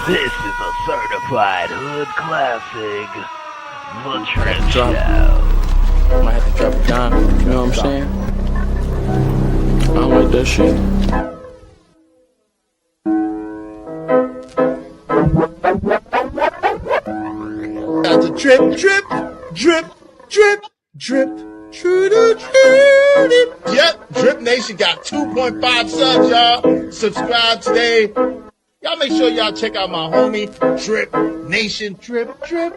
This is a certified hood classic. The Drip Show. Might have to drop it down. You know what I'm saying? I don't like that shit. Got the drip, drip, drip, drip, drip. Yep, Drip Nation got 2.5 subs, y'all. Subscribe today. Y'all make sure y'all check out my homie, Drip Nation. Drip, drip,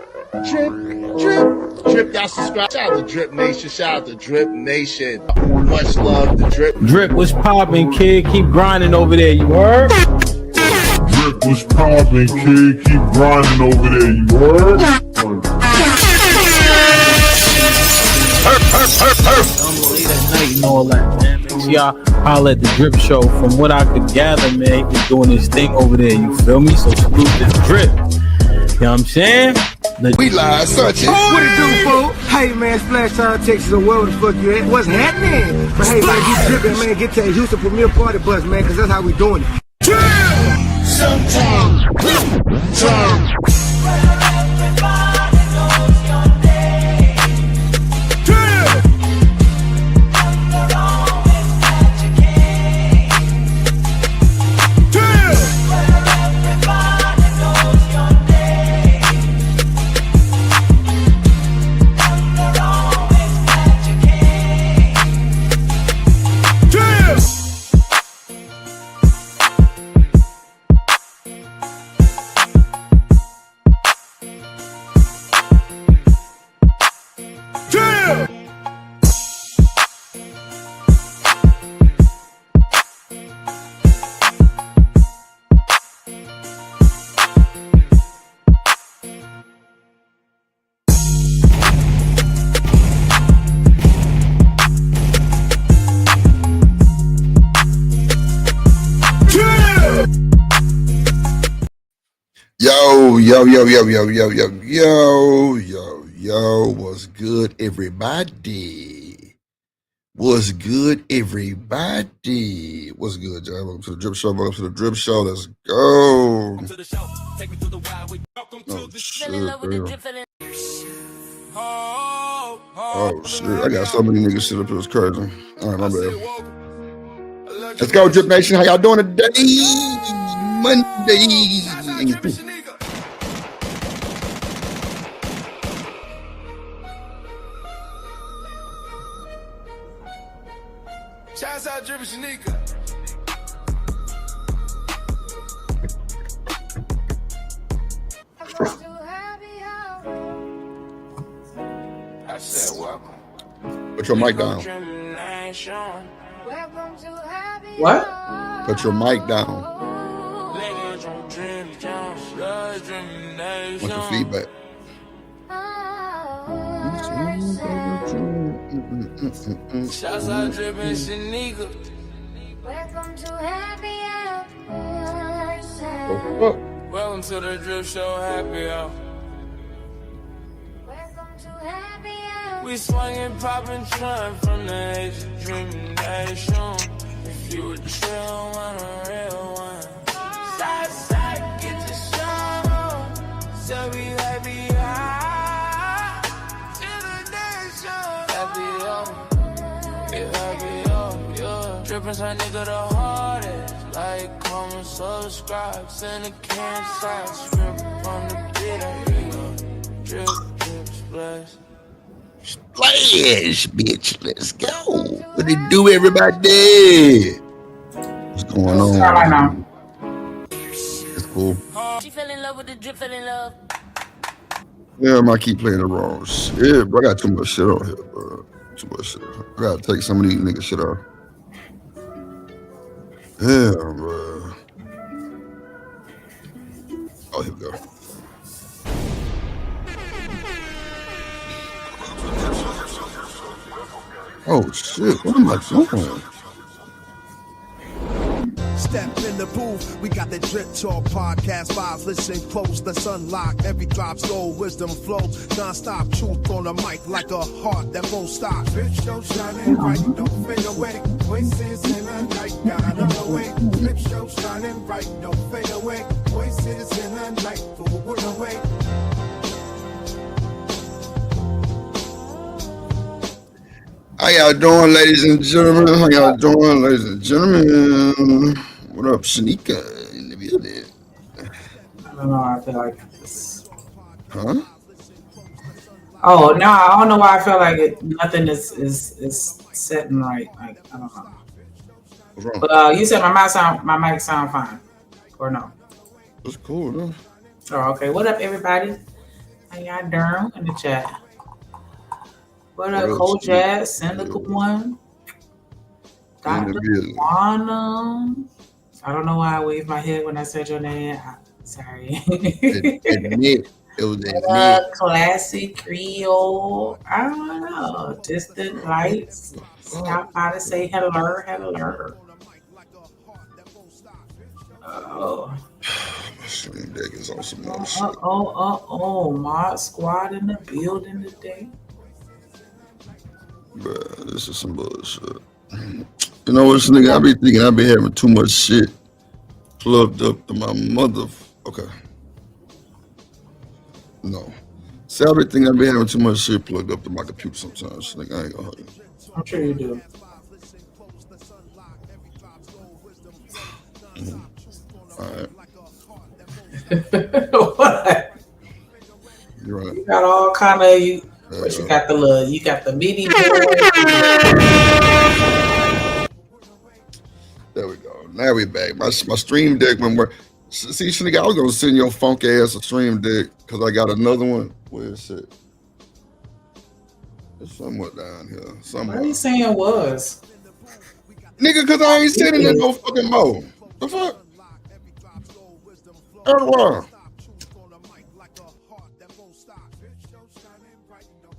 drip, drip, drip. Y'all subscribe. Shout out to Drip Nation. Shout out to Drip Nation. Much love to Drip. Drip, what's poppin', kid? Keep grinding over there, you heard? Drip, what's poppin', kid? Keep grinding over there, you heard? Don't believe that night and all that, man. Make sure y'all holler at the Drip Show. From what I could gather, man, he's doing his thing over there. You feel me? So salute this Drip. You know what I'm saying? We live, such it. What it do, fool? Hey, man, Splash Town, Texas, or wherever the fuck you at. What's happening? But hey, like you dripping, man, get to that Houston Premier Party bus, man, because that's how we doing it. Sometimes. Yo, what's good, everybody? What's good, everybody? What's good, Jay? Welcome to the Drip Show. Welcome to the Drip Show. Let's go. Oh, shit. I got so many niggas shit up. It was crazy. All right, my bad. Let's go, Drip Nation. How y'all doing today? Monday. Shouts out Drippin' Shanika. I said welcome. Put your mic down. What? Put your mic down. What's the feedback? Shouts out Drippin' Shanika. Welcome to Happy Hour. Welcome to the Drip Show Happy Hour. Welcome to Happy Hour. We swingin', poppin', trying from the age of dreaming nation. If you a chill one, a real one. Side, side, get the show. So we happy hour. To the nation. Happy hour. Get happy hour, yeah. Drippin's my nigga the hardest. Like, comment, subscribe. Send a can side. Strip on the beat. Drip, drip, splash. Splash, bitch. Let's go. What it do, everybody? What's going on? Right now. It's cool. She fell in love with the drip, fell in love. Yeah, I might keep playing the wrong shit, bro. I got too much shit on here, bro. Too much shit. I gotta take some of these niggas shit off. Damn, bro. Oh, here we go. Oh shit, what am I doing? Step in the booth, we got the Drip Talk podcast vibes. Listen close, let's unlock every drop's gold, wisdom flow, non-stop truth on the mic like a heart that won't stop. Drip Show shining bright, don't fade away. Voices in the night, got another way. Drip Show shining bright, don't fade away. Voices in How y'all doing, ladies and gentlemen? How y'all doing, ladies and gentlemen? What up, Shanika? In the building. I don't know. I feel like this. Huh? Oh no, I don't know why I feel like nothing is setting right. Like I don't know. What's wrong? But you said my mic sound fine, or no? That's cool, though. Oh, okay. What up, everybody? How y'all doing in the chat? What up, Cold Jazz, Cynical One, Dr. Juana? I don't know why I waved my head when I said your name. Sorry. Admit. It was Classic Creole. I don't know. Distant Lights. Stop by to say hello. Oh. My stream deck is on some other shit. Mod Squad in the building today. Bruh, this is some bullshit. You know what, nigga? I be thinking I be having too much shit plugged up to my mother. Okay. No. See, I be thinking I be having too much shit plugged up to my computer sometimes. Nigga, I ain't gonna hurt you. I'm sure you do. Alright. What? You're right. You got all kind of you. But you got the MIDI board. There we go. Now we back. My stream deck when we're see, nigga, I was gonna send your funk ass a stream deck because I got another one. Where is it? It's somewhat down here. Somewhere. What are you saying it was? Nigga, because I ain't sitting in no fucking mode. The fuck? Wow.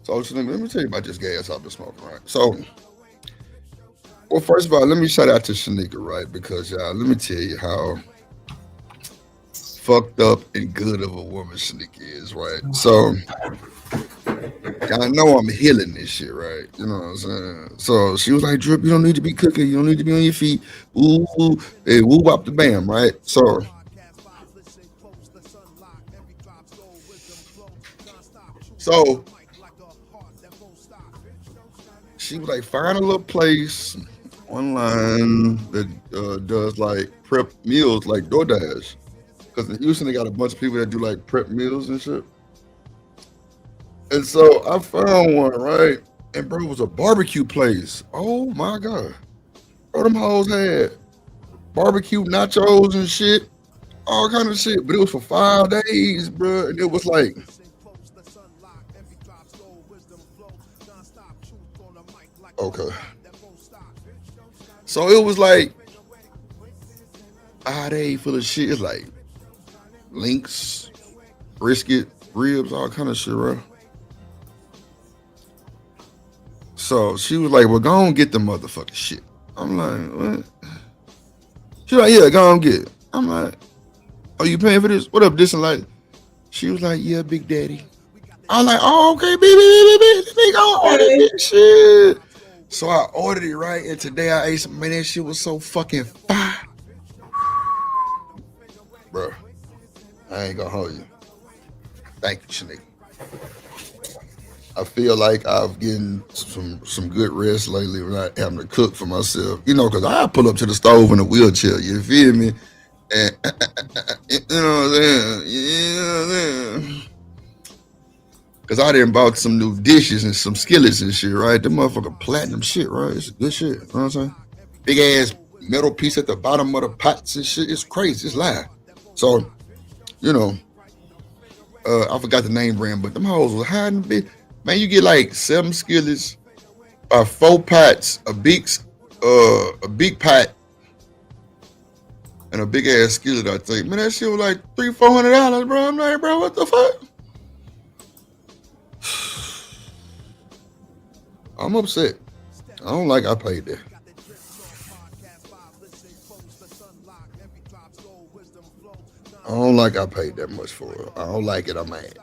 So let me tell you about this gas I've been smoking, right? So, well, first of all, let me shout out to Shanika, right? Because y'all, let me tell you how fucked up and good of a woman Shanika is, right? So, y'all know I'm healing this shit, right? You know what I'm saying? So she was like, Drip, you don't need to be cooking, you don't need to be on your feet. Ooh, hey, woo bop the bam, right? So she was like, find a little place online that does like prep meals like DoorDash. Because in Houston, they got a bunch of people that do like prep meals and shit. And so I found one, right? And bro, it was a barbecue place. Oh my God. Bro, them hoes had barbecue nachos and shit. All kind of shit. But it was for 5 days, bro. And it was like, okay. So it was like a day full of shit. It's like links, brisket, ribs, all kind of shit, bro. So she was like, well, go on get the motherfucking shit. I'm like, what? She like, yeah, go on get it. I'm like, are you paying for this? What up, this and like? She was like, yeah, Big Daddy. I'm like, oh, okay, baby, go order this shit. So I ordered it, right? And today I ate some, man, that shit was so fucking fire. Bro, I ain't gonna hold you. Thank you, Shanika. I feel like I've getting some good rest lately without having to cook for myself. You know, because I pull up to the stove in a wheelchair. You feel me? And you know what I'm saying? You know what I'm saying? Because I done bought some new dishes and some skillets and shit, right? The motherfucker platinum shit, right? It's good shit. You know what I'm saying? Big ass metal piece at the bottom of the pots and shit. It's crazy. It's live. So, you know, I forgot the name brand, but them hoes was hiding a bit. Man, you get like 7 skillets, 4 pots, a big pot, and a big ass skillet, I think. Man, that shit was like $300-$400, bro. I'm like, bro, what the fuck? I'm upset. I don't like I paid that. I don't like I paid that much for it. I don't like it. I'm mad.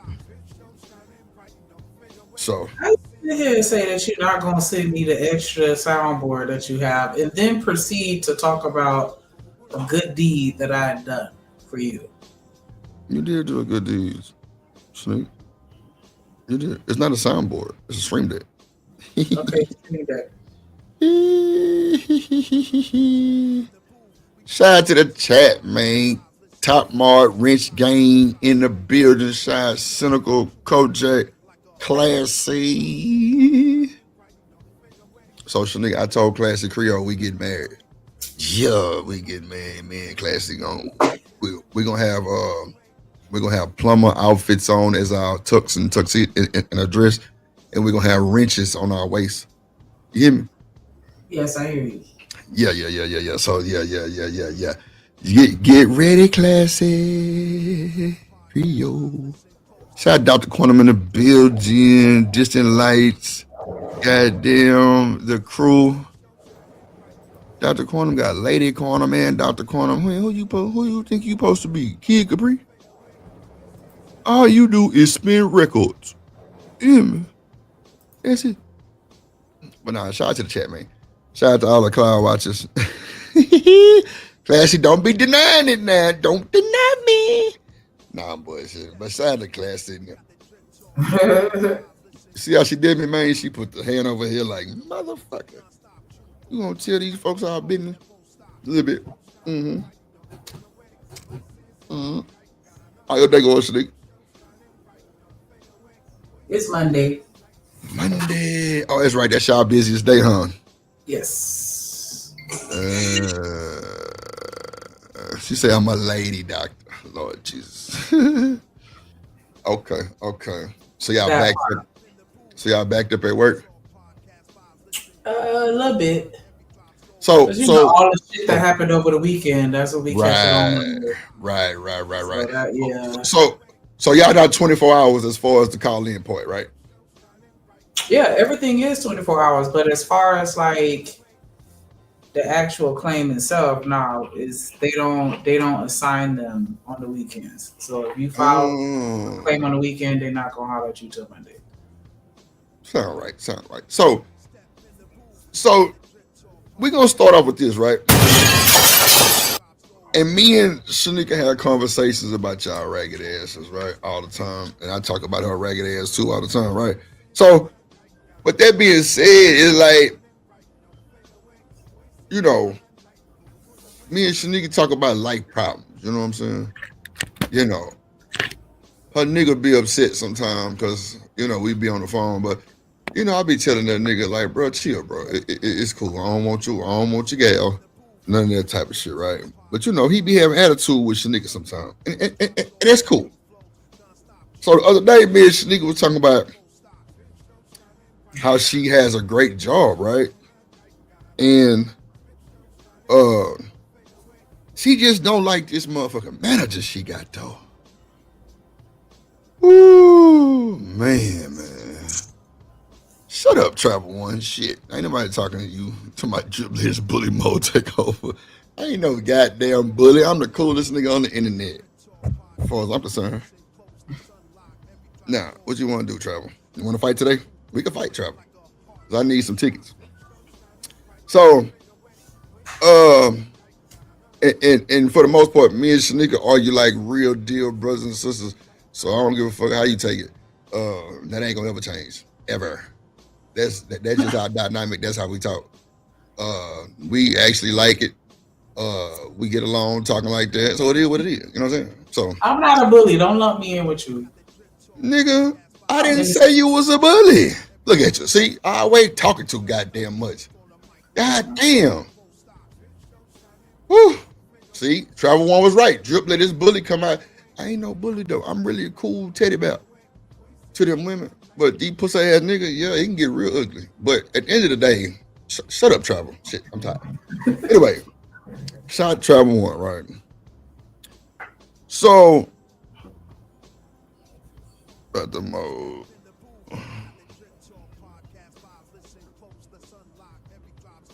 So I sit here and say that you're not going to send me the extra soundboard that you have, and then proceed to talk about a good deed that I had done for you. You did do a good deed, Snoop. You did. It's not a soundboard. It's a stream deck. Okay, stream deck. Shout out to the chat, man. Top Mart, Wrench Game in the building. Shout out Cynical, Kojak, Classy. Social nigga, I told Classy Creole we get married. Yeah, we get married, man. Classy gonna we're gonna have plumber outfits on as our tux and tuxedo and a dress, and we're gonna have wrenches on our waist. You hear me? Yes, I hear you. Yeah. So yeah. Get ready, Classy Creole. Shout out Dr. Quantum in the building, Distant Lights, goddamn the crew. Dr. Quantum got Lady Quantum and Dr. Quantum. Who you think you supposed to be? Kid Capri? All you do is spin records. That's it. But nah, shout out to the chat, man. Shout out to all the cloud watchers. Classy, don't be denying it now. Don't deny me. Nah, I'm bullshit. But shout out to Classy. See how she did me, man? She put the hand over here like, motherfucker. You gonna tell these folks our business? A little bit. How your day going, Shanique? It's Monday. Oh, that's right. That's y'all busiest day, huh? Yes. She said I'm a lady doctor. Lord Jesus. Okay. So y'all backed up at work? A little bit. So all the shit that happened over the weekend, that's what we catch it on. Right. So, So y'all got 24 hours as far as the call-in point, right? Yeah, everything is 24 hours, but as far as like the actual claim itself, now is they don't assign them on the weekends. So if you file a claim on the weekend, they're not gonna holler at you till Monday. Sound right. So we're gonna start off with this, right? And me and Shanika had conversations about y'all ragged asses, right? All the time. And I talk about her ragged ass too all the time, right? So with that being said, it's like, you know, me and Shanika talk about life problems, you know what I'm saying? You know, her nigga be upset sometimes because, you know, we be on the phone, but, you know, I be telling that nigga, like, bro, chill, bro. It's cool. I don't want your gal. None of that type of shit, right? But, you know, he be having attitude with Shanika sometimes. And that's cool. So the other day, me and Shanika was talking about how she has a great job, right? And she just don't like this motherfucking manager she got, though. Ooh, man. Shut up, Travel One. Shit. Ain't nobody talking to you. To my dribbler's bully mode take over. I ain't no goddamn bully. I'm the coolest nigga on the internet. As far as I'm concerned. Now, what you want to do, Travel? You want to fight today? We can fight, Travel. Because I need some tickets. So, and for the most part, me and Shanika argue like real deal brothers and sisters. So I don't give a fuck how you take it. That ain't gonna ever change. Ever. That's just our dynamic. That's how we talk. We actually like it. We get along talking like that. So it is what it is. You know what I'm saying? So I'm not a bully. Don't lump me in with you. Nigga, I didn't say you was a bully. Look at you. See, I always talking too goddamn much. Goddamn. Whew. See, Travel One was right. Drip let this bully come out. I ain't no bully though. I'm really a cool teddy bear to them women. But these pussy ass nigga, yeah, it can get real ugly. But at the end of the day, shut up, Travel. Shit, I'm tired. Anyway, shout out Travel One, right? So, about the mode.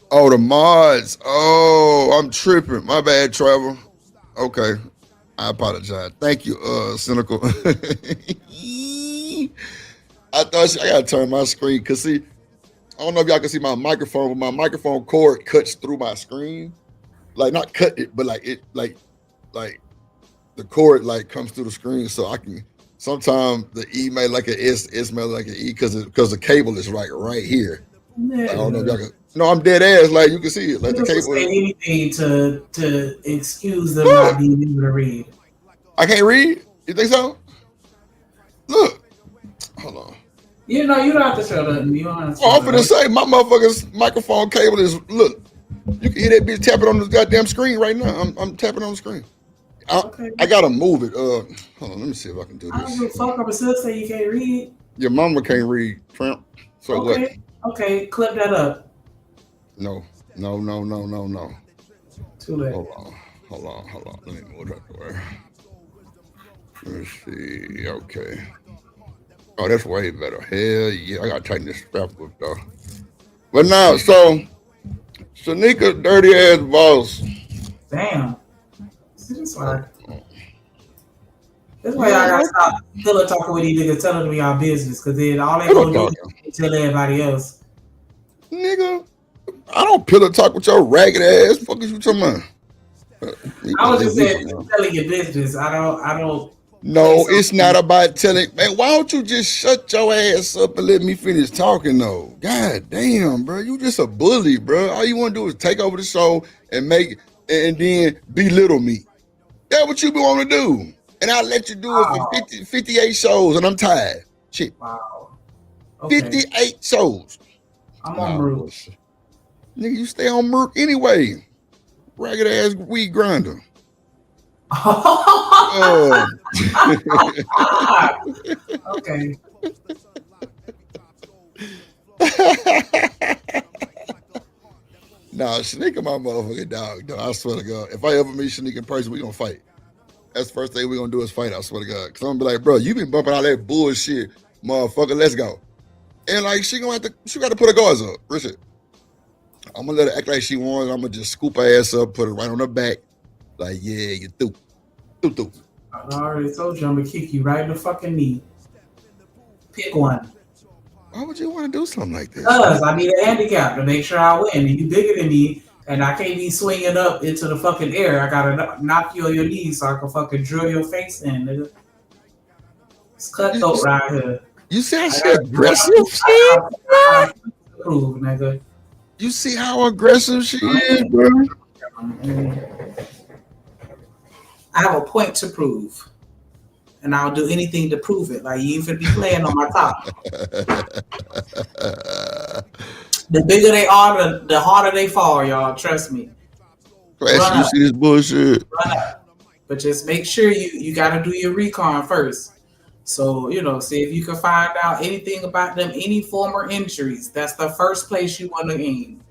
Oh, the mods. Oh, I'm tripping. My bad, Travel. Okay. I apologize. Thank you, Cynical. I gotta turn my screen because see, I don't know if y'all can see my microphone, but my microphone cord cuts through my screen. Like not cut it, but like it like the cord like comes through the screen, so I can sometimes the E may like an S may like an E because the cable is right here. Like, I don't know if y'all can No, I'm dead ass. Like you can see it. Like the Niggas will cable. say anything to excuse them not being able to read. I can't read. You think so? Look. Hold on. You know, you don't have to show them. You don't have to. Oh, I'm finna say my motherfucker's microphone cable is look. You can hear that bitch tapping on the goddamn screen right now. I'm tapping on the screen. I gotta move it. Hold on, let me see if I can do I don't this. give a fuck. I'm still say you can't read. Your mama can't read, Tramp. So Okay. what? Okay, clip that up. No. Too late. Hold on. Let me move that away. Let me see. Okay. Oh, that's way better. Hell yeah. I gotta tighten this strap up though. But now, so Shanika dirty ass boss. Damn. See, this why. That's why y'all gotta stop pillow talking with these niggas telling them y'all business, because then all they gonna do is tell everybody else. Nigga, I don't pillow talk with your ragged ass. Fuck is you talking about? I was just saying, telling your business. I don't. No, it's not about telling. Man, why don't you just shut your ass up and let me finish talking though? God damn, bro, you just a bully, bro. All you want to do is take over the show and then belittle me. That's what you be want to do. And I'll let you do it for 58 shows, and I'm tired. Shit. Wow. Okay. 58 shows. I'm on Merc. Nigga, you stay on Merc anyway. Ragged ass weed grinder. Okay. Nah, Shanika my motherfucking dog, though. I swear to God. If I ever meet Shanika in person, we gonna fight. That's the first thing we gonna do is fight, I swear to God. Cause I'm gonna be like, bro, you been bumping all that bullshit, motherfucker, let's go. And like, she gotta put her guards up, Richard. I'm gonna let her act like she wants. I'm gonna just scoop her ass up, put her right on her back. Like, yeah, you through. I already told you I'm gonna kick you right in the fucking knee. Pick one. Why would you want to do something like this? Because I need a handicap to make sure I win. And you bigger than me, and I can't be swinging up into the fucking air. I gotta knock you on your knees so I can fucking drill your face in, nigga. It's cutthroat right here. You see how she aggressive she is, Prove, nigga. You see how aggressive she is, bro? I have a point to prove. And I'll do anything to prove it. Like, you even be playing on my top. The bigger they are, the harder they fall, y'all. Trust me. Class, you see this bullshit? Run up. But just make sure you got to do your recon first. So, see if you can find out anything about them, any former injuries. That's the first place you want to aim.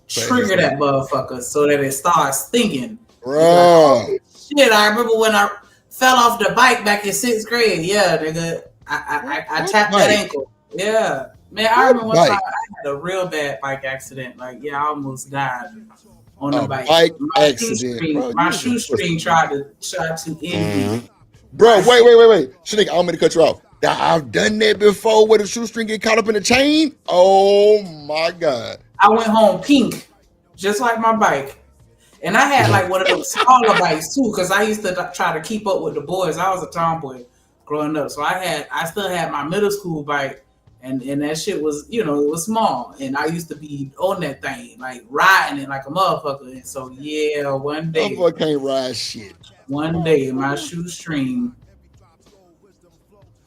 Trigger that motherfucker so that it starts thinking. Bro. Like, oh, shit, I remember when I fell off the bike back in 6th grade. Yeah, nigga. I tapped that ankle. Yeah. Man, I remember one time I had a real bad bike accident. Like, I almost died on the bike. My shoestring tried to end me. Bro, wait. Shanika, I don't mean to cut you off. I've done that before where the shoestring get caught up in the chain. Oh my God. I went home pink, just like my bike. And I had like one of those smaller bikes too, because I used to try to keep up with the boys. I was a tomboy growing up. So I still had my middle school bike, and that shit was, it was small. And I used to be on that thing, like riding it like a motherfucker. And so one day. Motherfucker can't ride shit. One day my shoestring.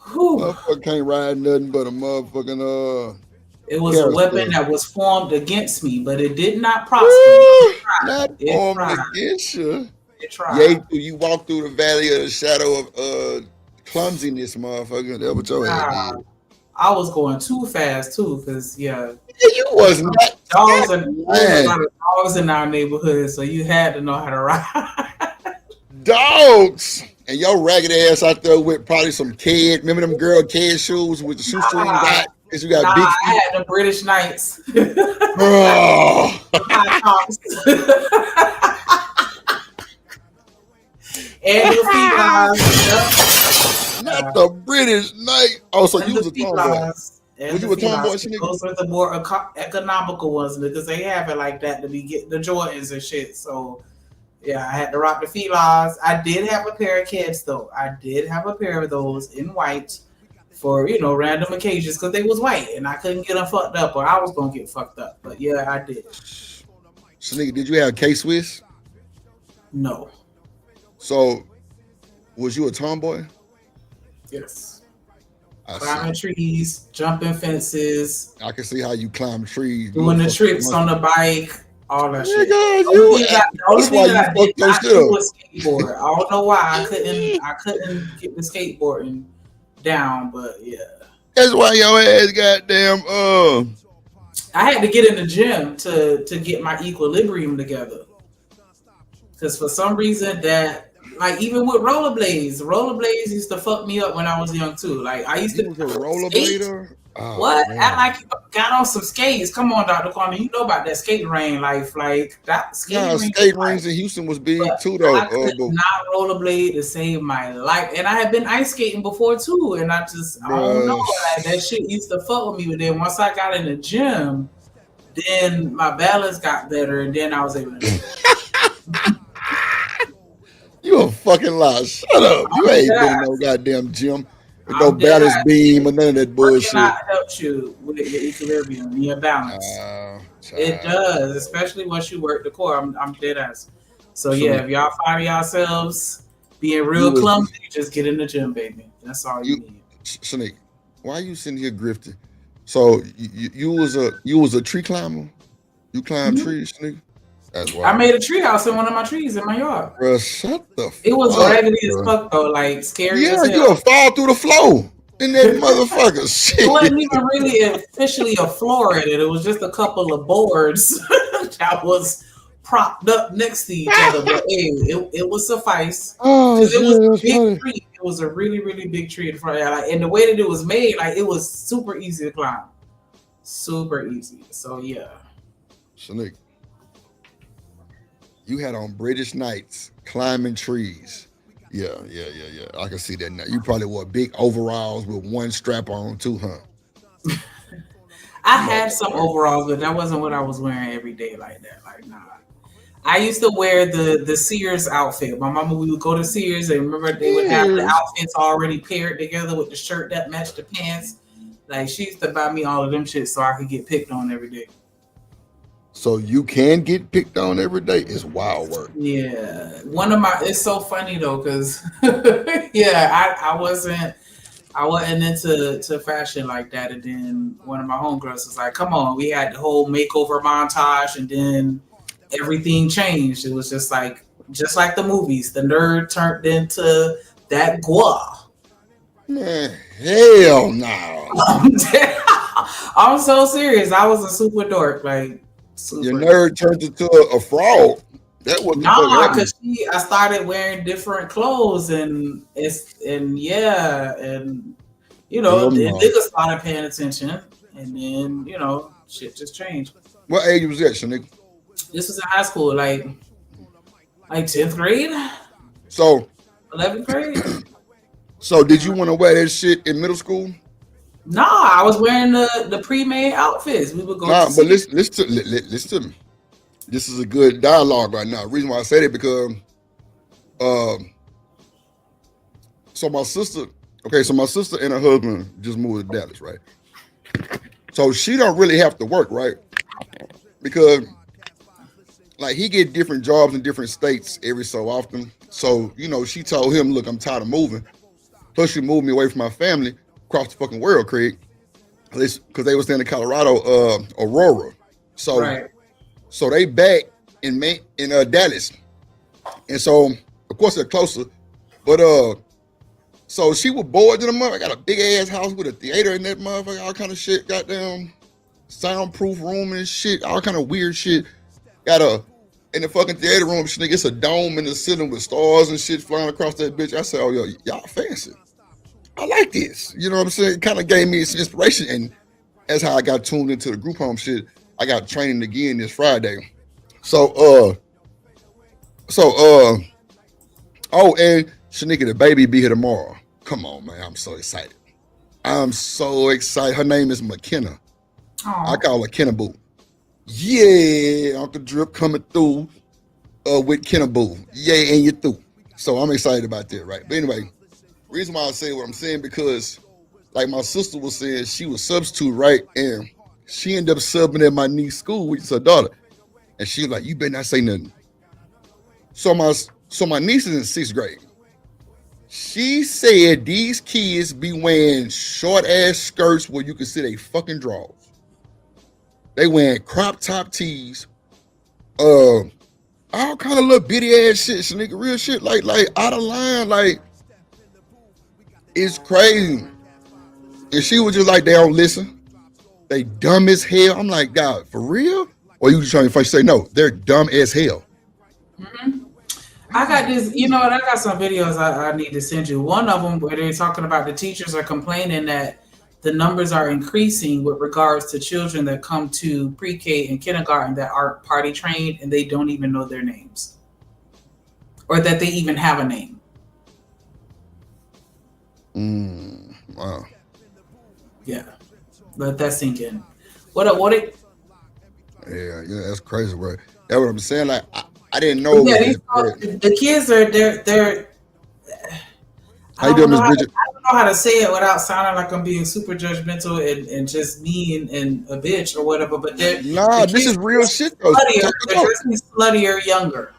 Motherfucker can't ride nothing but a motherfucking It was a weapon that was formed against me, but it did not prosper. Not formed against you. It tried. You walk through the valley of the shadow of clumsiness, motherfucker. That's what your ass did. I was going too fast too, because you was not. Dogs in our neighborhood, so you had to know how to ride. Dogs. And your ragged ass out there with probably some kid. Remember them girl kid shoes with the shoestring got? You got big feet. I had the British Knights. Oh. And the feet Not the British Knight. Oh, so you was a tomboy. Was you a tomboy? Those are the more economical ones because they have it like that to be getting the Jordans and shit. So, I had to rock the felines. I did have a pair of kids though. I did have a pair of those in white. for random occasions because they was white and I couldn't get them fucked up or I was gonna get fucked up. But yeah, I did. Shanika, did you have K-Swiss? No. So, was you a tomboy? Yes. I Climbing trees, jumping fences. I can see how you climb trees. Doing the tricks on the bike, all that shit. That's why you fucked your shit up. Skateboard. I don't know why I couldn't get the skateboarding down, but yeah. That's why your ass goddamn I had to get in the gym to get my equilibrium together. Because for some reason that, like even with rollerblades used to fuck me up when I was young too. Like I used to was a rollerblader. Oh, what? man. I like got on some skates. Come on, Dr. Kwame. You know about that skating ring life. Like that skate rings in Houston was big too though. I could not rollerblade to save my life. And I had been ice skating before too. And I don't know. Like that shit used to fuck with me. But then once I got in the gym, then my balance got better and then I was able to You a fucking lie. Shut up. You ain't been in no goddamn gym. With no balance beam or none of that bullshit. Working out helps you with your equilibrium and your balance. It does, especially once you work the core. I'm dead ass. So yeah, if y'all find yourselves being real clumsy, just get in the gym, baby. That's all you need. Shanique, why are you sitting here grifting? So you was a tree climber? You climbed trees, Shanique? That's why I made a tree house in one of my trees in my yard. Bro, shut the fuck up. It was raggedy as fuck though, like scary as hell. Yeah, you'll fall through the floor in that motherfucker. Shit. It wasn't even really officially a floor in it. It was just a couple of boards that was propped up next to each other. But hey, it would suffice. Because it was a big tree. It was a really, really big tree in front of it. Like, and the way that it was made, like it was super easy to climb. Super easy. So yeah. Shanique, you had on British Knights climbing trees. Yeah. I can see that now. You probably wore big overalls with one strap on too, huh? I had some overalls, but that wasn't what I was wearing every day like that. Like, nah. I used to wear the Sears outfit. My mama, we would go to Sears and remember they would have the outfits already paired together with the shirt that matched the pants. Like she used to buy me all of them shit so I could get picked on every day. So you can get picked on every day. It's wild work. Yeah. It's so funny though, because I wasn't into fashion like that. And then one of my homegirls was like, come on, we had the whole makeover montage and then everything changed. It was just like the movies. The nerd turned into that gua. Man, hell no. I'm so serious. I was a super dork. Like, your nerd turned into a frog. That was because I started wearing different clothes and niggas started paying attention and then shit just changed. What age was that, Shanique? This was in high school, like 10th grade. So 11th grade. So did you want to wear that shit in middle school? Nah, I was wearing the pre-made outfits. We would go. But listen to me. This is a good dialogue right now. The reason why I say that because, so my sister and her husband just moved to Dallas, right? So she don't really have to work, right? Because like he get different jobs in different states every so often. So she told him, "Look, I'm tired of moving." Plus, she moved me away from my family. Across the fucking world, Craig, because they were staying in Colorado, Aurora. So they back in Dallas, and so of course they're closer. But so she was bored in the mother. I got a big ass house with a theater in that motherfucker, all kind of shit, goddamn soundproof room and shit, all kind of weird shit. In the fucking theater room, shit, it's a dome in the ceiling with stars and shit flying across that bitch. I said, oh yo, y'all fancy. I like this. You know what I'm saying? It kind of gave me some inspiration. And that's how I got tuned into the group home shit. I got training again this Friday. And Shanika, the baby be here tomorrow. Come on, man. I'm so excited. Her name is McKenna. Aww. I call her Kenna Boo. Yeah, Uncle Drip coming through with Kenna Boo. Yeah, and you through. So I'm excited about that, right? But anyway, reason why I say what I'm saying because like my sister was saying, she was substitute, right? And she ended up subbing at my niece's school, which is her daughter. And she was like, you better not say nothing. So my niece is in 6th grade. She said these kids be wearing short ass skirts where you can see they fucking drawers. They wearing crop top tees, all kind of little bitty ass shit, nigga, real shit, like out of line, like it's crazy. And she was just like, they don't listen. They dumb as hell. I'm like, God, for real? Or you just trying to first say no? They're dumb as hell. Mm-hmm. I got this, you know what? I got some videos I need to send you. One of them where they're talking about the teachers are complaining that the numbers are increasing with regards to children that come to pre-K and kindergarten that aren't potty trained and they don't even know their names or that they even have a name. Wow. Yeah. Let that sink in. Yeah, that's crazy, bro. That's what I'm saying. Like, I didn't know. Yeah, the kids are they're. How you doing, Miss Bridget? I don't know how to say it without sounding like I'm being super judgmental and just mean and a bitch or whatever. But this is real shit. Though. They're dressing sluttier younger,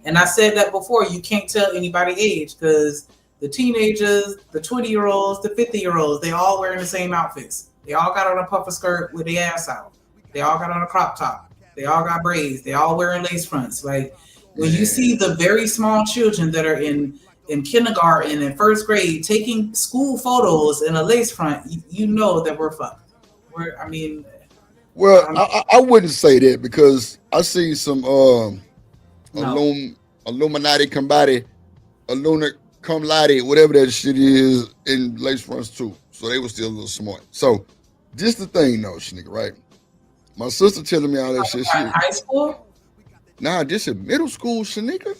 and I said that before. You can't tell anybody age because the teenagers, the 20-year-olds, the 50-year-olds, they all wearing the same outfits. They all got on a puffer skirt with their ass out. They all got on a crop top. They all got braids. They all wearing lace fronts. Like when you see the very small children that are in kindergarten and 1st grade taking school photos in a lace front, you know that we're fucked. I wouldn't say that because I see some Illuminati combati, cum laude, whatever that shit is in lace fronts too. So they were still a little smart. So this the thing though, nigga, right? My sister telling me all that shit. In high school? Nah, this is middle school, Shanika.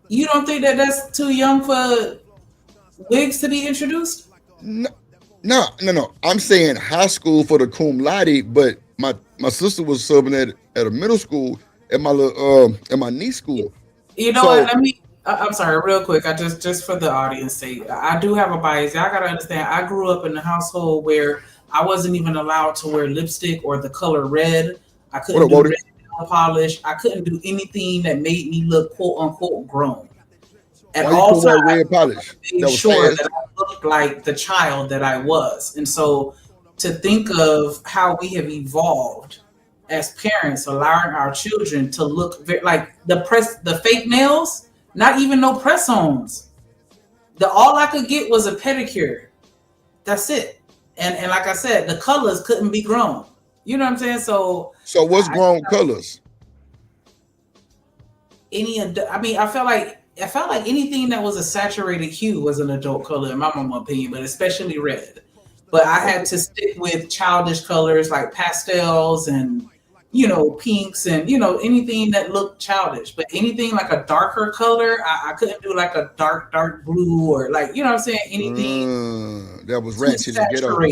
You don't think that's too young for wigs to be introduced? No. I'm saying high school for the cum laude, but my sister was subbing at a middle school at my niece school. You know what? I'm sorry, real quick. I just for the audience sake, I do have a bias. Y'all gotta understand. I grew up in a household where I wasn't even allowed to wear lipstick or the color red. I couldn't do red nail polish. I couldn't do anything that made me look quote unquote grown. At all times, red polish? I made sure that I looked like the child that I was. And so to think of how we have evolved as parents, allowing our children to look like the fake nails, not even no press-ons. All I could get was a pedicure. That's it. And like I said, the colors couldn't be grown. You know what I'm saying? So what's grown colors? I felt like anything that was a saturated hue was an adult color in my mama's opinion, but especially red. But I had to stick with childish colors like pastels and pinks and anything that looked childish. But anything like a darker color, I couldn't do like a dark blue or like what I'm saying, anything that was ratchet to get over.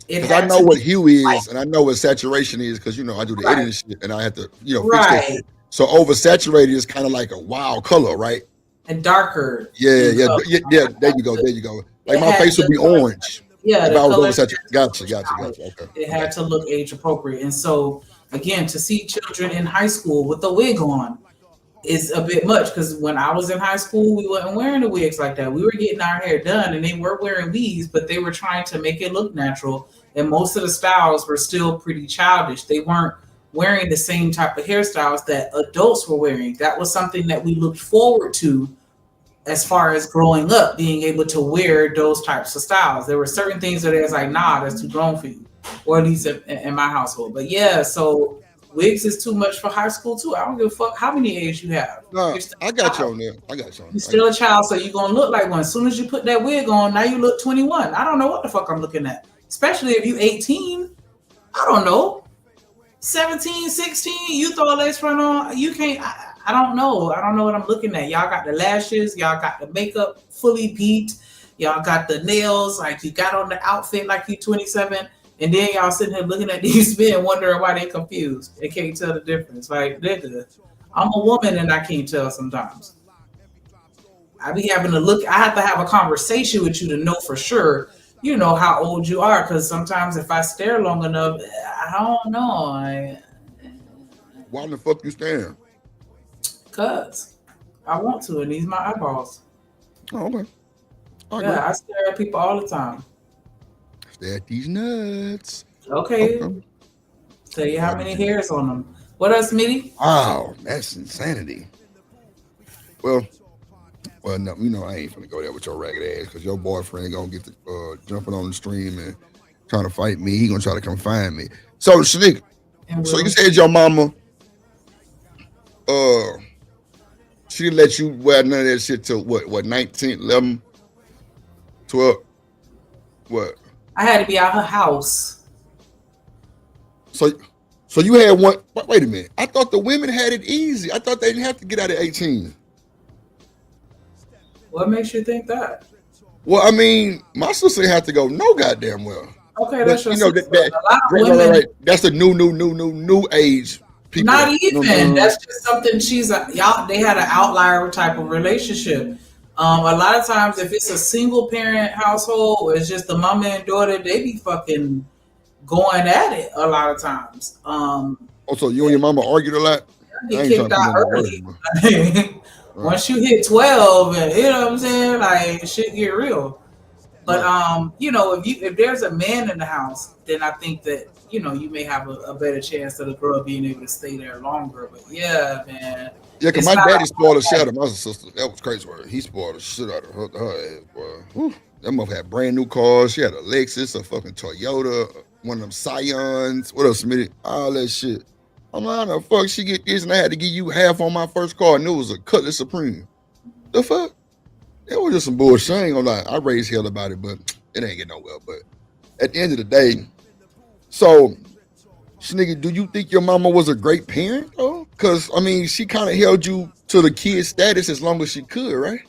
Because I know what hue is and I know what saturation is because I do the editing shit and I have to fix that. So oversaturated is kind of like a wild color, right? And darker. Yeah. There you go. Like my face would be orange. Yeah, if I was oversaturated. Gotcha. Okay. It had to look age appropriate, and so again, to see children in high school with a wig on is a bit much because when I was in high school, we wasn't wearing the wigs like that. We were getting our hair done, and they were wearing wigs, but they were trying to make it look natural. And most of the styles were still pretty childish. They weren't wearing the same type of hairstyles that adults were wearing. That was something that we looked forward to as far as growing up, being able to wear those types of styles. There were certain things that it was like, nah, that's too grown for you, or at least in my household. But yeah, so wigs is too much for high school too. I don't give a fuck how many age you have. No, I got you on there. You're still a child, so you're gonna look like one. As soon as you put that wig on, now you look 21. I don't know what the fuck I'm looking at. Especially if you 18. I don't know. 17, 16, you throw a lace front on, you can't. I don't know. I don't know what I'm looking at. Y'all got the lashes, y'all got the makeup fully beat, y'all got the nails, like you got on the outfit like you 27, and then y'all sitting here looking at these men wondering why they confused. They can't tell the difference. Like, nigga, I'm a woman and I can't tell sometimes. I be having to look, I have to have a conversation with you to know for sure you know, how old you are. Because sometimes if I stare long enough, I don't know. Why the fuck you staring? Cause I want to, and these my eyeballs. Oh, okay. I stare at people all the time. Stare at these nuts. Okay. Tell you how many hairs on them. What else, Smitty? Wow, that's insanity. Well, no, you know I ain't finna go there with your ragged ass because your boyfriend gonna get to jumping on the stream and trying to fight me. He gonna try to come find me. So, Shanique, so you said your mama, she didn't let you wear none of that shit till what 19, 11, 12, what? I had to be out her house. So you had one. Wait a minute. I thought the women had it easy. I thought they didn't have to get out at 18. What makes you think that? Well, I mean, my sister had to go no goddamn well. Okay, that's your right. That's the new age people. Not even. You know, that's just something they had an outlier type of relationship. A lot of times, if it's a single parent household or it's just the mama and daughter, they be fucking going at it a lot of times. So you and your mama argued a lot? Get kicked out early. Once you hit 12, and you know what I'm saying, like shit get real. But you know, if there's a man in the house, then I think that you know you may have a better chance of the girl being able to stay there longer. But yeah, man. Yeah, because my daddy spoiled the shit out of my sister. That was crazy. He spoiled the shit out of her ass, boy. Whew. That mother had brand new cars. She had a Lexus, a fucking Toyota, one of them Scions. What else, Smitty? All that shit. I'm like, how the fuck she get this? And I had to give you half on my first car, and it was a Cutlass Supreme. The fuck? It was just some bullshit. I ain't gonna lie. I raised hell about it, but it ain't get nowhere. But at the end of the day, so Shnigga, do you think your mama was a great parent though? Because I mean, she kind of held you to the kid status as long as she could, right?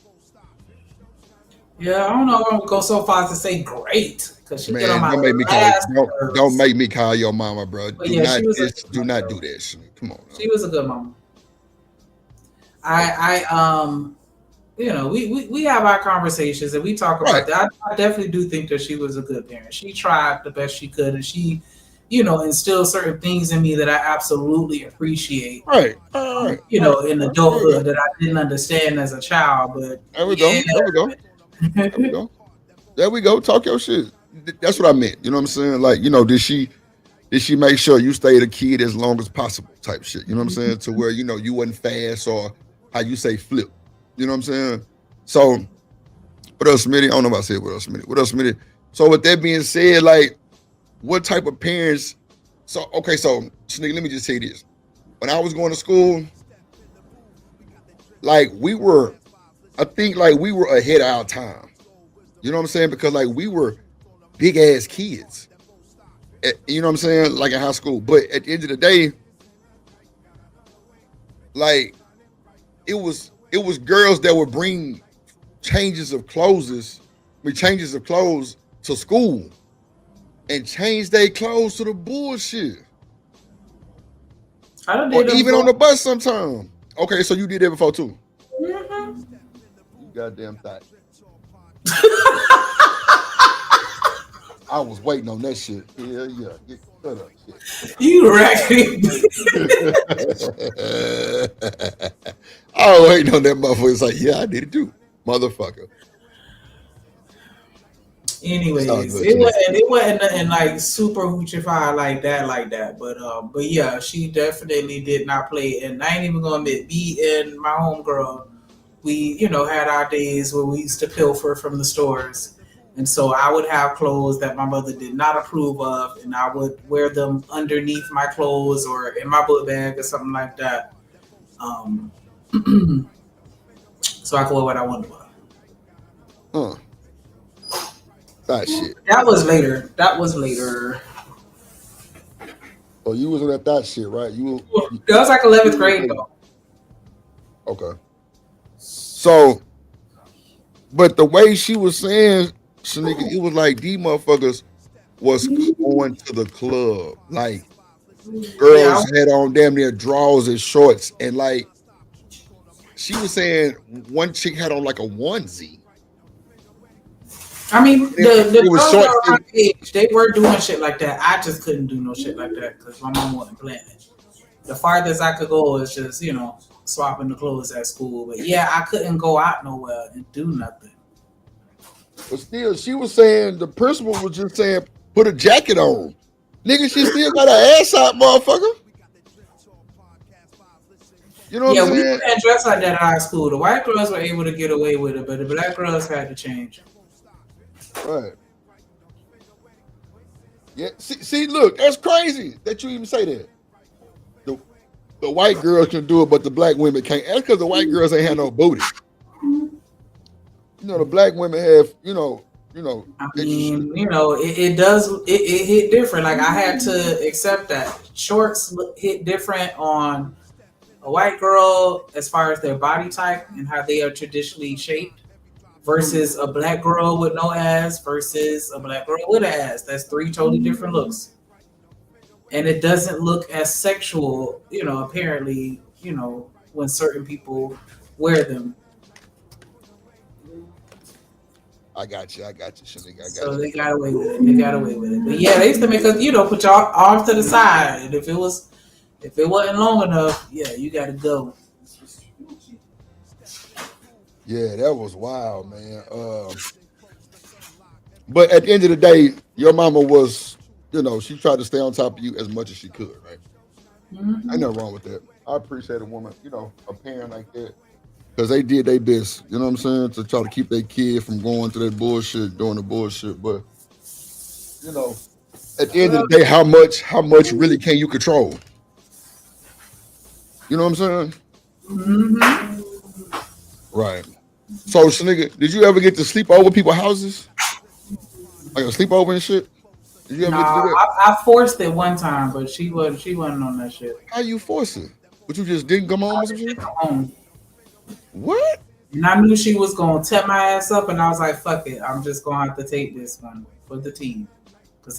Yeah, I don't know if I'm gonna go so far as to say great because she get on my don't make me call your mama, bro. Do not do that shit. Come on. She was a good mama. You know, we have our conversations and we talk about that. I definitely do think that she was a good parent. She tried the best she could, and she, you know, instilled certain things in me that I absolutely appreciate. Right. You know, in adulthood that I didn't understand as a child, but there we go. There we go. Talk your shit. That's what I meant. You know what I'm saying? Like, you know, did she make sure you stayed a kid as long as possible type shit? You know what I'm saying? To where, you know, you wasn't fast or how you say flip. You know what I'm saying? So, what else, Smitty? I don't know if I said what else, Smitty. So, with that being said, like, what type of parents? So, Shnigga, let me just say this. When I was going to school, like, we were ahead of our time. You know what I'm saying? Because, like, we were big-ass kids. You know what I'm saying? Like, in high school. But at the end of the day, like, it was girls that would bring changes of clothes to school and change their clothes to the bullshit. I did or even on the bus sometime. Okay, so you did that before too. Mm-hmm. You goddamn thought. I was waiting on that shit. Yeah. Shut up, shit. You raggedy. I was waiting on that motherfucker. It's like, yeah, I did it too, motherfucker. Anyways, it wasn't nothing like super hoochified like that. But yeah, she definitely did not play. And I ain't even gonna admit, me and my homegirl, we, you know, had our days where we used to pilfer from the stores. And so I would have clothes that my mother did not approve of, and I would wear them underneath my clothes or in my book bag or something like that. So I could wear what I wanted to wear. That shit. That was later. Oh, you was at that shit, right? That was like 11th grade though. Okay. So, but the way she was saying, Shanika, it was like these motherfuckers was going to the club. Like, girls had on damn near drawers and shorts. And like, she was saying one chick had on like a onesie. I mean, the it was girls short. that were my age, they were doing shit like that. I just couldn't do no shit like that because my mom wasn't playing it. The farthest I could go is just, swapping the clothes at school. But yeah, I couldn't go out nowhere and do nothing. But still, she was saying, the principal was just saying, put a jacket on. Nigga, she still got her ass out, motherfucker. You know what I'm saying? We didn't dress like that at our school. The white girls were able to get away with it, but the black girls had to change. Right. Yeah. See, look, that's crazy that you even say that. The white girls can do it, but the black women can't. That's because the white girls ain't had no booty. The black women have, I mean, it hit different. Like I had to accept that shorts hit different on a white girl as far as their body type and how they are traditionally shaped versus a black girl with no ass versus a black girl with an ass. That's three totally different looks. And it doesn't look as sexual, apparently, when certain people wear them. I got you, Shanika. So they got away with it. But yeah, they used to make us, put your arms to the side. And if it wasn't long enough, yeah, you got to go. Yeah, that was wild, man. But at the end of the day, your mama was, she tried to stay on top of you as much as she could, right? Mm-hmm. Ain't nothing wrong with that. I appreciate a woman, a parent like that. Because they did their best, you know what I'm saying, to try to keep their kid from going to that bullshit, doing the bullshit. But, at the end of the day, how much really can you control? You know what I'm saying? Mm-hmm. Right. So, nigga, did you ever get to sleep over people's houses? Like a sleepover and shit? Did you ever get to do that? I forced it one time, but she wasn't on that shit. How you force it? But you just didn't come home or some shit? Come home. What? And I knew she was gonna tap my ass up, and I was like, "Fuck it, I'm just gonna have to take this one for the team."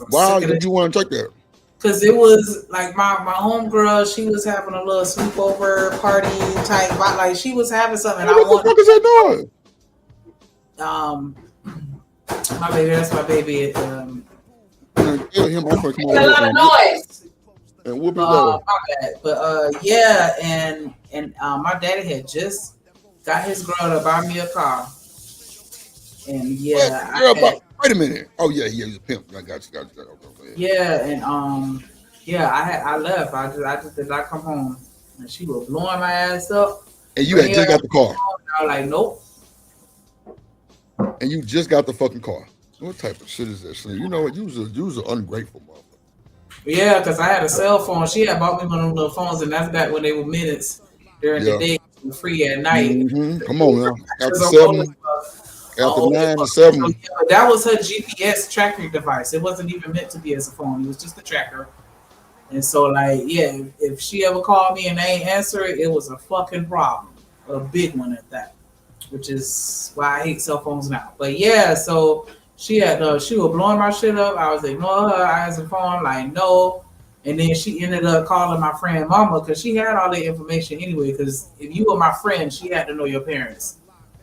Why did you want to take that? Because it was like my homegirl, she was having a little sleepover party type, like she was having something. What the fuck is that doing? My baby, that's my baby. Him off and come a lot of noise. And whoop his my bad. But yeah, and my daddy had just got his girl to buy me a car. And yeah, wait a minute. Oh yeah, he's a pimp. I got you. Okay. Yeah, and I left. I just did not come home, and she was blowing my ass up. And you had just got the car. I was like, nope. And you just got the fucking car. What type of shit is that? So you know what? You was an ungrateful motherfucker. Yeah, because I had a cell phone. She had bought me one of them little phones, and that's back when they were minutes during the day, free at night. Mm-hmm. Come on now. After 7, after 9 or 7. So, that was her GPS tracking device. It wasn't even meant to be as a phone. It was just a tracker. And so, like, yeah, if she ever called me and they ain't answer it, it was a fucking problem. A big one at that. Which is why I hate cell phones now. But yeah, so she was blowing my shit up. I was ignoring her. I answered the phone, like, no. And then she ended up calling my friend mama because she had all the information anyway. Because if you were my friend, she had to know your parents.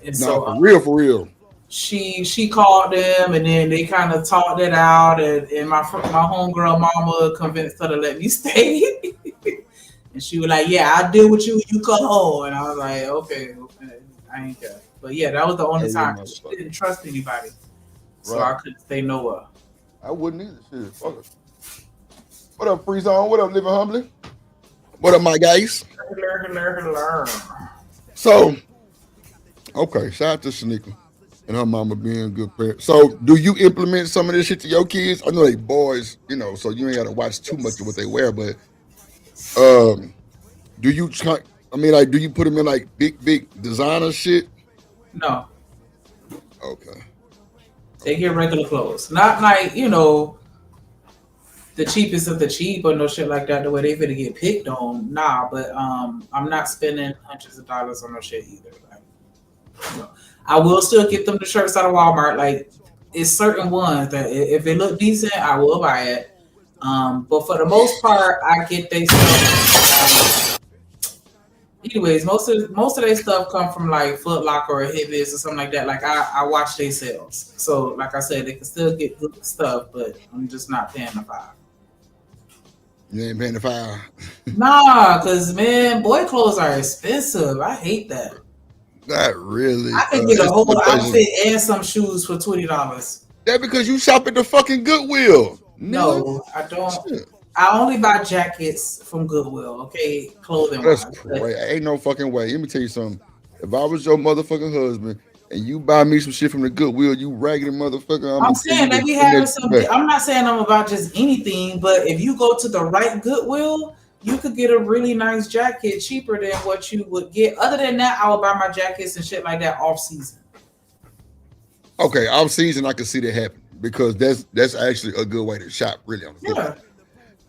And so for real. She called them, and then they kind of talked it out. And my homegirl mama convinced her to let me stay. And she was like, "Yeah, I'll deal with you. You come home." And I was like, "Okay, I ain't care." But yeah, that was the only time she didn't trust anybody. So I couldn't stay nowhere. I wouldn't either. Shit, fuck it. What up, Free Zone? What up, Living Humbly? What up, my guys? So, okay, shout out to Shanika and her mama being good parents. So, do you implement some of this shit to your kids? I know they boys, so you ain't got to watch too much of what they wear, but do you try? I mean, like, do you put them in like big designer shit? No. Okay. They get regular clothes, not like the cheapest of the cheap or no shit like that. The way they finna get picked on, nah. But I'm not spending hundreds of dollars on no shit either. Like, I will still get them the shirts out of Walmart. Like, it's certain ones that if it look decent, I will buy it. But for the most part, I get they stuff Anyways, most of their stuff come from like Foot Locker or Hibis or something like that. Like I watch their sales. So like I said, they can still get good stuff, but I'm just not paying the $5. You ain't paying the $5. Nah, cause man, boy clothes are expensive. I hate that. Not really. I can get a whole outfit and some shoes for $20. That because you shop at the fucking Goodwill. No, I don't. Shit. I only buy jackets from Goodwill, okay? Clothing. That's crazy. Ain't no fucking way. Let me tell you something. If I was your motherfucking husband and you buy me some shit from the Goodwill, you raggedy motherfucker. I'm saying they be having something. I'm not saying I'm about just anything, but if you go to the right Goodwill, you could get a really nice jacket cheaper than what you would get. Other than that, I would buy my jackets and shit like that off season. Okay, off season, I can see that happen because that's actually a good way to shop, really. On the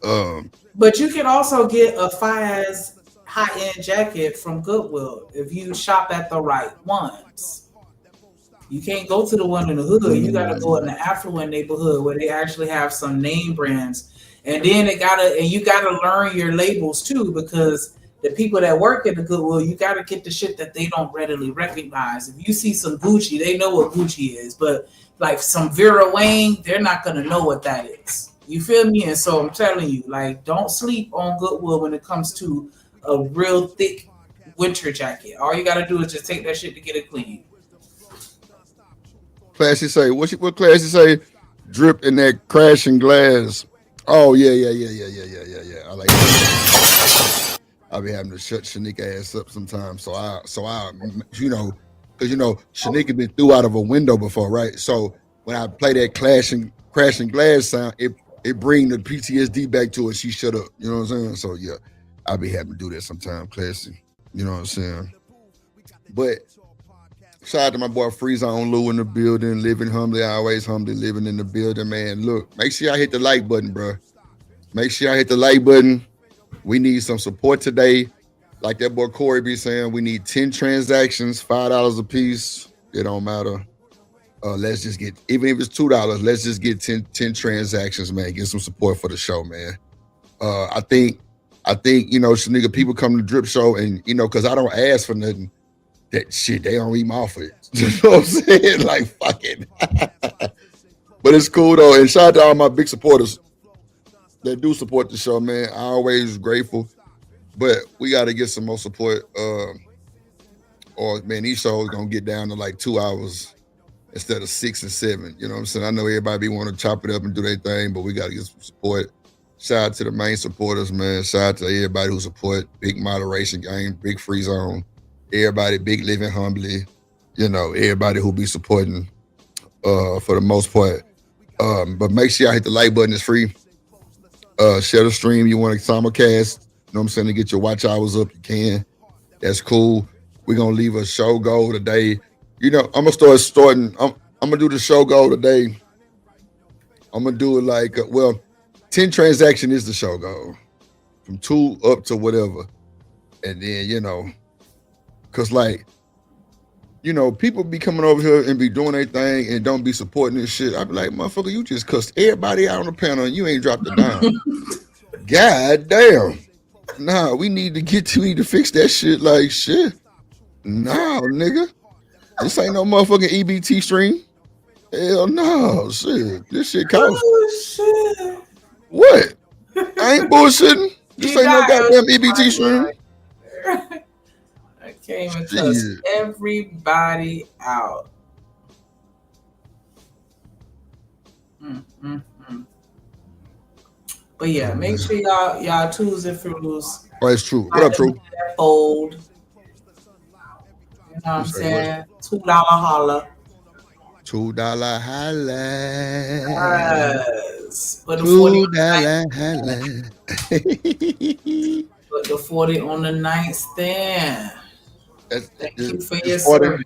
yeah. But you can also get a fire-ass high-end jacket from Goodwill if you shop at the right ones. You can't go to the one in the hood. You got to go in the affluent neighborhood where they actually have some name brands. And then you gotta learn your labels too, because the people that work at the Goodwill, you gotta get the shit that they don't readily recognize. If you see some Gucci, they know what Gucci is, but like some Vera Wang, they're not gonna know what that is. You feel me? And so I'm telling you, like, don't sleep on Goodwill when it comes to a real thick winter jacket. All you gotta do is just take that shit to get it clean. Classy say, what Classy say? Drip in that crashing glass. Oh yeah. I like that. I'll be having to shut Shanika ass up sometimes. So I, because Shanika been through out of a window before, right? So when I play that crashing glass sound, it bring the PTSD back to her. She shut up. You know what I'm saying? So yeah, I'll be having to do that sometime, Classy. You know what I'm saying? But shout out to my boy Freeze on Lou in the building, living humbly, always humbly living in the building, man. Look, make sure y'all hit the like button, bro. Make sure y'all hit the like button. We need some support today. Like that boy Corey be saying, we need 10 transactions, $5 a piece. It don't matter. Let's just get, even if it's $2, let's just get 10 transactions, man. Get some support for the show, man. I think, Shanika, people come to the Drip Show and, because I don't ask for nothing. That shit, they don't even offer it. You know what I'm saying? Like, fuck it. But it's cool, though. And shout out to all my big supporters that do support the show, man. I always grateful. But we got to get some more support. Or, man, these shows going to get down to like 2 hours instead of 6 and 7. You know what I'm saying? I know everybody want to chop it up and do their thing, but we got to get some support. Shout out to the main supporters, man. Shout out to everybody who support Big Moderation Game, Big Free Zone. Everybody, Big Living Humbly, everybody who be supporting for the most part. But make sure y'all hit the like button. It's free. Share the stream. You want to simulcast, you know what I'm saying, to get your watch hours up, you can. That's cool. We're going to leave a show goal today. I'm going to starting. I'm going to do the show goal today. I'm going to do it like, 10 transaction is the show goal. From 2 up to whatever. And then, because, people be coming over here and be doing their thing and don't be supporting this shit. I be like, motherfucker, you just cussed everybody out on the panel and you ain't dropped it down. God damn. Nah, we need to fix that shit like shit. Nah, nigga. This ain't no motherfucking EBT stream. Hell no, shit. This shit costs. Oh, shit. What? I ain't bullshitting. This ain't no goddamn EBT stream. Came and cussed everybody out. But yeah, make sure y'all twos and fruits. Oh, it's true. What up, True? Fold. You know what I'm saying? $2 holla. $2 holla. Yes. Put the $2 holla. Put the 40 on the nightstand. Thank you for your 40.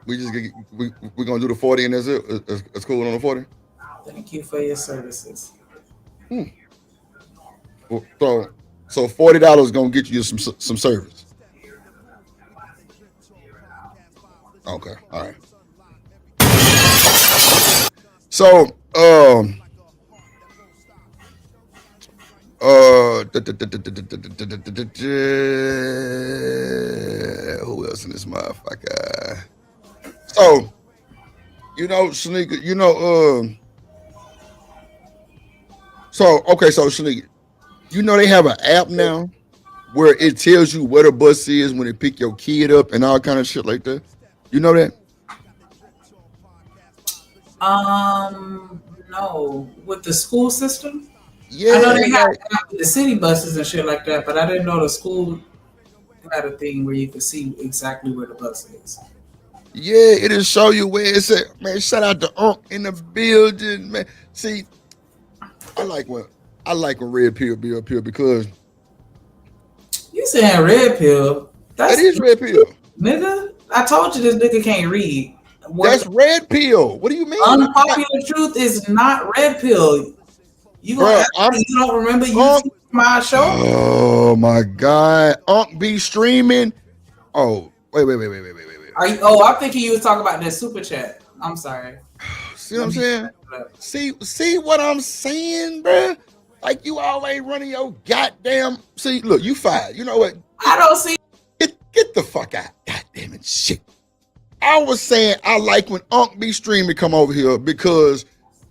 We're gonna do the 40 and that's it. It's cool on the 40. Thank you for your services. So $40 is gonna get you some service. Okay, all right. So motherfucker. So, you know, Shanika, you know, so Shanika, you know they have an app now where it tells you where the bus is when they pick your kid up and all kind of shit like that. You know that? No, with the school system. Yeah, I know they have the city buses and shit like that, but I didn't know the school had a thing where you could see exactly where the bus is. Yeah, it'll show you where it's at. Man, shout out to Unc in the building, man. See, I like when Red Pill be up here because you saying Red Pill? That is Red Pill, nigga. I told you this nigga can't read. That's Red Pill. What do you mean? Unpopular truth is not Red Pill. You don't remember my show? Oh my God, Unc be streaming. Oh, wait. I'm thinking you was talking about that super chat. I'm sorry. See what I'm saying? See what I'm saying, bro? Like you always running your goddamn. See, look, you fired. You know what? I don't see. Get the fuck out. Goddamn it, shit. I was saying I like when Unc be streaming come over here because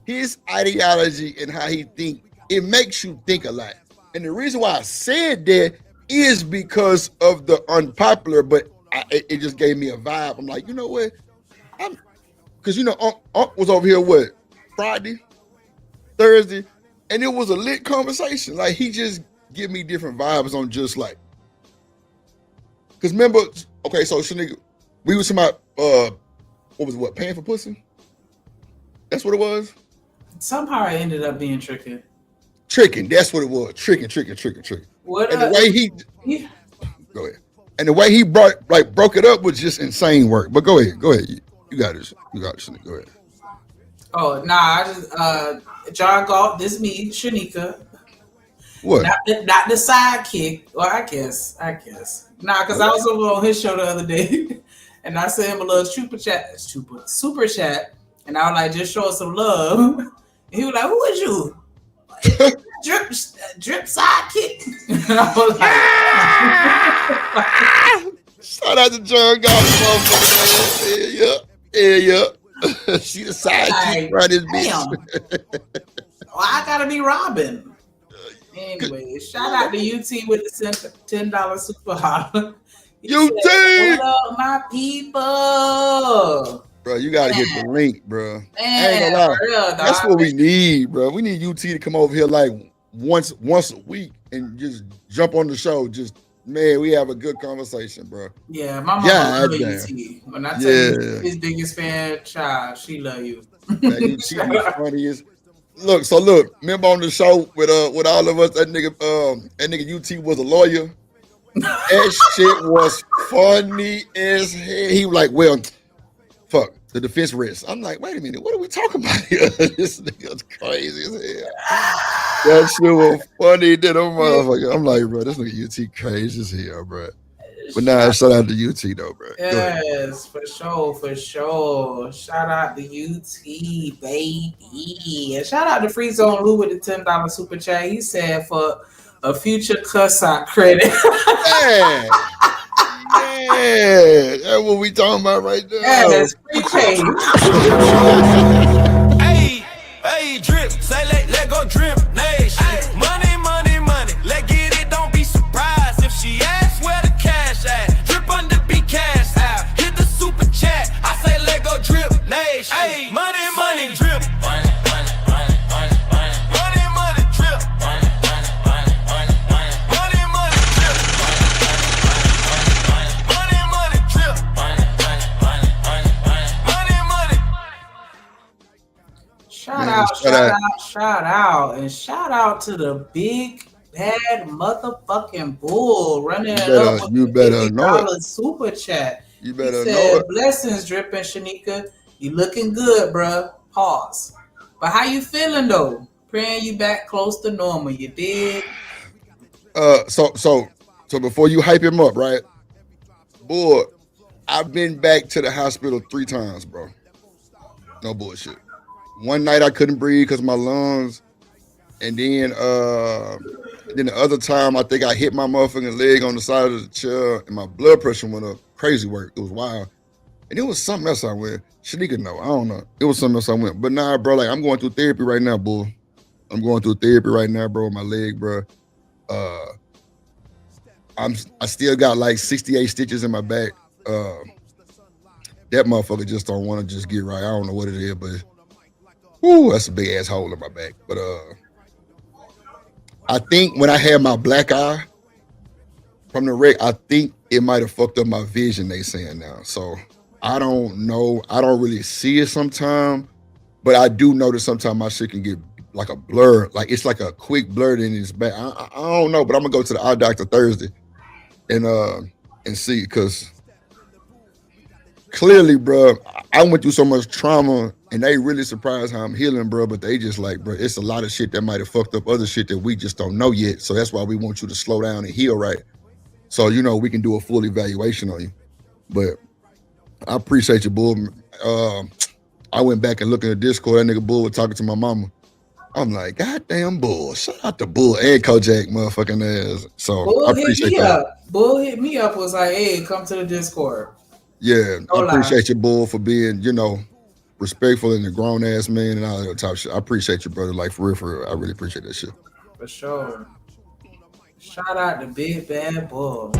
his ideology and how he think, it makes you think a lot. And the reason why I said that is because of the unpopular, but it just gave me a vibe. I'm like, you know what? Because you know, Unc was over here Friday, Thursday, and it was a lit conversation. Like he just give me different vibes on just like. Because remember, okay, so Shanika, we was talking about paying for pussy? That's what it was? Somehow it ended up being tricking. Tricking, that's what it was. Tricking. What? And the way go ahead. And the way he broke it up was just insane work. But go ahead. You got this. Shanika. Go ahead. Oh nah, I just John Galt, this is me, Shanika. What? Not the sidekick. Well, I guess. Nah, because I was over on his show the other day and I sent him a little super chat, and I was like, just show us some love. And he was like, who is you? Drip sidekick. And I was like, shout out to John Galt, motherfucker. Yeah. She the sidekick right this bitch. Well, I gotta be Robin. Anyway, shout out to UT with the $10 super holler. UT! What up, my people? Bro, you gotta hit the link, bro. Man, I ain't gonna lie. real, That's what we need, bro. We need UT to come over here like once a week and just jump on the show. Just man, we have a good conversation, bro. Yeah, my mama love UT. When I tell you his biggest fan, child, she love you. She the funniest. Look, remember on the show with all of us, that nigga UT was a lawyer. That shit was funny as hell. He was like, well, fuck, the defense risk. I'm like, wait a minute, what are we talking about here? This nigga's crazy as hell. That shit was funny than a motherfucker. I'm like, bro, this nigga UT crazy as hell, bro. But nah, shout out to UT though, bro. Yes, for sure. Shout out to UT, baby. And shout out to Free Zone Lou with the $10 super chat. He said for a future cuss out credit. Yeah, that's what we talking about right now. Yeah, that's free change. Hey, drip, say let go drip, nation. Money, let get it, don't be surprised if she asks where the cash at. Drip under be cash out, hit the super chat. I say let go drip, nation. Hey, money, drip. Shout out, and shout out to the big bad motherfucking bull running up with the $50 super chat. You better he said, blessings, Drippin' Shanika. You looking good, bruh. Pause. But how you feeling though? Praying you back close to normal. You did. So before you hype him up, right? Boy, I've been back to the hospital 3 times, bro. No bullshit. One night I couldn't breathe because my lungs, and then the other time I think I hit my motherfucking leg on the side of the chair and my blood pressure went up crazy work. It was wild. And it was something else I went. Shanika know. I don't know. It was something else I went. But nah, bro, like I'm going through therapy right now, bull. I'm going through therapy right now, bro. My leg, bro. I still got like 68 stitches in my back. That motherfucker just don't want to just get right. I don't know what it is, but that's a big ass hole in my back. But I think when I had my black eye from the wreck, I think it might have fucked up my vision, they saying now. So I don't know. I don't really see it sometimes, but I do know that sometimes my shit can get like a blur. Like it's like a quick blur in his back. I don't know, but I'm gonna go to the eye doctor Thursday and see, because clearly, bro, I went through so much trauma and they really surprised how I'm healing, bro. But they just like, bro, it's a lot of shit that might have fucked up other shit that we just don't know yet. So that's why we want you to slow down and heal right. So, you know, we can do a full evaluation on you. But I appreciate you, bull. I went back and looked in the Discord. That nigga Bull was talking to my mama. I'm like, goddamn Bull. Shout out to Bull and Kojak motherfucking ass. So Bull I appreciate that. Bull hit me up, was like, hey, come to the Discord. Yeah, I appreciate you, Bull, for being, you know, respectful and a grown ass man and all that type of shit. I appreciate you, brother. Like, for real. I really appreciate that shit. For sure. Shout out to Big Bad Bull.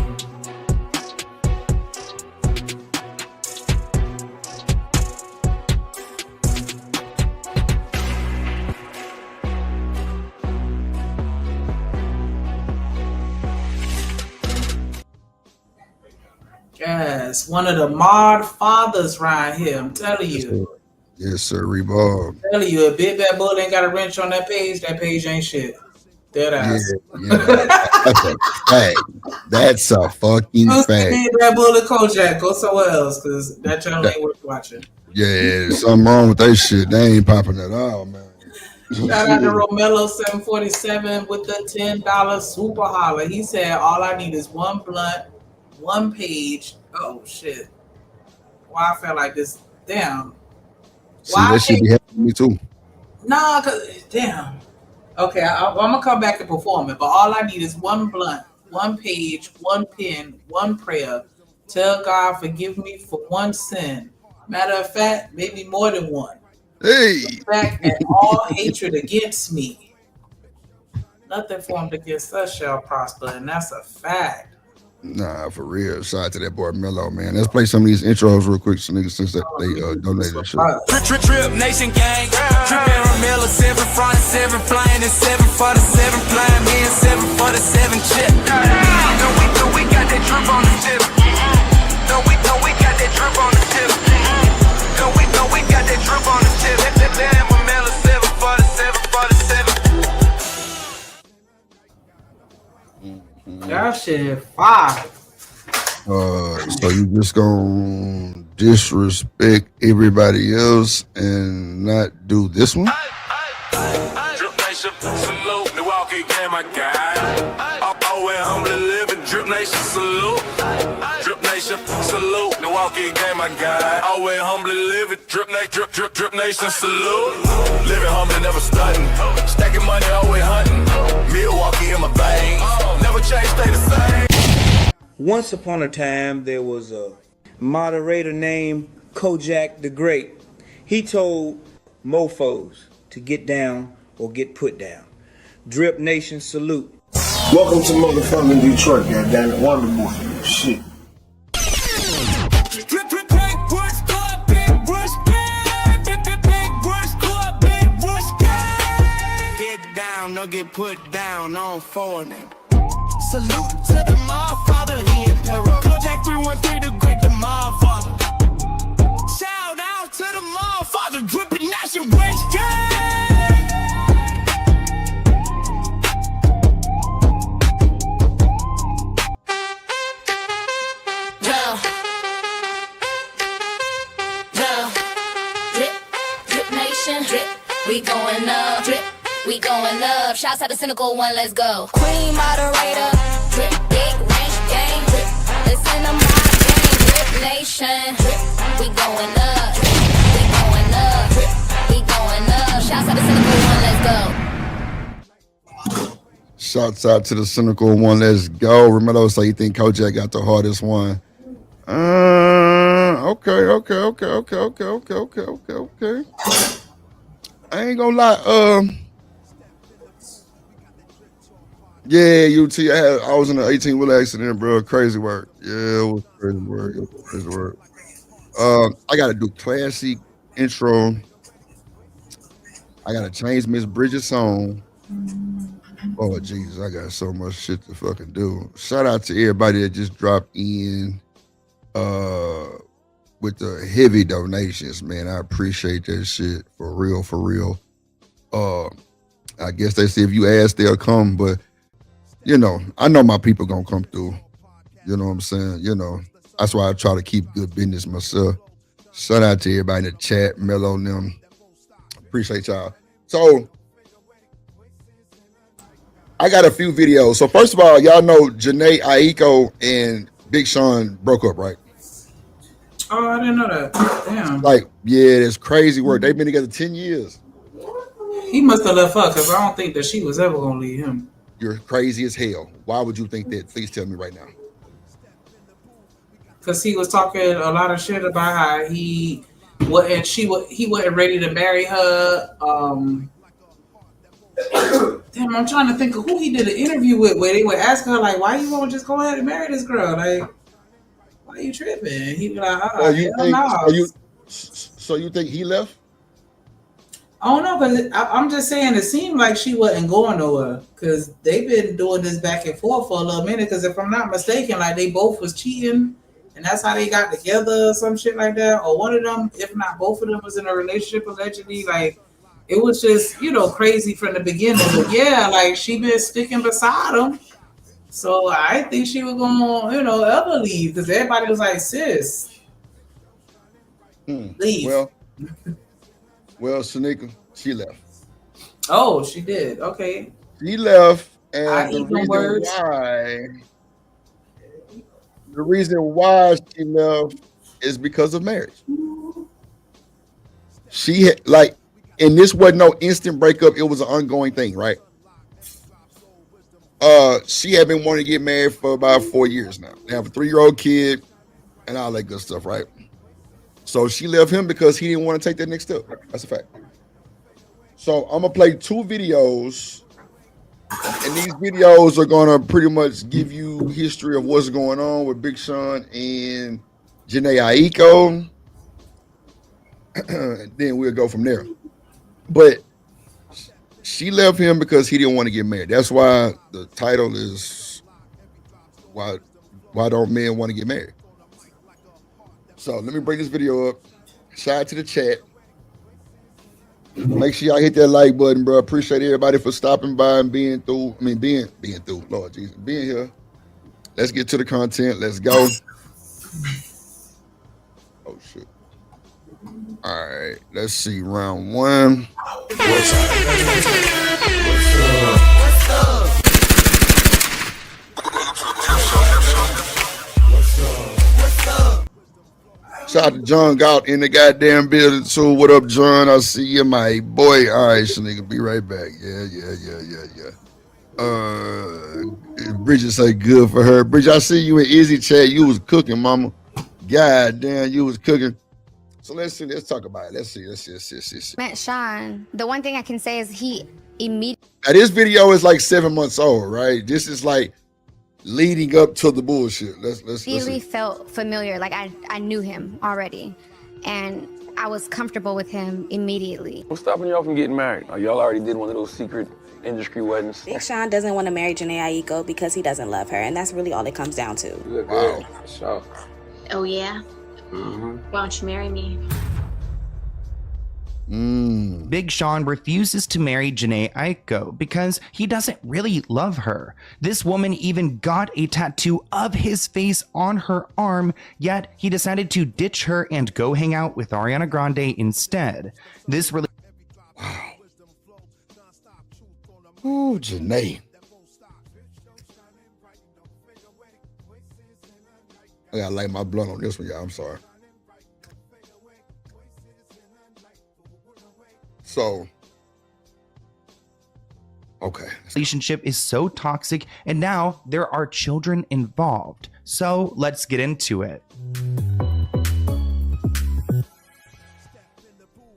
Yes, one of the mod fathers right here. I'm telling you. Yes, sir, Revolve. I'm telling you, if Big Bad Bull ain't got a wrench on that page ain't shit. Dead ass. Yeah. That's a fact. That's a fucking fact. Big Bad Bull and Kojak, go somewhere else, because that channel ain't worth watching. Yeah, something wrong with that shit. They ain't popping at all, man. Shout out to Romello 747 with the $10 super holler. He said, all I need is one blunt, one page. Oh shit. Why I felt like this. Damn. See, that shit be happening to me too. Nah, cause damn. Okay, I'm gonna come back and perform it, but all I need is one blunt, one page, one pen, one prayer. Tell God forgive me for one sin. Matter of fact, maybe more than one. Hey. Back and all hatred against me. Nothing formed against us shall prosper, and that's a fact. Nah, for real. Shout out to that boy Mello, man. Let's play some of these intros real quick, so niggas, since that they donated that shit. Trip Nation gang, Trip and Romello 7 front, 7 flying, and 7 for the 7 flying, me and 7 for the 7 chip. No, we got that drip on the tip. No, we got that drip on the tip. No, we got that drip on the tip. That Romello 7 for the 7 for the 7. That shit fire. So you just gonna disrespect everybody else and not do this one? Drip Nation, salute, Milwaukee game, my guy. Always humbly living, Drip Nation, salute. Drip Nation, salute, Milwaukee game, my guy. Always humbly living, Drip Nation, salute. Living humbly, never stunting. Stacking money, always hunting. Milwaukee in my veins. Never change, stay the same. Once upon a time, there was a moderator named Kojak the Great. He told mofos to get down or get put down. Drip Nation, salute. Welcome to motherfucking Detroit, goddammit. Wonderful shit. Get down or get put down on foreign. Salute to the Motherfather, he Emperor. Kojak 313, the great, the Motherfather. Shout out to the Motherfather, Dripping Nation, West Drip Nation, drip, we going up, drip. We going up. Shouts out to Cynical One, let's go. Queen moderator, drip, big range gang, drip. Listen to my game, Drip Nation, drip. We going up, we going up, drip. We going up. Shouts out to Cynical One, let's go. Shouts out to the Cynical One, let's go. Remember, so you think Kojak got the hardest one? Okay. I ain't gonna lie. Yeah, UT. I was in an 18-wheeler accident, bro. Crazy work. Yeah, it was crazy work. I gotta do classic intro. I gotta change Miss Bridget's song. Oh Jesus, I got so much shit to fucking do. Shout out to everybody that just dropped in with the heavy donations, man. I appreciate that shit for real. I guess they say if you ask, they'll come, but you know, I know my people gonna come through. You know what I'm saying? You know, that's why I try to keep good business myself. Shout out to everybody in the chat, Mello and them. Appreciate y'all. So I got a few videos. So first of all, y'all know Jhené Aiko and Big Sean broke up, right? Oh, I didn't know that. Damn. Like, yeah, it's crazy work. They've been together 10 years. He must have left her because I don't think that she was ever gonna leave him. You're crazy as hell. Why would you think that? Please tell me right now. Because he was talking a lot of shit about how he wasn't ready to marry her. Damn, I'm trying to think of who he did an interview with where they would ask her like, "Why you won't just go ahead and marry this girl? Like, why are you tripping?" He'd be like, So you think he left? I don't know, but I'm just saying it seemed like she wasn't going nowhere because they've been doing this back and forth for a little minute. Because if I'm not mistaken, like they both was cheating, and that's how they got together or some shit like that. Or one of them, if not both of them, was in a relationship allegedly. Like it was just crazy from the beginning. But yeah, like she been sticking beside him, so I think she was gonna ever leave because everybody was like, "Sis, leave." Well, Shanika, she left. Oh, she did. Okay. She left, and the reason why she left is because of marriage. She had and this wasn't no instant breakup. It was an ongoing thing, right? She had been wanting to get married for about 4 years now. They have a 3-year-old kid and all that good stuff, right? So she left him because he didn't want to take that next step. That's a fact. So I'm gonna play 2 videos, and these videos are gonna pretty much give you history of what's going on with Big Sean and Jhené Aiko. And then we'll go from there. But she left him because he didn't want to get married. That's why the title is Why Don't Men Want to Get Married? So let me bring this video up. Shout out to the chat. Make sure y'all hit that like button, bro. Appreciate everybody for stopping by and being through. Being through. Lord Jesus, being here. Let's get to the content. Let's go. Oh shit. All right. Let's see. Round 1. What's up? Shout out to John Gout in the goddamn building too. What up, John? I see you, my boy. All right, nigga, be right back. Yeah. Bridget say good for her. Bridget, I see you in Izzy chat. You was cooking, mama. God damn, you was cooking. So let's see. Let's talk about it. Let's see. Met Sean. The one thing I can say is he immediately. Now this video is like 7 months old, right? This is like leading up to the bullshit. Let's really felt familiar. Like I knew him already, and I was comfortable with him immediately. What's stopping y'all from getting married? Y'all already did one of those secret industry weddings. Big Sean doesn't want to marry Jhené Aiko because he doesn't love her, and that's really all it comes down to. Wow. So. Oh yeah. Mm-hmm. Why don't you marry me? Big Sean refuses to marry Jhené Aiko because he doesn't really love her. This woman even got a tattoo of his face on her arm, yet he decided to ditch her and go hang out with Ariana Grande instead. This really... Wow. Ooh, Jhené. I gotta light my blunt on this one, y'all. I'm sorry. So, okay. Relationship is so toxic, and now there are children involved. So let's get into it.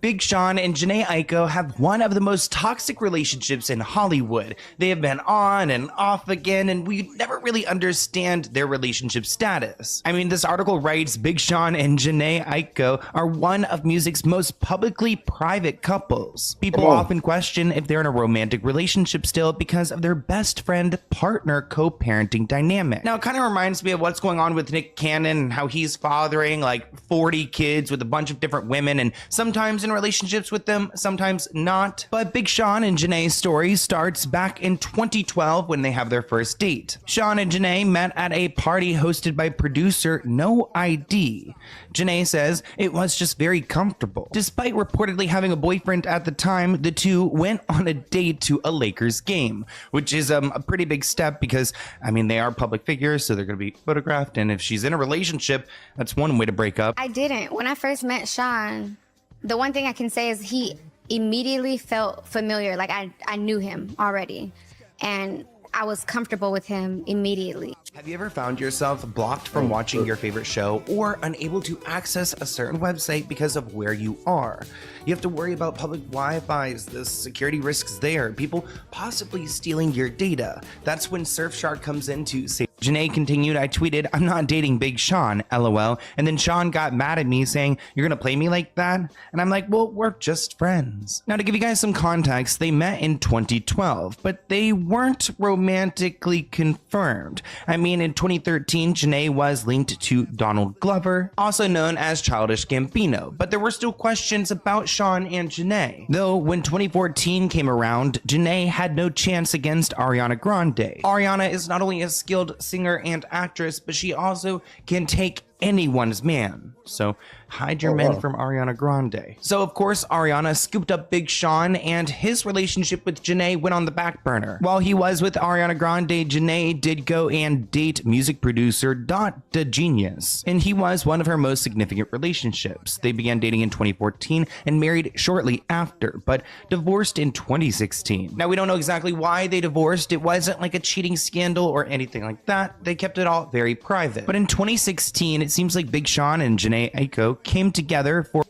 Big Sean and Jhené Aiko have one of the most toxic relationships in Hollywood. They have been on and off again, and we never really understand their relationship status. I mean, this article writes Big Sean and Jhené Aiko are one of music's most publicly private couples. People often question if they're in a romantic relationship still because of their best friend partner co-parenting dynamic. Now, it kind of reminds me of what's going on with Nick Cannon and how he's fathering like 40 kids with a bunch of different women, and sometimes in relationships with them, sometimes not. But Big Sean and Jhené's story starts back in 2012 when they have their first date. Sean and Jhené met at a party hosted by producer No ID. Jhené says it was just very comfortable. Despite reportedly having a boyfriend at the time, the two went on a date to a Lakers game, which is a pretty big step because, I mean, they are public figures, so they're going to be photographed, and if she's in a relationship, that's one way to break up. I didn't. When I first met Sean, the one thing I can say is he immediately felt familiar. Like I knew him already, and I was comfortable with him immediately. Have you ever found yourself blocked from watching your favorite show or unable to access a certain website because of where you are? You have to worry about public Wi-Fi's, the security risks there, people possibly stealing your data. That's when Surfshark comes in to say. Jhené continued, I tweeted, I'm not dating Big Sean, LOL. And then Sean got mad at me saying, you're gonna play me like that? And I'm like, well, we're just friends. Now, to give you guys some context, they met in 2012, but they weren't romantically confirmed. I mean, in 2013, Jhené was linked to Donald Glover, also known as Childish Gambino, but there were still questions about Sean and Jhené. Though when 2014 came around, Jhené had no chance against Ariana Grande. Ariana is not only a skilled singer and actress, but she also can take anyone's man. So hide your men from Ariana Grande. So of course, Ariana scooped up Big Sean, and his relationship with Jhené went on the back burner. While he was with Ariana Grande, Jhené did go and date music producer Dot the Genius, and he was one of her most significant relationships. They began dating in 2014 and married shortly after, but divorced in 2016. Now, we don't know exactly why they divorced. It wasn't like a cheating scandal or anything like that. They kept it all very private. But in 2016, it seems like Big Sean and Jhené Aiko came together for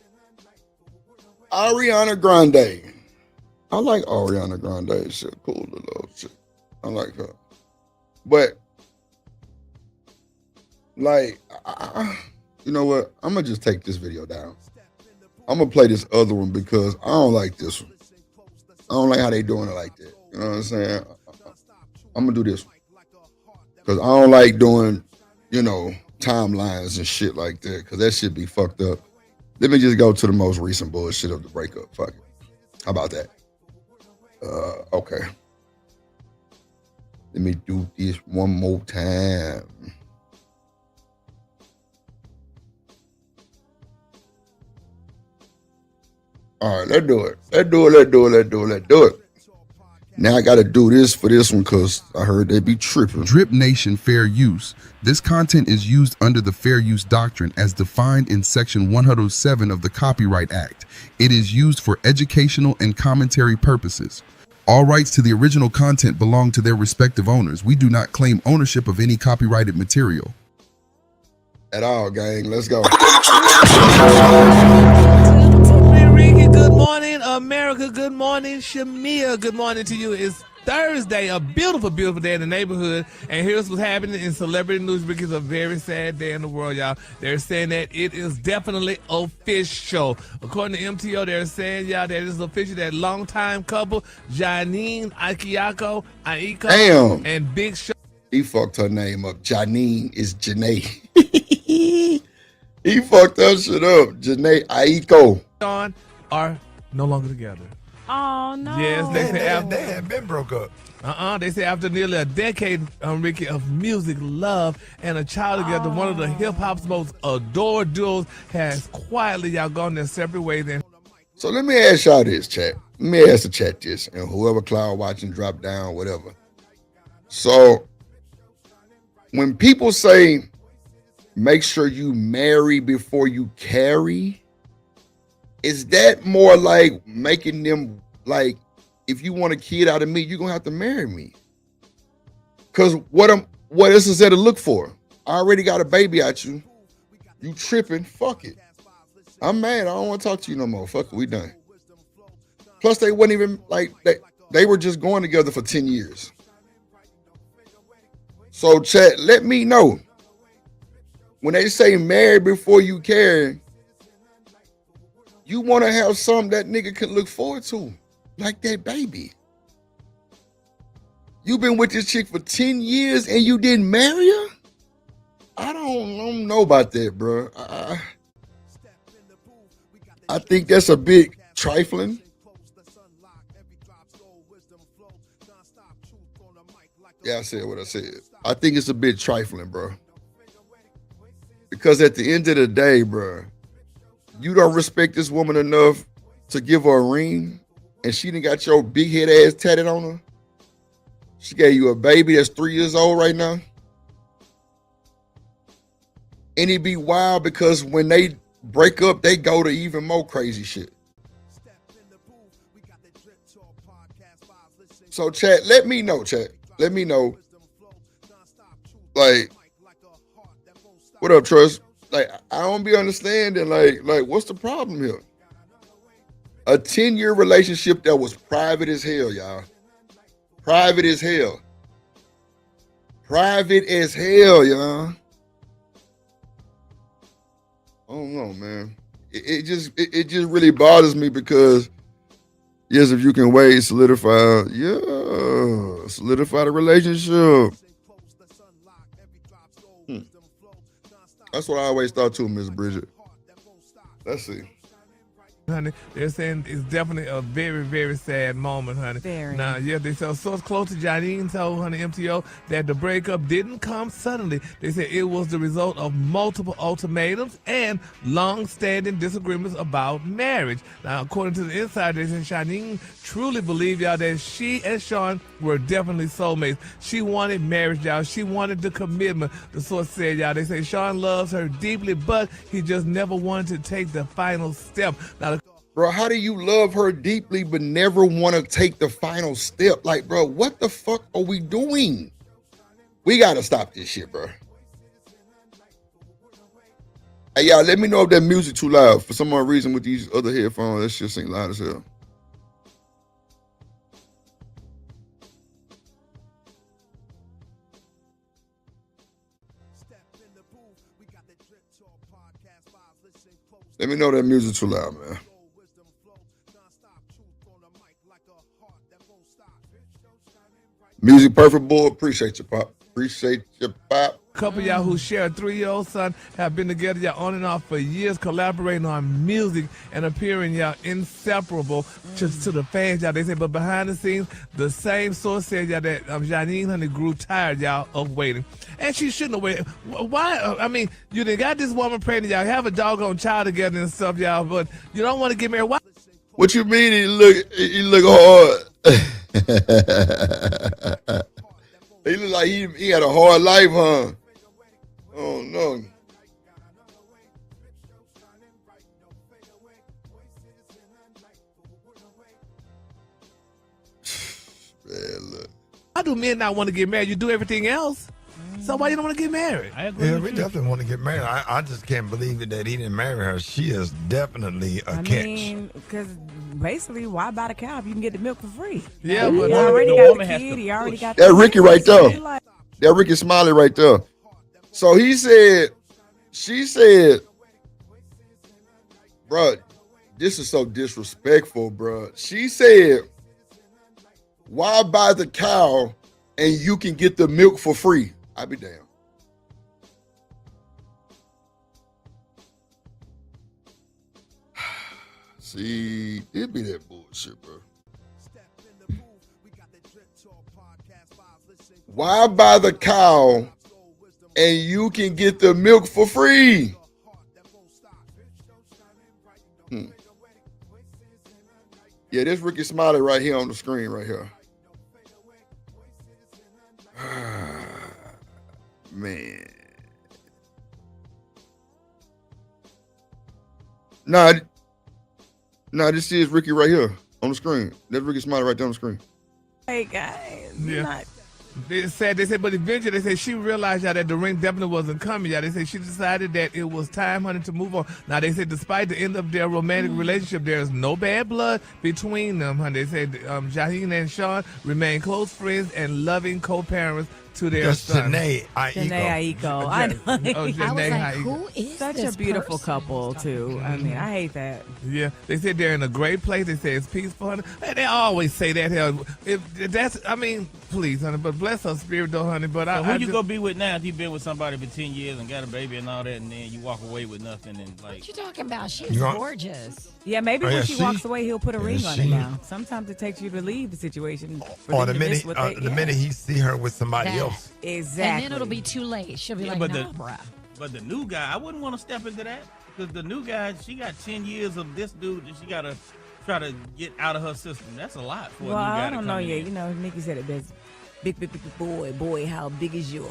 Ariana Grande. I like Ariana Grande. She's a cool little shit. I like her. But, like, you know what? I'm going to just take this video down. I'm going to play this other one because I don't like this one. I don't like how they doing it like that. You know what I'm saying? I'm going to do this one. Because I don't like doing, you know, timelines and shit like that, because that shit be fucked up. Let me just go to the most recent bullshit of the breakup. Fuck it. How about that? Okay. Let me do this one more time. All right, let's do it. Let's do it. Now I got to do this for this one because I heard they be tripping. Drip Nation Fair Use. This content is used under the Fair Use Doctrine as defined in Section 107 of the Copyright Act. It is used for educational and commentary purposes. All rights to the original content belong to their respective owners. We do not claim ownership of any copyrighted material. At all, gang. Let's go. Good morning, America. Good morning, Shamia. Good morning to you. It's Thursday, a beautiful, beautiful day in the neighborhood. And here's what's happening in celebrity news, because it's a very sad day in the world, y'all. They're saying that it is definitely official. According to MTO, they're saying, y'all, that it's official that longtime couple, Janine Aiko, and Big Sean. He fucked her name up. Janine is Jhené. He fucked that shit up. Jhené Aiko. Sean are no longer together. Oh no! Yes, they had been broke up. They say after nearly a decade, Ricky, of music, love, and a child together, one of the hip hop's most adored duos has quietly y'all gone their separate ways. So let me ask y'all this, chat. Let me ask the chat this, and whoever cloud watching, drop down, whatever. So when people say, make sure you marry before you carry, is that more like making them like, if you want a kid out of me, you're gonna have to marry me? Cause what else is there to look for? I already got a baby out you. You tripping? Fuck it. I'm mad. I don't want to talk to you no more. Fuck it, we done. Plus, they wasn't even like they were just going together for 10 years. So, chat, let me know. When they say marry before you carry, you want to have something that nigga can look forward to, like that baby. You been with this chick for 10 years and you didn't marry her? I don't know about that, bro. I think that's a bit trifling. Yeah, I said what I said. I think it's a bit trifling, bro. Because at the end of the day, bro, you don't respect this woman enough to give her a ring, and she done got your big head ass tatted on her. She gave you a baby that's 3 years old right now. And it be wild because when they break up, they go to even more crazy shit. So chat, let me know, chat. Let me know. Like, what up, Trust? Like, I don't be understanding, like what's the problem here? A 10-year relationship that was private as hell, y'all. Private as hell. Private as hell, y'all. I don't know, man. It just really bothers me because, yes, if you can wait, solidify the relationship. That's what I always thought too, Miss Bridget. Let's see. Honey, they're saying it's definitely a very, very sad moment, honey. Very. Now, yeah, they said a source close to Janine told honey MTO that the breakup didn't come suddenly. They said it was the result of multiple ultimatums and long-standing disagreements about marriage. Now, according to the insider, they said Janine truly believed, y'all, that she and Sean were definitely soulmates. She wanted marriage, y'all. She wanted the commitment. The source said, y'all, they say Sean loves her deeply, but he just never wanted to take the final step. Now, bro, how do you love her deeply but never want to take the final step? Like, bro, what the fuck are we doing? We got to stop this shit, bro. Hey, y'all, let me know if that music too loud. For some odd reason with these other headphones, that shit ain't loud as hell. Let me know that music too loud, man. Music perfect, boy. Appreciate you, Pop. Appreciate you, Pop. a couple of y'all who share a 3-year-old son have been together, y'all on and off for years, collaborating on music and appearing, y'all inseparable to the fans, y'all. They say, but behind the scenes, the same source said, y'all, that Janine Honey grew tired, y'all, of waiting. And she shouldn't have waited. Why? I mean, you done got this woman pregnant, y'all, have a doggone child together and stuff, y'all, but you don't want to get married. Why? What you mean he look hard? He look like he had a hard life, huh? Oh no. Man, look. Why do men not want to get married? You do everything else. So why you don't want to get married? I agree. Yeah, we definitely want to get married. I just can't believe it that he didn't marry her. She is definitely a catch. I mean, because basically, why buy the cow if you can get the milk for free? Yeah, he but already got the kid. He already got that Ricky right there. That Ricky Smiley right there. So he said, she said, bro, this is so disrespectful, bro. She said, why buy the cow and you can get the milk for free? I be damned. See, it be that bullshit, bro. Why buy the cow and you can get the milk for free? Yeah, this Ricky Smiley right here on the screen right here. Man. Nah, this is Ricky right here on the screen. That's Ricky Smiley right there on the screen. Hey guys, Yeah. They said, but eventually they said she realized that the ring definitely wasn't coming. They said she decided that it was time, honey, to move on. Now they said despite the end of their romantic relationship, there is no bad blood between them, honey. They said Shaheen and Sean remain close friends and loving co-parents to their son. Janae Aiko. I know. Oh, Janae I was like, Aiko. who is such a beautiful couple too? I mean, I hate that. Yeah, they said they're in a great place. They say it's peaceful, honey. And they always say that. Hell, if that's, I mean, please, honey. But bless her spirit, though, honey. But so who you gonna be with now? If you've been with somebody for 10 years and got a baby and all that, and then you walk away with nothing and like. What you talking about? She's gorgeous. Yeah, maybe when she walks away, he'll put a ring on it she- now. Sometimes it takes you to leave the situation. for Or them the to miss minute, what they- the minute he see her with somebody That. else. Exactly. And then it'll be too late. She'll be like, but nah, bruh. But the new guy, I wouldn't want to step into that because the new guy, she got 10 years of this dude that she got to try to get out of her system. That's a lot for Well, a new guy I don't to know come yet. in. You know, Nikki said it best. Big boy, how big is your?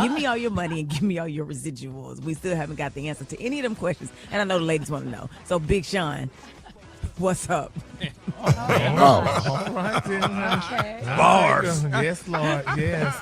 Give me all your money and give me all your residuals. We still haven't got the answer to any of them questions, and I know the ladies want to know. So, Big Sean, what's up? All right, then. Okay. Bars. Yes, Lord. Yes.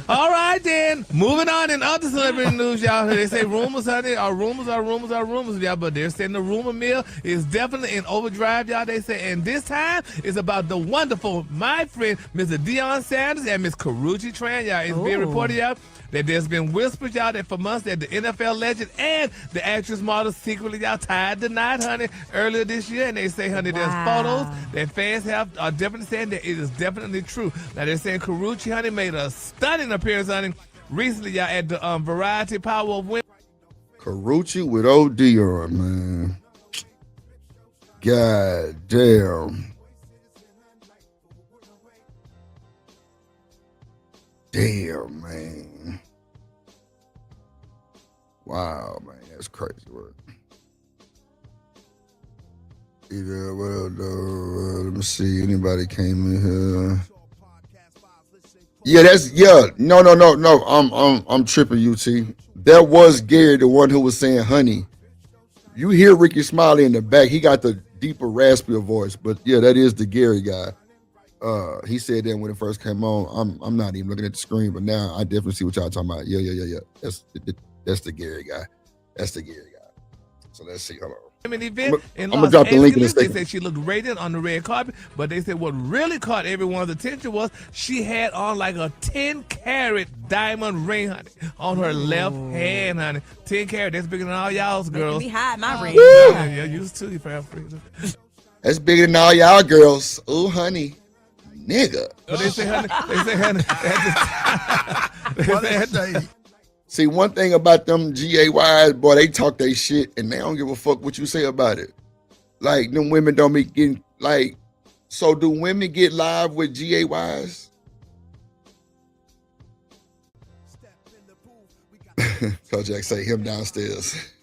All right, then. Moving on in other celebrity news, y'all. They say rumors, honey, are rumors, y'all. But they're saying the rumor mill is definitely in overdrive, y'all. They say, and this time is about the wonderful, my friend, Mr. Deion Sanders and Miss Karrueche Tran, y'all. It's being reported, y'all, that there's been whispers, y'all, that for months that the NFL legend and the actress model secretly, y'all, tied the knot, honey, earlier this year. And they say, honey, there's photos that fans are definitely saying that it is definitely true. Now, they're saying Karrueche, honey, made a stunning appearance, honey, recently, y'all, at the Variety Power of Women. Karrueche with old Dion, man. God damn. Damn, man. Wow, man, that's crazy work. Either, let me see. Anybody came in here? Yeah, no. I'm tripping, UT. That was Gary, the one who was saying honey. You hear Ricky Smiley in the back. He got the deeper, raspier voice, but yeah, that is the Gary guy. He said that when it first came on. I'm not even looking at the screen, but now I definitely see what y'all talking about. Yeah. That's the Gary guy. That's the Gary guy. So let's see. Hold on. Event in I'm gonna Los drop the link in a Angeles. They second. said she looked radiant on the red carpet, but they said what really caught everyone's attention was she had on like a 10-carat diamond ring, honey, on her left hand, honey. 10 carat. That's bigger than all y'all's girls. Making me hide my ring. Yeah, used to you, fam. That's bigger than all y'all girls. Ooh, honey. Nigga. But they say, honey. See, one thing about them GAYs, boy, they talk they shit and they don't give a fuck what you say about it. Like, them women don't be getting, like, so do women get live with GAYs? Kojak say him downstairs.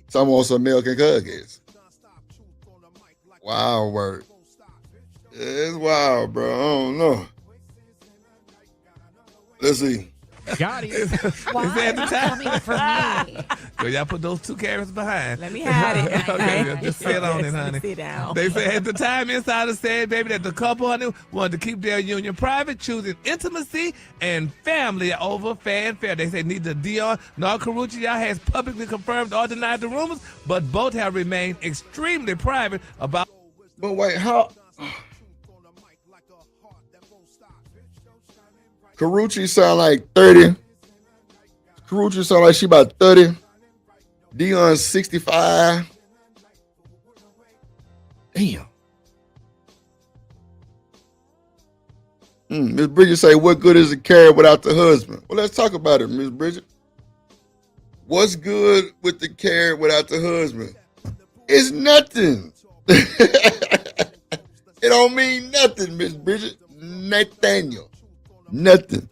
Some on some American Cookies. Wild word. It's wild, bro. I don't know. Let's see. Got it. Why are you coming for me? Well, y'all put those 2 carats behind. Let me hide it. Okay, just sit on it, honey. Sit down. They said at the time, insiders said, baby, that the couple, honey, wanted to keep their union private, choosing intimacy and family over fanfare. They say neither Deion nor Karrueche, y'all, has publicly confirmed or denied the rumors, but both have remained extremely private about. But wait, how? Karrueche sound like 30. Karrueche sound like she about 30. Deion's 65. Damn. Miss Bridget say, what good is a carrot without the husband? Well, let's talk about it, Miss Bridget. What's good with the carrot without the husband? It's nothing. It don't mean nothing, Miss Bridget. Nathaniel. Nothing.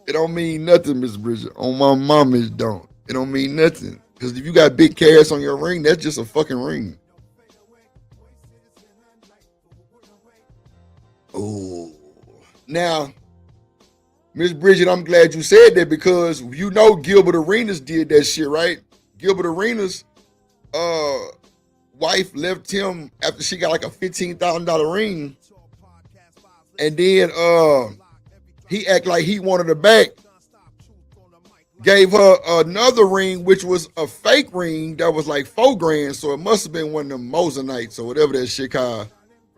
It don't mean nothing, Miss Bridget. On my mama, it don't. It don't mean nothing. Because if you got big carrots on your ring, that's just a fucking ring. Oh. Now, Miss Bridget, I'm glad you said that because you know Gilbert Arenas did that shit, right? Gilbert Arenas' wife left him after she got like a $15,000 ring. And then he act like he wanted her back. Gave her another ring, which was a fake ring that was like $4,000. So it must have been one of them Mosenites or whatever that shit called.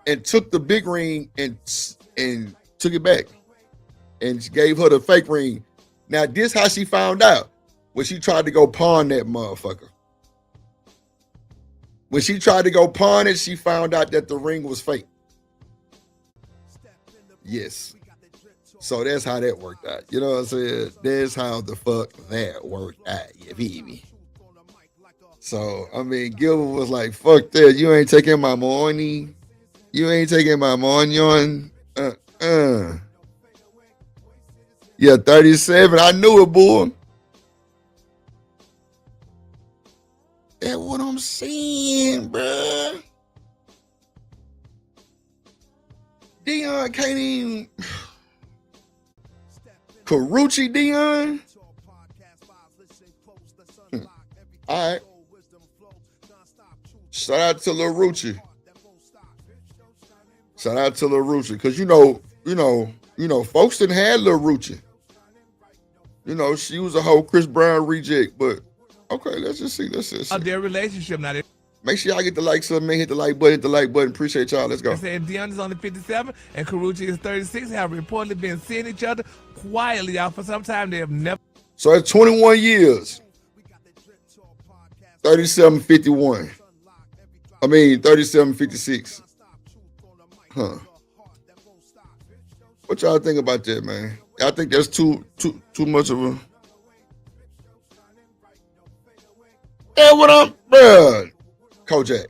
And took the big ring and took it back. And gave her the fake ring. Now, this how she found out. When she tried to go pawn that motherfucker. When she tried to go pawn it, she found out that the ring was fake. Yes. So that's how that worked out. You know what I'm saying? That's how the fuck that worked out. You feel me? So, I mean, Gilbert was like, fuck that. You ain't taking my money. You ain't taking my money on. Yeah, 37. I knew it, boy. That's what I'm saying, bruh. Dion can't even. Karuchi Dion. All right. Shout out to Lil Ruchi. Shout out to Lil Ruchi. Because you know, folks didn't have Lil Ruchi. You know, she was a whole Chris Brown reject, but okay, let's just see. Their relationship now. Make sure y'all get the like something, hit the like button, Appreciate y'all. Let's go. They said Dion is only 57 and Karuchi is 36. Have reportedly been seeing each other quietly out for some time. They have never. So it's 21 years. 37-51. I mean 37-56. Huh. What y'all think about that, man? I think that's too much of a. Hey, what up, bruh? Kojak.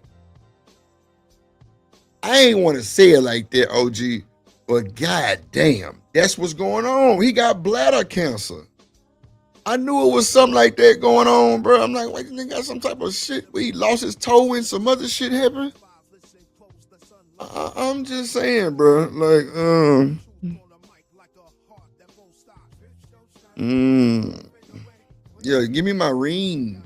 I ain't want to say it like that, OG, but goddamn, that's what's going on. He got bladder cancer. I knew it was something like that going on, bro. I'm like, wait, this nigga got some type of shit where he lost his toe and some other shit happened. I'm just saying, bro. Like, yeah, give me my ring.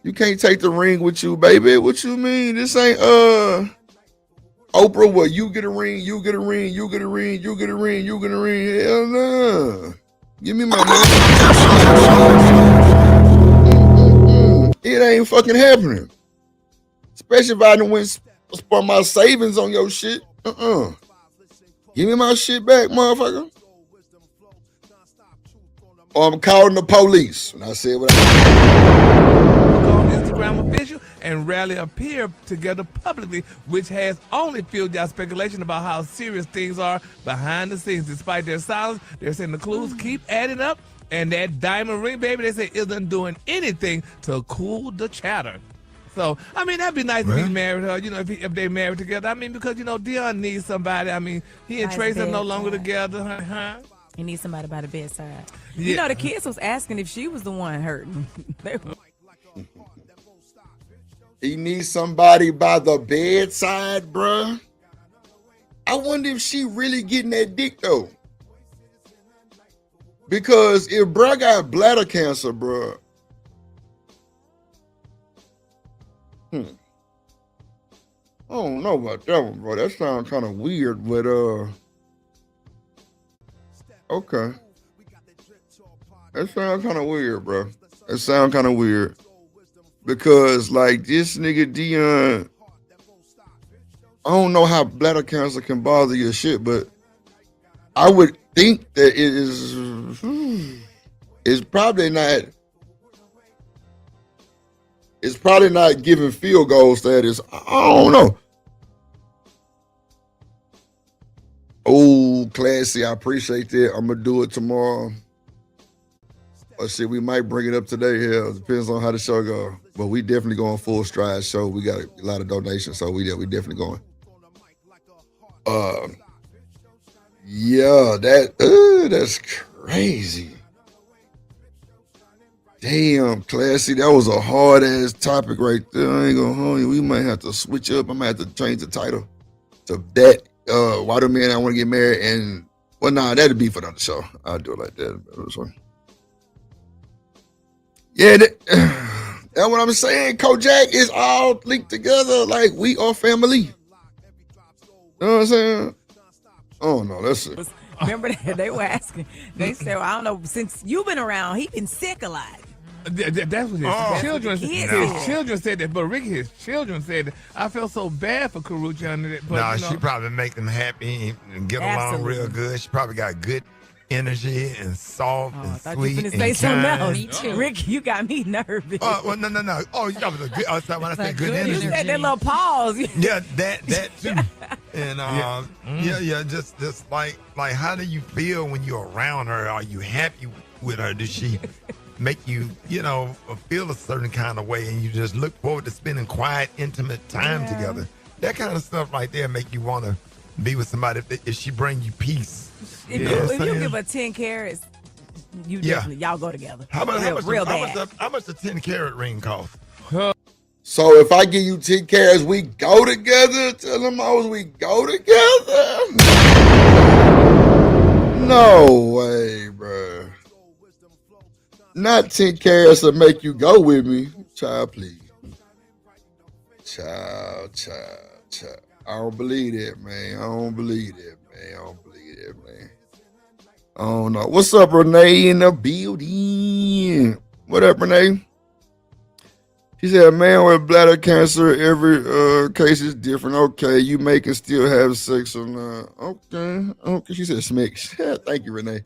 You can't take the ring with you, baby. What you mean? This ain't Oprah. What, you get a ring, you get a ring, you get a ring, you get a ring, you get a ring. Hell nah. Give me my money. It ain't fucking happening. Especially if I done went spend my savings on your shit. Give me my shit back, motherfucker. Or I'm calling the police. And I said what on Instagram official and rarely appear together publicly, which has only fueled y'all speculation about how serious things are behind the scenes. Despite their silence, they're saying the clues keep adding up, and that diamond ring, baby, they say isn't doing anything to cool the chatter. So, I mean, that'd be nice if he married her, you know, if they married together. I mean, because, you know, Dion needs somebody. I mean, he and Trace are no longer together, huh? He needs somebody by the bedside. Yeah. You know, the kids was asking if she was the one hurting. He needs somebody by the bedside, bruh. I wonder if she really getting that dick, though. Because if bruh got bladder cancer, bruh. I don't know about that one, bro. That sounds kind of weird, but okay. That sounds kind of weird, bro. That sounds kind of weird. Because like this nigga Dion, I don't know how bladder cancer can bother your shit, but I would think that it's probably not giving field goal status. I don't know. Oh, classy. I appreciate that. I'm gonna do it tomorrow. Or shit, we might bring it up today. Hell, depends on how the show go. But we definitely going full stride show. We got a lot of donations, so we definitely going. Yeah, that's crazy. Damn, classy. That was a hard ass topic right there. I ain't gonna hold you. We might have to switch up. I might have to change the title to that. Why do men I want to get married? And well, nah, that'd be for another show. I'll do it like that. Yeah, that's what I'm saying. Kojak is all linked together. Like we are family. You know what I'm saying? Oh no, that's it. Remember that they were asking? They said, well, I don't know. Since you've been around, he been sick a lot. That's what his children said. His children said that, but Ricky, his children said that. I felt so bad for Karrueche under that. But, she probably make them happy and get along real good. She probably got good energy and soft and sweet you and say something else. kind. Me too. Ricky, you got me nervous. Well, no. Oh, you got the good. When I say good energy, you said that little pause. Yeah, that too. And just like how do you feel when you're around her? Are you happy with her? Does she make you feel a certain kind of way, and you just look forward to spending quiet, intimate time together? That kind of stuff right there make you want to be with somebody if she bring you peace. If you give her 10 carats, y'all go together. How much the 10 carat ring cost? So if I give you 10 carats, we go together? Tell them we go together? No way, bro. Not 10 carats to make you go with me. Child, please. Child. I don't believe that, man. I don't believe that, man. I don't know. What's up, Renee in the building? What up, Renee? She said, a man with bladder cancer, every case is different. Okay, you may can still have sex or not. Okay. She said, smicks. Thank you, Renee.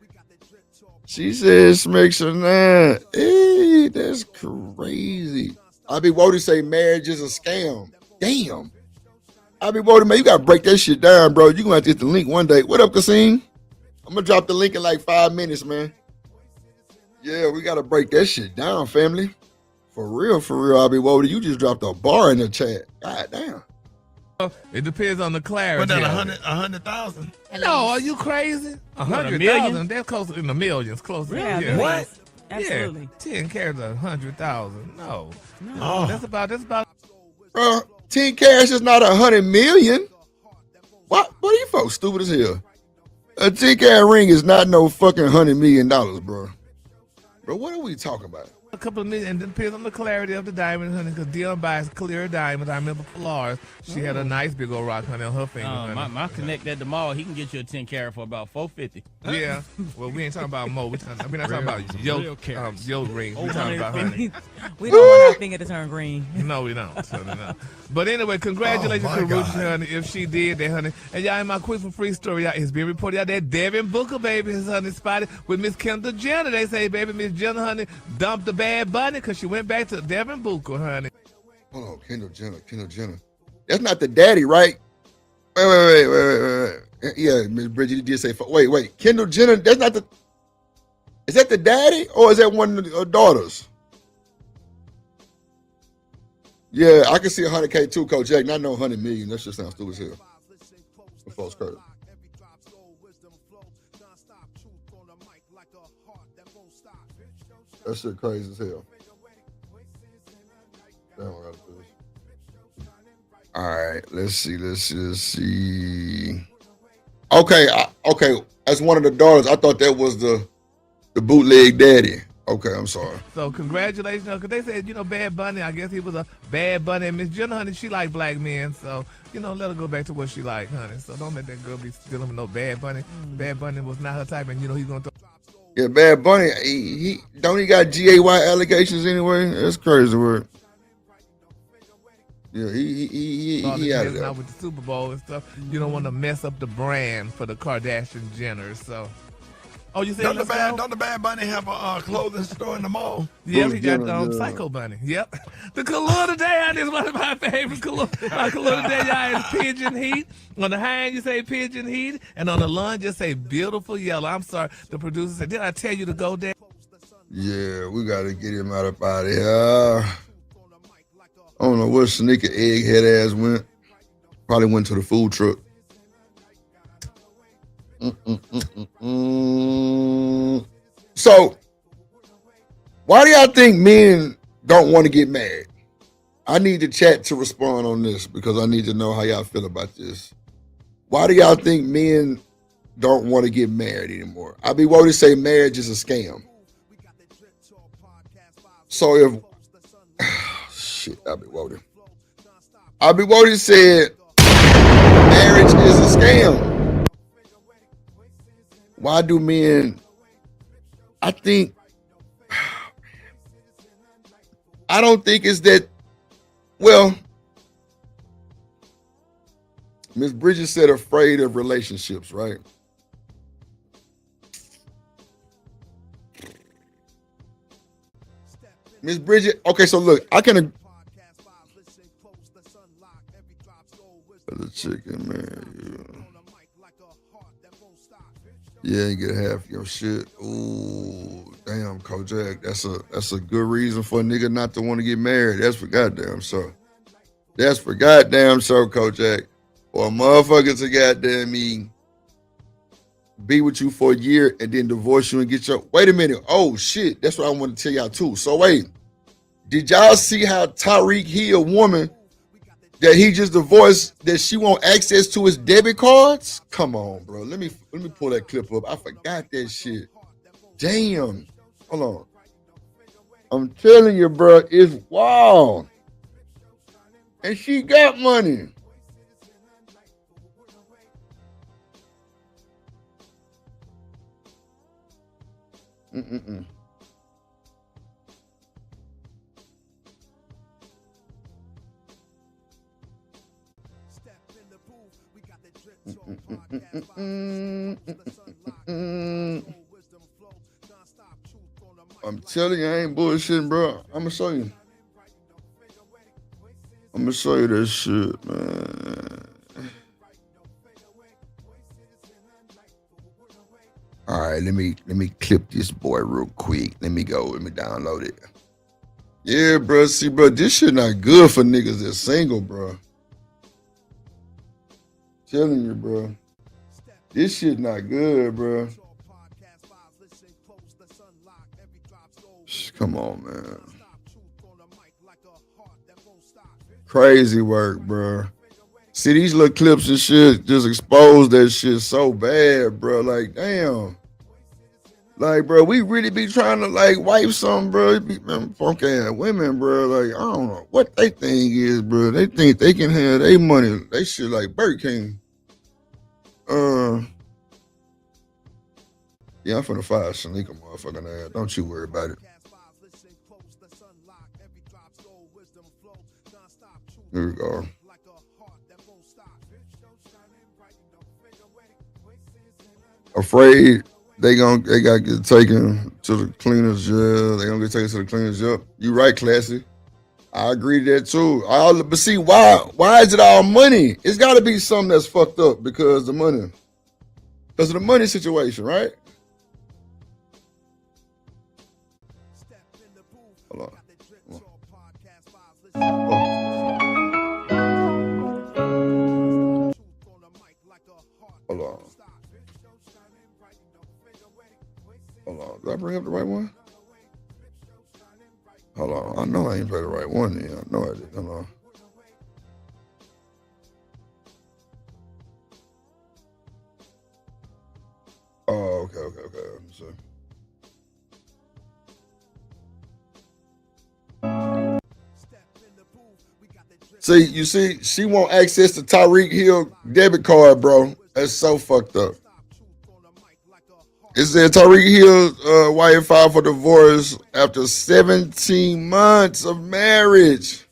She said, smicks or not. Hey, that's crazy. I be wanting to say marriage is a scam. Damn. I be wanting, man, you got to break that shit down, bro. You're going to have to hit the link one day. What up, Kasim? I'm going to drop the link in like 5 minutes, man. Yeah, we got to break that shit down, family. For real, I'll be worried. You just dropped a bar in the chat. God damn. It depends on the clarity. What, that 100,000? No, are you crazy? 100,000? That's close in the millions. Close. Yeah. What? Absolutely. Yeah, 10 carats of 100,000. No. That's about. 10 carats is not 100 million. What are you folks stupid as hell? A 10 carat ring is not no fucking $100 million, bro. Bro, what are we talking about? A couple of million, and it depends on the clarity of the diamond, honey, because Dion buys clear diamonds. I remember Polaris, she had a nice big old rock, honey, on her finger, honey. My connect at the mall, he can get you a 10 carat for about $450. Yeah, well, we ain't talking about Mo. We're not talking about your rings. We're talking about honey. We don't want our finger to turn green. No, we don't. But anyway, congratulations to Karrueche, honey, if she did that, honey. And y'all, in my quick for free story, y'all, it's been reported out that Devin Booker, baby, his honey spotted with Miss Kendall Jenner. They say, baby, Miss Jenner, honey, dumped the Bad Bunny because she went back to Devin Booker, honey. Hold on, Kendall Jenner. That's not the daddy, right? Wait. Yeah, Miss Bridget did say, wait. Kendall Jenner, that's not the, is that the daddy or is that one of the daughters? Yeah, I can see 100K too, Coach Jack. Not no 100 million. That just sounds stupid as hell. The false curve. That shit crazy as hell. Damn, I gotta do this. All right, let's see. Okay. As one of the daughters, I thought that was the bootleg daddy. Okay, I'm sorry. So congratulations, because they said, Bad Bunny, I guess he was a Bad Bunny. And Miss Jenna, honey, she like black men. So, let her go back to what she like, honey. So don't let that girl be dealing with no Bad Bunny. Bad Bunny was not her type, and, he's going to... Yeah, Bad Bunny, he got GAY allegations anyway? That's crazy word. Yeah, he had it. Now with the Super Bowl and stuff, you don't want to mess up the brand for the Kardashian Jenners, so... Oh, you said don't the Bad Bunny have a clothing store in the mall? Yeah, he got Psycho Bunny. Yep. The color today is one of my favorite color. My color today, y'all, is Pigeon Heat. On the hang, you say Pigeon Heat, and on the lunge, you say Beautiful Yellow. I'm sorry, the producer said, did I tell you to go there? Yeah, we got to get him out of here. I don't know where Sneaker Egghead ass went. Probably went to the food truck. So, why do y'all think men don't want to get married? I need the chat to respond on this because I need to know how y'all feel about this. Why do y'all think men don't want to get married anymore? I be worried to say marriage is a scam. So if shit, I be worried to say marriage is a scam. Why do men? I don't think it's that. Well, Miss Bridget said afraid of relationships, right? Miss Bridget, okay, so look, I can. The chicken, man. Yeah, you get half your shit. Ooh, damn, Kojak. That's a good reason for a nigga not to want to get married. That's for goddamn sure. That's for goddamn sure, Kojak. Or a motherfucker to goddamn me be with you for a year and then divorce you and get your. Wait a minute. Oh shit. That's what I want to tell y'all too. So wait, did y'all see how Tyreek Hill woman that he just divorced, that she want access to his debit cards? Come on, bro. Let me pull that clip up. I forgot that shit. Damn. Hold on. I'm telling you, bro, it's wild. And she got money. I'm telling you, I ain't bullshitting, bro. I'm gonna show you. I'm gonna show you this shit, man. All right, let me clip this boy real quick. Let me download it. Yeah, bro. See, bro, this shit not good for niggas that's single, bro. Telling you, bro. This shit not good, bro. Come on, man. Crazy work, bro. See, these little clips and shit just expose that shit so bad, bro. Like, damn. Like, bro, we really be trying to, like, wipe something, bro. It be them punk ass women, bro. Like, I don't know what they think is, bro. They think they can have their money. They shit like Burger King. Yeah, I'm finna fire Shanika, motherfucking ass. Don't you worry about it. Here we go. Afraid they gotta get taken to the cleaners jail. They gonna get taken to the cleaners jail. You right, Classy. I agree to that too. But see, why is it all money? It's gotta be something that's fucked up because of the money. Because of the money situation, right? Hold on. Hold on. Hold on. Did I bring up the right one? Hold on. I know I ain't play the right one then. I know I did. Hold on. Oh, okay. Let me see. You see, she want access to Tyreek Hill debit card, bro. That's so fucked up. It said Tyreek Hill wife filed for divorce after 17 months of marriage.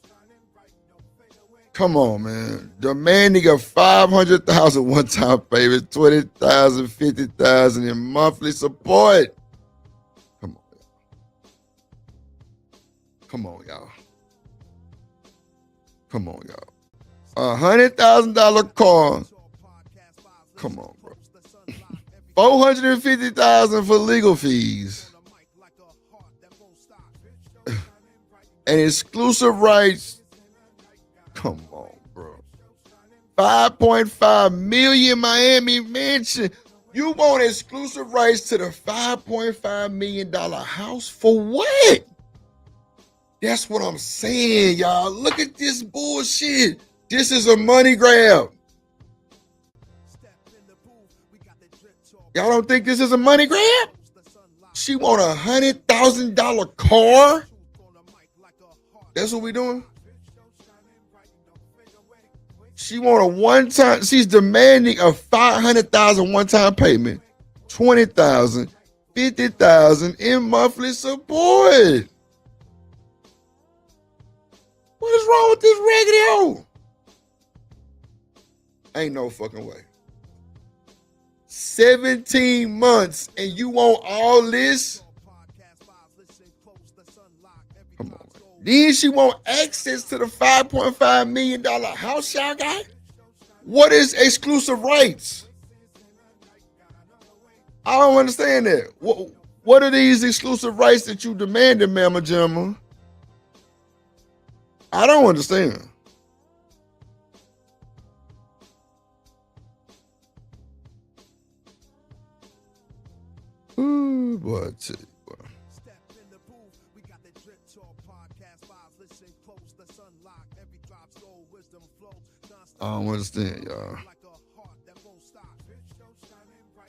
Come on, man. Demanding a $500,000 one-time payment, $20,000, $50,000 in monthly support. Come on, y'all. $100,000 car. Come on, bro. $450,000 for legal fees. And exclusive rights. Come on, bro. $5.5 million Miami mansion. You want exclusive rights to the $5.5 million house for what? That's what I'm saying, y'all. Look at this bullshit. This is a money grab. Y'all don't think this is a money grab? She want a $100,000 car? That's what we doing? She want a one-time, she's demanding a $500,000 one-time payment, $20,000, $50,000 in monthly support. What is wrong with this raggedy hoe? Ain't no fucking way. 17 months and you want all this? Come on. Man. Then she want access to the $5.5 million house y'all got? What is exclusive rights? I don't understand that. What are these exclusive rights that you demanded, Mama Gemma? I don't understand. Ooh, boy, I tell you what. I don't understand, y'all.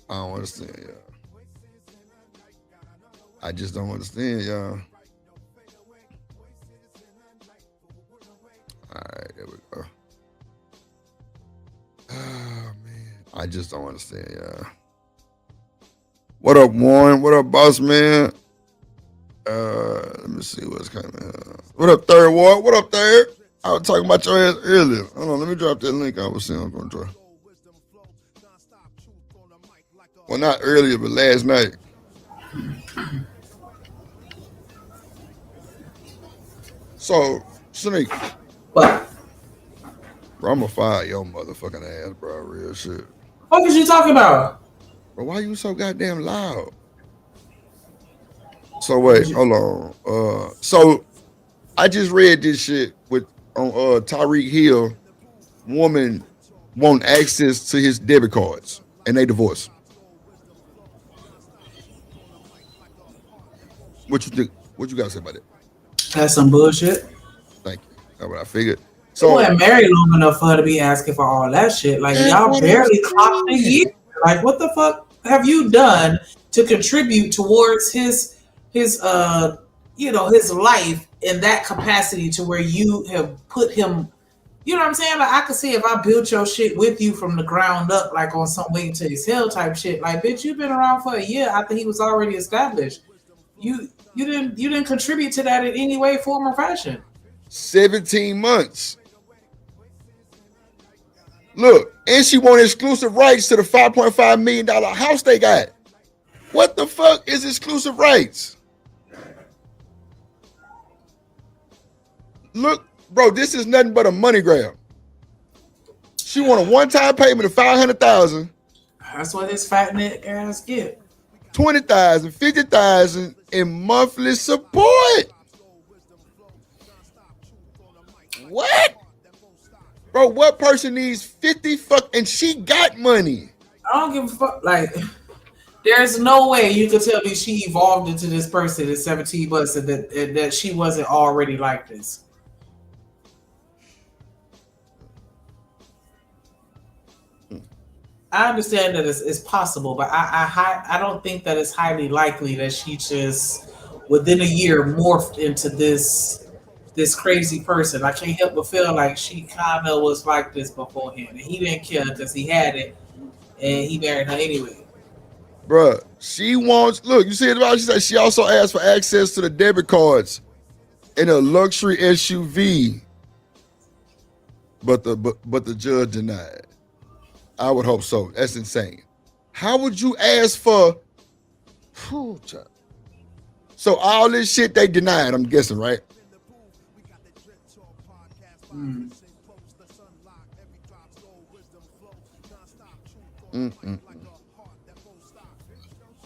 I don't understand, y'all. I just don't understand, y'all. All right, there we go. Oh, man. I just don't understand, y'all. What up, Warren? What up, boss man? Let me see what's coming. What up, Third Ward? What up, Third? I was talking about your ass earlier. Hold on, let me drop that link I was saying I'm going to drop. Well, not earlier, but last night. So, Sneak. What? Bro, I'm going to fire your motherfucking ass, bro. Real shit. What is you talking about? Bro, why you so goddamn loud? So, wait, hold on. So, I just read this shit on Tyreek Hill. Woman want access to his debit cards, and they divorced. What you think? What you got to say about that? That's some bullshit. Thank you. That's what I figured. So, you weren't married long enough for her to be asking for all that shit. Like, y'all barely clocked a year. Like, what the fuck have you done to contribute towards his life in that capacity to where you have put him, you know what I'm saying? Like, I could see if I built your shit with you from the ground up, like on some Waiting to Exhale type shit. Like, bitch, you've been around for a year after he was already established. You didn't contribute to that in any way, form, or fashion. 17 months. Look, and she wanted exclusive rights to the $5.5 million house they got. What the fuck is exclusive rights? Look, bro, this is nothing but a money grab. She want a one-time payment of $500,000. That's what this fat neck ass get. $20,000, $50,000 in monthly support. What? Bro, what person needs 50 fuck and she got money? I don't give a fuck. Like, there's no way you could tell me she evolved into this person in 17 months and that she wasn't already like this. I understand that it's possible, but I don't think that it's highly likely that she just within a year morphed into this crazy person. I can't help but feel like she kind of was like this beforehand, and he didn't care because he had it, and he married her anyway. Bruh, she wants. Look, you see it about. She said she also asked for access to the debit cards in a luxury SUV, but the judge denied. I would hope so. That's insane. How would you ask for? So all this shit they denied. I'm guessing, right?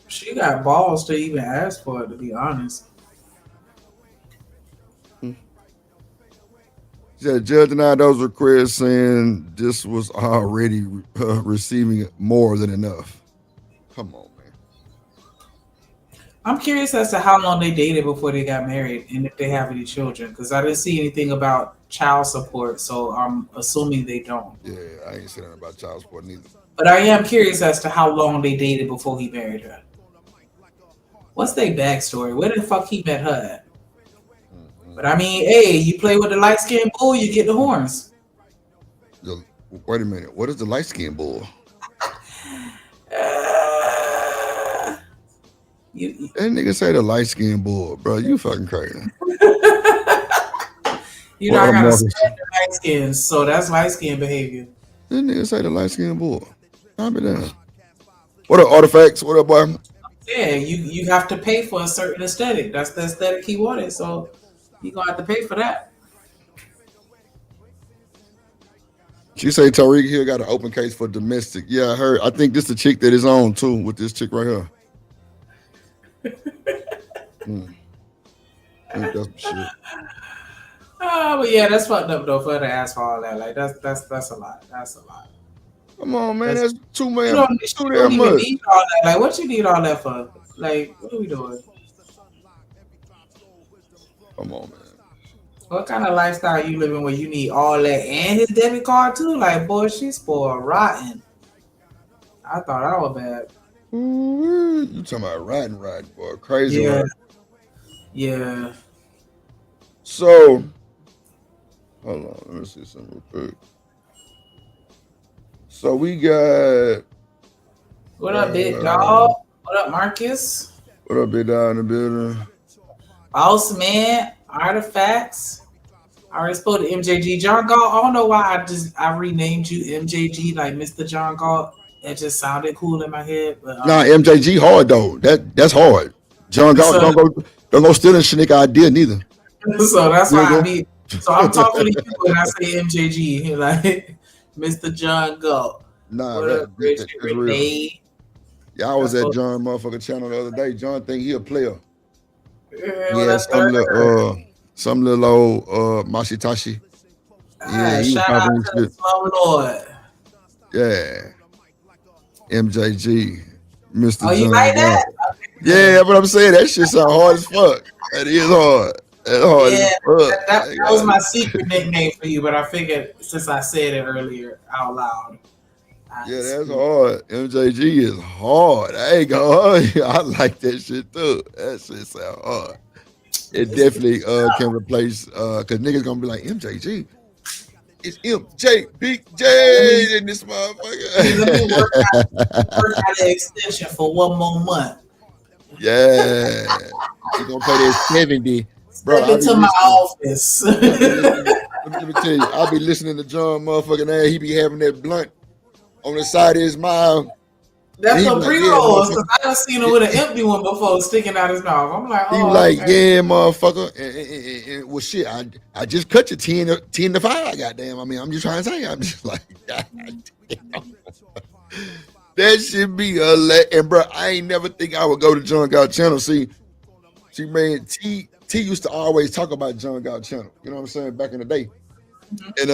She got balls to even ask for it, to be honest. The judge denied those requests, saying this was already receiving more than enough. Come on, man. I'm curious as to how long they dated before they got married and if they have any children, because I didn't see anything about child support, so I'm assuming they don't. Yeah, I ain't saying about child support neither. But I am curious as to how long they dated before he married her. What's their backstory? Where the fuck he met her at? But I mean, hey, you play with the light-skinned bull, you get the horns. Wait a minute. What is the light-skinned bull? That nigga say the light skinned boy, bro. You fucking crazy. You know, I got a light skin, so that's light skin behavior. That nigga say the light skinned boy. I'll be down. What up, Artifacts? What up, boy? Yeah, you have to pay for a certain aesthetic. That's the aesthetic he wanted, so you gonna have to pay for that. She say Tariq Hill got an open case for domestic. Yeah, I heard. I think this the chick that is on too with this chick right here. I think that's shit. But yeah, that's fucked up though for her to ask for all that. Like that's a lot. That's a lot. Come on, man. That's too much. You don't even need all that. Like, what you need all that for? Like, what are we doing? Come on, man. What kind of lifestyle you living where you need all that and his debit card too? Like, boy, she's spoiled rotten. I thought I was bad. Ooh, you talking about riding, boy? Crazy. Yeah. Ride. Yeah. So, hold on. Let me see something real quick. So we got. What up, big dog? What up, Marcus? What up, big dog in the building? Boss man, Artifacts. I already spoke to MJG. John Galt. I don't know why I renamed you MJG like Mr. John Galt. It just sounded cool in my head. But Nah, MJG hard though. That's hard. John Galt don't go stealing Shanique idea neither. So that's why I mean. So I'm talking to you when I say MJG, like Mr. John Galt. Nah, what up, Richard real. Yeah, I was at John motherfucker channel the other day. John think he a player. Yeah, some little old Mashitashi. Yeah, he was shout out talking to the Slow Lord. Yeah. MJG. Mr. Oh, you John like that? Yeah, but I'm saying that shit sound hard as fuck. That is hard. That's hard as fuck. That was my secret nickname for you, but I figured since I said it earlier out loud. Yeah, that's hard. MJG is hard. I ain't gonna I like that shit too. That shit sound hard. It definitely can replace cause niggas gonna be like MJG. It's MJ Big J in this motherfucker. Let me work out the extension for one more month. Yeah. You gonna pay that 70. Bro, Step into my office. Let me tell you, I'll be listening to John motherfucking ass. He be having that blunt on the side of his mouth. That's the pre-rolls, because I done seen him with an empty one before sticking out his mouth. I'm like, he like, yeah, motherfucker. And well, shit, I just cut you 10 to 5, goddamn. I mean, I'm just trying to say, I'm just like, goddamn. That should be a and bro, I ain't never think I would go to John Galt channel. See, man, T used to always talk about John Galt channel. You know what I'm saying? Back in the day. And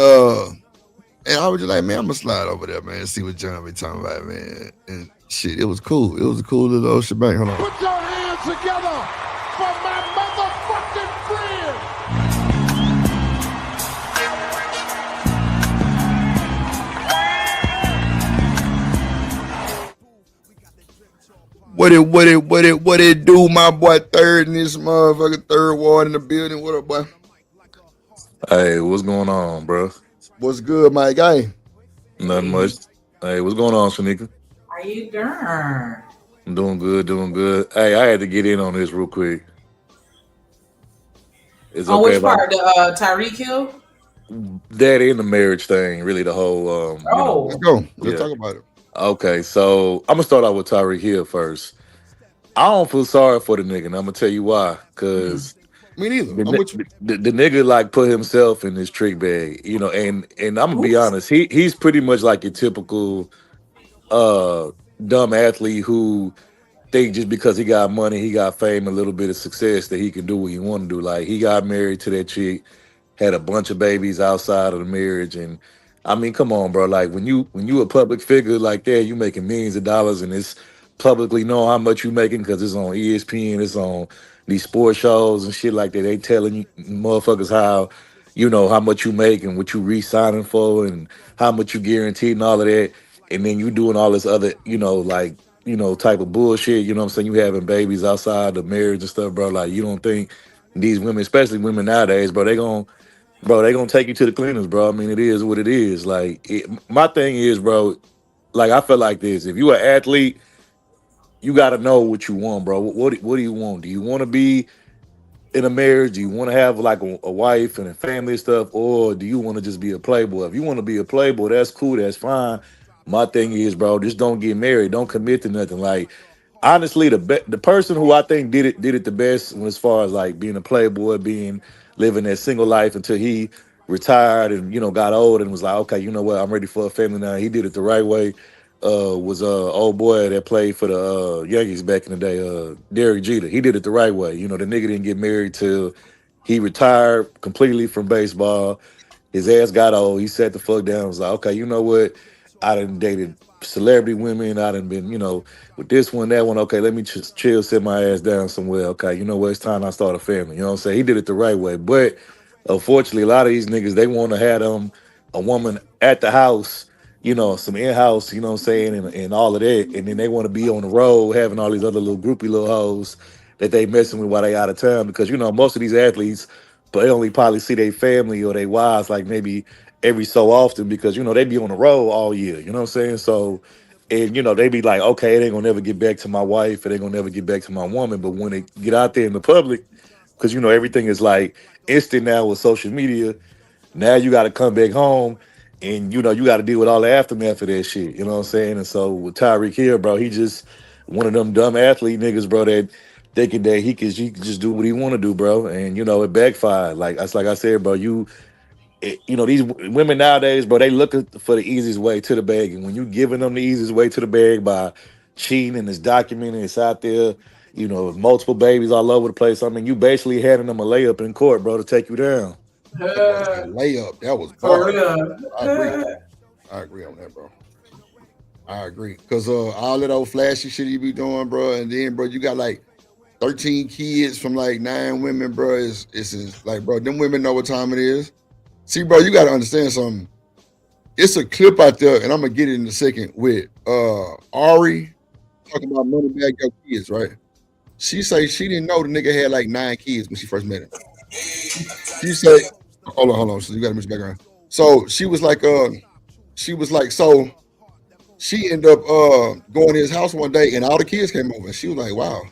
I was just like, man, I'm gonna slide over there, man, and see what John be talking about, man. And shit, it was cool. It was a cool little old shebang. Hold on. Put your hands together for my motherfucking friend. What it do, my boy? Third in this motherfucker, third ward in the building. What up, boy? Hey, what's going on, bro? What's good, my guy? Nothing much. Hey, what's going on, Shanika? How you doing? I'm doing good. Hey, I had to get in on this real quick. It's on okay which part? The Tyreek Hill? That in the marriage thing, really the whole let's go. Let's talk about it. Okay, so I'm gonna start out with Tyreek Hill first. I don't feel sorry for the nigga, and I'm gonna tell you why. Cause me neither. The nigga like put himself in this trick bag, you know, and I'm gonna be honest, he's pretty much like your typical dumb athlete who think just because he got money, he got fame, a little bit of success that he can do what he want to do. Like he got married to that chick, had a bunch of babies outside of the marriage, and I mean, come on, bro. Like when you a public figure like that, you making millions of dollars, and it's publicly know how much you making because it's on ESPN, it's on these sports shows and shit like that. They telling you motherfuckers how, you know, how much you make and what you re-signing for and how much you guaranteed and all of that. And then you doing all this other, you know, like, you know, type of bullshit, you know what I'm saying? You having babies outside the marriage and stuff, bro. Like, you don't think these women, especially women nowadays, bro, they gonna take you to the cleaners, bro. I mean, it is what it is. Like, my thing is, bro, like, I feel like this. If you an athlete, you got to know what you want, bro. What do you want? Do you want to be in a marriage? Do you want to have like a wife and a family and stuff, or do you want to just be a playboy? If you want to be a playboy, that's cool, that's fine. My thing is, bro, just don't get married, don't commit to nothing. Like, honestly, the person who I think did it the best as far as like being a playboy, living that single life until he retired and got old and was like, okay, you know what, I'm ready for a family now. He did it the right way. Was old boy that played for the Yankees back in the day, Derek Jeter. He did it the right way. The nigga didn't get married till he retired completely from baseball. His ass got old. He sat the fuck down and was like, okay, you know what? I done dated celebrity women. I done been, with this one, that one. Okay, let me just chill, sit my ass down somewhere. Okay, you know what? It's time I start a family. You know what I'm saying? He did it the right way. But unfortunately, a lot of these niggas, they want to have a woman at the house, some in-house, you know what I'm saying, and all of that. And then they want to be on the road having all these other little groupie little hoes that they messing with while they out of town. Because, most of these athletes, but they only probably see their family or their wives like maybe every so often because, they be on the road all year. You know what I'm saying? So, and, they be like, okay, it ain't going to never get back to my wife. It ain't going to never get back to my woman. But when they get out there in the public, because, everything is like instant now with social media, now you got to come back home. And, you got to deal with all the aftermath of that shit. You know what I'm saying? And so with Tyreek Hill, bro, he just one of them dumb athlete niggas, bro, that thinking that he could just do what he want to do, bro. And, it backfired. Like I said, bro, these women nowadays, bro, they looking for the easiest way to the bag. And when you giving them the easiest way to the bag by cheating and it's documented, it's out there, multiple babies all over the place. I mean, you basically handing them a layup in court, bro, to take you down. Layup, that was For bar. real. I agree on that, bro. I agree. Because all that old flashy shit you be doing, bro, and then, bro, you got like 13 kids from like 9 women, bro. It's like, bro, them women know what time it is. See, bro, you got to understand something. It's a clip out there, and I'm going to get it in a second, with Ari talking about money bag your kids, right? She say she didn't know the nigga had like 9 kids when she first met him. She said, hold on. So you got to miss background. So she was like, so she ended up going to his house one day and all the kids came over and she was like, wow.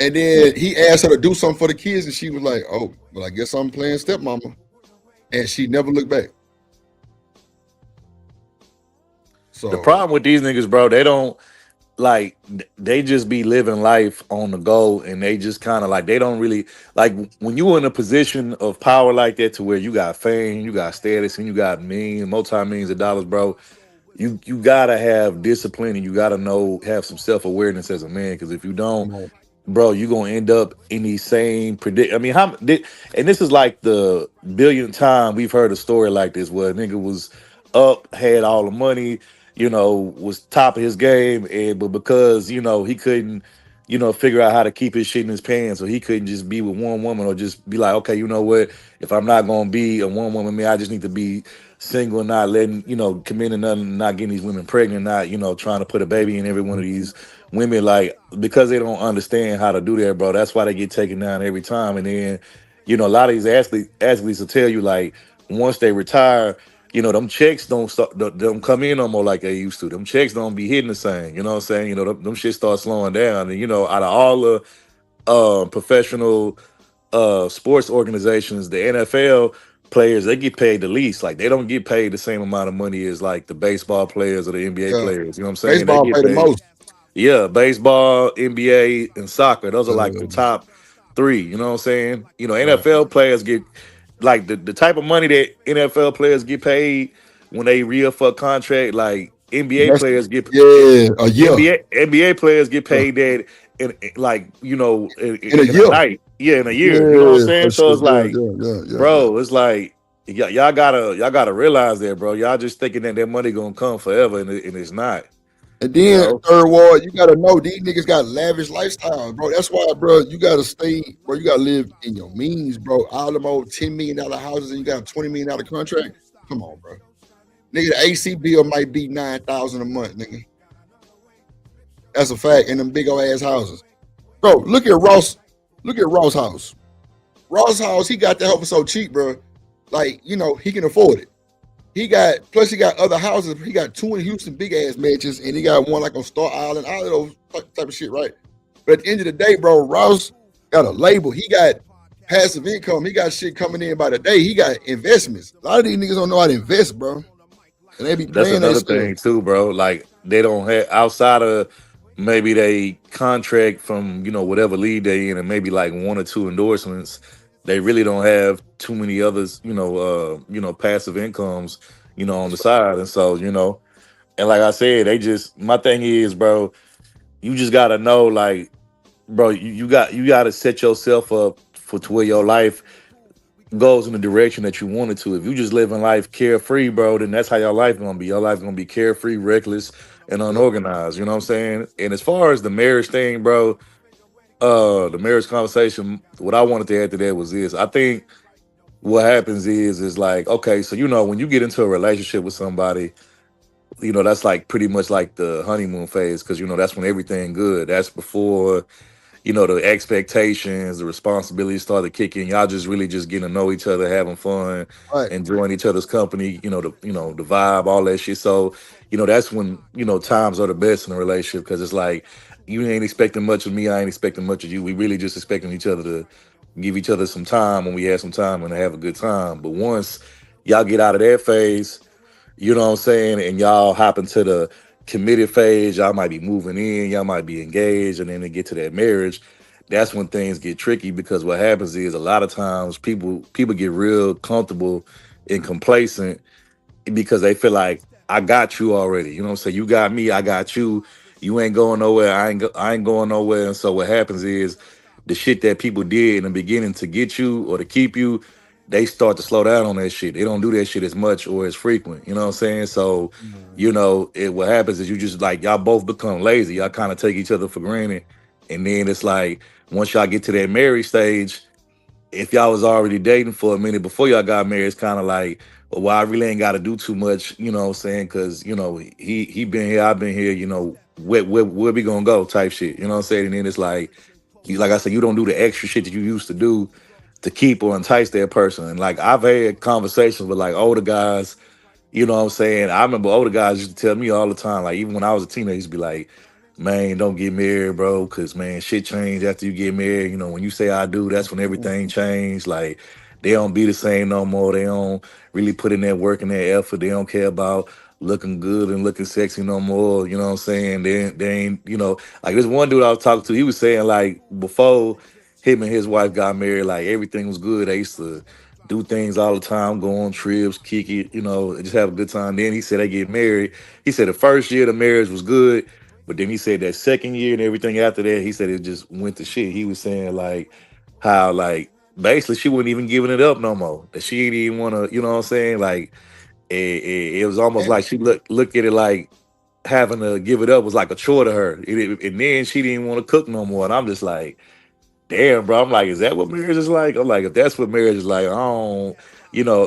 And then he asked her to do something for the kids and she was like, oh, well, I guess I'm playing stepmama. And she never looked back. So the problem with these niggas, bro, they don't like, they just be living life on the go, and they just kind of like, they don't really like when you're in a position of power like that to where you got fame, you got status, and you got multi-millions of dollars, bro. You gotta have discipline and you gotta have some self-awareness as a man, because if you don't, bro, you're gonna end up in these same and this is like the billionth time we've heard a story like this where a nigga was up, had all the money, was top of his game, but because he couldn't figure out how to keep his shit in his pants, or he couldn't just be with one woman, or just be like, okay, you know what, if I'm not gonna be a one woman man, I just need to be single, not letting committing nothing, not getting these women pregnant, not trying to put a baby in every one of these women, like, because they don't understand how to do that, bro. That's why they get taken down every time. And then a lot of these athletes will tell you, like, once they retire, them checks don't come in no more like they used to. Them checks don't be hitting the same. You know what I'm saying? Them shit start slowing down. And out of all the professional sports organizations, the NFL players, they get paid the least. Like, they don't get paid the same amount of money as like the baseball players or the NBA players. You know what I'm saying? Baseball they get pay the most. Yeah, baseball, NBA, and soccer. Those are like the top 3. You know what I'm saying? NFL players get like the type of money that NFL players get paid when they re-up for a contract. Like NBA players get NBA players get paid that in like in a night. Yeah, in a year. You know what I'm saying? So it's like, bro, it's like y'all gotta realize that, bro. Y'all just thinking that money gonna come forever, and it's not. And then third ward, you gotta know these niggas got lavish lifestyles, bro. That's why, bro, you gotta stay, bro. You gotta live in your means, bro. All them old $10 million houses and you got a $20 million contract. Come on, bro. Nigga, the AC bill might be $9,000 a month, nigga. That's a fact. In them big old ass houses, bro. Look at Ross. Look at Ross' house. Ross' house, he got that house for so cheap, bro. Like, he can afford it. he got other houses. He got 2 in Houston, big ass mansions, and he got one like on Star Island, all of those type of shit, right? But at the end of the day, bro, Ross got a label. He got passive income. He got shit coming in by the day. He got investments. A lot of these niggas don't know how to invest, bro. And they be That's playing another that thing stuff. too, bro. Like they don't have outside of maybe they contract from whatever league they in, and maybe like 1 or 2 endorsements. They really don't have too many others, passive incomes, on the side, and so and like I said, my thing is, bro, you just gotta know, like, bro, you got to set yourself up for to where your life goes in the direction that you want it to. If you just living life carefree, bro, then that's how your life gonna be. Your life gonna be carefree, reckless, and unorganized. You know what I'm saying? And as far as the marriage thing, bro, the marriage conversation, what I wanted to add to that was this. I think what happens is like, okay, so when you get into a relationship with somebody, that's like pretty much like the honeymoon phase, because that's when everything good. That's before the expectations, the responsibilities start to kick in. Y'all just really just getting to know each other, having fun, Right. enjoying each other's company, the vibe, all that shit. So, that's when, times are the best in a relationship, because it's like you ain't expecting much of me, I ain't expecting much of you. We really just expecting each other to give each other some time when we have some time and have a good time. But once y'all get out of that phase, you know what I'm saying, and y'all hop into the committed phase, y'all might be moving in, y'all might be engaged, and then to get to that marriage, that's when things get tricky, because what happens is a lot of times people get real comfortable and complacent because they feel like, I got you already. You know what I'm saying? You got me, I got you. You ain't going nowhere, I ain't going nowhere. And so what happens is the shit that people did in the beginning to get you or to keep you, they start to slow down on that shit. They don't do that shit as much or as frequent. You know what I'm saying? So, what happens is you just like, y'all both become lazy. Y'all kind of take each other for granted. And then it's like, once y'all get to that marriage stage, if y'all was already dating for a minute before y'all got married, it's kind of like, well, I really ain't got to do too much, you know what I'm saying? Because, he been here, I've been here, where we gonna go type shit, you know what I'm saying? And then it's like I said, you don't do the extra shit that you used to do to keep or entice that person. And like, I've had conversations with like older guys, you know what I'm saying? I remember older guys used to tell me all the time, like even when I was a teenager, used to be like, man, don't get married, bro, because man, shit change after you get married. When you say I do, that's when everything changed. Like, they don't be the same no more. They don't really put in that work and that effort. They don't care about looking good and looking sexy no more. You know what I'm saying? They ain't, like this one dude I was talking to, he was saying like before him and his wife got married, like everything was good. They used to do things all the time, go on trips, kick it, just have a good time. Then he said they get married. He said the first year the marriage was good, but then he said that second year and everything after that, he said it just went to shit. He was saying like how like basically she wasn't even giving it up no more. That she didn't even want to, you know what I'm saying? Like it was almost like she looked at it like having to give it up was like a chore to her. And then she didn't want to cook no more. And I'm just like, damn, bro. I'm like, is that what marriage is like? I'm like, if that's what marriage is like, I don't,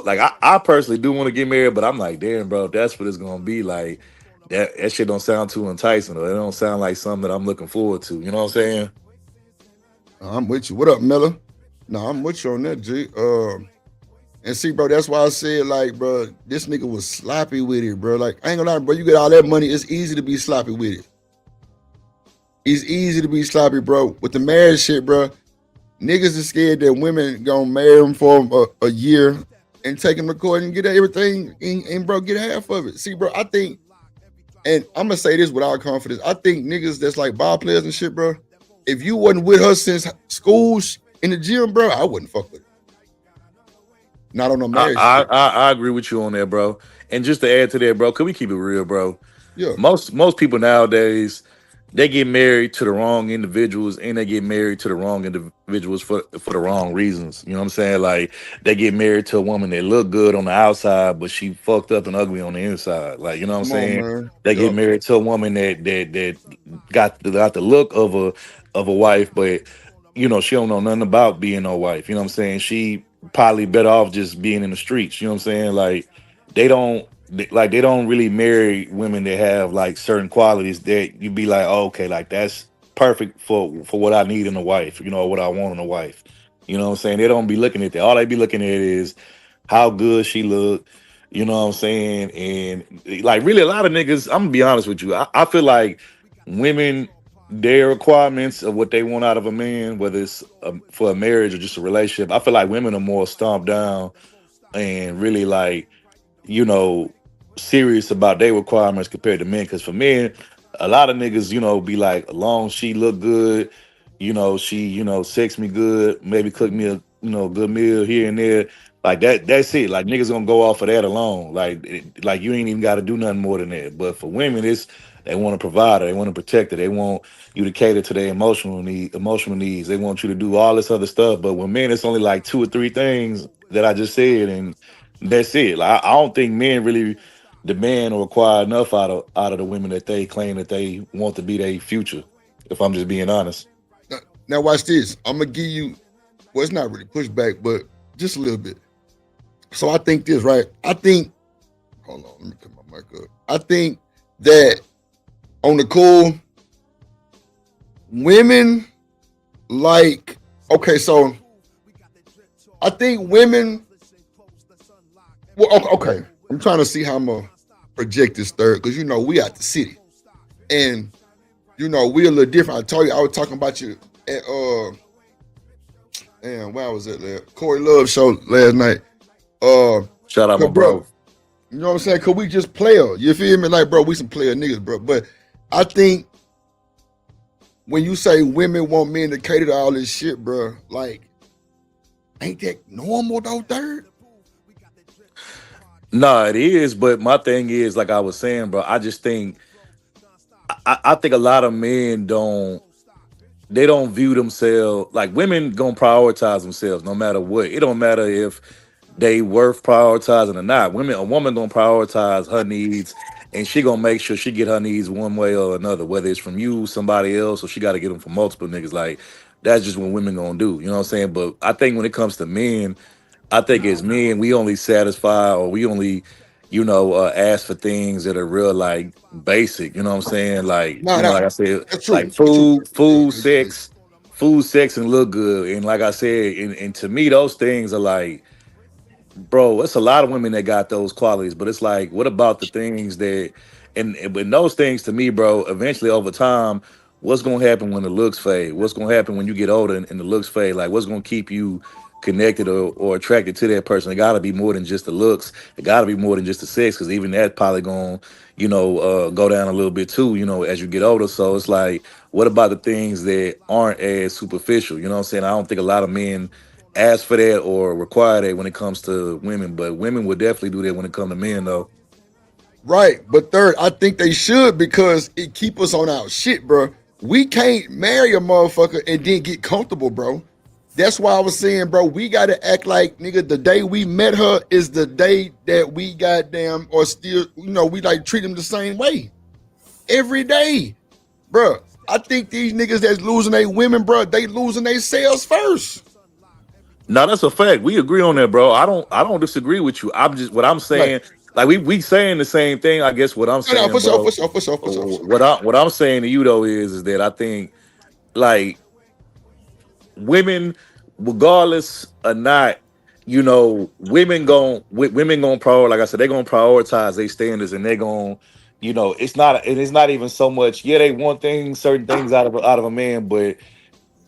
like I personally do want to get married, but I'm like, damn, bro, if that's what it's gonna be like, that shit don't sound too enticing, or it don't sound like something that I'm looking forward to. You know what I'm saying? I'm with you. What up, Miller? No, I'm with you on that, G. And see, bro, that's why I said, like, bro, this nigga was sloppy with it, bro. Like, I ain't gonna lie, bro, you get all that money, it's easy to be sloppy with it. It's easy to be sloppy, bro. With the marriage shit, bro, niggas are scared that women gonna marry them for a year and take them to court and get everything and bro, get half of it. See, bro, I think, and I'm gonna say this with all confidence, I think niggas that's like ball players and shit, bro, if you wasn't with her since school in the gym, bro, I wouldn't fuck with her. Not on no marriage. I agree with you on that, bro. And just to add to that, bro, could we keep it real, bro? Yeah. Most people nowadays, they get married to the wrong individuals, and they get married to the wrong individuals for the wrong reasons. You know what I'm saying? Like, they get married to a woman that look good on the outside, but she fucked up and ugly on the inside. Like, you know what I'm saying? Man. They get married to a woman that got the look of a wife, but she don't know nothing about being no wife. You know what I'm saying? She probably better off just being in the streets. You know what I'm saying? Like, they don't really marry women that have like certain qualities that you be like, oh, okay, like that's perfect for what I need in a wife, what I want in a wife. You know what I'm saying? They don't be looking at that. All they be looking at is how good she look, You know what I'm saying? And like really a lot of niggas, I'm gonna be honest with you. I feel like women, their requirements of what they want out of a man, whether it's for a marriage or just a relationship, I feel like women are more stomped down and really like, you know, serious about their requirements compared to men. Because for men, a lot of niggas, you know, be like, as long as she look good, you know, she, you know, sex me good, maybe cook me a, you know, good meal here and there. Like that's it. Like niggas gonna go off of that alone. Like, like you ain't even got to do nothing more than that. But for women, it's they want to provide her, they want to protect her, they want you to cater to their emotional needs. They want you to do all this other stuff. But with men, it's only like 2 or 3 things that I just said, and that's it. Like I don't think men really demand or require enough out of the women that they claim that they want to be their future. If I'm just being honest. Now watch this. I'm gonna give you. Well, it's not really pushback, but just a little bit. So I think this, right? I think. Hold on. Let me put my mic up. I think that on the cool, women like. Okay, so I think women. Well, okay. I'm trying to see how I'm gonna project this third, because you know we out the city, and you know we a little different. I told you I was talking about you at damn, where was it? There? Corey Love show last night. Shout out my bro. You know what I'm saying? Cause we just player. You feel me? Like, bro, we some player niggas, bro. But I think when you say women want men to cater to all this shit, bro, like, ain't that normal though, third? Nah, it is, but my thing is, like I was saying, bro, I just think I think a lot of men don't view themselves like women gonna prioritize themselves no matter what. It don't matter if they worth prioritizing or not. A woman gonna prioritize her needs, and she gonna make sure she get her needs one way or another, whether it's from you, somebody else, or she got to get them from multiple niggas. Like that's just what women gonna do. You know what I'm saying? But I think when it comes to men, I think as men, we only satisfy or we only, you know, ask for things that are real like basic. You know what I'm saying? Like, you know, like I said, like food, sex, and look good. And like I said, and to me, those things are like, bro, it's a lot of women that got those qualities, but it's like, what about the things that, and when those things to me, bro, eventually over time, what's gonna happen when the looks fade? What's gonna happen when you get older and the looks fade? Like, what's gonna keep you connected or attracted to that person? It gotta be more than just the looks. It gotta be more than just the sex, because even that probably gonna, you know, go down a little bit too, you know, as you get older. So it's like, what about the things that aren't as superficial? You know what I'm saying? I don't think a lot of men ask for that or require that when it comes to women, but women would definitely do that when it comes to men, though. Right, but third, I think they should, because it keep us on our shit, bro. We can't marry a motherfucker and then get comfortable, bro. That's why I was saying, bro, we gotta act like, nigga, the day we met her is the day that we goddamn, or still, you know, we like treat them the same way every day, bro. I think these niggas that's losing their women, bro, they losing their sales first. No, that's a fact. We agree on that, bro. I don't disagree with you. I'm just what I'm saying. Like we saying the same thing. I guess what I'm saying, for bro. sure. What I'm saying to you though is that I think like women, regardless or not, you know, women gon' prioritize. Like I said, they're gonna prioritize their standards, and they're gonna, you know, it's not even so much. Yeah, they want certain things out of a man, but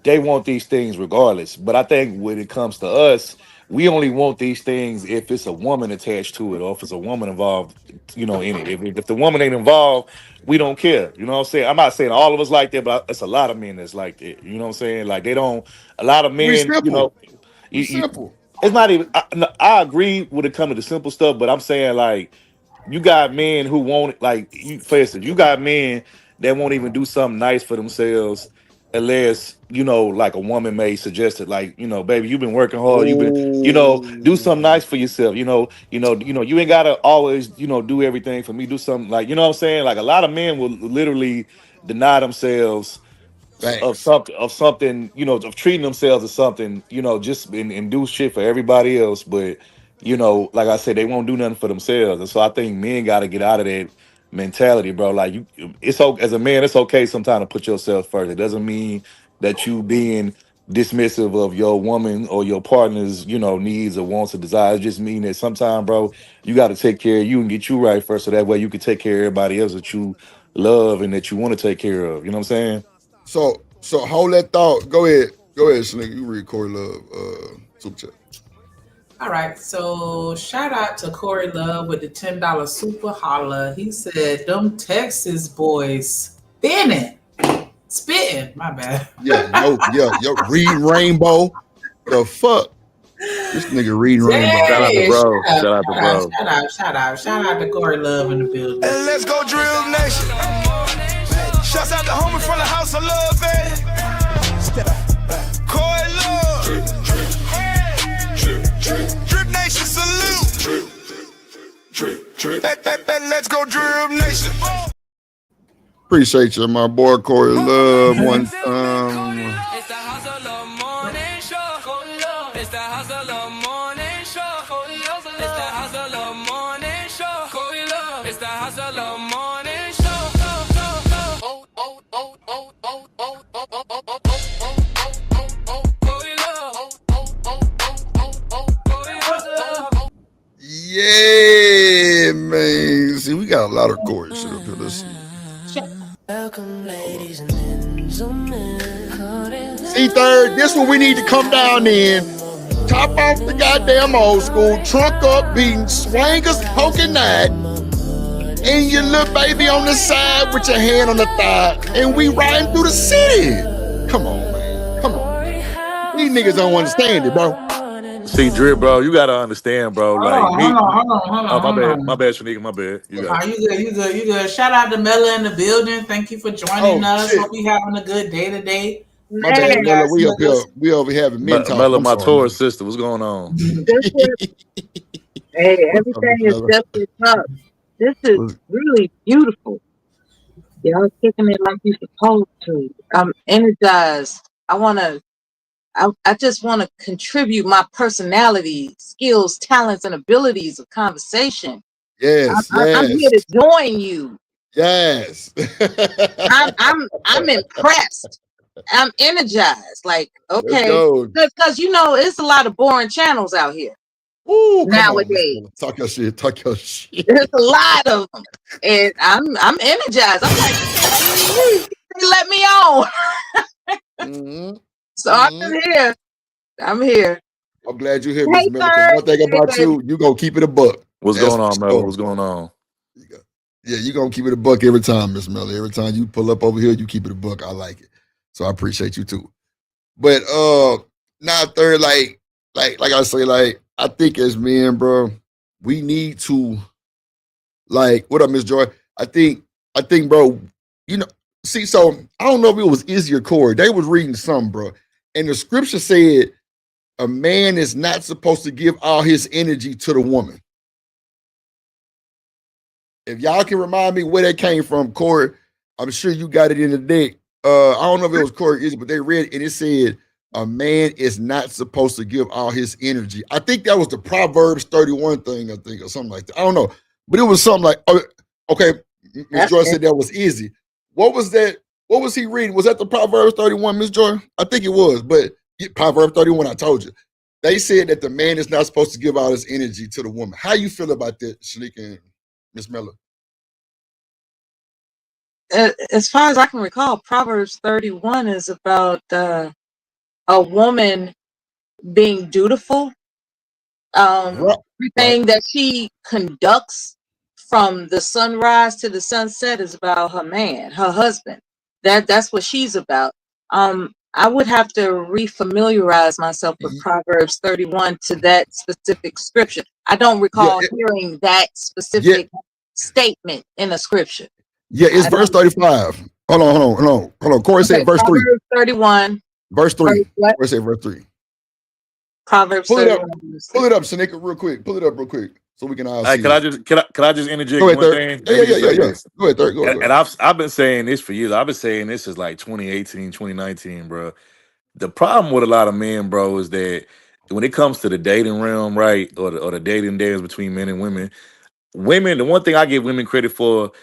they want these things regardless. But I think when it comes to us, we only want these things if it's a woman attached to it, or if it's a woman involved, you know, in it. If the woman ain't involved, we don't care. You know what I'm saying? I'm not saying all of us like that, but it's a lot of men that's like that. You know what I'm saying? Like they don't. A lot of men, you know, simple. It's not even. I agree when it comes to the simple stuff, but I'm saying like you got men who won't like you. For instance, you got men that won't even do something nice for themselves unless, you know, like a woman may suggest it, like, you know, baby, you've been working hard, you've been, you know, do something nice for yourself, you ain't gotta always, you know, do everything for me, do something, like, you know what I'm saying? Like a lot of men will literally deny themselves of something, you know, of treating themselves as something, you know, just and do shit for everybody else, but, you know, like I said, they won't do nothing for themselves. And so I think men got to get out of that mentality, bro. Like as a man, it's okay sometimes to put yourself first. It doesn't mean that you being dismissive of your woman or your partner's, needs or wants or desires. Just mean that sometimes, bro, you got to take care of you and get you right first, so that way you can take care of everybody else that you love and that you want to take care of. You know what I'm saying? So hold that thought. Go ahead, Sneak. You read Corey Love super chat. All right, so shout out to Corey Love with the $10 super holla. He said, "Them Texas boys spitting." My bad. Yo, read Rainbow. The fuck, this nigga read Rainbow. Shout out to bro. Shout out to bro. Shout out to Corey Love in the building. And let's go, Drill Nation. Shouts out to homie from the House of Love, baby. Corey Love. Drip Nation salute. Let's go, Drill Nation. Appreciate you, my boy Corey Love. One time. It's the House of Love morning show. It's the House of Love morning show. It's the House of Love morning show. It's the House of Love morning show. Yeah, man. See, we got a lot of Corey shit up here. Let's see. Welcome, ladies and gentlemen. See, third, this one we need to come down in. Top off the goddamn old school, trunk up, beating swingers, poking that, and your little baby on the side with your hand on the thigh, and we riding through the city. Come on, man. Come on. These niggas don't understand it, bro. See, Drip, bro, you gotta understand, bro. Hold on. My bad, Shanika, my bad. You good. Shout out to Mella in the building. Thank you for joining us. Shit. Hope we having a good day today. My bad, Mella. We up here. We over having men talk. Mella, my Taurus sister. What's going on? Hey, everything is definitely up. This is really beautiful. Y'all kicking it like you're supposed to. I'm energized. I just want to contribute my personality, skills, talents, and abilities of conversation. Yes, I'm here to join you. Yes. I'm impressed. I'm energized. Like, okay, because it's a lot of boring channels out here. Ooh, nowadays. Talk your shit. There's a lot of them, and I'm energized. I'm like, they let me on. So I'm here. I'm here. I'm glad you're here, Miss Miller. One thing about you gonna keep it a buck. What's going on, Mel? What's going on? Yeah, you gonna keep it a buck every time, Miss Melly. Every time you pull up over here, you keep it a buck. I like it. So I appreciate you too. But now third, like I say, like I think as men, bro, we need to what up, Miss Joy? I think, bro, see, so I don't know if it was Izzy or Corey. They was reading something, bro. And the scripture said a man is not supposed to give all his energy to the woman. If y'all can remind me where that came from, Corey, I'm sure you got it in the deck. I don't know if it was Corey or Izzy, but they read it and it said a man is not supposed to give all his energy. I think that was the Proverbs 31 thing, or something like that. I don't know. But it was something like, okay, Ms. Joy said that was Izzy. What was that? What was he reading? Was that the Proverbs 31, Miss Joy? I think it was, but Proverbs 31, I told you. They said that the man is not supposed to give all his energy to the woman. How you feel about that, Shanika and Miss Miller? As far as I can recall, Proverbs 31 is about a woman being dutiful. Everything that she conducts from the sunrise to the sunset is about her man, her husband. That's what she's about. I would have to refamiliarize myself with Proverbs 31 to that specific scripture. I don't recall hearing that specific statement in a scripture. Yeah, it's verse 35. Hold on. Corey said verse 3. Proverbs 31. Verse 3. Corey said verse 3. Proverbs Pull 31. Pull it up, Shanika, real quick. Pull it up real quick so we can all see. Can I just interject Go ahead, one thing? thing? Yeah. Go ahead, Third. Go ahead. And I've been saying this for years. I've been saying this is like 2018, 2019, bro. The problem with a lot of men, bro, is that when it comes to the dating realm, right, or the dating dance between men and women, the one thing I give women credit for,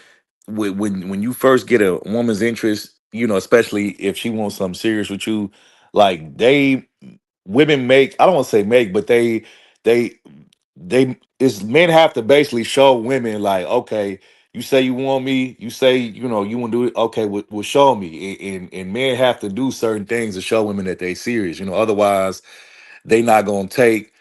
when you first get a woman's interest, especially if she wants something serious with you, Like women make, I don't want to say make, but they is men have to basically show women like, okay, you say you want me, you say you want to do it, okay, well show me, and men have to do certain things to show women that they serious, otherwise they not gonna take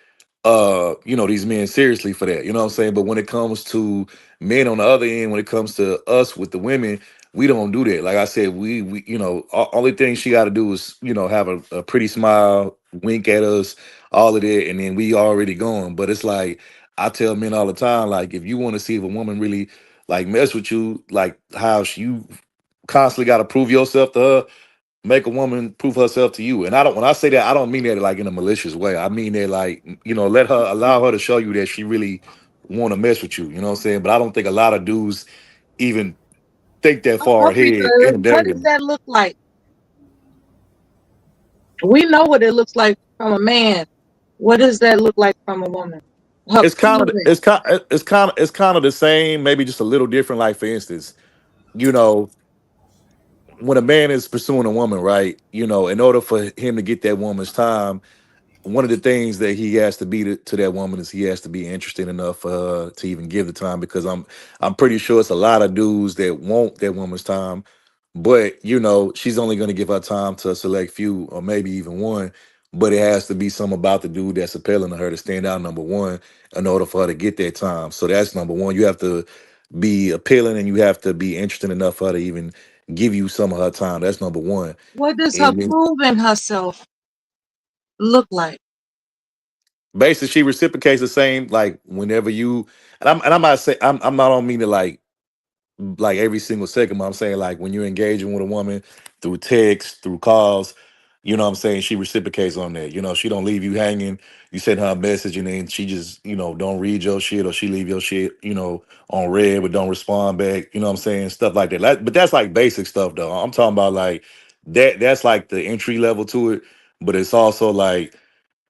these men seriously for that. You know what I'm saying? But when it comes to men on the other end, when it comes to us with the women, we don't do that. Like I said, we only thing she got to do is, have a pretty smile, wink at us, all of that, and then we already going. But it's like I tell men all the time, like if you want to see if a woman really like mess with you, like how you constantly got to prove yourself to her, make a woman prove herself to you. And when I say that, I don't mean that like in a malicious way. I mean that like, allow her to show you that she really want to mess with you. You know what I'm saying? But I don't think a lot of dudes even think that far Okay, ahead so in what does that look like? We know what it looks like from a man. What does that look like from a woman? It's kind of the same, maybe just a little different. Like for instance, when a man is pursuing a woman, right? In order for him to get that woman's time, one of the things that he has to be to that woman is he has to be interested enough for her to even give the time, because I'm pretty sure it's a lot of dudes that want that woman's time, but she's only going to give her time to a select few or maybe even one, but it has to be something about the dude that's appealing to her to stand out number one in order for her to get that time. So that's number one. You have to be appealing and you have to be interested enough for her to even give you some of her time. That's number one. What does her And then proving herself look like? basically she reciprocates the same, like whenever you, and I'm not saying, I'm not on mean to like every single second, but I'm saying like when you're engaging with a woman through text, through calls, what I'm saying, she reciprocates on that. She don't leave you hanging. You send her a message and then she just, don't read your shit, or she leave your shit, on red but don't respond back. You know what I'm saying? Stuff like that. But that's like basic stuff though. I'm talking about like that's like the entry level to it. But it's also like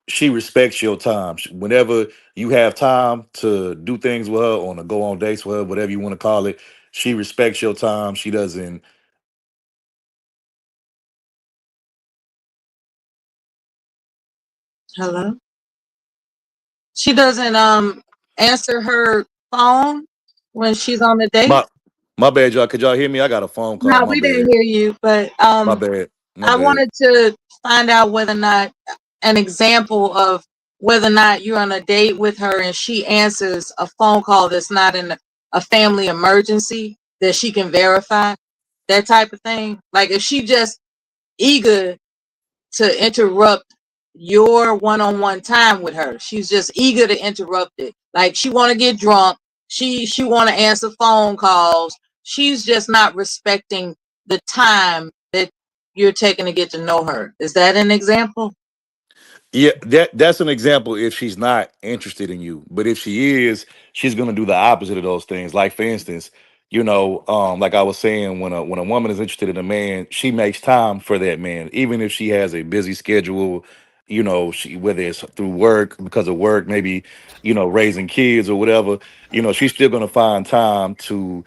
she respects your time. Whenever you have time to do things with her, or to go on dates with her, whatever you want to call it, she respects your time. She doesn't. Hello? She doesn't answer her phone when she's on the date? My bad, y'all. Could y'all hear me? I got a phone call. No, My we bad. didn't hear you, but My bad. My I bad. wanted to find out whether or not an example of whether or not you're on a date with her and she answers a phone call that's not in a family emergency, that she can verify, that type of thing. Like if she just eager to interrupt your one-on-one time with her, she's just eager to interrupt it. Like she want to get drunk, she want to answer phone calls. She's just not respecting the time that you're taking to get to know her. Is that an example? Yeah, that's an example if she's not interested in you. But if she is, she's gonna do the opposite of those things. Like for instance, like I was saying, when a woman is interested in a man, she makes time for that man, even if she has a busy schedule. She, whether it's through work, because of work, maybe raising kids or whatever. She's still gonna find time to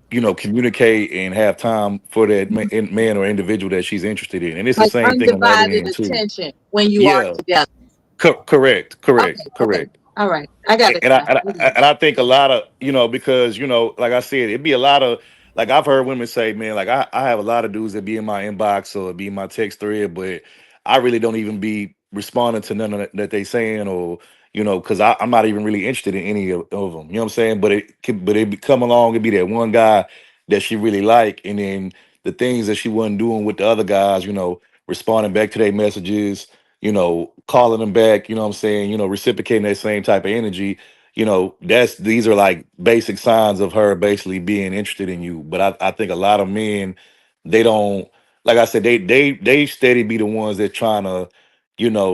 communicate and have time for that man or individual that she's interested in. And it's the Like same thing on the other undivided end too. attention when you are Yeah, together. correct, Okay. correct. All right. I got it. And I think a lot of, because like I said, it'd be a lot of, like I've heard women say, man, like I have a lot of dudes that be in my inbox or be in my text thread, but I really don't even be responding to none of that they saying, or because I'm not even really interested in any of them. You know what I'm saying? But it come along and be that one guy that she really like, and then the things that she wasn't doing with the other guys, responding back to their messages, calling them back, what I'm saying, reciprocating that same type of energy, these are like basic signs of her basically being interested in you. But I think a lot of men, they don't, like I said, they steady be the ones that trying to,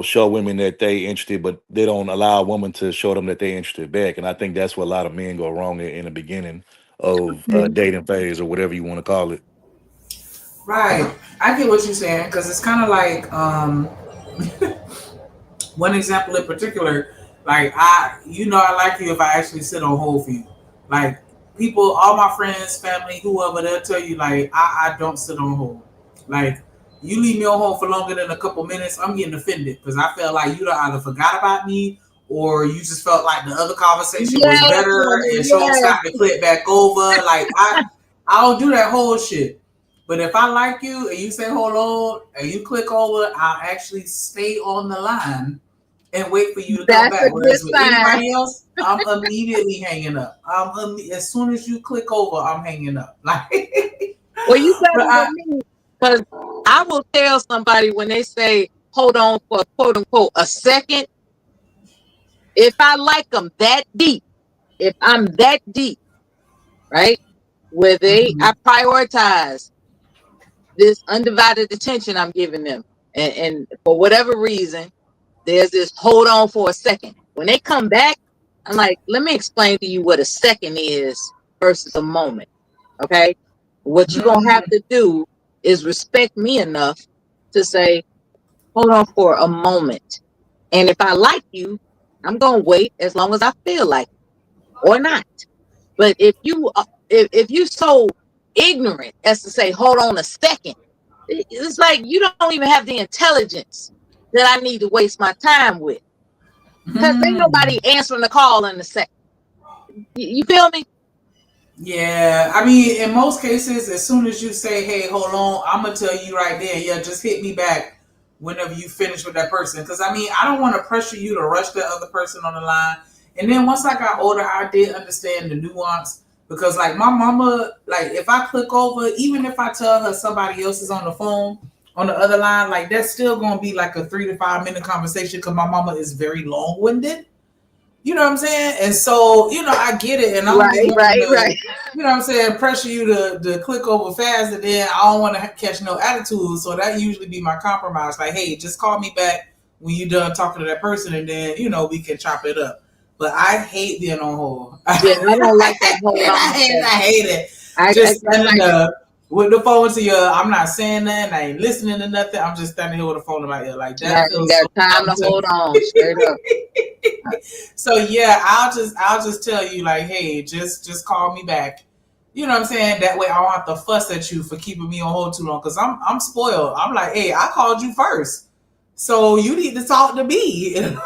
show women that they interested, but they don't allow a woman to show them that they interested back. And I think that's where a lot of men go wrong in the beginning of dating phase, or whatever you want to call it. Right. I get what you're saying, because it's kind of like one example in particular. Like I like you if I actually sit on hold for you. Like people, all my friends, family, whoever, they'll tell you like I don't sit on hold. Like You leave me on hold for longer than a couple minutes, I'm getting offended because I felt like you either forgot about me or you just felt like the other conversation was better, and so it's got to click back over. Like I don't do that whole shit. But if I like you and you say hold on and you click over, I'll actually stay on the line and wait for you to come back. Whereas with anybody else, I'm immediately hanging up. As soon as you click over, I'm hanging up. Like, well, you better than me, because I will tell somebody when they say hold on for quote unquote a second. If I like them that deep, if I'm that deep, right, where I prioritize this undivided attention I'm giving them, and for whatever reason, there's this hold on for a second. When they come back, I'm like, let me explain to you what a second is versus a moment. Okay, what you're gonna have to do is respect me enough to say, hold on for a moment, and if I like you, I'm gonna wait as long as I feel like it, or not. But if you so ignorant as to say, hold on a second, it's like you don't even have the intelligence that I need to waste my time with. Because ain't nobody answering the call in a second. You feel me? Yeah, I mean, in most cases, as soon as you say, hey, hold on, I'm gonna tell you right there, yeah, just hit me back whenever you finish with that person. Because I mean, I don't want to pressure you to rush the other person on the line. And then once I got older, I did understand the nuance. Because like my mama, like if I click over, even if I tell her somebody else is on the phone on the other line, like that's still gonna be like a 3 to 5 minute conversation because my mama is very long-winded. You know what I'm saying? And so, you know, I get it. And I'm right. You know what I'm saying? Pressure you to click over fast, and then I don't want to catch no attitude. So that usually be my compromise. Like, hey, just call me back when you're done talking to that person, and then, you know, we can chop it up. But I hate being on hold. Yeah, I don't like that hold on. I hate it. Just standing up with the phone to your, I'm not saying nothing. I ain't listening to nothing. I'm just standing here with the phone in my ear like that. You got time to hold on, straight up. So yeah, I'll just tell you like, hey, just call me back. You know what I'm saying? That way I don't have to fuss at you for keeping me on hold too long. Cause I'm spoiled. I'm like, hey, I called you first, so you need to talk to me. You know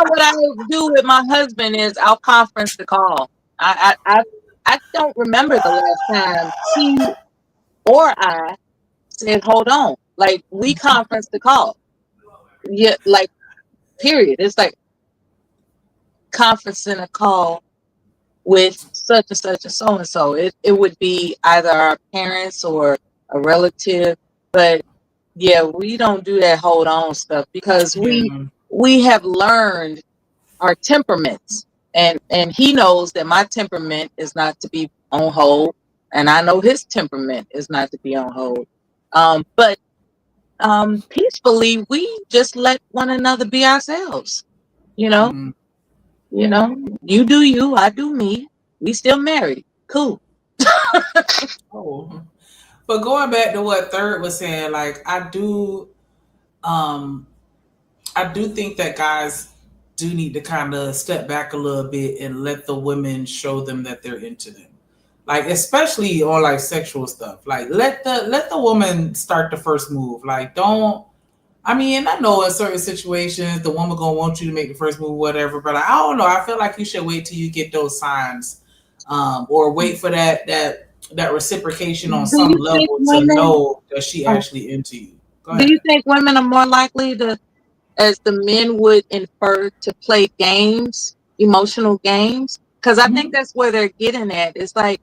what I do with my husband is I'll conference the call. I don't remember the last time he or I said, hold on. Like we conference the call. Yeah, like period. It's like conferencing a call with such and such and so and so. It would be either our parents or a relative, but yeah, we don't do that hold on stuff because we have learned our temperaments, and he knows that my temperament is not to be on hold, and I know his temperament is not to be on hold. But peacefully, we just let one another be ourselves. You know, you do you, I do me. We still married. Cool. Oh. But going back to what Third was saying, like I do think that guys do need to kind of step back a little bit and let the women show them that they're into them. Like especially on like sexual stuff. Like let the woman start the first move. Like don't. I mean, I know in certain situations the woman gonna want you to make the first move, whatever. But I don't know. I feel like you should wait till you get those signs, or wait for that reciprocation on some level to know that she actually into you. Go ahead. Do you think women are more likely to, as the men would infer, to play games, emotional games? Because I think that's where they're getting at. It's like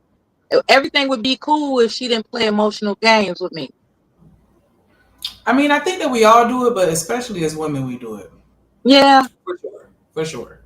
everything would be cool if she didn't play emotional games with me. I mean, I think that we all do it, but especially as women, we do it. Yeah. For sure.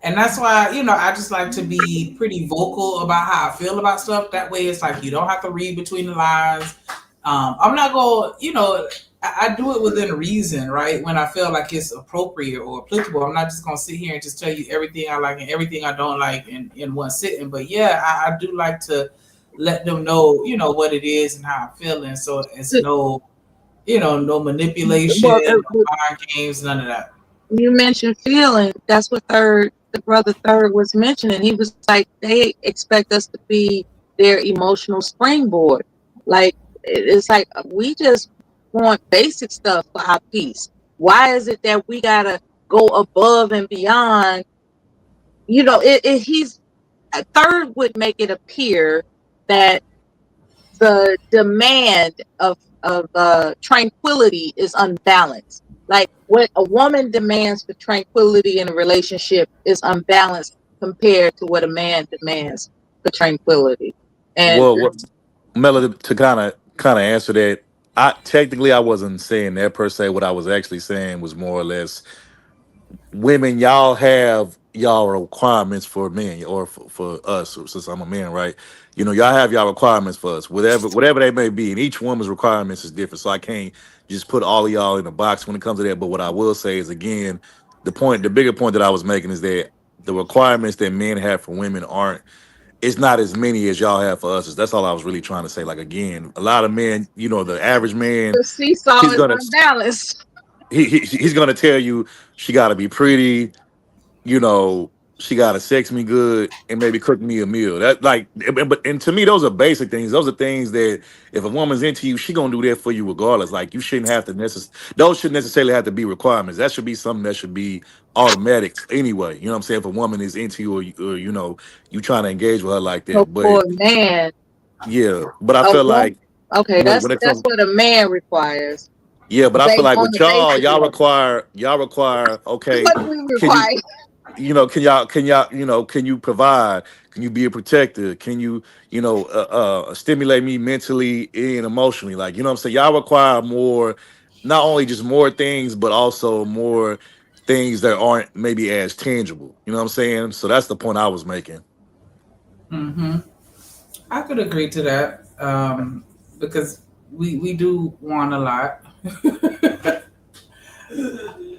And that's why, you know, I just like to be pretty vocal about how I feel about stuff. That way it's like you don't have to read between the lines. I'm not going, you know, I do it within reason, right? When I feel like it's appropriate or applicable. I'm not just going to sit here and just tell you everything I like and everything I don't like in one sitting. But yeah, I do like to let them know, you know, what it is and how I'm feeling. So it's no manipulation, no mind games, none of that. You mentioned feeling. That's what the brother Third was mentioning. He was like, they expect us to be their emotional springboard. Like, it's like we just want basic stuff for our peace? Why is it that we gotta go above and beyond? You know, he's a third would make it appear that the demand of tranquility is unbalanced. Like what a woman demands for tranquility in a relationship is unbalanced compared to what a man demands for tranquility. And Well, Melody, to kind of answer that, I wasn't saying that per se. What I was actually saying was more or less, women, y'all have y'all requirements for men or for us, since I'm a man, right? You know, y'all have y'all requirements for us, whatever they may be, and each woman's requirements is different. So I can't just put all of y'all in a box when it comes to that. But what I will say is, again, the bigger point that I was making is that the requirements that men have for women aren't, it's not as many as y'all have for us. That's all I was really trying to say. Like, again, a lot of men, you know, the average man, the seesaw he's is gonna unbalanced. he's gonna tell you she gotta be pretty, you know, she gotta sex me good and maybe cook me a meal. That like, and to me, those are basic things. Those are things that if a woman's into you, she gonna do that for you regardless. Like, you shouldn't have to those shouldn't necessarily have to be requirements. That should be something that should be automatic anyway. You know what I'm saying? If a woman is into you, or you know, you trying to engage with her like So that. for But a man, yeah, but I a feel woman, like okay, when it that's comes, what a man requires. yeah, but I feel like On with the basic y'all level. require, okay, What do we can you, require? you know, can y'all, you know, can you provide? Can you be a protector? Can you, you know, stimulate me mentally and emotionally? Like, you know what I'm saying? Y'all require more, not only just more things, but also more things that aren't maybe as tangible. You know what I'm saying? So that's the point I was making. Mm-hmm. I could agree to that because we do want a lot.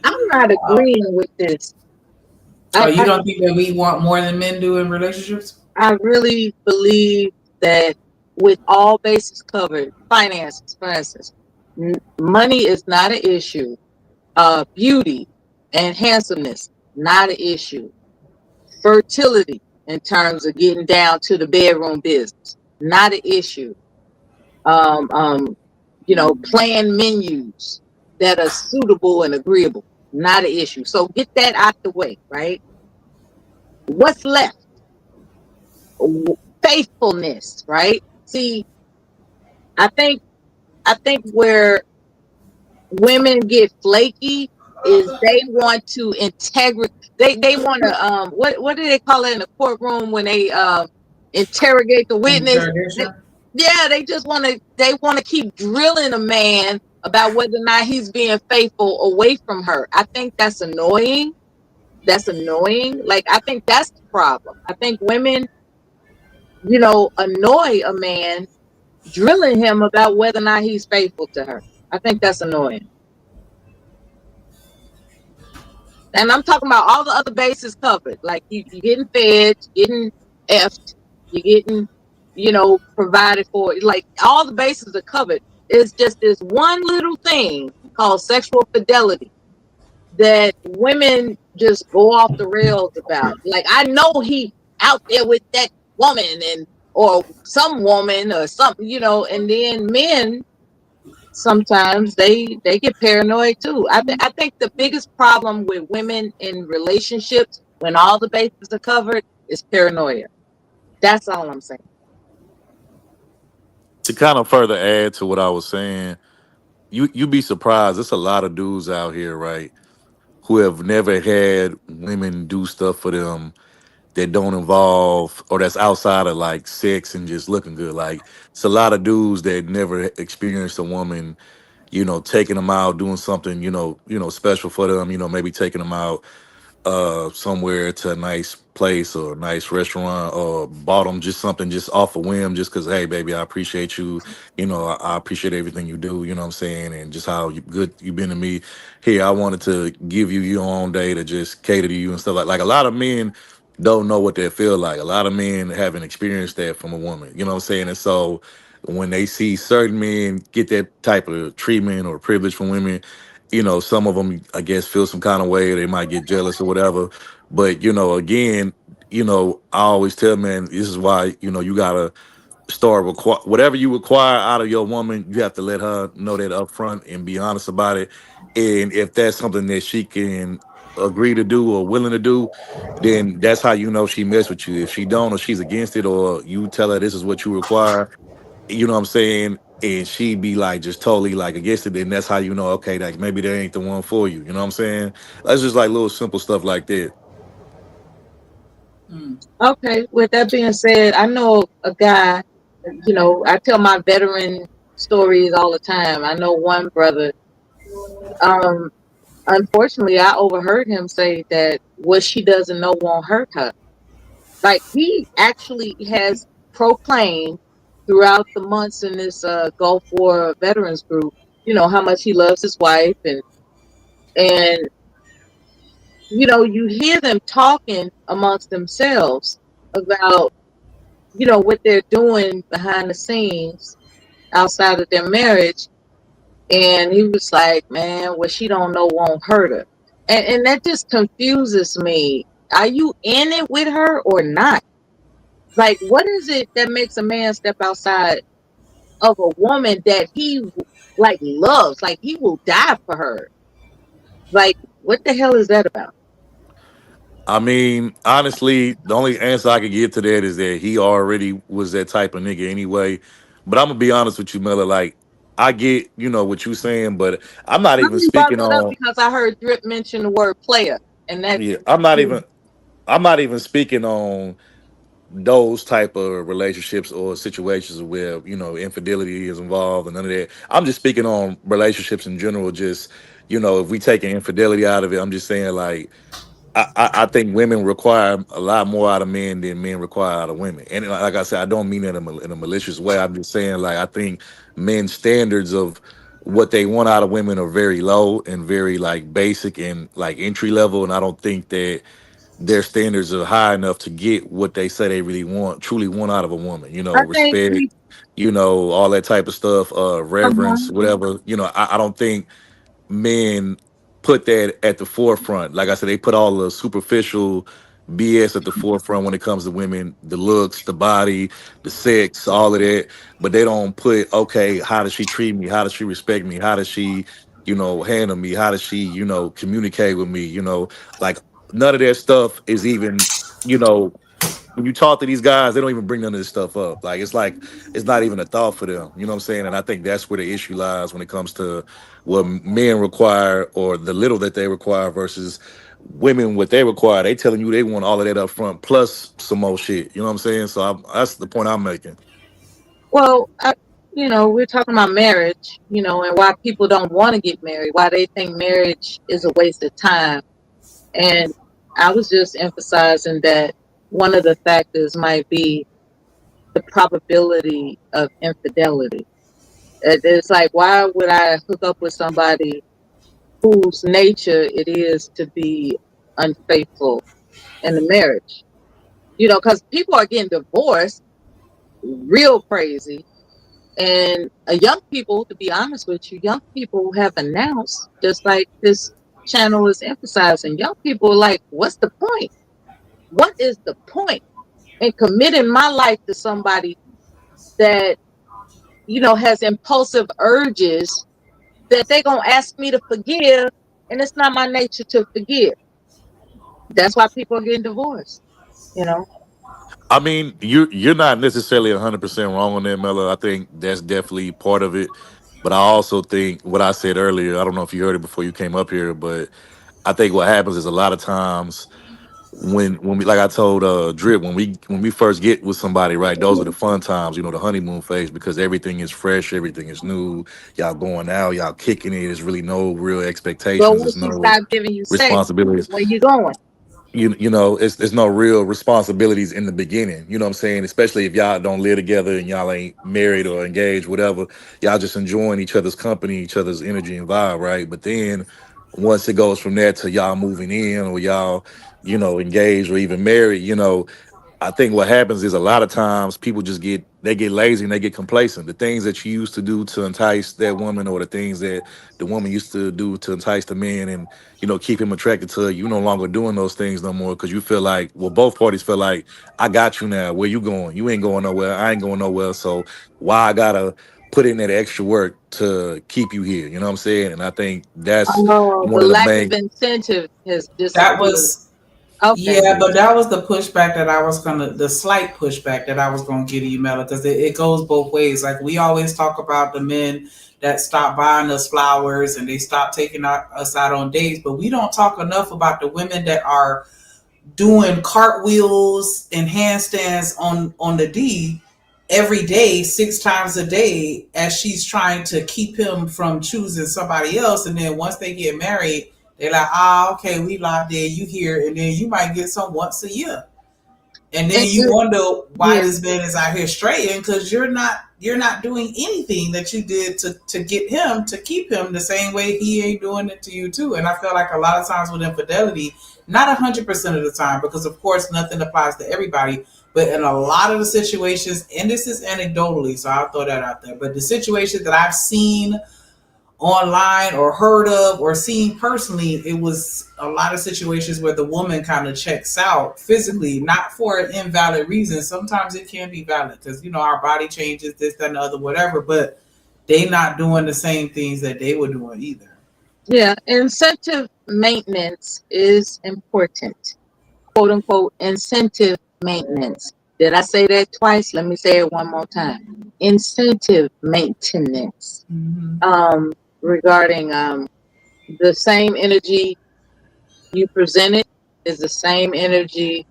I'm not agreeing with this. So you don't think that we want more than men do in relationships? I really believe that with all bases covered, finances, for instance, money is not an issue. Beauty and handsomeness, not an issue. Fertility, in terms of getting down to the bedroom business, not an issue. You know, planned menus that are suitable and agreeable, not an issue. So get that out the way, right? What's left? Faithfulness, right? See, I think where women get flaky is they want to integrate. They want to what do they call it in the courtroom when they interrogate the witness? Yeah, they just want to keep drilling a man about whether or not he's being faithful away from her. I think that's annoying. That's annoying. Like, I think that's the problem. I think women, you know, annoy a man drilling him about whether or not he's faithful to her. I think that's annoying. And I'm talking about all the other bases covered. Like, you're getting fed, you're getting effed, you're getting, you know, provided for. Like, all the bases are covered. It's just this one little thing called sexual fidelity that women just go off the rails about. Like, I know he out there with that woman or some woman or something, you know, and then men sometimes they get paranoid too. I think the biggest problem with women in relationships when all the bases are covered is paranoia. That's all I'm saying. To kind of further add to what I was saying, you'd be surprised. There's a lot of dudes out here, right, who have never had women do stuff for them that don't involve or that's outside of like sex and just looking good. Like, it's a lot of dudes that never experienced a woman, you know, taking them out, doing something, special for them, maybe taking them out somewhere to a nice place or a nice restaurant, or bought them just something just off a whim, just because, hey baby, I appreciate you, I appreciate everything you do, you know what I'm saying, and just how good you've been to me. Here, I wanted to give you your own day to just cater to you and stuff like a lot of men don't know what that feel like. A lot of men haven't experienced that from a woman, you know what I'm saying? And so when they see certain men get that type of treatment or privilege from women, some of them, I guess, feel some kind of way. They might get jealous or whatever. But, again, I always tell men, this is why, you gotta start require whatever you require out of your woman, you have to let her know that up front and be honest about it. And if that's something that she can agree to do or willing to do, then that's how you know she mess with you. If she don't, or she's against it, or you tell her this is what you require, you know what I'm saying, and she be like just totally like against it, then that's how you know, okay, like maybe that ain't the one for you. You know what I'm saying? That's just like little simple stuff like that. Okay, with that being said, I know a guy, I tell my veteran stories all the time. I know one brother, unfortunately, I overheard him say that what she doesn't know won't hurt her. Like, he actually has proclaimed throughout the months in this Gulf War veterans group, how much he loves his wife, and you hear them talking amongst themselves about, what they're doing behind the scenes outside of their marriage. And he was like, man, what she don't know won't hurt her. And that just confuses me. Are you in it with her or not? Like, what is it that makes a man step outside of a woman that he like loves? Like, he will die for her. Like, what the hell is that about? I mean, honestly, the only answer I could give to that is that he already was that type of nigga anyway. But I'm gonna be honest with you, Miller. Like, I get, what you saying, but I'm not even I brought speaking that up on. because I heard Drip mention the word player, and that Yeah, I'm not even speaking on those type of relationships or situations where infidelity is involved and none of that. I'm just speaking on relationships in general. Just if we take infidelity out of it, I'm just saying like I think women require a lot more out of men than men require out of women. And like I said, I don't mean that in a malicious way. I'm just saying like I think men's standards of what they want out of women are very low and very like basic and like entry level. And I don't think that their standards are high enough to get what they say they truly want out of a woman. I think Respect, all that type of stuff, reverence, whatever. I don't think men put that at the forefront. Like I said, they put all the superficial BS at the forefront when it comes to women, the looks, the body, the sex, all of that. But they don't put, okay, how does she treat me? How does she respect me? How does she, handle me? How does she, communicate with me? Like none of that stuff is even, when you talk to these guys, they don't even bring none of this stuff up. Like it's not even a thought for them. You know what I'm saying? And I think that's where the issue lies when it comes to what men require or the little that they require versus women what they require. They telling you they want all of that up front plus some more shit. You know what I'm saying? So that's the point I'm making. Well, we're talking about marriage, and why people don't want to get married, why they think marriage is a waste of time. And I was just emphasizing that one of the factors might be the probability of infidelity. It's like, why would I hook up with somebody whose nature it is to be unfaithful in the marriage? Because people are getting divorced real crazy. And young people, to be honest with you, young people have announced, just like this channel is emphasizing, young people are like, what's the point? What is the point in committing my life to somebody that, has impulsive urges that they're going to ask me to forgive, and it's not my nature to forgive? That's why people are getting divorced, I mean, you're not necessarily 100% wrong on that, Mella. I think that's definitely part of it. But I also think what I said earlier, I don't know if you heard it before you came up here, but I think what happens is a lot of times when we, like I told Drip, when we first get with somebody, right, those are the fun times, the honeymoon phase, because everything is fresh, everything is new, y'all going out, y'all kicking it, there's really no real expectations, well, there's no stop giving you responsibilities. Where you going? It's no real responsibilities in the beginning. You know what I'm saying? Especially if y'all don't live together and y'all ain't married or engaged, whatever. Y'all just enjoying each other's company, each other's energy and vibe, right? But then once it goes from there to y'all moving in or y'all, engaged or even married, I think what happens is a lot of times people just get lazy and they get complacent. The things that you used to do to entice that woman, or the things that the woman used to do to entice the man, and keep him attracted to her, you no longer doing those things no more because you feel like, well, both parties feel like, I got you now. Where you going? You ain't going nowhere. I ain't going nowhere. So why I gotta put in that extra work to keep you here? You know what I'm saying? And I think that's Oh, one the of the lack main. of incentive has disappeared. That was Okay. Yeah, but that was the pushback that I was the slight pushback that I was gonna give you, Mela, because it goes both ways. Like, we always talk about the men that stop buying us flowers and they stop taking us out on dates, but we don't talk enough about the women that are doing cartwheels and handstands on the D every day, 6 times a day, as she's trying to keep him from choosing somebody else. And then once they get married, they're like, okay, we locked in, you here, and then you might get some once a year. And then you wonder why this man is out here straying, because you're not doing anything that you did to get him, to keep him the same way he ain't doing it to you too. And I feel like a lot of times with infidelity, not 100% of the time, because of course nothing applies to everybody, but in a lot of the situations, and this is anecdotally, so I'll throw that out there, but the situations that I've seen online or heard of or seen personally, it was a lot of situations where the woman kind of checks out physically, not for an invalid reason. Sometimes it can be valid because our body changes, this, that, and the other, whatever, but they not doing the same things that they were doing either. Yeah, incentive maintenance is important. Quote unquote incentive maintenance. Did I say that twice? Let me say it one more time. Incentive maintenance. Regarding the same energy you presented is the same energy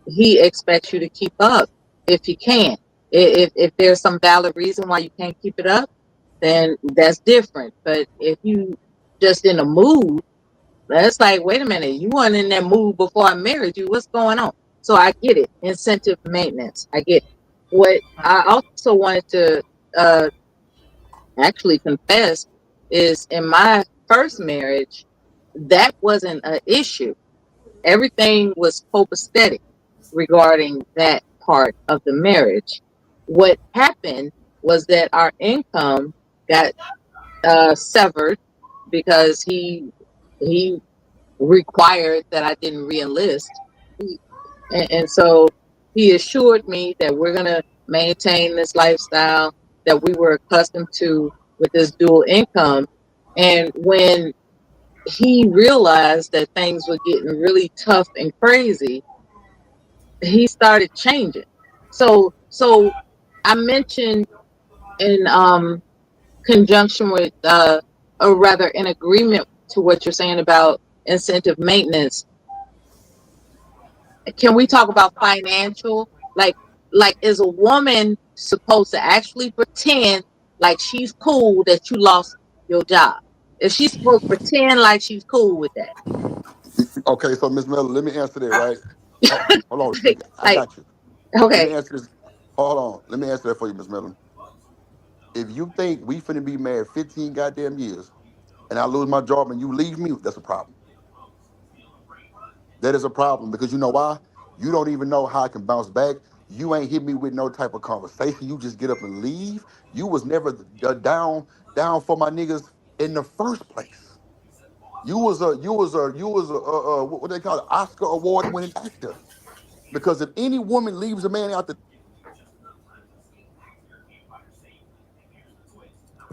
he expects you to keep up if you can. If there's some valid reason why you can't keep it up, then that's different. But if you just in a mood, that's like, wait a minute, you weren't in that mood before I married you. What's going on? So I get it. Incentive maintenance. I get it. What I also wanted to actually confess is, in my first marriage, that wasn't an issue. Everything was copacetic regarding that part of the marriage. What happened was that our income got severed because he required that I didn't re-enlist. And so he assured me that we're going to maintain this lifestyle that we were accustomed to with this dual income. And when he realized that things were getting really tough and crazy, he started changing. So I mentioned in conjunction with, or rather in agreement to what you're saying about incentive maintenance. Can we talk about financial? Like is a woman supposed to actually pretend like she's cool that you lost your job? Is she supposed to pretend like she's cool with that? Okay, so Miss Miller, let me answer that, right? Hold on, I got you. Okay. Let me answer this. Hold on. Let me answer that for you, Miss Miller. If you think we finna be married 15 goddamn years and I lose my job and you leave me, that's a problem. That is a problem, because you know why? You don't even know how I can bounce back. You ain't hit me with no type of conversation. You just get up and leave. You was never down for my niggas in the first place. You was a what they call it, Oscar award winning actor. Because if any woman leaves a man out the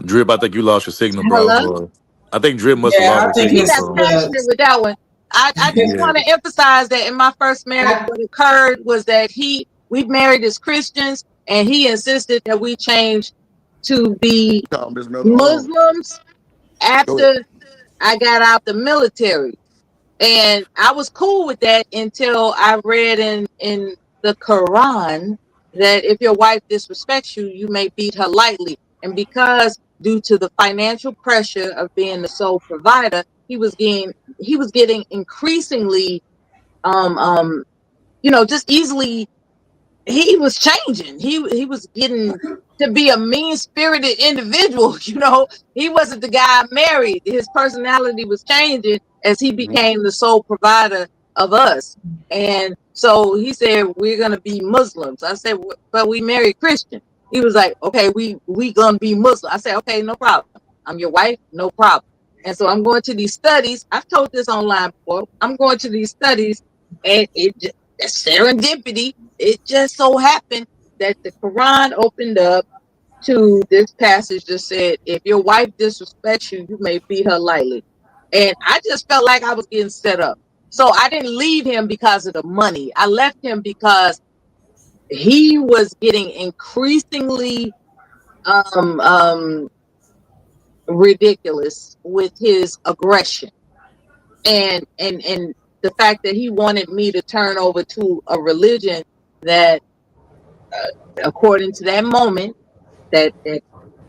Drip, I think you lost your signal, Hello? bro. I think Drip must have lost his He's signal. not passionate with that one. I just want to emphasize that in my first marriage, what occurred was that we married as Christians, and he insisted that we change to be Muslims after I got out the military. And I was cool with that until I read in the Quran that if your wife disrespects you, you may beat her lightly. And because due to the financial pressure of being the sole provider, he was getting increasingly just easily, he was changing. He was getting to be a mean-spirited individual. He wasn't the guy I married. His personality was changing as he became the sole provider of us. And So he said, we're going to be Muslims. I said, but we married Christian. He was like, okay, we going to be Muslim. I said, okay, no problem. I'm your wife, no problem. And so I'm going to these studies. I've told this online before. I'm going to these studies, and that's serendipity. It just so happened that the Quran opened up to this passage that said, if your wife disrespects you, you may beat her lightly. And I just felt like I was getting set up. So I didn't leave him because of the money. I left him because he was getting increasingly ridiculous with his aggression. And the fact that he wanted me to turn over to a religion that, according to that moment, that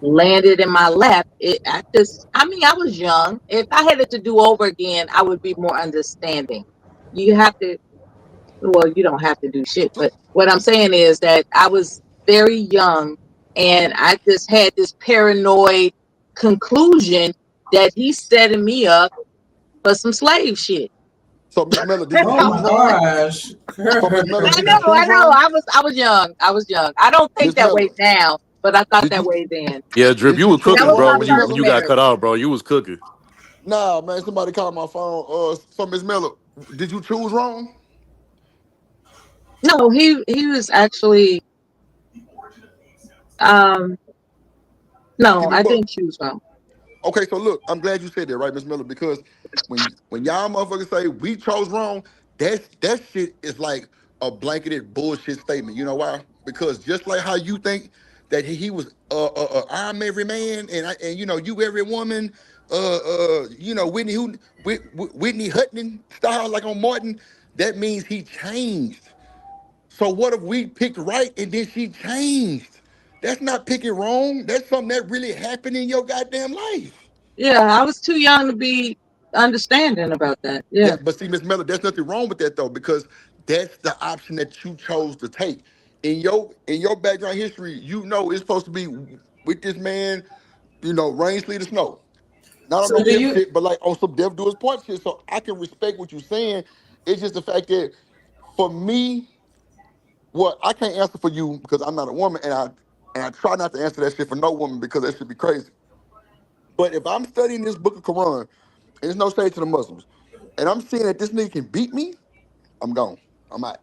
landed in my lap. I was young. If I had it to do over again, I would be more understanding. You have to, well, you don't have to do shit, but what I'm saying is that I was very young, and I just had this paranoid conclusion that he's setting me up for some slave shit. So Miss Miller, did you Oh my gosh. I know. I was young. I don't think that way now, but I thought that way then. Yeah, Drip, you was cooking, bro. When you got cut off, bro, you was cooking. Nah, man, somebody called my phone. So Miss Miller, did you choose wrong? No, he was actually. No, I didn't choose wrong. Okay, so look, I'm glad you said that, right, Miss Miller? Because when y'all motherfuckers say we chose wrong, that shit is like a blanketed bullshit statement. You know why? Because just like how you think that he was I'm every man and you know you every woman, you know Whitney Hutton style like on Martin, that means he changed. So what if we picked right and then she changed? That's not picking wrong. That's something that really happened in your goddamn life. Yeah, I was too young to be understanding about that. Yeah, but see, Miss Miller, there's nothing wrong with that though, because that's the option that you chose to take. In your background history, you know it's supposed to be with this man, you know, rain, sleet, or snow. Not on no death shit, but like on some death do his part shit. So I can respect what you're saying. It's just the fact that for me, well, I can't answer for you because I'm not a woman, and I try not to answer that shit for no woman because that should be crazy. But if I'm studying this book of Quran, and there's no shade to the Muslims, and I'm seeing that this nigga can beat me, I'm gone. I'm out.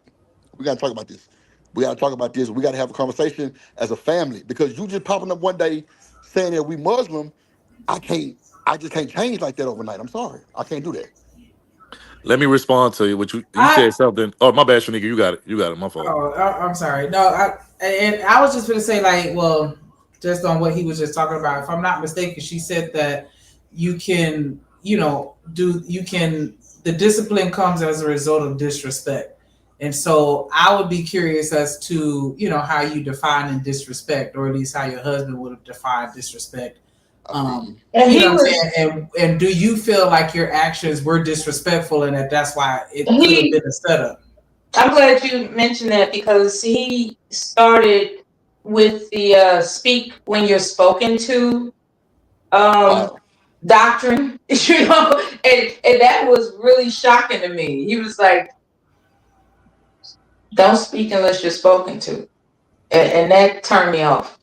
We gotta talk about this. We gotta talk about this. We gotta have a conversation as a family because you just popping up one day saying that we Muslim, I just can't change like that overnight. I'm sorry. I can't do that. Let me respond to you. What you said something. Oh, my bad, Shanika. You got it. My fault. Oh, I'm sorry. No, I was just going to say, like, well, just on what he was just talking about. If I'm not mistaken, she said that you can, the discipline comes as a result of disrespect. And so I would be curious as to, how you define and disrespect, or at least how your husband would have defined disrespect. And and do you feel like your actions were disrespectful and that's why it could have been a setup? I'm glad you mentioned that because he started with the speak when you're spoken to doctrine, and that was really shocking to me. He was like, don't speak unless you're spoken to. And that turned me off.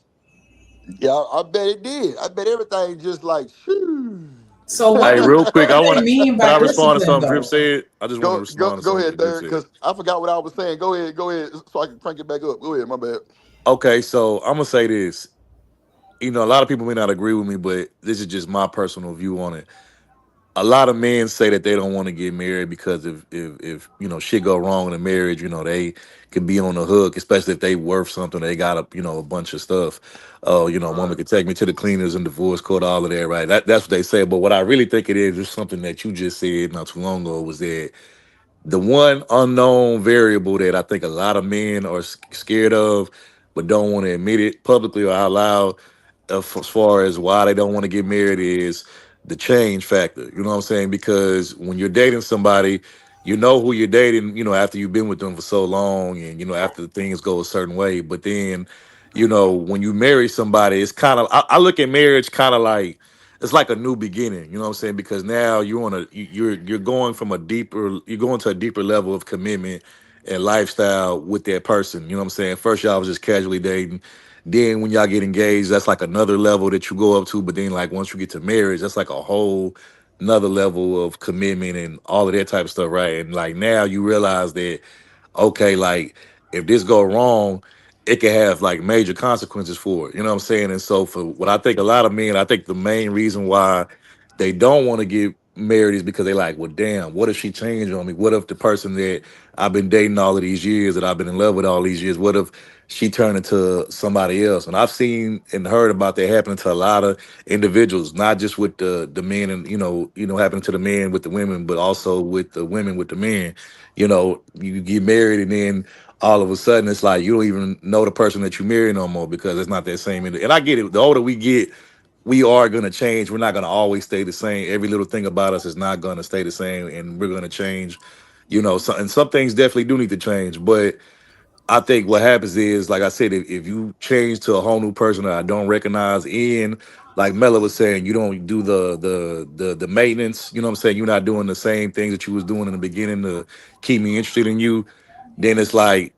Yeah, I bet it did. I bet everything just like, shoo. So hey, real quick, I want to. Can I respond to something Drip said? I just want to respond. Go ahead, Derek, because I forgot what I was saying. Go ahead, so I can crank it back up. Go ahead, my bad. Okay, so I'm gonna say this. A lot of people may not agree with me, but this is just my personal view on it. A lot of men say that they don't want to get married because if shit go wrong in a marriage, they could be on the hook, especially if they worth something. They got a bunch of stuff. A woman could take me to the cleaners and divorce court, all of that, right? That's what they say. But what I really think it is something that you just said not too long ago was that the one unknown variable that I think a lot of men are scared of, but don't want to admit it publicly or out loud, as far as why they don't want to get married, is the change factor. You know what I'm saying? Because when you're dating somebody, you know who you're dating, after you've been with them for so long and, after things go a certain way. But then, when you marry somebody, it's kind of, I look at marriage kind of like, it's like a new beginning. You know what I'm saying? Because now you're going to a deeper level of commitment and lifestyle with that person. You know what I'm saying? First y'all was just casually dating. Then when y'all get engaged, that's like another level that you go up to. But then like once you get to marriage, that's like a whole another level of commitment and all of that type of stuff, right? And like now you realize that okay, like if this go wrong, it can have like major consequences for it. You know what I'm saying? And so for what I think a lot of men, I think the main reason why they don't want to get married is because they like, well, damn, what if she changed on me? What if the person that I've been dating all of these years, that I've been in love with all these years, what if she turned into somebody else? And I've seen and heard about that happening to a lot of individuals, not just with the men and happening to the men with the women, but also with the women with the men. You know, you get married and then all of a sudden it's like you don't even know the person that you marry no more because it's not that same. And I get it. The older we get, we are going to change. We're not going to always stay the same. Every little thing about us is not going to stay the same, and we're going to change. And some things definitely do need to change. But I think what happens is, like I said, if you change to a whole new person that I don't recognize, and like Mella was saying, you don't do the maintenance. You know what I'm saying? You're not doing the same things that you was doing in the beginning to keep me interested in you. Then it's like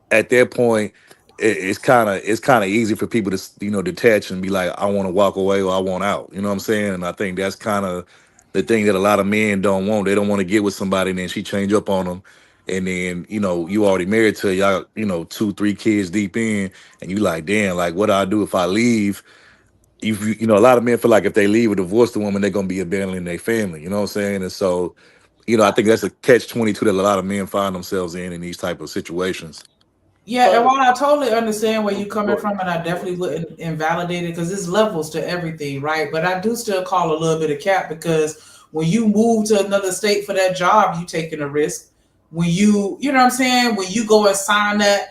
at that point, it's kind of easy for people to detach and be like, I want to walk away or I want out. You know what I'm saying? And I think that's kind of the thing that a lot of men don't want. They don't want to get with somebody and then she change up on them, and then you already married to y'all, 2-3 kids deep in, and you like, damn, like what do I do if I leave? A lot of men feel like if they leave or divorce the woman, they're gonna be abandoning their family. You know what I'm saying? And so, I think that's a catch-22 that a lot of men find themselves in these type of situations. Yeah, and while I totally understand where you're coming from, and I definitely wouldn't invalidate it because there's levels to everything, right? But I do still call a little bit of cap because when you move to another state for that job, you taking a risk. When you know what I'm saying? When you go and sign that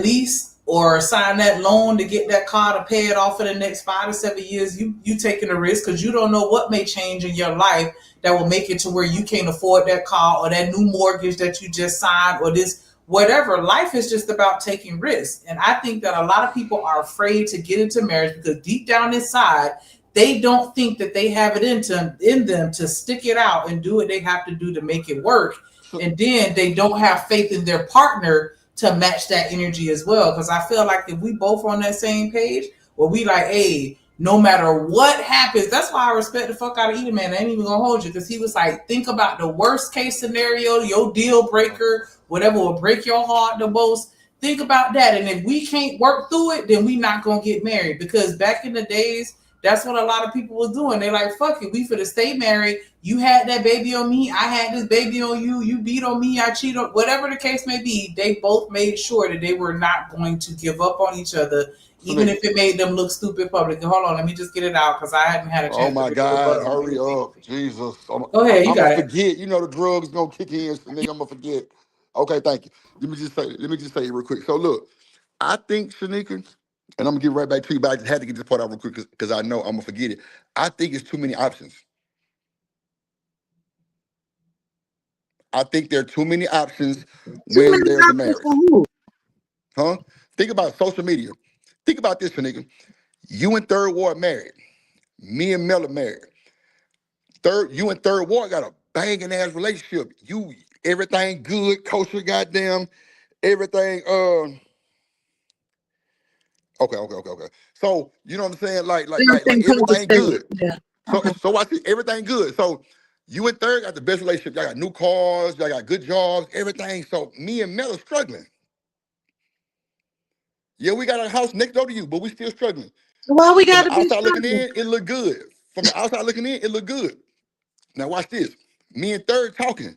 lease or sign that loan to get that car to pay it off for the next 5 to 7 years, you taking a risk because you don't know what may change in your life that will make it to where you can't afford that car or that new mortgage that you just signed or this. Whatever, life is just about taking risks. And I think that a lot of people are afraid to get into marriage because deep down inside, they don't think that they have it in them to stick it out and do what they have to do to make it work. And then they don't have faith in their partner to match that energy as well. Because I feel like if we both are on that same page, well, we like, hey, no matter what happens, that's why I respect the fuck out of Eden Man. I ain't even gonna hold you because he was like, think about the worst case scenario, your deal breaker, whatever will break your heart the most. Think about that. And if we can't work through it, then we not gonna get married. Because back in the days, that's what a lot of people was doing. They like, fuck it, we finna stay married. You had that baby on me, I had this baby on you, you beat on me, I cheat on, whatever the case may be, they both made sure that they were not going to give up on each other. Even if it made them look stupid public. Hold on, let me just get it out because I hadn't had a chance. Oh my God, hurry up. Jesus. Go ahead, you got it. Forget, the drugs gonna kick in, so nigga, I'm gonna forget. Okay, thank you. Let me just say it real quick. So look, I think, Shanika, and I'm gonna get right back to you, but I just had to get this part out real quick because I know I'm gonna forget it. I think it's too many options. I think there are too many options when there's a marriage. Huh? Think about social media. Think about this, nigga. You and Third Ward married. Me and Mella married. You and Third Ward got a banging ass relationship. Everything good, kosher, goddamn, everything. Okay. So you know what I'm saying? Like everything good. Yeah. So I see everything good. So you and Third got the best relationship. Y'all got new cars. Y'all got good jobs. Everything. So me and Mella struggling. Yeah, we got a house next door to you, but we still struggling. Why we got to be outside looking struggling? in, it look good. From the outside looking in, it look good. Now watch this. Me and Third talking.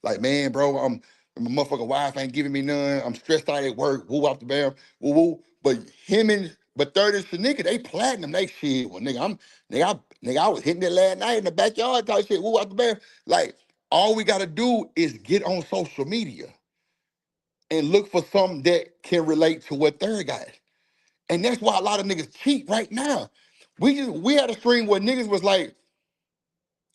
Like, man, bro, my motherfucking wife ain't giving me none. I'm stressed out at work. Woo off the bam. Woo woo. But Third and Shanika, they platinum. They shit. Well, I was hitting it last night in the backyard type shit. Woo off the bam. Like, all we gotta do is get on social media and look for something that can relate to what Third got. And that's why a lot of niggas cheat right now. We had a stream where niggas was like,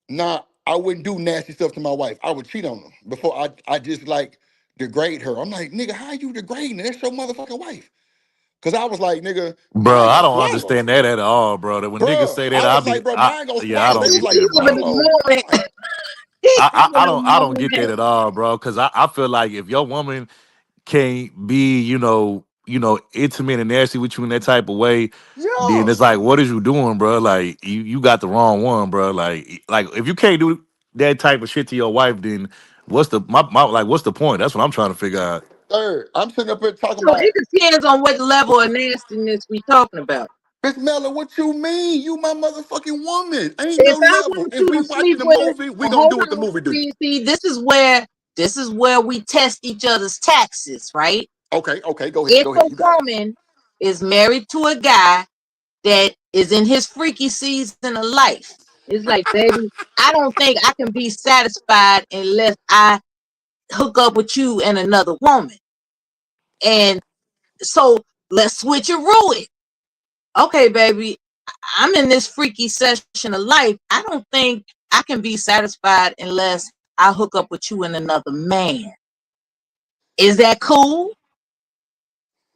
nah, I wouldn't do nasty stuff to my wife. I would cheat on them before I just like degrade her. I'm like, nigga, how you degrading her? That's your motherfucking wife. Cause I was like, nigga, Bro, mine I gonna don't swallow. understand that at all, bro. That when niggas Bro, say that, I I was be, like, bro, mine gonna yeah, I swallow. don't They be was like, feeling Over that. the swallow. moment. I don't get that at all, bro. Because I feel like if your woman can't be, intimate and nasty with you in that type of way, then Yeah. it's like, what is you doing, bro? Like you got the wrong one, bro. Like if you can't do that type of shit to your wife, then what's the what's the point? That's what I'm trying to figure out. Third, I'm sitting up here talking So about it depends on what level of nastiness we talking about. Miss Miller. What you mean? You my motherfucking woman. Ain't no If I level. want If you we to watching sleep the with, movie, we gonna hold do what the on, movie do. see, this is where we test each other's taxes, right? Okay, go ahead. If Go a ahead. You got it. woman is married to a guy that is in his freaky season of life, it's like, baby, I don't think I can be satisfied unless I hook up with you and another woman. And so let's switcheroo it. Okay, baby, I'm in this freaky session of life. I don't think I can be satisfied unless I hook up with you and another man. Is that cool?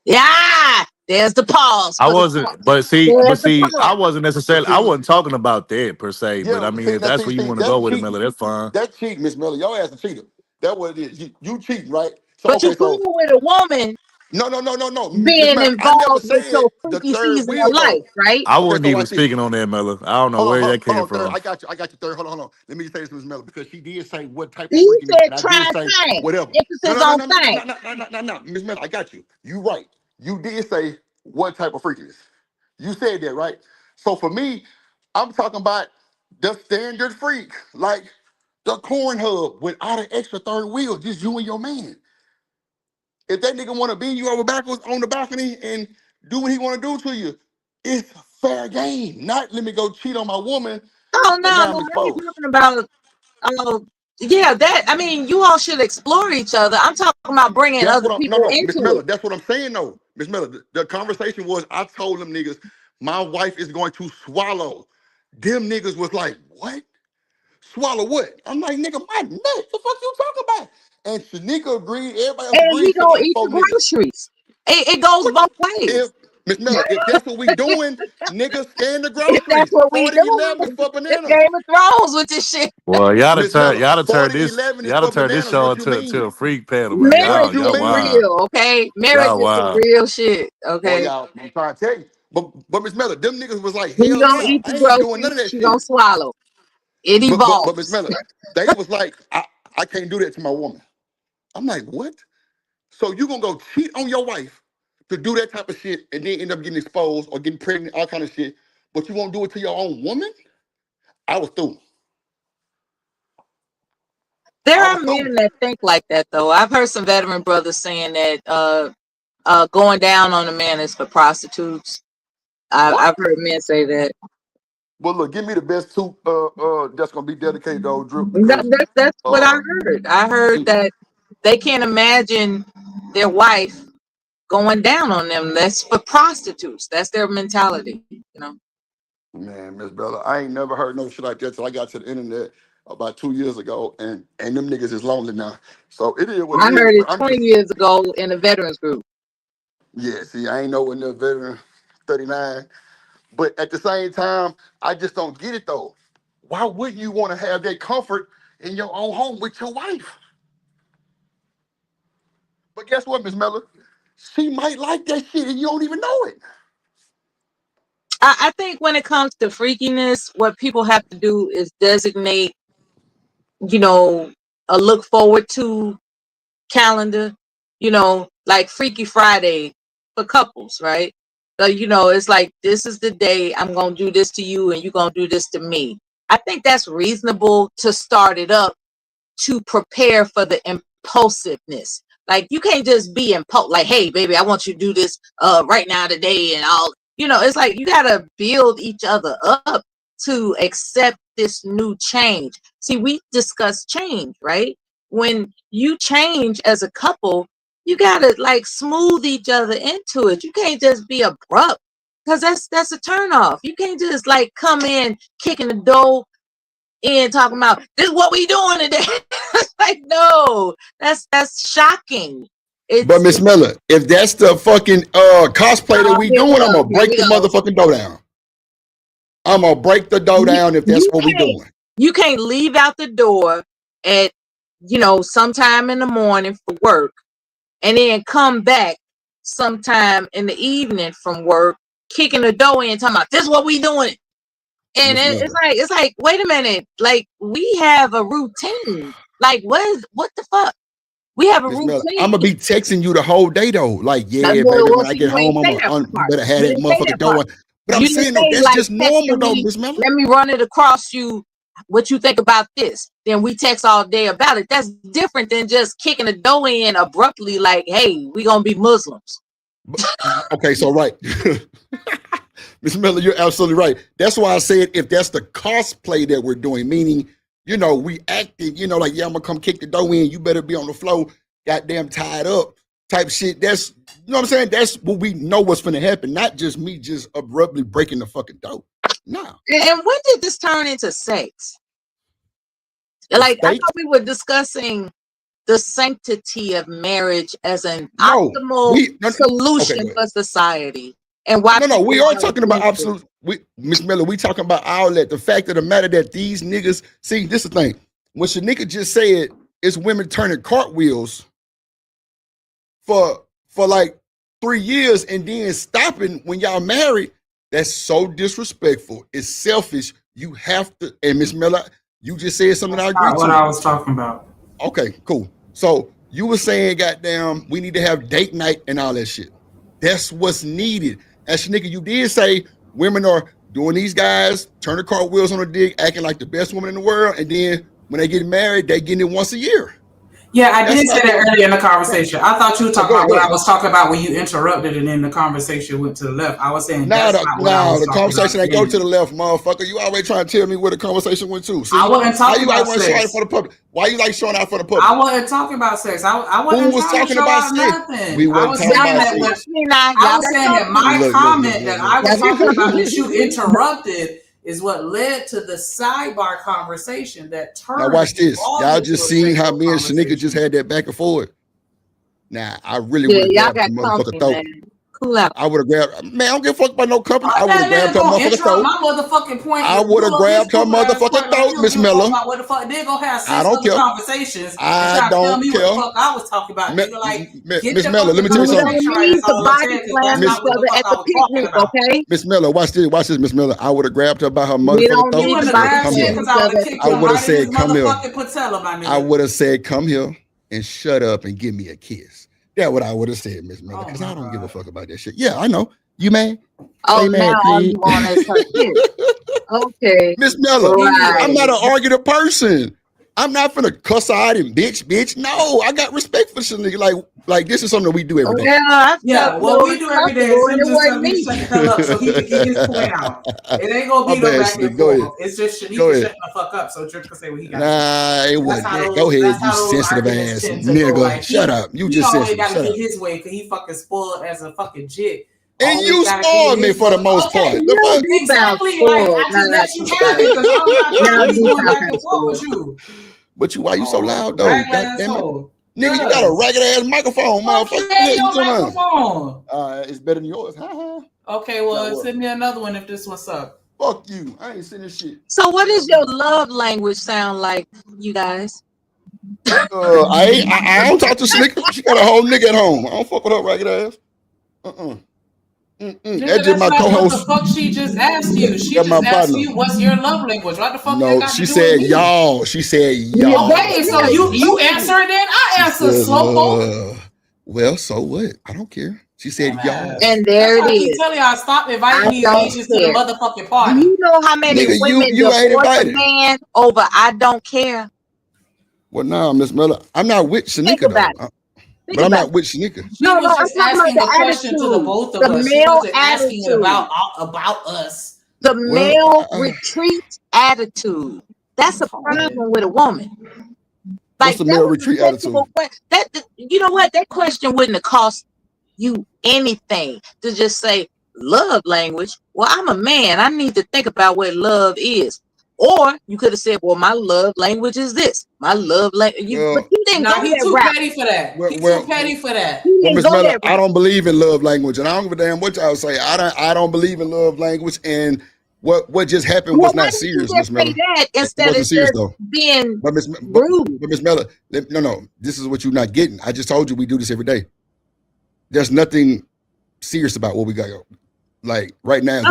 Yeah, there's the pause. I For the wasn't, but there's the I pause. wasn't necessarily. I See, wasn't talking about that per se. But yeah. I mean, See, if that's where you see, want to go that's with it, cheating. Miller, that's fine. That's cheating, Miss Miller. Your ass a cheater. That's what it is. You cheating, right? So But you okay, cool so with a woman no. Miss being Miller, I never involved with said your the freaky third season of wheel life, though. right? I Okay, wasn't so even watch this. speaking on that, Miller. I don't know where that Hold came on, third. from. I got you, third. Hold on. Let me say this, Miss Miller, because she did say what type of You freakiness, said and I try did say thing. whatever. Emphasis on thing. No, Miss Miller, I got you. You right. You did say what type of freakiness. You said that, right? So for me, I'm talking about the standard freak, like the corn hub without an extra third wheel, just you and your man. If that nigga want to bend you over backwards on the balcony and do what he want to do to you, it's fair game. Not let me go cheat on my woman Oh and no, now I'm no, I ain't exposed. talking about. Yeah, that. I mean, you all should explore each other. I'm talking about bringing That's other what I'm. people No, Miss into Miller. it. That's what I'm saying, though, Miss Miller. The conversation was I told them niggas my wife is going to swallow. Them niggas was like, what? Swallow what? I'm like, nigga, my neck. The fuck you talking about? And Shanika agreed. Everybody else And we agreed. Except gonna like eat the 4 niggas. groceries. It goes both If ways. Miss Miller, if that's what we doing, niggas scan the If that's groceries. what we 40-11 is doing, for it's bananas. Game of Thrones with this shit. Well, Miss Miller, y'all to turn 40-11 is for this bananas. show What you into mean? a freak panel, man. Marriage What you is Y'all mean? wild. real, okay? Marriage Y'all is some wild. real shit, Boy, okay? y'all, I'm trying to tell you. But Miss Miller, them niggas was like, He hell gonna nah, eat I the ain't doing none groceries. of that She gonna shit. swallow. It But Miss evolves. Miller, they was like, I can't do that to my woman. I'm like, what? So you gonna go cheat on your wife to do that type of shit and then end up getting exposed or getting pregnant, all kind of shit, but you won't do it to your own woman? I was through. There I are was through. men that think like that, though. I've heard some veteran brothers saying that going down on a man is for prostitutes. I've heard men say that. Well, look, give me the best two that's gonna be dedicated to old Drip because That's what I uh heard. I heard that they can't imagine their wife going down on them. That's for prostitutes. That's their mentality, you know. man, Miss Bella, I ain't never heard no shit like that till I got to the internet about 2 years ago, and them niggas is lonely now. So it is what I it is. heard it But I'm 20 just years ago in a veterans group. yeah. See, I ain't know when the veteran 39, but at the same time, I just don't get it though. Why wouldn't you want to have that comfort in your own home with your wife? But guess what, Miss Miller? She might like that shit and you don't even know it. I think when it comes to freakiness, what people have to do is designate, you know, a look forward to calendar, you know, like Freaky Friday for couples, right? So, you know, it's like, this is the day I'm going to do this to you and you're going to do this to me. I think that's reasonable to start it up to prepare for the impulsiveness. Like, you can't just be like, hey, baby, I want you to do this right now today and all. You know, it's like you got to build each other up to accept this new change. See, we discussed change, right? When you change as a couple, you got to like smooth each other into it. You can't just be abrupt because that's a turnoff. You can't just like come in kicking the door in talking about this is what we doing today. Like, no, that's shocking. But Miss Miller, if that's the fucking cosplay that we Here we doing, I'm go. gonna break the motherfucking door down. I'm gonna break the door down if that's what we doing. You can't leave out the door at, sometime in the morning for work, and then come back sometime in the evening from work, kicking the door in, talking about this is what we doing. And it's like, wait a minute, like we have a routine. Like what the fuck? We have a routine. I'm gonna be texting you the whole day though. Like, yeah, baby, when I get home, I'm better have that motherfucker door. But I'm saying though, that's just normal though, Miss Miller. Let me run it across you. What you think about this? Then we text all day about it. That's different than just kicking the door in abruptly, like, hey, we gonna be Muslims. Okay, so right. Miss Miller, you're absolutely right. That's why I said if that's the cosplay that we're doing, meaning, we acting, like, yeah, I'm gonna come kick the door in, you better be on the floor, goddamn tied up type shit. That's, you know what I'm saying? That's what we know what's gonna happen, not just me just abruptly breaking the fucking door. No. And when did this turn into sex? Like, I thought we were discussing the sanctity of marriage as an optimal solution for society. And why? No, we are talking about absolute. Miss Miller, we talking about all that. The fact of the matter that these niggas, see, this is the thing. When Shanika just said it's women turning cartwheels for like 3 years and then stopping when y'all married, that's so disrespectful. It's selfish. You have to. And Miss Miller, you just said something I agree with. What I was talking about. Okay, cool. So you were saying, goddamn, we need to have date night and all that shit. That's what's needed. And Shanika, you did say women are doing these guys, turning cartwheels on a dick, acting like the best woman in the world, and then when they get married, they getting it once a year. Yeah, I did say that earlier in the conversation. I thought you were talking about what I was talking about when you interrupted and then the conversation went to the left. I was saying the conversation ain't go to the left, motherfucker. You always trying to tell me where the conversation went to. See, I wasn't talking about sex. For the public? Why you like showing out for the public? I wasn't talking about sex. I wasn't talking about nothing. We wasn't talking about sex. I was saying that my comment that I was talking about that you interrupted is what led to the sidebar conversation that turned. Now watch this. Y'all just seen how me and Shanika just had that back and forth. Now I really would have grabbed the motherfucker throat. Cool out. I would have grabbed. Man, I don't give a fuck about no company. I would have grabbed her motherfucking throat. My motherfucking point. I would have grabbed her motherfucking throat, Miss Miller. What the fuck? They're gonna have I don't care. Conversations. I don't care. What the fuck I was talking about. Miss Miller, let me tell you something. Miss Miller, watch this. Watch this, Miss Miller. I would have grabbed her by her motherfucking throat. I would have said, "Come here." I would have said, "Come here and shut up and give me a kiss." That's what I would have said, Miss Miller, because I don't give a fuck about that shit. Yeah, I know. You mad? Oh, now you want to okay. Miss Miller, I'm not an argument person. I'm not finna cuss out and bitch. No, I got respect for some nigga. Like this is something that we do every day. Well, we do every day. So he can get his point out. It ain't gonna be no back and forth. It's just Shanika shutting the fuck up so Drake can say what he got. Nah, it wasn't. Go ahead, you sensitive ass nigga. Shut up. You just sensitive. He always gotta get his way because he fucking spoiled as a fucking jit. And you spoiled me for the most part. Exactly. But why you so loud though? Nigga, you got a ragged ass microphone, motherfucker. It's better than yours. Okay, well, send me another one if this one's up. Fuck you. I ain't sending shit. So what does your love language sound like, you guys? I don't talk to Snicker. She got a whole nigga at home. I don't fuck with her ragged ass. That's just my co-host. What the fuck she just asked you? She just asked you, "What's your love language?" What the fuck? No, she said y'all. She said y'all. Okay, so you answer it then. I answer slowpoke. Well, so what? I don't care. She said y'all. And there it is. I keep telling y'all, stop inviting these bitches to the motherfucking party. Do you know how many women divorce a man over "I don't care"? Well, no, Miss Miller, I'm not with Shanika though. But I'm not with Shanika. No, I'm asking the question to the both of us. She wasn't asking about us. The male retreat attitude. That's a problem with a woman. What's the male retreat attitude? You know what? That question wouldn't have cost you anything to just say love language. Well, I'm a man. I need to think about what love is. Or you could have said, well, my love language is this. My love language. But you didn't go he's too petty for that. He's too petty for that. Well, Ms. Miller, I don't believe in love language. And I don't give a damn what y'all say. I don't believe in love language. And what just happened Well, was why not did you serious, just Miss say Miller. that It instead wasn't of serious just though. being But rude? Miss Miller, no. This is what you're not getting. I just told you we do this every day. There's nothing serious about what we got. Like right now,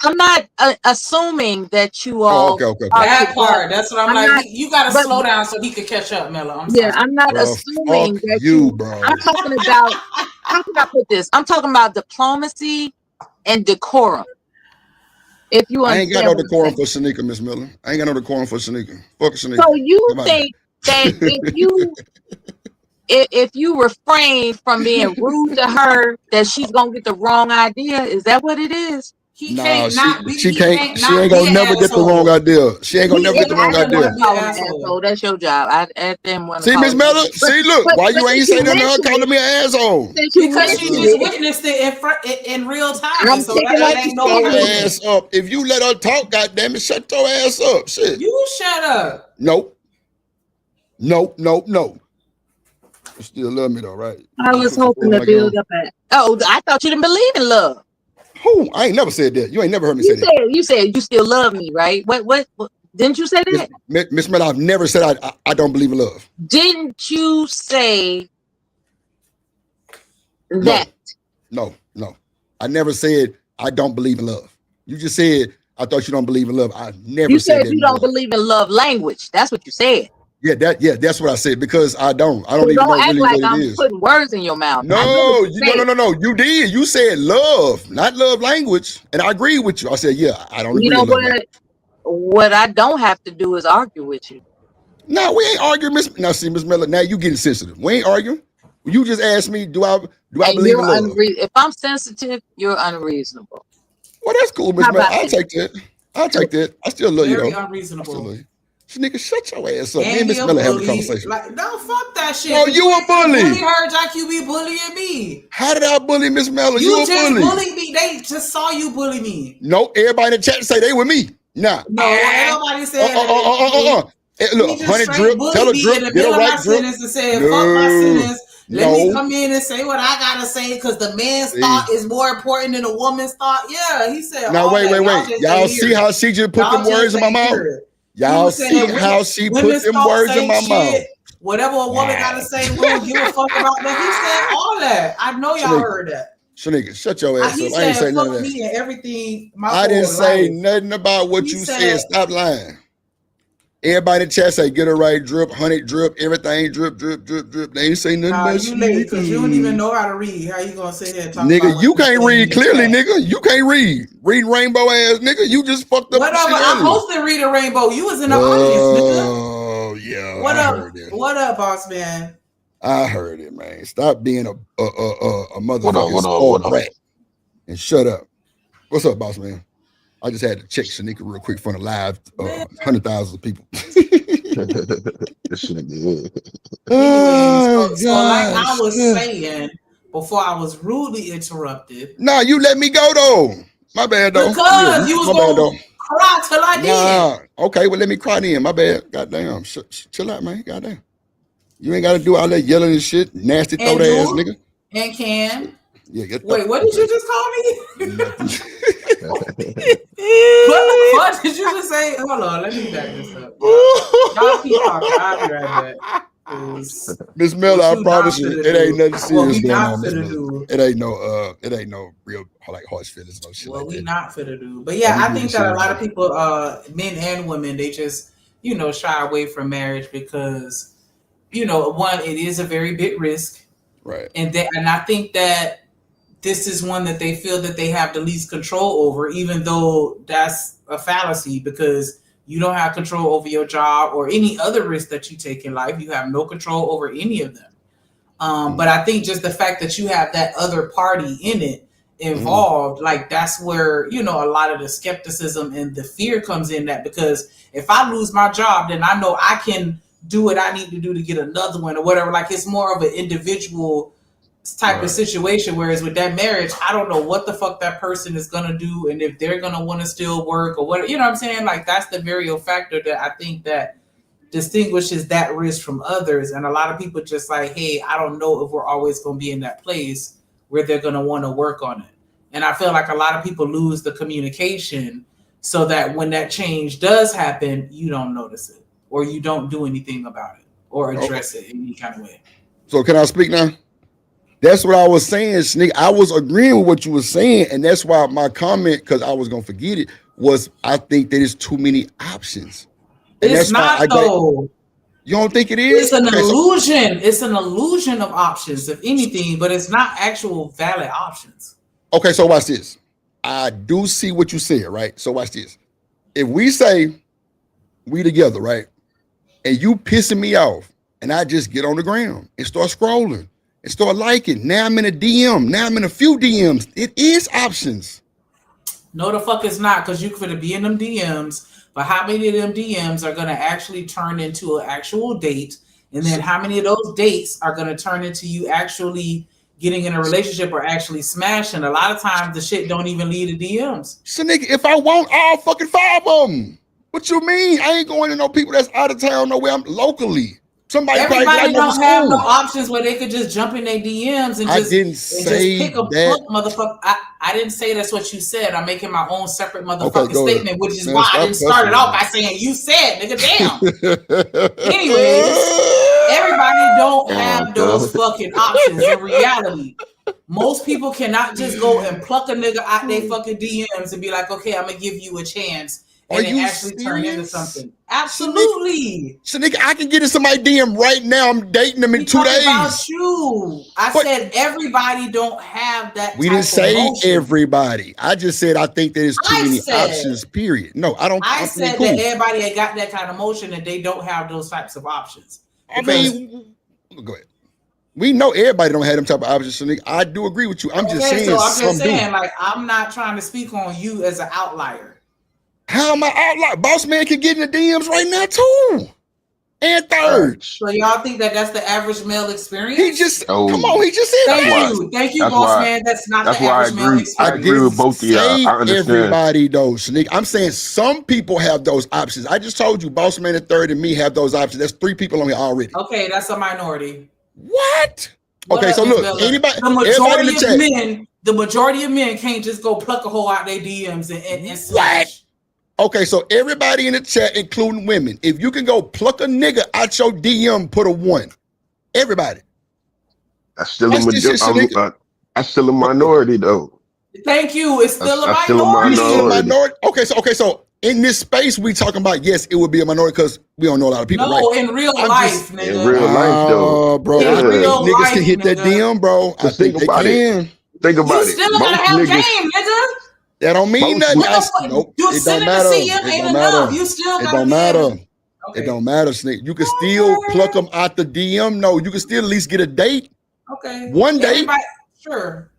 I'm not assuming that you Oh, all okay. are That together. part. That's what I'm like. not- You got to but- slow down so he could catch up, Miller. I'm Yeah, sorry. I'm not Bro, assuming fuck that you, bro. I'm talking about. How can I put this? I'm talking about diplomacy and decorum. If you I ain't got understand no what I'm decorum saying. for Shanika, Miss Miller. I ain't got no decorum for Shanika. Fuck Shanika. So you Come on. think that if you refrain from being rude to her, that she's gonna get the wrong idea? Is that what it is? He Nah, can't not be. she He can't. can't She not ain't be gonna an never get the asshole. wrong idea. She ain't gonna never get the wrong I didn't idea. want to call him an asshole. That's your job. I didn't want to See, call Miss him. Miller. See, look. Why you ain't say nothing to her calling me an asshole? Since you Because she mentioned just it, witnessed it in real time. I'm So picking that up ain't the no Shut your argument. ass up. If you let her talk, goddamn it, shut your ass up. Shit. You shut up. Nope. You still love me though, right? I was hoping to build up at. Oh, I thought you didn't believe in love. Who? I ain't never said that. You ain't never heard me say that. You said you still love me, right? What didn't you say that? Miss Miller, I've never said I don't believe in love. Didn't you say that? No. I never said I don't believe in love. You just said I thought you don't believe in love. I never You said said that. you don't believe in love language. That's what you said. Yeah, that's what I said because I don't. I So don't even know don't act really like what I'm it is. putting words in your mouth. No. You did. You said love, not love language, and I agree with you. I said, yeah, I don't agree. You know with love what? language. What I don't have to do is argue with you. No, we ain't arguing, Miss. Now, see, Miss Miller. Now you getting sensitive. We ain't arguing. You just asked me, do I And believe in love? If I'm sensitive, you're unreasonable. Well, that's cool, Miss How Miller. about I'll take that. I still love you Very though. unreasonable. I still love you. Shanika, shut your ass up. Me And and Miss he a Miller having a bully. conversation. Like, no, fuck that shit. Oh, you a bully. Bully her like you be bullying me. How did I bully Miss Miller? You You a just bully. bullied me. They just saw you bully me. No, everybody in the chat say they with me. Nah. No, ain't nobody said that. Hey, look, He just 100 straight drip, bullied tell a me drip, in the get a middle of my right drip. sentence and said, fuck my sentence. Let me come in and say what I gotta say because the man's thought is more important than a woman's thought. Yeah, he said. Now all wait. that. just Y'all ain't see hear how it. she just put Y'all them words in my just ain't mouth? hear it. Y'all You see said how she put women's them thoughts words in ain't my shit. mouth? Whatever a woman gotta say, we don't give a fuck about that. He said all that. I know y'all heard that. Shanika, shut your ass He up. I ain't said say none of fuck that. me and everything. My I didn't whole say life. nothing about what He you said- said. Stop lying. Everybody in the chat say get a right drip, 100 drip, everything drip. They ain't say nothing about You late because you don't even Shanika. know how to read. How you gonna sit here and talk Nigga, about you what can't said in read the clearly, chat? nigga. You can't read. Read rainbow ass, nigga. You just fucked up the Whatever. shit I'm earlier. supposed to read a rainbow. You was in the audience, nigga. Oh, yeah. What I up? heard it. What up, boss man? I heard it, man. Stop being a motherfucking What up? spoiled brat and shut up. What's up, boss man? I just had to check Shanika real quick for the live 100,000 people. This shit good. So like I was saying before I was rudely interrupted. Nah, you let me go though. My bad though. Because you was gonna cry till I did. Nah, okay, well let me cry then. My bad. Goddamn. Chill out, man. Goddamn. You ain't gotta do all that yelling and shit. Nasty throat ass nigga. And can. Yeah, Wait, what did you just call me? What did you just say? Hold on, let me back this up. Y'all keep talking. I'll be right back. Miss Miller, I promise you, it ain't nothing serious going on. What we Miss not Miller. finna do. It ain't no real like harsh feelings, no shit What like we that. not finna do. But yeah, Let I me think do that a this lot shit. of people, men and women, they just, shy away from marriage because, one, it is a very big risk. Right. And I think that this is one that they feel that they have the least control over, even though that's a fallacy because you don't have control over your job or any other risk that you take in life. You have no control over any of them. But I think just the fact that you have that other party in it involved, like that's where, a lot of the skepticism and the fear comes in that because if I lose my job, then I know I can do what I need to do to get another one or whatever. Like it's more of an individual type of situation. Whereas with that marriage, I don't know what the fuck that person is going to do. And if they're going to want to still work or what, you know what I'm saying? Like that's the variable factor that I think that distinguishes that risk from others. And a lot of people just like, hey, I don't know if we're always going to be in that place where they're going to want to work on it. And I feel like a lot of people lose the communication so that when that change does happen, you don't notice it or you don't do anything about it or address it in any kind of way. So can I speak now? That's what I was saying, Sneak. I was agreeing with what you were saying, and that's why my comment, because I was gonna forget it, was I think that there's too many options. And It's not though. You don't think it is? It's an illusion. It's an illusion of options, if anything, but it's not actual valid options. Okay, so watch this. I do see what you said, right? So watch this. If we say we together, right, and you pissing me off, and I just get on the ground and start scrolling and start liking. Now I'm in a DM. Now I'm in a few DMs. It is options. No, the fuck it's not, because you could be in them DMs, but how many of them DMs are going to actually turn into an actual date? And then how many of those dates are going to turn into you actually getting in a relationship or actually smashing? A lot of times the shit don't even lead to DMs. So nigga, if I want all fucking 5 of them, what you mean? I ain't going to no people that's out of town nowhere. I'm locally. Everybody don't have no options where they could just jump in their DMs and just pick a book, motherfucker. I didn't say that's what you said. I'm making my own separate motherfucking statement, which is why I didn't start it off by saying you said, nigga, damn. Anyways, everybody don't have those fucking options in reality. Most people cannot just go and pluck a nigga out their fucking DMs and be like, okay, I'm gonna give you a chance. And it actually turn into something. Absolutely. So nigga, I can get in somebody's DM right now. I'm dating them in 2 days. About you. I said everybody don't have that. We didn't say everybody. I just said I think there's too many options, period. No, I don't. I said that everybody ain't got that kind of motion and they don't have those types of options. I mean, go ahead. We know everybody don't have them type of options. So nigga, I do agree with you. I'm just saying. So I'm just saying, like, I'm not trying to speak on you as an outlier. How am I outlier? Boss man can get in the DMs right now too. And third. So y'all think that that's the average male experience? He just come on. He just said Thank you, boss man. That's not the average male experience. I agree with both of y'all. I understand. Everybody though, Sneak. I'm saying some people have those options. I just told you, boss man and third and me have those options. There's 3 people on here already. Okay, that's a minority. What? Okay, so look, anybody, the majority of men can't just go pluck a hole out their DMs and slash. Okay, so everybody in the chat, including women, if you can go pluck a nigga out your DM, put a 1. Everybody. That's still a minority though. Thank you. It's still a minority. Okay, so in this space, we talking about, yes, it would be a minority because we don't know a lot of people. No, right? In real life, nigga. In real life, though. Bro, niggas can hit that DM, bro. I think they can. Think about it. You still gotta have game, nigga. That don't mean nothing. Nope. It don't matter. It don't matter. It don't matter. It don't matter, Snake. You can still pluck them out the DM. No, you can still at least get a date. Okay. One day. Sure.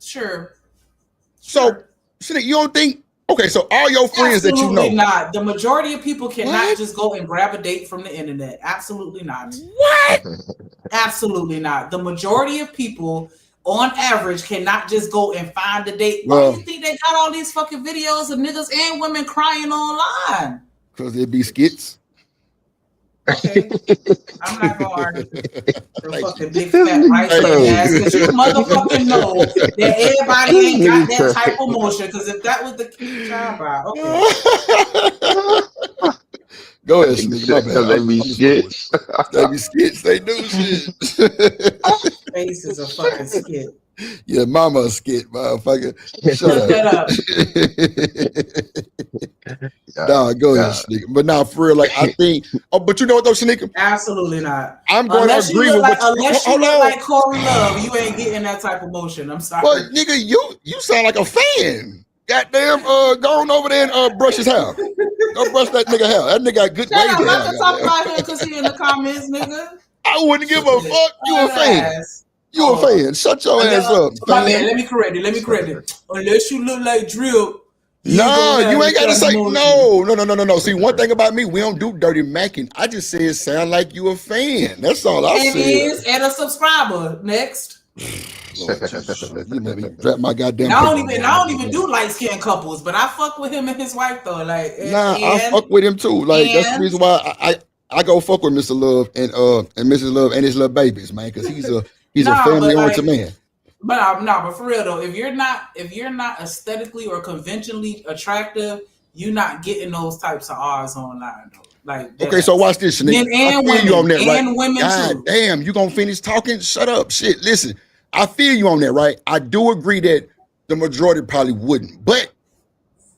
So, Snake, you don't think? Okay, so all your friends that you know. Absolutely not. The majority of people cannot just go and grab a date from the internet. Absolutely not. What? Absolutely not. The majority of people, on average, cannot just go and find a date. Why do you think they got all these fucking videos of niggas and women crying online? Because they be skits. Okay. I'm not gonna argue the fucking big fat right ass because you motherfucking know that everybody ain't got that type of motion. Because if that was the case, okay. Go ahead, Sneaker. They be skits. They be skits. They do shit. Face is a fucking skit. Yeah, mama a skit, motherfucker. Shut that up. Nah, go ahead, Sneaker. But now, for real, like I think. Oh, but you know what though, Sneaker? Absolutely not. I'm going to agree with what unless you look like Corey Love, you ain't getting that type of motion. I'm sorry. But nigga, you sound like a fan. Goddamn, go on over there and brush his hair. Go brush that nigga hair. That nigga got good wavy hair. I'm not talk about him because he in the comments, nigga. I wouldn't give a fuck. You a fan. You a fan. Shut your ass up. My man, let me correct it. Unless you look like Drill. No, you ain't gotta say no. See, one thing about me, we don't do dirty macking. I just say it sound like you a fan. That's all I said. And a subscriber. Next. Lord, you made me drop my goddamn. I don't even do light skinned couples, but I fuck with him and his wife though. Like, I fuck with him too. Like that's the reason why I go fuck with Mr. Love and Mrs. Love and his little babies, man, because he's a family oriented man. But for real though, if you're not aesthetically or conventionally attractive, you're not getting those types of odds online though. Like Okay, so watch this, Shanique. Men and I feel women, you on that, right? and women God too. damn, you gonna finish talking? Shut up, shit. Listen, I feel you on that, right? I do agree that the majority probably wouldn't, but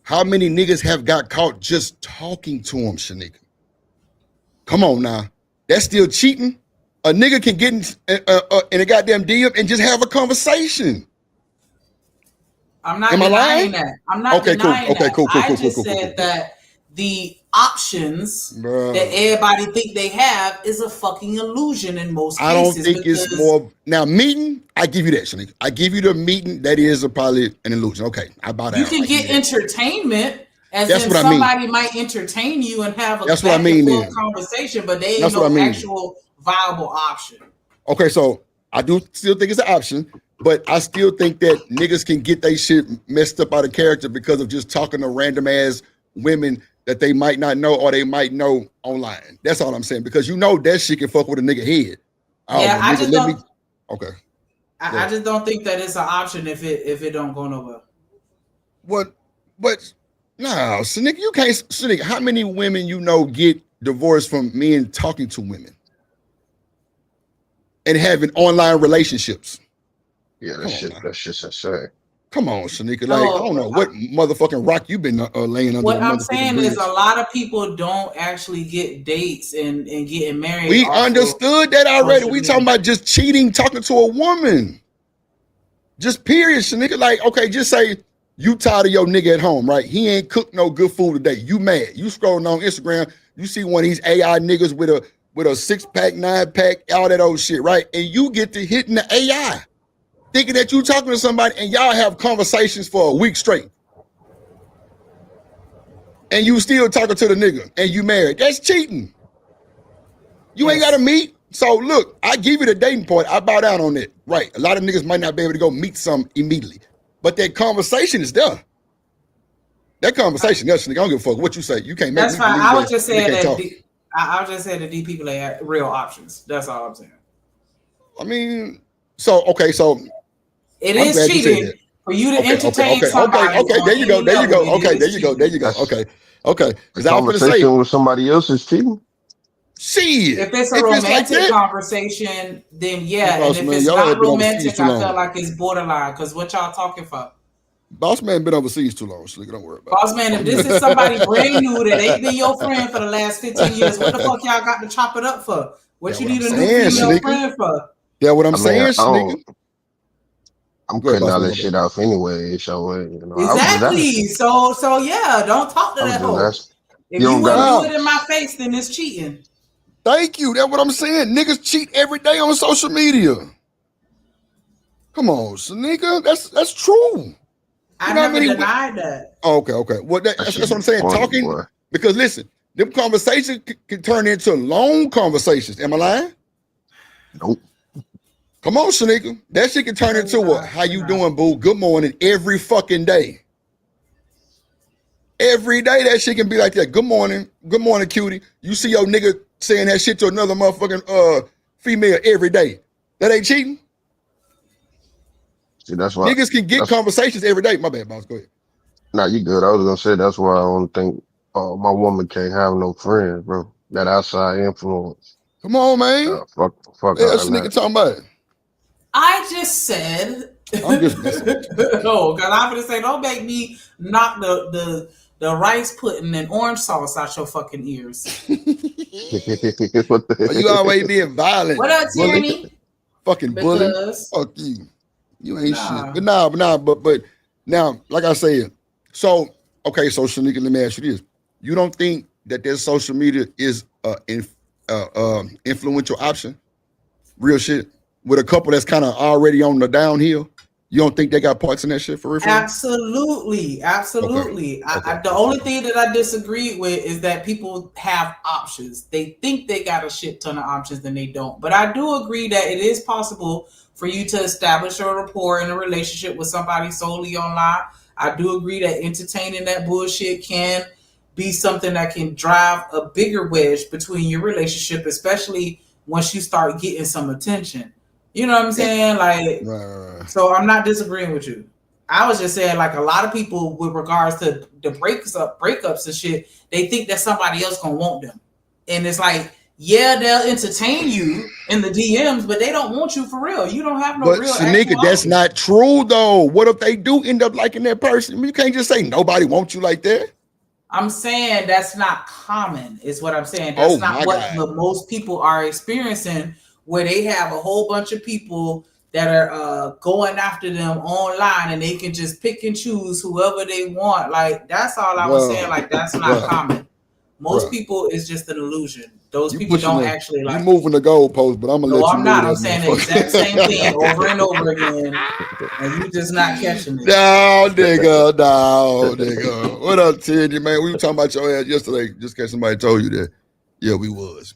how many niggas have got caught just talking to them, Shanika? Come on now, that's still cheating. A nigga can get in a goddamn DM and just have a conversation. I'm not Am I denying lying? that. I'm not Okay, cool. denying Okay, that. cool. I just said that the options that everybody think they have is a fucking illusion in most I don't cases. think it's more now meeting. I give you that, Shanika. I give you the meeting. That is probably an illusion. Okay, I buy that. You can get entertainment, as That's in what I mean. somebody might entertain you and have a That's what I back mean, and forth then. conversation, but they ain't That's no what I mean. actual viable option. Okay, so I do still think it's an option, but I still think that niggas can get they shit messed up out of character because of just talking to random ass women that they might not know or they might know online. That's all I'm saying, because you know that shit can fuck with a nigga head. Oh, Yeah, well, I nigga, just let me. don't. Okay. I just don't think that it's an option if it don't go nowhere. What? But no, Shanika, you can't. Shanika, how many women you know get divorced from men talking to women and having online relationships? Yeah, that's just insane. Come on, Shanika. Like, I don't know what motherfucking rock you been laying under. What the I'm motherfucking saying bridge. is a lot of people don't actually get dates and getting married. We off of understood that already. social We media. talking about just cheating, talking to a woman. Just period, Shanika. Like, okay, just say you tired of your nigga at home, right? He ain't cooked no good food today. You mad. You scrolling on Instagram, you see one of these AI niggas with a 6-pack, 9-pack, all that old shit, right? And you get to hitting the AI, thinking that you talking to somebody and y'all have conversations for a week straight. And you still talking to the nigga and you married. That's cheating. You ain't got to meet. So look, I give you the dating part. I bow down on that. Right. A lot of niggas might not be able to go meet some immediately. But that conversation is there. That conversation, that's nigga. I don't give a fuck what you say. You can't make That's me fine. believe I that was just you saying can't that. talk. I was just saying that these people ain't real options. That's all I'm saying. I mean, so okay, so It I'm is glad you said cheating that. for you to Okay, entertain somebody. okay. There you go. on any level. It Okay, is there you go. cheating. There you go. Okay. The Because I was gonna say, conversation with somebody else is cheating. shit. If it's a If it's like romantic that, conversation, then yeah. boss And if man, it's y'all not have been overseas romantic, too I long. feel like it's borderline. Because what y'all talking for? Boss man been overseas too long, so don't worry about Boss man, if this is somebody brand new that ain't been your friend for the last 15 years, what the fuck y'all got to chop it up for? What you need a new saying, female Shanika. friend for? That's what I'm I mean, saying, I Shanika. don't. I'm Go ahead, cutting boss all man. that shit off anyway. So you know, I was just Exactly. asking. So yeah, don't talk to I was that just hoe. asking. If You you don't wouldn't gotta. do it in my face, then it's cheating. Thank you. That's what I'm saying. Niggas cheat every day on social media. Come on, Shanika. That's true. I You know how never many denied that. Oh, okay. Well, that's what I'm saying. Funny, Talking boy. because listen, them conversations can turn into long conversations. Am I lying? Nope. Come on, Shanika. That shit can turn into what? How you doing, boo? Good morning every fucking day. Every day that shit can be like that. Good morning, cutie. You see your nigga saying that shit to another motherfucking female every day. That ain't cheating. See, that's why. Niggas can get conversations every day. My bad, boss. Go ahead. Nah, you good. I was gonna say that's why I don't think my woman can't have no friends, bro. That outside influence. Come on, man. Fuck Yeah, all this nigga that. talking about it. I just said. I'm just messing with you. No, because I'm gonna say, don't make me knock the rice pudding and orange sauce out your fucking ears. What the You always being violent. What up, bully. Tierney? Fucking bully. Because Fuck you. You ain't Nah. shit. But now, like I said, so okay, so Shanika, let me ask you this. You don't think that their social media is influential option? Real shit. With a couple that's kind of already on the downhill. You don't think they got parts in that shit for real? absolutely. Okay. The only thing that I disagree with is that people have options. They think they got a shit ton of options and they don't. But I do agree that it is possible for you to establish a rapport in a relationship with somebody solely online. I do agree that entertaining that bullshit can be something that can drive a bigger wedge between your relationship, especially once you start getting some attention. You know what I'm saying? Like, Right. so I'm not disagreeing with you. I was just saying, like a lot of people with regards to the breakups and shit, they think that somebody else gonna want them, and it's like, yeah, they'll entertain you in the DMs, but they don't want you for real. You don't have no But real. Shanika, that's not true though. What if they do end up liking that person? You can't just say nobody wants you like that. I'm saying that's not common, is what I'm saying. That's not what the most people are experiencing, where they have a whole bunch of people that are going after them online, and they can just pick and choose whoever they want. Like, that's all I was saying. Like, that's not common. Most people, it's just an illusion. Those people don't actually like. You moving the goalpost, but I'm gonna let you. No, I'm not. I'm saying the exact same thing over and over again, and you just not catching it. No, nigga. What up, Teddy, man? We were talking about your ass yesterday, just in case somebody told you that. Yeah, we was.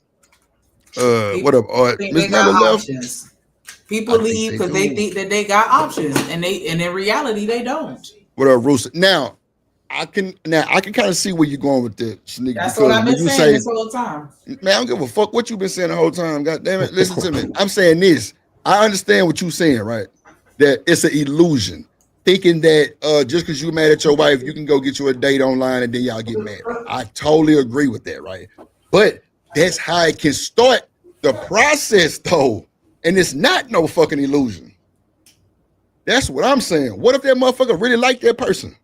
What up, Art? Miss Never left. People leave because they think that they got options, and in reality they don't. What up, Rooster? Now I can kind of see where you're going with that, Shanika. That's what I've been saying this whole time. Man, I don't give a fuck what you've been saying the whole time. God damn it, listen to me. I'm saying this. I understand what you're saying, right? That it's an illusion. Thinking that just because you're mad at your wife, you can go get you a date online and then y'all get married. I totally agree with that, right? But that's how it can start the process, though. And it's not no fucking illusion. That's what I'm saying. What if that motherfucker really liked that person?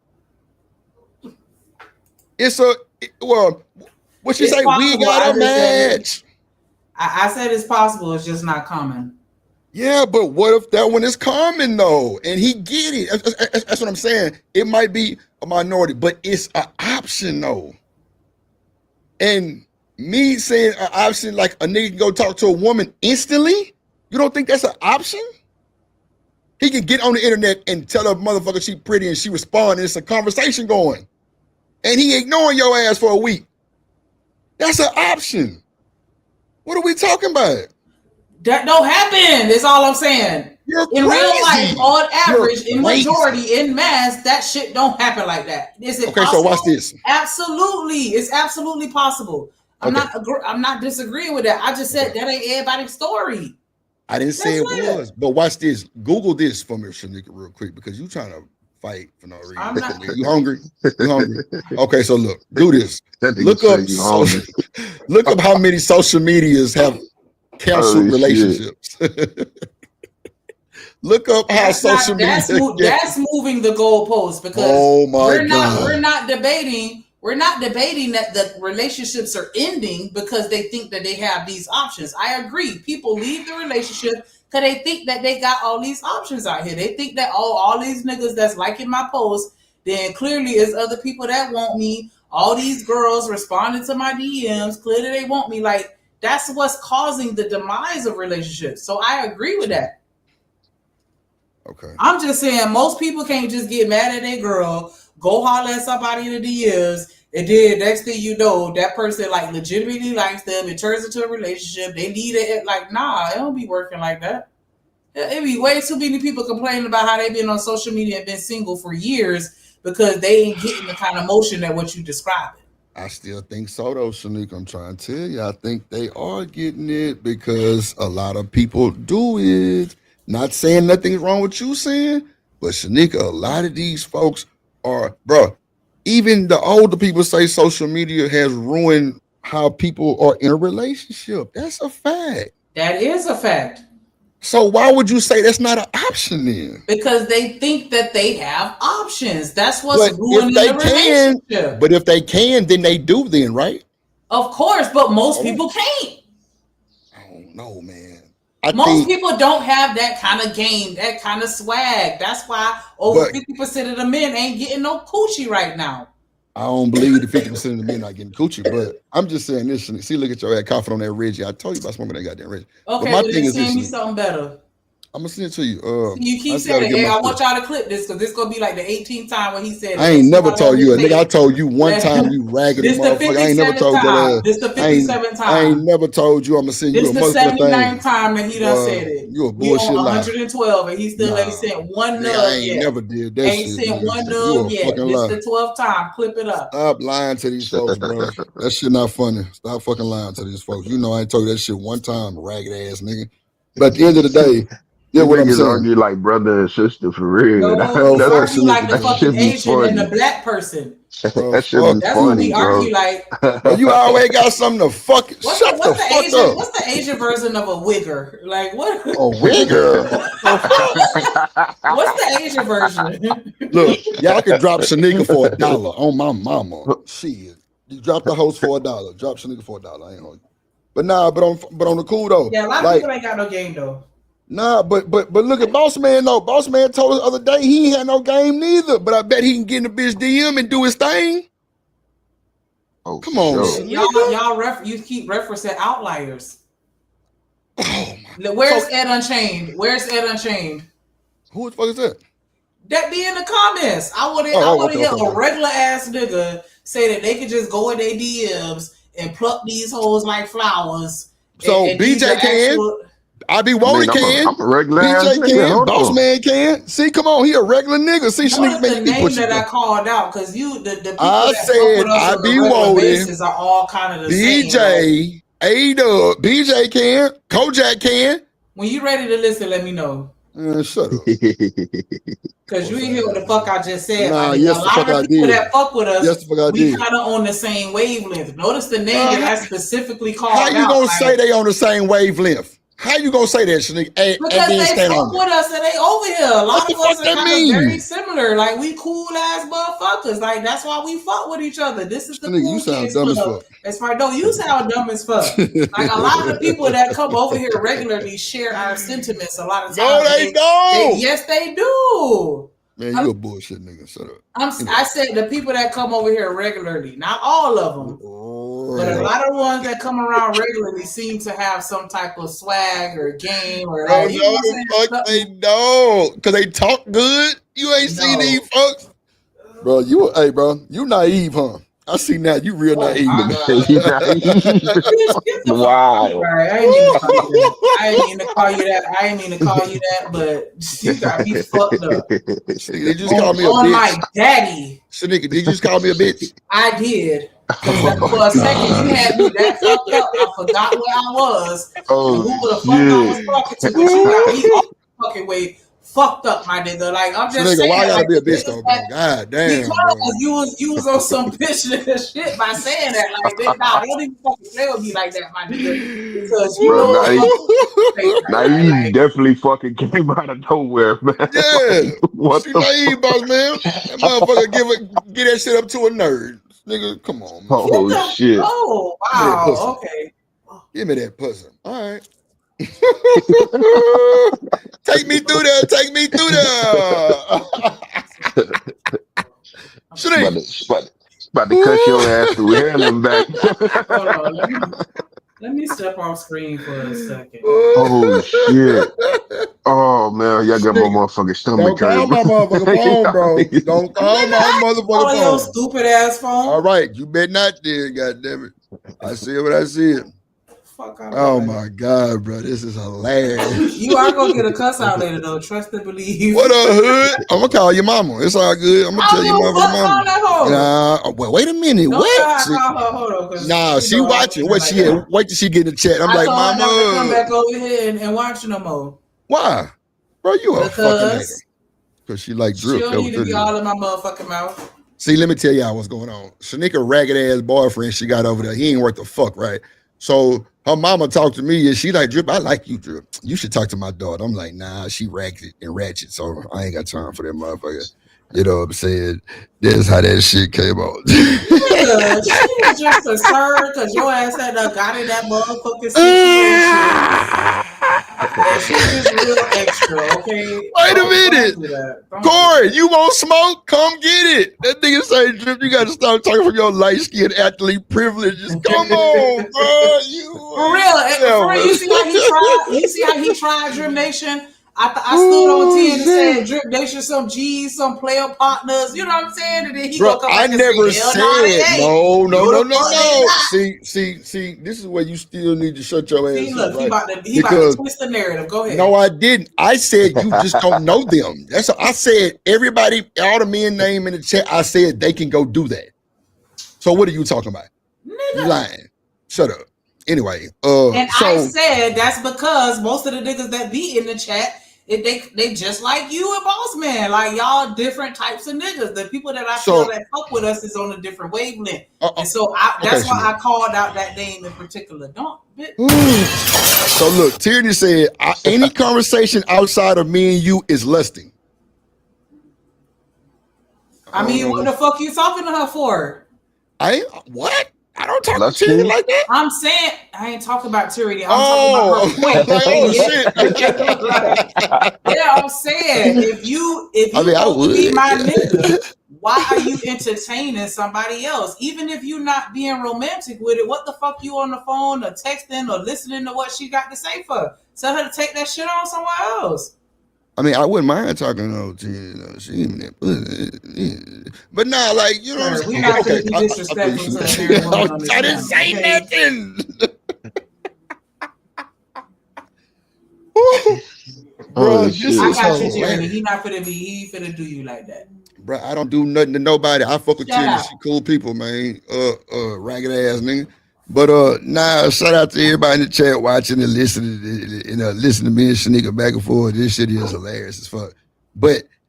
What you say? We got a match. I said it's possible. It's just not common. Yeah, but what if that one is common though, and he get it? That's what I'm saying. It might be a minority, but it's an option though. And me saying an option like a nigga can go talk to a woman instantly, you don't think that's an option? He can get on the internet and tell a motherfucker she pretty and she respond, and it's a conversation going. And he ignoring your ass for a week. That's an option. What are we talking about? That don't happen. That's all I'm saying. In real life, on average, in majority, in mass, that shit don't happen like that. Is it possible? So watch this. Absolutely. It's absolutely possible. I'm not disagreeing with that. I just said that ain't everybody's story. I didn't say it was, but watch this. Google this for me, Shanika, real quick, because you trying to fight for no reason. You hungry? You hungry? Okay, so look, do this. Look up how many social medias have canceled relationships. Look up how social media. That's moving the goalpost, because we're not debating. We're not debating that the relationships are ending because they think that they have these options. I agree. People leave the relationship because they think that they got all these options out here. They think that all these niggas that's liking my post, then clearly is other people that want me. All these girls responding to my DMs, clearly they want me. Like, that's what's causing the demise of relationships. So I agree with that. Okay. I'm just saying most people can't just get mad at their girl, go holler at somebody in the DMs, and then next thing you know, that person like legitimately likes them. It turns into a relationship. They need it. Like, nah, it don't be working like that. It be way too many people complaining about how they've been on social media and been single for years because they ain't getting the kind of emotion that what you describing. I still think so, though, Shanika. I'm trying to tell you, I think they are getting it because a lot of people do it. Not saying nothing's wrong with you saying, but Shanika, a lot of these folks are, bro. Even the older people say social media has ruined how people are in a relationship. That's a fact. That is a fact. So why would you say that's not an option then? Because they think that they have options. That's what's ruining the relationship. But if they can, then they do then, right? Of course, but most people can't. I don't know, man. Most people don't have that kind of game, that kind of swag. That's why over 50% of the men ain't getting no coochie right now. I don't believe the 50% of the men not getting coochie, but I'm just saying this. See, look at your ass coughing on that Reggie. I told you about smoking that goddamn Reggie. Okay, but then send me something better. I'm gonna send it to you. You keep saying, "Hey, I want y'all to clip this because this gonna be like the 18th time when he said." I ain't never told you, nigga. I told you one time, you raggedy motherfucker. I ain't never told you that. This the 57th time. I ain't never told you. I'm gonna send you a motherfucking thing. This the 79th time that he done said it. You a bullshit liar. 112, and he still ain't sent one nub yet. I ain't never did that. Ain't sent one nub yet. This the 12th time. Clip it up. Stop lying to these folks, bro. That shit not funny. Stop fucking lying to these folks. You know I ain't told you that shit one time, ragged ass nigga. But at the end of the day. Yeah, what I'm niggas saying. argue like brother and sister for real. No, we argue like the that fucking should be Asian and the funny. black person. That should be That's what funny, we bro. argue like. Bro, you always got something to fuck. What's Shut the fuck Asian? up. What's the Asian version of a wigger? Like what? A wigger. What's the Asian version? Look, y'all can drop Shanika for $1 on my mama. Shit, you drop the host for $1. Drop Shanika for $1. I ain't on you. But nah, but on the cool though. Yeah, a lot of like, people ain't got no game though. Nah, but look at Boss Man though. Boss Man told us the other day he ain't had no game neither. But I bet he can get in the bitch DM and do his thing. Oh, come on, You keep referencing outliers. Where's Ed Unchained? Where's Ed Unchained? Who the fuck is that? That be in the comments. I want to hear a regular ass nigga say that they could just go in their DMs and pluck these hoes like flowers. So and BJ can. I be Wally can. I'm a regular ass BJ nigga. can. Hold Boss on. Man can. See, come on, he a regular nigga. See, What is the name that I called out? Because the people I that said fuck with us I on be a regular Wally. basis are all kind of the same. BJ, A-Dub, BJ can. Kojak can. When you ready to listen, let me know. Shut up. Because you ain't hear what the fuck I just said. Nah, Like, yes, a the lot fuck of I the people did. that fuck with us, Yes, the fuck I we did. kind of on the same wavelength. Notice the name that I specifically called How out. you gonna like, say they on the same wavelength? How you gonna say that, Shanika? And because then they stand fuck on it? with us and they over here. A lot of us are that kind mean? of very similar. Like we cool ass motherfuckers. Like that's why we fuck with each other. This is the Nigga, cool you sound kids dumb as club. fuck. As far no, you sound dumb as fuck. Like a lot of the people that come over here regularly share our sentiments. A lot of times, No, they don't. yes, they do. Man, you a bullshit nigga. Shut up. I said the people that come over here regularly, not all of them, but a lot of the ones that come around regularly seem to have some type of swag or game or Oh, like, you know what I'm saying? no, the fuck they don't. Cause they talk good. You ain't seen these folks. Bro, hey, bro, you naive, huh? I see now you real naive. Wow. Right, I ain't mean to call you that, but you got me fucked up. Did you just call me a on bitch? my daddy. Shanika, did you just call me a bitch? I did. For a second, you had me that fucked up. I forgot where I was. Oh, and who the fuck I was talking to, but you got me all the fucking way fucked up, my nigga. Like I'm just Nigga, saying. why I gotta like, be a bitch though, bro? God damn, because bro. you was on some bitch shit by saying that. Like, don't even fucking play with me like that, my nigga. Because you Bro, know Naive definitely fucking came out of nowhere, man. Yeah, What she the naive, boss man. That motherfucker get that shit up to a nerd. Nigga, come on, man. Oh shit. Oh Give me that wow. pussy. Okay. Give me that pussy. All right. Take me through there. Take me through there. About to cut your ass through hell and back. Hold on, let me step off screen for a second. Oh shit. Oh man, y'all got my motherfucking stomach. Don't call my motherfucking phone, bro. Don't call my motherfucking On your phone. stupid ass phone. All right, you bet not there, goddammit. I see what I see. Fuck out of Oh here. my god, bro, this is hilarious. You are gonna get a cuss out later though. Trust and believe. What up, hood? I'm gonna call your mama. It's all good. I'm gonna tell your motherfucking mama. Nah, well, wait a minute. Don't What? try to call her. Hold on. 'Cause Nah, she know, watching. What like she that. at? Wait till she get in the chat. I'm I like, told her not to come mama. back over here and watch no more. Why? Bro, you a fucking hater. Because Because she like she drip. don't That need to was be it. all in my motherfucking mouth. See, let me tell y'all what's going on. Shanika ragged ass boyfriend she got over there. He ain't worth the fuck, right? So her mama talked to me and she like, Drip, I like you, Drip. You should talk to my daughter. I'm like, nah, she ragged and ratchet. So I ain't got time for that motherfucker. You know what I'm saying? That's how that shit came out. Nigga, she was just concerned because your ass had got in that motherfucking situation. And she just real extra, okay? Wait a minute. Corey, you want smoke? Come get it. That nigga say, Drip, you gotta stop talking from your light-skinned athlete privileges. Come on, bro. For real, you see how he tried? You see how he tried Drip Nation? I stood on 10 and said Drip Nation, some G's, some player partners. You know what I'm saying? And then he Bro, gonna come I back and never say, hell said no, it ain't. no. No, the fuck they See, this is where you still need to shut your ass See, up. look, Right? he about to twist the narrative. Go ahead. No, I didn't. I said you just don't know them. That's what I said. Everybody, all the men name in the chat, I said they can go do that. So what are you talking about? You lying. Shut up. Anyway, And I said that's because most of the niggas that be in the chat They just like you and Boss Man. Like y'all different types of niggas. The people that I feel that fuck with us is on a different wavelength. And so that's why I called out that name in particular. So look, Tierney said any conversation outside of me and you is lusting. I mean, what the fuck you talking to her for? What? I don't talk to Tierney like that. I'm saying I ain't talking about Tierney. I'm talking about her point. Yeah, I'm saying if you would be my nigga, why are you entertaining somebody else? Even if you're not being romantic with it, what the fuck you on the phone or texting or listening to what she got to say for? Tell her to take that shit on somewhere else. I mean, I wouldn't mind talking to she but nah, like, you know what I'm saying? We're not going to be disrespectful to everyone. I didn't say nothing. Bro, I got you, Jeremy. He finna do you like that. Bro, I don't do nothing to nobody. I fuck with Tierney. She cool people, man. Ragged ass nigga. But shout out to everybody in the chat watching and listening to me and Shanika back and forth. This shit is hilarious as fuck.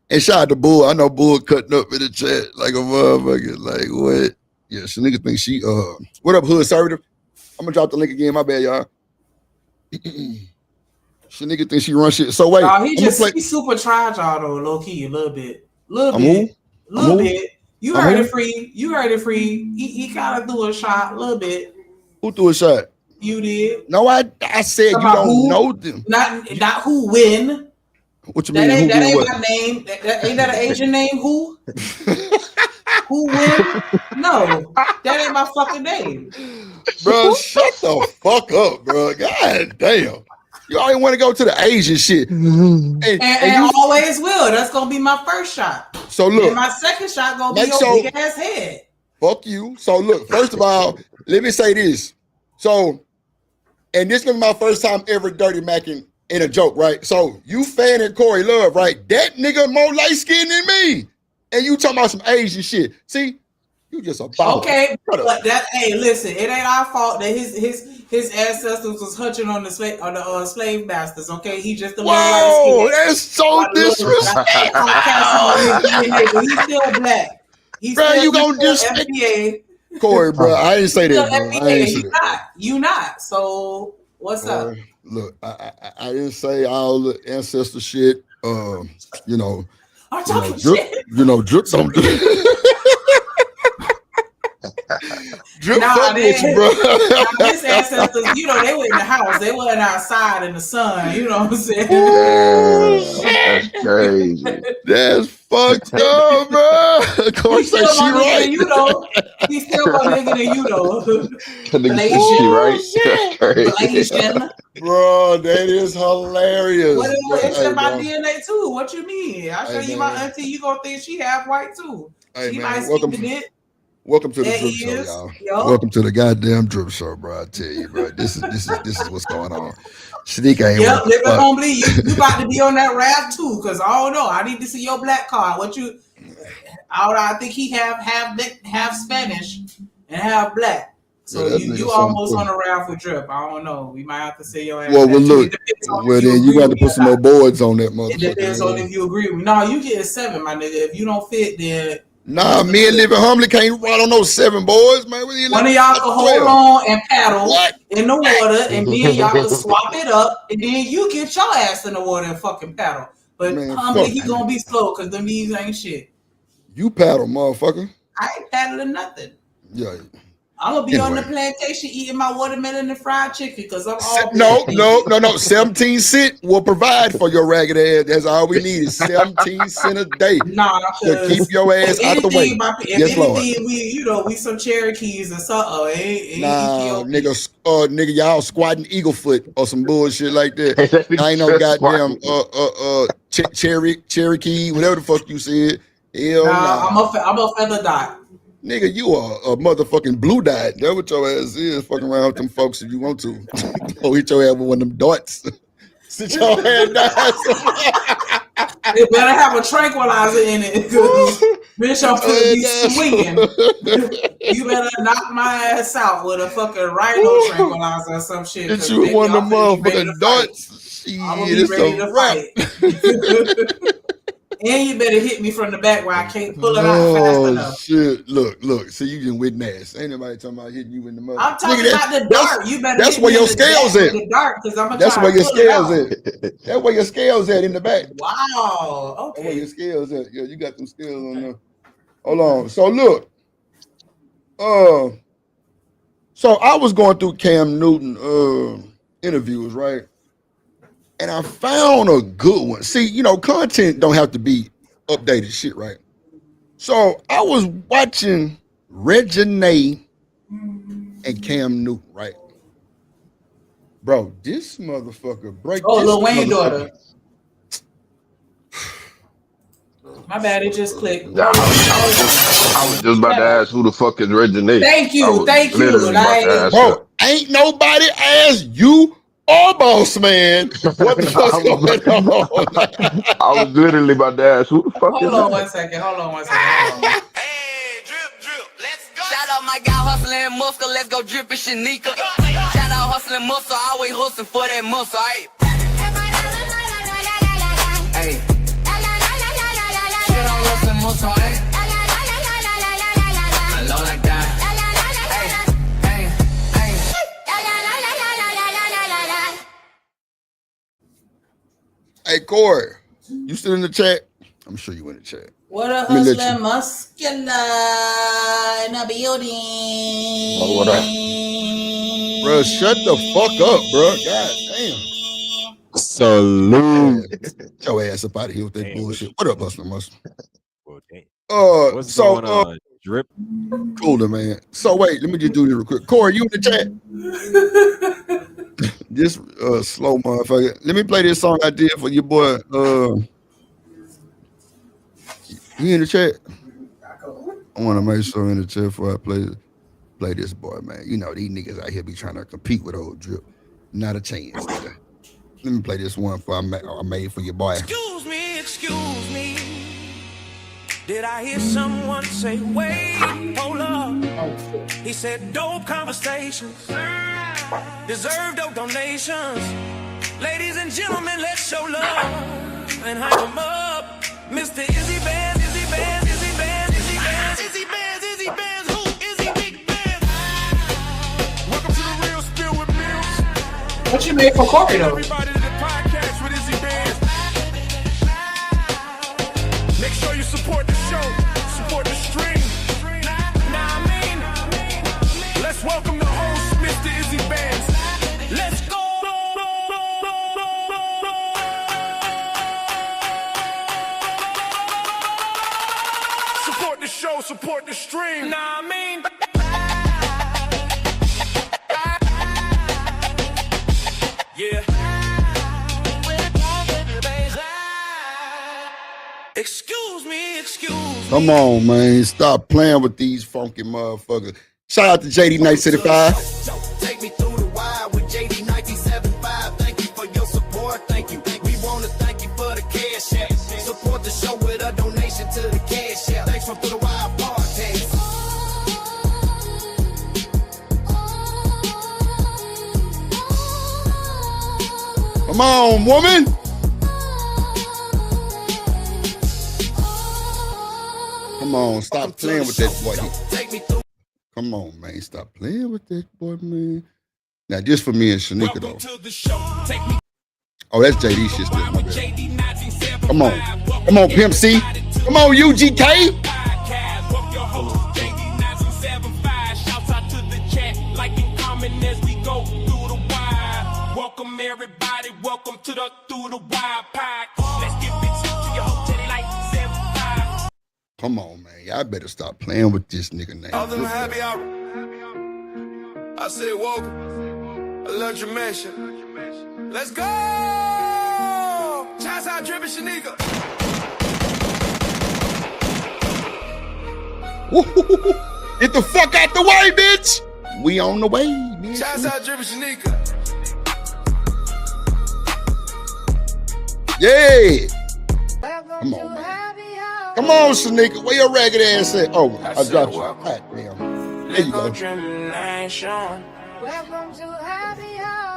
And shout out to Bull. I know Bull cutting up in the chat like a motherfucker. Like what? Yeah, Shanika thinks she what up, hood conservative? I'm gonna drop the link again. My bad, y'all. Shanika thinks she run shit. So wait, he super tried y'all though, low key, a little bit. You heard it free. He kind of threw a shot a little bit. Who threw a shot? You did. No, I said you don't know them. Not who win. What you mean? That ain't my name. Ain't that an Asian name? Who? Who win? No, that ain't my fucking name. Bro, shut the fuck up, bro. God damn. You always want to go to the Asian shit. And you always will. That's gonna be my first shot. So look. And my second shot gonna be your big ass head. Fuck you. So look, first of all, let me say this. So, and this is gonna be my first time ever dirty macking in a joke, right? So you fanning Corey Love, right? That nigga more light skinned than me. And you talking about some Asian shit. See, you just a ball. Okay, but listen, it ain't our fault that his ancestors was hunching on the slave masters. Okay, he just a little light skin. That's so disrespectful. He's still black. Bro, you gonna disrespect Corey, bro? I didn't say that, bro. I ain't say that. You not. So what's up? Look, I didn't say all the ancestor shit. Drip don't do. Drip fuck with you, bro. His ancestors, they were in the house. They weren't outside in the sun. You know what I'm saying? That's crazy. That's fucked up, bro. Of course, she right. He's still more nigga than you, though. She right? Malaysian. Bro, that is hilarious. It's in my DNA too. What you mean? I show you my auntie. You gonna think she half white too? She might speak to it. Welcome to the Drip Show, y'all. Welcome to the goddamn Drip Show, bro. I tell you, bro. This is what's going on. Shanika ain't living humbly. You about to be on that rap too, because I don't know. I need to see your black card. I think he have Spanish and half black. So you almost on a rap with Drip. I don't know. We might have to say your ass. Well, look. Well, then you got to put some more boards on that motherfucker. It depends on if you agree with me. No, you get 7, my nigga. If you don't fit, then. Nah, me and Living Humbly can't ride on those 7 boys, man. One of y'all can hold on and paddle in the water, and then y'all can swap it up, and then you get your ass in the water and fucking paddle. But Humbly, he gonna be slow because them knees ain't shit. You paddle, motherfucker. I ain't paddling nothing. Yeah. I'm gonna be on the plantation eating my watermelon and fried chicken because I'm all No. 17 cents will provide for your ragged ass. That's all we need is 17 cents a day to keep your ass out the way. Yes, Lord. We some Cherokees or something. Nigga, y'all squatting Eaglefoot or some bullshit like that. I ain't no goddamn Cherokee, whatever the fuck you said. I'm a feather dot. Nigga, you are a motherfucking blue dot. That's what your ass is. Fucking around with them folks if you want to. Or hit your ass with one of them darts. Sit your head down. It better have a tranquilizer in it. Bitch, I'm gonna be swinging. You better knock my ass out with a fucking rhino tranquilizer or some shit. Hit you with one of them motherfucking darts. I'm gonna be ready to fight. And you better hit me from the back where I can't pull it out fast enough. Shit. Look. See, you can witness. Ain't nobody talking about hitting you in the mouth. I'm talking about the dart. You better. That's where your scales at. The dart, because I'm gonna. That's where your scales at. That's where your scales at in the back. Wow. Okay. That's where your scales at. Yeah, you got them scales on there. Hold on. So look. So I was going through Cam Newton interviews, right? And I found a good one. See, you know, content don't have to be updated shit, right? So I was watching Reginae and Cam Newton, right? Bro, this motherfucker break. Oh, Lil Wayne daughter. My bad, it just clicked. I was just about to ask who the fuck is Reginae. Thank you. Like, bro, ain't nobody asked you or Boss Man what the fuck's going on. I was literally about to ask who the fuck is Hold on one second. Shout out my guy hustling muscle, let's go dripping Shanika. Shout out hustling muscle, always hustling for that muscle. Hey. Shit on hustling muscle, eh? I love like that. Hey, Corey, you still in the chat? I'm sure you in the chat. What a hustling muscular in the building. Oh, what up? Bro, shut the fuck up, bro. God damn. Salute. Get your ass up out of here with that bullshit. What up, hustling muscle? What's going on? Drip. Cooler, man. So wait, let me just do this real quick. Corey, you in the chat? This slow motherfucker. Let me play this song I did for your boy. You in the chat? I want to make sure in the chat before I play this boy, man. You know these niggas out here be trying to compete with old Drip. Not a chance, nigga. Let me play this one for I made for your boy. Excuse me. Did I hear someone say, wait, hold up? He said, dope conversations deserve dope donations. Ladies and gentlemen, let's show love and hype them up. Mr. Izzy Bands, Izzy Bands, Izzy Bands, Izzy Bands, Izzy Bands, Izzy Bands, who? Izzy Big Bands. Welcome to the Real Spill with Mills. What you made for Corey, though? Everybody to the podcast with Izzy Bands. Make sure you support the show, support the stream. Nah, I mean, let's welcome the host, Mr. Izzy Bands. Let's go. Support the show, support the stream. Nah, I mean. Yeah. Excuse me. Come on, man. Stop playing with these funky motherfuckers. Shout out to JD 975. Take me through the wire with JD 1975. Thank you for your support. Thank you. We want to thank you for the cash app. Support the show with a donation to the cash app. Thanks for Through the Wire podcast. Come on, woman. Come on, stop playing with that boy. Come on, man. Stop playing with that boy, man. Now, just for me and Shanika, though. Oh, that's JD shit still. My bad. Come on. Come on, Pimp C. Come on, UGK. Welcome everybody, welcome to the Through the Wire podcast. Let's get bitches to your hotel like 75. Come on, man. Y'all better stop playing with this nigga name. All them happy hour. I said welcome. Electric Mansion. Let's go! Shots out Drippin' Shanika. Get the fuck out the way, bitch. We on the way, bitch. Shots out Drippin' Shanika. Yeah. Come on, man. Come on, Shanika. Where your ragged ass at? Oh, I dropped you. God damn. There you go. Welcome to Happy Hour.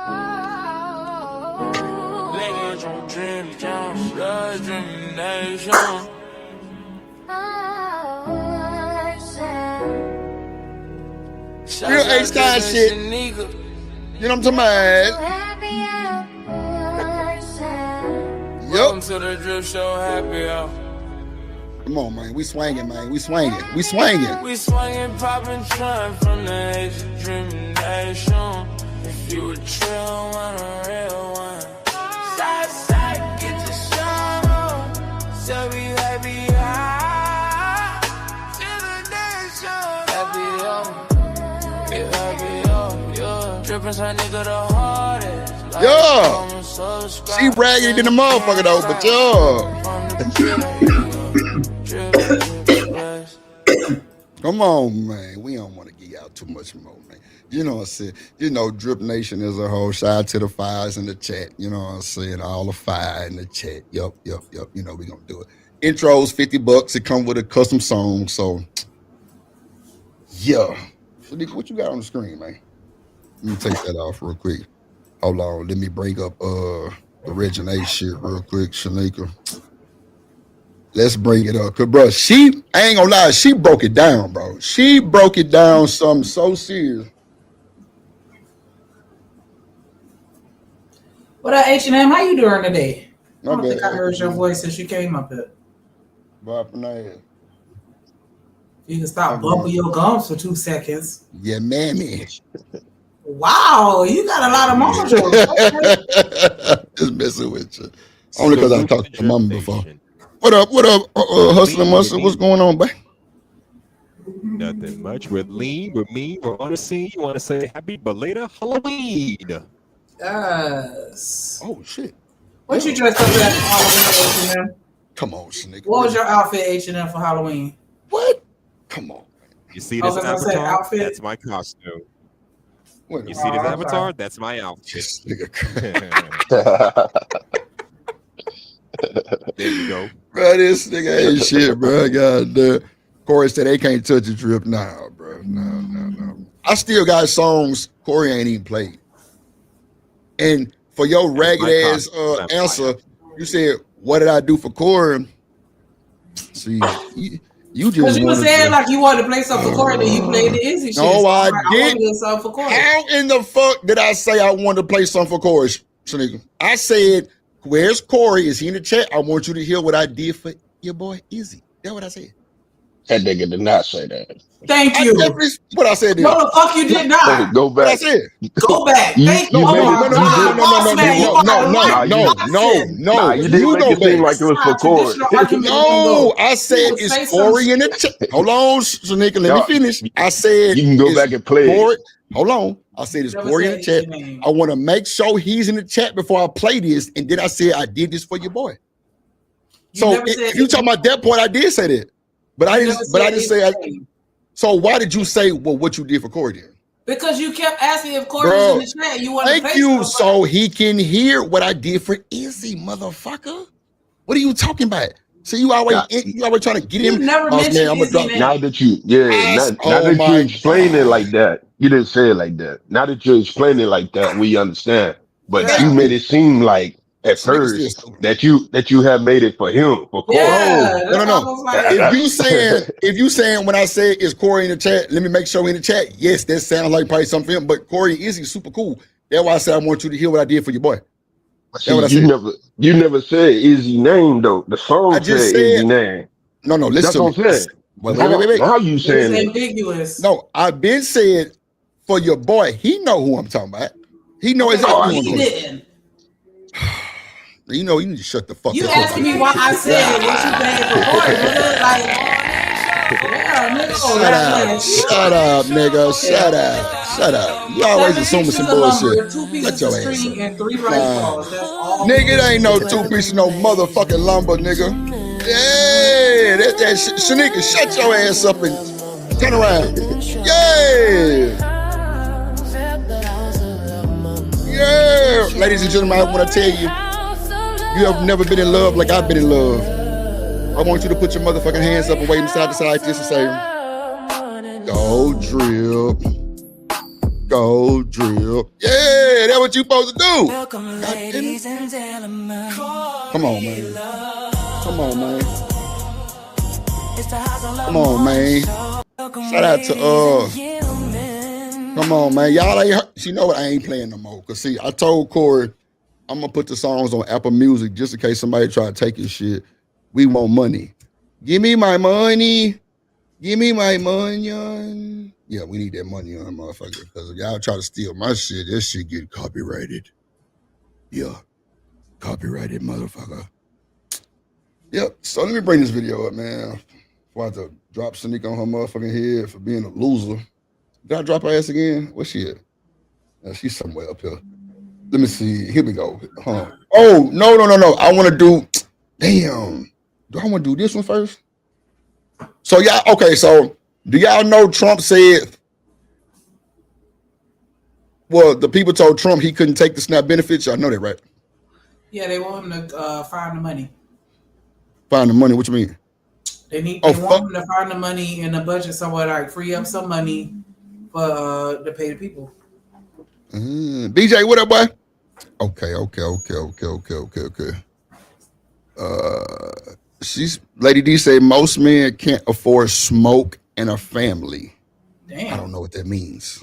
on Dream Jones, Blood Dream Nation. Real H-Time shit. You know what I'm talking about? Welcome to the Drip Show Happy Hour. Come on, man. We swinging, man. We swinging. We swinging. We swinging, popping, trying from the age of dreaming nation. If you a trail one, a real one. Side, side, get the shine on. So we happy high. To the nation. Happy on. Get happy on, yeah. Drippin' some nigga the hardest. Like Yeah. She bragging in the motherfucker though, but come on, man. We don't want to give out too much more, man. You know what I'm saying? You know, Drip Nation as a whole. Shout out to the fires in the chat. You know what I'm saying? All the fire in the chat. Yup. You know we gonna do it. Intros, $50. It come with a custom song. So, yeah. What you got on the screen, man? Let me take that off real quick. Hold on. Let me bring up the Reginae shit real quick, Shanika. Let's bring it up. Cause bro, I ain't gonna lie, she broke it down, bro. She broke it down something so serious. What up, H&M? How you doing today? I Not don't think bad. I heard your voice since you came up here. Bob Panay. You can stop bumping your gums for 2 seconds. Yeah, mammy. Wow, you got a lot of mojo. Just messing with you. Only because I talked to mama before. What up, Hustler Muscle? What's going on, babe? Nothing much with Lean, with me. We're on the scene. You want to say happy belated Halloween? Yes. Oh, shit. What you dressed up as for Halloween, H&M? Come on, Snicker. What was your outfit, H&M, for Halloween? What? Come on. You see I was this gonna say avatar? outfit. That's my costume. What? You see this Oh, avatar? okay. That's my outfit. There you go. Bro, this nigga ain't shit, bro. God damn. Corey said they can't touch a Drip now, bro. No. I still got songs Corey ain't even played. And for your ragged ass answer, you said, "What did I do for Corey?" See, you just Because you were wanted saying to- like you wanted to play something for Corey, then you played the Izzy shit. No, So I I'm like, I want didn't. to do something for Corey. How in the fuck did I say I wanted to play something for Corey, Shanika? I said, "Where's Corey? Is he in the chat? I want you to hear what I did for your boy Izzy." That's what I said. That nigga did not say that. Thank you. What I said? No, the fuck you did not. Go What I back. said? Go back. Thank you. you Oh made my it- God. Boss man, you are Nah, you didn't make it seem like it was for Corey. No, I said would say it's Corey in the chat. Hold on, Shanika, let me finish. I said You can go it's back and play it. Corey. Hold on. I said it's Never Corey in said the chat. his name. I want to make sure he's in the chat before I play this. And then I said I did this for your boy. You So never if said you talking about that point, I did say that. But I You didn't never but I said didn't his say I, name. so why did you say what you did for Corey then? Because you kept asking if Corey was Bro, in the chat. You wanted to thank play you. something. So he can hear what I did for Izzy, motherfucker. What are you talking about? So you always trying to get You him. never mentioned man, I'm gonna Izzy drop name. Now that you, now oh that my you explain it like that, you didn't say it like that. Now that you explain it like that, we understand. But Yeah. you made it seem like at This nigga's first still that you have made it for him, for Corey. Yeah, No. that's almost like If you saying when I say is Corey in the chat, let me make sure he in the chat. Yes, that sounds like probably something for him. But Corey and Izzy super cool. That's why I said I want you to hear what I did for your boy. That's See, what I you said. never said Izzy name though. The song I said just Izzy said- name. No, listen That's to what me. I'm saying. Wait. Now you saying it's it. ambiguous. No, I've been saying for your boy. He know who I'm talking about. He know exactly who I'm He talking about. didn't. You know, you need to shut the fuck You up. asking me why I said what you paid for Corey, nigga? Like, yeah, nigga. Shut up, nigga. Shut up. You always assuming some bullshit. 2 Let pieces your of ass string up. and 3 rice balls. That's all. Nigga, it ain't no 2 pieces, no motherfucking lumber, nigga. Yeah, that shit. Shanika, shut your ass up and turn around. Yeah. Yeah. Ladies and gentlemen, I want to tell you, you have never been in love like I've been in love. I want you to put your motherfucking hands up and wave them side to side like this and say, "Go Drip. Gold drill. Yeah, that's what you supposed to do. Welcome, ladies and gentlemen. Come on, man. Come on, man. It's the House of Come on, man. Shout out to come on, man. Y'all ain't heard. You know what? I ain't playing no more. Cause see, I told Corey I'm gonna put the songs on Apple Music just in case somebody try to take his shit. We want money. Give me my money. Give me my money. Yeah, we need that money on motherfucker. Because if y'all try to steal my shit, this shit get copyrighted. Yeah. Copyrighted motherfucker. Yep. So let me bring this video up, man. Before I have to drop Shanika on her motherfucking head for being a loser. Did I drop her ass again? Where's she at? She's somewhere up here. Let me see. Here we go. Oh, no. I want to do, damn. Do I want to do this one first? So y'all, okay, so do y'all know Trump said, well, the people told Trump he couldn't take the SNAP benefits? Y'all know that, right? Yeah, they want him to find the money. Find the money? What you mean? They want him to find the money in the budget somewhere, like free up some money for to pay the people. BJ, what up, boy? Okay. Lady D say most men can't afford smoke and a family. Damn. I don't know what that means.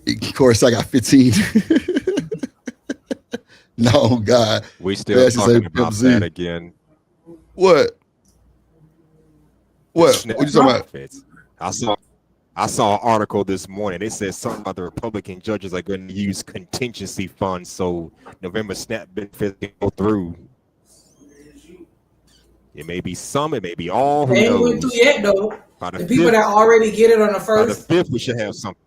Of course, I got 15. No, God. We still talking about that again. What? What you talking about? I saw an article this morning. It says something about the Republican judges are going to use contingency funds so November SNAP benefits can go through. It may be some, it may be all. They ain't went through yet, though. The people that already get it on the first. By the 5th, we should have something.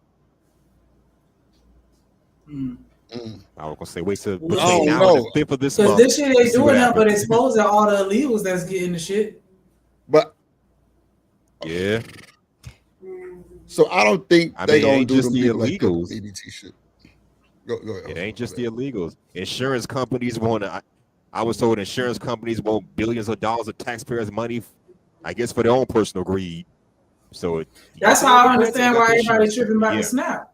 I was gonna say wait till between now and the 5th of this month. Because this shit ain't doing nothing but exposing all the illegals that's getting the shit. But yeah. So I don't think they gonna do the illegals. Like EBT shit. Go ahead. It ain't just the illegals. Insurance companies want to. I was told insurance companies want billions of dollars of taxpayers' money, I guess, for their own personal greed. So that's how I understand why everybody's tripping about the SNAP.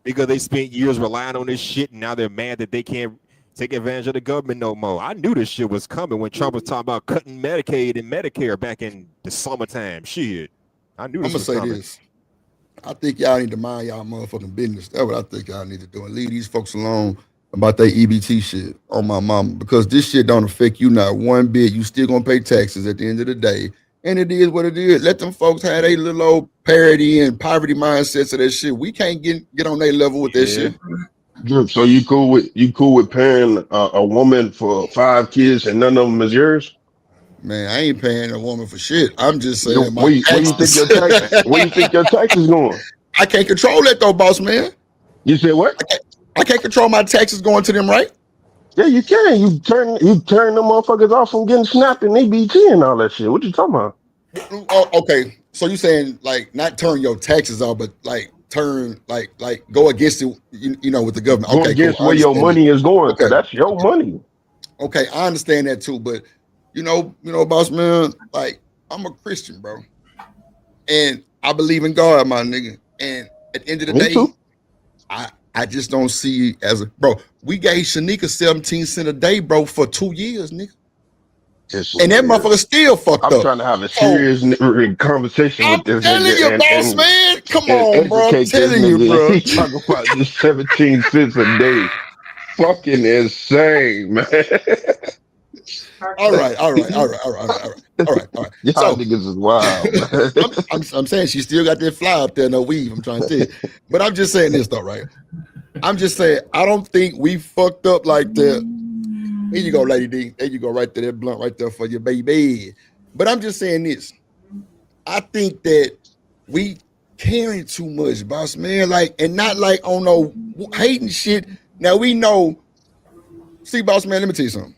Because they spent years relying on this shit, and now they're mad that they can't take advantage of the government no more. I knew this shit was coming when Trump was talking about cutting Medicaid and Medicare back in the summertime. Shit, I knew this was coming. I'm gonna say this. I think y'all need to mind y'all motherfucking business. That's what I think y'all need to do, and leave these folks alone about their EBT shit on my mama, because this shit don't affect you not one bit. You still gonna pay taxes at the end of the day. And it is what it is. Let them folks have a little old parity and poverty mindsets of that shit. We can't get on their level with that shit. So you cool with paying a woman for 5 kids and none of them is yours? Man, I ain't paying a woman for shit. I'm just saying where you think your taxes going? I can't control that though, boss man. You said what? I can't control my taxes going to them, right? Yeah, you can. You turn them motherfuckers off from getting snapped and EBT and all that shit. What you talking about? Oh, okay. So you saying like not turn your taxes off, but like turn like go against it, you know, with the government. Go against where your money is going. Okay. That's your money. Okay, I understand that too, but you know, boss man, like I'm a Christian, bro, and I believe in God, my nigga. And at the end of the day, I just don't see as a bro. We gave Shanika 17 cents a day, bro, for 2 years, nigga. And that motherfucker still fucked up. I'm trying to have a serious conversation with this nigga. I'm telling you, boss man. Come on, bro. I'm telling you, bro. He talking about this 17 cents a day. Fucking insane, man. All right. Y'all niggas is wild. I'm saying she still got that fly up there in her weave. I'm trying to tell you. But I'm just saying this though, right? I'm just saying I don't think we fucked up like that. Here you go, Lady D. There you go, right there, that blunt right there for your baby. But I'm just saying this. I think that we caring too much, boss man. Like, and not like on no hating shit. Now we know. See, boss man, let me tell you something.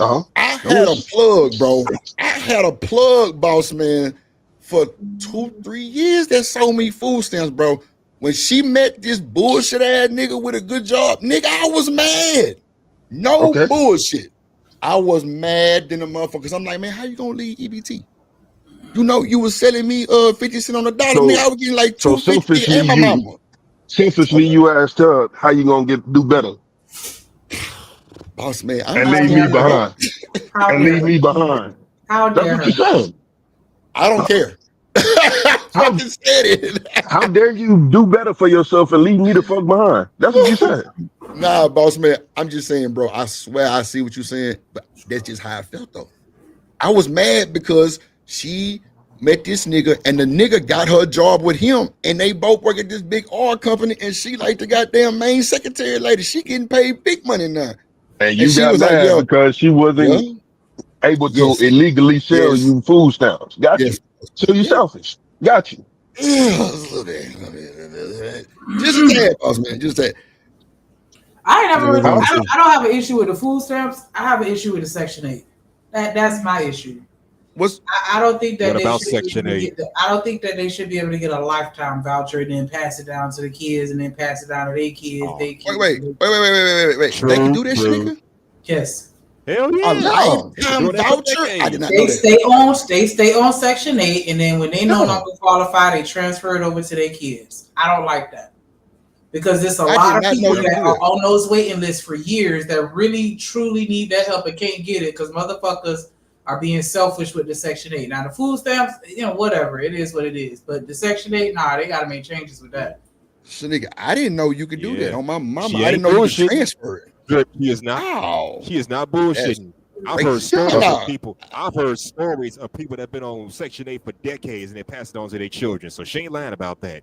I had a plug, bro. I had a plug, boss man, for 2-3 years that sold me food stamps, bro. When she met this bullshit ass nigga with a good job, nigga, I was mad. No bullshit. I was mad than a motherfucker. Cause I'm like, man, how you gonna leave EBT? You know, you was selling me 50 cents on the dollar. So- Nigga, I was getting like So 250 and my mama. selfishly, you asked her how you gonna do better Boss man, and leave me behind. How And dare leave her? me behind. How That's dare what her? you're saying. I don't care. I just said it. How dare you do better for yourself and leave me the fuck behind? That's what you said. Nah, boss man, I'm just saying, bro. I swear I see what you're saying, but that's just how I felt though. I was mad because she met this nigga and the nigga got her a job with him and they both work at this big oil company and she like the goddamn main secretary lady. She getting paid big money now. And you she got was mad like, yo, because she wasn't yeah, able to yes, illegally sell yes, you food stamps. Got yes. you. So you selfish. Got you. A little bit. Just a tad, boss man. Just that. I ain't never really. How- I don't have an issue with the food stamps. I have an issue with the Section 8. That's my issue. What's I don't think that What they about should Section be able to 8? get I don't think that they should be able to get a lifetime voucher and then pass it down to the kids and then pass it down to their kids. Their kids. Wait. They can do that, shit, nigga? Yes. Hell A yeah. lifetime voucher? I did not know They that. stay on Section 8, and then when they no longer qualify, they transfer it over to their kids. I don't like that because there's a I lot did of not people know you that do are that. on those waiting lists for years that really truly need that help and can't get it because motherfuckers are being selfish with the Section 8. Now the food stamps, whatever it is, what it is. But the Section 8, they got to make changes with that. So nigga, I didn't know you could do that. On my mama, She I didn't ain't know you could bullshitting. transfer it. She is not. Wow. She is not bullshitting. I've Like, heard stories shut of up. people. I've heard stories of people that have been on Section 8 for decades and they pass it on to their children. So she ain't lying about that.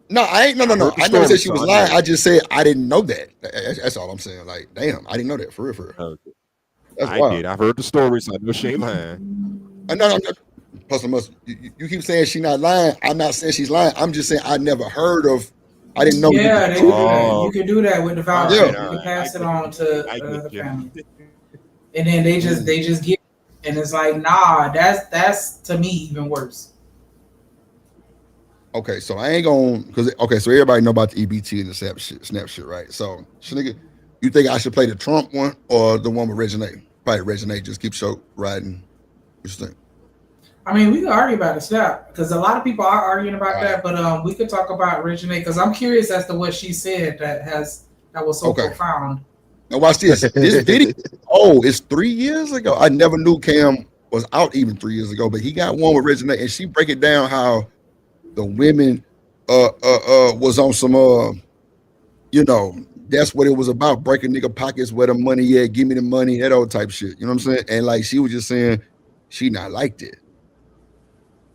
No, I ain't. No. heard the I never said story, she so was I lying. know. I just said I didn't know that. That's all I'm saying. Like, damn, I didn't know that for real. Okay. That's I wild. did. I've heard the stories. So I know she ain't lying. No. Plus, you keep saying she's not lying. I'm not saying she's lying. I'm just saying I never heard of. I didn't know. Yeah, they you can could do that. Oh. You can do that with the voucher. Yeah. You can pass it on to the you. family, and then they just get. And it's like, nah, that's to me even worse. Okay, so I ain't gonna so everybody know about the EBT and the snap shit, right? So nigga, you think I should play the Trump one or the one with Regine? Probably Regine, just keep show riding. What you think? I mean, we could argue about the snap because a lot of people are arguing about that, but we could talk about Regine because I'm curious as to what she said that was so profound. Now watch this. This video, it's 3 years ago. I never knew Cam was out even 3 years ago, but he got one with Regine, and she break it down how the women was on some that's what it was about, breaking nigga pockets where the money at, give me the money, that old type shit. You know what I'm saying? And like she was just saying she not liked it.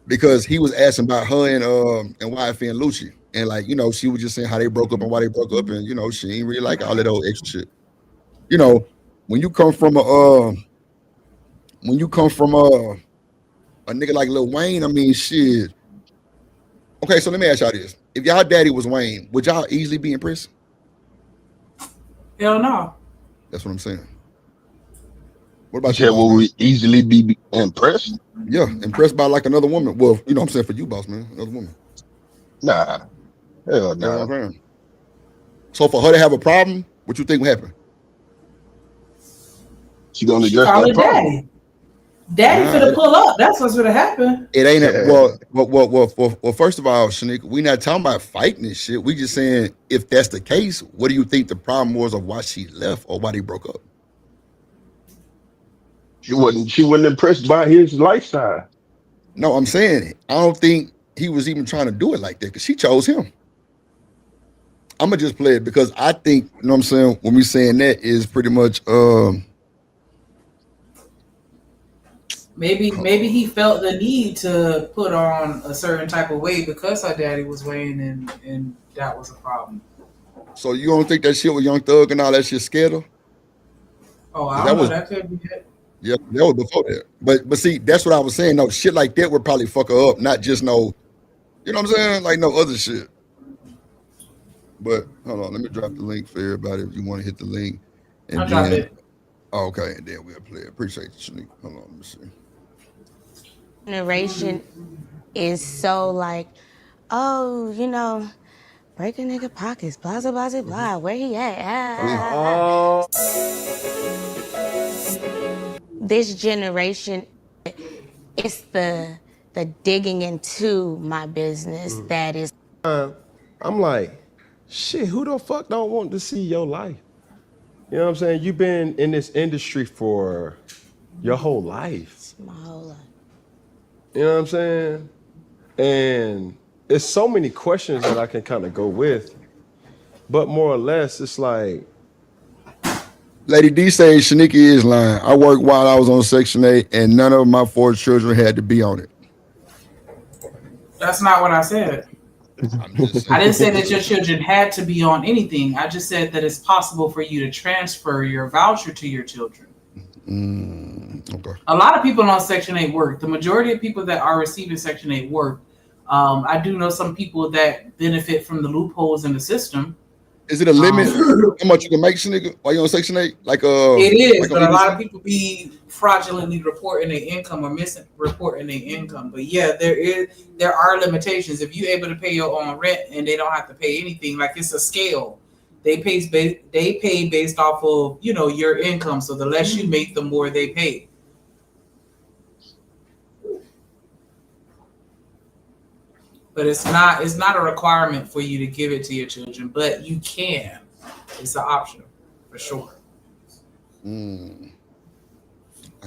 Because he was asking about her and YF and Lucci. And like, she was just saying how they broke up and why they broke up, and she ain't really like all that old extra shit. When you come from a nigga like Lil Wayne, I mean, shit. Okay, so let me ask y'all this: if y'all daddy was Wayne, would y'all easily be in prison? Hell no. That's what I'm saying. What about You you? said, will we easily be impressed? Yeah, impressed by like another woman. Well, you know what I'm saying, for you, boss man, another woman. Nah, hell That's what nah. I'm saying. So for her to have a problem, what you think would happen? She gonna She address call that it problem. daddy. Daddy Nah, finna pull up. That's what's gonna happen. It ain't Yeah. well. First of all, Shanika, we not talking about fighting this shit. We just saying if that's the case, what do you think the problem was of why she left or why they broke up? She wasn't impressed by his lifestyle. No, I'm saying I don't think he was even trying to do it like that because she chose him. I'm gonna just play it because I think, you know what I'm saying, when we saying that is pretty much Maybe he felt the need to put on a certain type of way because her daddy was Wayne and that was a problem. so you don't think that shit with Young Thug and all that shit scared her? Oh, That I don't know. was- That could be it. Yeah, that was before that. But see, that's what I was saying. No shit like that would probably fuck her up, not just no, you know what I'm saying? Like no other shit. But hold on, let me drop the link for everybody if you want to hit the link. And I'll drop it. Oh, okay, and then we'll play it. Appreciate you, Shanique. Hold on, let me see. Generation is so like, oh, break a nigga pockets, blah, blah, blah, blah, where he at? This generation, it's the the digging into my business that is. I'm like, shit, who the fuck don't want to see your life? You know what I'm saying? You've been in this industry for your whole life. My whole life. You know what I'm saying? And it's so many questions that I can kind of go with, but more or less, it's like, Lady D says Shanika is lying. I worked while I was on Section 8, and none of my 4 children had to be on it. That's not what I said. I didn't say that your children had to be on anything. I just said that it's possible for you to transfer your voucher to your children. Okay. A lot of people on Section 8 work. The majority of people that are receiving Section 8 work. I do know some people that benefit from the loopholes in the system. Is it a limit how much you can make, Shanika, while you're on Section 8? Like it is, like but a lot of people be fraudulently reporting their income or misreporting their income. But yeah, there are limitations. If you're able to pay your own rent and they don't have to pay anything, like it's a scale. They pay based off of your income. So the less you make, the more they pay. But it's not a requirement for you to give it to your children, but you can. It's an option for sure. I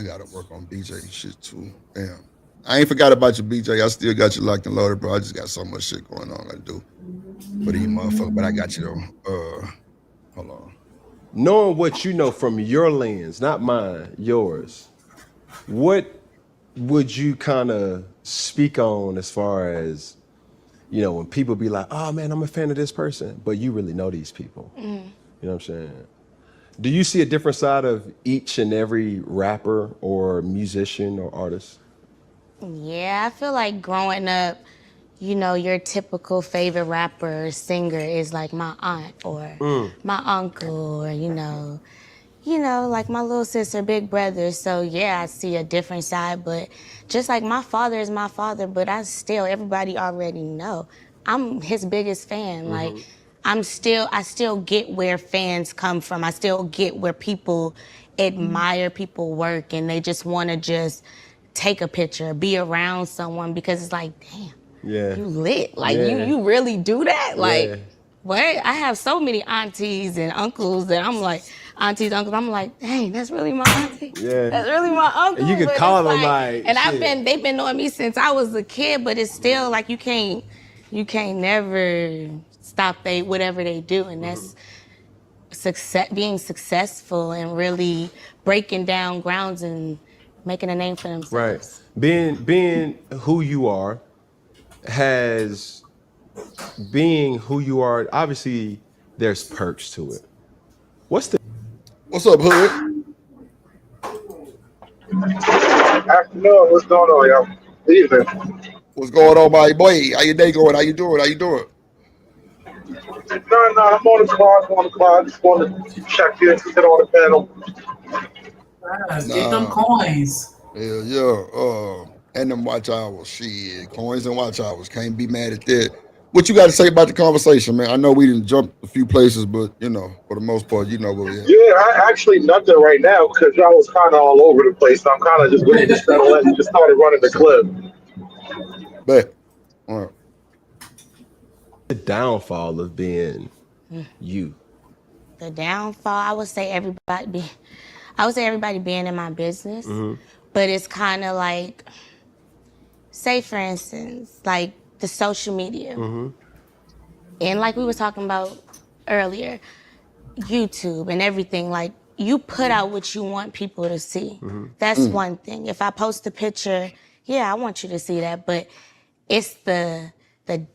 gotta work on BJ shit too. Damn. I ain't forgot about you, BJ. I still got you locked and loaded, bro. I just got so much shit going on I do. But these motherfuckers, but I got you though. Hold on. knowing what you know from your lens, not mine, yours, what would you kind of speak on as far as, when people be like, oh man, I'm a fan of this person, but you really know these people. You know what I'm saying? Do you see a different side of each and every rapper or musician or artist? Yeah, I feel like growing up, your typical favorite rapper or singer is like my aunt or my uncle or, like my little sister, big brother. So yeah, I see a different side, but just like my father is my father, but everybody already know. I'm his biggest fan. Like I still get where fans come from. I still get where people admire people work and they just want to just take a picture, be around someone because it's like, damn, you lit. Like you really do that? Like what? I have so many aunties and uncles that I'm like, aunties, uncles, I'm like, dang, that's really my auntie. Yeah. That's really my uncle. And you can but call it's them like and they've been knowing me since I was a kid, but it's still like you can't never stop whatever they do, and that's being successful and really breaking down grounds and making a name for themselves. Right. Being who you are obviously there's perks to it. What's up, Hood? Afternoon, what's going on, y'all? Evening. What's going on, my boy? How your day going? How you doing? No, I'm on the car. I just wanted to check in, sit on the panel. Get them coins. Yeah. And them watch hours. Shit. Coins and watch hours. Can't be mad at that. What you got to say about the conversation, man? I know we didn't jump a few places, but, for the most part, where we at. Yeah, I actually nothing right now because y'all was kind of all over the place. So I'm kind of just waiting to settle in. Just started running the clip. Bet. All right. The downfall of being you? The downfall, I would say everybody being in my business, but it's kind of like, say for instance, like the social media, and like we were talking about earlier, YouTube and everything, like you put out what you want people to see. That's one thing. If I post a picture, yeah, I want you to see that, but it's the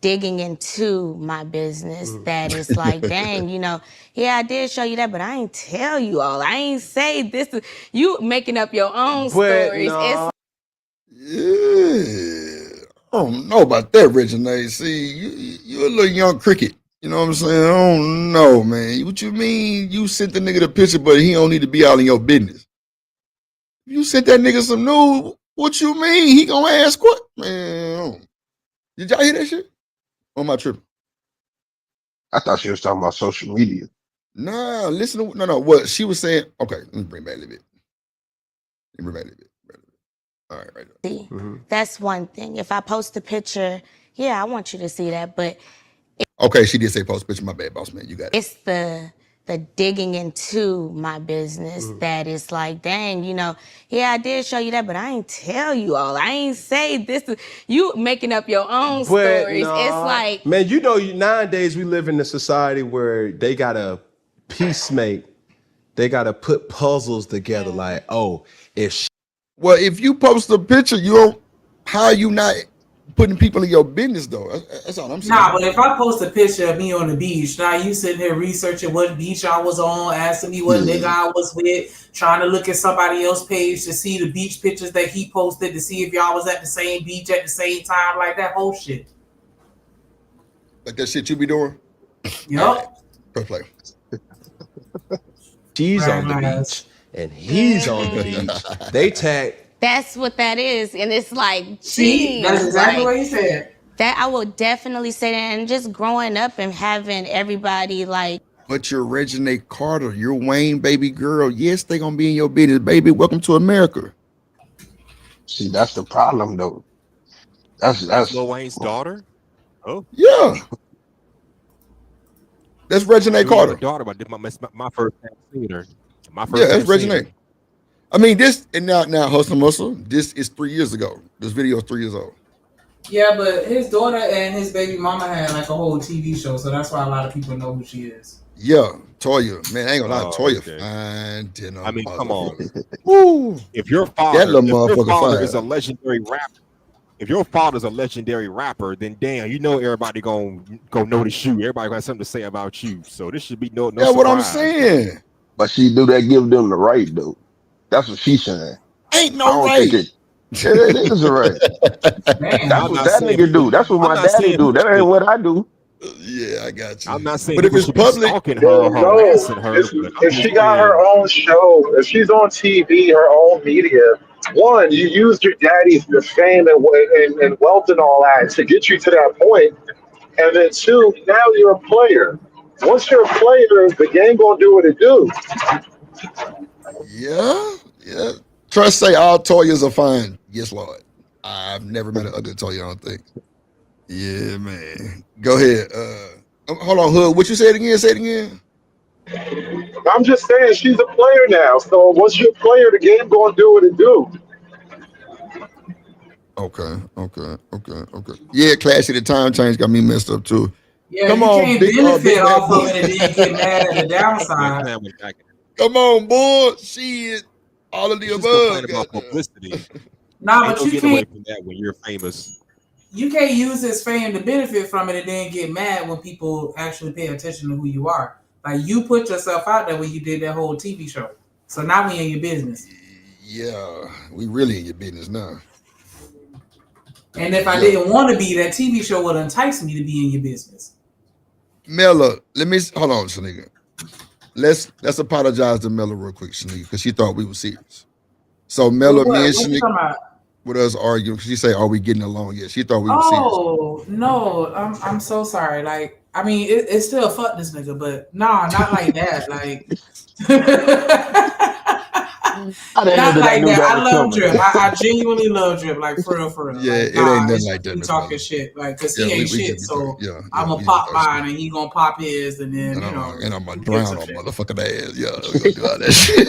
digging into my business that is like, dang, yeah, I did show you that, but I ain't tell you all. I ain't say this. You making up your own stories. No. Yeah. I don't know about that, Reginae. See, you a little young cricket. You know what I'm saying? I don't know, man. What you mean you sent the nigga the picture, but he don't need to be out in your business? You sent that nigga some news, what you mean? He gonna ask what? Man, did y'all hear that shit? Or am I tripping? I thought she was talking about social media. Nah, listen to what she was saying. Okay, let me bring back a little bit. All right. See, that's one thing. If I post a picture, yeah, I want you to see that, but Okay, she did say post picture. My bad, boss man. You got it. it's the digging into my business that is like, dang, yeah, I did show you that, but I ain't tell you all. I ain't say this. You making up your own But stories. nah, It's like, man, nowadays we live in a society where they gotta peacemake. They gotta put puzzles together. Like, oh, Well, if you post a picture, how are you not putting people in your business though? That's all I'm saying. Nah, but if I post a picture of me on the beach, now you sitting here researching what beach I was on, asking me what nigga I was with, trying to look at somebody else's page to see the beach pictures that he posted to see if y'all was at the same beach at the same time, like that whole shit. Like that shit you be doing? Yup. Press play. she's on the beach and he's on the beach. They tag. that's what that is. And it's like, See, geez, that's exactly like, what you said. that I will definitely say that. And just growing up and having everybody like, But you're Regina Carter. You're Wayne, baby girl. Yes, they gonna be in your business, baby. Welcome to America. See, that's the problem though. That's Lil Wayne's daughter. Oh yeah. That's Regina Carter. Daughter, but my first time seeing her. My first Yeah, that's time seeing Regina. her. I mean, this and now Hustle Muscle. This is 3 years ago. This video is 3 years old. Yeah, but his daughter and his baby mama had like a whole TV show, so that's why a lot of people know who she is. Yeah, Toya. Man, I ain't gonna lie, Oh, Toya okay. fine. Dinner, I mean, come on. Woo. If your That father, little motherfucker is a fine. legendary rapper, if your father's a legendary rapper, then damn, everybody gonna notice you. Everybody got something to say about you. So this should be no That's what I'm surprise. saying. But she do that give them the right though. That's what she's saying. Ain't I no don't right. think it is a right. Man, That's I'm what not that saying nigga do. That's what I'm my not daddy saying do. who That ain't should- what I do. Yeah, I got you. I'm not saying But if people it's should be public, stalking her Yo, or no, harassing her. But I'm if just she got her saying, own show, if she's on TV, her own media, one, you used your daddy's fame and wealth and all that to get you to that point, and then two, now you're a player. Once you're a player, the game gonna do what it do. yeah. Trust say all Toyas are fine. Yes, Lord. I've never met an ugly Toya, I don't think. Yeah, man. Go ahead. Hold on, Hood. What you said again? Say it again. I'm just saying she's a player now. So once you're a player, the game gonna do what it do. Okay. Yeah, Classy, the time change got me messed up too. Yeah, Come you on, can't big benefit big off bad of it and then get mad at the downside. Come on, boy. Shit. All of the just above. complain about publicity. Nah, Ain't but no you getting away can't from that when you're famous. you can't use his fame to benefit from it and then get mad when people actually pay attention to who you are. Like you put yourself out there when you did that whole TV show. So now we in your business. Yeah, we really in your business now. And if I didn't want to be, that TV show would entice me to be in your business. Mella, hold on, Shanika. Let's apologize to Mella real quick, Shanika, because she thought we were serious. So Mella, What me and you talking Shanika about? with us arguing. She say, "Are we getting along yet?" She thought we were serious. Oh no, I'm so sorry. Like, I mean, it's still fuck this nigga, but nah, not like that. Like, not like that. I love Drip. I genuinely love Drip. Like for real. Yeah, Like, it ain't nothing it's like that. we Miss talking Mella. shit. Like, cause Yeah, he we ain't shit. just be So talking. Yeah, I'm gonna we pop just talking mine and he gonna pop his, and then and I'm gonna we get drown some on shit. motherfucking ass. Yeah, we gonna do all that shit.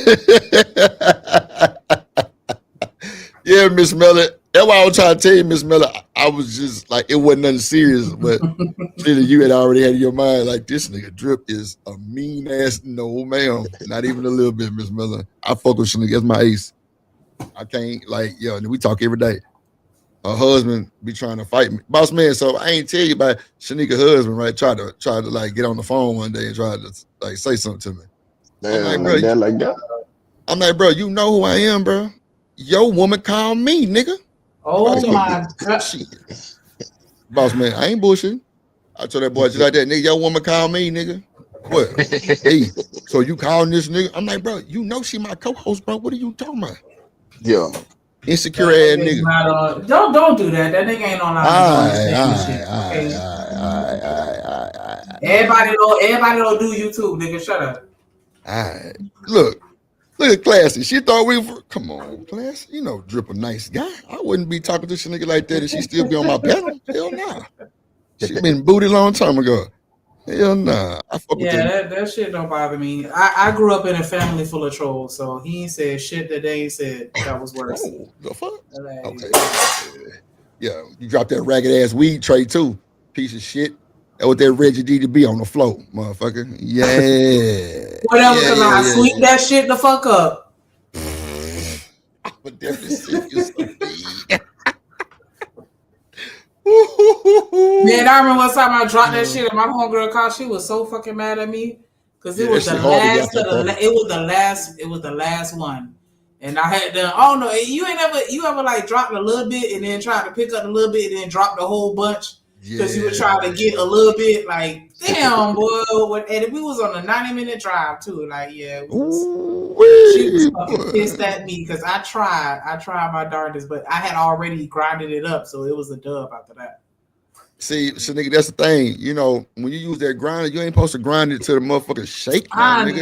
Yeah, Miss Mella. That's why I was trying to tell you, Miss Mella. I was just like, it wasn't nothing serious, but clearly you had already had in your mind like this nigga Drip is a mean ass. No, ma'am, not even a little bit, Miss Mella. I fuck with Shanika. That's my ace. I can't we talk every day. Her husband be trying to fight me, boss man. So I ain't tell you about Shanika's husband, right? Try to like get on the phone one day and try to like say something to me. Damn, I'm like that. I'm like, bro, you know who I am, bro. Your woman called me, nigga. Oh my god, shit. Boss man, I ain't bullshitting. I told that boy just like that, nigga. Your woman called me, nigga. What? Hey, so you calling this nigga? I'm like, bro, you know she my co-host, bro. What are you talking about? Yeah. Insecure ass nigga. Don't do that. That nigga ain't on Everybody don't do YouTube, nigga. Shut up. All right. Look, Look at Classy. She thought we were, come on, Classy. You know, Drip a nice guy. I wouldn't be talking to this nigga like that if she still be on my panel. Hell nah. She been booted a long time ago. Hell nah. I fuck with Yeah, that. that shit don't bother me. I grew up in a family full of trolls, so he ain't said shit that they ain't said that was worse. Oh, the fuck? Like, Okay. Yeah, you dropped that ragged ass weed tray too. Piece of shit. That what that Reggie D to be on the floor, motherfucker. Yeah. whatever, because I sweep that shit the fuck up. I would definitely see you some weed. Man, I remember one time I dropped that shit in my homegirl car. She was so fucking mad at me because it was the last of the. It was the last. It was the last one, and I had done. Oh no, you ever like dropped a little bit and then tried to pick up a little bit and then dropped the whole bunch because you were trying to get a little bit. Like, damn, boy. And we was on a 90-minute drive too. Like, yeah, she was fucking pissed at me because I tried my darndest, but I had already grinded it up, so it was a dub after that. See, so nigga, that's the thing. You know, when you use that grinder, you ain't supposed to grind it to the motherfucker shake. I nigga.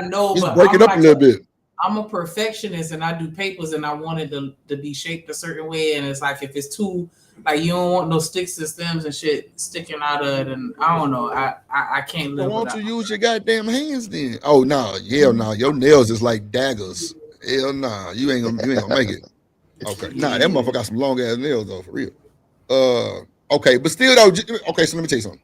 know. Just But break it up a little bit. I'm a perfectionist, and I do papers, and I want it to be shaped a certain way. And it's like if it's too, like you don't want no sticks and stems and shit sticking out of it, and I don't know. I can't live. Why with don't that. you use your goddamn hands then? Oh no, hell no. Your nails is like daggers. Hell nah, you ain't gonna make it. Okay, nah, that motherfucker got some long ass nails though, for real. Okay, but still though, okay. So let me tell you something.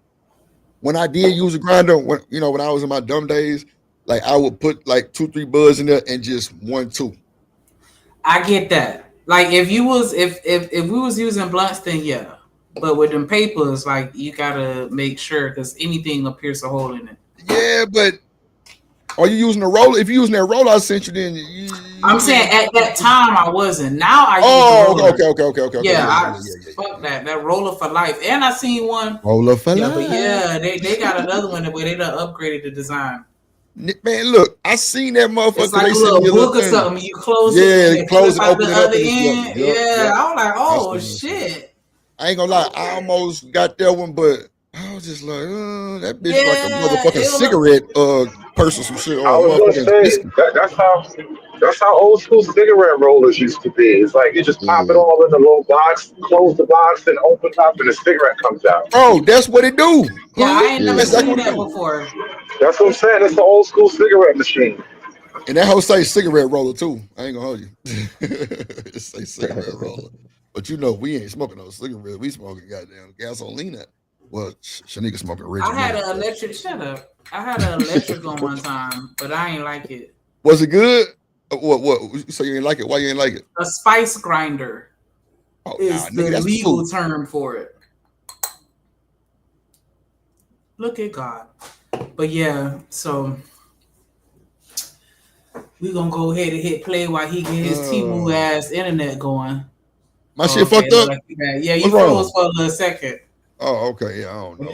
When I did use a grinder, when I was in my dumb days, like I would put like 2-3 buds in there and just 1-2. I get that. Like if we was using blunts, then yeah. But with them papers, like you gotta make sure because anything will pierce a hole in it. Yeah, but are you using a roller? If you're using that roller I sent you, then I'm saying at that time I wasn't. Now I use the roller. Okay. Yeah, fuck that. That roller for life. And I seen one. Roller for life. But yeah, they got another one where they done upgraded the design. Man, look, I seen that motherfucker. It's like they a little send me book or thing. something. You close Yeah, it. And close it, out open the it up. other and end. it's- Yeah, I was like, oh That's what shit. I ain't gonna lie, I almost got that one, but I was just like, that bitch like a motherfucking cigarette person, some shit. I was gonna say that's how old school cigarette rollers used to be. It's like you just pop it all in the little box, close the box, and open up, and the cigarette comes out. Oh, that's what it do. Yeah, I ain't never That's seen exactly that what it before. That's what I'm saying. It's the old school cigarette machine. And that whole say cigarette roller too. I ain't gonna hold you. It say cigarette roller. But you know, we ain't smoking no cigarettes. We smoking goddamn gasoline. Well, Shanika smoking original. I had an electric. Shut up. I had an electric on one time, but I ain't like it. Was it good? What? So you ain't like it? Why you ain't like it? A spice grinder is nigga, the that's legal food. term for it. Look at God. But yeah, so we gonna go ahead and hit play while he get his T-Move ass internet going. My shit fucked up. Like yeah, you What's wrong? froze for a little second. Oh, okay. Yeah, I don't know.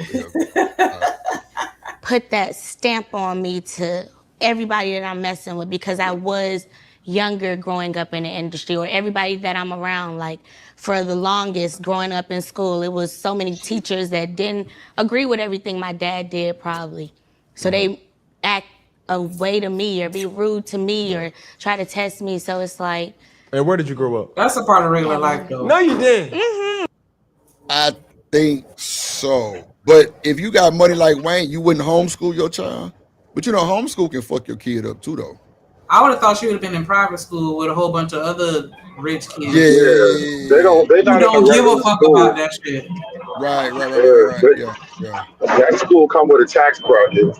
Put that stamp on me to everybody that I'm messing with because I was younger growing up in the industry, or everybody that I'm around. Like for the longest growing up in school, it was so many teachers that didn't agree with everything my dad did probably. So they act a way to me or be rude to me or try to test me. So it's like. And where did you grow up? That's a part of regular life though. No, you didn't. Mm-hmm. I think so. But if you got money like Wayne, you wouldn't homeschool your child. But you know, homeschool can fuck your kid up too, though. I would have thought she would have been in private school with a whole bunch of other rich kids. Yeah. They don't give a fuck about that shit. Right. Yeah. That school come with a tax bracket.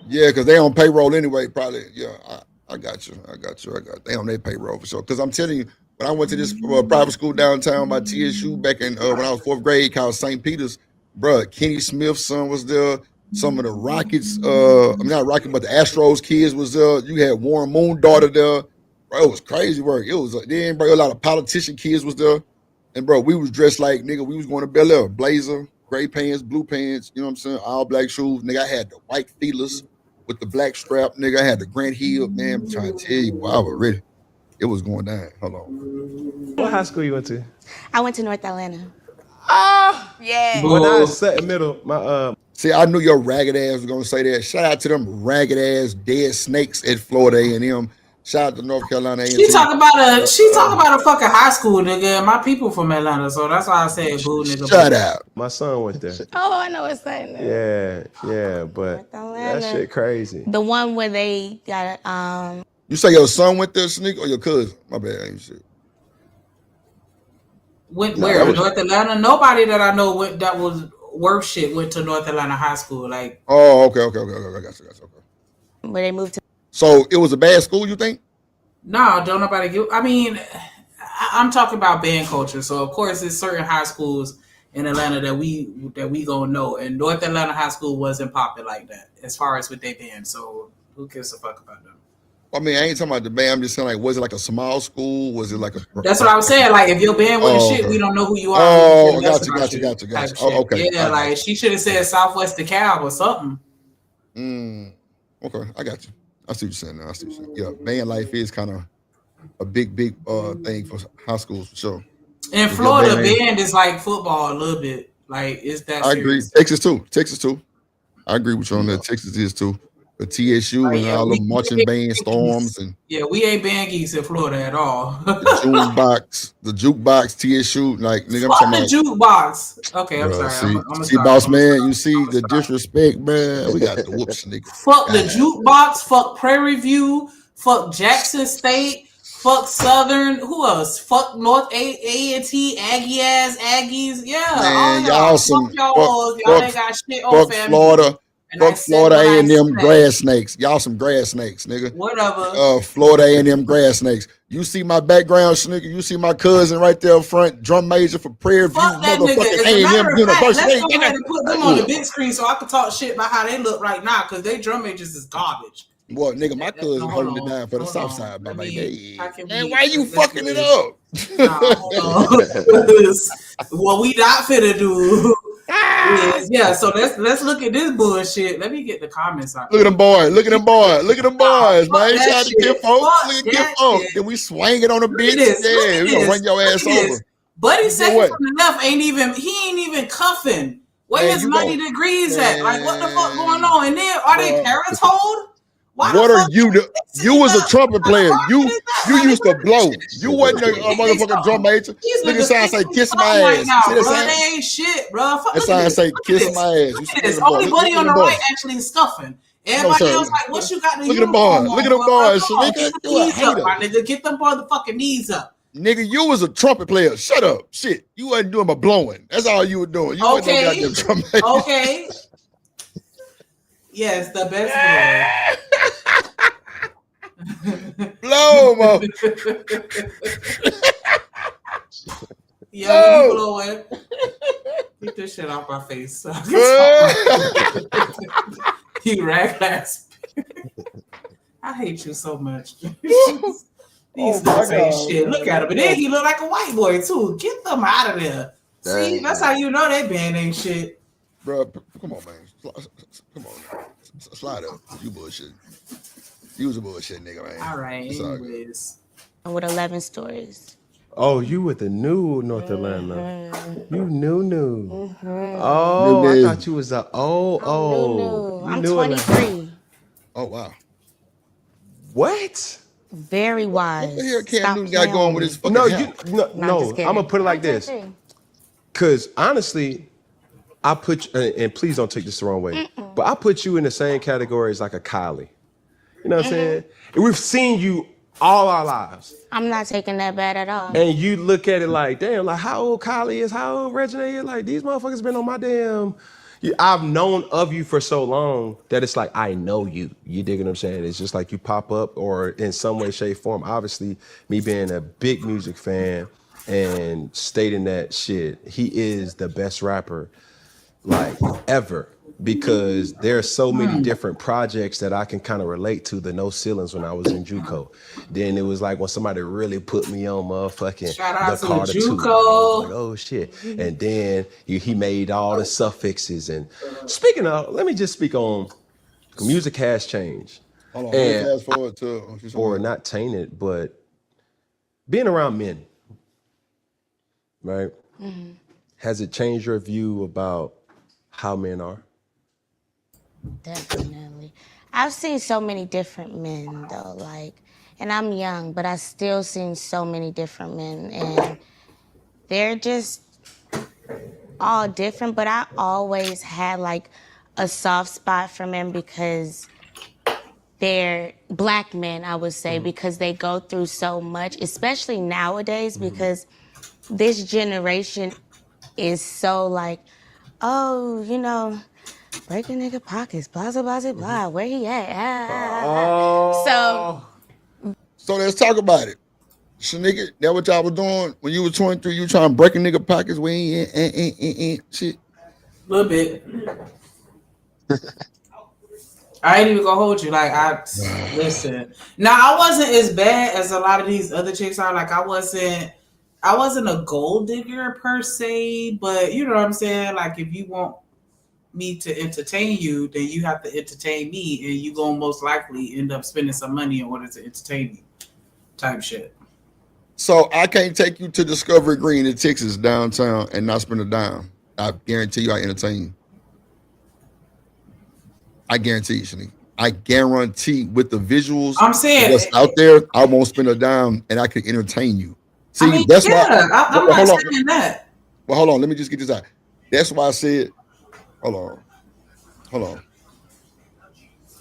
Yeah, because they on payroll anyway, probably. Yeah, I got you. They on their payroll for sure. Because I'm telling you, when I went to this private school downtown by TSU back in when I was 4th grade called St. Peter's, bruh, Kenny Smith's son was there. Some of the Rockets, not Rockets, but the Astros kids was there. You had Warren Moon daughter there. Bro, it was crazy work. It was then, bro, a lot of politician kids was there. And bro, we was dressed like nigga, we was going to Bel Air. Blazer, gray pants, blue pants, you know what I'm saying? All black shoes. Nigga, I had the white feelers with the black strap. Nigga, I had the Grant Hill. Man, I'm trying to tell you, boy, I was ready. It was going down. Hold on. What high school you went to? I went to North Atlanta. Yeah. When I was set in the middle, my See, I knew your ragged ass was gonna say that. Shout out to them ragged ass dead snakes at Florida A&M. Shout out to North Carolina A&T. She talk about a fucking high school, nigga. And my people from Atlanta, so that's why I said boo, nigga. Shut up. My son went there. Oh, I know it's saying that. Yeah, but that shit crazy. The one where they got You say your son went there, Sneak, or your cousin? My bad, I ain't shit. Went where? North Atlanta? Nobody that I know that was worth shit went to North Atlanta High School. Like, oh, okay. I got you. Okay. where they moved to. So it was a bad school, you think? no, don't nobody give. I mean, I'm talking about band culture. So of course, there's certain high schools in Atlanta that we gonna know, and North Atlanta High School wasn't popping like that as far as with their band. So who gives a fuck about them? I mean, I ain't talking about the band. I'm just saying, like, was it like a small school? Was it like a? That's what I was saying. Like, if your band wasn't shit, we don't know who you are. Oh, got you. Oh, okay. Yeah, like she should have said Southwest DeKalb or something. Okay, I got you. I see what you're saying now. Yeah, band life is kind of a big thing for high schools for sure. In Florida, band is like football a little bit. Like, is that? I agree. Texas too. I agree with you on that. Texas is too. The TSU and all the marching band storms and we ain't band geeks in Florida at all. the jukebox, TSU, like nigga, Fuck I'm the talking jukebox. Okay, I'm sorry. See, boss man, you see the disrespect, man. We got the whoops, nigga. Fuck the jukebox. Fuck Prairie View. Fuck Jackson State. Fuck Southern. Who else? Fuck North A&T. Aggies. Yeah, man, y'all some y'all ain't got shit on family. Florida. Fuck Florida A&M grass snakes. Y'all some grass snakes, nigga. Whatever. Florida A&M grass snakes. You see my background, nigga. You see my cousin right there up front, drum major for Prairie View, motherfucking A&M University. Let's go ahead and put them on the big screen so I can talk shit about how they look right now, because they drum majors is garbage. What, nigga, my cousin holding it down for the South Side, my baby. Man, why you fucking it up? What we not finna do. Yeah, so let's look at this bullshit. Let me get the comments out. Look at them boys, man. Ain't trying to get folks. Look at get folks. Then we swing it on the bitch. Yeah, we gonna run your ass over. Buddy second from the left ain't even cuffing. Where his 90 degrees at? Like, what the fuck going on? And then are they paratold? What are you? You was a trumpet player. You used to blow. You wasn't a motherfucking drum major. Nigga sound like kiss my ass. See that sound? They ain't shit, bro. That sound like kiss my ass. Look at this. Only buddy on the right actually scuffing. Everybody else like, what you got to do? Look at them boys. Look at them boys. Nigga, get them motherfucking knees up. Nigga, you was a trumpet player. Shut up. Shit. You wasn't doing my blowing. That's all you were doing. You wasn't no goddamn drum major. Okay. Yes, the best blow, mother. Yeah, you blowing. Get this shit off my face. You raglass. I hate you so much. These niggas ain't shit. Look at him. And then he look like a white boy too. Get them out of there. Dang. See, that's how you know that band ain't shit. Bro, come on, man. Come on, man. Slide up. You bullshit. You was a bullshit nigga, man. All right, anyways. With 11 stories. Oh, you with the new North Atlanta. Mm-hmm. You new. Mm-hmm. Oh, I thought you was the old. I'm 23. Oh, wow. What? Very wise. What the hell Cam Newton got going with his fucking No, house? no. I'm going to put it like this. Because honestly, I put, and please don't take this the wrong way, but I put you in the same category as like a Kylie. You know what I'm saying? And we've seen you all our lives. I'm not taking that bad at all. And you look at it like, damn, like how old Kylie is, how old Regina is. Like, these motherfuckers been on my damn. I've known of you for so long that it's like, I know you. You dig what I'm saying? It's just like you pop up or in some way, shape, form. Obviously, me being a big music fan and stating that shit, he is the best rapper like ever. Because there are so many different projects that I can kind of relate to. The No Ceilings when I was in JUCO. Then it was like when somebody really put me on motherfucking the Carter 2. Like, oh shit. And then he made all the suffixes. And speaking of, let me just speak on music has changed. Hold on, fast forward to or not tainted, but being around men, right? Mm-hmm. Has it changed your view about how men are? Definitely. I've seen so many different men though. Like, and I'm young, but I still seen so many different men, and they're just all different. But I always had like a soft spot for men because they're black men, I would say, because they go through so much, especially nowadays, because this generation is so like, oh, you know, break a nigga pockets, blah, blah, blah, blah, where he at? So let's talk about it. Shanika, that what y'all was doing when you were 23? You trying to break a nigga pockets when he ain't shit? A little bit. I ain't even gonna hold you. Like, listen. Now, I wasn't as bad as a lot of these other chicks are. Like, I wasn't a gold digger per se, but you know what I'm saying? Like, if you want me to entertain you, then you have to entertain me, and you gonna most likely end up spending some money in order to entertain me. Type shit. So I can't take you to Discovery Green in Texas downtown and not spend a dime. I guarantee you I entertain you. I guarantee you, Shanique. I guarantee with the visuals I'm saying that's out there, I won't spend a dime and I can entertain you. See, I mean, that's yeah, why. I'm not saying that. Well, hold on. Let me just get this out. That's why I said, hold on.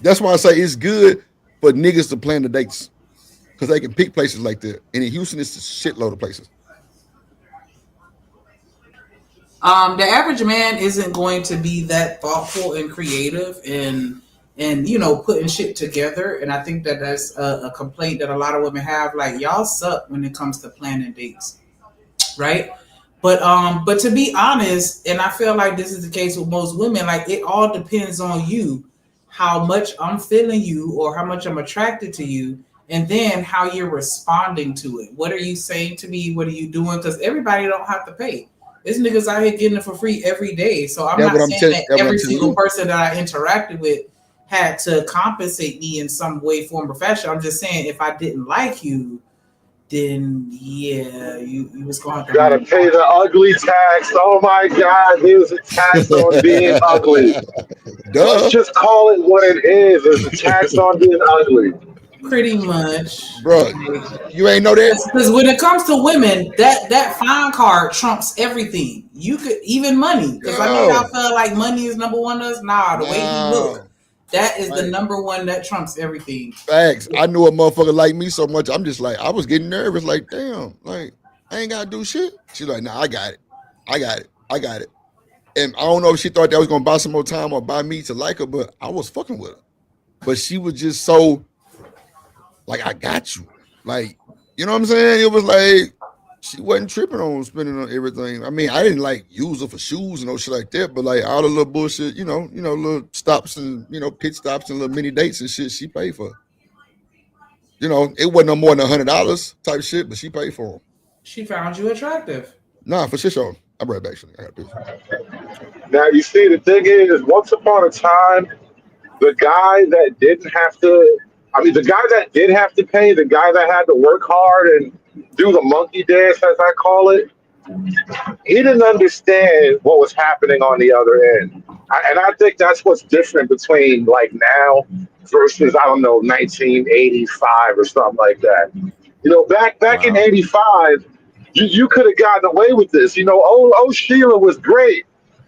That's why I say it's good for niggas to plan the dates because they can pick places like that. And in Houston, it's a shitload of places. The average man isn't going to be that thoughtful and creative and you know, putting shit together. And I think that that's a complaint that a lot of women have. Like, y'all suck when it comes to planning dates, right? But to be honest, and I feel like this is the case with most women, like it all depends on you, how much I'm feeling you or how much I'm attracted to you, and then how you're responding to it. What are you saying to me? What are you doing? Because everybody don't have to pay. This niggas out here getting it for free every day. So I'm not saying that every single person that I interacted with had to compensate me in some way, form, or fashion. I'm just saying if I didn't like you, then yeah, you was going to gotta pay the ugly tax. Oh my God, there's a tax on being ugly. Let's just call it what it is. There's a tax on being ugly. Pretty much, bro. You ain't know that? Because when it comes to women, that fine card trumps everything. You could even money. Because I know y'all feel like money is number one to us. Nah, the way you look, that is the number one that trumps everything. Facts. I knew a motherfucker like me so much. I'm just like, I was getting nervous. Like, damn, like I ain't gotta do shit. She's like, nah, I got it. And I don't know if she thought that was gonna buy some more time or buy me to like her, but I was fucking with her. But she was just so like, I got you. Like, you know what I'm saying? It was like she wasn't tripping on spending on everything. I mean, I didn't like use her for shoes and no shit like that, but like all the little bullshit, you know, little stops and pit stops and little mini dates and shit she paid for. You know, it wasn't no more than $100 type shit, but she paid for them. She found you attractive. Nah, for sure. I'm right back. I got this. Now you see, the thing is, once upon a time, the guy that didn't have to. The guy that did have to pay, the guy that had to work hard and do the monkey dance, as I call it, he didn't understand what was happening on the other end. And I think that's what's different between like now versus, I don't know, 1985 or something like that. You know, back in 85, you could have gotten away with this. You know, oh, Sheila was great.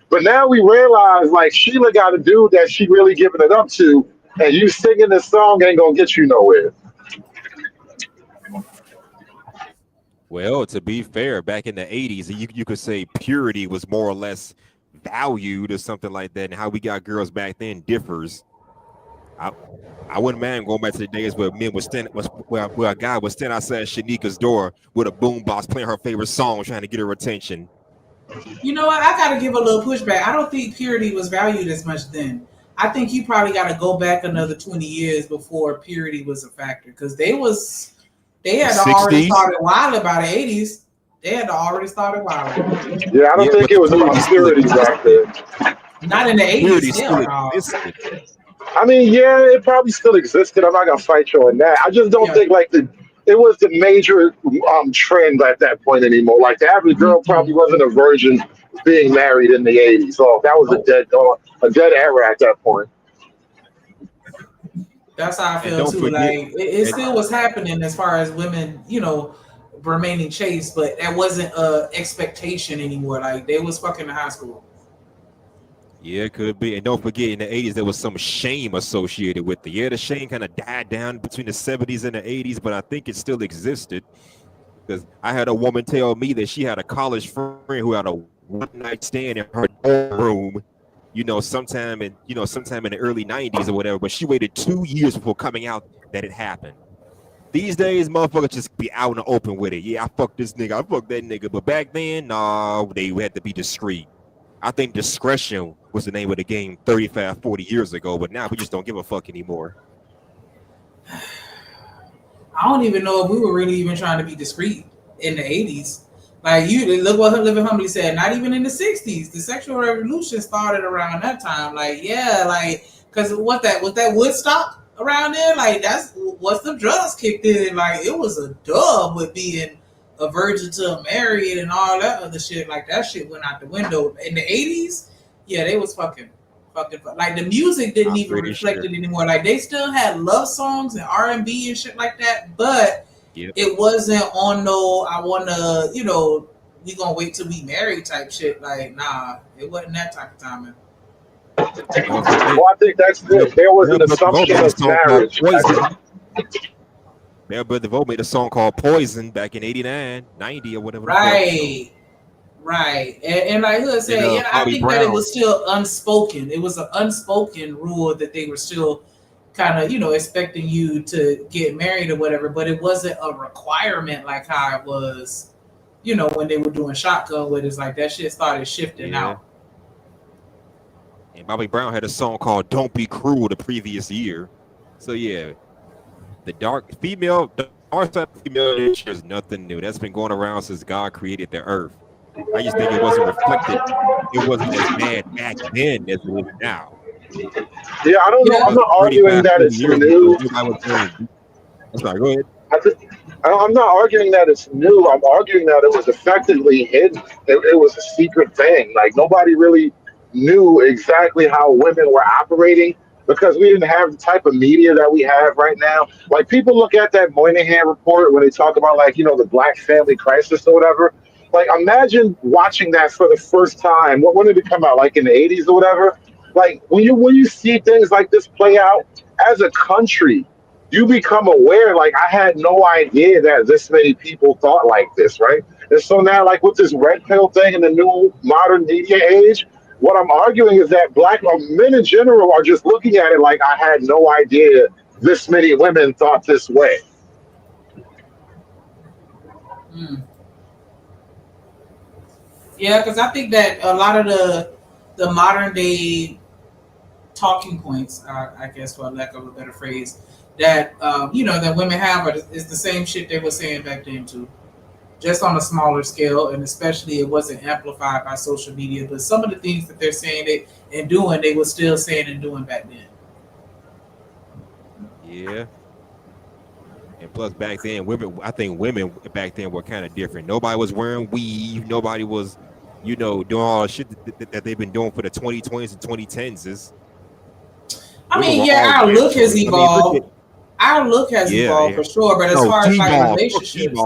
But now we realize, like, Sheila got a dude that she really giving it up to, and you singing this song ain't gonna get you nowhere. Well, to be fair, back in the 80s, you could say purity was more or less valued or something like that, and how we got girls back then differs. I wouldn't mind going back to the days where men would where a guy would stand outside Shanika's door with a boombox playing her favorite song, trying to get her attention. You know what? I gotta give a little pushback. I don't think purity was valued as much then. I think you probably got to go back another 20 years before purity was a factor, because they had already started wilding by the 80s. They had already started wilding. Yeah, I don't think it was about purity back then. Not in the 80s. I mean, yeah, it probably still existed. I'm not gonna fight you on that. I just don't think like it was the major trend at that point anymore. Like the average girl probably wasn't a virgin being married in the 80s. So that was a dead era at that point. That's how I And feel don't too. forget, Like it and still was happening as far as women, remaining chaste, but that wasn't a expectation anymore. Like they was fucking in high school. yeah, it could be. And don't forget, in the 80s, there was some shame associated with it. Yeah, the shame kind of died down between the 70s and the 80s, but I think it still existed. Because I had a woman tell me that she had a college friend who had a one-night stand in her dorm room, sometime in the early 90s or whatever, but she waited 2 years before coming out that it happened. These days, motherfuckers just be out in the open with it. Yeah, I fucked this nigga, I fucked that nigga. But back then, no, they had to be discreet. I think discretion was the name of the game 35, 40 years ago, but now we just don't give a fuck anymore. I don't even know if we were really even trying to be discreet in the 80s. Like you look what Living Humbly said, not even in the 60s. The sexual revolution started around that time. Because was that Woodstock around there? Like that's once the drugs kicked in, like it was a dub with being a virgin to a married and all that other shit. Like that shit went out the window. In the 80s, yeah, they was fucking like the music didn't even reflect it anymore. Like they still had love songs and R&B and shit like that, but it wasn't on no I wanna, we gonna wait till we married type shit. Like nah, it wasn't that type of timing. Well, I think that's good. There was an assumption of marriage. Mel DeVoe made a song called Poison back in 89, 90 or whatever. Right. And like Hood said, I think that it was still unspoken. It was an unspoken rule that they were still kind of, expecting you to get married or whatever, but it wasn't a requirement like how it was, when they were doing Shotgun with it. Like that shit started shifting out. And Bobby Brown had a song called Don't Be Cruel the previous year. So yeah, the dark side of female nature is nothing new. That's been going around since God created the earth. I just think it wasn't reflected. It wasn't as bad back then as it is now. Yeah, I don't know. I'm not arguing that it's new. I'm sorry, go ahead. I'm not arguing that it's new. I'm arguing that it was effectively hidden. It was a secret thing. Like nobody really knew exactly how women were operating because we didn't have the type of media that we have right now. Like people look at that Moynihan report when they talk about the Black family crisis or whatever. Like imagine watching that for the first time. When did it come out? Like in the 80s or whatever? Like when you see things like this play out as a country, you become aware. Like I had no idea that this many people thought like this, right? And so now, like with this red pill thing in the new modern media age, what I'm arguing is that Black men in general are just looking at it like I had no idea this many women thought this way. Yeah, because I think that a lot of the modern day talking points, I guess for lack of a better phrase, that that women have is the same shit they were saying back then too, just on a smaller scale, and especially it wasn't amplified by social media. But some of the things that they're saying and doing, they were still saying and doing back then. Yeah. And plus back then, I think women back then were kind of different. Nobody was wearing weave. Nobody was, doing all the shit that they've been doing for the 2020s and 2010s. I mean, our look has evolved. Our look has evolved for sure. But as far as like relationships,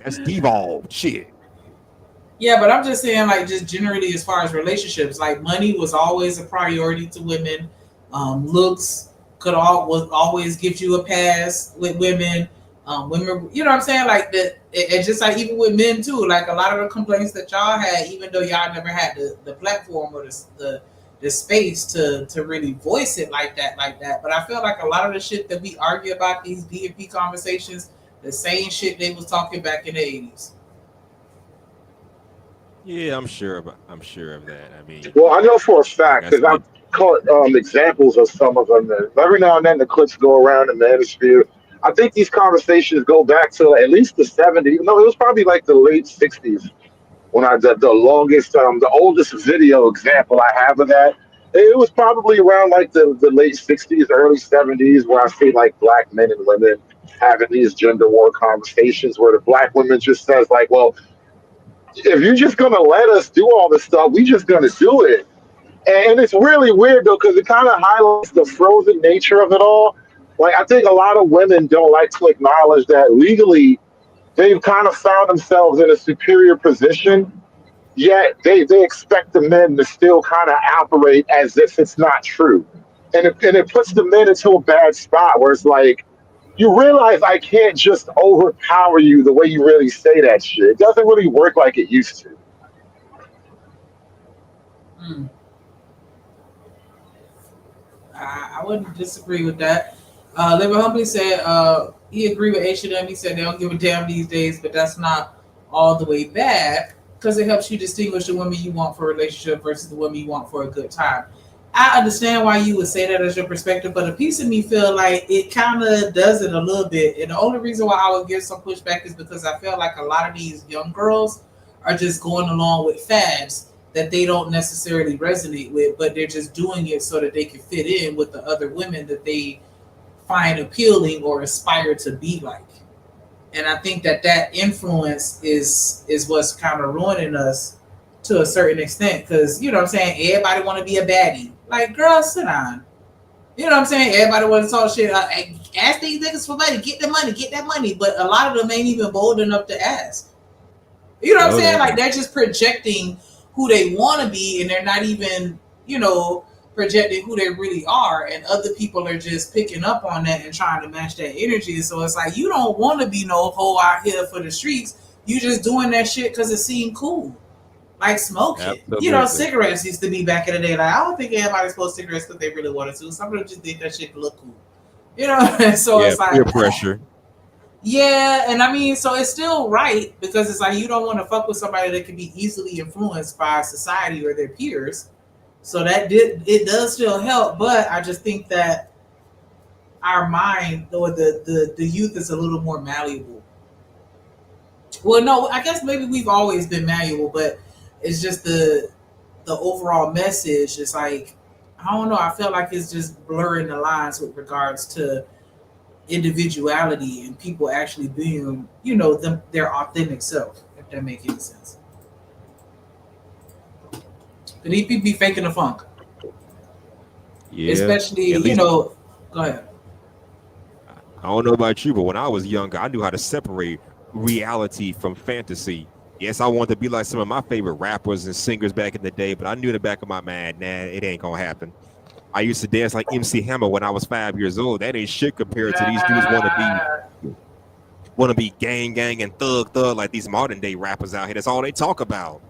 that's devolved shit. Yeah, but I'm just saying, like, just generally as far as relationships, like money was always a priority to women. Looks was always give you a pass with women. Women, you know what I'm saying? Like that, and just like even with men too. Like a lot of the complaints that y'all had, even though y'all never had the platform or the space to really voice it like that. But I feel like a lot of the shit that we argue about these B&P conversations, the same shit they was talking back in the 80s. Yeah, I'm sure of that. I mean, well, I know for a fact because I've caught examples of some of them. Every now and then the clips go around in the manosphere. I think these conversations go back to at least the 70s. No, it was probably like the late 60s when I did the longest, the oldest video example I have of that. It was probably around like the late 60s, early 70s, where I see like Black men and women having these gender war conversations where the Black woman just says like, well, if you're just going to let us do all this stuff, we just going to do it. And it's really weird though, because it kind of highlights the frozen nature of it all. Like I think a lot of women don't like to acknowledge that legally they've kind of found themselves in a superior position, yet they expect the men to still kind of operate as if it's not true. And it puts the men into a bad spot where it's like, you realize I can't just overpower you the way you really say that shit. It doesn't really work like it used to. I wouldn't disagree with that. Liver Humbly said he agreed with H&M. He said they don't give a damn these days, but that's not all the way bad because it helps you distinguish the women you want for a relationship versus the women you want for a good time. I understand why you would say that as your perspective, but a piece of me feel like it kind of does it a little bit. And the only reason why I would give some pushback is because I feel like a lot of these young girls are just going along with fads that they don't necessarily resonate with, but they're just doing it so that they can fit in with the other women that they find appealing or aspire to be like. And I think that influence is what's kind of ruining us to a certain extent, because you know what I'm saying, everybody want to be a baddie. Like, girl, sit down. You know what I'm saying? Everybody want to talk shit. Ask these niggas for money. Get that money. But a lot of them ain't even bold enough to ask. You know what I'm saying? Like, they're just projecting who they want to be, and they're not even, projecting who they really are. And other people are just picking up on that and trying to match that energy. So it's like, you don't want to be no hoe out here for the streets. You just doing that shit because it seemed cool. Like smoking. Absolutely. Cigarettes used to be back in the day. Like, I don't think everybody smoked cigarettes because they really wanted to. Some of them just did that shit to look cool. So it's like peer pressure. Yeah, and I mean, so it's still right because it's like you don't want to fuck with somebody that can be easily influenced by society or their peers. So it does still help, but I just think that our mind or the youth is a little more malleable. Well, no, I guess maybe we've always been malleable, but it's just the overall message is like, I don't know, I feel like it's just blurring the lines with regards to individuality and people actually being, their authentic self, if that makes any sense. But these people be faking the funk. Yeah. Especially, go ahead. I don't know about you, but when I was younger, I knew how to separate reality from fantasy. Yes, I wanted to be like some of my favorite rappers and singers back in the day, but I knew in the back of my mind, it ain't gonna happen. I used to dance like MC Hammer when I was 5 years old. That ain't shit compared to these dudes want to be gang and thug like these modern day rappers out here. That's all they talk about.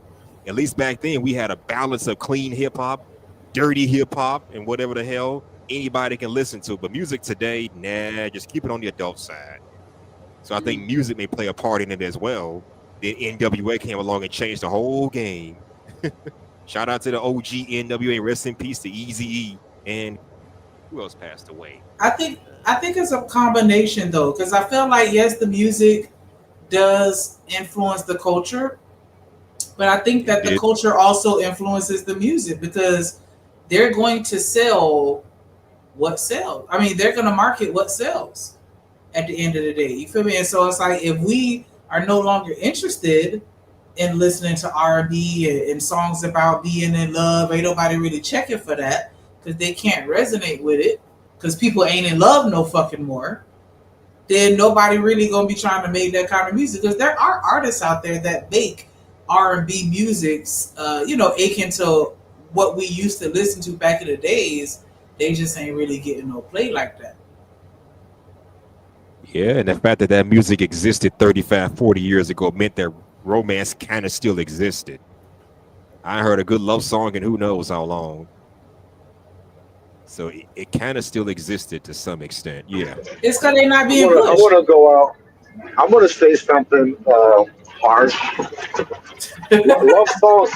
At least back then, we had a balance of clean hip hop, dirty hip hop, and whatever the hell anybody can listen to. But music today, just keep it on the adult side. So I think music may play a part in it as well. Then NWA came along and changed the whole game. Shout out to the OG NWA, rest in peace to Eazy-E, and who else passed away? I think it's a combination though, because I feel like yes, the music does influence the culture, but I think that the culture also influences the music because they're going to sell what sells. I mean, they're going to market what sells at the end of the day. You feel me? And so it's like if we are no longer interested in listening to R&B and songs about being in love, ain't nobody really checking for that because they can't resonate with it because people ain't in love no fucking more, then nobody really gonna be trying to make that kind of music because there are artists out there that make R&B musics, akin to what we used to listen to back in the days. They just ain't really getting no play like that. Yeah, and the fact that music existed 35, 40 years ago meant that romance kind of still existed. I heard a good love song in who knows how long. So it kind of still existed to some extent. Yeah. It's because they're not being pushed. I want to go out. I'm going to say something harsh. Love songs.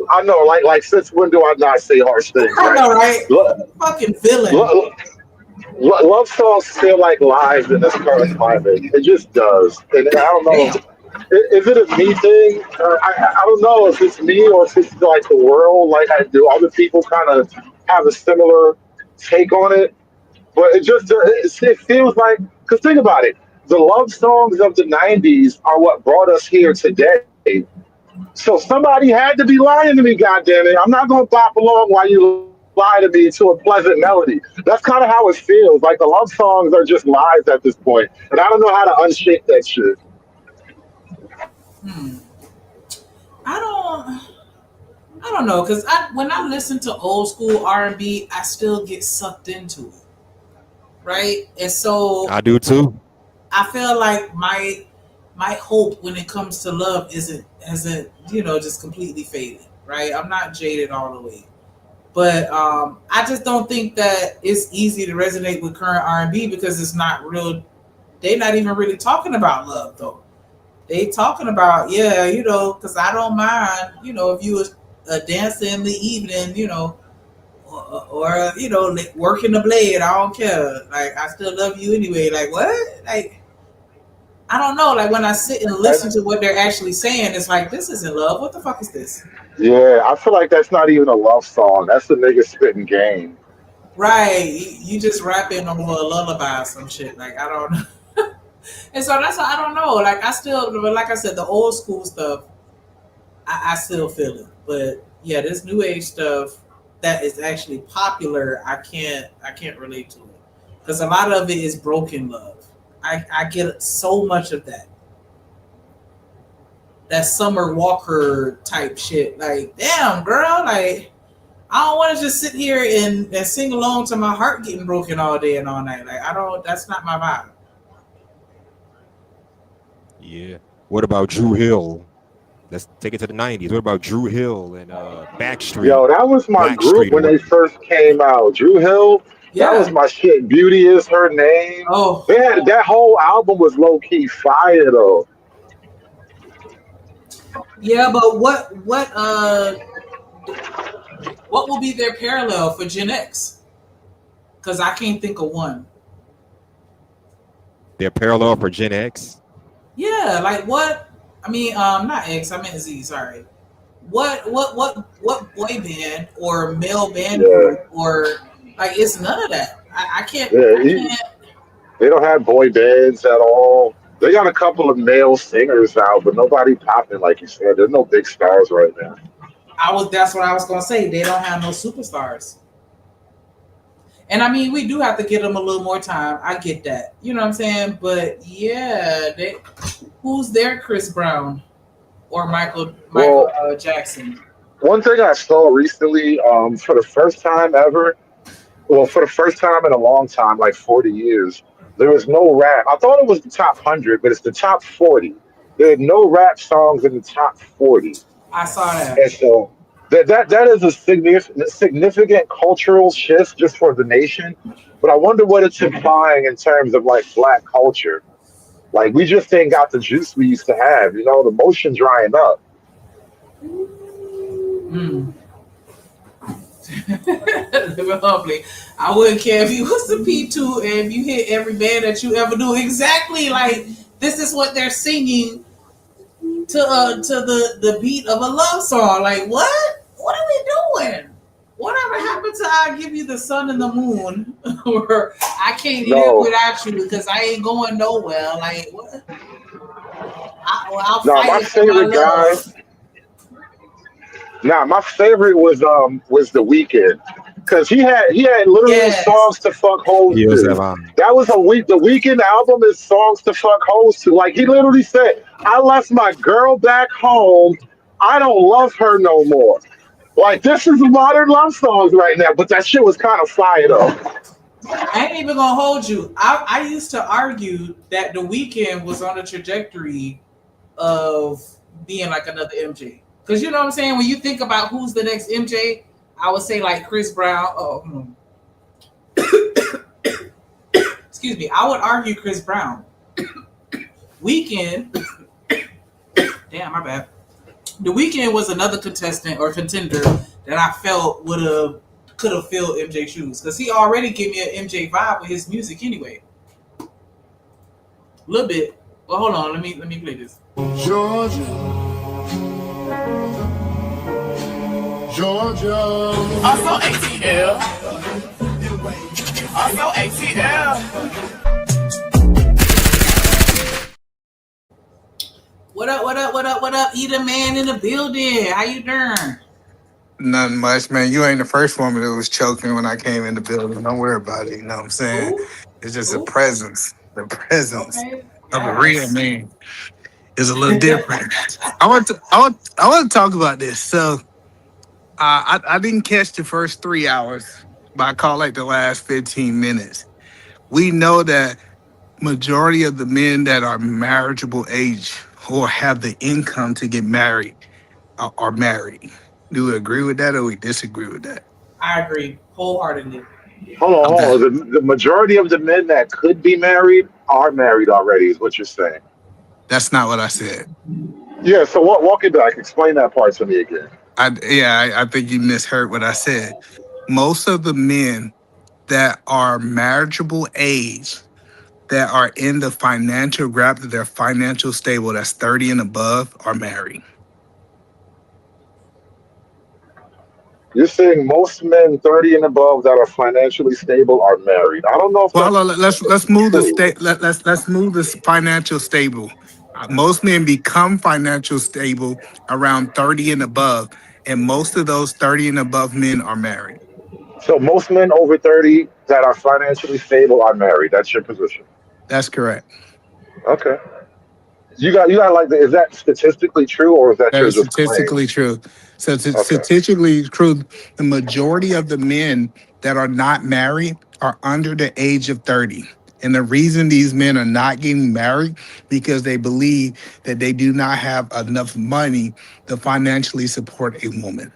I know, like since when do I not say harsh things? I know, right? Fucking villain. Love songs feel like lies in this current climate. It just does. And I don't know. Is it a me thing? I don't know if it's me or if it's like the world. Like, do other people kind of have a similar take on it? But it feels like, because think about it. The love songs of the 90s are what brought us here today. So somebody had to be lying to me, goddammit. I'm not gonna bop along while you lie to me to a pleasant melody. That's kind of how it feels. Like the love songs are just lies at this point, and I don't know how to unshake that shit. I don't know, because when I listen to old school R&B, I still get sucked into it, right? And so I do too. I feel like my hope when it comes to love hasn't just completely faded, right? I'm not jaded all the way, but I just don't think that it's easy to resonate with current R&B because it's not real. They're not even really talking about love though. They talking about because I don't mind if you was a dancer in the evening, or working the blade. I don't care. Like I still love you anyway. Like what? Like I don't know. Like when I sit and listen to what they're actually saying, it's like this isn't love. What the fuck is this? Yeah, I feel like that's not even a love song. That's the nigga spitting game. Right. You just rapping over a lullaby or some shit. Like I don't know. And so that's why I don't know. Like I still, like I said, the old school stuff, I still feel it. But yeah, this new age stuff that is actually popular, I can't relate to it because a lot of it is broken love. I get so much of that Summer Walker type shit. Like, damn, girl, like I don't want to just sit here and sing along to my heart getting broken all day and all night. Like that's not my vibe. Yeah. What about Drew Hill? Let's take it to the 90s. What about Drew Hill and Backstreet? Yo, that was my group when they first came out. Drew Hill, that was my shit. Beauty Is Her Name. Oh, they had that whole album was low key fire though. Yeah, but what will be their parallel for Gen X? Because I can't think of one. Their parallel for Gen X? Yeah, like what? I mean, not X. I meant Z. Sorry. What boy band or male band group or like it's none of that. I can't. They don't have boy bands at all. They got a couple of male singers now, but nobody popping like you said. There's no big stars right now. That's what I was gonna say. They don't have no superstars. And I mean, we do have to give them a little more time. I get that. You know what I'm saying? But yeah, who's their Chris Brown or Michael Jackson? One thing I saw recently, for the first time ever, for the first time in a long time, like 40 years, there was no rap. I thought it was the top 100, but it's the top 40. There are no rap songs in the top 40. I saw that. And so that is a significant cultural shift just for the nation. But I wonder what it's implying in terms of like black culture. Like we just ain't got the juice we used to have. The motion drying up. Humbly, I wouldn't care if you was the P2 and if you hit every band that you ever do exactly like this is what they're singing to the beat of a love song. Like what are we doing? Whatever happened to I give you the sun and the moon or I can't live without you because I ain't going nowhere. Like what? I'll fight my favorite guy. My favorite was The Weeknd because he had literally songs to fuck hoes to. That was the Weeknd album is songs to fuck hoes to. Like he literally said, "I left my girl back home. I don't love her no more." Like this is modern love songs right now, but that shit was kind of fire though. I ain't even gonna hold you. I used to argue that The Weeknd was on a trajectory of being like another MJ. Because you know what I'm saying? When you think about who's the next MJ, I would say like Chris Brown. Excuse me. I would argue Chris Brown. Weeknd. Damn, my bad. The Weeknd was another contestant or contender that I felt could have filled MJ's shoes. Because he already gave me an MJ vibe with his music anyway. A little bit. Well, hold on. Let me play this. Georgia. Also ATL. Also ATL. What up? What up? What up? What up? Eat a man in the building. How you doing? Nothing much, man. You ain't the first woman that was choking when I came in the building. Don't worry about it. You know what I'm saying? Ooh. It's just a presence. The presence Okay. of a real man is a little different. I want to talk about this. So I didn't catch the first 3 hours, but I caught like the last 15 minutes. We know that majority of the men that are marriageable age or have the income to get married are married. Do we agree with that or we disagree with that? I agree wholeheartedly. Hold on. The majority of the men that could be married are married already, is what you're saying. That's not what I said. Yeah, so walk it back. Explain that part to me again. I think you misheard what I said. Most of the men that are marriageable age, that are in the financial gap, that they're financial stable, that's 30 and above, are married. You're saying most men 30 and above that are financially stable are married. I don't know if let's move the let's move this financial stable. Most men become financial stable around 30 and above, and most of those 30 and above men are married. So most men over 30 that are financially stable are married. That's your position. That's correct. Okay. You got like is that statistically true or is that That is just statistically true. So statistically true, the majority of the men that are not married are under the age of 30. And the reason these men are not getting married because they believe that they do not have enough money to financially support a woman.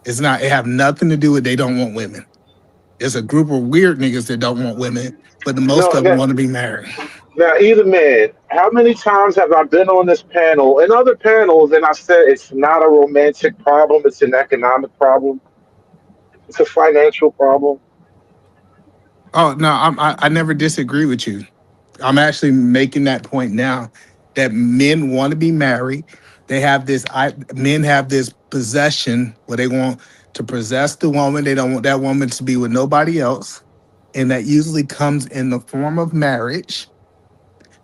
It have nothing to do with they don't want women. There's a group of weird niggas that don't want women, but the most of them want to be married. Now, either man, how many times have I been on this panel and other panels and I said it's not a romantic problem, it's an economic problem, it's a financial problem? Oh, no, I never disagree with you. I'm actually making that point now that men want to be married. They have men have this possession where they want to possess the woman. They don't want that woman to be with nobody else. And that usually comes in the form of marriage.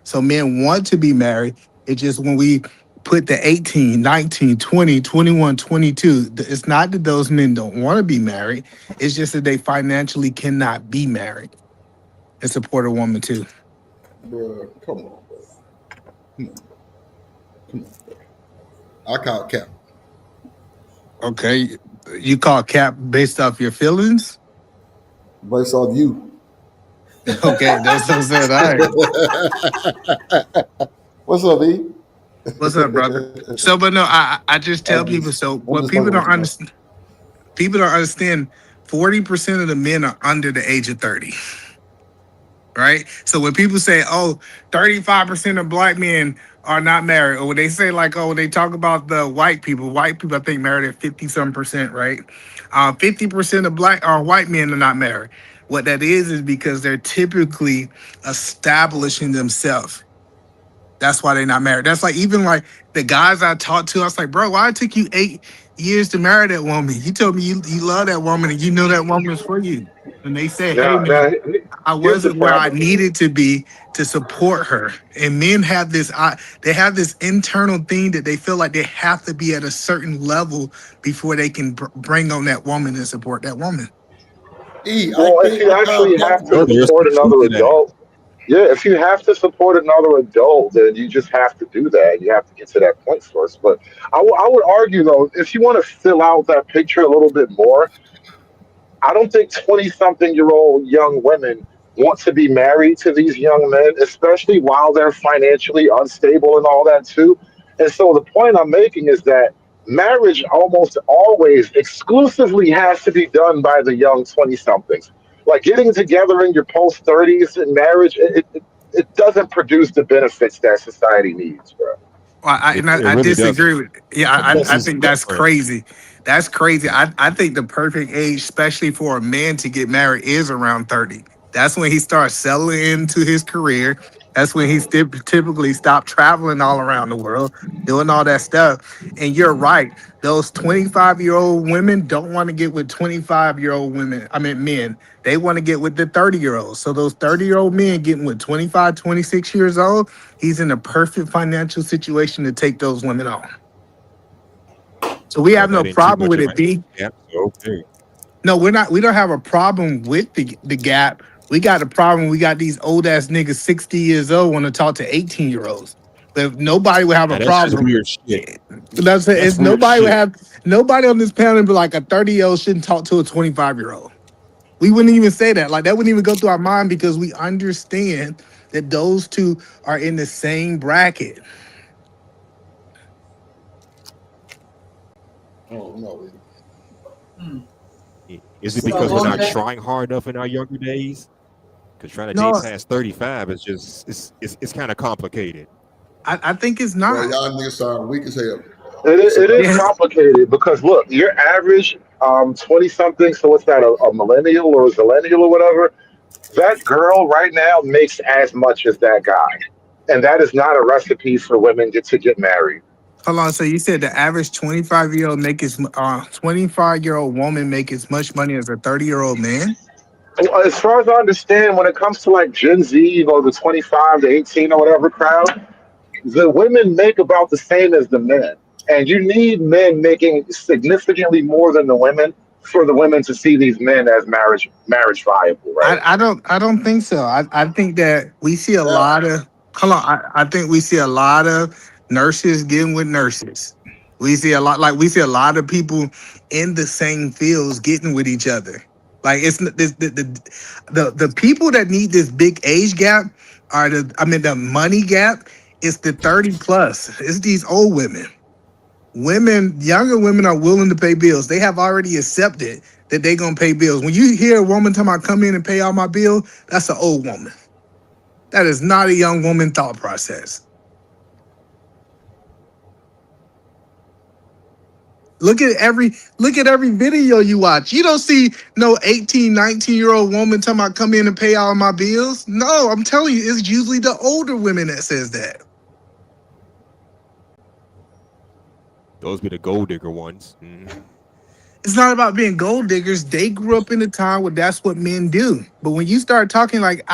So men want to be married. It's just when we put the 18, 19, 20, 21, 22, it's not that those men don't want to be married. It's just that they financially cannot be married and support a woman too. Bro, come on, bro. Come on, bro. I call cap. Okay. You call cap based off your feelings? Based off you. Okay, that's what I said. All right. What's up, E? What's up, brother? So, but no, I just tell people. So, what people don't understand, 40% of the men are under the age of 30. Right? So when people say, oh, 35% of black men are not married, or when they say like, oh, they talk about the white people I think married at 50-some%, right? 50% of black or white men are not married. What that is because they're typically establishing themselves. That's why they're not married. That's like, even like the guys I talked to, I was like, bro, why it took you 8 years to marry that woman? You told me you love that woman and you know that woman is for you. And they say, hey, man, I wasn't where I needed to be to support her. And men have this, they have this internal thing that they feel like they have to be at a certain level before they can bring on that woman and support that woman. Well, if you actually have to support another adult, if you have to support another adult, then you just have to do that. You have to get to that point first. But I would argue, though, if you want to fill out that picture a little bit more, I don't think 20-something-year-old young women want to be married to these young men, especially while they're financially unstable and all that, too. And so the point I'm making is that marriage almost always exclusively has to be done by the young 20-somethings. Like getting together in your post-30s in marriage, it doesn't produce the benefits that society needs, bro. Well, I really disagree with. Yeah, I think that's crazy. That's crazy. I think the perfect age, especially for a man to get married, is around 30. That's when he starts settling into his career. That's when he's typically stopped traveling all around the world, doing all that stuff. And you're right. Those 25-year-old women don't want to get with 25-year-old women. I mean, men. They want to get with the 30-year-olds. So those 30-year-old men getting with 25, 26 years old, he's in a perfect financial situation to take those women on. So we have no problem with it, B. Yeah, okay. No, we're not. We don't have a problem with the gap. We got a problem. We got these old ass niggas 60 years old want to talk to 18-year-olds. But nobody would have a Now, that's just problem. weird shit. That's That's weird nobody would shit. have nobody on this panel would be like a 30-year-old shouldn't talk to a 25-year-old. We wouldn't even say that. Like that wouldn't even go through our mind because we understand that those two are in the same bracket. Oh no. Is it So because we're on not that- trying hard enough in our younger days? Because trying to No. date past 35 is just it's kind of complicated. I think it's not. Bro, y'all niggas sound weak as hell. It is complicated because look, your average 20 something, so what's that, a millennial or a zillennial or whatever? That girl right now makes as much as that guy. And that is not a recipe for women to get married. Hold on. So you said the average 25-year-old 25-year-old woman make as much money as a 30-year-old man? As far as I understand, when it comes to like Gen Z or the 25 to 18 or whatever crowd, the women make about the same as the men. And you need men making significantly more than the women for the women to see these men as marriage viable, right? I don't think so. I think that we see a lot of I think we see a lot of nurses getting with nurses. We see a lot of people in the same fields getting with each other. Like it's the people that need this big age gap are the money gap is the 30 plus. It's these old women. Younger women are willing to pay bills. They have already accepted that they're gonna pay bills. When you hear a woman talking about come in and pay all my bill, that's an old woman. That is not a young woman thought process. Look at every video you watch. You don't see no 18, 19-year-old woman talking about come in and pay all my bills. No, I'm telling you, it's usually the older women that says that. Those be the gold digger ones. Mhm. It's not about being gold diggers. They grew up in a time where that's what men do. But when you start talking like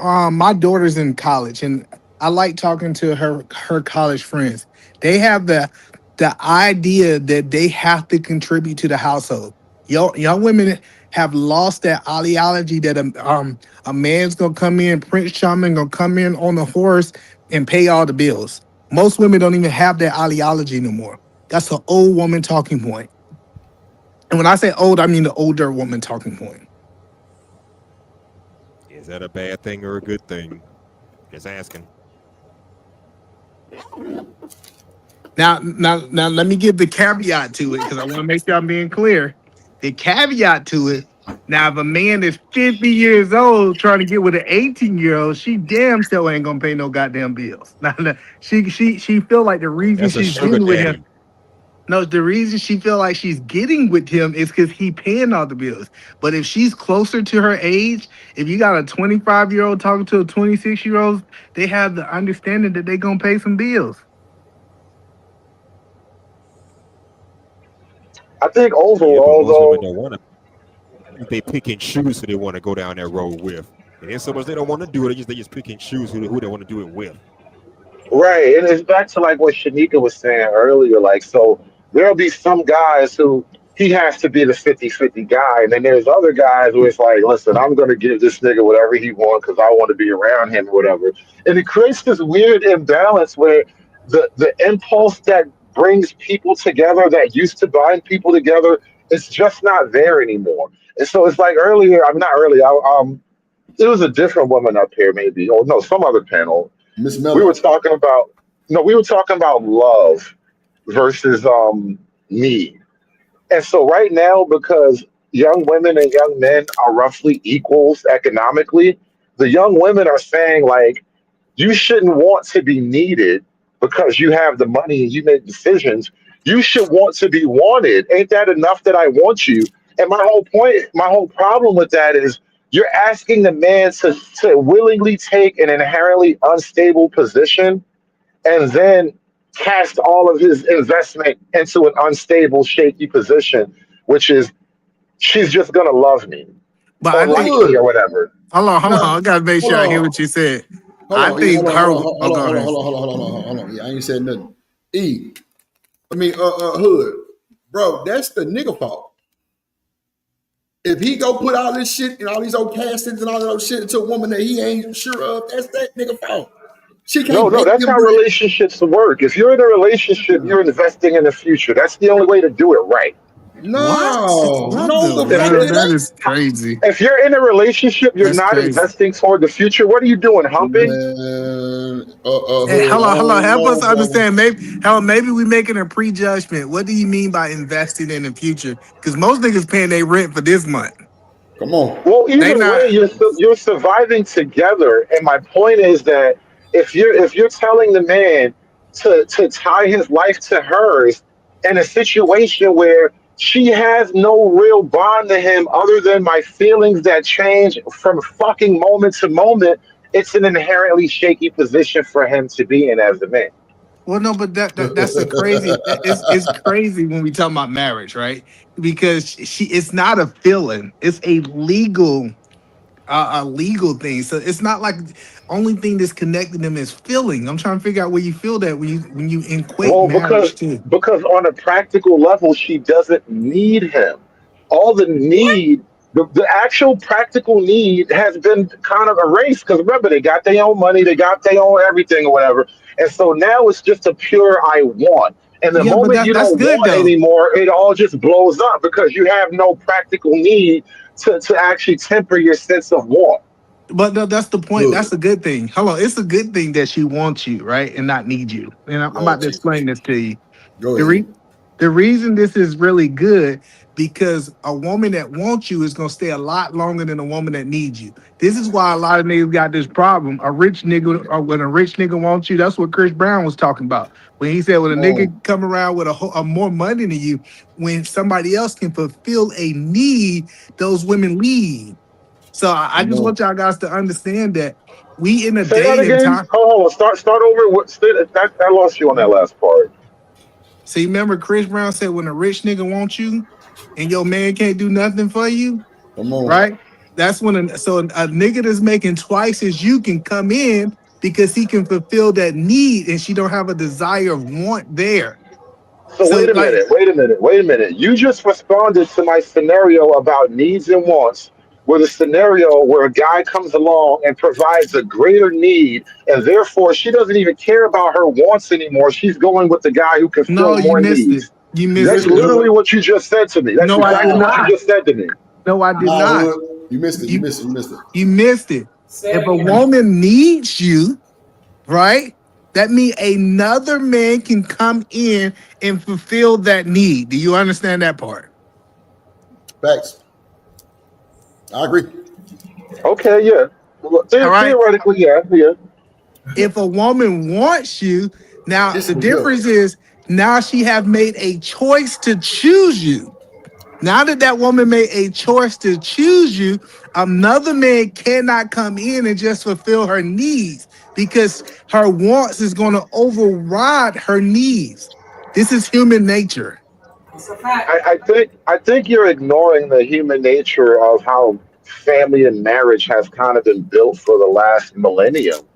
my daughter's in college and I like talking to her college friends. They have the idea that they have to contribute to the household. Young women have lost that ideology that a man's gonna come in, Prince Charming gonna come in on the horse and pay all the bills. Most women don't even have that ideology no more. That's an old woman talking point. And when I say old, I mean the older woman talking point. Is that a bad thing or a good thing? Just asking. Now, let me give the caveat to it because I want to make sure I'm being clear. The caveat to it. Now, if a man is 50 years old trying to get with an 18-year-old, she damn sure ain't gonna pay no goddamn bills. Now, she feel like the reason That's a she's sugar getting with daddy. him. No, the reason she feel like she's getting with him is because he paying all the bills. But if she's closer to her age, if you got a 25-year-old talking to a 26-year-old, they have the understanding that they gonna pay some bills. I think Yeah, but overall, most women though, don't want to. They pick and choose who they want to go down that road with. And then so much they don't want to do it. They just pick and choose who they want to do it with. right. And it's back to like what Shanika was saying earlier. Like, so there'll be some guys who he has to be the 50-50 guy. And then there's other guys who it's like, listen, I'm going to give this nigga whatever he wants because I want to be around him or whatever. And it creates this weird imbalance where the impulse that brings people together, that used to bind people together, it's just not there anymore. And so it's like earlier, I'm not earlier, it was a different woman up here maybe, or no, some other panel. Miss We Miller. were talking about love versus need. And so right now, because young women and young men are roughly equals economically, the young women are saying like, you shouldn't want to be needed because you have the money and you make decisions. You should want to be wanted. Ain't that enough that I want you? And my whole problem with that is You're asking the man to willingly take an inherently unstable position and then cast all of his investment into an unstable, shaky position, which is she's just gonna love me But or I like think me or whatever. hold on. Nah, I gotta make hold sure I hear on. what you said. Hold I on, think her. hold Oh, go on, ahead. hold on. Yeah, I ain't said nothing. Hood, bro, that's the nigga fault. If he go put all this shit and all these old castings and all that shit into a woman that he ain't sure of, that's that nigga fault. She can't No, make that's them how do that. relationships work. If you're in a relationship, you're investing in the future. That's the only way to do it right. No, What no, the the fuck world? it That ain't. is crazy. If you're in a relationship, you're That's not crazy. investing toward the future. What are you doing, humping? Man, Hey, Hood, I hello. don't Help know, us bro. understand. Maybe we making a prejudgment. What do you mean by investing in the future? Because most niggas paying their rent for this month. Come on. Well, They either way, not. you're surviving together. And my point is that if you're telling the man to tie his life to hers in a situation where she has no real bond to him other than my feelings that change from fucking moment to moment, it's an inherently shaky position for him to be in as a man. Well, no, but that's a crazy. It's crazy when we talk about marriage, right? Because it's not a feeling. It's a legal thing. So it's not like only thing that's connecting them is feeling. I'm trying to figure out where you feel that when you equate Well, marriage to. because on a practical level, she doesn't need him. All the need, the actual practical need has been kind of erased. Because remember, they got their own money, they got their own everything or whatever, and so now it's just a pure I want. And the Yeah, but moment you that's don't good want though. anymore, it all just blows up because you have no practical need to actually temper your sense of want. But no, that's the point. Hood, That's a good thing. Hello, it's a good thing that she wants you, right, and not need you. And I'm about Lord to Jesus. explain this to you. Go The ahead. the reason this is really good because a woman that wants you is gonna stay a lot longer than a woman that needs you. This is why a lot of niggas got this problem. A rich nigga, or when a rich nigga wants you, that's what Chris Brown was talking about. When he said when a Come nigga on. come around with a more money than you, when somebody else can fulfill a need, those women leave. So I Come just on. want y'all guys to understand that we in a Say that day and again. time. Hold on. Start over. I lost you on that last part. So you remember Chris Brown said when a rich nigga wants you and your man can't do nothing for you, Come on. right? That's when a nigga that's making twice as you can come in because he can fulfill that need and she don't have a desire of want there. So So like wait a minute. You just responded to my scenario about needs and wants with a scenario where a guy comes along and provides a greater need, and therefore she doesn't even care about her wants anymore. She's going with the guy who can no, fill you more missed it. needs. You You missed That's missed it. it, Hood. literally what you just said to me. That's No, I did exactly what you Nah, not. just said to me. No, I did nah, not. Hood. You missed it. You You missed it. You missed it. you missed it. Say If it a again. woman needs you, right? That means another man can come in and fulfill that need. Do you understand that part? Facts. I agree. Okay, yeah. Well, All right. theoretically, yeah, yeah. If a woman wants you, now This the one here. difference is now she have made a choice to choose you. Now that that woman made a choice to choose you, another man cannot come in and just fulfill her needs because her wants is going to override her needs. This is human nature. It's a fact. I think you're ignoring the human nature of how family and marriage has kind of been built for the last millennium.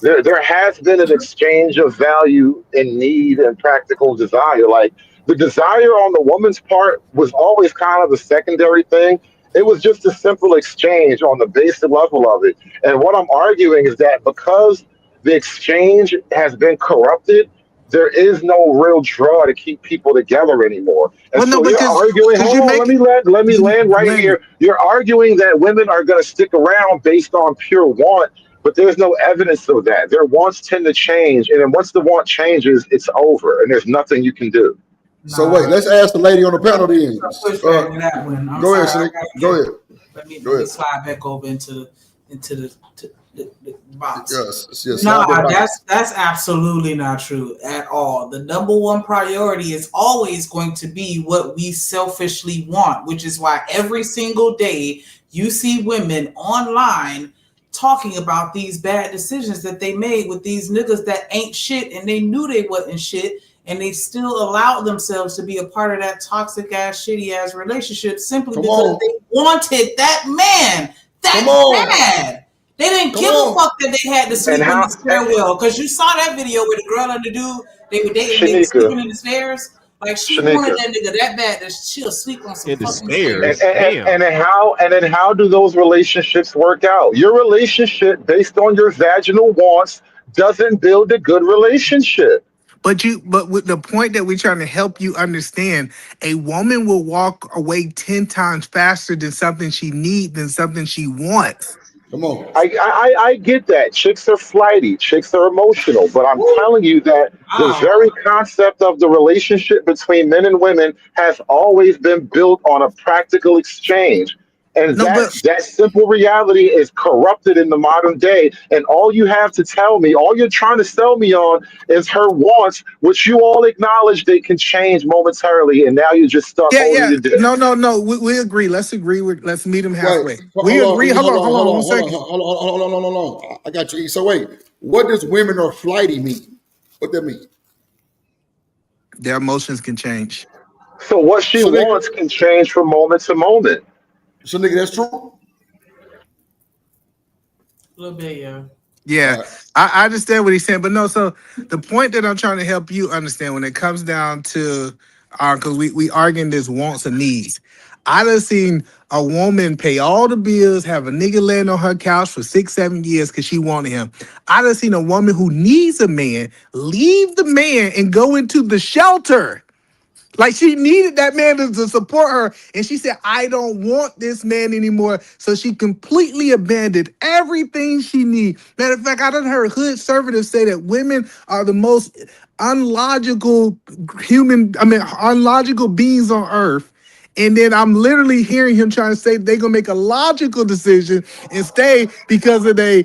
There has been an exchange of value and need and practical desire. Like the desire on the woman's part was always kind of a secondary thing. It was just a simple exchange on the basic level of it. And what I'm arguing is that because the exchange has been corrupted, there is no real draw to keep people together anymore. And Well, no, so you're because arguing, you hold on, make let me you land right Landon. here. You're arguing that women are going to stick around based on pure want, but there's no evidence of that. Their wants tend to change, and then once the want changes, it's over, and there's nothing you can do. So wait, Nah, let's ask the lady on the panel then. push back with that one. I'm Go ahead, sorry. Shanique. Go ahead. Let me Go ahead. slide back over into the box. Yes, Nah, slide that box. that's absolutely not true at all. The number one priority is always going to be what we selfishly want, which is why every single day you see women online talking about these bad decisions that they made with these niggas that ain't shit, and they knew they wasn't shit, and they still allowed themselves to be a part of that toxic ass, shitty ass relationship simply because they wanted that man that bad. They didn't give a fuck that they had to sleep in the stairwell, because you saw that video with the girl and the dude, they were dating, they were sleeping in the stairs. Like, she wanted that nigga that bad that she'll sleep on some fucking stairs. And then how do those relationships work out? Your relationship based on your vaginal wants doesn't build a good relationship. But with the point that we're trying to help you understand, a woman will walk away 10 times faster than something she needs than something she wants. Come on. I get that. Chicks are flighty. Chicks are emotional. But I'm telling you that the very concept of the relationship between men and women has always been built on a practical exchange. And that simple reality is corrupted in the modern day. And all you have to tell me, all you're trying to sell me on is her wants, which you all acknowledge they can change momentarily. And now you're just stuck holding it down. No. We agree. Let's meet them halfway. We agree. Hold on. 1 second. Hold on. I got you. So wait, what does women are flighty mean? What that mean? Their emotions can change. So what she wants can change from moment to moment. So nigga, that's true? A little bit, yeah. Yeah, I understand what he's saying, but no, so the point that I'm trying to help you understand when it comes down to because we arguing this wants and needs. I done seen a woman pay all the bills, have a nigga laying on her couch for 6-7 years because she wanted him. I done seen a woman who needs a man leave the man and go into the shelter. Like, she needed that man to support her, and she said, I don't want this man anymore. So she completely abandoned everything she needs. Matter of fact, I done heard hood conservatives say that women are the most unlogical beings on earth. And then I'm literally hearing him trying to say they're gonna make a logical decision and stay because of their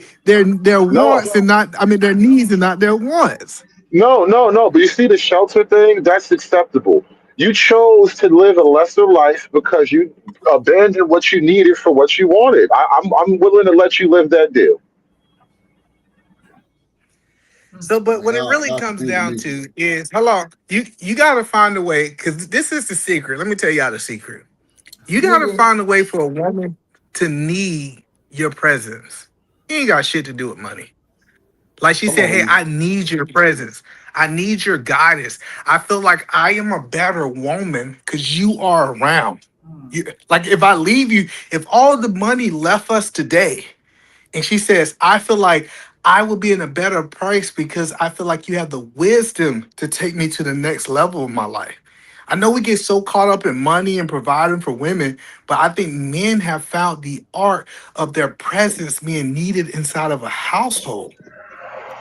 wants and not, their needs and not their wants. No. But you see the shelter thing, that's acceptable. You chose to live a lesser life because you abandoned what you needed for what you wanted. I'm willing to let you live that deal. So, but what it really comes down to is, you got to find a way, because this is the secret. Let me tell y'all the secret. You got to find a way for a woman to need your presence. You ain't got shit to do with money. Like she said, hey, I need your presence. I need your guidance. I feel like I am a better woman because you are around. Like, if I leave you, if all the money left us today, and she says, I feel like I will be in a better place because I feel like you have the wisdom to take me to the next level of my life. I know we get so caught up in money and providing for women, but I think men have found the art of their presence being needed inside of a household.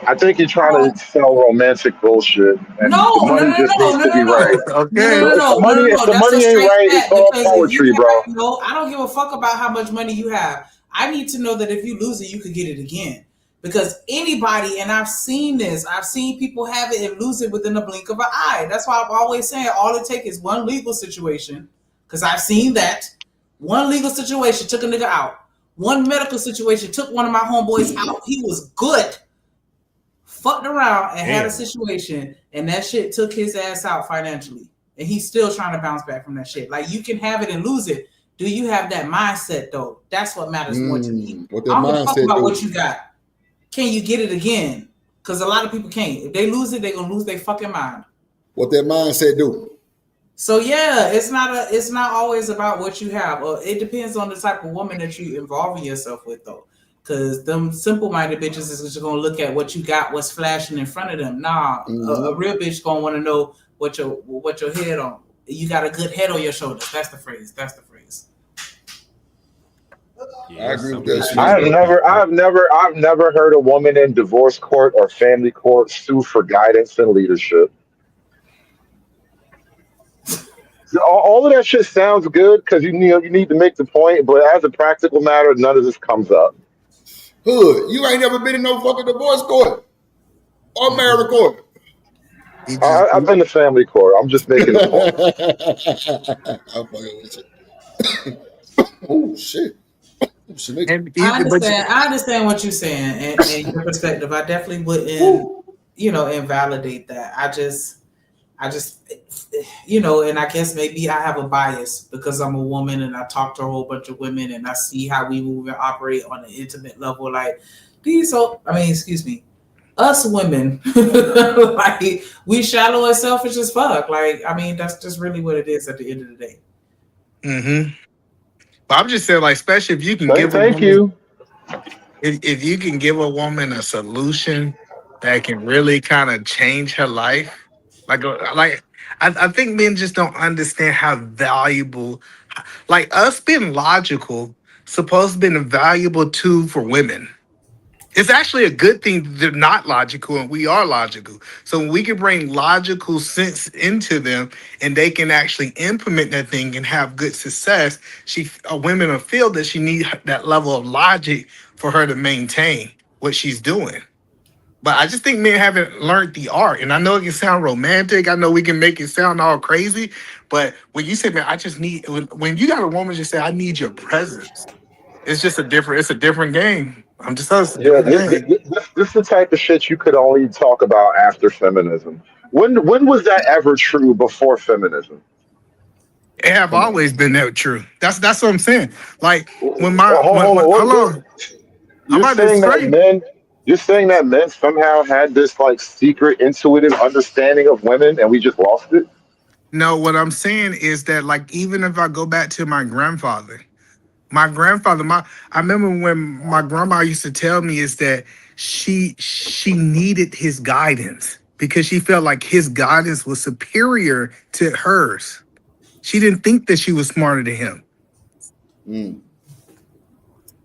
I think you're trying to sell romantic bullshit, and the money just needs to be right. If the money ain't right, it's all poetry, bro. No, I don't give a fuck about how much money you have. I need to know that if you lose it, you could get it again. Because anybody, and I've seen this, I've seen people have it and lose it within a blink of an eye. That's why I'm always saying all it takes is one legal situation, because I've seen that. One legal situation took a nigga out. One medical situation took one of my homeboys out. He was good. Fucked around and had a situation, and that shit took his ass out financially. And he's still trying to bounce back from that shit. Like, you can have it and lose it. Do you have that mindset, though? That's what matters more to me. I don't give a fuck about what you got. Can you get it again? Because a lot of people can't. If they lose it, they're gonna lose their fucking mind. What that mindset do? So yeah, it's not always about what you have. It depends on the type of woman that you involving yourself with, though. Because them simple-minded bitches is just gonna look at what you got, what's flashing in front of them. Nah, a real bitch gonna want to know what your head on. You got a good head on your shoulders. That's the phrase. I agree with that. I've never heard a woman in divorce court or family court sue for guidance and leadership. All of that shit sounds good because you need to make the point, but as a practical matter, none of this comes up. Hood, you ain't never been in no fucking divorce court or marital court. I've been to family court. I'm just making a point. I'm fucking with you. Oh shit. I understand what you're saying and your perspective. I definitely wouldn't, invalidate that. I just, and I guess maybe I have a bias because I'm a woman and I talk to a whole bunch of women and I see how we move and operate on an intimate level. Like us women, like we shallow and selfish as fuck. Like, that's just really what it is at the end of the day. Mm-hmm. But I'm just saying, like, especially if you can if you can give a woman a solution that can really kind of change her life, I think men just don't understand how valuable, like us being logical, supposed to be a valuable tool for women. It's actually a good thing they're not logical and we are logical. So when we can bring logical sense into them and they can actually implement that thing and have good success, women will feel that she needs that level of logic for her to maintain what she's doing. But I just think men haven't learned the art. And I know it can sound romantic. I know we can make it sound all crazy. But when you say, man, I just need, when you got a woman just say, I need your presence, it's a different game. I'm just telling you. This is the type of shit you could only talk about after feminism. When was that ever true before feminism? It have always been that true. That's what I'm saying. Like when you're saying that men somehow had this like secret intuitive understanding of women and we just lost it? No, what I'm saying is that like even if I go back to my grandfather, I remember when my grandma used to tell me is that she needed his guidance because she felt like his guidance was superior to hers. She didn't think that she was smarter than him.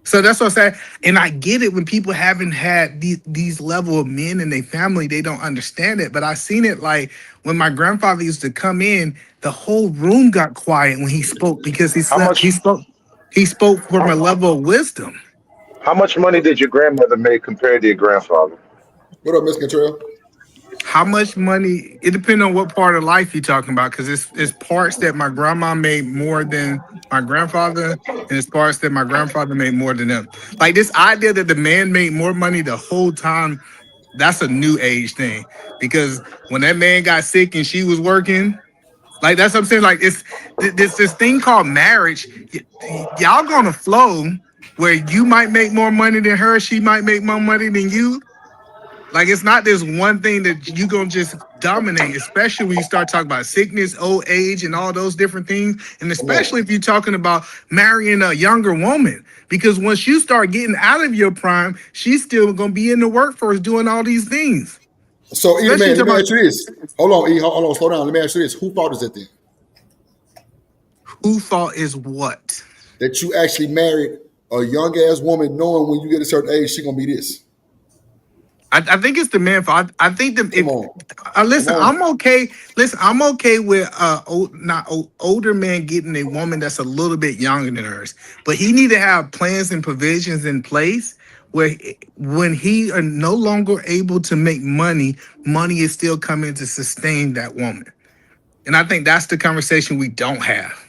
So that's what I'm saying. And I get it when people haven't had these level of men in their family, they don't understand it. But I seen it like when my grandfather used to come in, the whole room got quiet when he spoke because he spoke from a level of wisdom. How much money did your grandmother make compared to your grandfather? What up, Miss Contrell? How much money? It depends on what part of life you're talking about, because it's parts that my grandma made more than my grandfather, and it's parts that my grandfather made more than them. Like this idea that the man made more money the whole time, that's a new age thing. Because when that man got sick and she was working, like that's what I'm saying. Like it's this thing called marriage. Y'all gonna flow where you might make more money than her, she might make more money than you. Like it's not this one thing that you gonna just dominate, especially when you start talking about sickness, old age, and all those different things. And especially if you're talking about marrying a younger woman, because once you start getting out of your prime, she's still gonna be in the workforce doing all these things. So, E, man, let me ask you this. Hold on, E, hold on, slow down. Let me ask you this. Whose fault is it then? Whose fault is what? That you actually married a young ass woman knowing when you get a certain age, she's gonna be this. I think it's the man fault. I think listen, I'm okay. Listen, I'm okay with older man getting a woman that's a little bit younger than hers, but he need to have plans and provisions in place where when he are no longer able to make money is still coming to sustain that woman. And I think that's the conversation we don't have.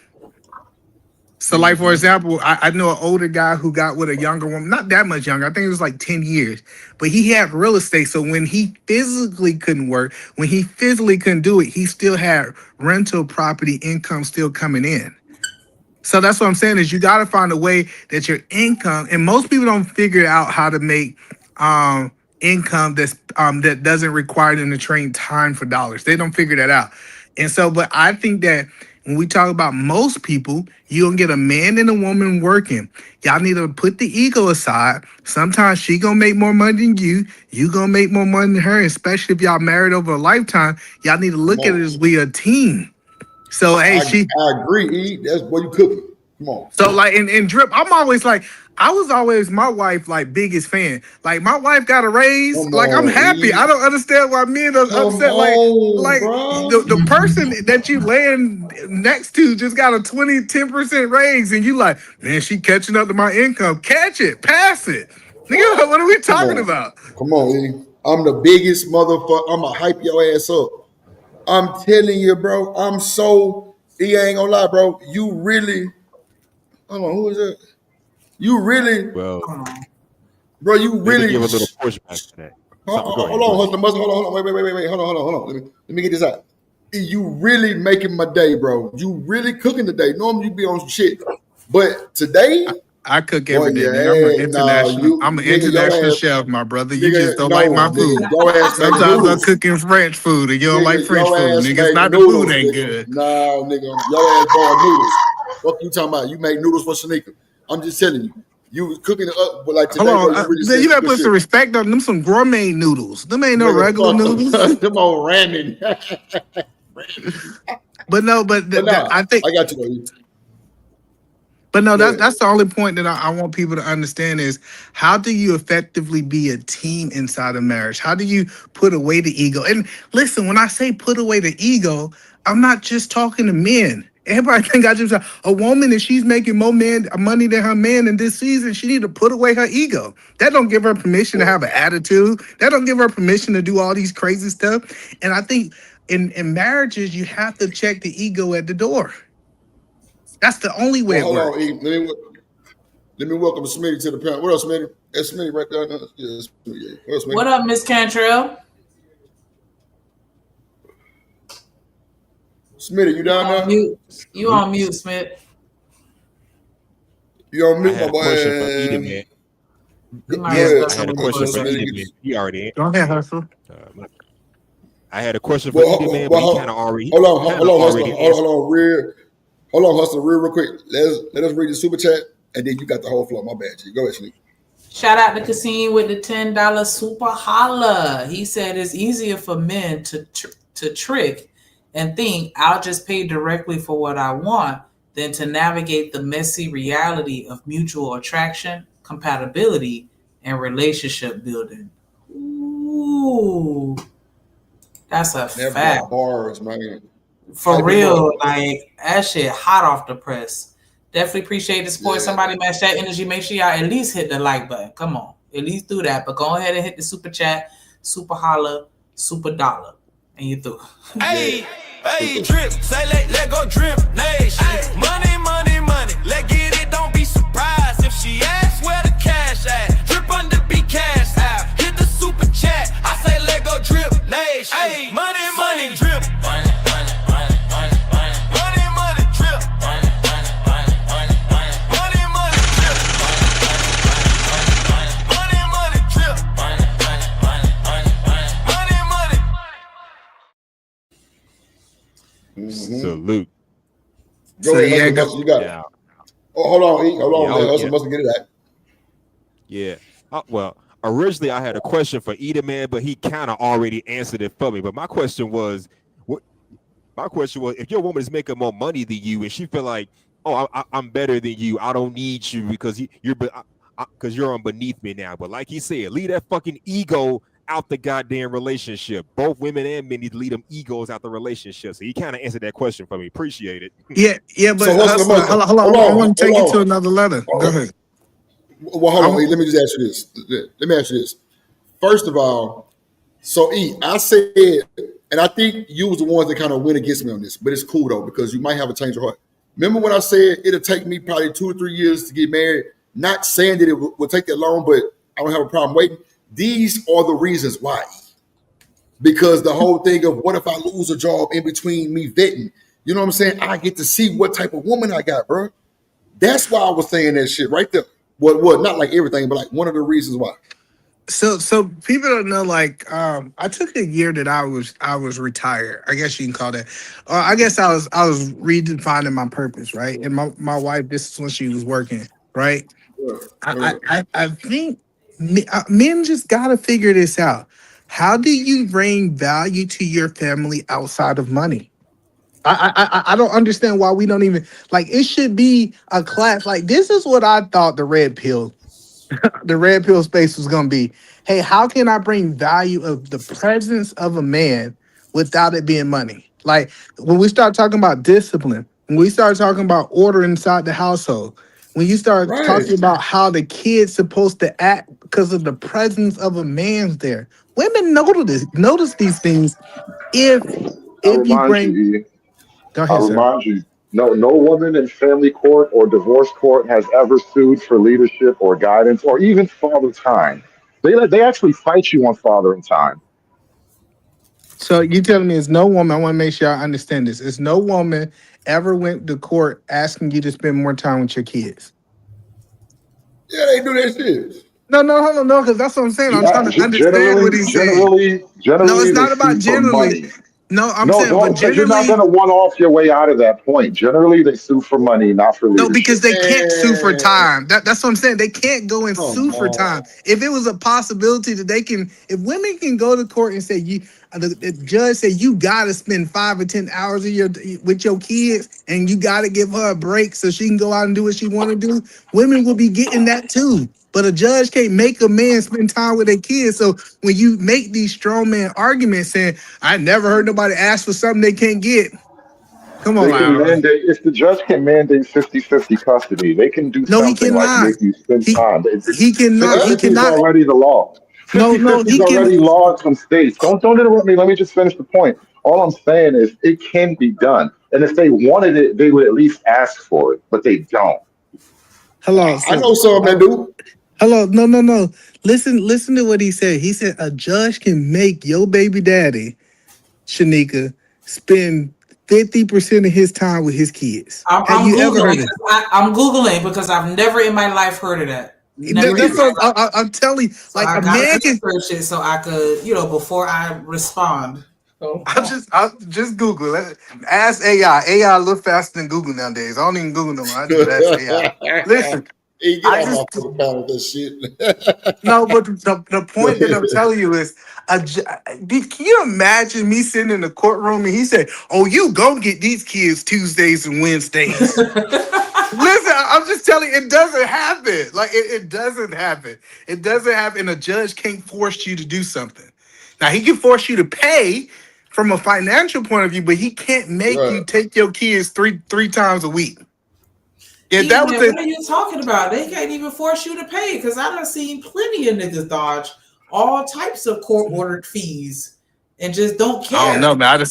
So like, for example, I know an older guy who got with a younger woman, not that much younger. I think it was like 10 years, but he had real estate. So when he physically couldn't work, when he physically couldn't do it, he still had rental property income still coming in. So that's what I'm saying is you got to find a way that your income, and most people don't figure out how to make income that doesn't require them to train time for dollars. They don't figure that out. And so, but I think that when we talk about most people, you gonna get a man and a woman working. Y'all need to put the ego aside. Sometimes she gonna make more money than you. You gonna make more money than her, especially if y'all married over a lifetime. Y'all need to look at it as we a team. So hey, I agree, E. That's what you cooking. Come on. So like in Drip, I'm always like, I was always my wife like biggest fan. Like my wife got a raise. Like I'm happy. I don't understand why men are upset. Like the person that you laying next to just got a 10% raise, and you like, man, she catching up to my income. Catch it, pass it. Nigga, what are we talking about? Come on, E. I'm the biggest motherfucker. I'm gonna hype your ass up. I'm telling you, bro. I'm so E ain't gonna lie, bro. You really. Hold on, who is that? You really, Well, bro, you they really. give a little pushback to that. Hold on, Hustler Muscle. Hold on. Wait. Hold on. Let me get this out. You really making my day, bro. You really cooking today. Normally you be on some shit, but today I cook every day. Nigga. I'm an international chef, my brother. You just don't like my food. Sometimes I'm cooking French food and you don't like French food. Nigga, it's not the food ain't good. No, nigga, your ass bought noodles. What you talking about? You make noodles for Shanika. I'm just telling you. You was cooking it up, but like today, hold on, bro, you you gotta put some respect on them. Some gourmet noodles. Them ain't no regular noodles. Them old ramen. But I think I got you. But no, that's the only point that I want people to understand is how do you effectively be a team inside of marriage? How do you put away the ego? And listen, when I say put away the ego, I'm not just talking to men. Everybody think I just a woman, if she's making more money than her man in this season, she need to put away her ego. That don't give her permission to have an attitude. That don't give her permission to do all these crazy stuff. And I think in marriages, you have to check the ego at the door. That's the only way it works. Let me welcome Smitty to the panel. What else, Smitty? That's Smitty right there. Yeah, Smitty. What else, Smitty? What up, Miss Cantrell? Smitty, you down there? You on mute, Smith. You on mute, my boy. I had a question for Edie Man. He already. Go ahead, Hustle. I had a question for Edie Man, but he kind of already. Hold on, Hustle, real quick. Let us read the super chat, and then you got the whole floor. My bad, G. Go ahead, Sneak. Shout out to Kasim with the $10 super holla. He said it's easier for men to trick and think I'll just pay directly for what I want than to navigate the messy reality of mutual attraction, compatibility, and relationship building. Ooh, that's a fact. Bars, man. For real, like that shit hot off the press. Definitely appreciate the support. Somebody match that energy. Make sure y'all at least hit the like button. Come on, at least do that. But go ahead and hit the super chat, super holla, super dollar, and you through. Hey, drip, say let go drip nation. Money, let get it. Don't be surprised if she asks where the cash at. Drip under be cash out. Hit the super chat. I say let go drip nation. Hey, money, drip. Salute. Go ahead, Hustle, you got it. Oh, hold on, Hustle must get it out. Yeah. Well, originally I had a question for Edie Man, but he kind of already answered it for me. But my question was, if your woman is making more money than you, and she feel like, oh, I'm better than you, I don't need you because you're on beneath me now. But like he said, leave that fucking ego out the goddamn relationship. Both women and men need to leave them egos out the relationship. So he kind of answered that question for me. Appreciate it. Yeah, but hold on. I want to take you to another letter. Go ahead. Well, hold on. Let me just ask you this. First of all, so I said, and I think you was the ones that kind of went against me on this, but it's cool though, because you might have a change of heart. Remember when I said it'll take me probably 2 or 3 years to get married? Not saying that it will take that long, but I don't have a problem waiting. These are the reasons why. Because the whole thing of what if I lose a job in between me vetting? You know what I'm saying? I get to see what type of woman I got, bro. That's why I was saying that shit right there. Well, not like everything, but like one of the reasons why. So people don't know. Like, I took a year that I was retired. I guess you can call that. I guess I was redefining my purpose, right? And my wife, this is when she was working, right? I think men just gotta figure this out. How do you bring value to your family outside of money? I don't understand why we don't even like. It should be a class. Like, this is what I thought the red pill space was gonna be. Hey, how can I bring value of the presence of a man without it being money? Like, when we start talking about discipline, when we start talking about order inside the household, when you start talking about how the kid's supposed to act because of the presence of a man there, women notice these things. If you bring, go ahead, I remind you, No woman in family court or divorce court has ever sued for leadership or guidance or even father time. They actually fight you on father time. So you telling me it's no woman? I want to make sure I understand this. It's no woman ever went to court asking you to spend more time with your kids. Yeah, they do that shit. No, because that's what I'm saying. I'm trying to understand what he's saying. No, it's Generally, they not about sue for generally. money. No, I'm No, saying, but don't, because you're not generally, going to one off your way out of that point. Generally, they sue for money, not for no, leadership. because they can't sue for time. That's what I'm saying. They can't go and sue for time. If it was a possibility that they can, if women can go to court and say the judge said you gotta spend 5 or 10 hours with your kids, and you gotta give her a break so she can go out and do what she want to do. Women will be getting that too. But a judge can't make a man spend time with their kids. So when you make these strong man arguments saying, I never heard nobody ask for something they can't get. Come on, They can Lyra. mandate, if the judge can mandate 50-50 custody, they can do No, he something like cannot. make you spend time. He cannot. He 50-50 is cannot. already the law. No, 50-50 is he can. already law in some states. Don't interrupt me. Let me just finish the point. All I'm saying is it can be done. And if they wanted it, they would at least ask for it, but they don't. Hello. I know some that do. Hello. No. Listen to what he said. He said a judge can make your baby daddy, Shanika, spend 50% of his time with his kids. Have you ever heard it? I'm Googling because I've never in my life heard of that. That's what I'm telling you. So Like I a gotta man can. research it so I could, before I respond. So, I'll just Google it. Ask AI. AI a little faster than Google nowadays. I don't even Google no more. I just ask AI. Listen. Hey, get off my fucking pound with that shit. No, but the point that I'm telling you is, can you imagine me sitting in the courtroom and he said, "Oh, you gonna get these kids Tuesdays and Wednesdays." Listen, I'm just telling you, it doesn't happen. Like it doesn't happen. It doesn't happen. And a judge can't force you to do something. Now he can force you to pay from a financial point of view, but he can't make you take your kids three times a week. Yeah, that was what are you talking about? They can't even force you to pay because I done seen plenty of niggas dodge all types of court-ordered fees and just don't care. I don't know, man.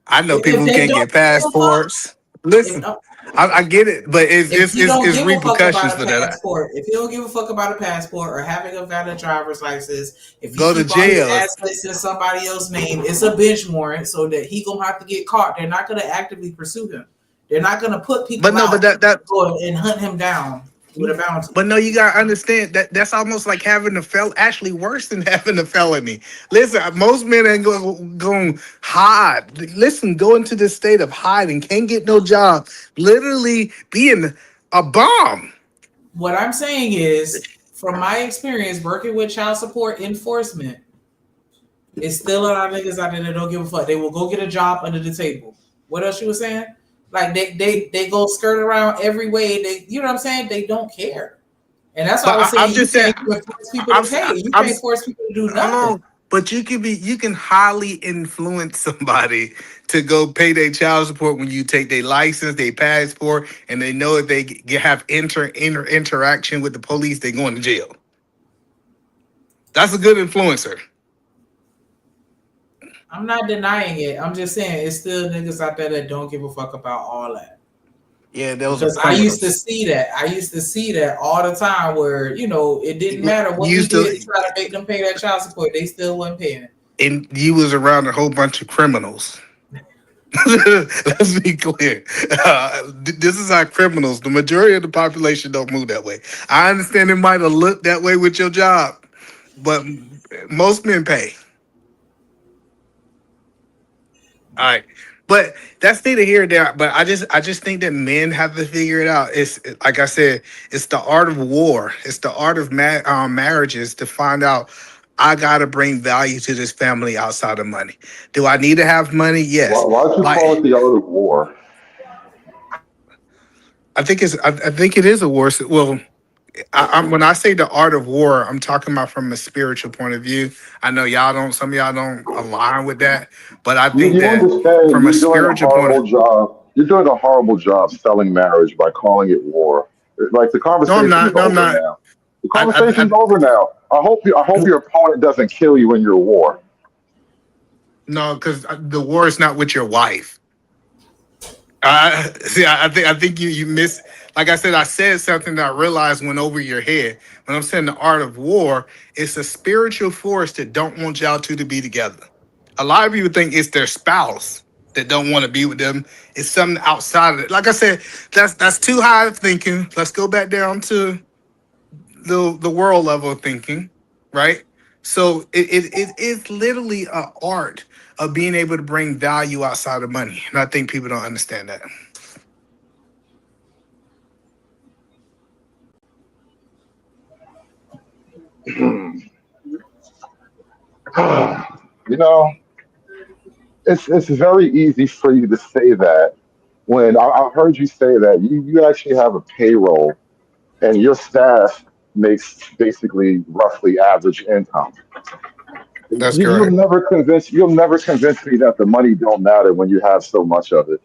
I know people who can't get passports. Listen, I get it, but it's repercussions for that. If you don't give a fuck about a passport or having a valid driver's license, if you go to jail, assets in somebody else's name, it's a bench warrant so that he gonna have to get caught. They're not gonna actively pursue him. They're not gonna put people and hunt him down with a bounty. But no, you gotta understand that's almost like having a actually worse than having a felony. Listen, most men ain't going hide. Listen, go into this state of hiding, can't get no job, literally being a bomb. What I'm saying is, from my experience working with child support enforcement, it's still a lot of niggas out there that don't give a fuck. They will go get a job under the table. What else you were saying? Like they go skirt around every way. You know what I'm saying? They don't care, and that's why I'm saying. You can't force people to pay. You can't force people to do nothing. But you can highly influence somebody to go pay their child support when you take their license, their passport, and they know if they have interaction with the police, they're going to jail. That's a good influencer. I'm not denying it. I'm just saying it's still niggas out there that don't give a fuck about all that. Yeah, I used to see that. I used to see that all the time where, it didn't matter what you did to try to make them pay that child support. They still wasn't paying it. And you was around a whole bunch of criminals. Let's be clear. This is how criminals, the majority of the population don't move that way. I understand it might have looked that way with your job, but most men pay. All right, but that's neither here nor there. But I just think that men have to figure it out. It's like I said, it's the art of war. It's the art of marriages to find out. I gotta bring value to this family outside of money. Do I need to have money? Yes. Why'd you call it the art of war? I think it is a war. Well, when I say the art of war, I'm talking about from a spiritual point of view. I know some of y'all don't align with that, but I think that from a spiritual point of view, you're doing a horrible job selling marriage by calling it war. Like the conversation is over now. The conversation's over now. I hope your opponent doesn't kill you in your war. No, because the war is not with your wife. See, I think you miss. Like I said something that I realized went over your head. When I'm saying the art of war, it's a spiritual force that don't want y'all two to be together. A lot of people think it's their spouse that don't want to be with them. It's something outside of it. Like I said, that's too high of thinking. Let's go back down to the world level of thinking, right? So it's literally an art of being able to bring value outside of money, and I think people don't understand that. You know, it's very easy for you to say that when I heard you say that you actually have a payroll and your staff makes basically roughly average income. That's You'll correct. you'll never convince me that the money don't matter when you have so much of it.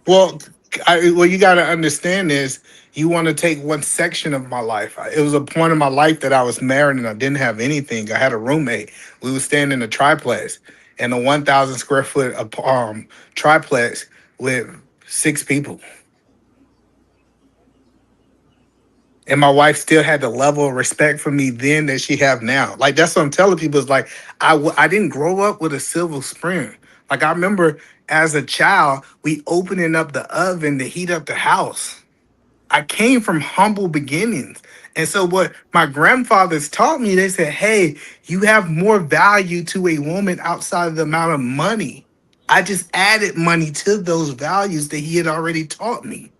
Well, what you got to understand is you want to take one section of my life. It was a point in my life that I was married and I didn't have anything. I had a roommate. We were staying in a triplex, in a 1,000 square foot triplex with 6 people. And my wife still had the level of respect for me then that she have now. Like, that's what I'm telling people. Is like, I didn't grow up with a silver spoon. Like, I remember as a child, we opening up the oven to heat up the house. I came from humble beginnings. And so what my grandfathers taught me, they said, hey, you have more value to a woman outside of the amount of money. I just added money to those values that he had already taught me.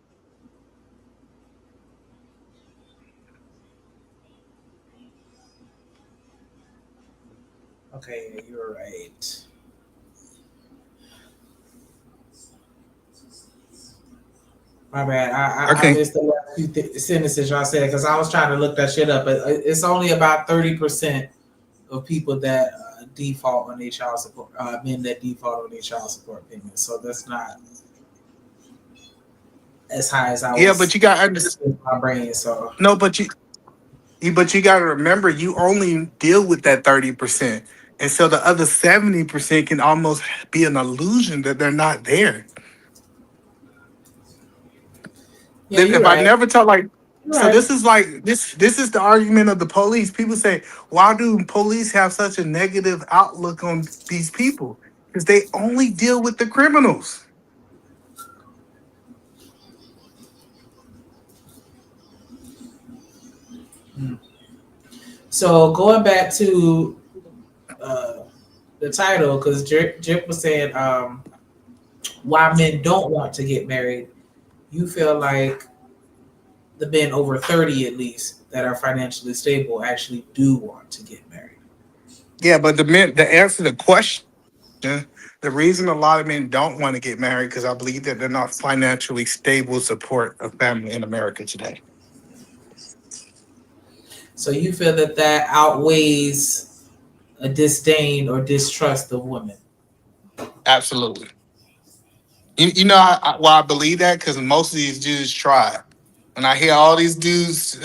Okay, you're right. My bad. I missed the last few sentences y'all said because I was trying to look that shit up. But it's only about 30% of people that default on their child support, men that default on their child support payments. So that's not as high as I was. Yeah, but you got to understand my brain. So no, but you got to remember, you only deal with that 30%. And so the other 70% can almost be an illusion that they're not there. yeah, If you're I right. never tell, like, You're so right. this is like, this is the argument of the police. People say, why do police have such a negative outlook on these people? Because they only deal with the criminals. So going back to the title, because Jip was saying why men don't want to get married. You feel like the men over 30 at least that are financially stable actually do want to get married. Yeah, but the answer to the question, the reason a lot of men don't want to get married, because I believe that they're not financially stable to support a family in America today. So you feel that outweighs a disdain or distrust of women? Absolutely. You know why I believe that? Because most of these dudes try. When I hear all these dudes,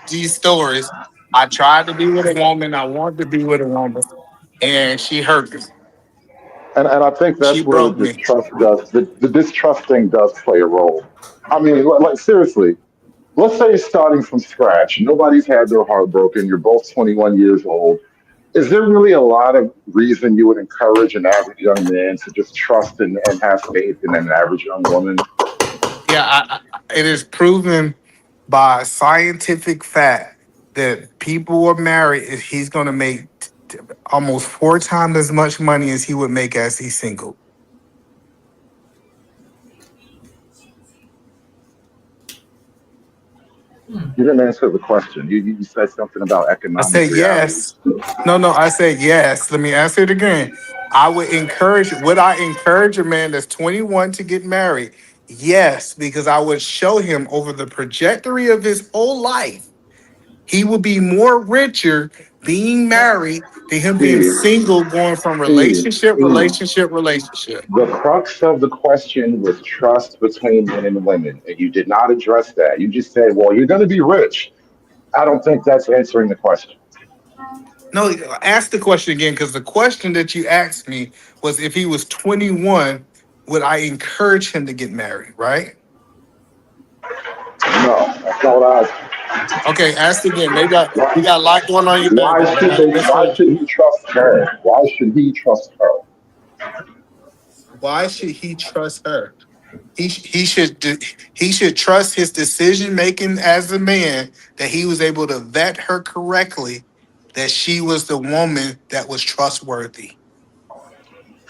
these stories, I tried to be with a woman, I wanted to be with a woman, and she hurt me. And I think She that's where the broke me. distrust does the distrust thing does play a role. I mean, like seriously, let's say starting from scratch, nobody's had their heart broken. You're both 21 years old. Is there really a lot of reason you would encourage an average young man to just trust and have faith in an average young woman? Yeah, it is proven by scientific fact that people who are married, he's going to make almost 4 times as much money as he would make as he's single. You didn't answer the question. You said something about I economic said realities. yes. No, I said yes. Let me answer it again. Would I encourage a man that's 21 to get married? Yes, because I would show him over the trajectory of his whole life, he will be more richer being married than him being Steve, single, going from Steve, relationship. the crux of the question was trust between men and women, and you did not address that. You just said, well, you're going to be rich. I don't think that's answering the question. No, ask the question again, because the question that you asked me was if he was 21, would I encourage him to get married, right? No, that's not what I asked. Okay, ask again. Maybe you got a lot going on in your Why should he trust her? Why should he trust her? Why should he trust her? He should trust his decision making as a man, that he was able to vet her correctly, that she was the woman that was trustworthy.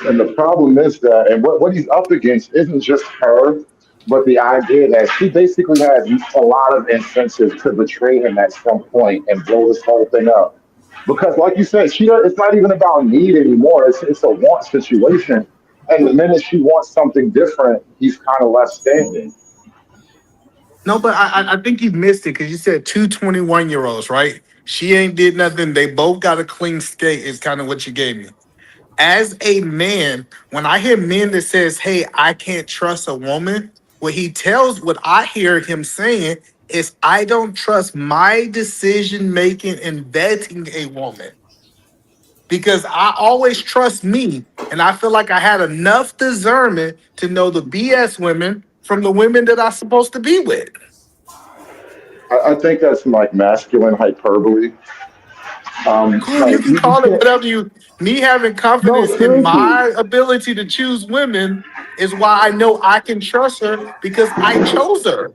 And the problem is that, and what he's up against isn't just her, but the idea that she basically has a lot of incentive to betray him at some point and blow this whole thing up. Because, like you said, it's not even about need anymore. It's a want situation. And the minute she wants something different, he's kind of left standing. No, but I think you missed it because you said 2 21-year-olds, right? She ain't did nothing. They both got a clean skate is kind of what you gave me. As a man, when I hear men that says, hey, I can't trust a woman, what I hear him saying is I don't trust my decision making and vetting a woman. Because I always trust me, and I feel like I had enough discernment to know the BS women from the women that I'm supposed to be with. I think that's like masculine hyperbole. Cool, you can call it whatever me having confidence in my ability to choose women is why I know I can trust her because I chose her.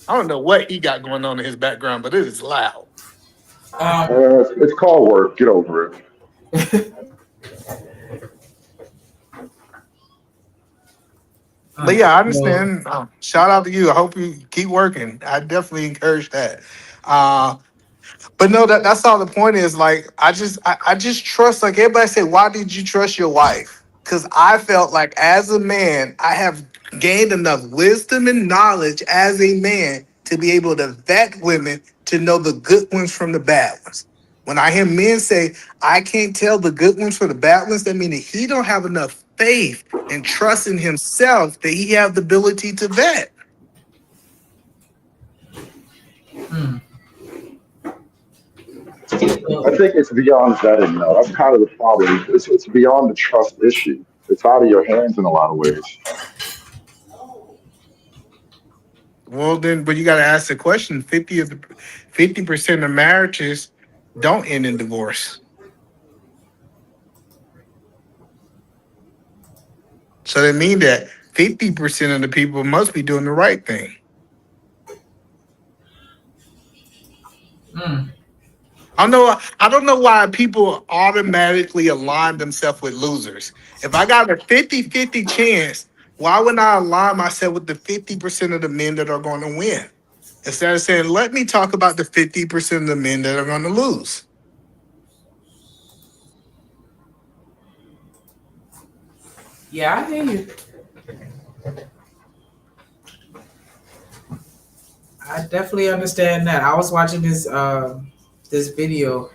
I don't know what he got going on in his background, but it is loud. It's called work. Get over it. But yeah, I understand. Shout out to you. I hope you keep working. I definitely encourage that. But no, that's all the point is. Like, I just trust, like everybody say, why did you trust your wife? Because I felt like as a man, I have gained enough wisdom and knowledge as a man to be able to vet women to know the good ones from the bad ones. When I hear men say, I can't tell the good ones from the bad ones, that means that he don't have enough faith and trust in himself that he have the ability to vet. I think it's beyond vetting, though. That's kind of the problem. It's beyond the trust issue. It's out of your hands in a lot of ways. Well, then, but you got to ask the question: 50% of marriages don't end in divorce. So that means that 50% of the people must be doing the right thing. I don't know why people automatically align themselves with losers. If I got a 50-50 chance, why wouldn't I align myself with the 50% of the men that are going to win? Instead of saying, let me talk about the 50% of the men that are going to lose. Yeah, I hear you. I definitely understand that. I was watching this video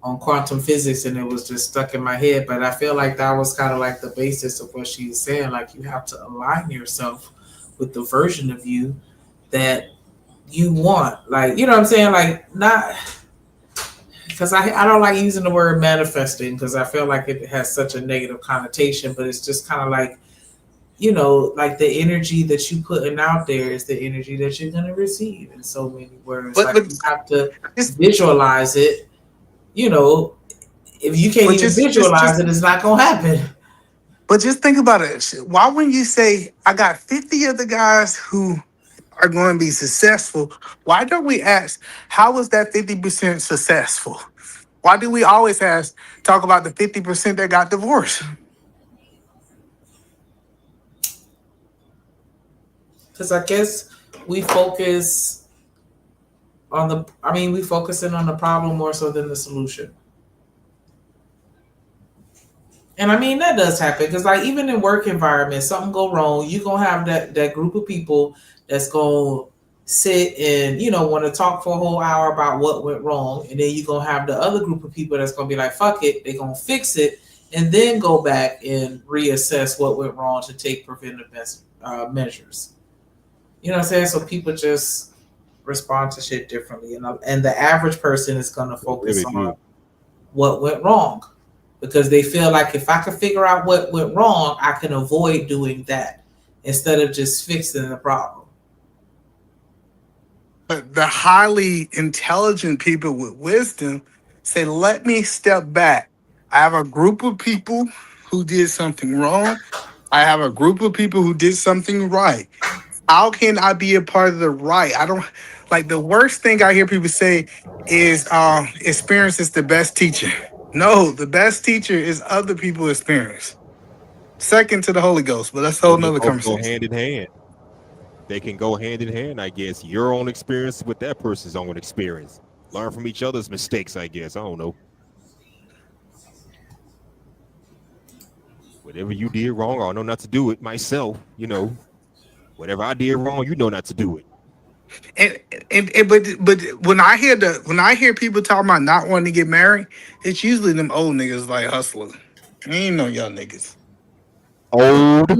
on quantum physics and it was just stuck in my head, but I feel like that was kind of like the basis of what she's saying. Like, you have to align yourself with the version of you that you want. Like, you know what I'm saying? Like, not because I don't like using the word manifesting because I feel like it has such a negative connotation, but it's just kind of like, you know, like the energy that you putting out there is the energy that you're going to receive in so many words. But you have to visualize it. You know, if you can't even visualize it, it's not going to happen. But just think about it. Why wouldn't you say, I got 50 of the guys who are going to be successful? Why don't we ask, how was that 50% successful? Why do we always talk about the 50% that got divorced? Because I guess we focus on we focusing on the problem more so than the solution. And I mean, that does happen because like even in work environments, something go wrong, you're going to have that group of people that's going to sit and, you know, want to talk for a whole hour about what went wrong. And then you're going to have the other group of people that's going to be like, fuck it, they're going to fix it and then go back and reassess what went wrong to take preventive measures. You know what I'm saying? So people just respond to shit differently. And the average person is going to focus on what went wrong. because they feel like if I can figure out what went wrong, I can avoid doing that instead of just fixing the problem. But the highly intelligent people with wisdom say, let me step back. I have a group of people who did something wrong. I have a group of people who did something right. How can I be a part of the right? I don't like the worst thing I hear people say is experience is the best teacher. No, the best teacher is other people's experience. Second to the Holy Ghost, but that's a whole nother Both go conversation. hand in hand. They can go hand in hand, I guess. Your own experience with that person's own experience. Learn from each other's mistakes, I guess. I don't know. Whatever you did wrong, I know not to do it myself. You know, whatever I did wrong, you know not to do it. But when I hear people talking about not wanting to get married, it's usually them old niggas like Hustler. Ain't no young niggas. Old?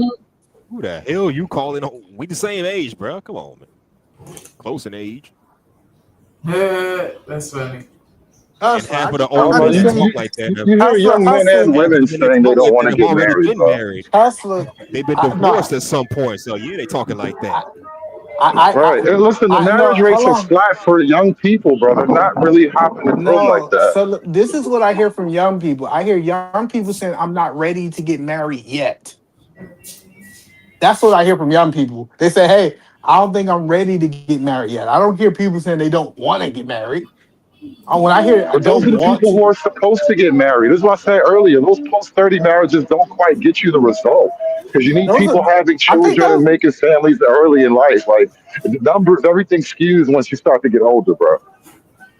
Who the hell you calling old? We the same age, bro. Come on, man. Close in age. That's funny. And half of the old men that talk like that. You hear young men and women saying they don't want to get married. Bro. Hustler. They've been divorced at some point, so yeah, they talking like that. Right. And listen, the marriage rates are flat for young people, bro. They're not really hopping the room like that. So look, this is what I hear from young people. I hear young people saying, I'm not ready to get married yet. That's what I hear from young people. They say, hey, I don't think I'm ready to get married yet. I don't hear people saying they don't want to get married. When I hear, but those are the people who are supposed to get married. This is what I said earlier. Those post-30 marriages don't quite get you the result because you need people having children and making families early in life. Like the numbers, everything skews once you start to get older, bro.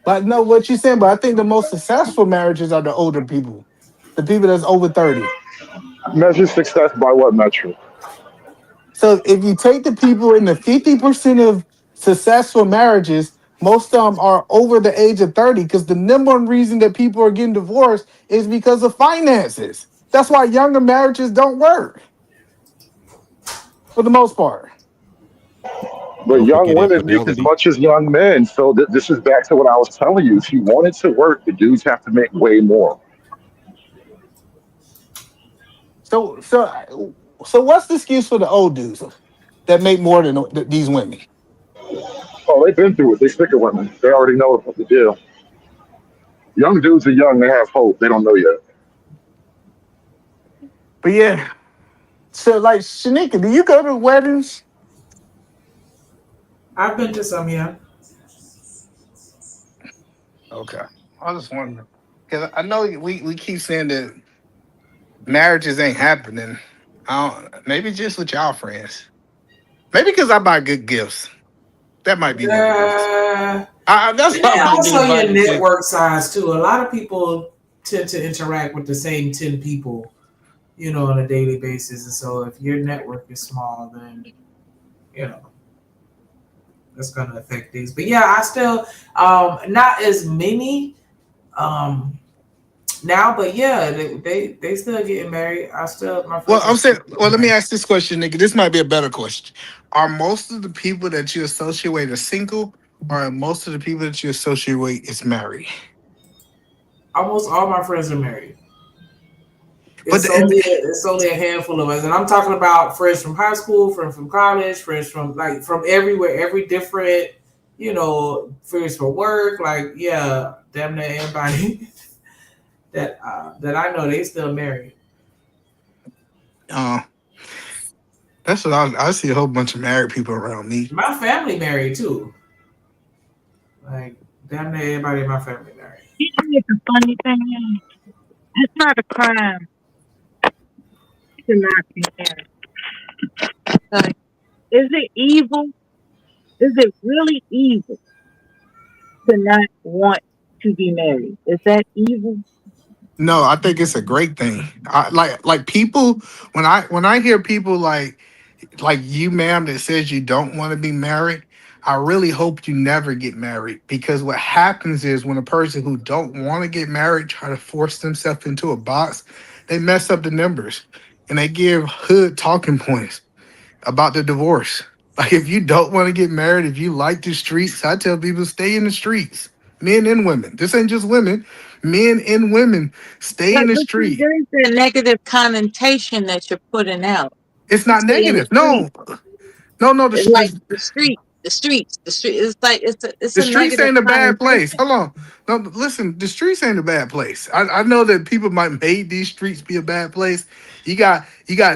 But no, what you're saying, but I think the most successful marriages are the older people, the people that's over 30. Measure success by what metric? So if you take the people in the 50% of successful marriages, most of them are over the age of 30 because the number one reason that people are getting divorced is because of finances. That's why younger marriages don't work for the most part. But young women make as much as young men. So this is back to what I was telling you. If you want it to work, the dudes have to make way more. So what's the excuse for the old dudes that make more than these women? Oh, they've been through it. They stick with women. They already know what the deal. Young dudes are young. They have hope. They don't know yet. But yeah. So like, Shanika, do you go to weddings? I've been to some, yeah. Okay. I was just wondering. Because I know we keep saying that marriages ain't happening. Maybe just with y'all friends. Maybe because I buy good gifts. That might be that's also your network size too. A lot of people tend to interact with the same 10 people, you know, on a daily basis. And so if your network is small, then you know that's gonna affect things. But yeah, I still not as many now, but yeah, they still getting married. Let me ask this question, nigga. This might be a better question. Are most of the people that you associate are single, or are most of the people that you associate is married? Almost all my friends are married. It's only a handful of us, and I'm talking about friends from high school, friends from college, friends from everywhere, every different, you know, friends from work. Like, yeah, damn near everybody that I know, they still married. That's what I see a whole bunch of married people around me. My family married too. Like, damn near everybody in my family married. You know the funny thing is, it's not a crime to not be married. Like, is it evil? Is it really evil to not want to be married? Is that evil? No, I think it's a great thing. Like people, when I hear people like you, ma'am, that says you don't want to be married, I really hope you never get married, because what happens is when a person who don't want to get married try to force themselves into a box, they mess up the numbers and they give hood talking points about the divorce. Like, if you don't want to get married, if you like the streets, I tell people stay in the streets. Men and women. This ain't just women. Men and women stay in the But see, street. there's that negative connotation that you're putting out. It's not Stay in the negative. street. No, no. It's like the street, the streets, the street. It's like it's The a streets negative ain't a bad place. connotation. Hold on. No, but listen, the streets ain't a bad place. I know that people might make these streets be a bad place. You got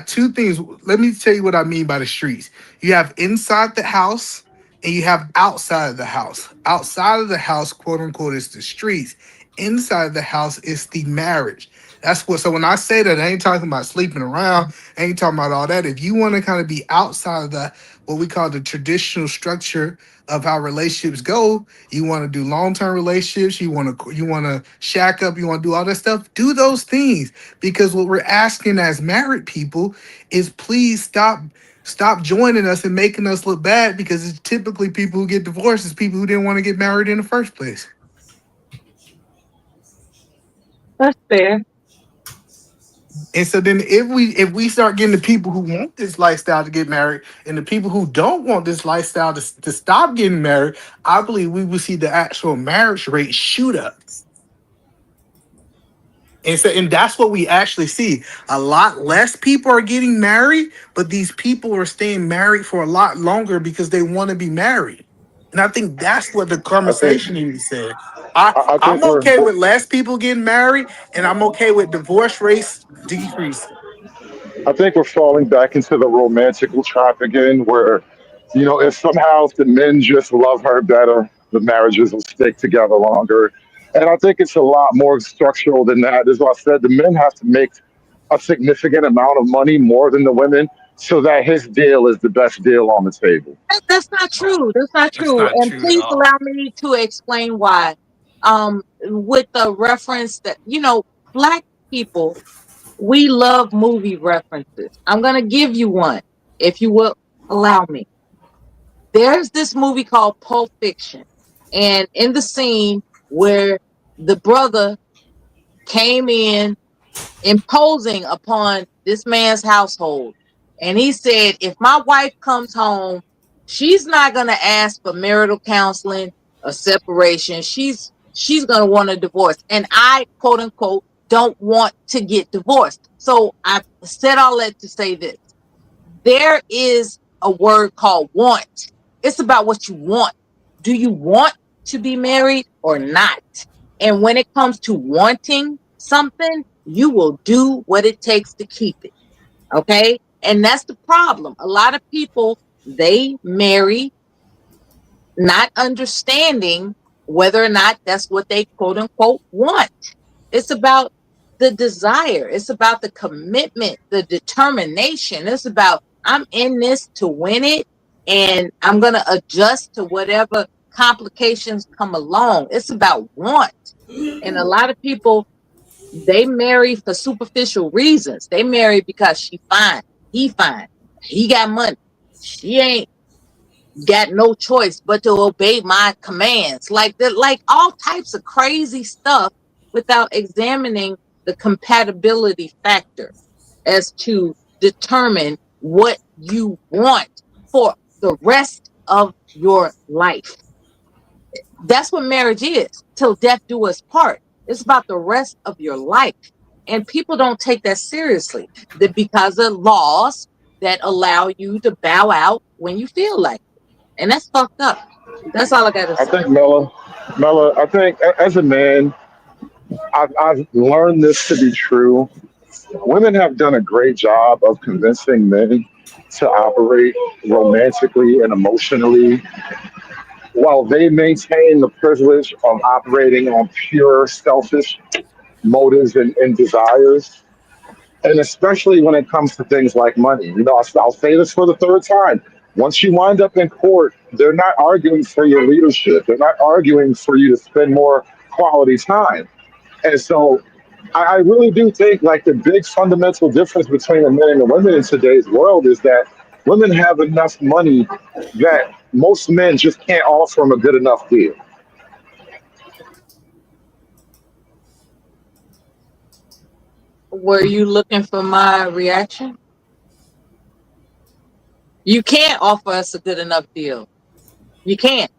two things. Let me tell you what I mean by the streets. You have inside the house and you have outside of the house. Outside of the house, quote unquote, is the streets. Inside the house is the marriage. That's what. So when I say that, I ain't talking about sleeping around. I ain't talking about all that. If you want to kind of be outside of the what we call the traditional structure of how relationships go, you want to do long-term relationships, you want to shack up, you want to do all that stuff, do those things. Because what we're asking as married people is please stop joining us and making us look bad, because it's typically people who get divorced is people who didn't want to get married in the first place. That's fair. And so then if we start getting the people who want this lifestyle to get married and the people who don't want this lifestyle to stop getting married, I believe we will see the actual marriage rate shoot up. And that's what we actually see. A lot less people are getting married, but these people are staying married for a lot longer because they want to be married. And I think that's what the conversation needs to say. I I'm think we're okay with less people getting married, and I'm okay with divorce rates decreasing. I think we're falling back into the romantical trap again, where, if somehow the men just love her better, the marriages will stick together longer. And I think it's a lot more structural than that. As I said, the men have to make a significant amount of money more than the women so that his deal is the best deal on the table. That's not true. That's not That's true. not And true at please all. allow me to explain why. With the reference that, black people, we love movie references. I'm going to give you one, if you will allow me. There's this movie called Pulp Fiction. And in the scene where the brother came in imposing upon this man's household, and he said, if my wife comes home, she's not going to ask for marital counseling or separation. She's going to want a divorce. And I, quote unquote, don't want to get divorced. So I said all that to say this. There is a word called want. It's about what you want. Do you want to be married or not? And when it comes to wanting something, you will do what it takes to keep it. Okay? And that's the problem. A lot of people, they marry not understanding whether or not that's what they quote unquote want. It's about the desire. It's about the commitment, the determination. It's about, I'm in this to win it, and I'm going to adjust to whatever complications come along. It's about want. And a lot of people, they marry for superficial reasons. They marry because she fine, he fine, he got money, she ain't got no choice but to obey my commands. Like that, like all types of crazy stuff without examining the compatibility factor as to determine what you want for the rest of your life. That's what marriage is. Till death do us part. It's about the rest of your life. And people don't take that seriously because of laws that allow you to bow out when you feel like it. And that's fucked up. That's all I got to I say. think Mella, I think as a man, I've learned this to be true. Women have done a great job of convincing men to operate romantically and emotionally while they maintain the privilege of operating on pure selfish motives and desires. And especially when it comes to things like money. I'll say this for the third time. Once you wind up in court, they're not arguing for your leadership. They're not arguing for you to spend more quality time. And so I really do think like the big fundamental difference between the men and the women in today's world is that women have enough money that most men just can't offer them a good enough deal. Were you looking for my reaction? You can't offer us a good enough deal. You can't.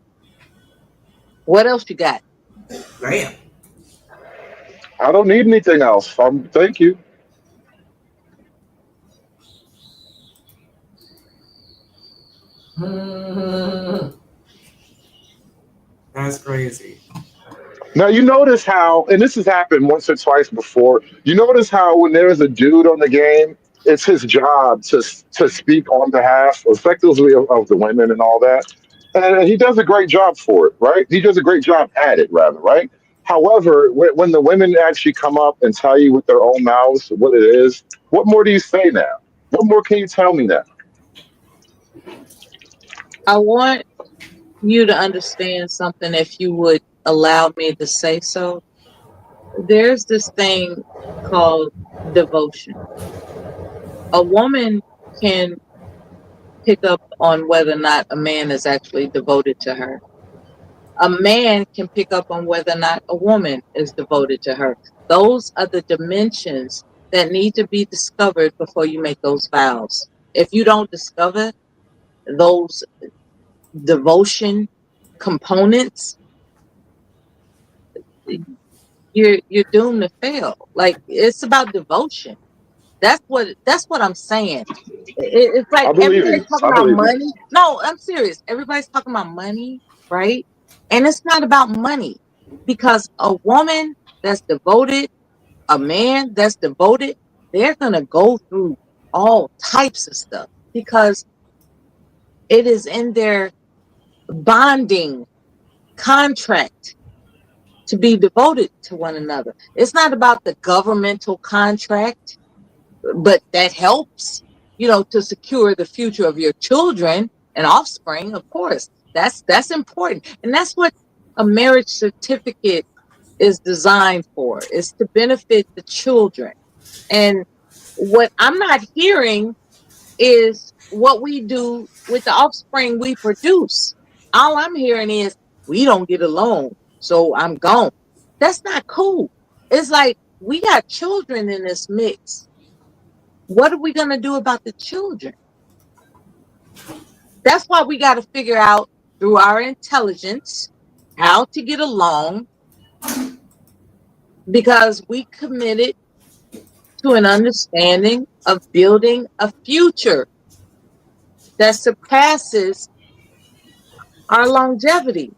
What else you got? Damn. I don't need anything else. Thank you. That's crazy. Now you notice how, and this has happened once or twice before. You notice how when there is a dude on the game, it's his job to speak on behalf, effectively, of the women and all that, and he does a great job for it, right? He does a great job at it, rather, right? However, when the women actually come up and tell you with their own mouths what it is, what more do you say now? What more can you tell me now? I want you to understand something, if you would allow me to say so. There's this thing called devotion. A woman can pick up on whether or not a man is actually devoted to her. A man can pick up on whether or not a woman is devoted to her. Those are the dimensions that need to be discovered before you make those vows. If you don't discover those devotion components, you're doomed to fail. Like, it's about devotion. That's what I'm saying. It's like I believe everybody's you. talking I about believe you. money. No, I'm serious. Everybody's talking about money, right? And it's not about money, because a woman that's devoted, a man that's devoted, they're gonna go through all types of stuff because it is in their bonding contract to be devoted to one another. It's not about the governmental contract, but that helps, to secure the future of your children and offspring. Of course, that's important, and that's what a marriage certificate is designed for. Is to benefit the children. And what I'm not hearing is what we do with the offspring we produce. All I'm hearing is we don't get along, so I'm gone. That's not cool. It's like we got children in this mix. What are we going to do about the children? That's why we got to figure out through our intelligence how to get along, because we committed to an understanding of building a future that surpasses our longevity.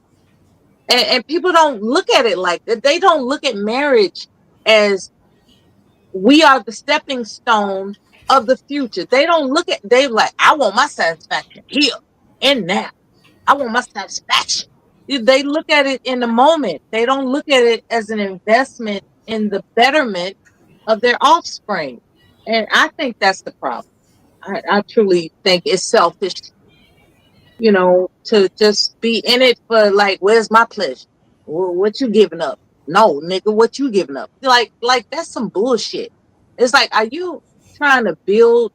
And people don't look at it like that. They don't look at marriage as we are the stepping stone of the future. They don't look at, they like, I want my satisfaction here and now. I want my satisfaction. They look at it in the moment. They don't look at it as an investment in the betterment of their offspring. And I think that's the problem. I truly think it's selfish, to just be in it for like, where's my pleasure? What you giving up? No, nigga, what you giving up? Like that's some bullshit. It's like, are you trying to build?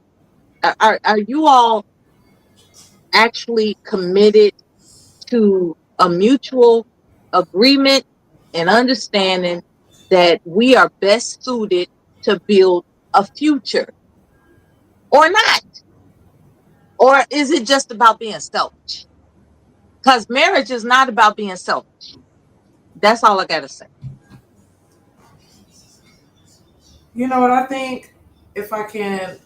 Are you all actually committed to a mutual agreement and understanding that we are best suited to build a future, or not? Or is it just about being selfish? Because marriage is not about being selfish. That's all I gotta say. You know what I think? If I can,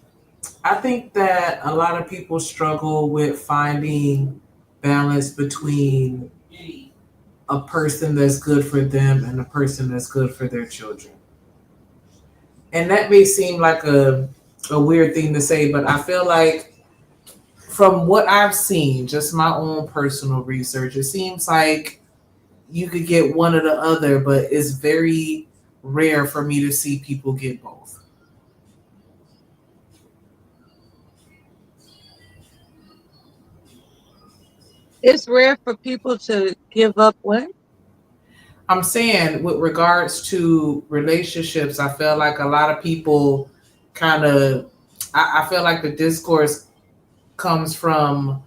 I think that a lot of people struggle with finding balance between a person that's good for them and a person that's good for their children. And that may seem like a weird thing to say, but I feel like from what I've seen, just my own personal research, it seems like you could get one or the other, but it's very rare for me to see people get both. It's rare for people to give up what? I'm saying with regards to relationships, I feel like a lot of people I feel like the discourse comes from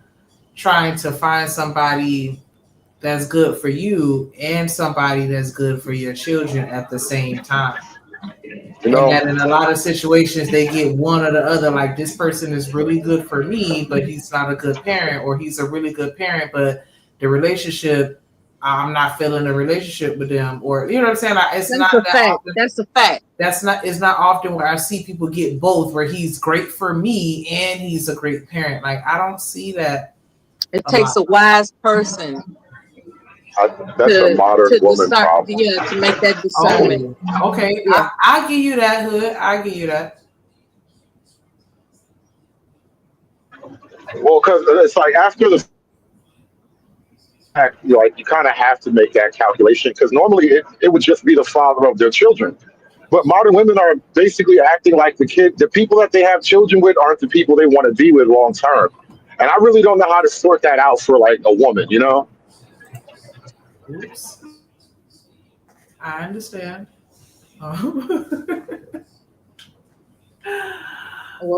trying to find somebody that's good for you and somebody that's good for your children at the same time. And that in a lot of situations, they get one or the other. Like, this person is really good for me, but he's not a good parent, or he's a really good parent, but the relationship, I'm not feeling a relationship with them, or you know what I'm saying. Like, it's That's not a that fact. often. That's a fact. It's not often where I see people get both, where he's great for me and he's a great parent. Like I don't see that. It takes a wise person That's a modern to woman discern, problem. yeah, to make that discernment. Oh, okay. Yeah. I give you that, Hood. I give you that. Well, because it's like after the fact, you kind of have to make that calculation because normally it would just be the father of their children. But modern women are basically acting like the people that they have children with aren't the people they want to be with long term. And I really don't know how to sort that out for like a woman, you know? Oops. I understand. Well,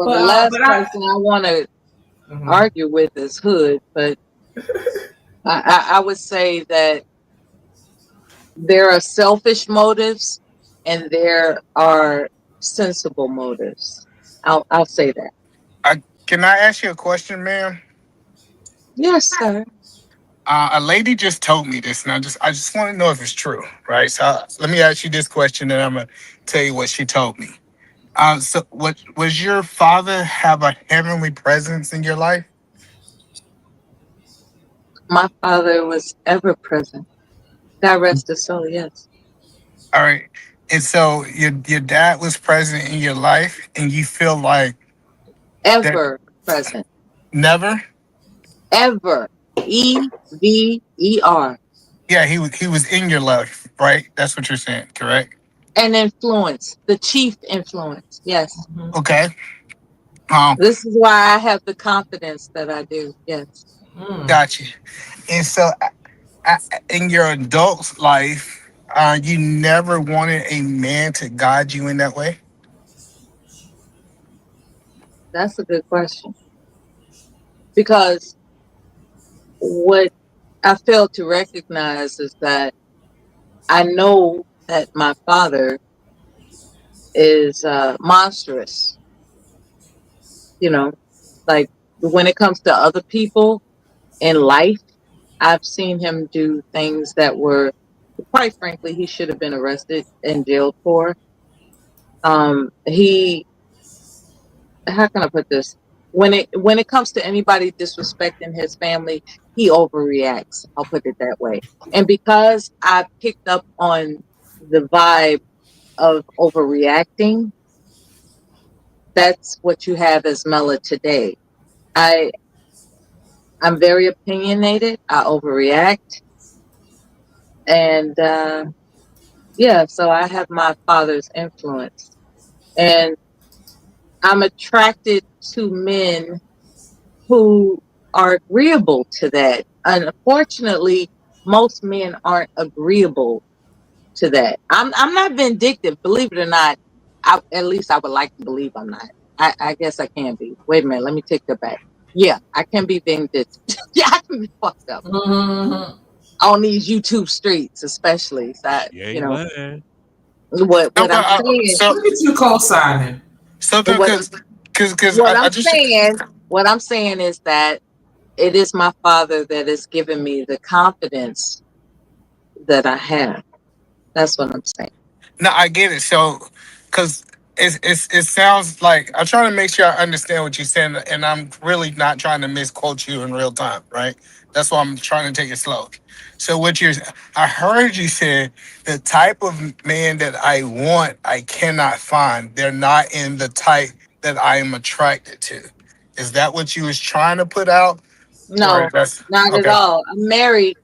But, the last but I- person I want to Mhm. argue with is Hood, but I would say that there are selfish motives and there are sensible motives. I'll say that. Can I ask you a question, ma'am? Yes, sir. A lady just told me this, and I just want to know if it's true, right? So let me ask you this question, and I'm gonna tell you what she told me. So, what was your father have a heavenly presence in your life? My father was ever present. God rest his soul, yes. All right, and so your dad was present in your life, and you feel like Ever present. never. Ever. EVER. Yeah, he was in your life, right? That's what you're saying, correct? And influence. The chief influence. Yes. Okay. This is why I have the confidence that I do. Yes. Gotcha. And so, in your adult life, you never wanted a man to guide you in that way? That's a good question. Because what I failed to recognize is that I know that my father is monstrous. You know, like when it comes to other people in life, I've seen him do things that were, quite frankly, he should have been arrested and jailed for. He, how can I put this? When it comes to anybody disrespecting his family, he overreacts. I'll put it that way. And because I picked up on the vibe of overreacting, that's what you have as Mela today. I'm very opinionated. I overreact. And yeah, so I have my father's influence. And I'm attracted to men who are agreeable to that. Unfortunately, most men aren't agreeable to that. I'm not vindictive, believe it or not. At least I would like to believe I'm not. I guess I can be. Wait a minute, let me take that back. Yeah, I can be vindictive. Yeah, I can be fucked up. On these YouTube streets, especially. So, you know, what I'm saying. Look at you co-signing. What I'm saying is that it is my father that has given me the confidence that I have. That's what I'm saying. No, I get it. So, because it sounds like I'm trying to make sure I understand what you're saying, and I'm really not trying to misquote you in real time, right? That's why I'm trying to take it slow. So, I heard you say the type of man that I want, I cannot find. They're not in the type that I am attracted to. Is that what you was trying to put out? No, not at all. I'm married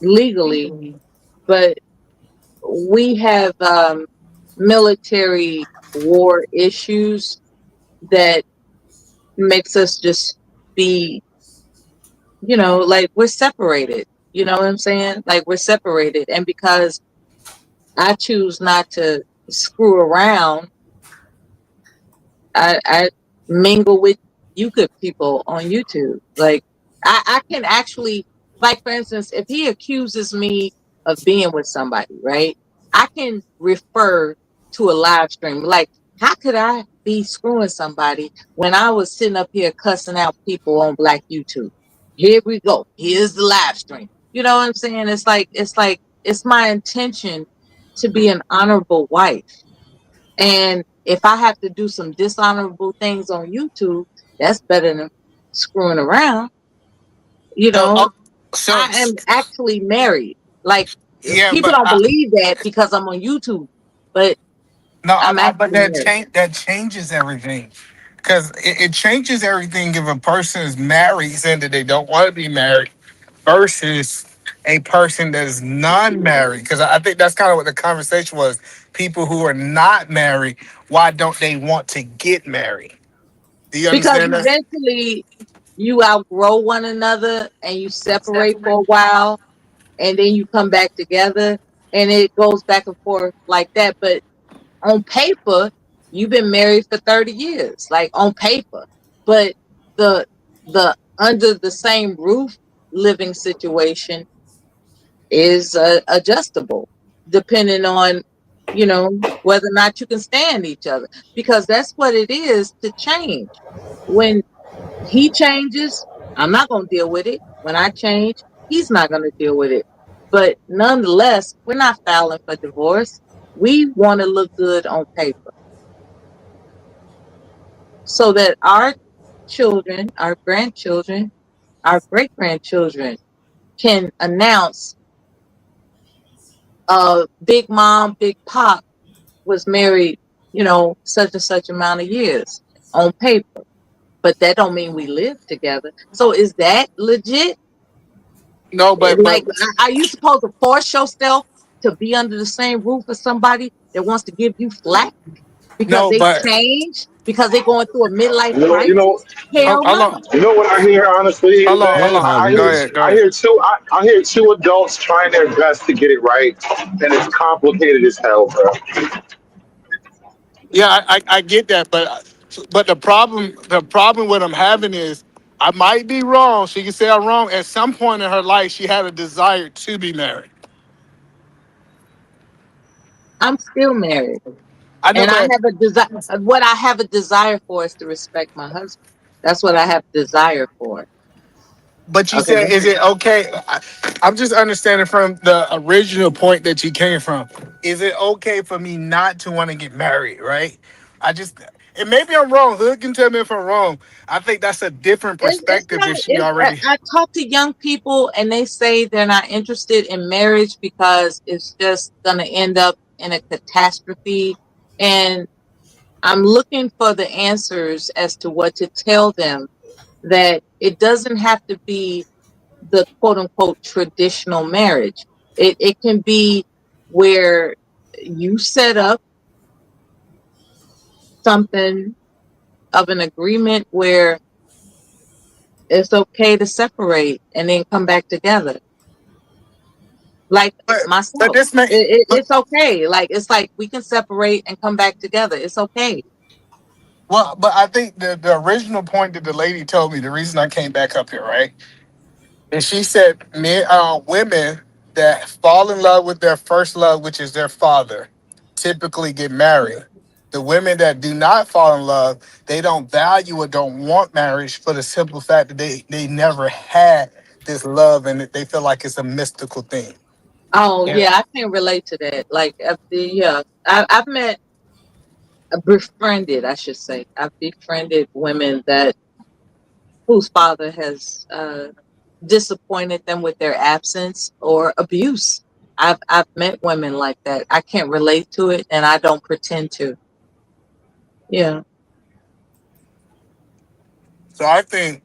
legally, but we have military war issues that makes us just be, you know, like we're separated. You know what I'm saying? Like we're separated. And because I choose not to screw around, I mingle with you good people on YouTube. Like I can actually, like for instance, if he accuses me of being with somebody, right? I can refer to a live stream. Like, how could I be screwing somebody when I was sitting up here cussing out people on Black YouTube? Here we go. Here's the live stream. You know what I'm saying? It's my intention to be an honorable wife. And if I have to do some dishonorable things on YouTube, that's better than screwing around. You know, I am actually married. Like Yeah, people but don't believe that because I'm on YouTube, but I'm but actually married. that changes everything. Because it changes everything if a person is married saying that they don't want to be married versus a person that is non-married. Because I think that's kind of what the conversation was. People who are not married, why don't they want to get married? Do you Because understand that? eventually you outgrow one another and you separate for a while and then you come back together and it goes back and forth like that. But on paper, you've been married for 30 years, like on paper. But the under the same roof living situation is adjustable depending on, you know, whether or not you can stand each other, because that's what it is to change. When he changes, I'm not going to deal with it. When I change, he's not going to deal with it. But nonetheless, we're not filing for divorce. We want to look good on paper so that our children, our grandchildren, our great grandchildren can announce Big Mom, Big Pop was married, you know, such and such amount of years on paper. But that don't mean we live together. So is that legit? No, but Like, are you supposed to force yourself to be under the same roof as somebody that wants to give you flack because no, they but changed, because they're going through a midlife You know, crisis? Hell no. you know what I hear, honestly, Hold on, hold man? on. Go ahead, go I ahead. hear two adults trying their best to get it right, and it's complicated as hell, bro. Yeah, I get that, but the problem what I'm having is I might be wrong. She can say I'm wrong. At some point in her life, she had a desire to be married. I'm still married. I know, And I but have a desire. What I have a desire for is to respect my husband. That's what I have desire for. but you Okay. said, is it okay? I'm just understanding from the original point that you came from. Is it okay for me not to want to get married? Right? And maybe I'm wrong. Hood can tell me if I'm wrong. I think that's a different It's perspective not. if she already. I talk to young people and they say they're not interested in marriage because it's just going to end up in a catastrophe. And I'm looking for the answers as to what to tell them, that it doesn't have to be the quote unquote traditional marriage. It can be where you set up something of an agreement where it's okay to separate and then come back together. Like myself, But this may. it's okay. Like, it's like we can separate and come back together. It's okay. Well, but I think the original point that the lady told me, the reason I came back up here, right? And she said women that fall in love with their first love, which is their father, typically get married. The women that do not fall in love, they don't value or don't want marriage for the simple fact that they never had this love and they feel like it's a mystical thing. Oh Yeah. yeah, I can relate to that. Like, I've met, befriended, I should say. I've befriended women whose father has disappointed them with their absence or abuse. I've met women like that. I can't relate to it, and I don't pretend to. Yeah. So I think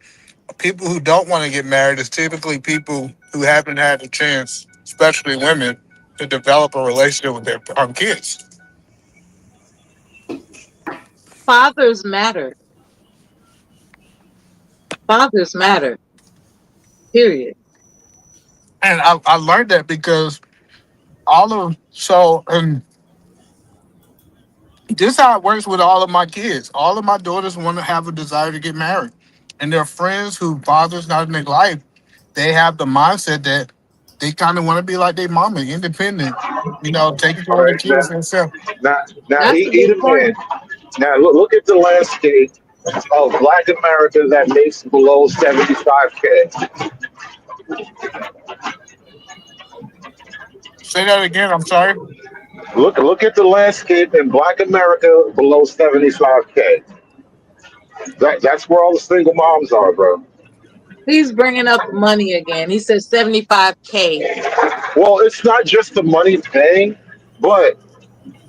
people who don't want to get married is typically people who haven't had the chance, especially women, to develop a relationship with their kids. Fathers matter. Fathers matter. Period. And I learned that because this is how it works with all of my kids. All of my daughters want to have a desire to get married. And their friends who fathers not in their life, they have the mindset that they kind of want to be like their mama, independent, taking care All of the right, kids themselves. now That's a good even then, point. now look at the landscape of Black America that makes below 75K. Say that again. I'm sorry. Look at the landscape in Black America below 75K. That's where all the single moms are, bro. He's bringing up money again. He says 75K. Well, it's not just the money thing, but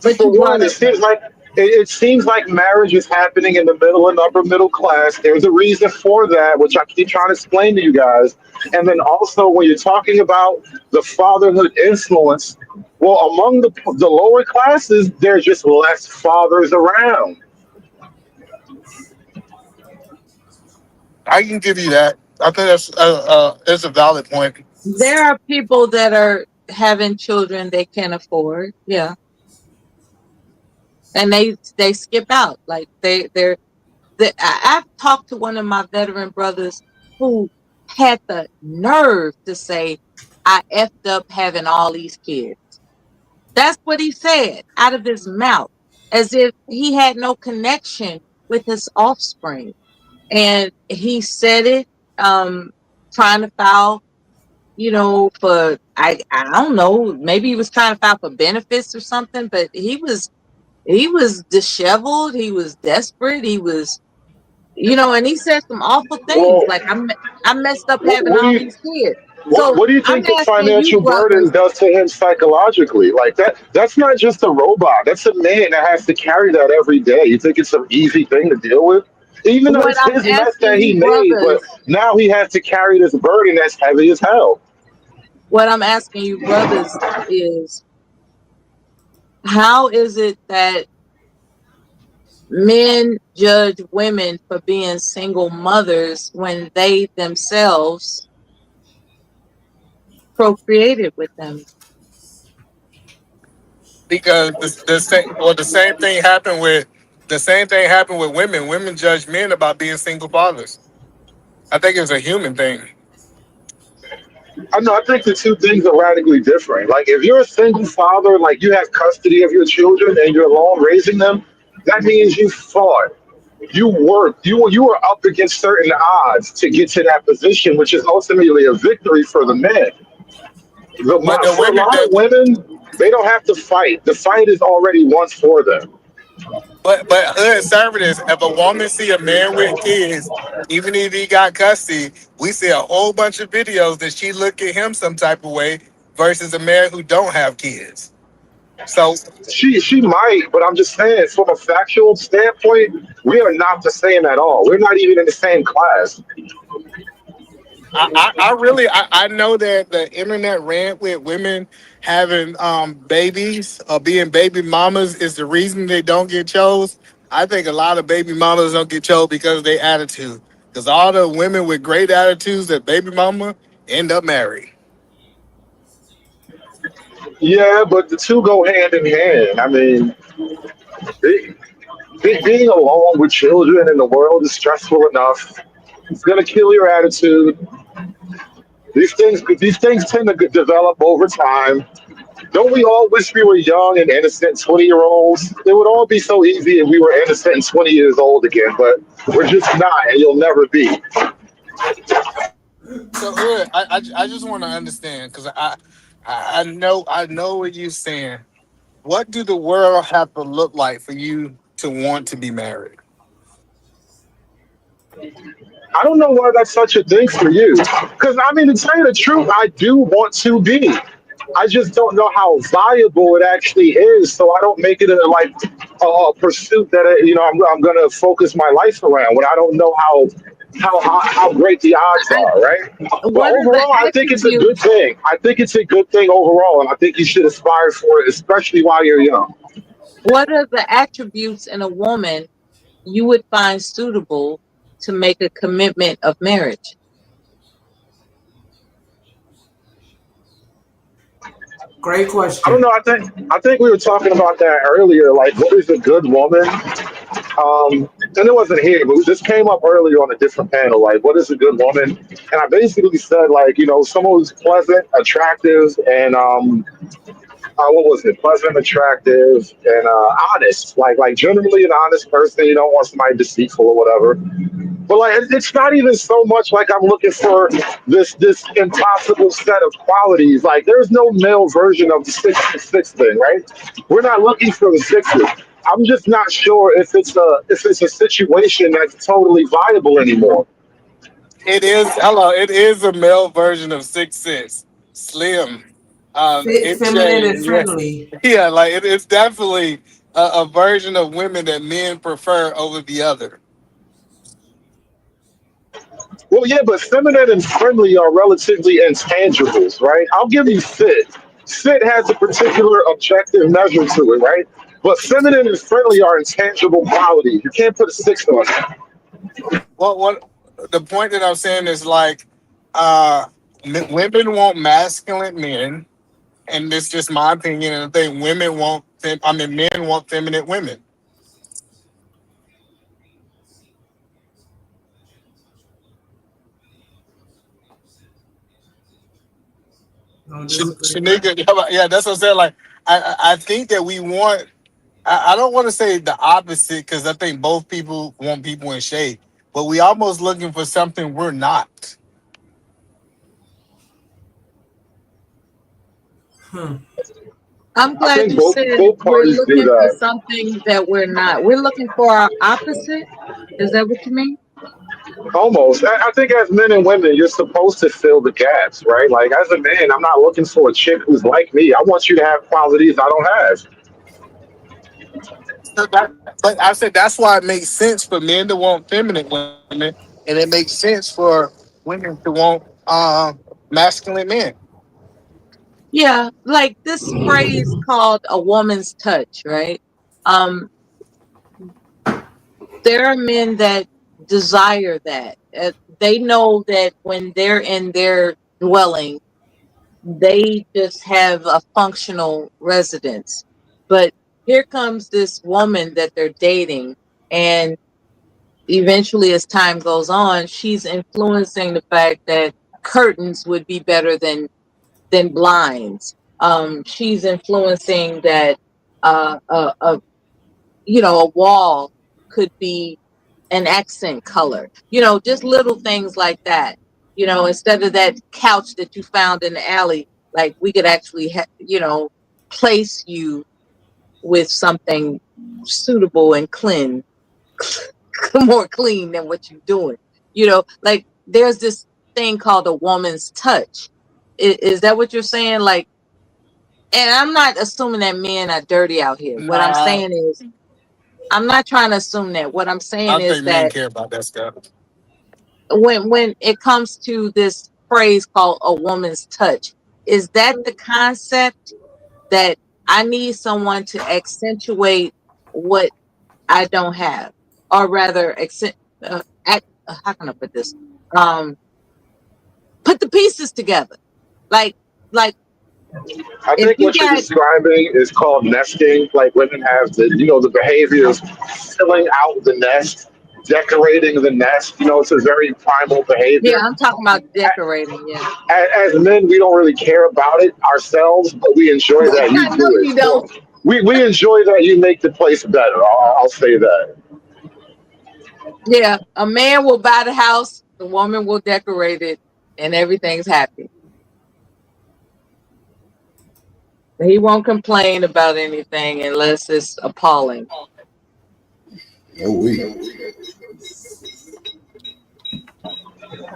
for you one, brought up money. it seems like marriage is happening in the middle and upper middle class. There's a reason for that, which I keep trying to explain to you guys. And then also, when you're talking about the fatherhood influence, well, among the lower classes, there's just less fathers around. I can give you that. I think that's a valid point. There are people that are having children they can't afford. Yeah. And they skip out. Like I've talked to one of my veteran brothers who had the nerve to say, I effed up having all these kids. That's what he said out of his mouth, as if he had no connection with his offspring. And he said it, trying to file, for I don't know, maybe he was trying to file for benefits or something, but he was disheveled, he was desperate, he was, and he said some awful things like I messed up having all these kids. So What do you think I'm the asking financial you, brothers, burden does to him psychologically? Like that's not just a robot. That's a man that has to carry that every day. You think it's an easy thing to deal with? Even though what it's I'm his mess that asking he you, made, brothers, but now he has to carry this burden that's heavy as hell. is how is it that men judge women for being single mothers when they themselves procreated with them? Because the same thing happened with women. Women judge men about being single fathers. I think it's a human thing. I know. I think the two things are radically different. Like, if you're a single father, like you have custody of your children and you're alone raising them, that means you fought, you worked, you were up against certain odds to get to that position, which is ultimately a victory for the men. For a lot of women, they don't have to fight. The fight is already once for them. But hood conservatives, if a woman see a man with kids, even if he got custody, we see a whole bunch of videos that she look at him some type of way versus a man who don't have kids. So she might, but I'm just saying, from a factual standpoint, we are not the same at all. We're not even in the same class. I know that the internet rant with women having babies or being baby mamas is the reason they don't get chose. I think a lot of baby mamas don't get chose because of their attitude. Because all the women with great attitudes that baby mama end up married. Yeah, but the two go hand in hand. I mean, being alone with children in the world is stressful enough. It's gonna kill your attitude. These things tend to develop over time. Don't we all wish we were young and innocent 20-year-olds? It would all be so easy if we were innocent and 20 years old again, but we're just not, and you'll never be. So I just want to understand, because I know what you're saying. What do the world have to look like for you to want to be married? I don't know why that's such a thing for you. Because, I mean, to tell you the truth, I do want to be. I just don't know how viable it actually is. So I don't make it a pursuit that, I'm going to focus my life around when I don't know how great the odds are, right? But overall, I think it's a good thing. I think it's a good thing overall, and I think you should aspire for it, especially while you're young. What are the attributes in a woman you would find suitable to make a commitment of marriage? Great question. I don't know. I think we were talking about that earlier. Like, what is a good woman? And it wasn't here, but this came up earlier on a different panel. Like, what is a good woman? And I basically said, like, someone who's pleasant, attractive, and what was it? Pleasant, attractive, and honest. Like generally an honest person. You don't want somebody deceitful or whatever. But like, it's not even so much like I'm looking for this impossible set of qualities. Like, there's no male version of the 6 thing, right? We're not looking for the sixes. I'm just not sure if it's a situation that's totally viable anymore. It is. Hello. It is a male version of 6'6". Slim. Feminine and MJ. Yeah. friendly. Yeah. Like it's definitely a version of women that men prefer over the other. Well, yeah, but feminine and friendly are relatively intangibles, right? I'll give you fit. Fit has a particular objective measure to it, right? But feminine and friendly are intangible qualities. You can't put a 6 on it. What the point that I'm saying is like women want masculine men, and this is just my opinion. And I think men want feminine women. Shanika, yeah, that's what I'm saying. Like, I think that we want. I don't want to say the opposite because I think both people want people in shape, but we almost looking for something we're not. I'm glad you said both we're parties do looking for that. something that we're not. We're looking for our opposite. Is that what you mean? Almost. I think as men and women, you're supposed to fill the gaps, right? Like as a man, I'm not looking for a chick who's like me. I want you to have qualities I don't have. But I said that's why it makes sense for men to want feminine women, and it makes sense for women to want masculine men. Yeah, like this phrase called a woman's touch, right? There are men that desire that. They know that when they're in their dwelling, they just have a functional residence. But here comes this woman that they're dating, and eventually, as time goes on, she's influencing the fact that curtains would be better than blinds. She's influencing that a wall could be an accent color. Just little things like that. Instead of that couch that you found in the alley, like we could actually place you with something suitable and clean, more clean than what you're doing. Like there's this thing called a woman's touch. Is that what you're saying? Like, and I'm not assuming that men are dirty out here. What I'm saying is, I'm not trying to assume that. What I'm saying I is think men that care about that stuff. when it comes to this phrase called a woman's touch, is that the concept that I need someone to accentuate what I don't have, or rather, how can I put this? Put the pieces together, like. I think what you're describing is called nesting. Like women have the behaviors filling out the nest, decorating the nest. It's a very primal behavior. Yeah, I'm talking about decorating. Yeah. As men, we don't really care about it ourselves, but we enjoy that you do it. You don't. We enjoy that you make the place better. I'll say that. Yeah, a man will buy the house, the woman will decorate it, and everything's happy. He won't complain about anything unless it's appalling.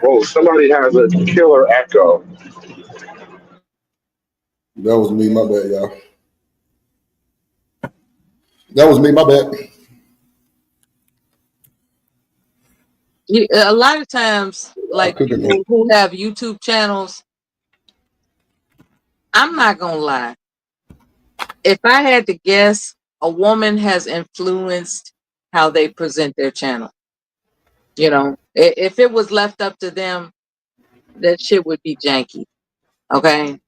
Whoa, somebody has a killer echo. That was me, my bad, y'all. That was me, my bad. A lot of times, like people who have YouTube channels, I'm not gonna lie. If I had to guess, a woman has influenced how they present their channel. If it was left up to them, that shit would be janky. Okay?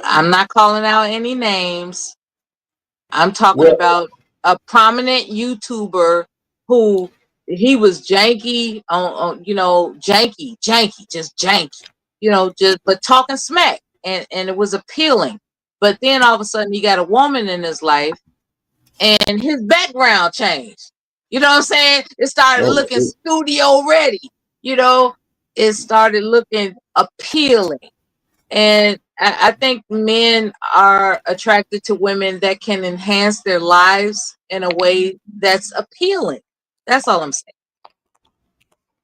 I'm not calling out any names. I'm talking about a prominent YouTuber who he was janky on janky, just janky, but talking smack, and it was appealing. But then all of a sudden, he got a woman in his life, and his background changed. You know what I'm saying? It started looking studio ready. You know, it started looking appealing. And I think men are attracted to women that can enhance their lives in a way that's appealing. That's all I'm saying.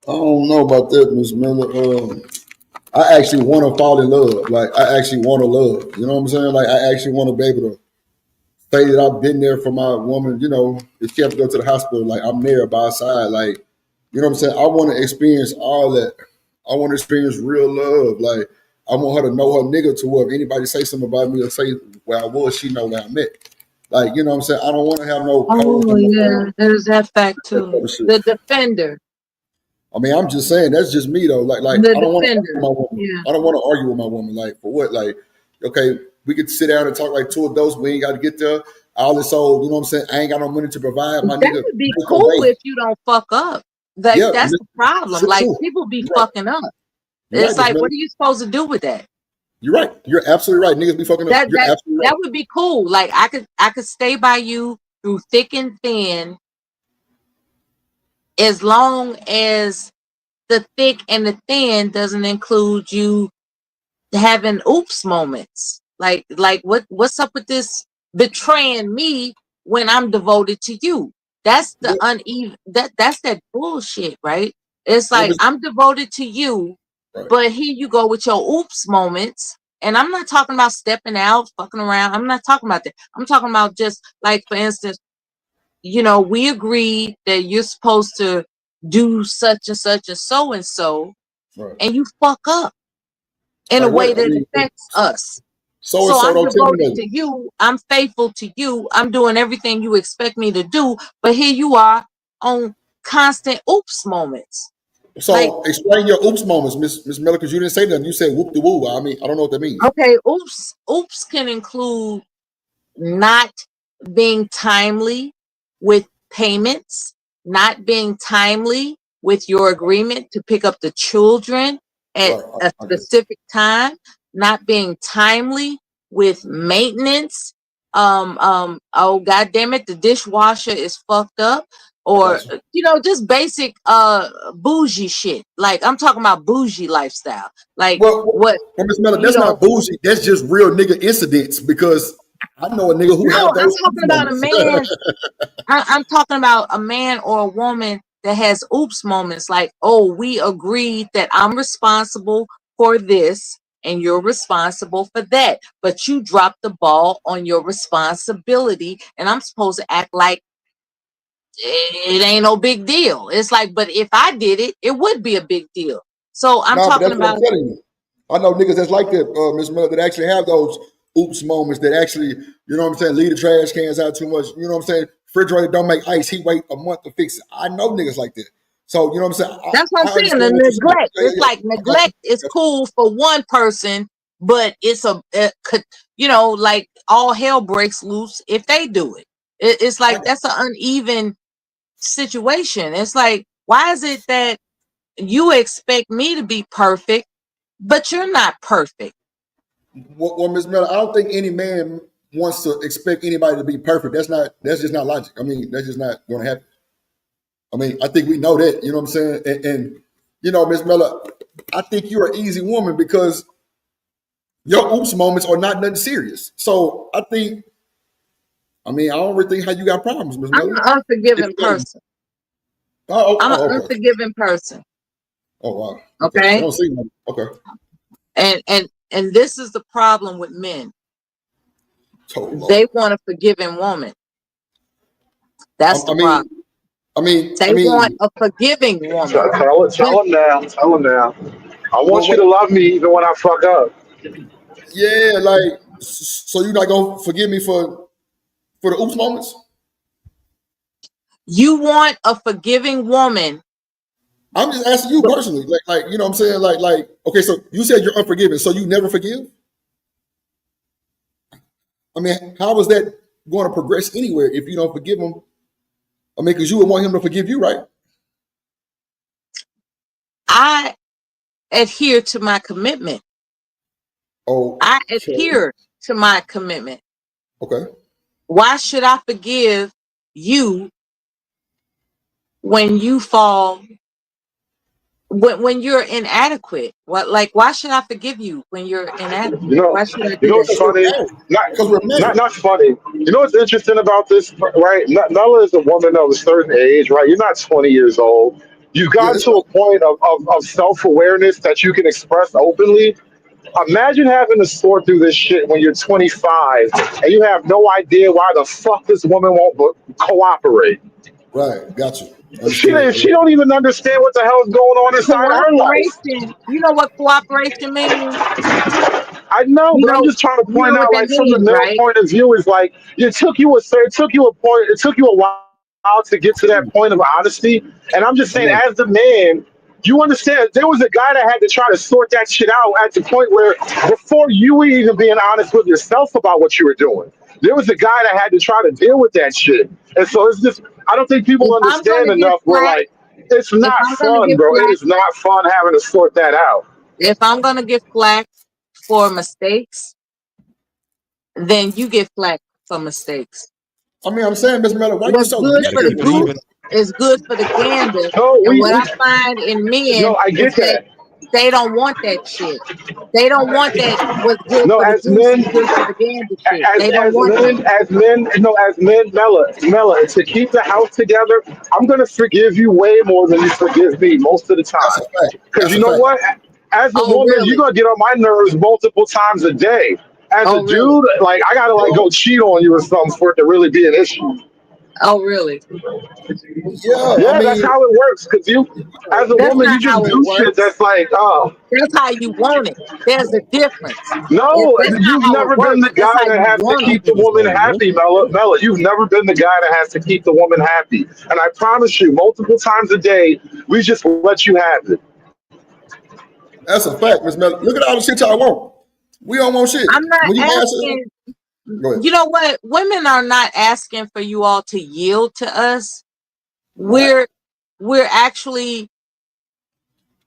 I don't know about that, Miss Miller. I actually want to fall in love. Like, I actually want to love. You know what I'm saying? Like, I actually want to be able to say that I've been there for my woman. You know, if she have to go to the hospital, like, I'm there by her side. Like, you know what I'm saying? I want to experience all that. I want to experience real love. Like, I want her to know her nigga to where if anybody say something about me or say where I was, she know where I'm at. Like, you know what I'm saying? I don't want to have no cold. Oh yeah, there's that fact too. The defender. I mean, I'm just saying that's just me though. Like The I don't want to argue defender. with my woman. Yeah. I don't want to argue with my woman. Like for what? Like, okay, we could sit down and talk like two adults. We ain't got to get there. All this old, you know what I'm saying? I ain't got no money to provide. My That nigga, would be cool if you don't fuck up. Like yeah, that's the problem. Like people be fucking up. You're It's right, like, Miss what are you supposed to do with that? You're right. You're absolutely right. Niggas be fucking up. That You're that absolutely right. that would be cool. Like I could stay by you through thick and thin, as long as the thick and the thin doesn't include you having oops moments. Like what's up with this betraying me when I'm devoted to you? That's the uneven that's that bullshit, right? It's like I'm devoted to you, but here you go with your oops moments. And I'm not talking about stepping out, fucking around. I'm not talking about that. I'm talking about just like, for instance, you know, we agreed that you're supposed to do such and such and so, and you fuck up in a Like, way what? I that mean, affects us. so and So so I'm don't tell me devoted nothing. to you. I'm faithful to you. I'm doing everything you expect me to do. But here you are on constant oops moments. So Like, explain your oops moments, Miss Miller, because you didn't say nothing. You said whoop de woo. I mean, I don't know what that means. okay, oops can include not being timely with payments, not being timely with your agreement to pick up the children at a specific time, not being timely with maintenance. Oh god damn it, the dishwasher is fucked up. Or you know, just basic bougie shit. Like I'm talking about bougie lifestyle. Like what Miss Miller, you that's know, not bougie. That's just real nigga incidents because I know a nigga who no, have I'm those talking about a moments. man. I'm talking about a man or a woman that has oops moments like, oh, we agreed that I'm responsible for this and you're responsible for that. But you dropped the ball on your responsibility and I'm supposed to act like it ain't no big deal. It's like, but if I did it, it would be a big deal. So I'm Nah, but talking that's what about I'm telling you. I know niggas that's like that, Miss Miller, that actually have those oops moments that actually, you know what I'm saying, leave the trash cans out too much. You know what I'm saying? Refrigerator don't make ice. He wait a month to fix it. I know niggas like that. So, you know what I'm saying? that's what I'm I saying. The understand what you're saying. neglect. Yeah, It's yeah, like yeah. I got you. neglect is cool for one person, but it's you know, like all hell breaks loose if they do it. It's like that's an uneven situation. It's like, why is it that you expect me to be perfect, but you're not perfect? Well, Miss Miller, I don't think any man wants to expect anybody to be perfect. That's just not logic. I mean, that's just not going to happen. I mean, I think we know that, you know what I'm saying? And you know, Miss Miller, I think you're an easy woman because your oops moments are not nothing serious. So I think, I mean, I don't really think how you got problems, Miss I'm Miller. an unforgiving person. I'm an Okay. unforgiving person. Oh wow. I Okay. don't see nothing. Okay. And this is the problem with men. They want a forgiving woman. That's the problem. They want a forgiving woman. Tell him now. Tell him now. I want you to love me even when I fuck up. Yeah, like so you're not gonna forgive me for the oops moments? You want a forgiving woman. I'm just asking you personally, like you know what I'm saying, like okay, so you said you're unforgiving, so you never forgive? I mean, how is that going to progress anywhere if you don't forgive him? I mean, because you would want him to forgive you, right? I adhere to my commitment. Oh, I adhere to my commitment. Okay. Why should I forgive you when you fall, when you're inadequate. Why should I forgive you when you're inadequate? Why should I You do know that? what's funny? Not funny. You know what's interesting about this, right? Nella is a woman of a certain age, right? You're not 20 years old. You've gotten to a point of self awareness that you can express openly. Imagine having to sort through this shit when you're 25 and you have no idea why the fuck this woman won't cooperate. Right, got you. She don't even understand what the hell is going on inside her life. Cooperation. You know what cooperation means? I know, You but I'm know, just trying to you point know what out, that like, from the means, male right? point of view, is like it took you a while to get to that point of honesty. And I'm just saying, as the man, you understand there was a guy that had to try to sort that shit out at the point where before you were even being honest with yourself about what you were doing. There was a guy that had to try to deal with that shit. And so it's just I don't think people If I'm understand gonna give enough where flack, like it's if not I'm gonna fun, give bro. It flack, is not fun having to sort that out. if I'm gonna give flack for mistakes, then you get flack for mistakes. I mean, I'm saying, Miss Miller, why you What's so good for the negative, goose man? is good for the gander. No, And what I find in men no, I is get that that. they don't want that shit. They don't want that what's good No, for the as goose men, is good for the gander shit. as They don't as want that. men, as men, no, as men, Mella, to keep the house together, I'm gonna forgive you way more than you forgive me most of the That's a time. fact. Because That's you a know fact. what? As a Oh, woman, you're really? gonna get on my nerves multiple times a day. As a Oh, really? dude, like I gotta like go cheat on you or something for it to really be an issue. Oh, really? Yeah, I Yeah, that's mean, how it works. Because you, as a That's woman, not you just how it do shit works. that's like, oh. That's how you want it. There's a difference. No, That's not you've how it never been works. the That's guy how that you has to want it. keep the woman happy, Mella. Mella, you've never been the guy that has to keep the woman happy. And I promise you, multiple times a day, we just let you have it. that's a fact, Miss Miller. Look at all the shit y'all want. We don't want shit. I'm not When you ask asking. go ahead. You know what? Women are not asking for you all to yield to us. We're actually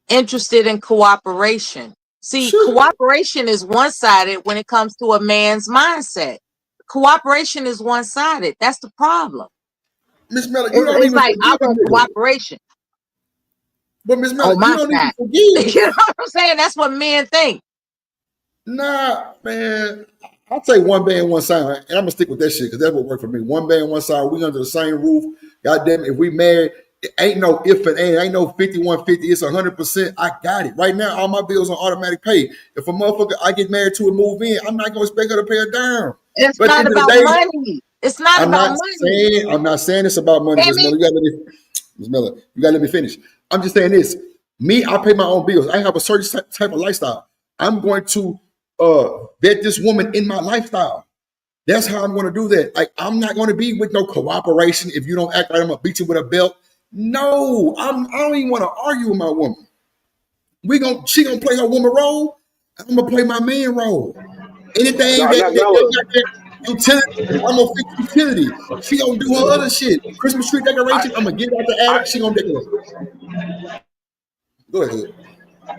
interested in cooperation. See, cooperation is one-sided when it comes to a man's mindset. Cooperation is one-sided. That's the problem. Miss Miller, you don't It's even like I forgive a want nigga. cooperation But Miss Miller, on you my don't even side. forgive. You know what I'm saying? That's what men think. Nah, man. I'll take one band, one sound, and I'm gonna stick with that shit because that's what worked for me. One band, one sound. We under the same roof. Goddamn, if we married, it ain't no if and ain't no 51-50. It's 100%. I got it right now. All my bills on automatic pay. If a motherfucker I get married to and move in, I'm not gonna expect her to pay a dime. It's But at the not end of about the day, money. It's not about money. I'm not saying it's about money, Miss Miller. You gotta let me, Miss Miller. You gotta let me finish. I'm just saying this. Me, I pay my own bills. I have a certain type of lifestyle. I'm going to vet this woman in my lifestyle. That's how I'm going to do that. Like, I'm not going to be with no cooperation. If you don't act like I'm going to beat you with a belt. No, I don't even want to argue with my woman. She going to play her woman role. I'm going to play my man role. Anything Nah, nah, Mella. that utility, I'm going to fix utility. She going to do her other shit. Christmas tree decoration, I'm going to get out the attic. She going to decorate. Go ahead.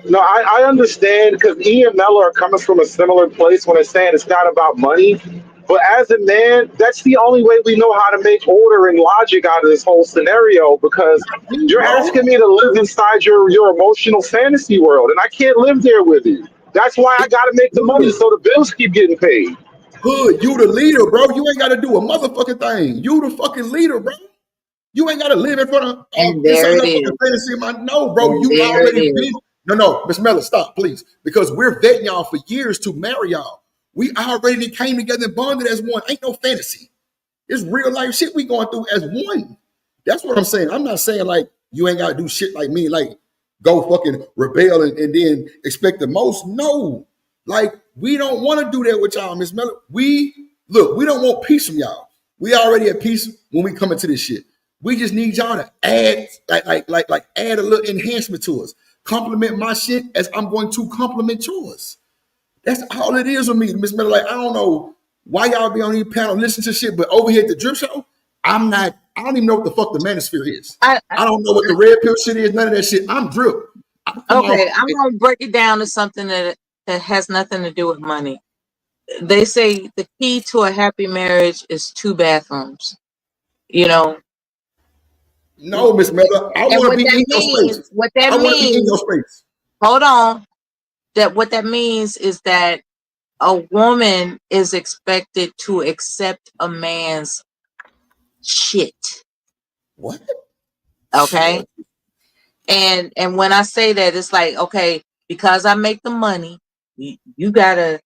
No, I understand because E and Mella are coming from a similar place when they're saying it's not about money. But as a man, that's the only way we know how to make order and logic out of this whole scenario because you're asking me to live inside your emotional fantasy world, and I can't live there with you. That's why I got to make the money so the bills keep getting paid. Hood, you the leader, bro. You ain't got to do a motherfucking thing. You the fucking leader, bro. You ain't got to live in front of And this there ain't it no is. fucking fantasy of mine. No, bro. And You there it already is. been. No, Miss Miller, stop, please. Because we're vetting y'all for years to marry y'all. We already came together and bonded as one. Ain't no fantasy. It's real life shit we going through as one. That's what I'm saying. I'm not saying like you ain't gotta do shit like me, like go fucking rebel and then expect the most. No, like we don't want to do that with y'all, Miss Miller. We don't want peace from y'all. We already at peace when we come into this shit. We just need y'all to add like add a little enhancement to us. Compliment my shit as I'm going to compliment yours. That's all it is with me, Miss Miller. Like, I don't know why y'all be on these panel listening to shit, but over here at the Drip Show, I don't even know what the fuck the manosphere is. I don't know what the red pill shit is, none of that shit. I'm Drip. Okay, I'm gonna break it down to something that has nothing to do with money. They say the key to a happy marriage is 2 bathrooms. You know, No, Miss Miller. I And want to what be that in your means, space. what that I want to be in your means, space. hold on. What that means is that a woman is expected to accept a man's shit. What? Okay. And when I say that, it's like, okay, because I make the money, you gotta,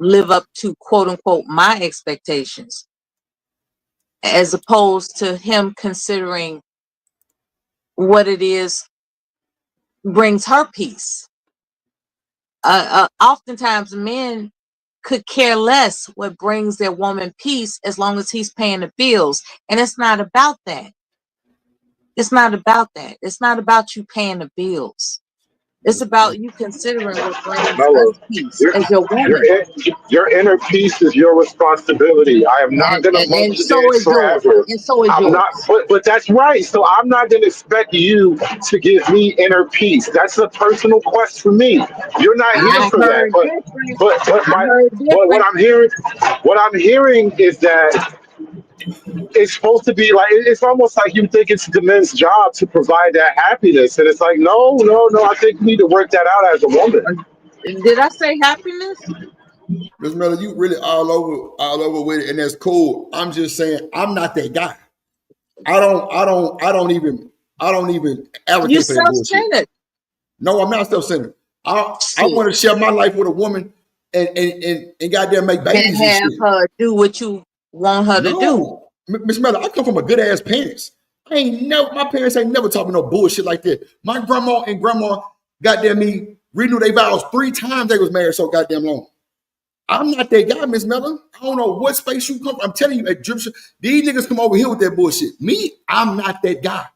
live up to quote unquote my expectations, as opposed to him considering what it is brings her peace. Oftentimes men could care less what brings their woman peace as long as he's paying the bills. And it's not about that. It's not about that. It's not about you paying the bills. It's about you considering what brings us peace as your woman. Your inner peace is your responsibility. I am not going to monkey And so dance is yours. forever. And so is I'm yours. not, but that's right. So I'm not going to expect you to give me inner peace. That's a personal quest for me. You're not here I for that. heard different. I heard But different. what I'm hearing is that it's supposed to be like, it's almost like you think it's the men's job to provide that happiness, and it's like, no. I think you need to work that out as a woman. Did I say happiness? Miss Miller, you really all over with it, and that's cool. I'm just saying, I'm not that guy. I don't even advocate You for that bullshit. self-centered. No, I'm not self-centered. I want to share my life with a woman and goddamn make babies And have and shit. her do what you want her to do. Miss Miller, I come from a good ass parents. My parents ain't never taught me no bullshit like that. My grandma and grandma goddamn me renewed their vows 3 times they was married so goddamn long. I'm not that guy, Miss Miller. I don't know what space you come from. I'm telling you, Egyptian, these niggas come over here with that bullshit. Me, I'm not that guy.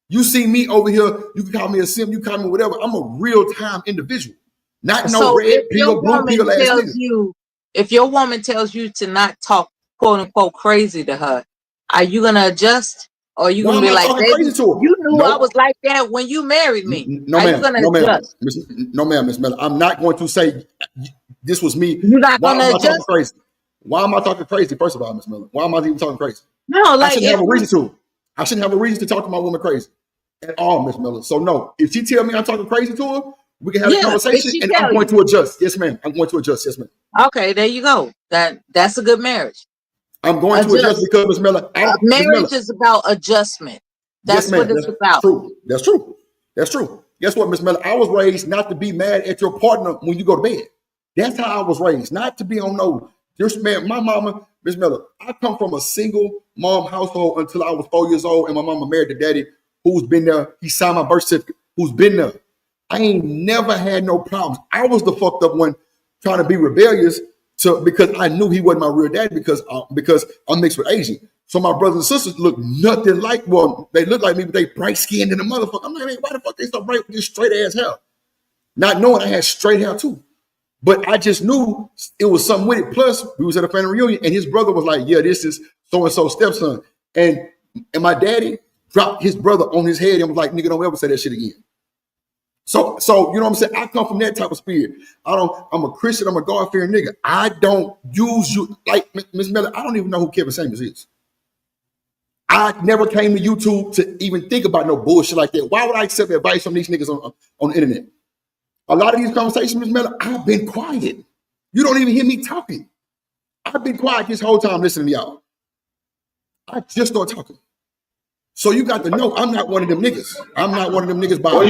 You see me over here, you can call me a sim, you call me whatever. I'm a real-time individual. Not no red pill, blue pill ass nigga. If your woman tells you to not talk quote unquote crazy to her, are you gonna adjust? Or are you gonna be like, baby, you knew I was like that when you married me? No, are ma'am. you gonna No, ma'am. adjust? No, ma'am, Miss Miller. I'm not going to say this was me. You're not Why gonna am I adjust? talking crazy? Why am I talking crazy? First of all, Miss Miller, why am I even talking crazy? No, I like shouldn't have a reason to. I shouldn't have a reason to talk to my woman crazy at all, Miss Miller. So no, if she tell me I'm talking crazy to her, we can have a conversation, and I'm going to adjust. Yes, ma'am. I'm going to adjust. Yes, ma'am. Okay, there you go. That's a good marriage. I'm going to adjust because Miss Miller. Marriage is about adjustment. That's what it's about. True. That's true. That's true. Guess what, Miss Miller? I was raised not to be mad at your partner when you go to bed. That's how I was raised, not to be on no. This man, my mama, Miss Miller. I come from a single mom household until I was 4 years old, and my mama married the daddy who's been there. He signed my birth certificate. Who's been there? I ain't never had no problems. I was the fucked up one trying to be rebellious because I knew he wasn't my real dad because I'm mixed with Asian. So my brothers and sisters look nothing like, they look like me, but they bright skinned and the motherfucker. I'm like, man, why the fuck they so bright with this straight ass hair? Not knowing I had straight hair too. But I just knew it was something with it. Plus, we was at a family reunion and his brother was like, yeah, this is so-and-so stepson. And my daddy dropped his brother on his head and was like, nigga, don't ever say that shit again. So you know what I'm saying? I come from that type of spirit. I'm a Christian, I'm a God-fearing nigga. I don't use you like Miss Miller. I don't even know who Kevin Samuels is. I never came to YouTube to even think about no bullshit like that. Why would I accept advice from these niggas on the internet? A lot of these conversations, Miss Miller, I've been quiet. You don't even hear me talking. I've been quiet this whole time listening to y'all. I just start talking. So you got to know I'm not one of them niggas. I'm not one of them niggas by Well,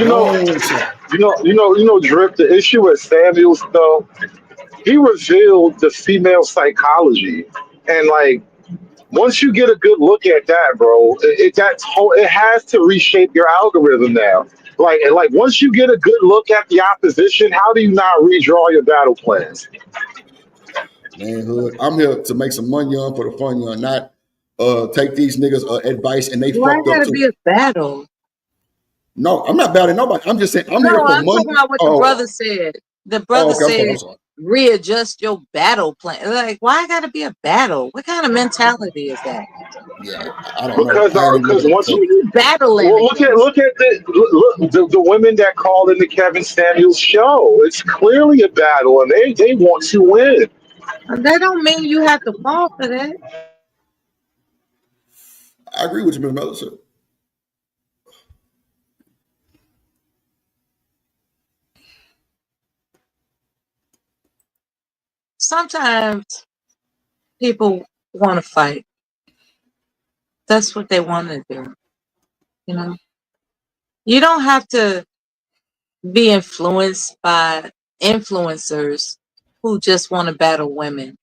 Drip, the issue with Samuels though, he revealed the female psychology. And like once you get a good look at that, bro, it has to reshape your algorithm now. Like once you get a good look at the opposition, how do you not redraw your battle plans? Manhood. I'm here to make some money on for the fun, not take these niggas advice and they Why fucked up gotta too. be a battle? No, I'm not battling nobody. I'm just saying I'm here for I'm money. talking about what the brother said. The brother said readjust your battle plan. Like, why I gotta be a battle? What kind of mentality is that? Yeah, I don't know. Because once you battling, look at the women that call into Kevin Samuels' show. It's clearly a battle, and they want to win. That don't mean you have to fall for that. I agree with you, Ms. Miller. Sir. Sometimes people want to fight. That's what they want to do. You know, you don't have to be influenced by influencers who just want to battle women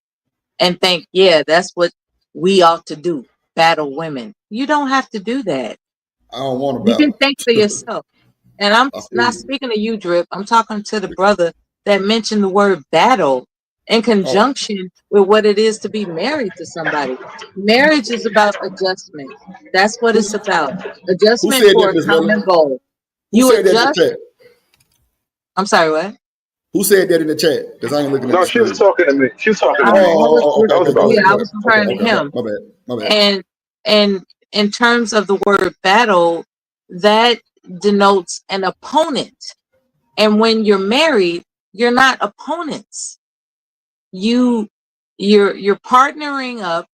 and think, yeah, that's what we ought to do, battle women. You don't have to do that. I don't want to You can battle. think for yourself. And I'm not speaking to you, Drip. I'm talking to the brother that mentioned the word battle in conjunction with what it is to be married to somebody. Marriage is about adjustment. That's what it's about. Who Adjustment said for that, a Ms. common Miller? goal. Who You said that in the adjust. chat? I'm sorry, what? Who said that in the chat? Because I ain't looking at No, the she was screen. talking to me. She was talking to I me. Oh, was, That was okay. about Go it. yeah, I ahead. was Okay, referring to okay. him. My bad. And in terms of the word battle, that denotes an opponent. And when you're married, you're not opponents. You're partnering up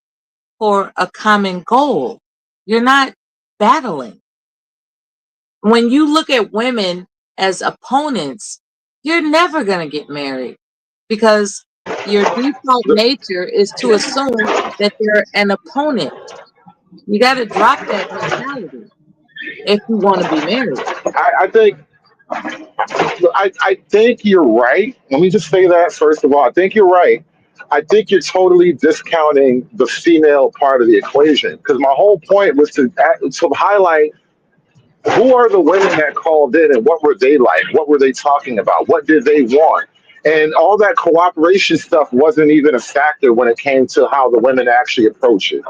for a common goal. You're not battling. When you look at women as opponents, you're never going to get married because your default nature is to assume that they're an opponent. You got to drop that mentality if you want to be married. I think you're right. Let me just say that first of all. I think you're right. I think you're totally discounting the female part of the equation because my whole point was to highlight who are the women that called in and what were they like? What were they talking about? What did they want? And all that cooperation stuff wasn't even a factor when it came to how the women actually approach it.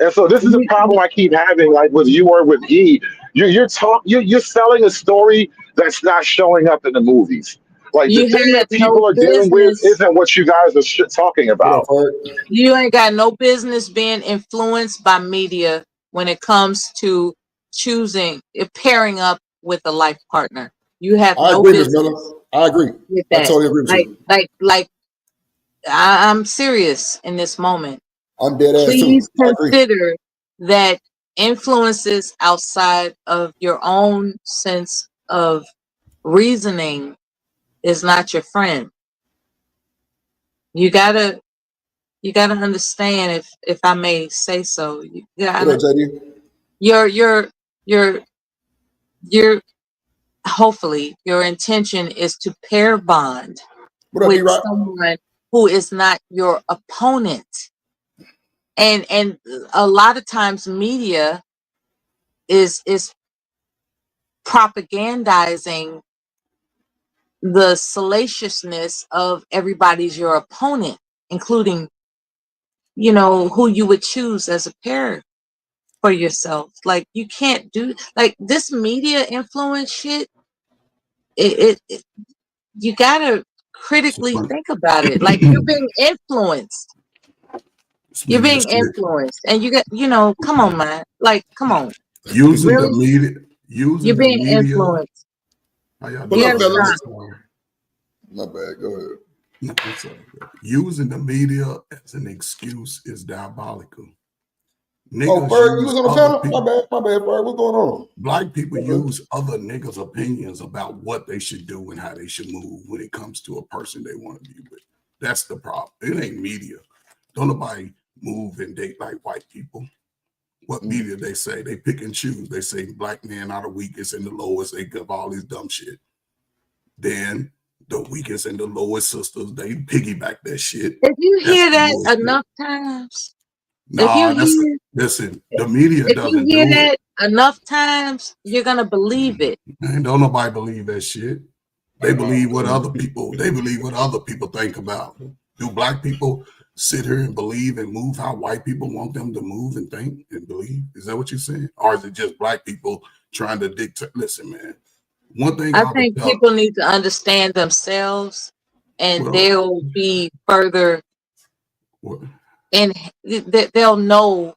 And so this is a problem I keep having, like with you or with E. You're selling a story that's not showing up in the movies. Like the You thing had that no people are dealing with business. isn't what you guys are talking about. You ain't got no business being influenced by media when it comes to choosing, pairing up with a life partner. You have I no agree, Ms. business Miller. I agree. with I that. totally agree with you. I'm serious in this moment. I'm dead ass too. Please I agree. consider that influences outside of your own sense of reasoning is not your friend. You gotta understand, if I may say so. What up, JD? Your hopefully your intention is to pair bond What up, with D-Rock? someone who is not your opponent. And a lot of times media is propagandizing the salaciousness of everybody's your opponent, including, who you would choose as a pair for yourself. Like, you can't do like this media influence shit. It you gotta critically think about it. Like, you're being influenced. You're being influenced, and come on, man. Like, come on. Using the Really? media, You're using the being media. influenced. How y'all Pull doing? up, fellas. Stop. My bad. Go ahead. No, it's all good. Using the media as an excuse is diabolical. Oh, Niggas Ferg, you use was on the other panel? people. My bad, Ferg. What's going on? Black people use other niggas' opinions about what they should do and how they should move when it comes to a person they want to be with. That's the problem. It ain't media. Don't nobody move and date like white people. What media they say? They pick and choose. They say black men are the weakest and the lowest. They give all this dumb shit. Then the weakest and the lowest sisters, they piggyback that shit. If you That's hear the that bullshit. enough times, Nah, listen, the media if you doesn't hear do it. that enough times, you're gonna believe it. Man, don't nobody believe that shit. They believe what other people think about. Do black people sit here and believe and move how white people want them to move and think and believe? Is that what you're saying? Or is it just black people trying to dictate? Listen, man. One thing I I would think tell, people need to understand themselves, and they'll be further, and they'll know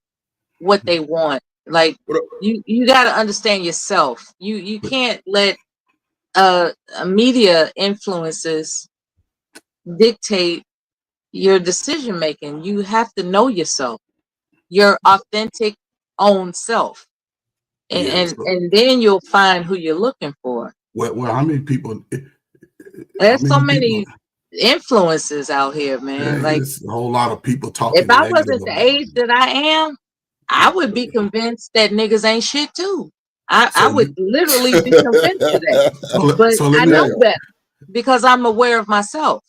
what they want. Like, you got to understand yourself. You can't let media influences dictate your decision making. You have to know yourself, your authentic own self, and Yeah, so, and then you'll find who you're looking for. well, how many people? There's so people? many influences out here, man. Like, There's a whole lot of people talking if I negative wasn't the about age that I am, I would be convinced that niggas ain't shit too. I So would literally be convinced of that. But so let I me know better because I'm aware of myself.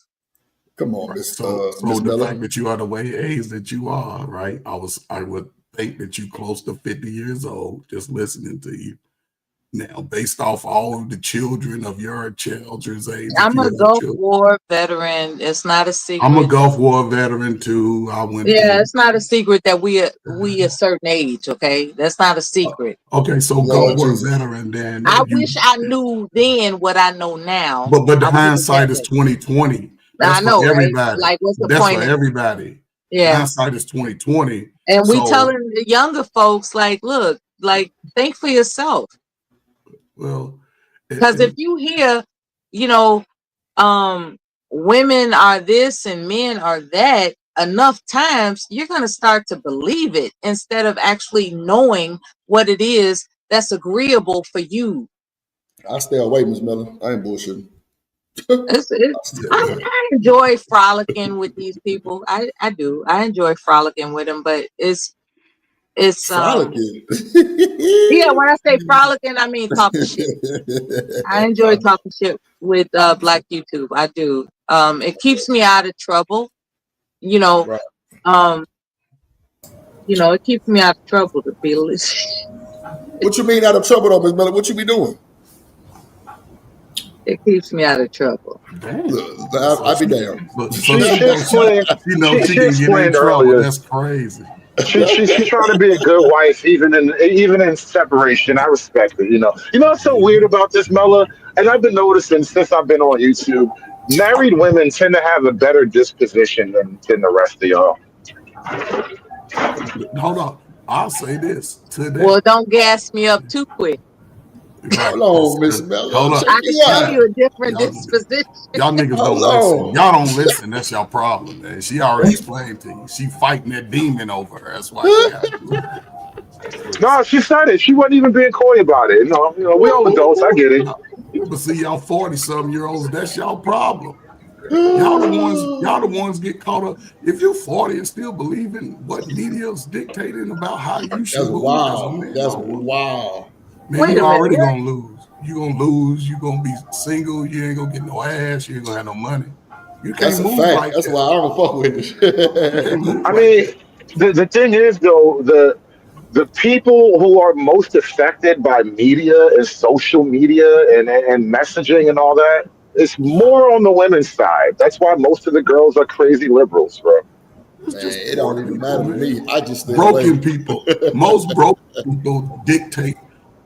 Come on, Miss So Miss the Miller. fact that you are the way age that you are, right? I would think that you close to 50 years old just listening to you. Now, based off all of the children of your children's age, if I'm you a have Gulf children, War veteran. It's not a secret. I'm a Gulf War veteran too. I went Yeah, through. it's not a secret that we a certain age. Okay, that's not a secret. Okay, so Lord Gulf War Jesus. veteran. Then I you, wish I knew then what I know now. but the I would do it hindsight that is way. 2020. I That's for know, right? everybody. Like, what's the That's for point in it? everybody. Yeah. Hindsight is 2020. And we So, telling the younger folks, like, look, like, think for yourself. well, Because if you hear, you know, women are this and men are that enough times, you're gonna start to believe it instead of actually knowing what it is that's agreeable for you. I stay away, Miss Miller. I ain't bullshitting. I enjoy frolicking with these people. I do. I enjoy frolicking with them, but it's Frolicking. yeah, when I say frolicking, I mean talking shit. I enjoy talking shit with Black YouTube. I do. It keeps me out of trouble. You know, it keeps me out of trouble to be What you mean out of trouble though, Miss Miller? What you be doing? It keeps me out of trouble. I be damn. She explained earlier. That's crazy. She's trying to be a good wife, even in separation. I respect it. You know what's so weird about this, Mella? And I've been noticing since I've been on YouTube, married women tend to have a better disposition than the rest of y'all. Hold on, I'll say this today. Well, don't gas me up too quick. Hold on, Miss Miller. Hold up. I can show you a different disposition. Y'all niggas don't listen. Y'all don't listen. That's y'all problem, man. She already explained to you. She fighting that demon over her. That's why she got No, she said it. She wasn't even being coy about it. No, we all adults. I get it. But see, y'all 40-something-year-olds, that's y'all problem. Y'all the ones get caught up. If you're 40 and still believing what media's dictating about how you should That's move, wild. man, That's wild. Man, you already gonna lose. You gonna lose. You gonna be single. You ain't gonna get no ass. You ain't gonna have no money. You can't That's a move fact. like That's that. why I don't fuck with it. I mean, the thing is though, the people who are most affected by media and social media and messaging and all that, it's more on the women's side. That's why most of the girls are crazy liberals, bro. Man, it don't even matter to me. I just stay Broken away. people. Most broken people dictate.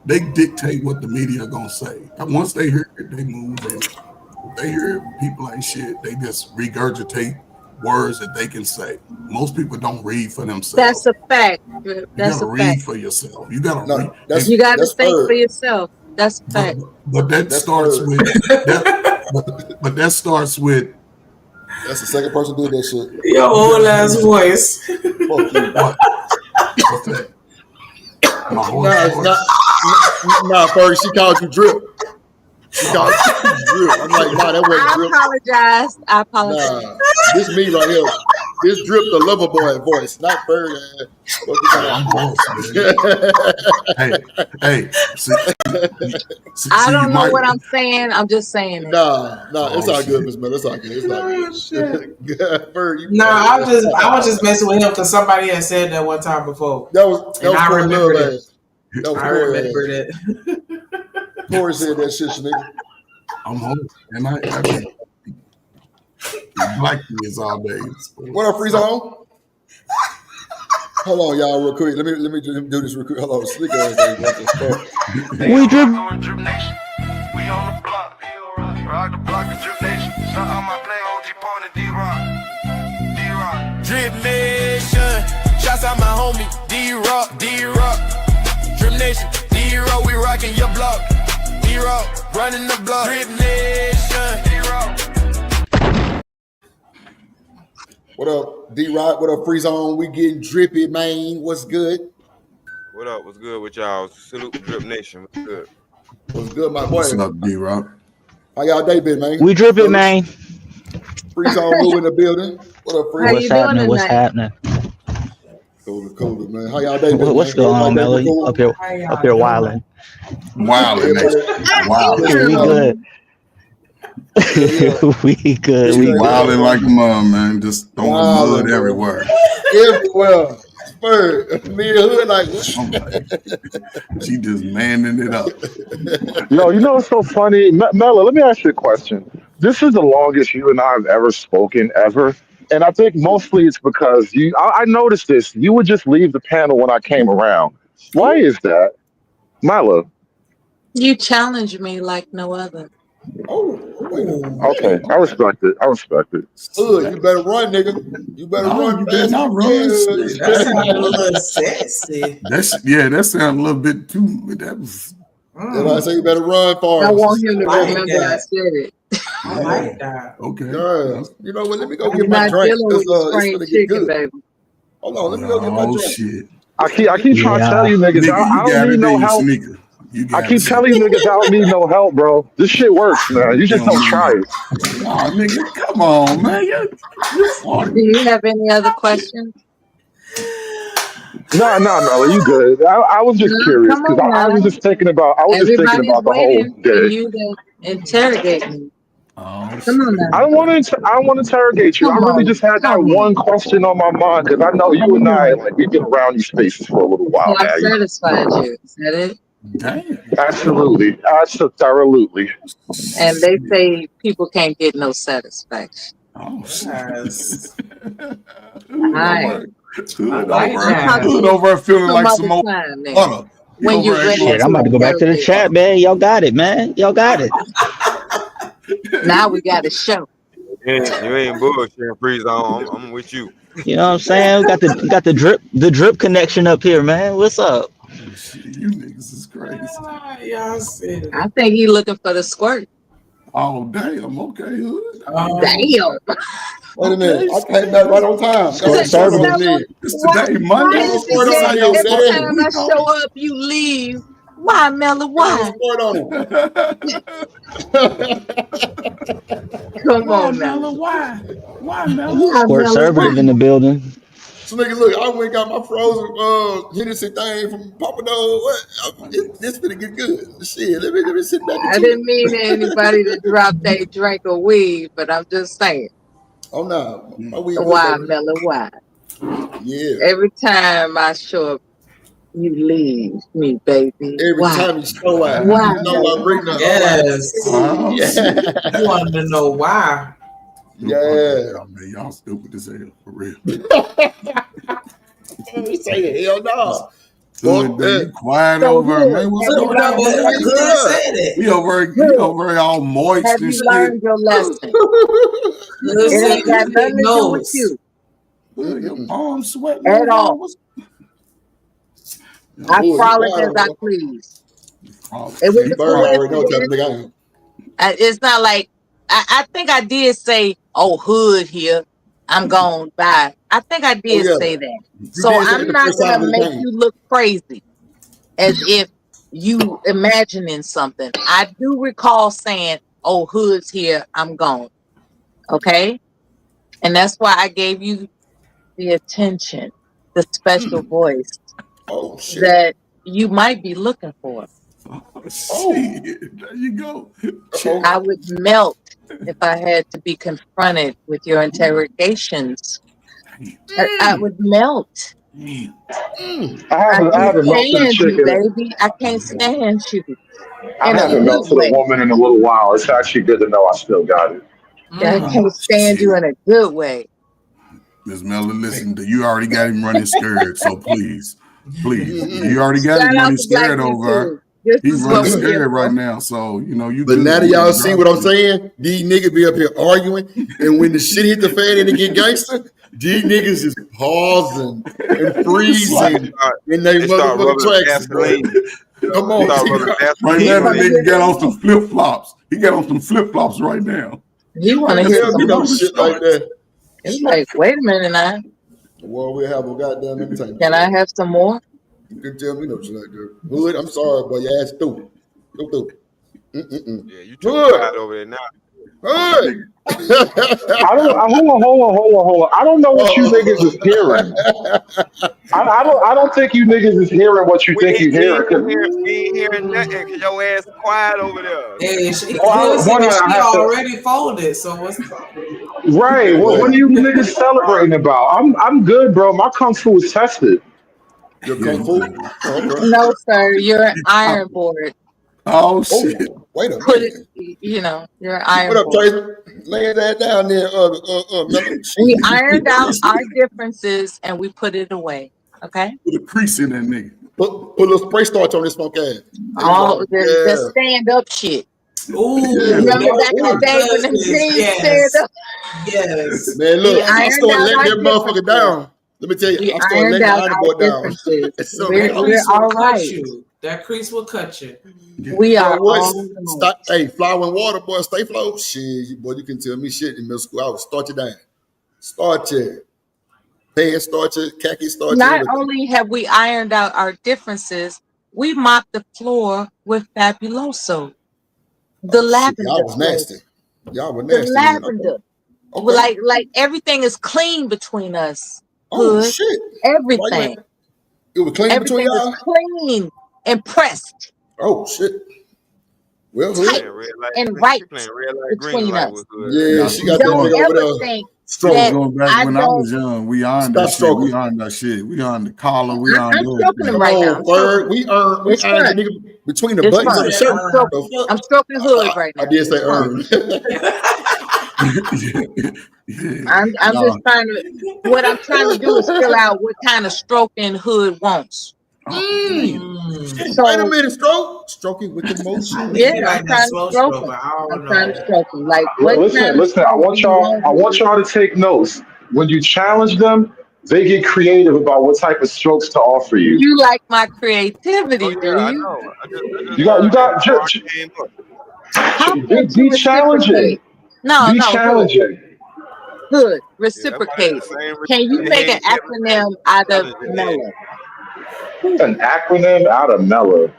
They dictate what the media gonna say. And once they hear it, they move. And if they hear people ain't shit, they just regurgitate words that they can say. Most people don't read for themselves. That's a fact. You That's gotta a read fact. for yourself. You gotta read. You gotta think for yourself. That's a fact. But that starts with that. But that starts with. That's the second person did that shit. Your old ass voice. Fuck you. What's that? My voice. Nah, first she called you drip. She called you drip. I'm like, nah, that wasn't drip. I apologize. Nah, this me right here. This drip the lover boy voice, not Ferg. Hey. I don't know what I'm saying. I'm just saying it. Nah, it's all good, Miss Miller. It's all good. It's all good. Ferg, you I was just messing with him because somebody had said that one time before. That was I remember that. I remember that. Corey said that shit, nigga. I'm home, and I black kids all day. What up, Freeze on? Hold on, y'all, real quick. Let me do this real quick. Hold on, slick ass. We drip. We on the block. Rock the block is Drip Nation. Shout out my play OG Point and D-Rock. Drip Nation. Shouts out my homie D-Rock. Drip Nation. D-Rock, we rockin' your block. D-Rock, running the block. Drip Nation. D-Rock. What up, D-Rock? What up, Freeze on? We getting drippy, man. What's good? What up? What's good with y'all? Salute to Drip Nation. What's good? What's good, my boy? What's up, D-Rock? How y'all day been, man? We dripping, man. Freeze on Lou in the building. What up, Freeze? What's happening? What's happening? Colder, man. How y'all day been? What's man? going on, Everybody Melly? cool? Up here wilding. Wilding, We good. We good. We Wilding good. like a mom, man. Just throwing Wilding, mud bro. everywhere. Everywhere. Bird. Me and Hood like. She just manning it up. Yo, you know what's so funny? Mella, let me ask you a question. This is the longest you and I have ever spoken ever. And I think mostly it's because I noticed this. You would just leave the panel when I came around. Why is that? Mella. You challenge me like no other. Okay, I respect it. Hood, you better run, nigga. You better run better fast. not run. That sounded a little sexy. That sounded a little bit too. That was. Did I say you better run far? I want him to like remember that. I said it. I like that. Okay. Yeah. You know what? Let me go I'm get my not drink. dealing with It's spring gonna get chicken, good. baby. Hold on, let me go get my Oh drink. shit! I keep trying to tell you niggas, Nigga, I you got don't it need no in your help. sneaker. You got I keep it. telling you niggas I don't need no help, bro. This shit works, man. You just don't try it. Oh, nigga, come on, man. You funny. Do you have any other questions? No, Melly, you good. I was just No, curious come because on I was now. just thinking about Everybody's the whole waiting for day. you to interrogate me. Oh, Come on now. I don't want to interrogate you. I Come really on. just had that Come on. one question on my mind because I know you Come and I, on. like, we've been around these spaces for a little So while I now. You know? satisfied you. Is that it? Damn. Absolutely. Absolutely. And they say people can't get no satisfaction. Oh shit. Yes. Hood Right. over. Hood like over. that. Hood over feeling Some like some other old time then. butter. He When over you're there ready Shit, I'm to about to go back to the interrogate. chat, man. Y'all got it, man. Y'all got it. Now we got a show. You ain't bullshitting, Freeze on. I'm with you. You know what I'm saying? We got the drip connection up here, man. What's up? Shit, you niggas is crazy. Y'all said it. I think he looking for the squirt. Oh damn. Okay, Hood. Damn. Wait a minute. I came back right on time. Squirt Got my service. on me. It's Why today, Monday. is it Squirt This how on that y'all me, every start the baby. time I week show up, you leave? Why, Mella? Why? Squirt on. Come Why, on now. Mella? Why? Why, Mella? Why, Squirt Mella? conservative Why? in the building. So nigga, look, I went and got my frozen Hennessy thing from Papa Doe. What? This finna get good. Shit, let me sit back and I chill. didn't mean anybody to drop their drink of weed, but I'm just saying. Oh no, my weed good, Why, baby. Mella? Why? Yeah. Every time I show up, you leave me, baby. Every Why? time you show out, Why, you know Mella? I bring the Yes. Oh shit. You wanted to know why. Yeah. Y'all, man, y'all stupid as hell for real. Say hell no. Hood, man, you quiet So over, Hood, man. What's have you going on, learned man? your lesson? He over here all moist Have and you shit. learned your lesson? It ain't got nothing to do with you Hood, your palms sweating at over. all. What's I Boy, you frolic quiet as I over please. oh, It was there. a Bird already know what type of coincidence. nigga I am. It's not like I think I did say, "Oh, Hood here, I'm gone by." I think I Oh did yeah. say that. You So did say I'm the not first time gonna we make came. you look crazy as if you imagining something. I do recall saying, "Oh, Hood's here, I'm gone." Okay, and that's why I gave you the attention, the special voice Oh shit. that you might be looking for. shit. There you go. I would melt if I had to be confronted with your interrogations. I would melt. Damn. I I can't haven't melted a stand you, chicken. baby. I can't stand you I in a haven't good melted a way. woman in a little while. It's actually good to know I still got it. I can't stand you in a good way. Miss Miller, listen, you already got him running scared, so please. You already got Shout him out running to Black scared over. YouTube. This He's is running what we're here scared right for. now, so you know you But good. now that You y'all can see drop what I'm it. saying, these niggas be up here arguing, and when the shit hit the fan and it get gangster, these niggas is pausing and freezing in they They start motherfucking rubbing tracks, bro. Vaseline. Come They start on. rubbing Right Vaseline now, the on nigga you. got on some flip flops. He got on some flip flops right now. You want to Can't hear tell me some no more? shit like that. It's like, wait a minute now. Well, we have a goddamn entertainment. Can I have some more? You can tell me no shit like that. Hood, I'm sorry, boy. Your ass stupid. Go through. Yeah, you too Hood. quiet over there now. Hood. Hold on. I don't know what you niggas is hearing. I don't think you niggas is hearing what you think you hearing. We ain't hearing nothing because your ass quiet over there. Hey, she I have to- already folded, so what's Right. What are you niggas celebrating about? I'm good, bro. My kung fu is tested. Your kung fu? No, sir. You're an iron board. Oh shit! Wait a Put minute. it, you're an iron What up, board. Tracy? Lay that down there. We ironed out our differences and we put it away. Okay. Put a crease in that nigga. Put a little spray starch on this funk ass. All the stand up shit. Ooh, remember back in the day when them jeans stand up? Yes. Man, look, We I ironed started out letting our that motherfucker down. Let me tell you, We I started ironed letting the out iron our board down. differences. So, We're all right. That crease will cut you. We are what? all Stop, hey, flour and water, boy, stay flow. Shit, boy, you can tell me shit in middle school. I would start you down. Start you. Pants start you, khaki start you. Not only have we ironed out our differences, we mopped the floor with Fabuloso. The lavender. Y'all was nasty. Y'all were The nasty. lavender. Okay. Like everything is clean between us. Oh, Hood. shit. Everything. It was clean Everything between is y'all? clean and pressed Oh, shit. Well, tight and right between us. Yeah, she got that Don't nigga over ever there. think Stroke that going back I when I don't. was young. We on Stop that shit. stroking. We on that shit. We on the collar. We on I'm stroking him that. right now. I'm Bird, stroking we him. earned It's the fun. nigga between the It's buttons fun. of the shirt. I'm stroking Hood right now. I did say It's fun. earn. I'm just trying to. What I'm trying to do is fill out what kind of stroking Hood wants. Wait a So minute, stroking with emotion. yeah, I'm trying to stroke him. I'm trying to stroke him. Like what kind Listen. of I want y'all to take notes. When you challenge them, they get creative about what type of strokes to offer you. You like my creativity, do you? You got. How about Be you challenging. reciprocate? No, Be Hood. challenging. Hood, reciprocate. Can you make an acronym out of Mella? An acronym out of Mella.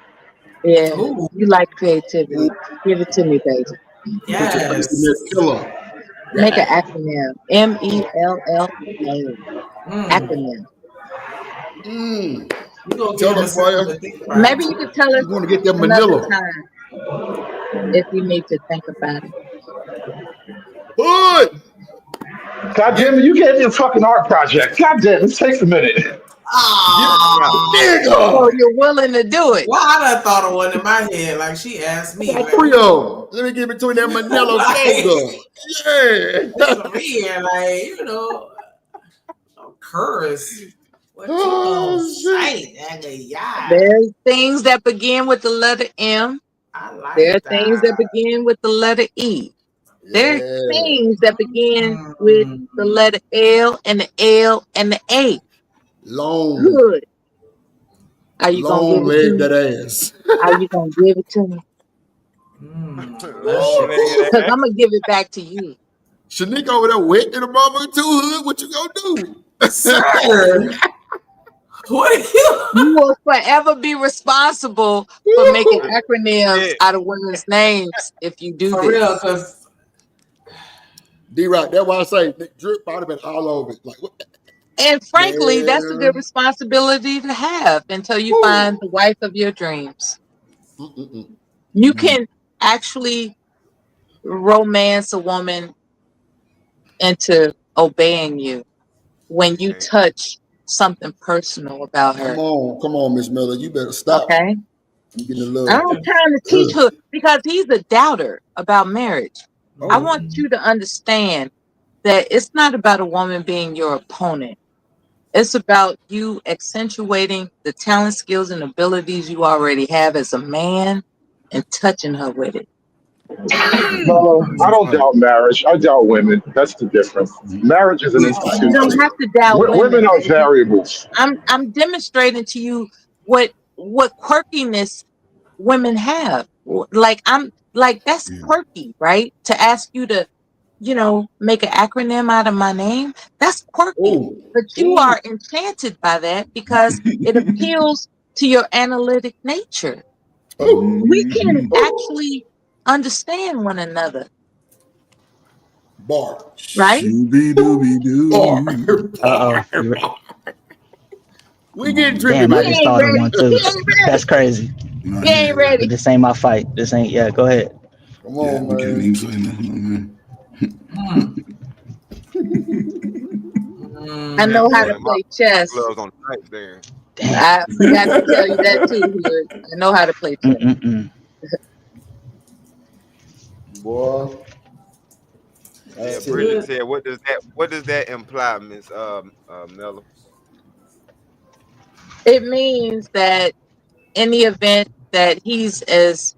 Yeah, you like creativity. Give it to me, baby. Yes. Killer. Make an acronym. MELLA. Acronym. You gonna Tell give them, us something boy. to think about. Maybe you can tell us You want to get that another manila. time if you need to think about it. Hood. God damn it, you gave me a fucking art project. God damn, it takes a minute. Nigga. So you're willing to do it. Well, I done thought of one in my head. Like she asked me. Like, Creole. Let me get between that Manila folder. Yeah. for me, and curse. What you Oh, gonna say, nigga? Yeah. There's things that begin with the letter M. I like There are that. things that begin with the letter E. There are things that begin with the letter L and the L and the A. Long. Good. Are you gonna Long give it to leg me? that ass. Are you gonna give it to me? Because I'm gonna give it back to you. Shanique over there wet in the motherfucker too, Hood. What you gonna do? Sir. What are you? You will forever be responsible for making acronyms out of women's names if you do For this. real, because D-Rock, that's why I say drip probably been all over it. Like, what? And frankly, that's a Man. good responsibility to have until you find the wife of your dreams. You can actually romance a woman into obeying you when you touch something personal about her. Come on, Miss Miller. You better stop. Okay. You getting a little. I'm trying to teach her because he's a doubter about marriage. I want you to understand that it's not about a woman being your opponent. It's about you accentuating the talent, skills, and abilities you already have as a man and touching her with it. No, I don't doubt marriage. I doubt women. That's the difference. Marriage is an You institution. don't have to doubt Women are baby. variables. I'm demonstrating to you what quirkiness women have. Like that's quirky, right? To ask you to, make an acronym out of my name, that's quirky. But you are enchanted by that because it appeals to your analytic nature. Oh. We can actually understand one another. Bar. Right? Uh-oh. We getting Damn, trippy, I man. just thought of one too. That's crazy. He ain't ready. But this ain't my fight. This ain't, yeah, go ahead. Come on, man. Can't even say nothing, I know how to play chess. Gloves on the night there. I forgot to tell you that too, Hood. I know how to play chess. Boy. Yeah, Bridget said, what does that imply, Miss Miller? It means that in the event that he's as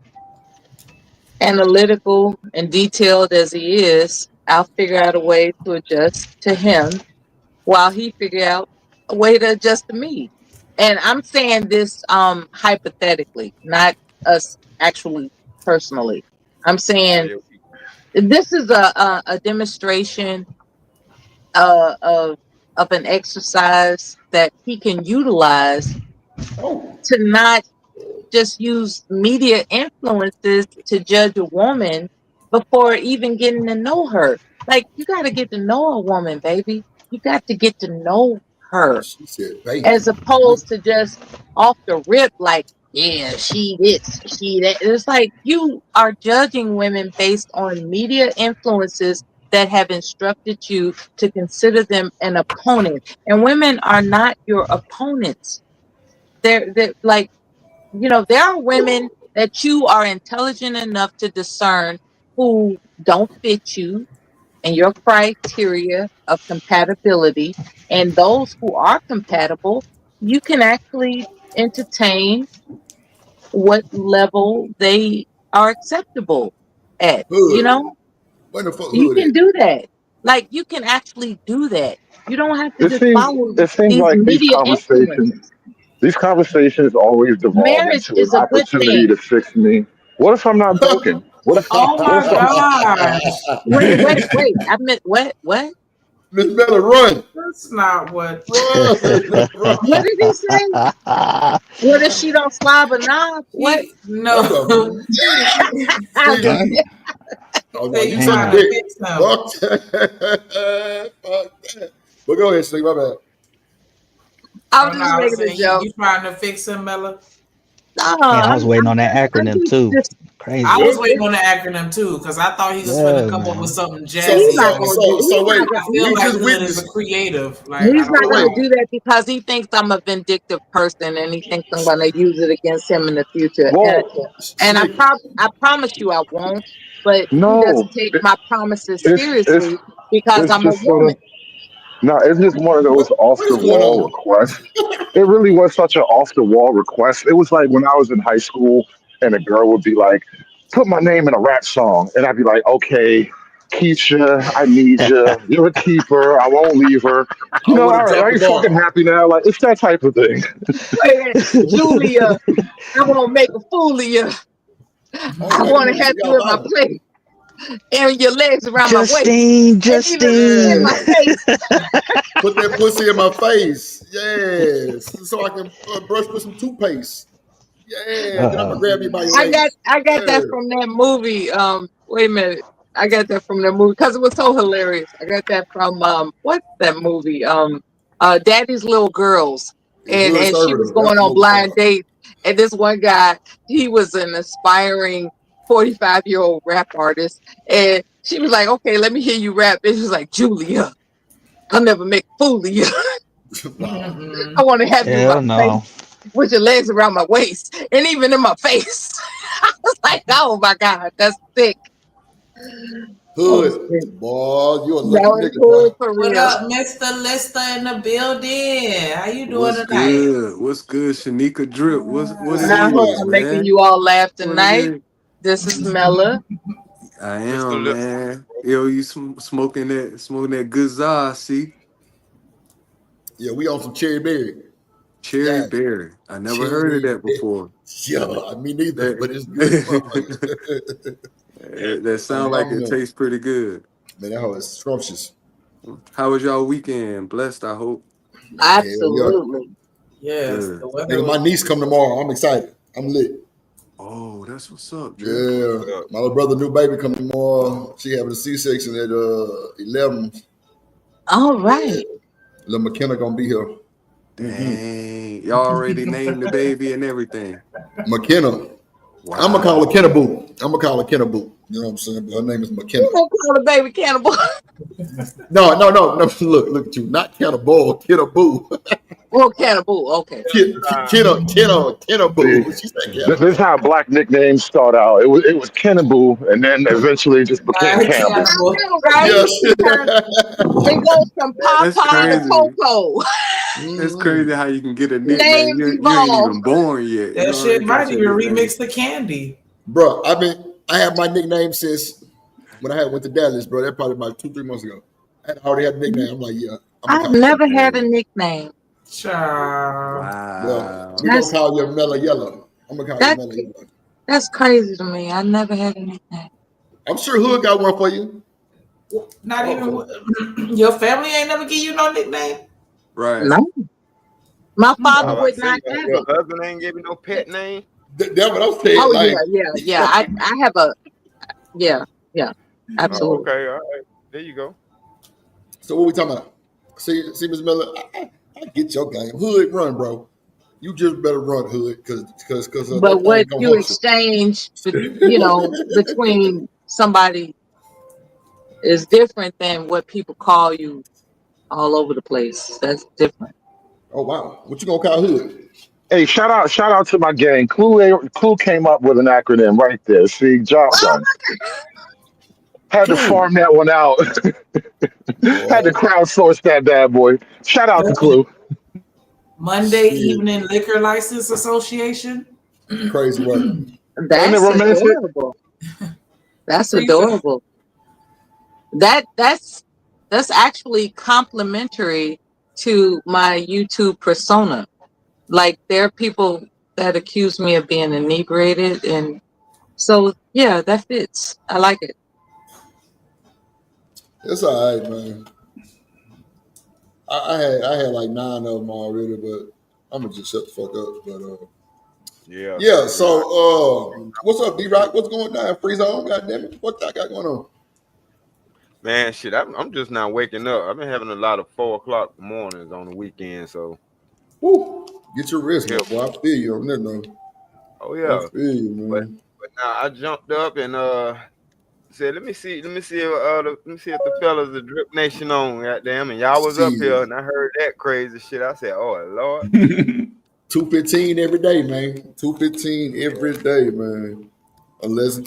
analytical and detailed as he is, I'll figure out a way to adjust to him while he figure out a way to adjust to me. And I'm saying this hypothetically, not us actually personally. I'm saying this is a demonstration of an exercise that he can utilize to not just use media influences to judge a woman before even getting to know her. Like, you got to get to know a woman, baby. You got to get to know her. She said, baby. As opposed to just off the rip, like, yeah, she this, she that. It's like you are judging women based on media influences that have instructed you to consider them an opponent. And women are not your opponents. They're like, you know, there are women that you are intelligent enough to discern who don't fit you and your criteria of compatibility. And those who are compatible, you can actually entertain what level they are acceptable at. Hood. You know, Where the fuck you Hood can at? do that. Like, you can actually do that. You don't have to It just seems follow it seems these like media influences. these conversations always devolve Marriage into an is a good opportunity thing. to fix me. What if I'm not broken? What if Oh my gosh. Wait. I meant what? Miss Miller, run. That's not what. Run. What did he say? What if she don't slob or knob? What? No. Oh, no, Say you you suck trying to dick. fix him. Fuck that. Fuck that. But go ahead, Slick, my bad. I'm Oh, no, just I was making a saying, joke. you trying to fix him, Mella? No, Man, I was waiting on that acronym too. Crazy. I was waiting on the acronym too, because I thought he was going Yeah, to come up man. with something So jazzy. wait, I feel we like just Hood is a witnessed. creative. Like, I He's don't not going know. to do that because he thinks I'm a vindictive person and he thinks I'm going to use it against him in the future. And I promise you I won't. But he No, doesn't take my promises it's seriously because it's I'm a just sort woman. of no, it's just one of those off What the is going wall on? requests. It really was such an off the wall request. It was like when I was in high school and a girl would be like, "Put my name in a rap song," and I'd be like, "Okay, Keisha, I need you. You're a keeper. I won't leave her. I You know, would all have right, dropped are the you fucking ball. happy now?" Like it's that type of thing. Wait, Julia, I want to make a fool of you. I want to have you in my place and your legs around my waist. And even in my face. Put that pussy in my face. Yes. So I can brush with some toothpaste. Yeah. Then I'm going to grab you by your I waist. got that from that movie. Wait a minute. I got that from that movie because it was so hilarious. I got that from what's that movie? Daddy's Little Girls. And Good she was servitor. That's going the on movie. blind dates. And this one guy, he was an aspiring 45-year-old rap artist. And she was like, okay, let me hear you rap. And he was like, Julia, I'll never make a fool of you. I want to have you in my Hell no. face with your legs around my waist and even in my face. I was like, oh my God, that's sick. Hood. Boy, you a lucky That was nigga, boy. good for What real. up, Mr. Lister in the building? How you doing What's tonight? good? What's good, Shanika Drip? What it I hope is, I'm making man? you all laugh What it tonight. is? This is Mella. I am, man. Yo, you smoking that good za, I see. Yeah, we on some cherry berry. Cherry Yeah. berry. I never heard of Cherry that before. Yeah, me neither, but it's good as fuck. That sounds like it tastes pretty good. Man, that hoe is scrumptious. How was y'all weekend? Blessed, I hope. Absolutely. Yes, Good. the weather. Nigga, my niece come tomorrow. I'm excited. I'm lit. Oh, that's what's up, Yeah, Drip. my little brother, new baby come tomorrow. She having a C-section at 11. All right. Little McKenna gonna be here. Dang, y'all already named the baby and everything. McKenna. Wow. I'm gonna call her Kennaboo. I'm gonna call her Kennaboo. You know what I'm saying? But her name is McKenna. You gonna call the baby cannibal? No. Look at you. Not Cannibal, Kennaboo. Well, cannibal. Okay. Kennaboo. She said This is how black nicknames start out. It was Kennaboo, and then eventually it just became Campbell. Right? Yes. It goes from That's Papa to crazy. Coco. It's crazy how you can get a Names nickname. You ain't evolve. even born yet. That You shit already might got even your nickname. remix the candy. Bro, I have my nickname since when I went to Dallas, bro. That probably about 2-3 months ago. I already had a nickname. I'm like, yeah. I've never had a nickname. Child. Well, we gonna call you Mellow Yellow. I'm gonna call you Mellow Yellow. That's crazy to me. I never had a nickname. I'm sure Hood got one for you. Not even your family ain't never give you no nickname. Right. No. My father I would say not have your it. husband ain't give you no pet name. That's what I'm saying. Oh like, yeah. I have a yeah. Absolutely. Okay, all right. There you go. So what we talking about? See, Ms. Miller, I get your game. Hood run, bro. You just better run, Hood, because But what you exchange, between somebody is different than what people call you all over the place. That's different. Oh wow, what you gonna call Hood? Hey, shout out to my gang. Clue came up with an acronym right there. See, job done. Had to farm that one out. Had to crowdsource that bad boy. Shout out to Clue. Monday Evening Liquor License Association. Crazy work. That's romantic? adorable. That's adorable. That's actually complimentary to my YouTube persona. Like there are people that accuse me of being inebriated, and so yeah, that fits. I like it. It's all right, man. I had like 9 of them already, but I'm gonna just shut the fuck up. But yeah. So what's up, D-Rock? What's going on? Free zone? Goddamn it! What I got going on? Man, shit, I'm just now waking up. I've been having a lot of 4:00 mornings on the weekend, so. Woo! Get your wrist up, boy. I feel you on that though. Oh yeah. I feel you, man. But now I jumped up and said, let me see if the fellas of Drip Nation on, goddamn, and y'all was up here, and I heard that crazy shit. I said, oh Lord. 2:15 every day, man. 2:15 every day, man. Unless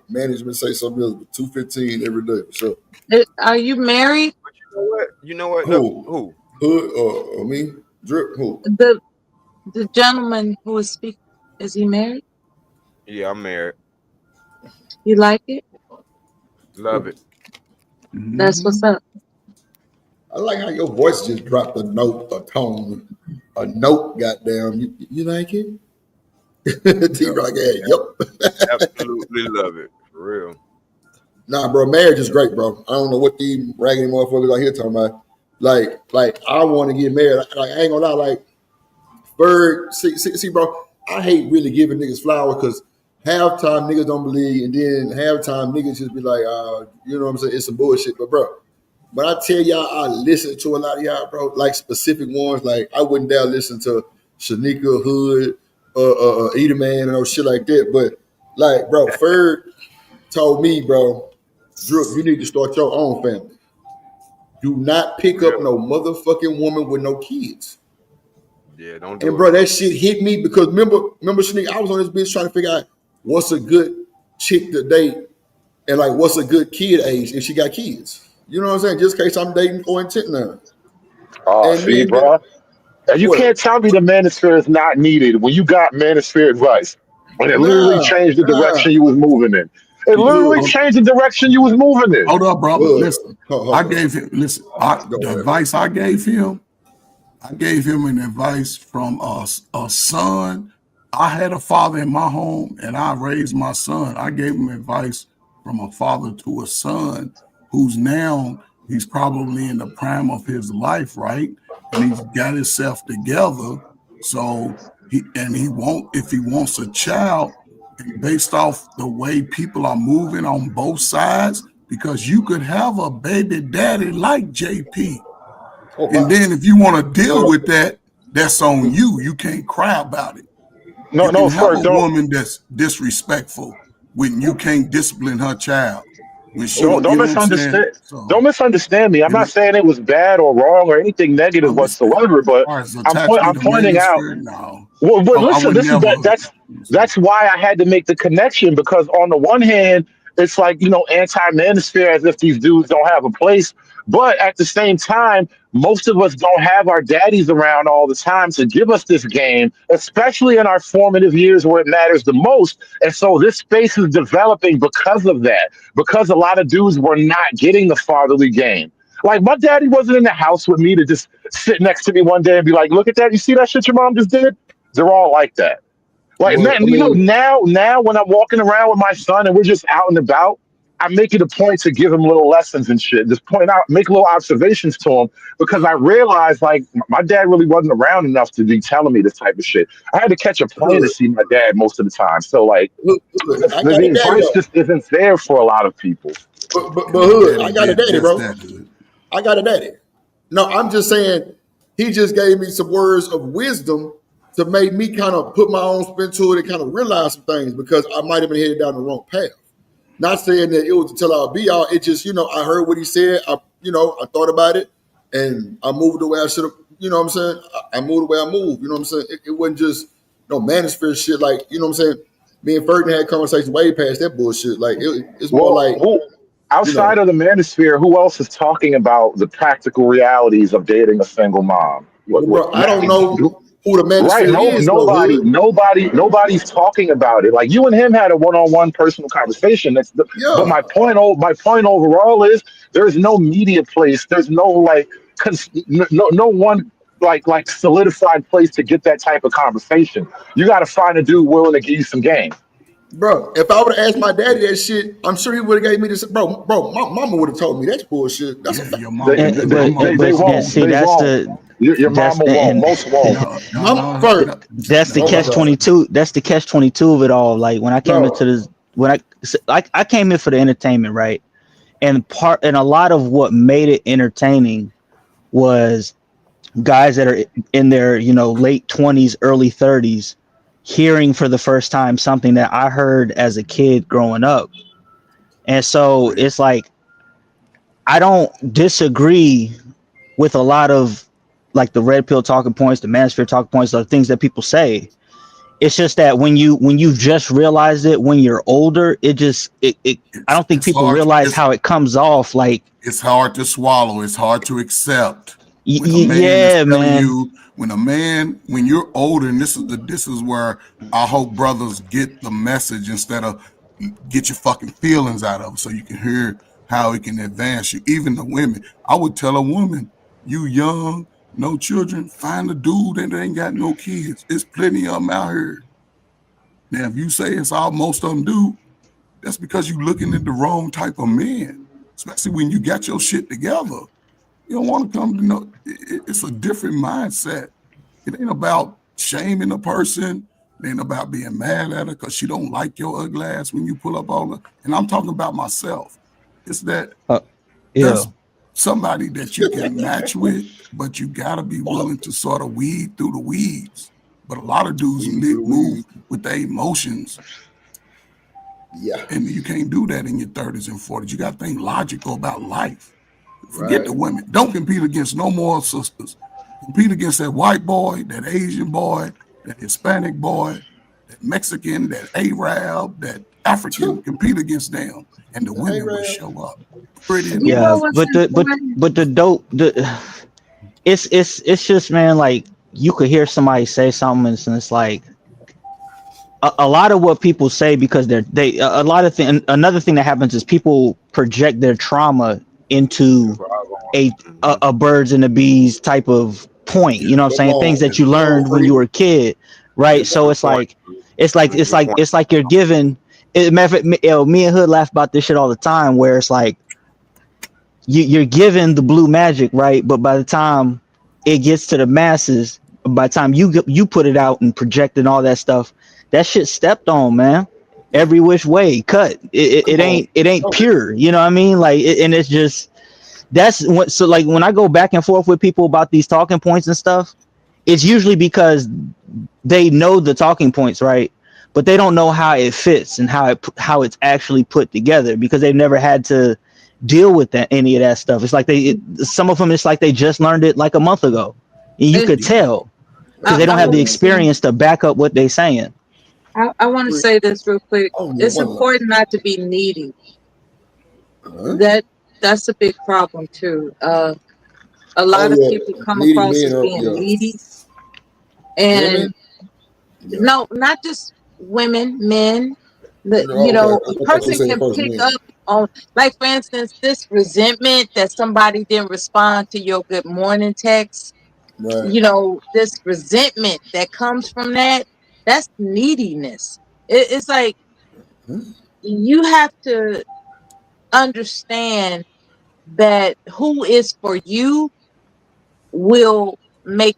management say something else, but 2:15 every day for sure. Are you married? But you know what? Who? Hood or me? Drip? Who? The gentleman who is speaking, is he married? Yeah, I'm married. You like it? Love it. That's what's up. I like how your voice just dropped a note, a tone, a note. Goddamn, you like it? T-Rock, yep. Absolutely love it, for real. Nah, bro, marriage is great, bro. I don't know what these raggedy motherfuckers out here talking about. Like I want to get married. Like I ain't gonna lie, like Bird, see, bro. I hate really giving niggas flowers because half time niggas don't believe, and then half time niggas just be like, you know what I'm saying? It's some bullshit. But bro, when I tell y'all, I listen to a lot of y'all, bro. Like specific ones, like I wouldn't dare listen to Shanika Hood, Eater Man, and shit like that. But like, bro, Ferg told me, bro, Drew, you need to start your own family. Do not pick up no motherfucking woman with no kids. Yeah, don't do And it. bro, that shit hit me because remember, Shanika, I was on this bitch trying to figure out what's a good chick to date and like what's a good kid age if she got kids. You know what I'm saying? Just in case I'm dating for intent now. Oh, see, bro. And you can't tell me the manosphere is not needed when you got manosphere advice. When it literally changed the direction you was moving in. It literally changed the direction you was moving in. Hold up, bro. Listen, I gave him. Listen, the advice I gave him an advice from a son. I had a father in my home, and I raised my son. I gave him advice from a father to a son, who's now he's probably in the prime of his life, right? and he's got himself together. So he if he wants a child, and based off the way people are moving on both sides, because you could have a baby daddy like JP. And then if you want to deal with that, that's on you. You can't cry about it. No, you can have a don't woman that's disrespectful when you can't discipline her child. When she, don't misunderstand. Don't misunderstand me. I'm not saying it was bad or wrong or anything negative whatsoever, but I'm pointing out. No. Well, listen, that's why I had to make the connection, because on the one hand, it's like, anti-manosphere, as if these dudes don't have a place. But at the same time, most of us don't have our daddies around all the time to give us this game, especially in our formative years where it matters the most. And so this space is developing because of that, because a lot of dudes were not getting the fatherly game. Like, my daddy wasn't in the house with me to just sit next to me one day and be like, look at that. You see that shit your mom just did? They're all like that. Like, now when I'm walking around with my son and we're just out and about, I make it a point to give him little lessons and shit. Just point out, make little observations to him, because I realized, like, my dad really wasn't around enough to be telling me this type of shit. I had to catch a plane to see my dad most of the time. So, like, the advice just isn't there for a lot of people. But Hood, I got a daddy, bro. I got a daddy. No, I'm just saying, he just gave me some words of wisdom to make me kind of put my own spin to it and kind of realize some things, because I might have been headed down the wrong path. Not saying that it was until I'll be out. It just, I heard what he said. I thought about it, and I moved the way I should have. You know what I'm saying? I moved the way I moved. You know what I'm saying? It wasn't just manosphere shit. Like, you know what I'm saying? Me and Ferdinand had conversations way past that bullshit. Like, it's more like outside of the manosphere, who else is talking about the practical realities of dating a single mom? I don't know who the manosphere is. Nobody's talking about it. Like, you and him had a one-on-one personal conversation. But my point overall is there's no media place. There's no no one like solidified place to get that type of conversation. You got to find a dude willing to give you some game. Bro, if I would have asked my daddy that shit, I'm sure he would have gave me this. Bro, my mama would have told me that's bullshit. That's a fact. They won't. See, they that's won't. the Your that's mama the won't. and Most won't. that's the catch-22. That's the catch-22 of it all. Like, when I came into this, I came in for the entertainment, right? And a lot of what made it entertaining was guys that are in their late 20s, early 30s, hearing for the first time something that I heard as a kid growing up. And so it's like, I don't disagree with a lot of like the red pill talking points, the manosphere talking points, the things that people say. It's just that when you just realize it when you're older, I don't think people realize how it comes off. Like, it's hard to swallow. It's hard to accept. When you're older, and this is where I hope brothers get the message instead of get your fucking feelings out of it, so you can hear how it can advance you. Even the women, I would tell a woman, you young, no children, find a dude that ain't got no kids. There's plenty of them out here. Now, if you say it's all most of them do, that's because you're looking at the wrong type of men, especially when you got your shit together. You don't want to come to know. It's a different mindset. It ain't about shaming a person. It ain't about being mad at her because she don't like your ugly ass when you pull up on her. And I'm talking about myself. It's that there's somebody that you can match with, but you got to be willing to sort of weed through the weeds. But a lot of dudes move with their emotions. Yeah. And you can't do that in your 30s and 40s. You got to think logical about life. Forget the women. Don't compete against no more sisters. Compete against that white boy, that Asian boy, that Hispanic boy, that Mexican, that Arab, that African. Compete against them, and the women will show up. It's just, man, like, you could hear somebody say something and it's like a lot of what people say, because another thing that happens is people project their trauma into a birds and the bees type of point. You know what I'm saying? Things that you learned when you were a kid, right? So it's like you're given. Me and Hood laugh about this shit all the time, where it's like you're given the blue magic, right? But by the time it gets to the masses. By the time you put it out and project and all that stuff, that shit stepped on, man. Every which way, cut. It ain't pure. You know what I mean? Like, and it's just that's what. So like when I go back and forth with people about these talking points and stuff, it's usually because they know the talking points, right? But they don't know how it fits and how it's actually put together because they've never had to deal with any of that stuff. It's like some of them, it's like they just learned it like a month ago, and you could tell because they don't have the experience to back up what they're saying. I want to say this real quick. It's important not to be needy. That's a big problem too. A lot of people come across as being needy, and no, not just women, men. A person can pick up on, like, for instance, this resentment that somebody didn't respond to your good morning text. Right. This resentment that comes from that's neediness. It's like you have to understand that who is for you will make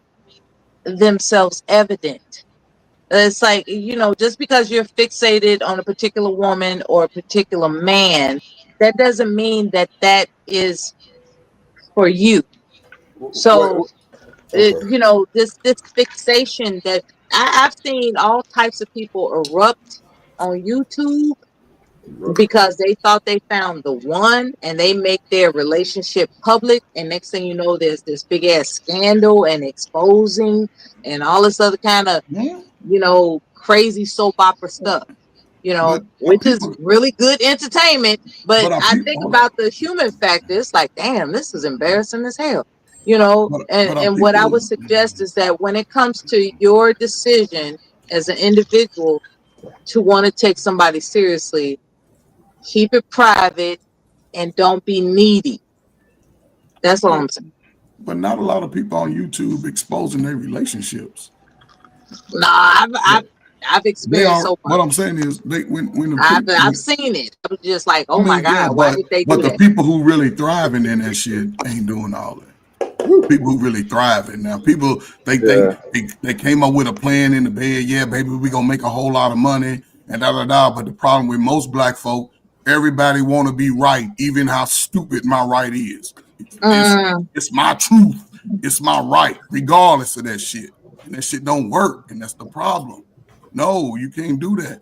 themselves evident. It's like, just because you're fixated on a particular woman or a particular man, that doesn't mean that is for you. So, this fixation that I've seen all types of people erupt on YouTube because they thought they found the one and they make their relationship public. And next thing you know, there's this big ass scandal and exposing and all this other kind of, crazy soap opera stuff, which is really good entertainment. But I think about the human factor. It's like, damn, this is embarrassing as hell, and what I would suggest is that when it comes to your decision as an individual to want to take somebody seriously, keep it private and don't be needy. That's what I'm saying. But not a lot of people on YouTube exposing their relationships. Nah, I've experienced so far. What I'm saying is, I've seen it. I was just like, oh my God, why did they do that? But the people who really thriving in that shit ain't doing all that. People who really thriving now. People they came up with a plan in the bed. Yeah, baby, we gonna make a whole lot of money and da. But the problem with most black folk, everybody want to be right, even how stupid my right is. It's my truth. It's my right, regardless of that shit. And that shit don't work, and that's the problem. No, you can't do that.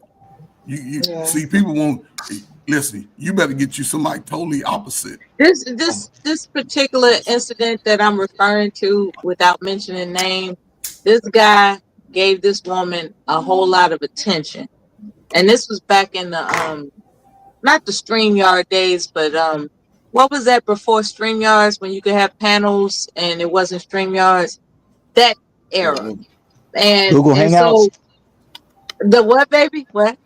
You see, people won't listen. You better get you somebody totally opposite. This particular incident that I'm referring to, without mentioning name, this guy gave this woman a whole lot of attention, and this was back in the not the StreamYard days, but what was that before StreamYards, when you could have panels and it wasn't StreamYards? That era. And Google Hangouts. So the what, baby? What?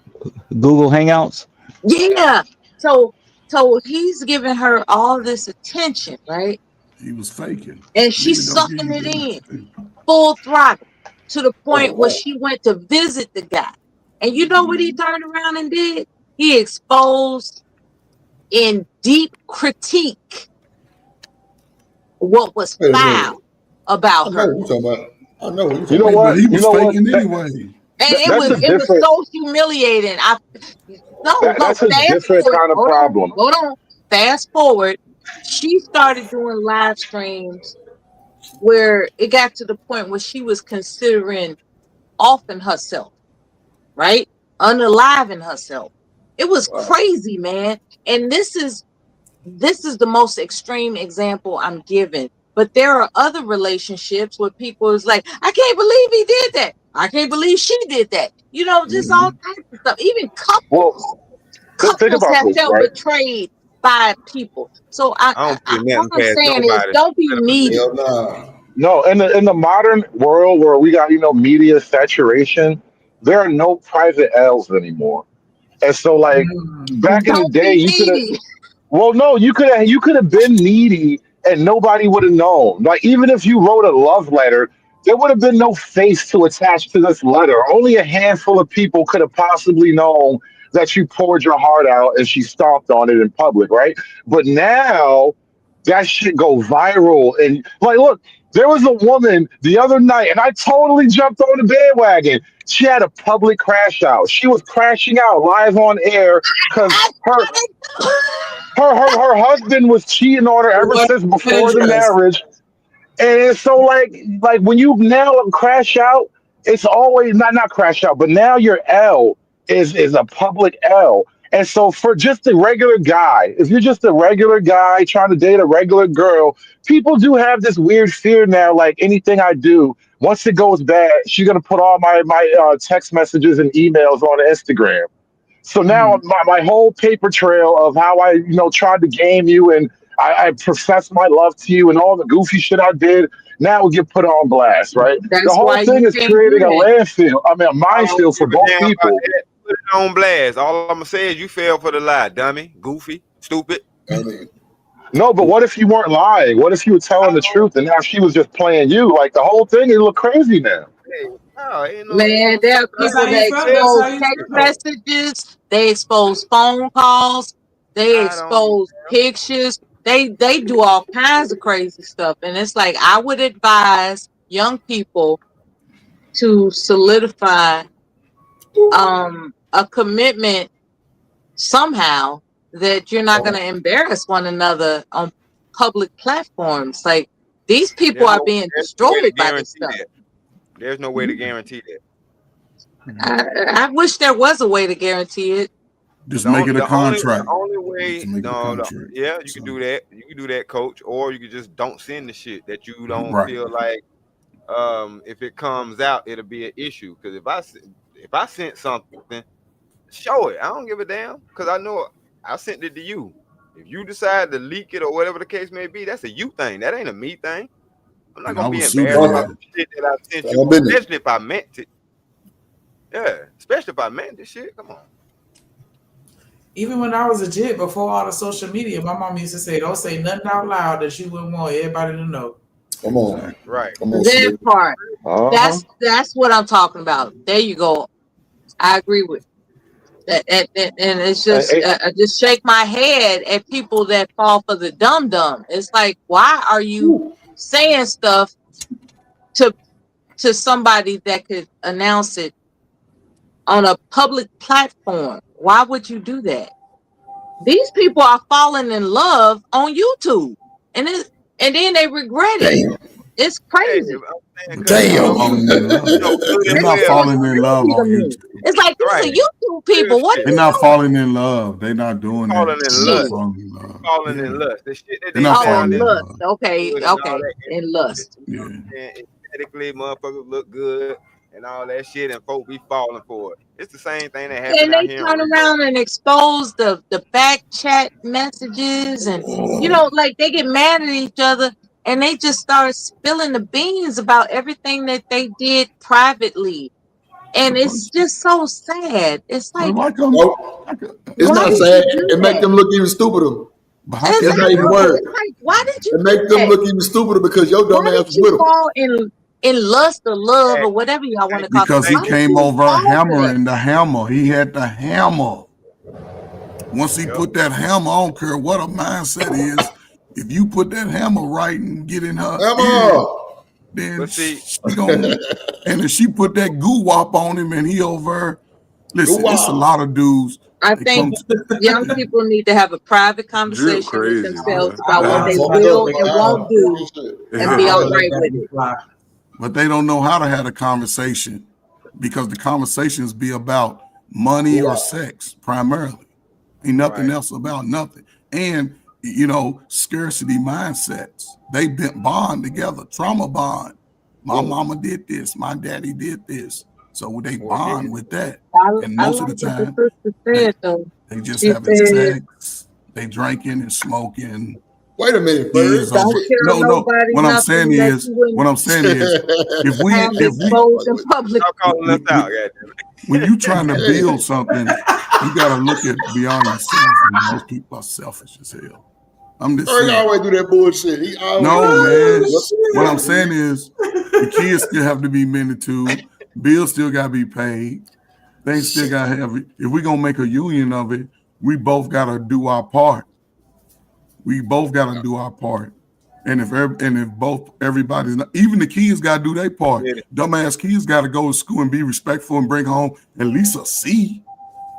Google Hangouts. Yeah. So he's giving her all this attention, right? He was faking. And she's sucking it in full throttle to the point where she went to visit the guy. And you know what he turned around and did? He exposed in deep critique what was foul about her. I know. You know what? He was faking anyway. And it was so humiliating. That's a different kind of problem. Hold on. Fast forward. She started doing live streams where it got to the point where she was considering offing herself, right? Unaliving herself. It was crazy, man. And this is the most extreme example I'm giving. But there are other relationships where people is like, I can't believe he did that. I can't believe she did that. Just all types of stuff. Even couples have felt betrayed by people. So what I'm saying is, don't be needy. No, in the modern world where we got media saturation, there are no private L's anymore. And so, like, back in the day, you could have. Well, no, you could have been needy and nobody would have known. Like, even if you wrote a love letter, there would have been no face to attach to this letter. Only a handful of people could have possibly known that you poured your heart out and she stomped on it in public, right? But now that shit go viral. And like, look, There was a woman the other night, and I totally jumped on the bandwagon. She had a public crash out. She was crashing out live on air because her husband was cheating on her ever since before the marriage. And it's so like when you now crash out, it's always not crash out, but now your L is a public L. And so for just a regular guy, if you're just a regular guy trying to date a regular girl, people do have this weird fear now, like anything I do, once it goes bad, she's gonna put all my text messages and emails on Instagram. So now my whole paper trail of how I tried to game you and I professed my love to you and all the goofy shit I did now will get put on blast, right? That's the whole why thing you is can't creating do a that. landfill. I mean, a minefield for both people. Put it on blast. All I'm gonna say is you fell for the lie, dummy, goofy, stupid. No, but what if you weren't lying? What if you were telling the truth and now she was just playing you? Like the whole thing, it look crazy now. Man, there are people that expose text messages, they expose phone calls, they expose pictures, they do all kinds of crazy stuff. And it's like I would advise young people to solidify a commitment somehow that you're not going to embarrass one another on public platforms. Like these people are being destroyed by this stuff. There's no way to guarantee that. I wish there was a way to guarantee it. Just make it a contract. The only way, yeah, you can do that. You can do that, coach, or you can just don't send the shit that you don't feel like. If it comes out, it'll be an issue. Because if I sent something, show it. I don't give a damn. Because I know I sent it to you. If you decide to leak it or whatever the case may be, that's a you thing. That ain't a me thing. I'm not gonna be embarrassed about the shit that I sent you, especially if I meant it. Yeah, especially if I meant this shit. Come on. Even when I was a jit before all the social media, my mom used to say, "Don't say nothing out loud that you wouldn't want everybody to know." Come on, right? That part. That's what I'm talking about. There you go. I agree with that, and it's just I just shake my head at people that fall for the dumb. It's like, why are you saying stuff to somebody that could announce it on a public platform? Why would you do that? These people are falling in love on YouTube, and then they regret it. It's crazy. Damn. They're not falling in love on YouTube. It's like these are YouTube people. What? They're not falling in love. They're not doing Falling that. in lust. Falling in lust. The shit that They're not they falling in lust. love. Okay. In lust. Yeah. And aesthetically, motherfuckers look good and all that shit, and folk be falling for it. It's the same thing that happened And out they here. turn around and expose the back chat messages, and like they get mad at each other, and they just start spilling the beans about everything that they did privately, and it's just so sad. It's like it's not sad. It make them look even stupider. It's not even worse. Like, why did you? It make them look even stupider because your dumb ass was with them. Fall in lust or love or whatever y'all want to call it. Because he came over hammering the hammer. He had the hammer. Once he put that hammer, I don't care what a mindset is. If you put that hammer right and get in her ear, then she gonna, and if she put that goo wop on him and he over, listen, it's a lot of dudes. I think young people need to have a private conversation with themselves about what they will and won't do and be all right with it. But they don't know how to have a conversation because the conversations be about money or sex primarily. Ain't nothing else about nothing. And, scarcity mindsets. They bond together, trauma bond. My mama did this. My daddy did this. So they bond with that. And most of the time, they just having sex. They drinking and smoking. Wait a minute, no. What I'm saying is, if we when you trying to build something, you gotta look at beyond yourself. And most people are selfish as hell. I'm just saying. He always do that bullshit. No, man. What I'm saying is, the kids still have to be mended too. Bills still gotta be paid. Things still gotta have it. If we're gonna make a union of it, we both gotta do our part. We both got to do our part. And if everybody's not, even the kids got to do their part. Yeah. Dumbass kids got to go to school and be respectful and bring home at least a C.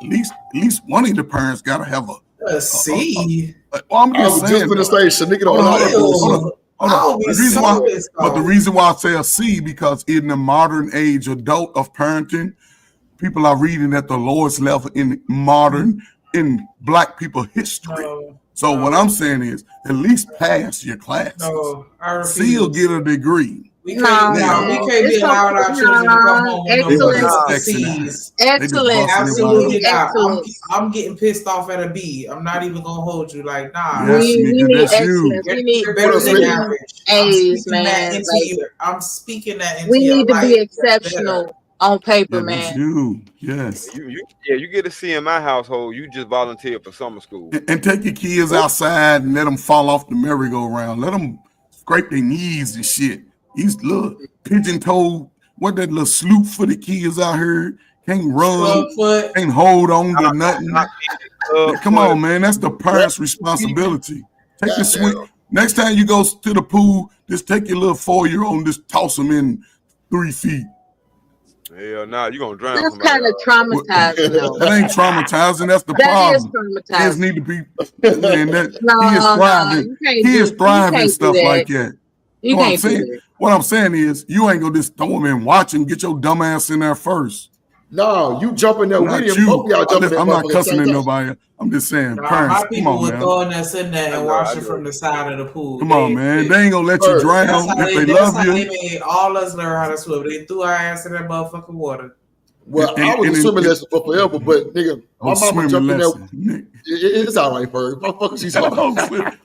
At least one of the parents got to have a C. I'm just saying. Just for the station, nigga don't Hold on. The reason why I say a C because in the modern age adult of parenting, people are reading at the lowest level in Black people history. So what I'm saying is, at least pass your classes. C will get a degree. We can't be allowing our children to come home with no C's. Excellent. Absolutely not. Excellent. I'm getting pissed off at a B. I'm not even gonna hold you. Like, nah. Yes, we need excellence. We need better than average. A's, man. I'm speaking that into We your need to life. be exceptional on paper, man. Yes. You get a C in my household. You just volunteer for summer school. And take your kids outside and let them fall off the merry-go-round. Let them scrape their knees and shit. These little pigeon-toed, what that little sloop-footed kids out here can't run, can't hold on to nothing. Come on, man. That's the parents' responsibility. Take your swing. Next time you go to the pool, just take your little 4-year-old and just toss them in 3 feet. Hell nah, you gonna drown. That's kind of traumatizing, though. That ain't traumatizing. That's the That problem. is traumatizing. Kids need to be. Man, he is thriving in stuff like that. You know what I'm can't do saying? that. What I'm saying is, you ain't gonna just throw them in, watch and get your dumb ass in there first. No, you jump in there with him. Both of y'all jump in I'm not cussing at at nobody. I'm just saying, Nah, parents, my come people on, would man. throw in there, sitting there, and watch it from the side of the pool. Come on, man. They ain't gonna let you drown if they that's love how you. they made all us learn how to swim. They threw our ass in that motherfucking water. Well, I was a swimming lesson for forever, but nigga, my mama jumped in there. It's all right, Ferg. Motherfucker, she's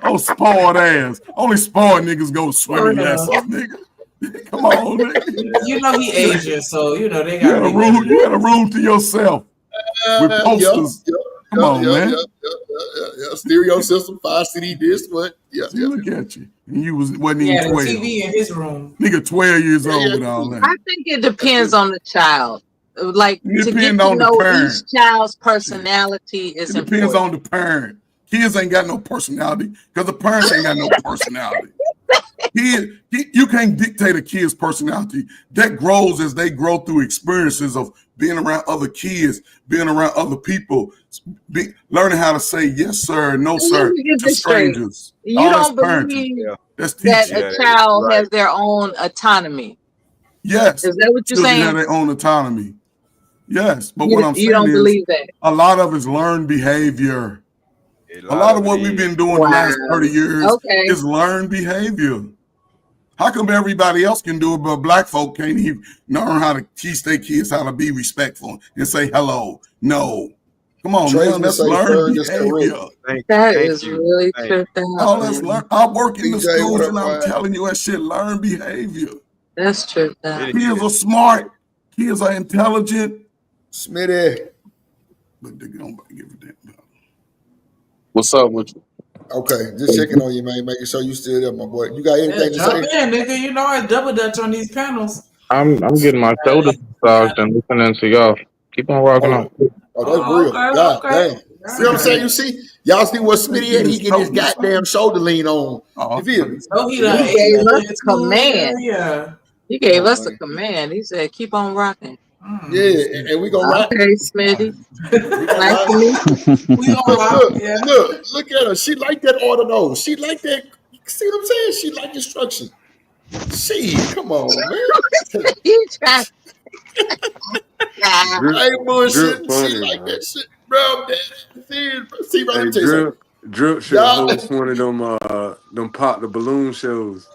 Oh, spoiled ass. Only spoiled niggas go swimming lessons, nigga. Come on, nigga. You know he Asian, so you know they You got got a room to yourself with posters. Come on, man. Stereo system, 5 CD disc, what? Look at you. And you wasn't Yeah, even the 12. TV in his room. Nigga, 12 years old with all that. I think it depends on the child. Like It to get depends to on the know parent. each child's personality is It depends important. on the parent. Kids ain't got no personality because the parents ain't got no personality. You can't dictate a kid's personality. That grows as they grow through experiences of being around other kids, being around other people, learning how to say yes, sir, no, sir Let me get to this straight. strangers. You All don't that's parenting. believe That's that teaching. a child has their own autonomy. Yes. Is that what you're Children saying? have their own autonomy. Yes. But You- what I'm you saying don't is believe that? a lot of it's learned behavior. A lot of what we've been doing the last 30 years is learned behavior. How come everybody else can do it, but black folk can't even learn how to teach their kids how to be respectful and say hello? No. Come on, Trace man. would That's say learned Ferg is behavior. correct. That is really tripped out. All that's learned. I work in the DJ, schools what and up, I'm man? telling you that shit learned behavior. That's tripped out. Kids are smart. Kids are intelligent. Smitty. But they don't give a damn. What's up with you? Okay, just checking on you, man. Making sure you still there, my boy. You got anything to Jump say? in, nigga. You know I double dutch on these panels. I'm getting my shoulders massaged and listening to y'all. Keep on rocking on. Oh, that's real. God damn. See what I'm saying? You see? Y'all see what Smitty at? He get his goddamn shoulder lean on. You feel me? So he He done gave ate us it a command. Yeah. He gave us a command. He said, "Keep on rocking." Yeah, and we gonna rock. Okay, Smitty. Nice to meet you. Look at her. She like that order though. She like that. See what I'm saying? She like instruction. Shit, come on, man. You try. I ain't bullshit. funny, She like man. that shit, bro. See, bro, let Hey, me tell you something. Drip should host one of them pop the balloon shows.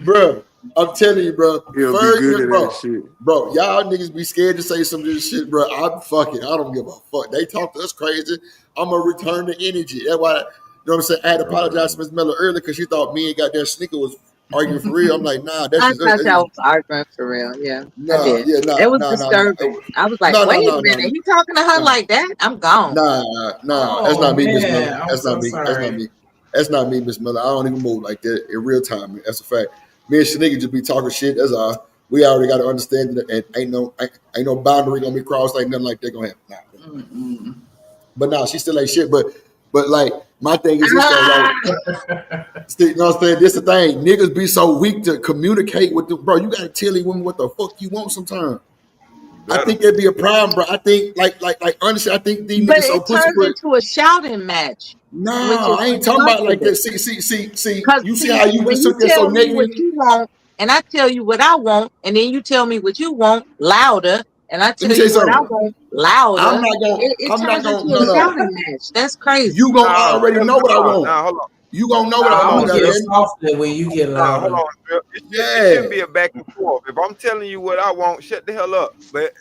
Bro, I'm telling you, bro. He'll be Ferg, good at bro, that shit. bro, y'all niggas be scared to say some of this shit, bro. I'm fucking. I don't give a fuck. They talk to us crazy. I'm gonna return the energy. That's why, you know what I'm saying? I had to apologize to Miss Miller earlier because she thought me and goddamn Sneaker was arguing for real. I'm like, nah, that's I just thought y'all was arguing for real. Yeah, I did. It was disturbing. I was like, wait a minute, he talking to her like that? I'm gone. Nah, that's not me, Miss man, Miller. I'm That's so not me. That's sorry. not me. That's not me, Miss Miller. I don't even move like that in real time. That's a fact. Me and Shanika just be talking shit. That's all. We already got to understand that, and ain't no boundary gonna be crossed. Like nothing like that gonna happen. Nah. But nah, she still ain't shit. But like My thing is this though, see, you know what I'm saying? This the thing. Niggas be so weak to communicate with the bro. You gotta tell these women what the fuck you want sometimes. I think that'd be a problem, bro. I think like honestly, I think these But niggas so it turns pussy. into a shouting match. No, I ain't talking about like that. See, you see how you when just you took that tell so me negative? what you want, and I tell you what I want, and then you tell me what you want louder, and I tell me you tell you what I something. want louder. I'm not gonna. It I'm not turns gonna. into a No. shouting match. That's crazy. You gonna already know what I want. Nah, hold on. You gonna know what I I'm want. gonna get goddamn. softer when you get Hold louder. on. It shouldn't be a back and forth. If I'm telling you what I want, shut the hell up. But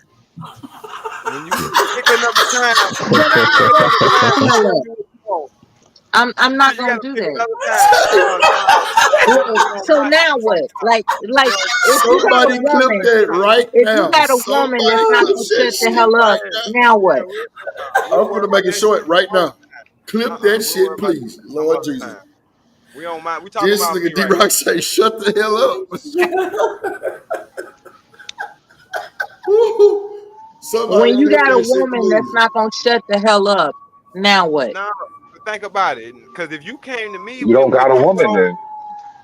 when you pick another time, I'm not gonna do that. So now what? Like if you got Somebody a clip woman, that right if now. you got a woman that's not gonna shut the hell up, now what? I'm gonna make it short right now. Clip that shit, please, Lord Jesus. We don't mind. We talking This about nigga me D right Rock say, "Shut the hell up." Somebody When you clip got a that shit, woman that's please. not gonna shut the hell up, now what? now. Think about it, because if you came to me You with don't got what a you woman want,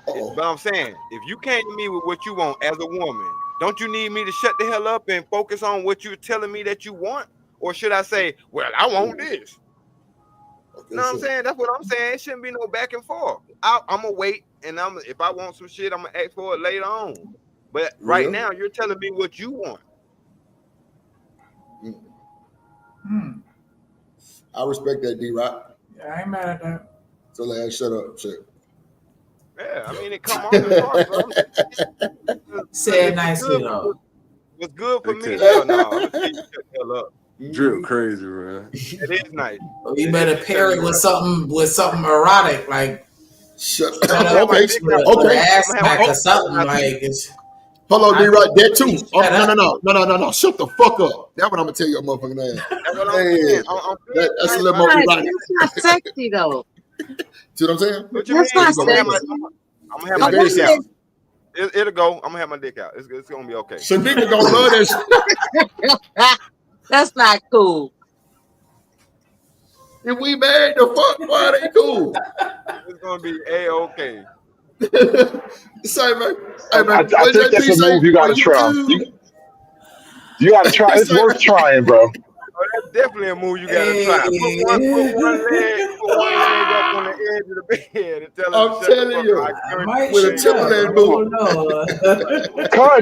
then. but I'm saying, if you came to me with what you want as a woman, don't you need me to shut the hell up and focus on what you're telling me that you want? Or should I say, well, I want this? You know what I'm saying? That's what I'm saying. It shouldn't be no back and forth. I'm gonna wait, and if I want some shit, I'm gonna ask for it later on. But right now, you're telling me what you want. I respect that, D Rock. Yeah, I ain't mad at that. So like, shut up, shit. Yeah, I mean, it come off as hard, bro. Say it nicely though. What's good for me? Hell no. I'm gonna tell you, shut the hell up. Drip crazy, bro. It is nice. You better pair it with something erotic, like shut up. Okay. Okay. Ass smack or something like it's. Hold on, D Rock. That too. No. Shut the fuck up. That's what I'm gonna tell your motherfucking ass. That's what I'm saying. That's a little more erotic. That's not sexy though. See what I'm saying? What you That's mean? not I'm gonna have my It's dick very out. It'll go. I'm gonna have my dick out. It's gonna be okay. So niggas gonna love that shit. That's not cool. If we married, the fuck, why they cool? It's gonna be A-okay. Say, man. I think that's a move you gotta try. You gotta try. It's worth trying, bro. Oh, that's definitely a move you gotta try. Put one leg up on the edge of the bed and tell I'm telling you, with a Timberland boot.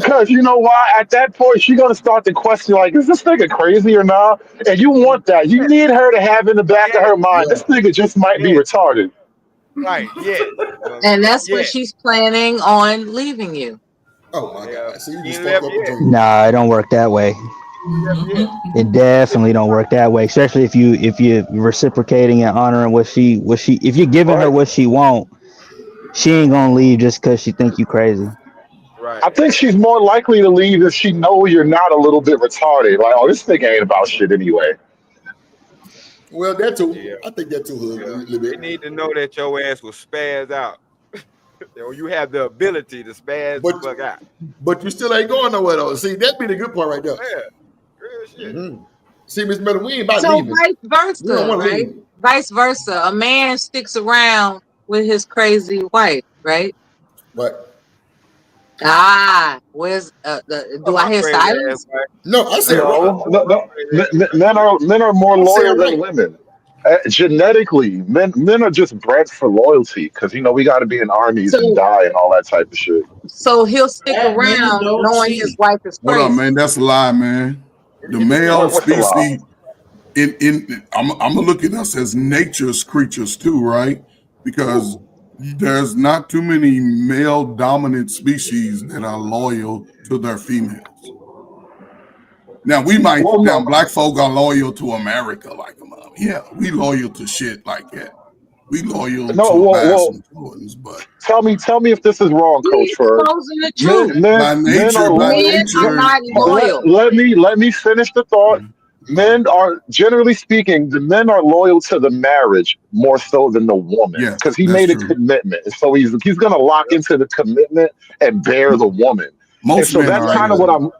Cause you know why? At that point, she's gonna start to question, like, is this nigga crazy or not? And you want that. You need her to have in the back of her mind, this nigga just might be retarded. Right, yeah. And that's what she's planning on leaving you. Oh my God. So you just fucked up the Nah, it don't work that way. It definitely don't work that way, especially if you're reciprocating and honoring what she if you're giving her what she want, she ain't gonna leave just because she think you crazy. Right. I think she's more likely to leave if she know you're not a little bit retarded. Like, oh, this nigga ain't about shit anyway. Well, that too. Yeah. I think that too. A little bit. They need to know that your ass will spaz out. Or you have the ability to spaz the fuck out. But you still ain't going nowhere though. See, that'd be the good part right there. Yeah. Real shit. Mm-hmm. See, Miss Miller, we ain't about So leaving. vice versa, We don't wanna right? leave. Vice versa. A man sticks around with his crazy wife, right? What? Where's do I hear silence? No, I said No. Men are more loyal than women. Genetically, men are just bred for loyalty because we got to be in armies and die and all that type of shit. So he'll stick around knowing his wife is What crazy. up, man? That's a lie, man. The male species, I'm gonna look at us as nature's creatures too, right? Because there's not too many male dominant species that are loyal to their females. Now black folk are loyal to America, like yeah, we loyal to shit like that. We loyal to Bass and Jordans, but tell me if this is wrong, Coach. For the truth. men are not loyal. Let me finish the thought. Men are, generally speaking, the men are loyal to the marriage more so than the woman because he made a commitment, so he's gonna lock into the commitment and bear the woman. Most and so men that's are kind of what I'm.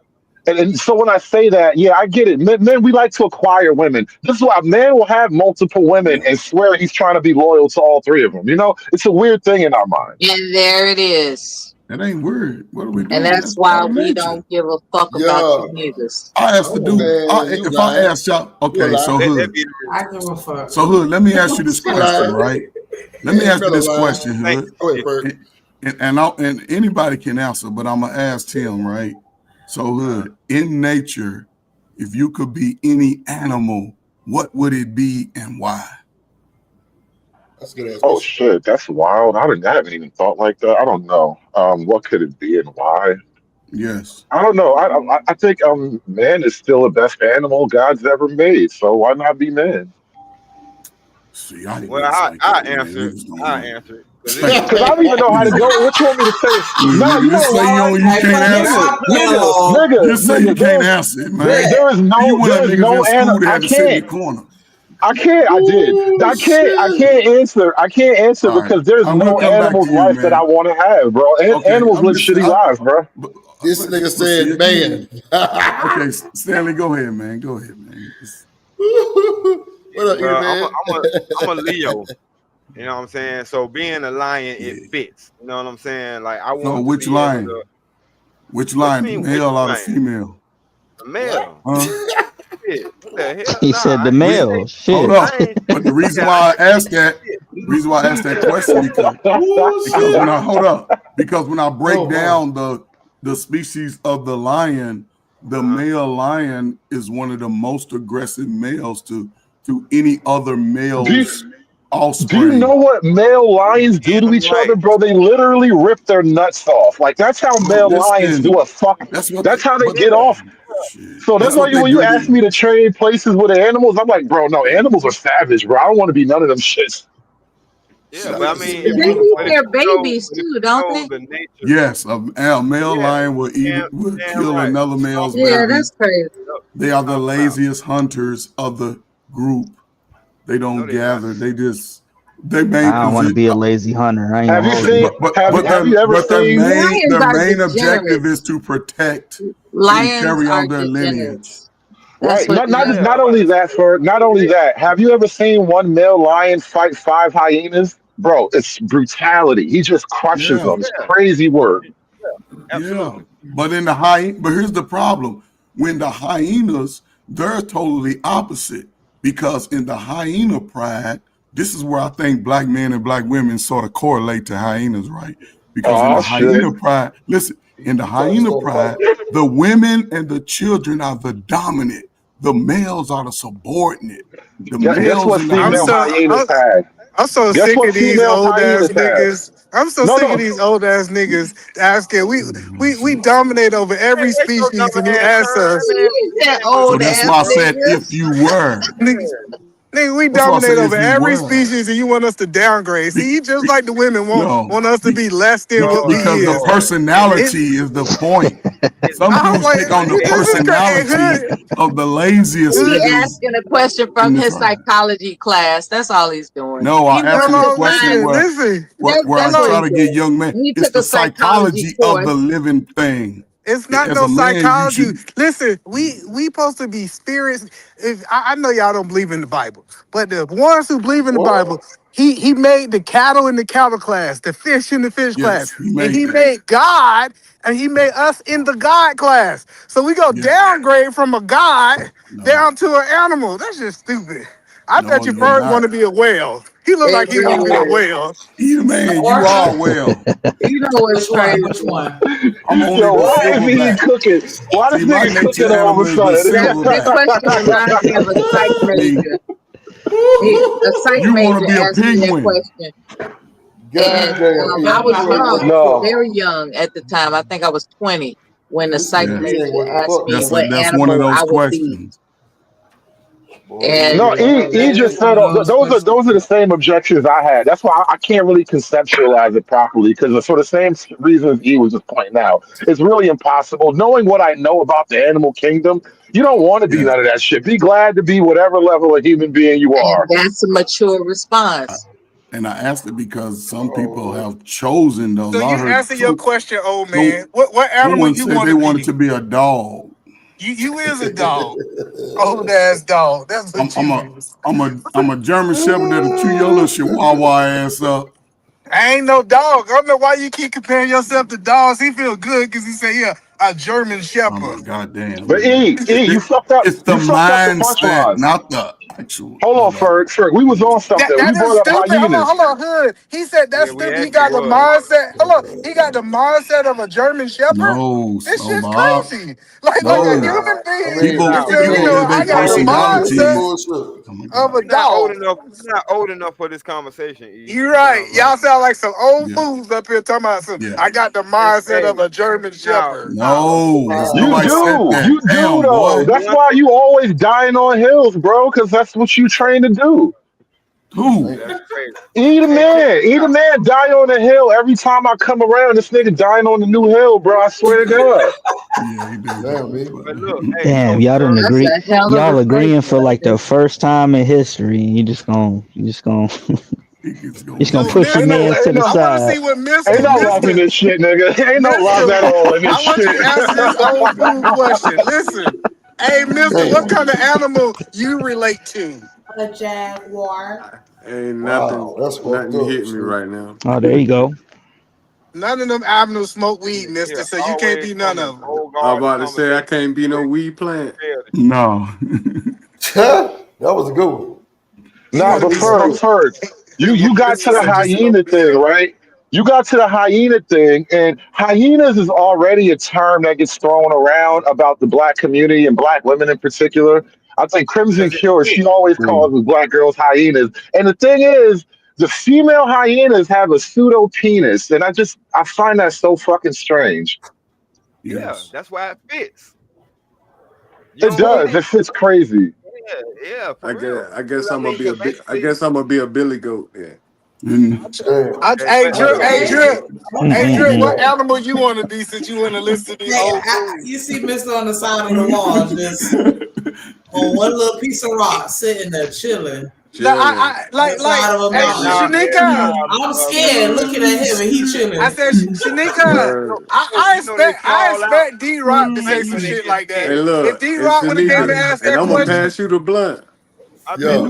And so when I say that, yeah, I get it. Men, we like to acquire women. This is why a man will have multiple women and swear he's trying to be loyal to all three of them. You know, it's a weird thing in our mind. And there it is. That ain't weird. What are we doing? And that's why we don't give a fuck about you niggas. I have to do. If I ask y'all, okay, so Hood. I give a fuck. So Hood, let me ask you this question, right? Let me ask you this question, Hood. And anybody can answer, but I'm gonna ask Tim, right? So Hood, in nature, if you could be any animal, what would it be and why? That's good. Oh shit, that's wild. I haven't even thought like that. I don't know. What could it be and why? Yes. I don't know. I think man is still the best animal God's ever made. So why not be man? See, I answer it. Because I don't even know how to go. What you want me to say? No, you just say you can't answer. Nigga, just say you can't answer it, man. There is no animal. I can't. I can't. I did. I can't answer. I can't answer because there's no animal's life that I want to have, bro. Animals live shitty lives, bro. This nigga said, man. Okay, Stanley, go ahead, man. Go ahead, man. What up, man? I'm a Leo. You know what I'm saying? So being a lion, it fits. You know what I'm saying? Like I want. So which lion? Which lion? Male or the female? The male. He said the male. Shit. Hold up. But the reason why I asked that question because when I break down the species of the lion, the male lion is one of the most aggressive males to any other male's offspring. Do you know what male lions do to each other, bro? They literally rip their nuts off. Like that's how male lions do a fuck. That's how they get off. So that's why when you ask me to trade places with animals, I'm like, bro, no, animals are savage, bro. I don't want to be none of them shits. Yeah, but I mean, they eat their babies too, don't they? Yes, a male lion will kill another male's baby. Yeah, that's crazy. They are the laziest hunters of the group. They don't gather. They don't want to be a lazy hunter. I ain't have you ever seen? Their main objective is to protect lions and carry on their degenerates. lineage. Right. Not only that. Have you ever seen one male lion fight 5 hyenas? Bro, it's brutality. He just crushes them. It's crazy work. Yeah. But here's the problem. When the hyenas, they're totally opposite. Because in the hyena pride, this is where I think black men and black women sort of correlate to hyenas, right? Because in the hyena pride, listen, in the hyena pride, the women and the children are the dominant. The males are the subordinate. I'm so sick of these old ass niggas. I'm so sick of these old ass niggas asking. We dominate over every species, and you ask us. So that's why I said if you were. Nigga, we dominate over every species, and you want us to downgrade. See, you just like the women want us to be less than what we is. Because the personality is the point. Some people take on the personality of the laziest. He's asking a question from his psychology class. That's all he's doing. No, I asked him a question where I'm trying to get young men. It's the psychology of the living thing. It's not no psychology. Listen, we supposed to be spirits. I know y'all don't believe in the Bible, but the ones who believe in the Bible, he made the cattle in the cattle class, the fish in the fish class, and he made God, and he made us in the God class. So we go downgrade from a God down to an animal. That's just stupid. I bet you first want to be a whale. He looked like he want to be a whale. Man, you are a whale. You know what's crazy? Which one? Yo, why is he cooking? Why does nigga cooking all of a sudden? That question reminds me of a psych major. A psych major asked me that question. And I was young, very young at the time. I think I was 20 when the psych major asked me what animal I would be. And no, he just said those are the same objections I had. That's why I can't really conceptualize it properly because for the same reasons he was just pointing out, it's really impossible. Knowing what I know about the animal kingdom, you don't want to be none of that shit. Be glad to be whatever level of human being you are. And that's a mature response. And I asked it because some people have chosen those. So you answer your question, old man. What animal you want to be? They wanted to be a dog. You is a dog. Old ass dog. That's what I'm a German Shepherd that'll chew your little Chihuahua ass up. I ain't no dog. I don't know why you keep comparing yourself to dogs. He feel good because he say, yeah, a German Shepherd. Oh, goddamn. But you fucked up. It's the You fucked up the mindset, punchline. not the actual. Hold on, Ferg. We was on something. That We is brought up stupid. hyenas. Hold on, Hood. He said that's stupid. He got the mindset. Hold on. He got the mindset of a German Shepherd. No, This shit's Bob. crazy. Like No. a human being. People He said, you know, live I their got the personality. mindset of a dog. We're not old enough for this conversation. E. You're right. Y'all sound like some old fools up here talking about some. I got the mindset of a German Shepherd. No, You do Damn, though. boy. That's why you always dying on hills, bro. Because that's what you trained to do. Who? Eat a man, die on the hill. Every time I come around, this nigga dying on the new hill, bro. I swear to God. Yeah, he did. Damn, y'all didn't agree. Y'all agreeing for like the first time in history, and you just gonna push your man to the I want to side. see what Mr. Ain't no love in this shit, nigga. Ain't no love at all in this I want shit. you to answer this old fool question. Listen, hey, Mister, what kind of animal you relate to? A jaguar. Ain't nothing hitting me right now. Oh, there you go. None of them avenues smoke weed, Mister. So you can't be none of them. I'm about to say I can't be no weed plant. No. That was a good one. Nah, but Ferg, you got to the hyena thing, right? You got to the hyena thing, and hyenas is already a term that gets thrown around about the black community and black women in particular. I think Crimson Cure, she always calls the black girls hyenas. And the thing is, the female hyenas have a pseudo penis, and I find that so fucking strange. Yeah, that's why it fits. It does. It fits crazy. Yeah. I guess I'm gonna be a billy goat. Yeah. Hey, Drip, what animal you want to be since you want to listen to these old fools? You see Mister on the side of the wall, just on one little piece of rock, sitting there chilling. Shanika. I'm scared looking at him and he chilling. I said, Shanika, I expect D-Rock to say some shit like that. Hey, look, if D-Rock would have came and asked that I'm gonna question, pass you the blunt. Yo,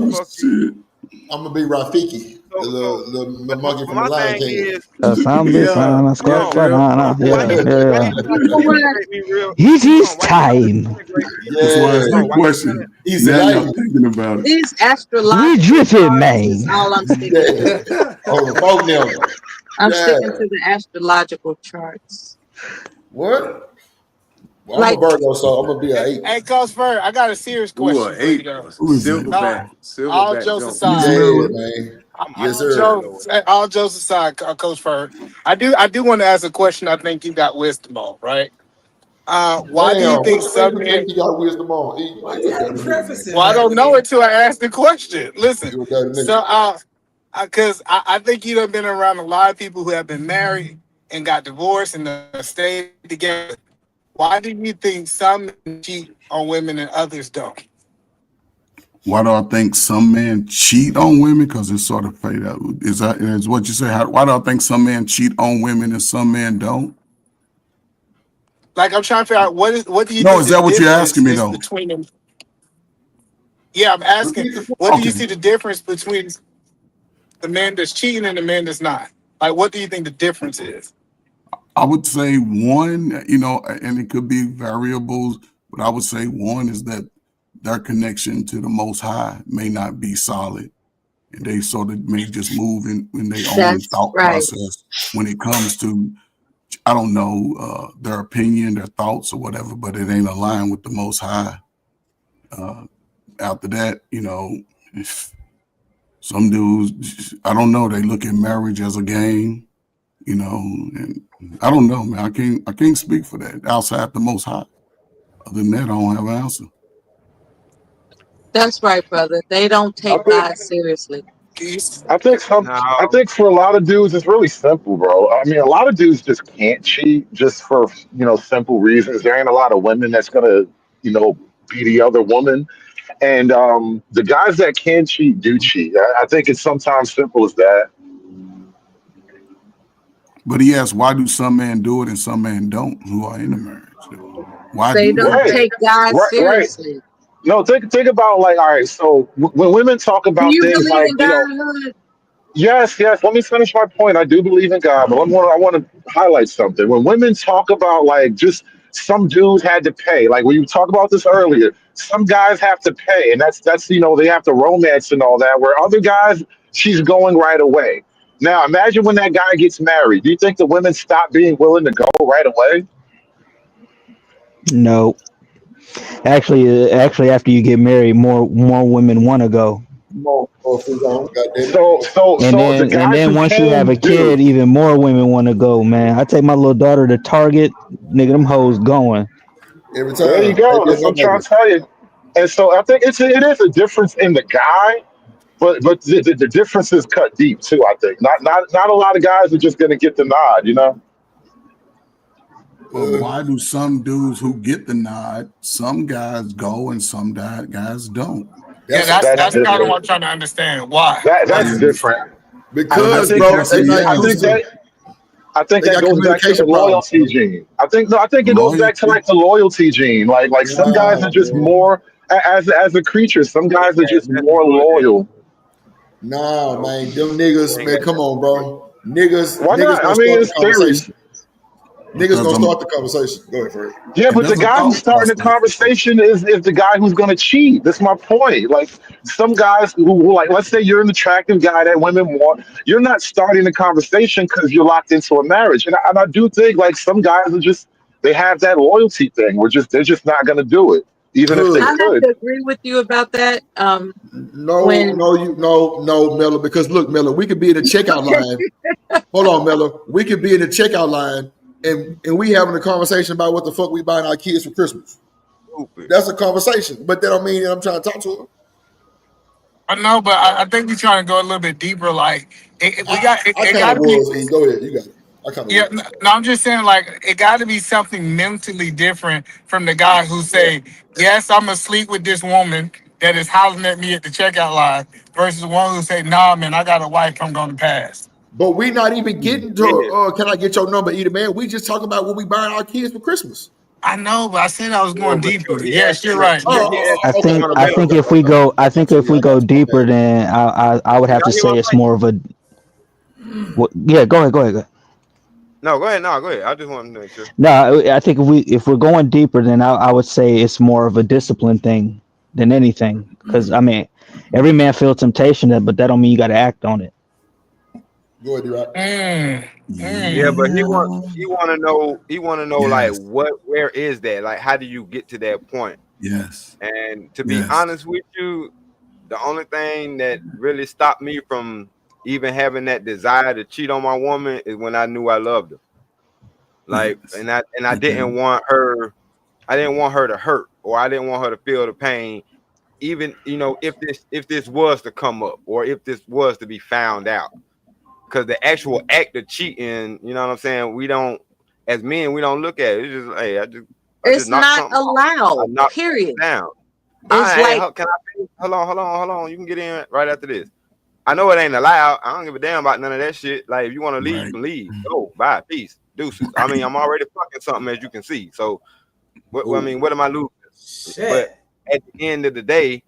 I'm gonna be Rafiki, the monkey from the Lion King. It is time. Question. Easy. Thinking about it. These astrological We dripping, charts man. is all I'm sticking to. I'm sticking to the astrological charts. What? Well, Like- I'm a Virgo, so I'm gonna be an 8. hey, Coach Bird, I got a serious question for you, though. All jokes aside, Yeah, man. Yes, sir. all jokes aside, Coach Bird, I do want to ask a question. I think you got wisdom on, right? Why do you think some men? You got wisdom on? Well, I don't know until I ask the question. Listen, so because I think you done been around a lot of people who have been married and got divorced and stayed together. Why do you think some men cheat on women and others don't? Why do I think some men cheat on women? Because it's sort of fade out. Is what you say? Why do I think some men cheat on women and some men don't? Like, I'm trying to figure out what do you? No, think is that what you're difference asking me is though? Between them? Yeah, I'm asking. What do you see the difference between the man that's cheating and the man that's not? Like, what do you think the difference is? I would say one, and it could be variables, but I would say one is that their connection to the Most High may not be solid. And they sort of may just move in their own thought process when it comes to, I don't know, their opinion, their thoughts or whatever, but it ain't aligned with the Most High. After that, if some dudes, I don't know, they look at marriage as a game, and I don't know, man. I can't speak for that outside the Most High. Other than that, I don't have an answer. That's right, brother. They don't take God seriously. I think for a lot of dudes it's really simple, bro. I mean, a lot of dudes just can't cheat just for simple reasons. There ain't a lot of women that's gonna be the other woman, and the guys that can cheat do cheat. I think it's sometimes simple as that. But he asked, why do some men do it and some men don't who are in a marriage? Why They do don't that? take God Right. seriously. No, think about like, all right. So when women talk Do about you things believe like, in godhood? yes. Let me finish my point. I do believe in God, but I want to highlight something. When women talk about like just some dudes had to pay, like when you talked about this earlier, some guys have to pay, and that's they have to romance and all that. Where other guys, she's going right away. Now imagine when that guy gets married. Do you think the women stop being willing to go right away? No, actually, after you get married, more women want to go. So the And guys then who once you have can a do. kid, even more women want to go. Man, I take my little daughter to Target, nigga, them hoes going. Every There you time. go. Maybe That's or what no I'm trying maybe. to tell you. And so I think it is a difference in the guy, but the difference is cut deep too. I think not a lot of guys are just gonna get the nod. But why do some dudes who get the nod, some guys go and some guys don't? Yeah, That's that's kind of different. what I'm trying to understand. Why? That's different. I Because, think bro, they not used to it. I think They that got goes back to the communication problems, loyalty bro. gene. I think it goes back to like the loyalty gene. Like some guys Nah, are just bro. more as a creature. Some guys are just more loyal. Nah, man. Them niggas, man, come on, bro. Niggas Why gonna not? I start mean, the it's theories. conversation. Niggas gonna start the conversation. Go ahead, Fred. Yeah, but the guy who's starting the conversation is the guy who's going to cheat. That's my point. Like some guys who like, let's say you're an attractive guy that women want. You're not starting the conversation because you're locked into a marriage. And I do think like some guys are just they have that loyalty thing. They're just not going to do it, even if they I have could. to agree with you about that. No, When no, Miller. Because look, Miller, we could be in the checkout line. Hold on, Miller. We could be in the checkout line and we having a conversation about what the fuck we buying our kids for Christmas. That's a conversation, but that don't mean that I'm trying to talk to her. I know, but I think we're trying to go a little bit deeper. Like it got to be. Go ahead, you got it. Yeah, no, I'm just saying, like, it got to be something mentally different from the guy who say, yes, I'm asleep with this woman that is hollering at me at the checkout line versus one who say, nah, man, I got a wife I'm going to pass. But we not even getting to, can I get your number, either man? We just talking about what we buying our kids for Christmas. I know, but I said I was going deeper. Yes, you're right. I think if we go deeper, then I would have to say it's more of a. Yeah, go ahead. No, go ahead. No, go ahead. I just want to make sure. No, I think if we're going deeper, then I would say it's more of a discipline thing than anything. Because I mean, every man feels temptation, but that don't mean you got to act on it. Go ahead, D-Rock. Yeah, but he want to know like where is that? Like how do you get to that point? Yes. And to be honest with you, the only thing that really stopped me from even having that desire to cheat on my woman is when I knew I loved her. Like, and I didn't want her to hurt, or I didn't want her to feel the pain, even if this was to come up, or if this was to be found out. Because the actual act of cheating, you know what I'm saying, we don't, as men, we don't look at it. It's just, hey, it's not allowed. Period. Down. It's Hold on. You can get in right after this. I know it ain't allowed. I don't give a damn about none of that shit. Like, if you want to leave, you can leave. Go, bye, peace, deuces. I mean, I'm already fucking something, as you can see. So, what am I losing? But at the end of the day,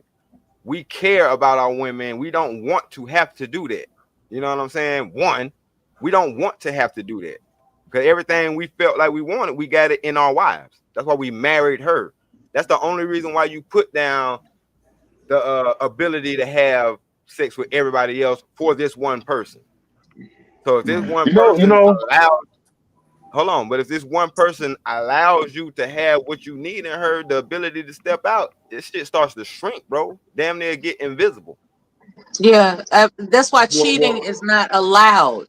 we care about our women. We don't want to have to do that. You know what I'm saying? One, we don't want to have to do that. Because everything we felt like we wanted, we got it in our wives. That's why we married her. That's the only reason why you put down the ability to have sex with everybody else for this one person. So if this one person allows, hold on, but if this one person allows you to have what you need in her, the ability to step out, this shit starts to shrink, bro. Damn near get invisible. Yeah, that's why cheating is not allowed.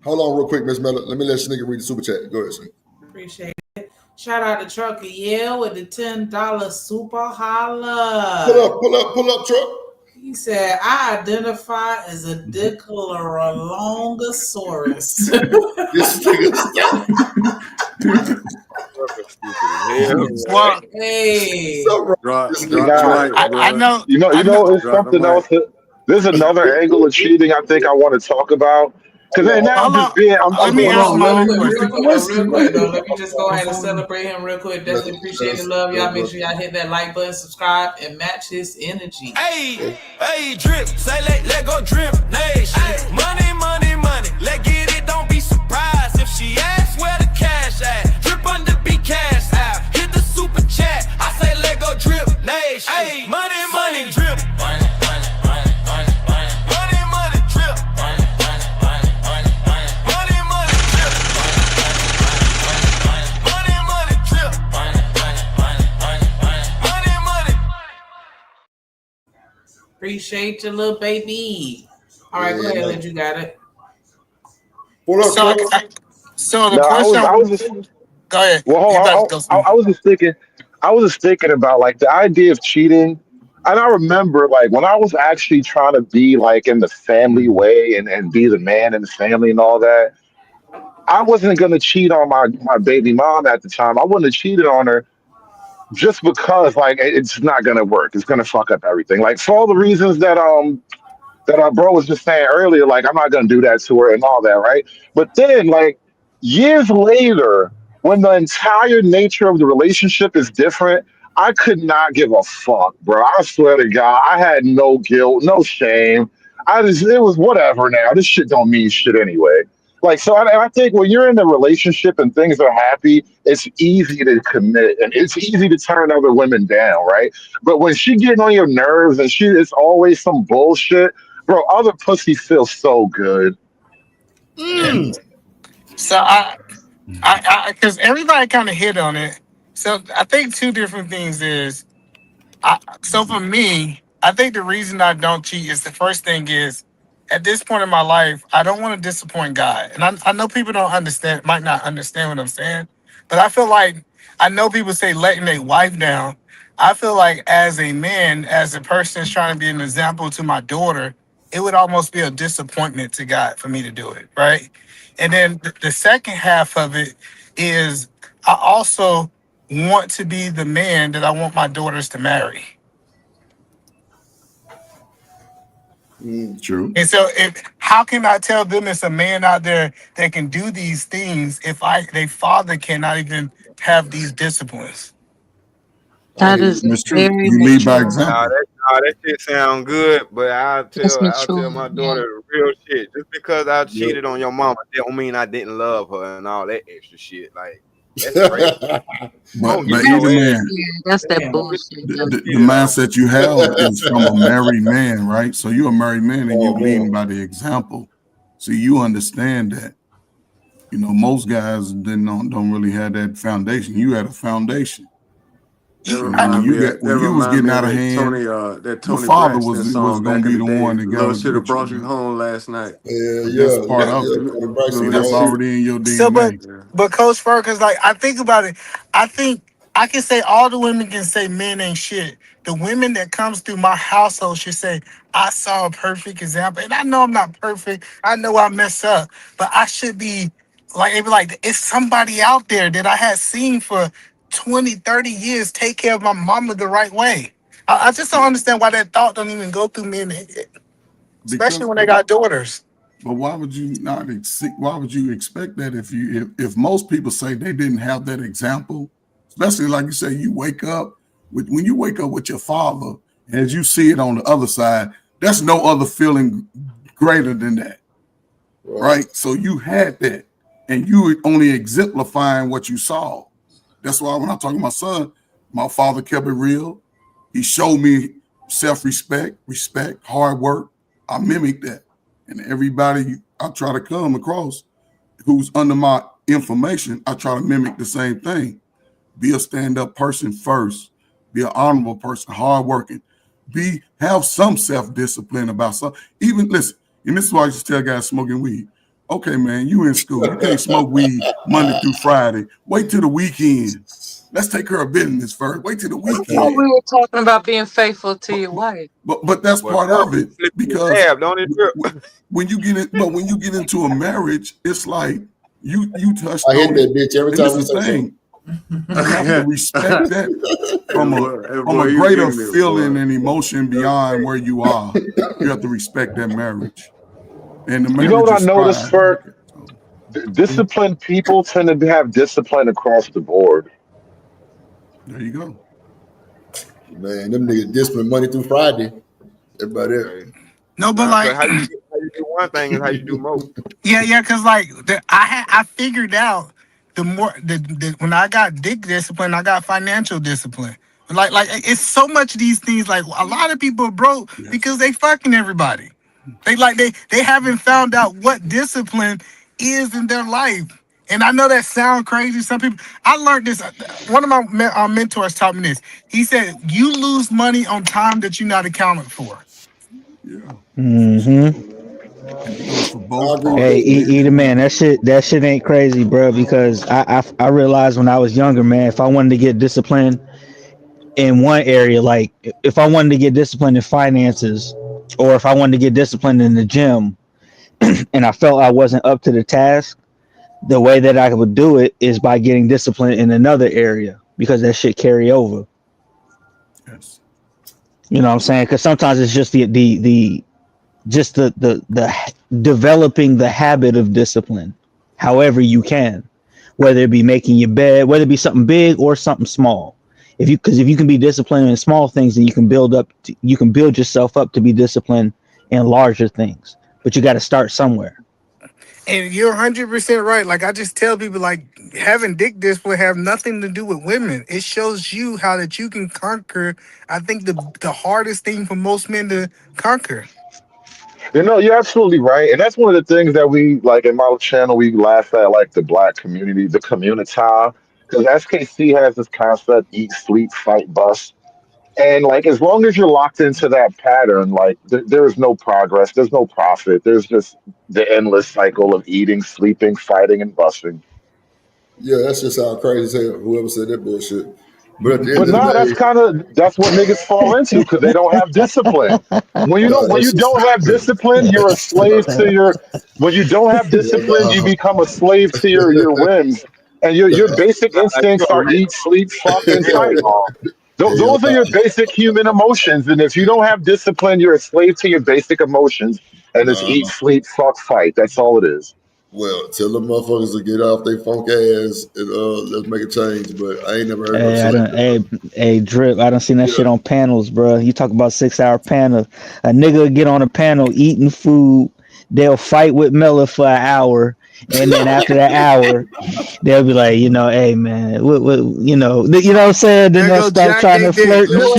Hold on real quick, Miss Miller. Let me let Sneaker read the super chat. Go ahead, Sneaker. Appreciate it. Shout out to Trucker Yale with the $10 super holla. Pull up, Truck. He said, I identify as a Diclorolongosaurus. This nigga. Hey. I know. You know, it's something else. There's another angle of cheating I think I want to talk about. Because then now I'm just being, I'm Let me going ask on. him Let me, real listen, quick, though. Let me just go ahead and celebrate him real quick. Definitely appreciate the love, y'all. Make sure y'all hit that like button, subscribe, and match his energy. Hey, hey, drip, say let go drip nation. Money, money, money, let get it, don't be surprised if she asks where the cash at. Drip under be cash out, hit the super chat, I say let go drip nation. Hey, money, money, drip. Money, money, money, money, money. Money, money, drip. Money, money, money, money, money. Money, money, drip. Money, money, drip. Money, money, money, money, money. Money, money. Appreciate you, little baby. All right, go ahead, Lid, you got it. So the No, I question. was just, Go ahead. well, You hold about on. to go I was just thinking about like the idea of cheating. And I remember like when I was actually trying to be like in the family way and be the man in the family and all that, I wasn't gonna cheat on my baby mom at the time. I wouldn't have cheated on her just because like it's not gonna work. It's gonna fuck up everything. Like for all the reasons that our bro was just saying earlier, like I'm not gonna do that to her and all that, right? But then like years later, when the entire nature of the relationship is different, I could not give a fuck, bro. I swear to God, I had no guilt, no shame. It was whatever now. This shit don't mean shit anyway. Like, so I think when you're in a relationship and things are happy, it's easy to commit and it's easy to turn other women down, right? But when she getting on your nerves and it's always some bullshit, bro, other pussy feels so good. So because everybody kind of hit on it. So I think two different things is, so for me, I think the reason I don't cheat is the first thing is, at this point in my life, I don't want to disappoint God. And I know people might not understand what I'm saying, but I feel like, I know people say letting their wife down. I feel like as a man, as a person that's trying to be an example to my daughter, it would almost be a disappointment to God for me to do it, right? And then the second half of it is, I also want to be the man that I want my daughters to marry. True. And so, how can I tell them it's a man out there that can do these things if their father cannot even have these disciplines? That is very You lead by mature. example. That shit sound good, but I'll That's tell mature. my daughter the real shit. Just because I cheated on your mama, don't mean I didn't love her and all that extra shit. Like that's crazy. But either man, That's that bullshit. the mindset you have is from a married man, right? So you're a married man and you're leading by the example. So you understand that. You know, most guys don't really have that foundation. You had a foundation. That remind me of Tony your father Braxton was song going back to be in the the day. one that got Love should have brought you home last night. That's part of it. See, that's already in your DNA. So, but Coach Fergus, like, I think about it. I think I can say all the women can say men ain't shit. The women that comes through my household should say, I saw a perfect example. And I know I'm not perfect. I know I mess up. But I should be like, it's somebody out there that I had seen for 20, 30 years take care of my mama the right way. I just don't understand why that thought don't even go through me in the head. Especially when they got daughters. But why would you not? Why would you expect that if most people say they didn't have that example? Especially like you say, you wake up when you wake up with your father, and as you see it on the other side, there's no other feeling greater than that, right? So you had that, and you were only exemplifying what you saw. That's why when I talk to my son, my father kept it real. He showed me self-respect, respect, hard work. I mimic that. And everybody I try to come across who's under my information, I try to mimic the same thing. Be a stand-up person first. Be an honorable person, hardworking. Have some self-discipline about something. Even listen, and this is why I just tell guys smoking weed. Okay, man, you in school. You can't smoke weed Monday through Friday. Wait till the weekend. Let's take care of business first. Wait till the weekend. Oh, we were talking about being faithful to your wife. But that's part of it because when you get into a marriage, it's like you touched. I hit that bitch every time we say something. You have to respect that from a greater feeling and emotion beyond where you are. You have to respect that marriage. And the You know marriage what I is noticed, fine. Ferg? Disciplined people tend to have discipline across the board. There you go. Man, them niggas discipline Monday through Friday. Everybody else. No, but like, how you do one thing is how you do most. yeah, because like I figured out the more the when I got dick discipline, I got financial discipline. Like it's so much of these things. Like a lot of people are broke because they fucking everybody. They haven't found out what discipline is in their life. And I know that sounds crazy. Some people, I learned this. One of my mentors taught me this. He said, "You lose money on time that you're not accounted for." Mm-hmm. Hey, eat a man. That shit ain't crazy, bro. Because I realized when I was younger, man, if I wanted to get disciplined in one area, like if I wanted to get disciplined in finances, or if I wanted to get disciplined in the gym, and I felt I wasn't up to the task, the way that I would do it is by getting disciplined in another area, because that shit carry over. Yes. You know what I'm saying? Because sometimes it's just the developing the habit of discipline, however you can, whether it be making your bed, whether it be something big or something small. If you can be disciplined in small things, then you can build yourself up to be disciplined in larger things. But you got to start somewhere. And you're 100% right. Like I just tell people, like having dick discipline have nothing to do with women. It shows you how that you can conquer. I think the hardest thing for most men to conquer. You know, you're absolutely right. And that's one of the things that we like in my channel, we laugh at, like the black community, the community. Because SKC has this concept, eat, sleep, fight, bust. And like, as long as you're locked into that pattern, like there is no progress, there's no profit. There's just the endless cycle of eating, sleeping, fighting, and busting. Yeah, that's just how crazy as hell. Whoever said that bullshit. But at the end But of no, the day, that's what niggas fall into because they don't have discipline. When you don't have discipline, you're a slave to your. When you don't have discipline, you become a slave to your whims, and your basic instincts are eat, sleep, fuck, and fight. Those are your basic human emotions, and if you don't have discipline, you're a slave to your basic emotions, and it's eat, sleep, fuck, fight. That's all it is. Well, tell them motherfuckers to get off their funk ass and let's make a change. But I ain't never heard no shit like that. Hey, Drip, I done seen that shit on panels, bro. You talk about 6-hour panel. A nigga will get on a panel eating food. They'll fight with Miller for an hour. And then after that hour, they'll be like, hey, man, what you know what I'm saying? Then they'll start trying to flirt and shit.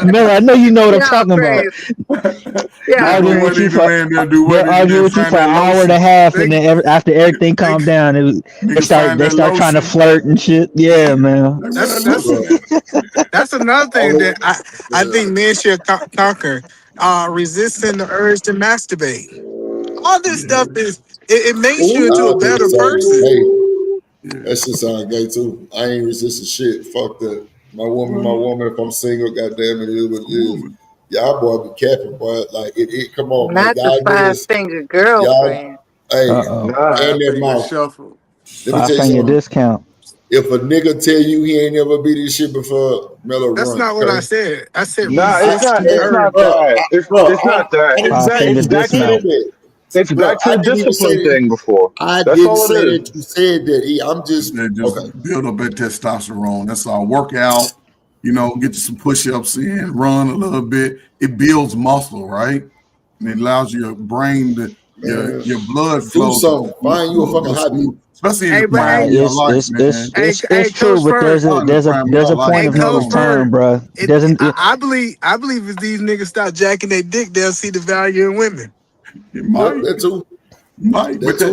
Miller, I know you know what I'm talking about. Arguing with you for an hour and a half, and then after everything calmed down, they start trying to flirt and shit. Yeah, man. That's another thing that I think men should conquer. Resisting the urge to masturbate. All this stuff it makes you into a better person. Hey, that shit sound gay too. I ain't resisting shit. Fuck that. My woman. If I'm single, goddamn it is what it is. Y'all boy be careful, boy. Like it come on. Not the 5-finger girlfriend. Hey, and that mouth. Let me tell you something. Discount. If a nigga tell you he ain't never beat this shit before, Mellow That's run. not what I said. I said it's not that. It's not that. It's back to the discipline thing before. I didn't say that you said that. I'm just build up that testosterone. That's all. Work out, get you some push-ups in, run a little bit. It builds muscle, right? And it allows your brain to your blood flow. Do something. Find you a fucking hobby. Especially in the prime of your life, man. It's true, but there's a point of no return, bro. I believe if these niggas stop jacking their dick, they'll see the value in women. It might. That too.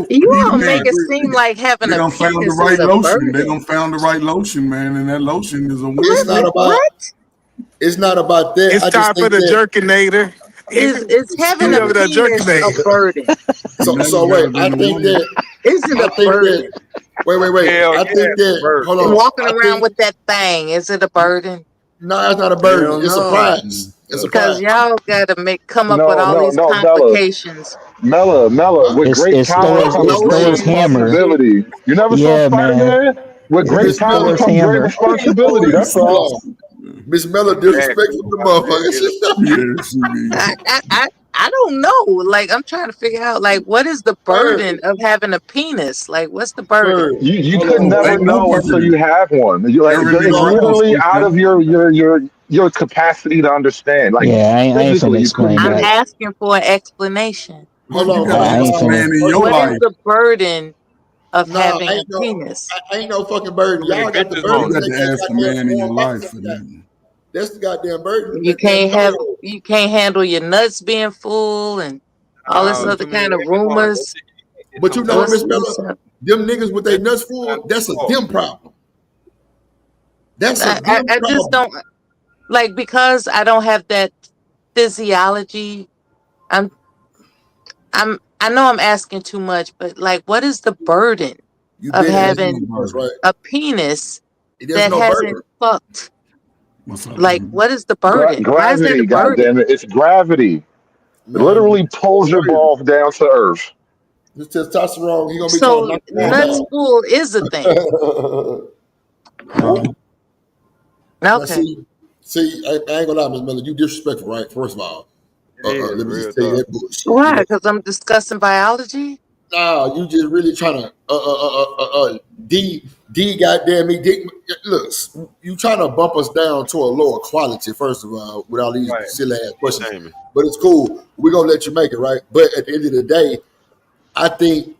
You all make it seem like having a penis found the right lotion. They don't found the right lotion, man, and that lotion is a win. It's not about that. It's time for the jerkinator. Is having a penis a burden? So wait, I think that. Is it a burden? Wait. I think that. Hold on. Walking around with that thing, is it a burden? No, it's not a burden. It's a prize. Because y'all gotta come up with all these complications. Mella, with great power comes great responsibility. You never saw Spider-Man? With great power comes great responsibility. That's all. Miss Miller disrespectful the motherfucker. I don't know. Like, I'm trying to figure out, like, what is the burden of having a penis? Like, what's the burden? You could never know until you have one. You like it's literally out of your capacity to understand. Like, yeah, I ain't finna explain I'm that. asking for an explanation. Hold on, what is the burden of having a penis? Ain't no fucking burden. Y'all got the burden. You got to ask the man in your life for that. That's the goddamn burden. You can't handle your nuts being full and all this other kind of rumors. But you know, Miss Miller, them niggas with their nuts full, that's a them problem. That's a them problem. I just don't like, because I don't have that physiology. I know I'm asking too much, but like, what is the burden of having a penis that hasn't fucked? Like, what is the burden? Why is that Gravity, a burden? goddamn it! It's gravity. It literally pulls your balls down to earth. This testosterone, he gonna be So nuts full is a thing. Okay. See, I ain't gonna lie, Miss Miller, you disrespectful, right? First of all, let me just tell you that bullshit. Why? Because I'm discussing biology. No, you just really trying to D goddamn me. Look, you trying to bump us down to a lower quality, first of all, with all these silly ass questions. But it's cool. We're gonna let you make it, right? But at the end of the day, I think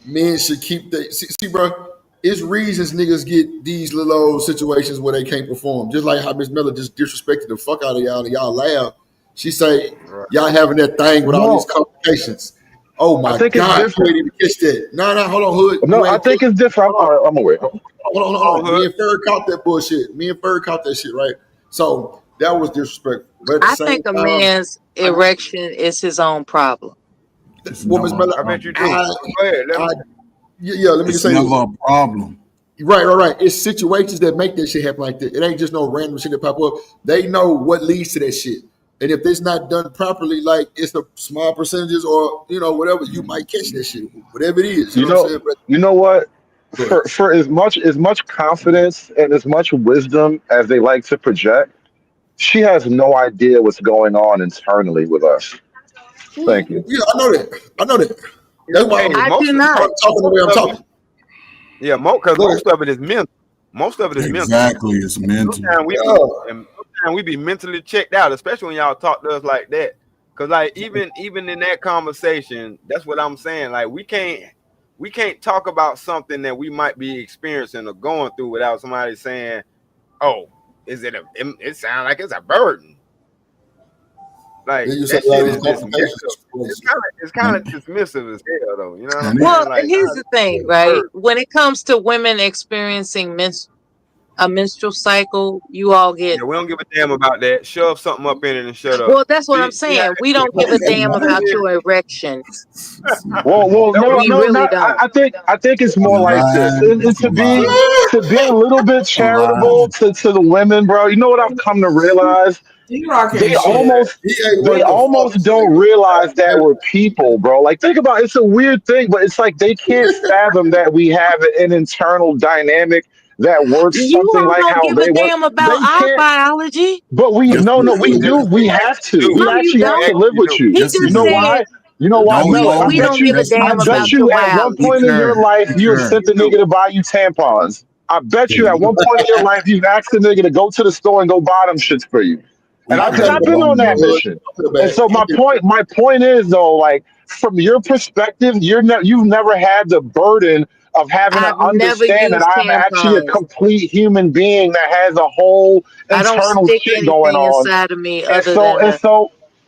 men should keep see, bro. It's reasons niggas get these little old situations where they can't perform. Just like how Miss Miller just disrespected the fuck out of y'all and y'all laugh. She say y'all having that thing with all these complications. Oh my God! You ain't even catch that. No, hold on, Hood. No, I think it's different. I'm aware. Hold on. Me and Ferg caught that bullshit. Me and Ferg caught that shit, right? So that was disrespectful. But I think a man's erection is his own problem. Well, Miss Miller, I bet you do. Go ahead. Let me just say, never a problem. Right. It's situations that make that shit happen like that. It ain't just no random shit that pop up. They know what leads to that shit. And if it's not done properly, like it's a small percentages or whatever, you might catch that shit. Whatever it is. You know what? For as much confidence and as much wisdom as they like to project, she has no idea what's going on internally with us. Thank you. Yeah, I know that. That's why I do not. talking the way I'm talking. Yeah, because most of it is mental. Most of it is mental. Exactly, it's mental. Sometimes we be mentally checked out, especially when y'all talk to us like that. Cause like even in that conversation, that's what I'm saying. Like we can't talk about something that we might be experiencing or going through without somebody saying, "Oh, it sounds like it's a burden." Like that shit is it's kind of dismissive as hell, though. You know what I mean? Well, like, here's the thing, right? When it comes to women experiencing a menstrual cycle, you all get. Yeah, we don't give a damn about that. Shove something up in it and shut up. Well, that's what I'm saying. We don't give a damn about your erection. Well, no, really don't. I think it's more like this. And to be a little bit charitable to the women, bro. You know what I've come to realize? They almost don't realize that we're people, bro. Like, think about it. It's a weird thing, but it's like they can't fathom that we have an internal dynamic that works something like how they work. Damn about our biology. But we do. We have to. We actually have to live with you. You know why? You know why? Mel, we don't give a damn about your biology. At one point in your life, you sent the nigga to buy you tampons. I bet you at one point in your life, you've asked the nigga to go to the store and go buy them shits for you. And I've been on that mission. And so my point is though, like from your perspective, you've never had the burden of having to understand that I'm actually a complete human being that has a whole internal shit going on. Inside of me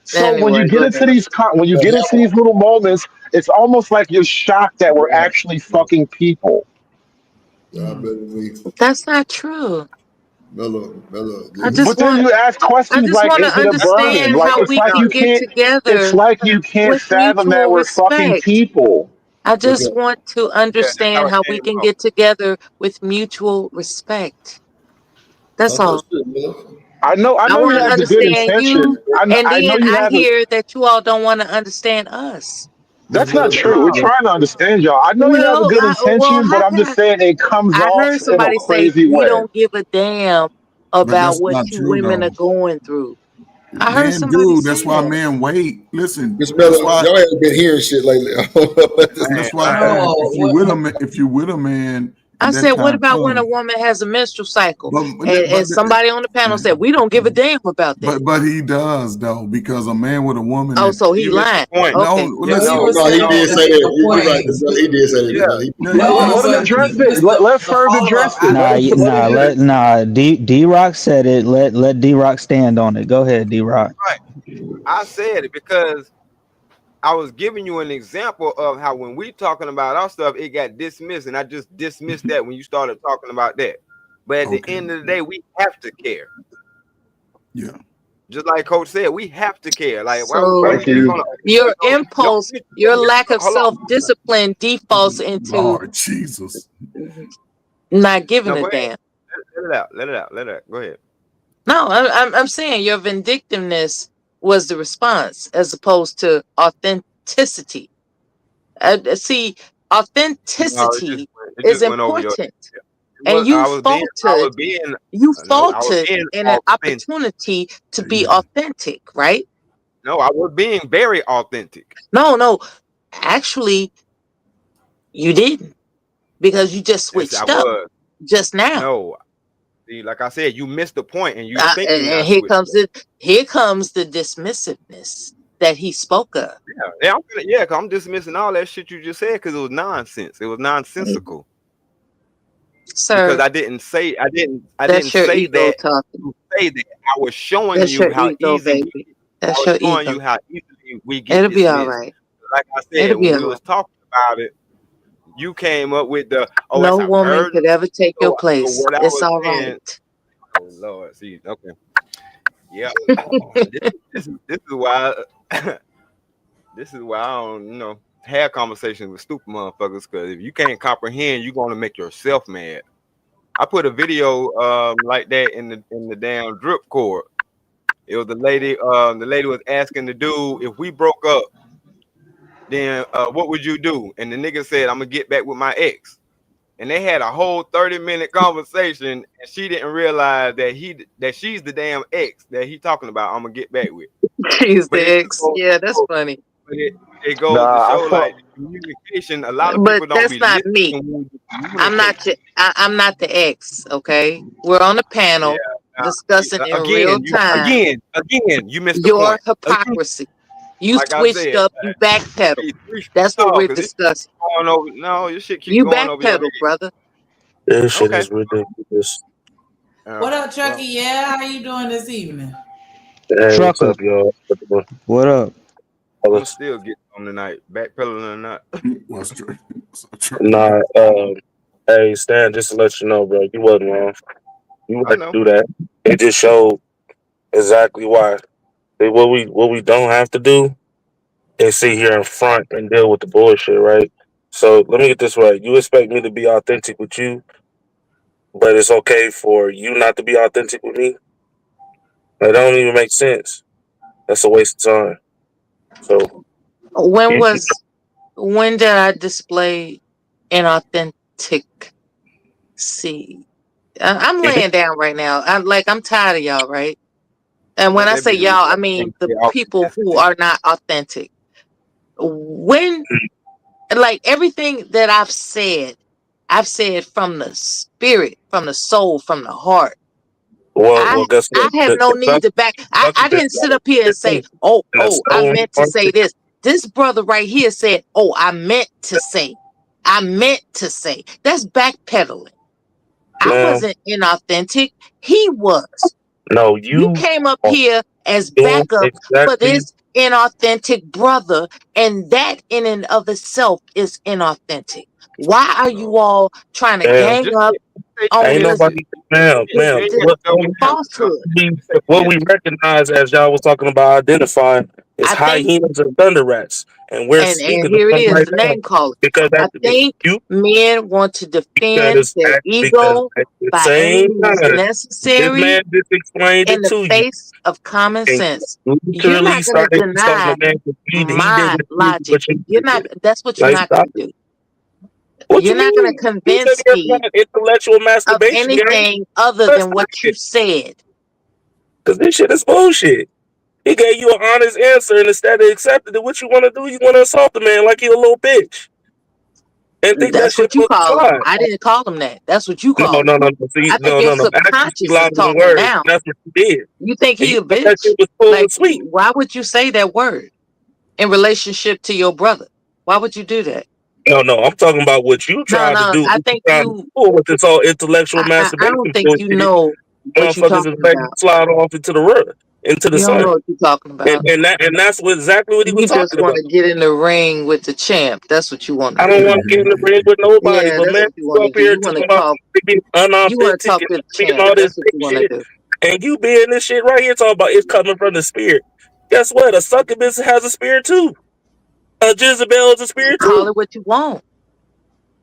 So when you get into these little moments, it's almost like you're shocked that we're actually fucking people. That's not true. But then you ask questions like, is it a burden? Like, it's like you can't fathom that we're fucking people. I just want to understand how we can get together with mutual respect. That's all. I know you have the good intention. I hear that you all don't want to understand us. That's not true. We're trying to understand y'all. I know you have a good intention, but I'm just saying it comes off in a crazy way. We don't give a damn about what not you true, women though. are going through. I heard Man, somebody dude, say that's why that. men wait. Listen, Miss that's Miller, why. y'all ain't been hearing shit lately. That's why I No, asked if you with a man I and that said, what time about when a comes. woman has a menstrual cycle? But And somebody on the panel said, we don't give a damn about that. but he does though, because a man with a woman. Oh, that, so he lying. point. no, Okay. listen, no, he did say that. You're right. He did say that. Let him address it. Let Ferg address it. Nah, Let him D-Rock said it. Let D-Rock stand on it. Go ahead, D-Rock. Right. I said it because I was giving you an example of how when we talking about our stuff, it got dismissed, and I just dismissed that when you started talking about that. But at the end of the day, we have to care. Yeah. Just like Coach said, we have to care. Like, why So we just gonna, your impulse, your lack of self-discipline defaults into Lord Jesus, not giving go a ahead. damn. Let it out. Go ahead. No, I'm saying your vindictiveness was the response as opposed to authenticity. See, authenticity is important. And you faltered in an opportunity to be authentic, right? No, I was being very authentic. No. Actually, you didn't, because you just switched up just now. No. See, like I said, you missed the point, and you think and here comes the dismissiveness that he spoke of. Yeah, cause I'm dismissing all that shit you just said because it was nonsense. It was nonsensical. Sir, because I didn't say that's your your ego that. talking. Say that I was showing That's you your how ego, easy. baby. That's I was your showing ego. you how easily we get It'll be all dismissed. right. Like I said, It'll be when we all was talking about it, you came up with the No it's a woman burden. could ever take your place. So what I It's was all saying, right. oh Lord, see, okay, yeah, this is why this is why I don't have conversations with stupid motherfuckers, because if you can't comprehend, you're gonna make yourself mad. I put a video like that in the damn drip cord. It was the lady was asking the dude, if we broke up, then what would you do? And the nigga said, I'm gonna get back with my ex. And they had a whole 30-minute conversation, and she didn't realize that she's the damn ex that he talking about. I'm gonna get back with. She's the ex. Yeah, that's funny. But it goes to show like communication. A lot of But people don't that's be not me. listening. I'm not the ex. Okay, we're on the panel discussing in real time. Again, you missed the your point. hypocrisy. You Like I switched said, up. You backpedal. That's what we're discussing. Your shit keep You going over your backpedal, head. brother. This shit is ridiculous. What up, Chucky? Yeah, how you doing this evening? Hey, what's up, y'all? What up? I'm gonna still get on tonight, backpedaling or not. Nah, hey, Stan, just to let you know, bro, you wasn't wrong. You had to do that. It just showed exactly why. What we don't have to do is sit here in front and deal with the bullshit, right? So let me get this right. You expect me to be authentic with you, but it's okay for you not to be authentic with me? That don't even make sense. That's a waste of time. So When did I display inauthentic? See, I'm laying down right now. I'm tired of y'all, right? And when I say y'all, I mean the people who are not authentic. When, like, everything that I've said from the spirit, from the soul, from the heart. Well, guess what? I have no need to back. I didn't sit up here and say, oh, I meant to say this. This brother right here said, oh, I meant to say. That's backpedaling. I wasn't inauthentic. He was. No, you came up here as backup for this inauthentic brother, and that in and of itself is inauthentic. Why are you all trying to gang up on Ain't this nobody, ma'am. falsehood? What we recognize, as y'all was talking about identifying, is hyenas and thunder rats, and we're And speaking here of it them is, right the now name calling. because I think men want to defend their ego at the by same any means time, this necessary man just explained in it the to you. face of common And sense. you You're literally not going to started telling deny the man that he did my what logic. you You're not. did. That's what you're Like, not going to do. You're not going to convince me intellectual of masturbation anything other than what you said. Because this shit is bullshit. He gave you an honest answer, and instead of accepting it, what you want to do, you want to assault the man like he a little bitch. And think That's that shit what you was call fine. him. I didn't call him that. That's what you No, call him. no, no, no. See, I think no, your no, no. Actually, subconscious is louder than talking words. now. That's what you did. You think he a That bitch? shit was full Like, and sweet. why would you say that word in relationship to your brother? Why would you do that? No, no. I'm talking about what you No, tried to no. do. I What you think tried to you. pull with this all intellectual I masturbation don't think you bullshit. know what you're Motherfuckers is talking letting you about. slide off into the rut, into the You don't know sun. what you're talking about. And that's what exactly what he was You just talking want about. to get in the ring with the champ. That's what you want to I don't do. want to get in the ring with nobody, Yeah, but that's man, what you you want to up do. here You want talking to about talk. being You want to unauthentic talk and to the being champ. all this That's what big you want to shit. do. And you being this shit right here talking about it's coming from the spirit. Guess what? A succubus has a spirit too. A Jezebel is a spirit Call too. it what you want.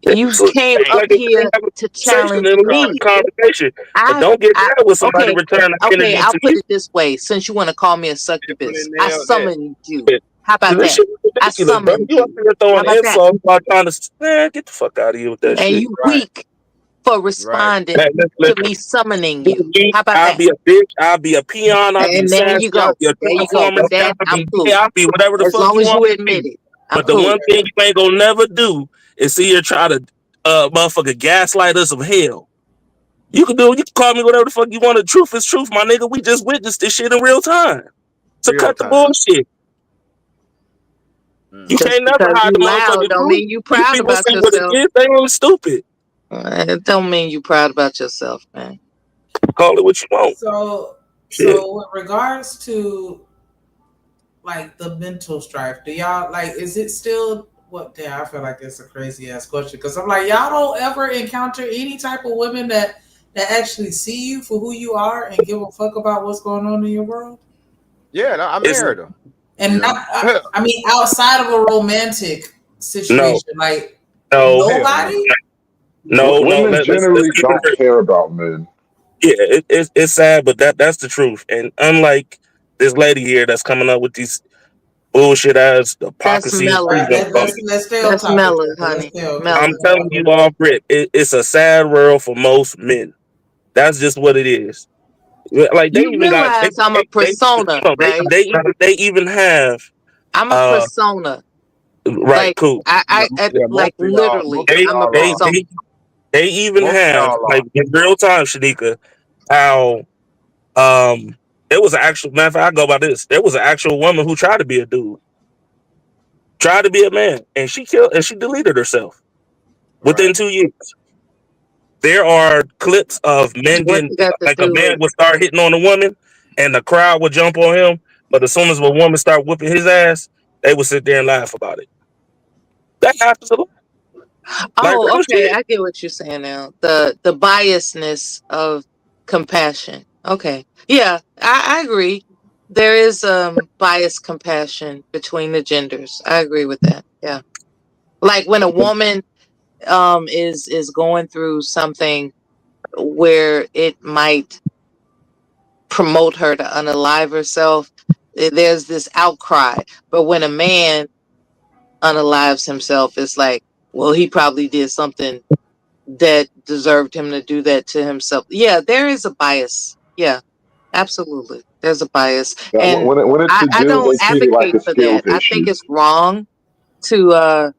You So, came up like if here they have a to conversation challenge and me. conversation, but I, don't get I, mad when somebody okay, return the okay. energy I'll to put you. it this way. Since you want to call me a succubus, I nailed that. summoned you. How about This that? shit is I ridiculous, bro. summoned You up you. here How throwing about that? insults about trying to man, get the fuck out of here with that And shit. you weak for responding Hey, to listen, me summoning you. How about I'll that? be a bitch. I'll be a peon. I'll be And there sassy. you I'll go. be a There you go. performance. With that, I'll I'm be cool. gay. I'll be whatever the As fuck long you as want you me to admit be. it, I'm But the cool. one thing you ain't gonna never do is see her try to motherfucker gaslight us of hell. You can do it. You can call me whatever the fuck you want. The truth is truth, my nigga. We just witnessed this shit in real time. So cut the bullshit. You Just can't never because hide you the loud motherfucking don't truth. mean you These proud people about say what it yourself. is. They ain't stupid. It don't mean you proud about yourself, man. Call it what you want. So Shit. with regards to like the mental strife, do y'all like? Is it still what? Damn, I feel like it's a crazy ass question because I'm like, y'all don't ever encounter any type of women that actually see you for who you are and give a fuck about what's going on in your world. Yeah, I married her. And I mean, outside of a romantic situation, like No, nobody. No, Women let's generally keep don't it real. care about men. Yeah, it's sad, but that's the truth. And unlike this lady here that's coming up with these bullshit ass That's hypocrisy, melon. Let's stay on That's topic. melon, honey. I'm Melon. telling you off rip, it's a sad world for most men. That's just what it is. Like they You even got realize I'm a persona, right? they even have I'm a persona. right, Like cool. like literally, I'm a persona. They even have like in real time, Shanika, how there was an actual matter of fact, I go by this. There was an actual woman who tried to be a dude, tried to be a man, and she deleted herself within 2 years. There are clips of men What getting you got to like a do man with? would start hitting on a woman, and the crowd would jump on him. But as soon as a woman start whipping his ass, they would sit there and laugh about it. That happens a lot. Like Oh, real okay. shit. I get what you're saying now. The biasness of compassion. Okay. Yeah, I agree. There is biased compassion between the genders. I agree with that. Yeah. Like when a woman is going through something where it might promote her to unalive herself, there's this outcry. But when a man unalives himself, it's like, well, he probably did something that deserved him to do that to himself. Yeah, there is a bias. Yeah, absolutely. There's a bias. That And when it's a I dude, don't they treat it like advocate a for that. skills I think issue. it's wrong to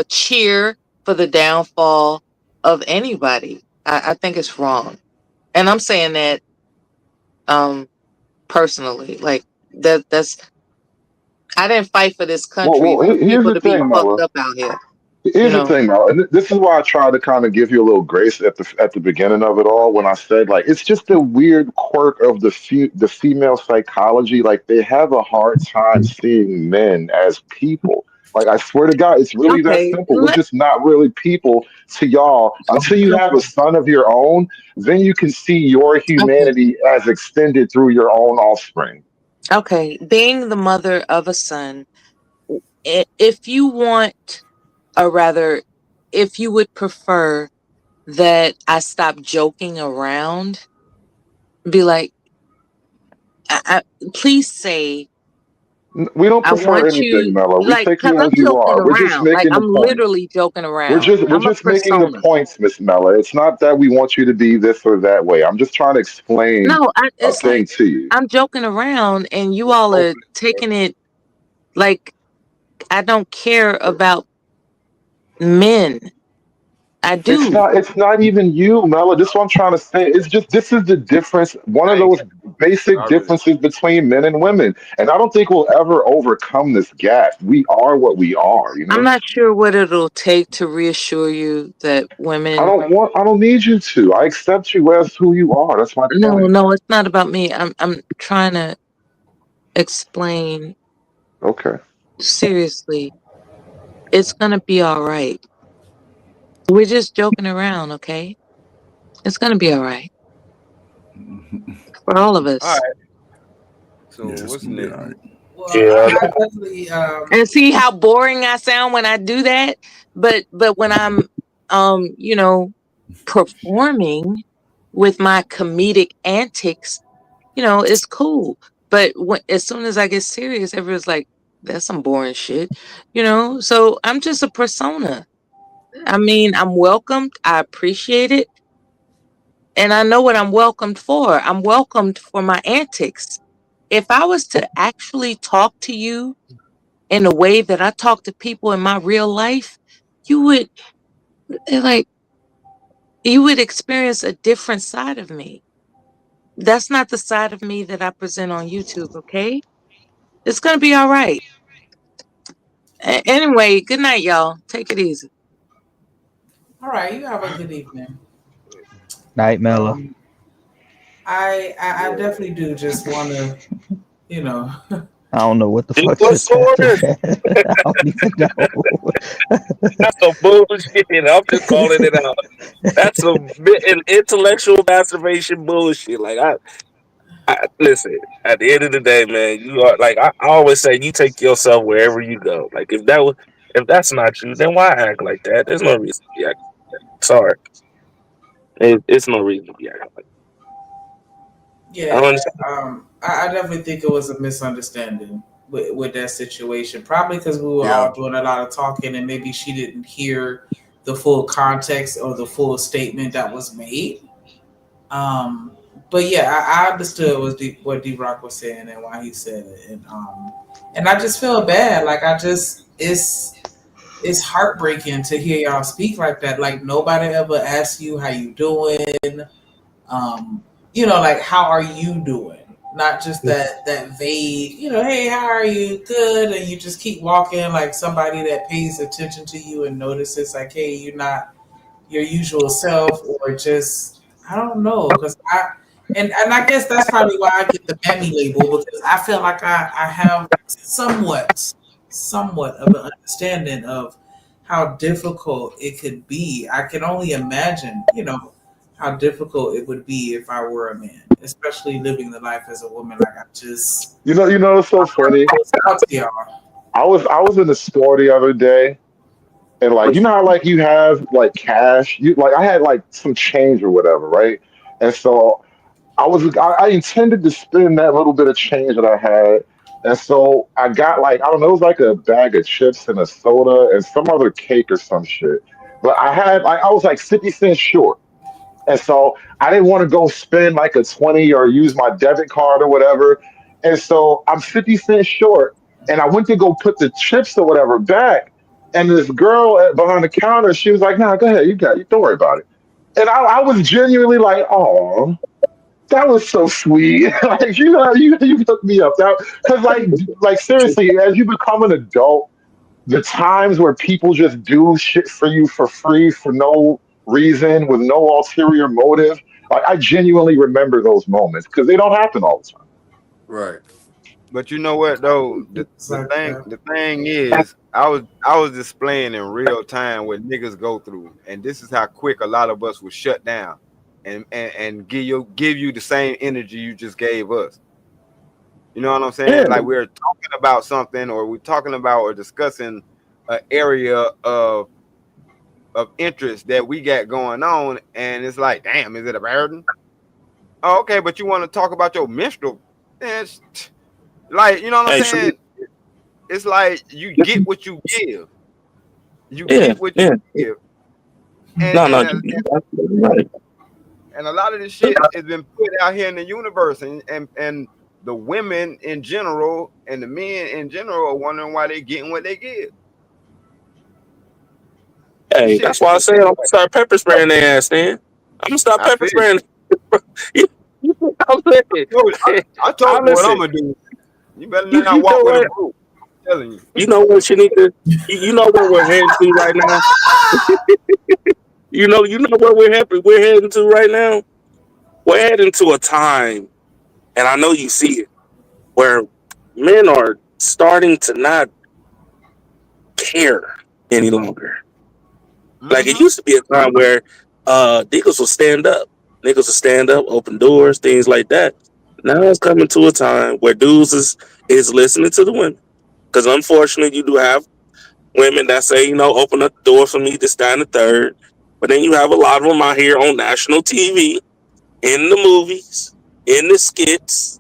cheer for the downfall of anybody. I think it's wrong. And I'm saying that personally. Like that's I didn't fight for this country Well, for here's people the to be thing, fucked Mella. up out here. Here's the know. thing, Mel, and this is why I try to kind of give you a little grace at the beginning of it all when I said like it's just a weird quirk of the female psychology. Like they have a hard time seeing men as people. Like I swear to God, it's really that Okay. simple. We're just not really people to y'all until you have a son of your own. Then you can see your Okay. humanity as extended through your own offspring. Okay. Being the mother of a son, if you want, or rather, if you would prefer that I stop joking around, be like, please say We don't I prefer want anything, you Mello. We like, take cause you I'm as you joking are. We're just around. Like making the I'm points. literally joking We're around. just we're I'm a just making the persona. points, Miss Mella. It's not that we want you to be this or that way. I'm just trying to explain No, a it's thing like to you. I'm joking around, and you all are taking it like I don't care about men. I do. It's not even you, Mella. This is what I'm trying to say. It's just this is the difference, one of those basic differences between men and women. And I don't think we'll ever overcome this gap. We are what we are, you I'm know? not sure what it'll take to reassure you that women. I don't need you to. I accept you as who you are. That's my No, point. no, it's not about me. I'm trying to explain Okay. seriously. It's gonna be all right. We're just joking around, okay? It's gonna be all right for all of All us. right. So what's next? Well, I definitely And see how boring I sound when I do that? But when I'm you know, performing with my comedic antics, you know, it's cool. But as soon as I get serious, everyone's like, that's some boring shit, you know? So I'm just a persona. I mean, I'm welcomed. I appreciate it. And I know what I'm welcomed for. I'm welcomed for my antics. If I was to actually talk to you in a way that I talk to people in my real life, you would like you would experience a different side of me. That's not the side of me that I present on YouTube, okay? It's gonna be all right. Anyway, good night, y'all. Take it easy. all right. You have a good evening. Night, Mello. I definitely do just want to, you know. I don't know what the fuck What's just happened. order? I don't even know. That's some bullshit. I'm just calling it out. That's some intellectual masturbation bullshit. Like I listen. At the end of the day, man, you are like I always say. You take yourself wherever you go. Like if that's not you, then why act like that? There's no reason to be acting like that. Sorry, it's no reason to be acting like that. Yeah, I definitely think it was a misunderstanding with that situation. Probably because we were all doing a lot of talking, and maybe she didn't hear the full context or the full statement that was made. But yeah, I understood what D Rock was saying and why he said it, and I just feel bad. Like it's heartbreaking to hear y'all speak like that. Like nobody ever asked you how you doing. You know, like how are you doing? Not just that vague, you know, hey, how are you? Good, and you just keep walking like somebody that pays attention to you and notices like, hey, you're not your usual self, or just I don't know, because and I guess that's probably why I get the mammy label, because I feel like I have somewhat of an understanding of how difficult it could be. I can only imagine, you know, how difficult it would be if I were a man, especially living the life as a woman. Like I just, You know, it's so funny. I was in the store the other day, and like you know how like you have like cash, you like I had like some change or whatever, right? And so I intended to spend that little bit of change that I had. And so I got like, I don't know, it was like a bag of chips and a soda and some other cake or some shit. But I was like 50 cents short. And so I didn't want to go spend like a 20 or use my debit card or whatever. And so I'm 50 cents short. And I went to go put the chips or whatever back. And this girl behind the counter, she was like, "Nah, go ahead. You got it. Don't worry about it." And I was genuinely like, "Oh, that was so sweet." Like, you know, you hooked me up. Because like seriously, as you become an adult, the times where people just do shit for you for free for no reason with no ulterior motive, like I genuinely remember those moments because they don't happen all the time. Right. But you know what though? The thing is, I was displaying in real time what niggas go through, and this is how quick a lot of us will shut down and give you the same energy you just gave us. You know what I'm saying? Yeah. Like we're talking about something, or we're talking about or discussing an area of interest that we got going on, and it's like, damn, is it a burden? Oh, okay, but you want to talk about your menstrual? Like, you know what I'm saying? it's like you get what you give. You get what you give. And, and a lot of this shit has been put out here in the universe, and the women in general and the men in general are wondering why they getting what they give. Hey, that's why I said I'm gonna start pepper spraying their ass, man. I'm gonna start pepper spraying. I told you what I'm gonna do. You better not walk with a broom. I'm telling you. You know what you need to. You know where we're heading to right now. you know where we're heading to right now. We're heading to a time, and I know you see it, where men are starting to not care any longer. Like it used to be a time where niggas will stand up. Niggas will stand up, open doors, things like that. Now it's coming to a time where dudes is listening to the women. Because unfortunately, you do have women that say, open up the door for me to stand the third. But then you have a lot of them out here on national TV, in the movies, in the skits,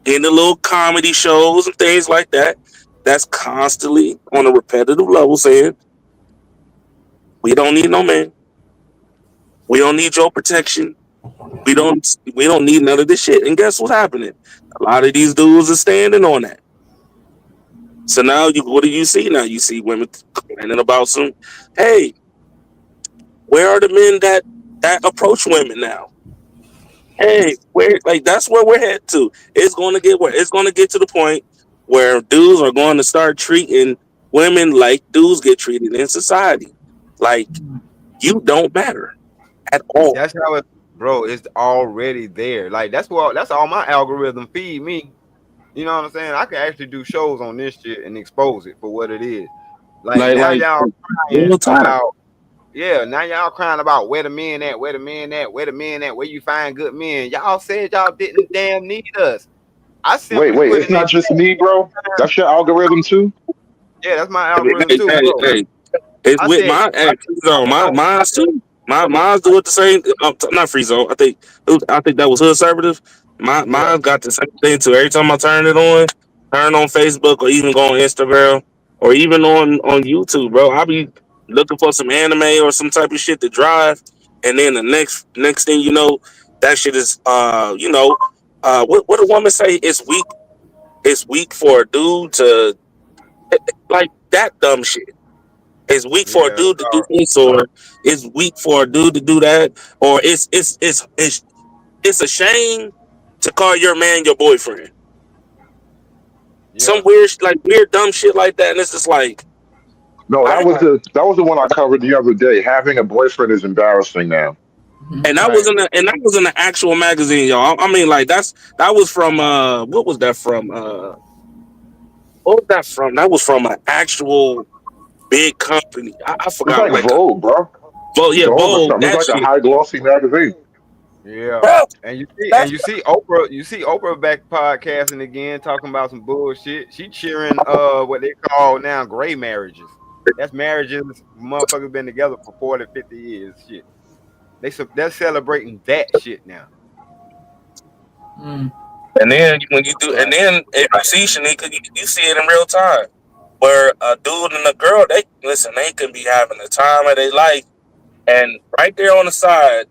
in the little comedy shows and things like that. That's constantly on a repetitive level saying, we don't need no man. We don't need your protection. We don't need none of this shit. And guess what's happening? A lot of these dudes are standing on that. So now what do you see? Now you see women complaining about hey, where are the men that approach women now? Hey, that's where we're headed to. It's gonna get to the point where dudes are going to start treating women like dudes get treated in society. Like you don't matter at all. That's how bro, it's already there. Like that's all my algorithm feed me. You know what I'm saying? I can actually do shows on this shit and expose it for what it is. Like now y'all crying about, now y'all crying about where the men at, where you find good men. Y'all said y'all didn't damn need us. Wait, it's not just me, bro. That's your algorithm too? Yeah, that's my algorithm too, bro. It's with mine's too. Mine's do it the same. Not free zone. I think that was Hood Conservative. Mine's got the same thing too. Every time I turn on Facebook or even go on Instagram or even on YouTube, bro, I'll be looking for some anime or some type of shit to drive, and then the next thing you know, that shit is what a woman say? It's weak for a dude to like that dumb shit. It's weak for a dude to do this, or it's weak for a dude to do that, or it's a shame to call your man your boyfriend. Some weird dumb shit like that, and it's just like. No, that was the one I covered the other day. Having a boyfriend is embarrassing now. And that was in the actual magazine, y'all. I mean, like that was from what was that from? What was that from? That was from an actual big company. I forgot. It's like Vogue, bro. Vogue, yeah, Vogue. It's like a high glossy magazine. Yeah, and you see Oprah. You see Oprah back podcasting again, talking about some bullshit. She cheering what they call now gray marriages. That's marriages motherfuckers been together for 40, 50 years. Shit, they're celebrating that shit now. And then when you do, and then if you see Shanika, you see it in real time, where a dude and a girl, they can be having the time of their life, and right there on the side,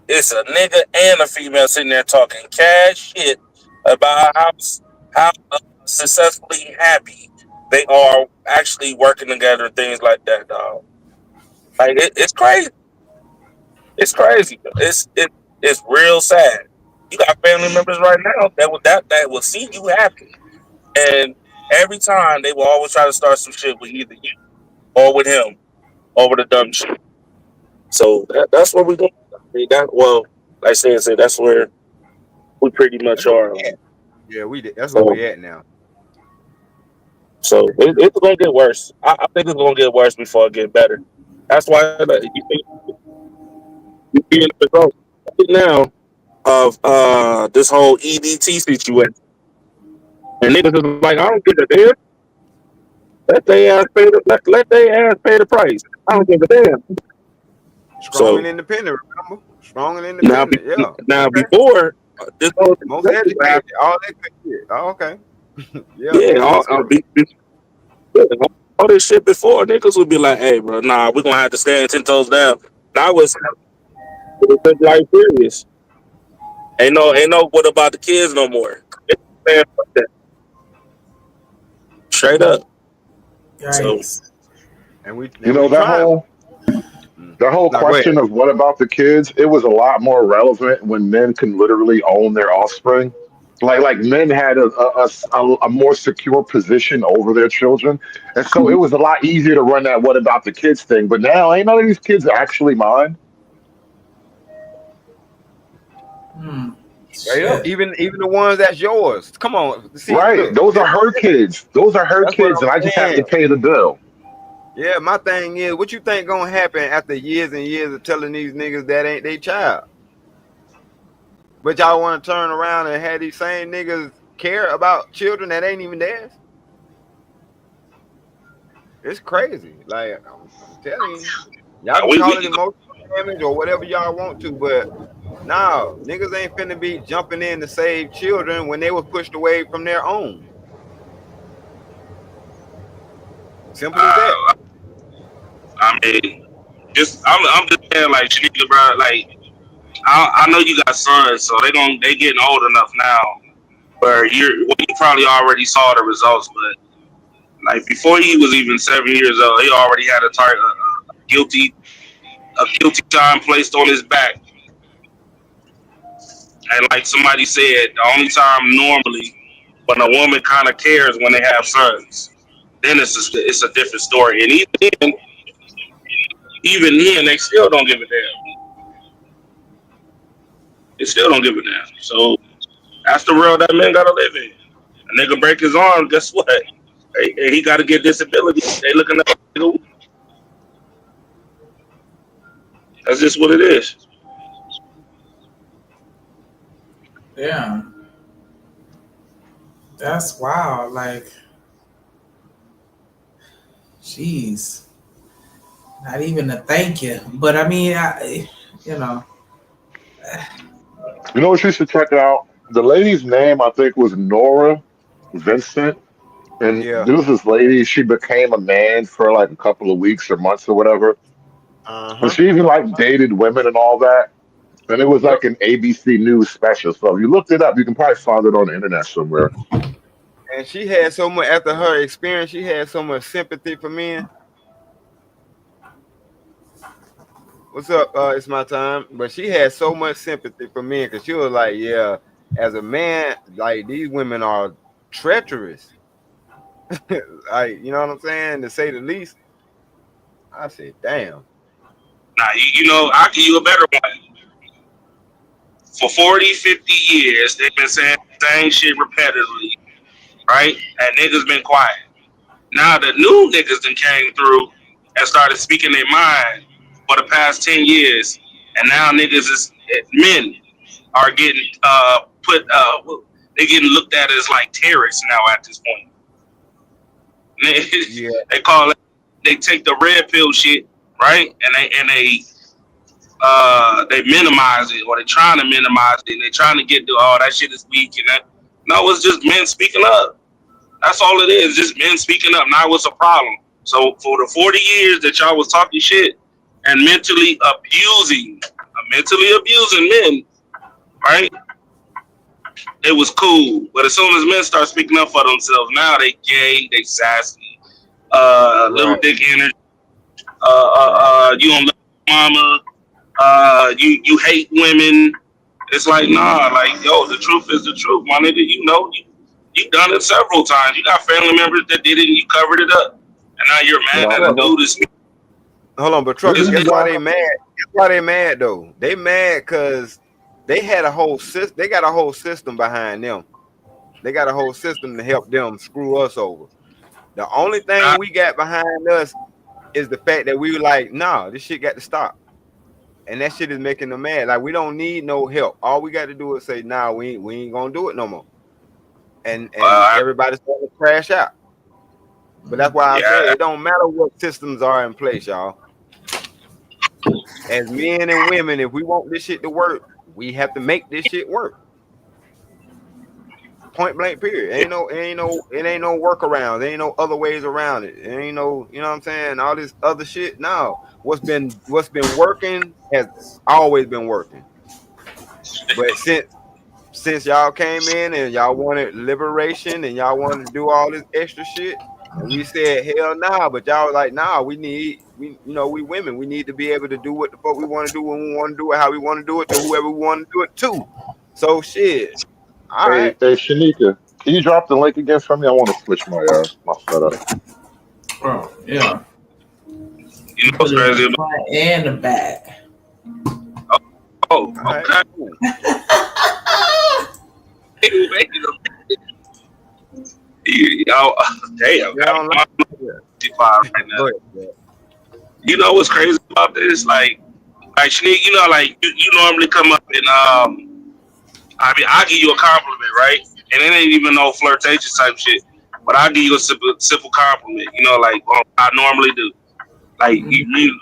it's a nigga and a female sitting there talking cash shit about how successfully happy they are actually working together and things like that, dog. Like it's crazy. It's crazy. It's real sad. You got family members right now that will see you happy, and every time they will always try to start some shit with either you or with him over the dumb shit. So that's what we're doing. Like Stan said, that's where we pretty much are. Yeah, we did. That's where we at now. So it's gonna get worse. I think it's gonna get worse before it get better. That's why you see in the result now of this whole EBT situation. And niggas is like, I don't give a damn. Let they ass pay the price. I don't give a damn. Strong and independent, remember? Strong and independent. Now before this whole most educated, all that good shit. Oh, okay. all this shit before, niggas would be like, "Hey, bro, nah, we're gonna have to stand 10 toes down." Now it's like serious. Ain't no what about the kids no more. Straight up. So, and we that whole question of what about the kids, it was a lot more relevant when men can literally own their offspring. Like men had a more secure position over their children, and so it was a lot easier to run that "what about the kids" thing. But now, ain't none of these kids actually mine. Even the ones that's yours. Come on, see, Right? look. Those are her kids. Those are her That's what kids, and I'm I just have to saying. pay the bill. Yeah, my thing is, what you think gonna happen after years and years of telling these niggas that ain't their child? But y'all want to turn around and have these same niggas care about children that ain't even theirs? It's crazy. Like I'm telling you, y'all can call it emotional damage or whatever y'all want to, but no, niggas ain't finna be jumping in to save children when they were pushed away from their own. Simple as that. I mean, I'm just saying, like, Shanika, bro, like, I know you got sons, so they getting old enough now where you probably already saw the results, but like before he was even 7 years old, he already had a guilty time placed on his back. And like somebody said, the only time normally when a woman kind of cares when they have sons, then it's a different story. And even then, they still don't give a damn. They still don't give a damn. So that's the world that men gotta live in. A nigga break his arm, guess what? He got to get disability. They looking at him. That's just what it is. Yeah. That's wild. Like, jeez. Not even a thank you. But I mean, you know. You know what you should check out? The lady's name, I think, was Nora Vincent. And there was this lady, she became a man for like a couple of weeks or months or whatever. And she even like dated women and all that. And it was like an ABC News special. So if you looked it up, you can probably find it on the internet somewhere. And she had so much, after her experience, she had so much sympathy for men. What's up? It's my time. But she had so much sympathy for men because she was like, yeah, as a man, like these women are treacherous. Like, you know what I'm saying? To say the least. I said, damn. Nah, you know, I'll give you a better one. For 40, 50 years, they've been saying the same shit repetitively, right? And niggas been quiet. Now the new niggas done came through and started speaking their mind for the past 10 years. And now men are getting they're getting looked at as like terrorists now at this point. They call it, they take the red pill shit, right? And they minimize it, or they're trying to minimize it, and they're trying to get to, oh, that shit is weak, and that. No, it's just men speaking up. That's all it is, just men speaking up. Now what's a problem? So for the 40 years that y'all was talking shit and mentally abusing men, right? It was cool. But as soon as men start speaking up for themselves, now they gay, they sassy, little dick energy, you don't love mama, you hate women. It's like, nah, like, yo, the truth is the truth, my nigga. You know, you've done it several times. You got family members that did it and you covered it up. And now you're mad that a dude is. Hold on, but Truckers, guess why they mad? Guess why they mad though? They mad because they had a whole system. They got a whole system behind them. They got a whole system to help them screw us over. The only thing we got behind us is the fact that we were like, nah, this shit got to stop. And that shit is making them mad. Like, we don't need no help. All we got to do is say, nah, we ain't gonna do it no more. And everybody's going to crash out. But that's why I say it don't matter what systems are in place, y'all. As men and women, if we want this shit to work, we have to make this shit work. Point blank. Period. It ain't no workaround. There ain't no other ways around it. It ain't no, you know what I'm saying? All this other shit. No. What's been working has always been working. But since y'all came in and y'all wanted liberation and y'all wanted to do all this extra shit, and we said hell nah, but y'all was like, nah, we women, we need to be able to do what the fuck we want to do when we want to do it, how we want to do it, to whoever we want to do it to. So shit. All right. Hey, Shanika, can you drop the link again for me? I want to switch my setup. Oh, yeah. You know what's crazy about And the back. Oh, okay. Damn. You know what's crazy about this? Like Shanique, you know, like you normally come up and I mean, I give you a compliment, right? And it ain't even no flirtatious type shit, but I give you a simple compliment. You know, like I normally do. Like you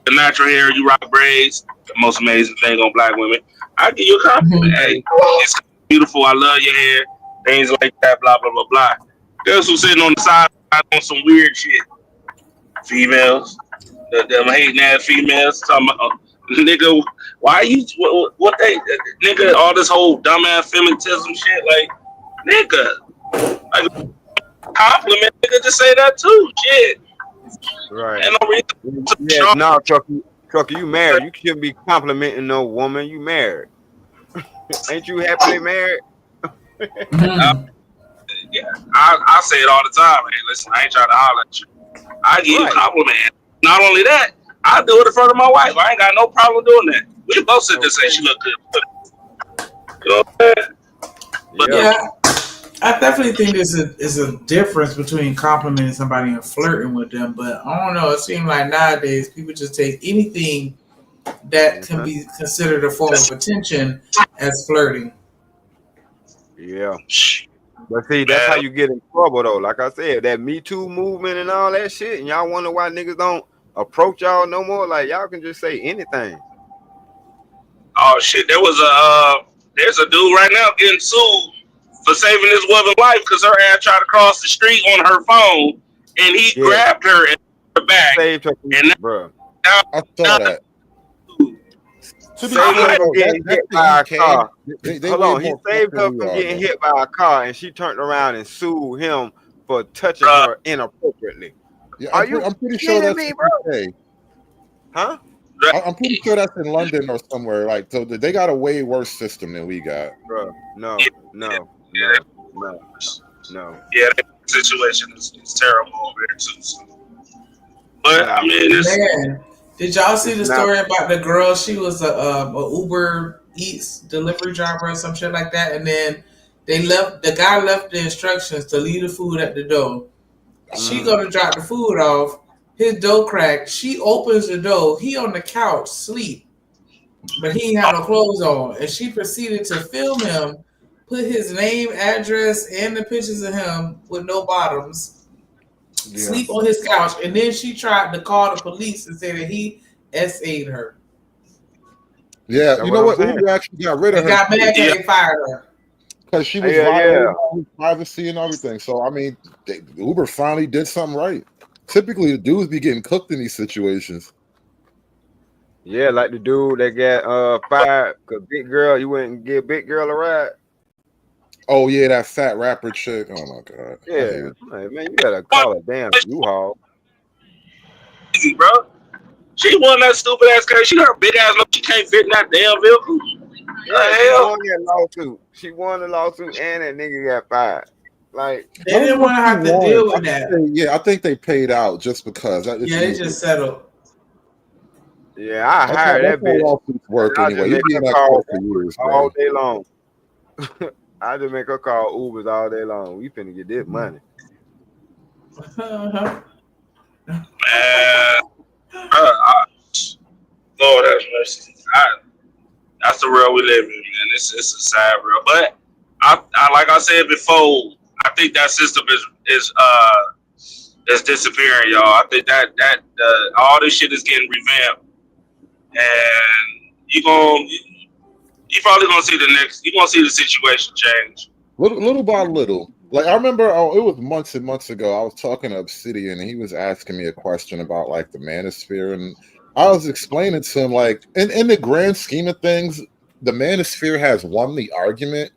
the natural hair, you rock braids, the most amazing thing on black women. I give you a compliment. Hey, it's beautiful. I love your hair. Things like that. Blah blah blah blah. Girls who sitting on the side on some weird shit. Females, them hating ass females talking about, nigga, why you what they nigga all this whole dumbass feminism shit, like nigga, like compliment, nigga, just say that too, shit. Right. And no reason yeah, no, Trucker, you married. You shouldn't be complimenting no woman. You married. Ain't you happily married? Yeah, I say it all the time. Hey, listen, I ain't trying to holler at you. I give you a compliment. Not only that, I do it in front of my wife. I ain't got no problem doing that. We both sit there and say she look good. You know what I'm saying? But yeah, I definitely think there's a difference between complimenting somebody and flirting with them. But I don't know. It seems like nowadays people just take anything that can be considered a form of attention as flirting. Yeah. But see, that's how you get in trouble, though. Like I said, that Me Too movement and all that shit, and y'all wonder why niggas don't approach y'all no more. Like, y'all can just say anything. Oh shit, there's a dude right now getting sued for saving his woman's life because her ass tried to cross the street on her phone, and he grabbed her in her back. Saved her, and bro. I saw that. He saved her from getting hit by a car. Hold on, he saved her from getting hit by a car, and she turned around and sued him for touching her inappropriately. Yeah, I'm pretty sure that's me, bro? Huh? I'm pretty sure that's in London or somewhere. Like, so they got a way worse system than we got. Bro, no. Yeah, that situation is terrible over there too. So. But I mean, man, did y'all see the story about the girl? She was a Uber Eats delivery driver or some shit like that, and then the guy left the instructions to leave the food at the door. She go to drop the food off. His door cracked. She opens the door. He on the couch, sleep, but he ain't had no clothes on. And she proceeded to film him, put his name, address, and the pictures of him with no bottoms, sleep on his couch. And then she tried to call the police and say that he SA'd her. Yeah, you know what? Uber actually got rid of her. Got mad because they fired her. Because she was violating his privacy and everything. So, I mean, Uber finally did something right. Typically, the dudes be getting cooked in these situations. Yeah, like the dude that got fired because Big Girl, you wouldn't give Big Girl a ride. Oh, yeah, that fat rapper chick. Oh, my God. Yeah, man, you gotta call a damn U-Haul. Easy, bro. She won that stupid ass case. She her big ass look. She can't fit in that damn vehicle. Yeah, she won the lawsuit, and that nigga got fired. Like they didn't want to have to deal with that. I think they paid out just because. They just settled. Yeah, I hired that bitch. Lawsuits work anyway. You be in that court for years, all day long. I just make her call Ubers all day long. We finna get this money. Man, Lord have mercy. That's the world we live in, man. It's a sad world. But I like I said before, I think that system is disappearing, y'all. I think that all this shit is getting revamped, and you probably gonna see the situation change. little by little. Like I remember, it was months and months ago. I was talking to Obsidian, and he was asking me a question about like the manosphere, and I was explaining to him like, in the grand scheme of things, the manosphere has won the argument.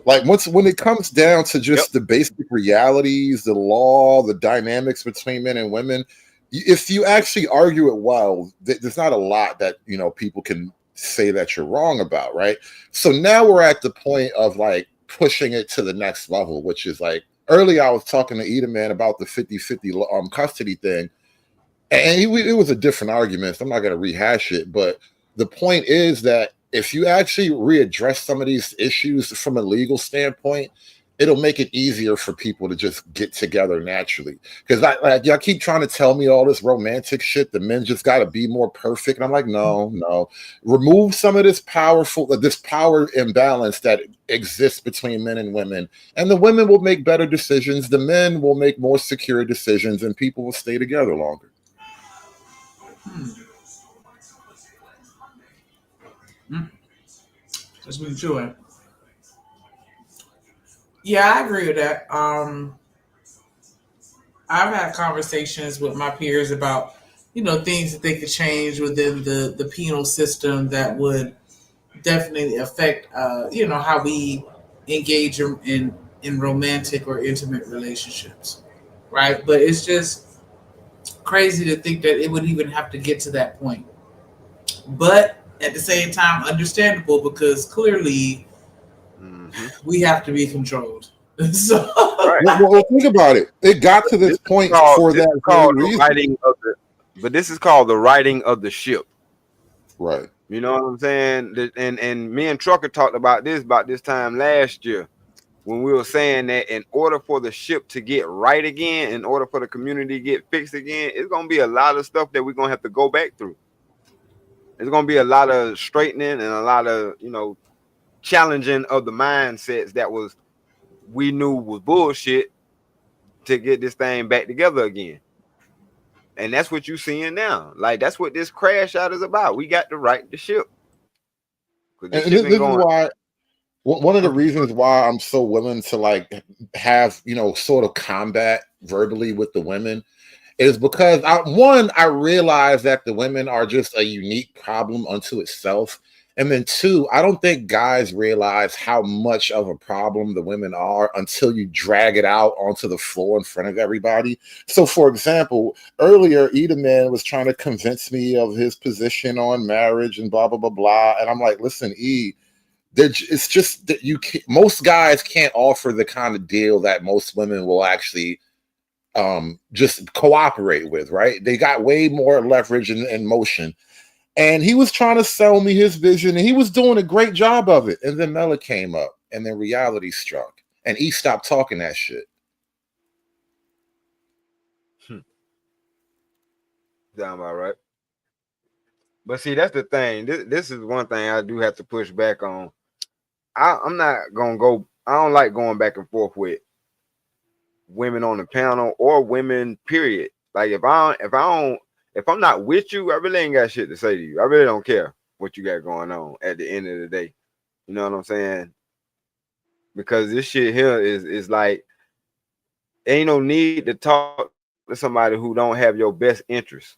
Like when it comes down to just the basic realities, the law, the dynamics between men and women, if you actually argue it well, there's not a lot that people can say that you're wrong about, right? So now we're at the point of like pushing it to the next level, which is like earlier I was talking to Eda Man about the 50-50 custody thing, and it was a different argument, so I'm not going to rehash it, but the point is that if you actually readdress some of these issues from a legal standpoint, it'll make it easier for people to just get together naturally. Because y'all keep trying to tell me all this romantic shit. The men just got to be more perfect, and I'm like, no. Remove some of this power imbalance that exists between men and women, and the women will make better decisions. The men will make more secure decisions, and people will stay together longer. That's really true. Yeah, I agree with that. I've had conversations with my peers about, things that they could change within the penal system that would definitely affect, how we engage in romantic or intimate relationships, right? But it's just crazy to think that it would even have to get to that point. But at the same time, understandable, because clearly we have to be controlled. So, well, think about it. It got to this point for that reason. But this is called the righting of the ship. Right. You know what I'm saying? And me and Trucker talked about this time last year, when we were saying that in order for the ship to get right again, in order for the community to get fixed again, it's going to be a lot of stuff that we're going to have to go back through. There's going to be a lot of straightening and a lot of, challenging of the mindsets that we knew was bullshit to get this thing back together again. And that's what you're seeing now. Like, that's what this crash out is about. We got to right the ship. And this is why, one of the reasons why I'm so willing to like have, sort of combat verbally with the women is because I realize that the women are just a unique problem unto itself. And then two, I don't think guys realize how much of a problem the women are until you drag it out onto the floor in front of everybody. So, for example, earlier, Eda Man was trying to convince me of his position on marriage and blah, blah, blah, blah. And I'm like, listen, it's just that most guys can't offer the kind of deal that most women will actually just cooperate with, right? They got way more leverage and motion. And he was trying to sell me his vision, and he was doing a great job of it. And then Mela came up, and then reality struck, and he stopped talking that shit. Sound about right. But see, that's the thing. This is one thing I do have to push back on. I'm not gonna go. I don't like going back and forth with women on the panel or women. Period. Like if I'm not with you, I really ain't got shit to say to you. I really don't care what you got going on at the end of the day. You know what I'm saying? Because this shit here is like, ain't no need to talk to somebody who don't have your best interest.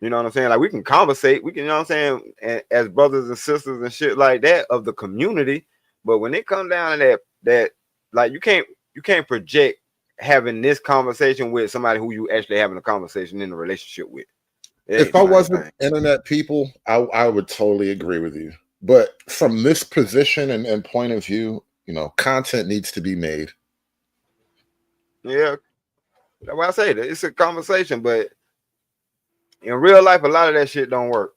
You know what I'm saying? Like, we can conversate, we can, you know what I'm saying, as brothers and sisters and shit like that of the community. But when it comes down to that like, you can't project having this conversation with somebody who you actually having a conversation in a relationship with. If I wasn't internet people, I would totally agree with you. But from this position and point of view, content needs to be made. Yeah, that's why I say that it's a conversation, but in real life, a lot of that shit don't work.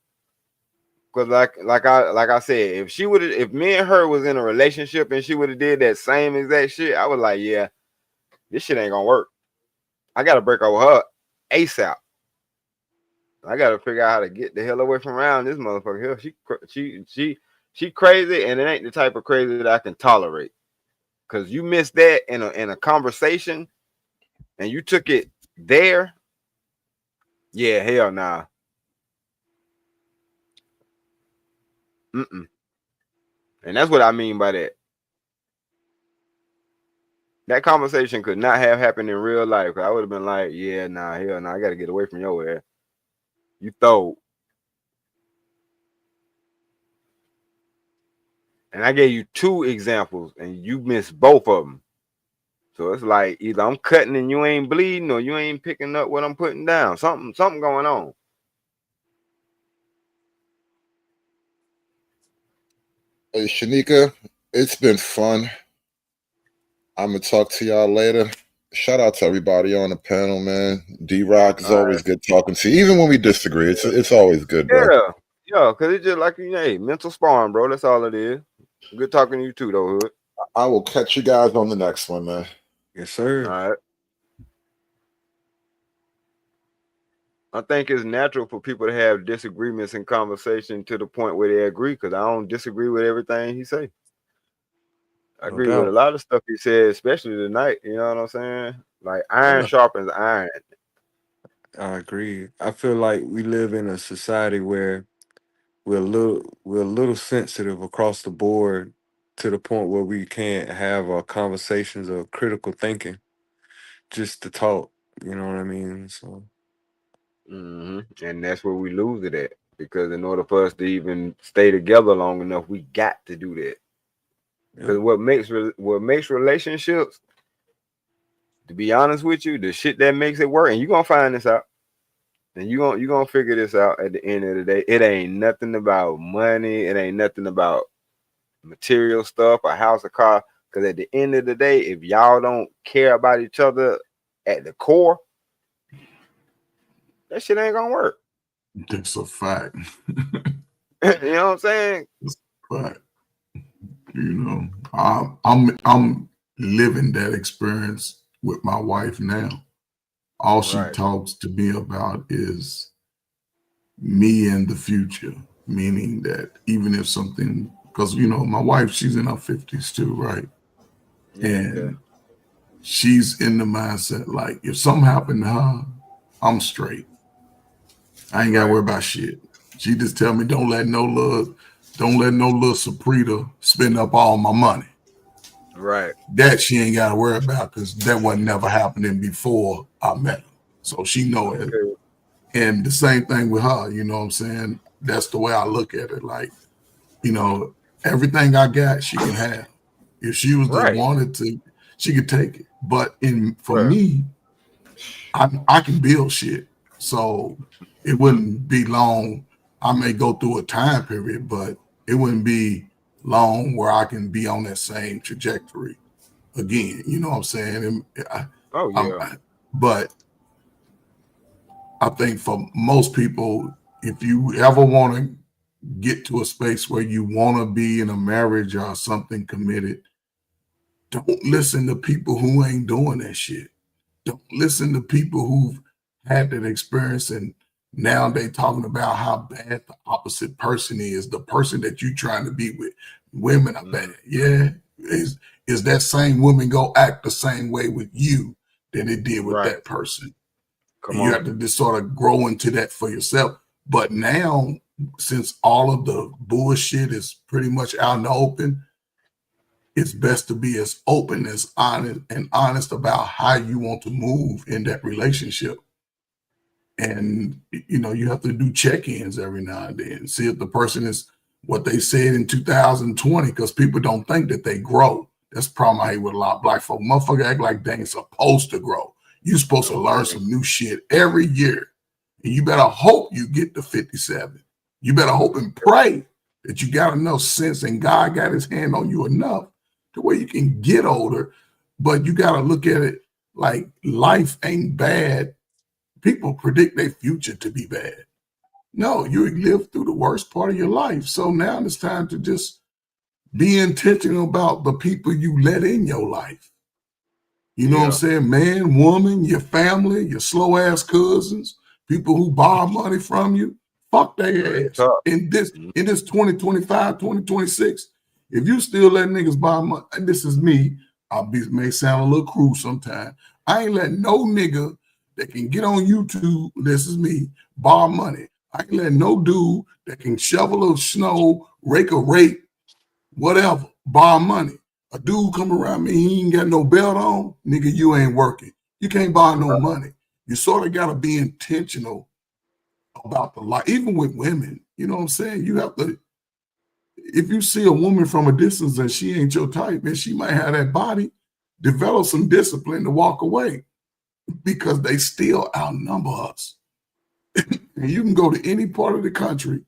Because like I said, if me and her was in a relationship and she would have did that same exact shit, I was like, yeah, this shit ain't gonna work. I gotta break up with her ASAP. I gotta figure out how to get the hell away from around this motherfucker here. She crazy, and it ain't the type of crazy that I can tolerate. Cause you missed that in a conversation, and you took it there. Yeah, hell nah. And that's what I mean by that. That conversation could not have happened in real life. I would have been like, yeah, nah, hell nah, I got to get away from your ass. You throw. And I gave you 2 examples, and you missed both of them. So it's like either I'm cutting and you ain't bleeding, or you ain't picking up what I'm putting down. Something going on. Hey, Shanika, it's been fun. I'm gonna talk to y'all later. Shout out to everybody on the panel, man. D-Rock is always good talking to you. Even when we disagree, it's always good, bro. Yeah, because it's just like, hey, mental sparring, bro. That's all it is. Good talking to you too, though, Hood. I will catch you guys on the next one, man. Yes, sir. All right. I think it's natural for people to have disagreements in conversation to the point where they agree, because I don't disagree with everything he say. I agree with a lot of stuff he said, especially tonight. You know what I'm saying? Like iron sharpens iron. I agree. I feel like we live in a society where we're a little sensitive across the board to the point where we can't have conversations of critical thinking just to talk. You know what I mean? So. And that's where we lose it at, because in order for us to even stay together long enough, we got to do that. Because what makes relationships, to be honest with you, the shit that makes it work, and you're gonna find this out, and you're gonna figure this out at the end of the day. It ain't nothing about money, it ain't nothing about material stuff, a house, a car. Because at the end of the day, if y'all don't care about each other at the core, that shit ain't gonna work. That's a fact. You know what I'm saying? But you know, I'm living that experience with my wife now. All she talks to me about is me and the future, meaning that even if something, because you know, my wife, she's in her 50s too, right? And she's in the mindset like, if something happened to her, I'm straight. I ain't gotta worry about shit. She just tell me, don't let no little Saprita spend up all my money. Right. That she ain't gotta worry about, because that wasn't never happening before I met her. So she know it. And the same thing with her, you know what I'm saying? That's the way I look at it. Like, you know, everything I got, she can have. If she was just wanted to, she could take it. But for me, I can build shit. So it wouldn't be long. I may go through a time period, but it wouldn't be long where I can be on that same trajectory again. You know what I'm saying? But I think for most people, if you ever want to get to a space where you want to be in a marriage or something committed, don't listen to people who ain't doing that shit. Don't listen to people who've had that experience and now they talking about how bad the opposite person is, the person that you trying to be with. Women are bad. Yeah. Is that same woman go act the same way with you than it did with that person? You have to just sort of grow into that for yourself. But now, since all of the bullshit is pretty much out in the open, it's best to be as open, as honest about how you want to move in that relationship. And, you know, you have to do check-ins every now and then, see if the person is what they said in 2020, because people don't think that they grow. That's the problem I hate with a lot of black folk. Motherfucker act like they ain't supposed to grow. You're supposed to learn some new shit every year. And you better hope you get to 57. You better hope and pray that you got enough sense and God got his hand on you enough to where you can get older. But you got to look at it like life ain't bad. People predict their future to be bad. No, you live through the worst part of your life. So now it's time to just be intentional about the people you let in your life. You know what I'm saying? Man, woman, your family, your slow ass cousins, people who borrow money from you, fuck their ass. In this 2025, 2026, if you still let niggas borrow money, and this is me, may sound a little cruel sometimes. I ain't letting no nigga that can get on YouTube, this is me, borrow money. I ain't letting no dude that can shovel a snow, rake a rake, whatever, borrow money. A dude come around me, he ain't got no belt on, nigga, you ain't working. You can't borrow no money. You sort of got to be intentional about the life, even with women. You know what I'm saying? You have to, if you see a woman from a distance and she ain't your type and she might have that body, develop some discipline to walk away because they still outnumber us. And you can go to any part of the country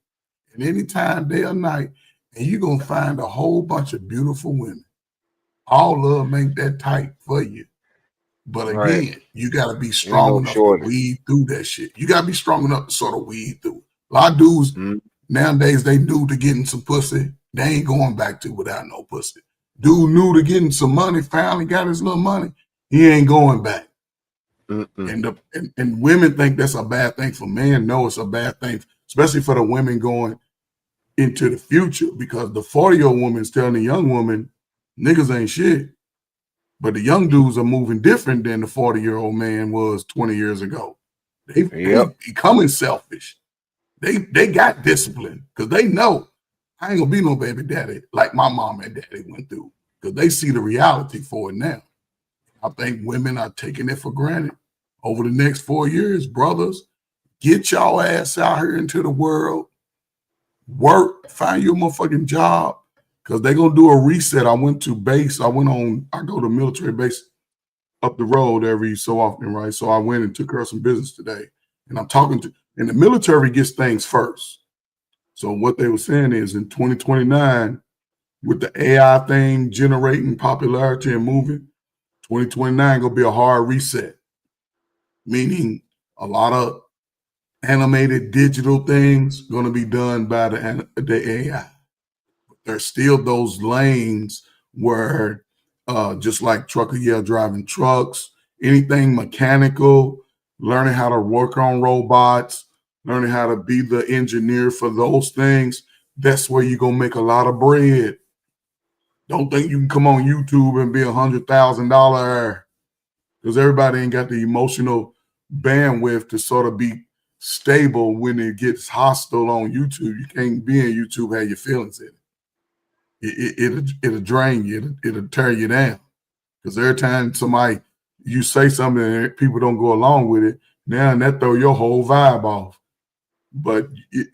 at any time, day or night, and you're going to find a whole bunch of beautiful women. All of them ain't that tight for you. But again, you got to be strong enough to weed through that shit. You got to be strong enough to sort of weed through it. A lot of dudes nowadays, they new to getting some pussy. They ain't going back to without no pussy. Dude new to getting some money, finally got his little money. He ain't going back. And women think that's a bad thing for men. No, it's a bad thing, especially for the women going into the future, because the 40-year-old woman is telling the young woman, niggas ain't shit. But the young dudes are moving different than the 40-year-old man was 20 years ago. They becoming selfish. They got discipline because they know I ain't gonna be no baby daddy like my mom and daddy went through, because they see the reality for it now. I think women are taking it for granted. Over the next 4 years, brothers, get y'all ass out here into the world, work, find you a motherfucking job, because they're going to do a reset. I went to base. I go to military base up the road every so often, right? So I went and took care of some business today. And I'm talking to, and the military gets things first. So what they were saying is in 2029, with the AI thing generating popularity and moving, 2029 going to be a hard reset. Meaning a lot of animated digital things going to be done by the AI. There's still those lanes where just like trucker driving trucks, anything mechanical, learning how to work on robots, learning how to be the engineer for those things, that's where you're going to make a lot of bread. Don't think you can come on YouTube and be $100,000, because everybody ain't got the emotional bandwidth to sort of be stable when it gets hostile on YouTube. You can't be in YouTube, have your feelings in it. It'll drain you. It'll tear you down. Because every time you say something and people don't go along with it, now and that throw your whole vibe off. But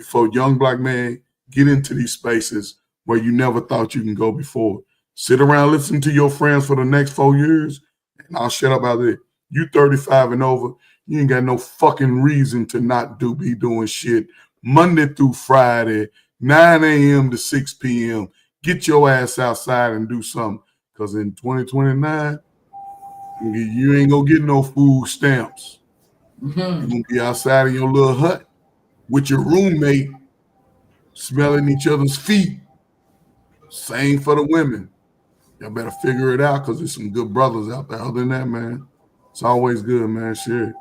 for a young black man, get into these spaces where you never thought you can go before. Sit around, listen to your friends for the next 4 years, and I'll shut up out there. You 35 and over, you ain't got no fucking reason to not be doing shit Monday through Friday, 9 a.m. to 6 p.m. Get your ass outside and do something. Because in 2029, you ain't going to get no food stamps. You're going to be outside in your little hut with your roommate smelling each other's feet. Same for the women. Y'all better figure it out, because there's some good brothers out there. Other than that, man, it's always good, man. Shit.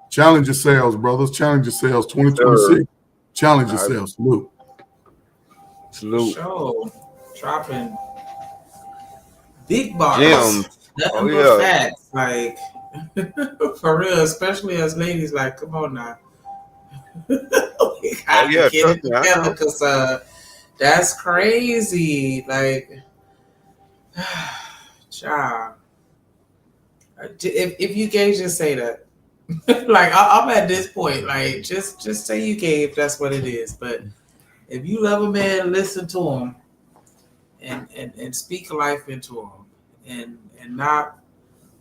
Challenge yourselves, brothers. Challenge yourselves. 2026. Challenge yourselves. Salute. Salute. Show. Dropping big bars. Nothing but facts. Like, for real, especially as ladies, like, come on now. We gotta get it together, because that's crazy. Like, child. If you gave, just say that. Like, I'm at this point. Like, just say you gave. That's what it is. But if you love a man, listen to him, and speak life into him, and not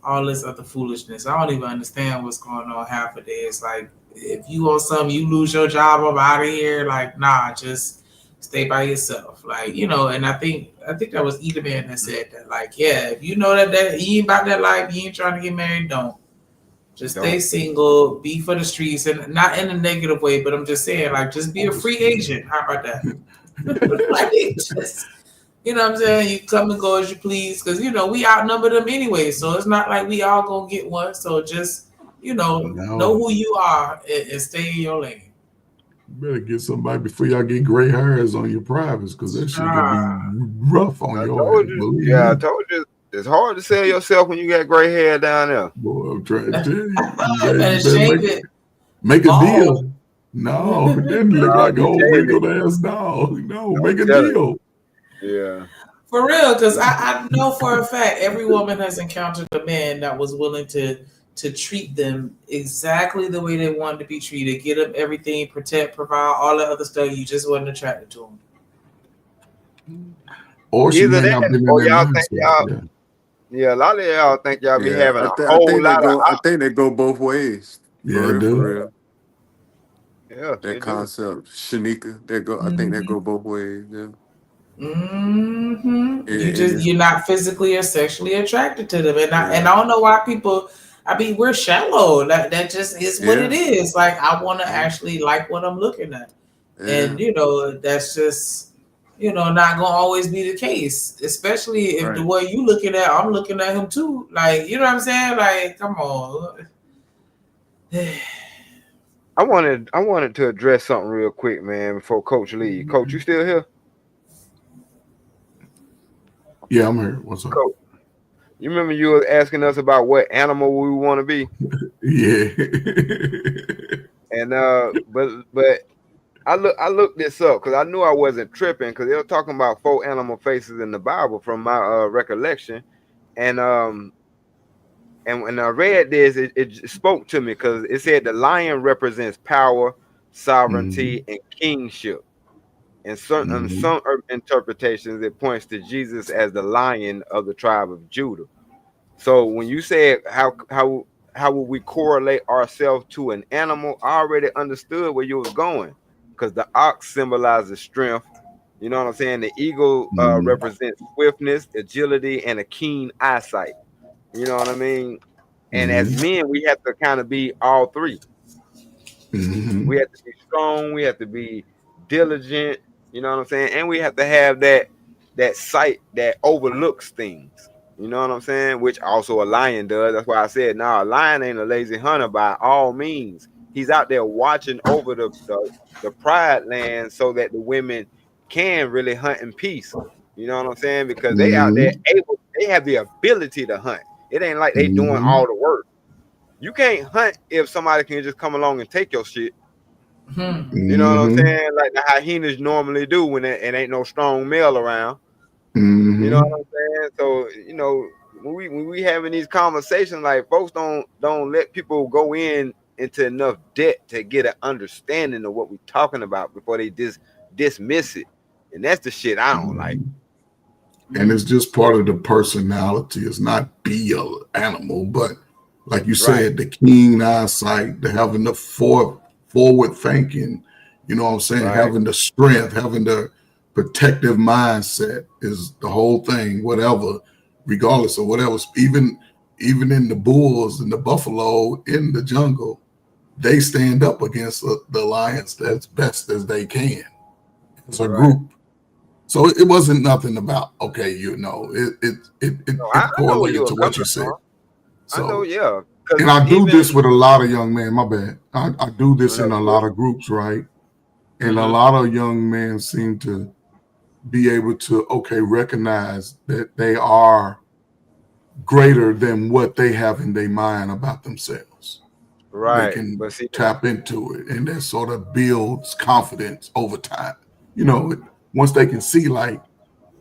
all this other foolishness. I don't even understand what's going on half a day. It's like, if you want something, you lose your job, I'm out of here. Like, nah, just stay by yourself. Like, and I think that was either man that said that. Like, yeah, if you know that you ain't about that life, you ain't trying to get married, don't. Just stay single, be for the streets, and not in a negative way, but I'm just saying, like, just be a free agent. How about that? Like, just, you know what I'm saying? You come and go as you please, because, we outnumber them anyway, so it's not like we all gonna get one. So just, know who you are and stay in your lane. You better get somebody before y'all get gray hairs on your privates, because that shit gonna be rough on your head. I told you. It's hard to sell yourself when you got gray hair down there. Boy, I'm trying to tell you. Make a deal. No, it didn't look like an old wrinkled ass dog. No, make a deal. Yeah. For real, because I know for a fact every woman has encountered a man that was willing to treat them exactly the way they wanted to be treated, get them everything, protect, provide, all that other stuff. You just wasn't attracted to them. Or she Either may not that, been in or that y'all think mindset. y'all, yeah, a lot of y'all think y'all be Yeah, having a I whole think lot of. I think they go both ways. Yeah, For it real, do. for real. Yeah, That they do. concept, Shanika, they go. I think they go both ways. Yeah. Mm-hmm. It's You're not physically or sexually attracted to them, and I yeah, don't know why people. I mean, we're shallow. That just is what it yeah, is. Like I want to yeah, actually like what I'm looking at, and yeah. that's just not gonna always be the case. Especially if the Right. way you looking at, I'm looking at him too. Like you know what I'm saying? Like come on. I wanted to address something real quick, man, before Coach leave. Coach, you still here? Yeah, I'm here. What's up? Coach, you remember you were asking us about what animal we want to be? Yeah. And but I looked this up because I knew I wasn't tripping because they were talking about 4 animal faces in the Bible from my recollection, and when I read this, it spoke to me because it said the lion represents power, sovereignty, and kingship. And some interpretations, it points to Jesus as the lion of the tribe of Judah. So when you said how would we correlate ourselves to an animal, I already understood where you was going, because the ox symbolizes strength. You know what I'm saying? The eagle represents swiftness, agility, and a keen eyesight. You know what I mean? And as men, we have to kind of be all three. We have to be strong. We have to be diligent. You know what I'm saying? And we have to have that sight that overlooks things. You know what I'm saying? Which also a lion does. That's why I said, a lion ain't a lazy hunter by all means. He's out there watching over the pride land so that the women can really hunt in peace. You know what I'm saying? Because they out there they have the ability to hunt. It ain't like they doing all the work. You can't hunt if somebody can just come along and take your shit. You know what I'm saying? Like the hyenas normally do when it ain't no strong male around. You know what I'm saying? So, when we having these conversations, like folks don't let people go into enough debt to get an understanding of what we're talking about before they dismiss it. And that's the shit I don't like. And it's just part of the personality. It's not be an animal, but like you said, the keen eyesight, the having the forward thinking, you know what I'm saying? Having the strength, having the protective mindset is the whole thing, whatever, regardless of whatever. Even in the bulls and the buffalo in the jungle, they stand up against the lions as best as they can as a group. So it wasn't nothing about, okay, it correlated to what you said. So, I know, yeah. And I do this with a lot of young men, my bad. I do this in a lot of groups, right? And a lot of young men seem to be able to, recognize that they are greater than what they have in their mind about themselves. Right. They can tap into it, and that sort of builds confidence over time. Once they can see, like,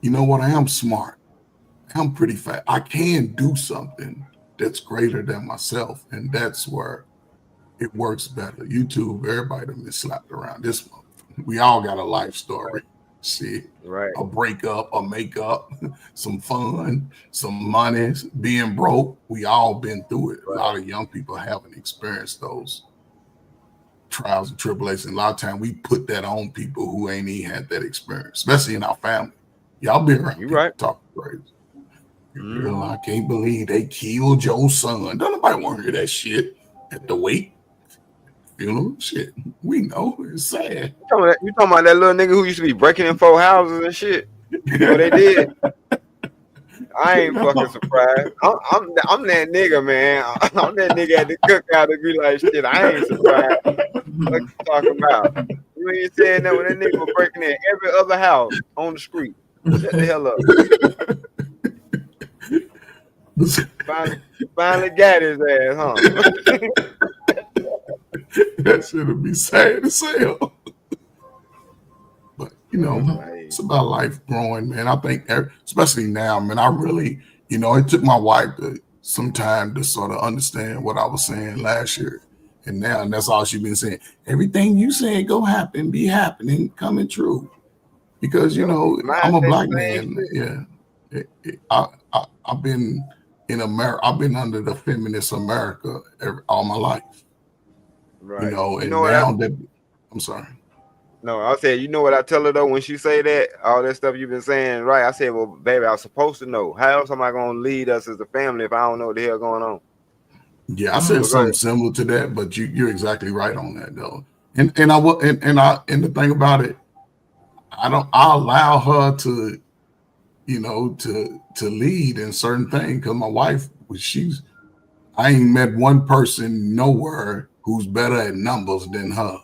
you know what, I am smart. I'm pretty fast. I can do something that's greater than myself. And that's where it works better. YouTube, everybody done been slapped around this month. We all got a life story. Shit. Right. A breakup, a makeup, some fun, some money, being broke. We all been through it. A lot of young people haven't experienced those trials and tribulations. A lot of time we put that on people who ain't even had that experience, especially in our family. Y'all been around people talking crazy. I can't believe they killed your son. Don't nobody want to hear that shit at the wake. Shit. We know. It's sad. You talking about that little nigga who used to be breaking in 4 houses and shit? What they did? I ain't fucking surprised. I'm that nigga, man. I'm that nigga at the cookout to be like, shit, I ain't surprised. What you talking about? You ain't saying that when that nigga was breaking in every other house on the street. Shut the hell up. Finally got his ass, huh? That should be sad as hell. But you know, it's about life growing, man. I think, especially now, man, I really, you know, it took my wife some time to sort of understand what I was saying last year. And now, and that's all she's been saying. Everything you say go happen, be happening, coming true. Because, you know, I'm a black man. Yeah. I've been in America. I've been under the feminist America all my life. Right. You know, and know now I'm sorry. No, I said, you know what I tell her though when she say that, all that stuff you've been saying, right? I said, well, baby, I was supposed to know. How else am I gonna lead us as a family if I don't know what the hell going on? Yeah, I said something similar to that, but you're exactly right on that though. And the thing about it, I allow her to, you know, to lead in certain things because my wife, I ain't met one person nowhere who's better at numbers than her.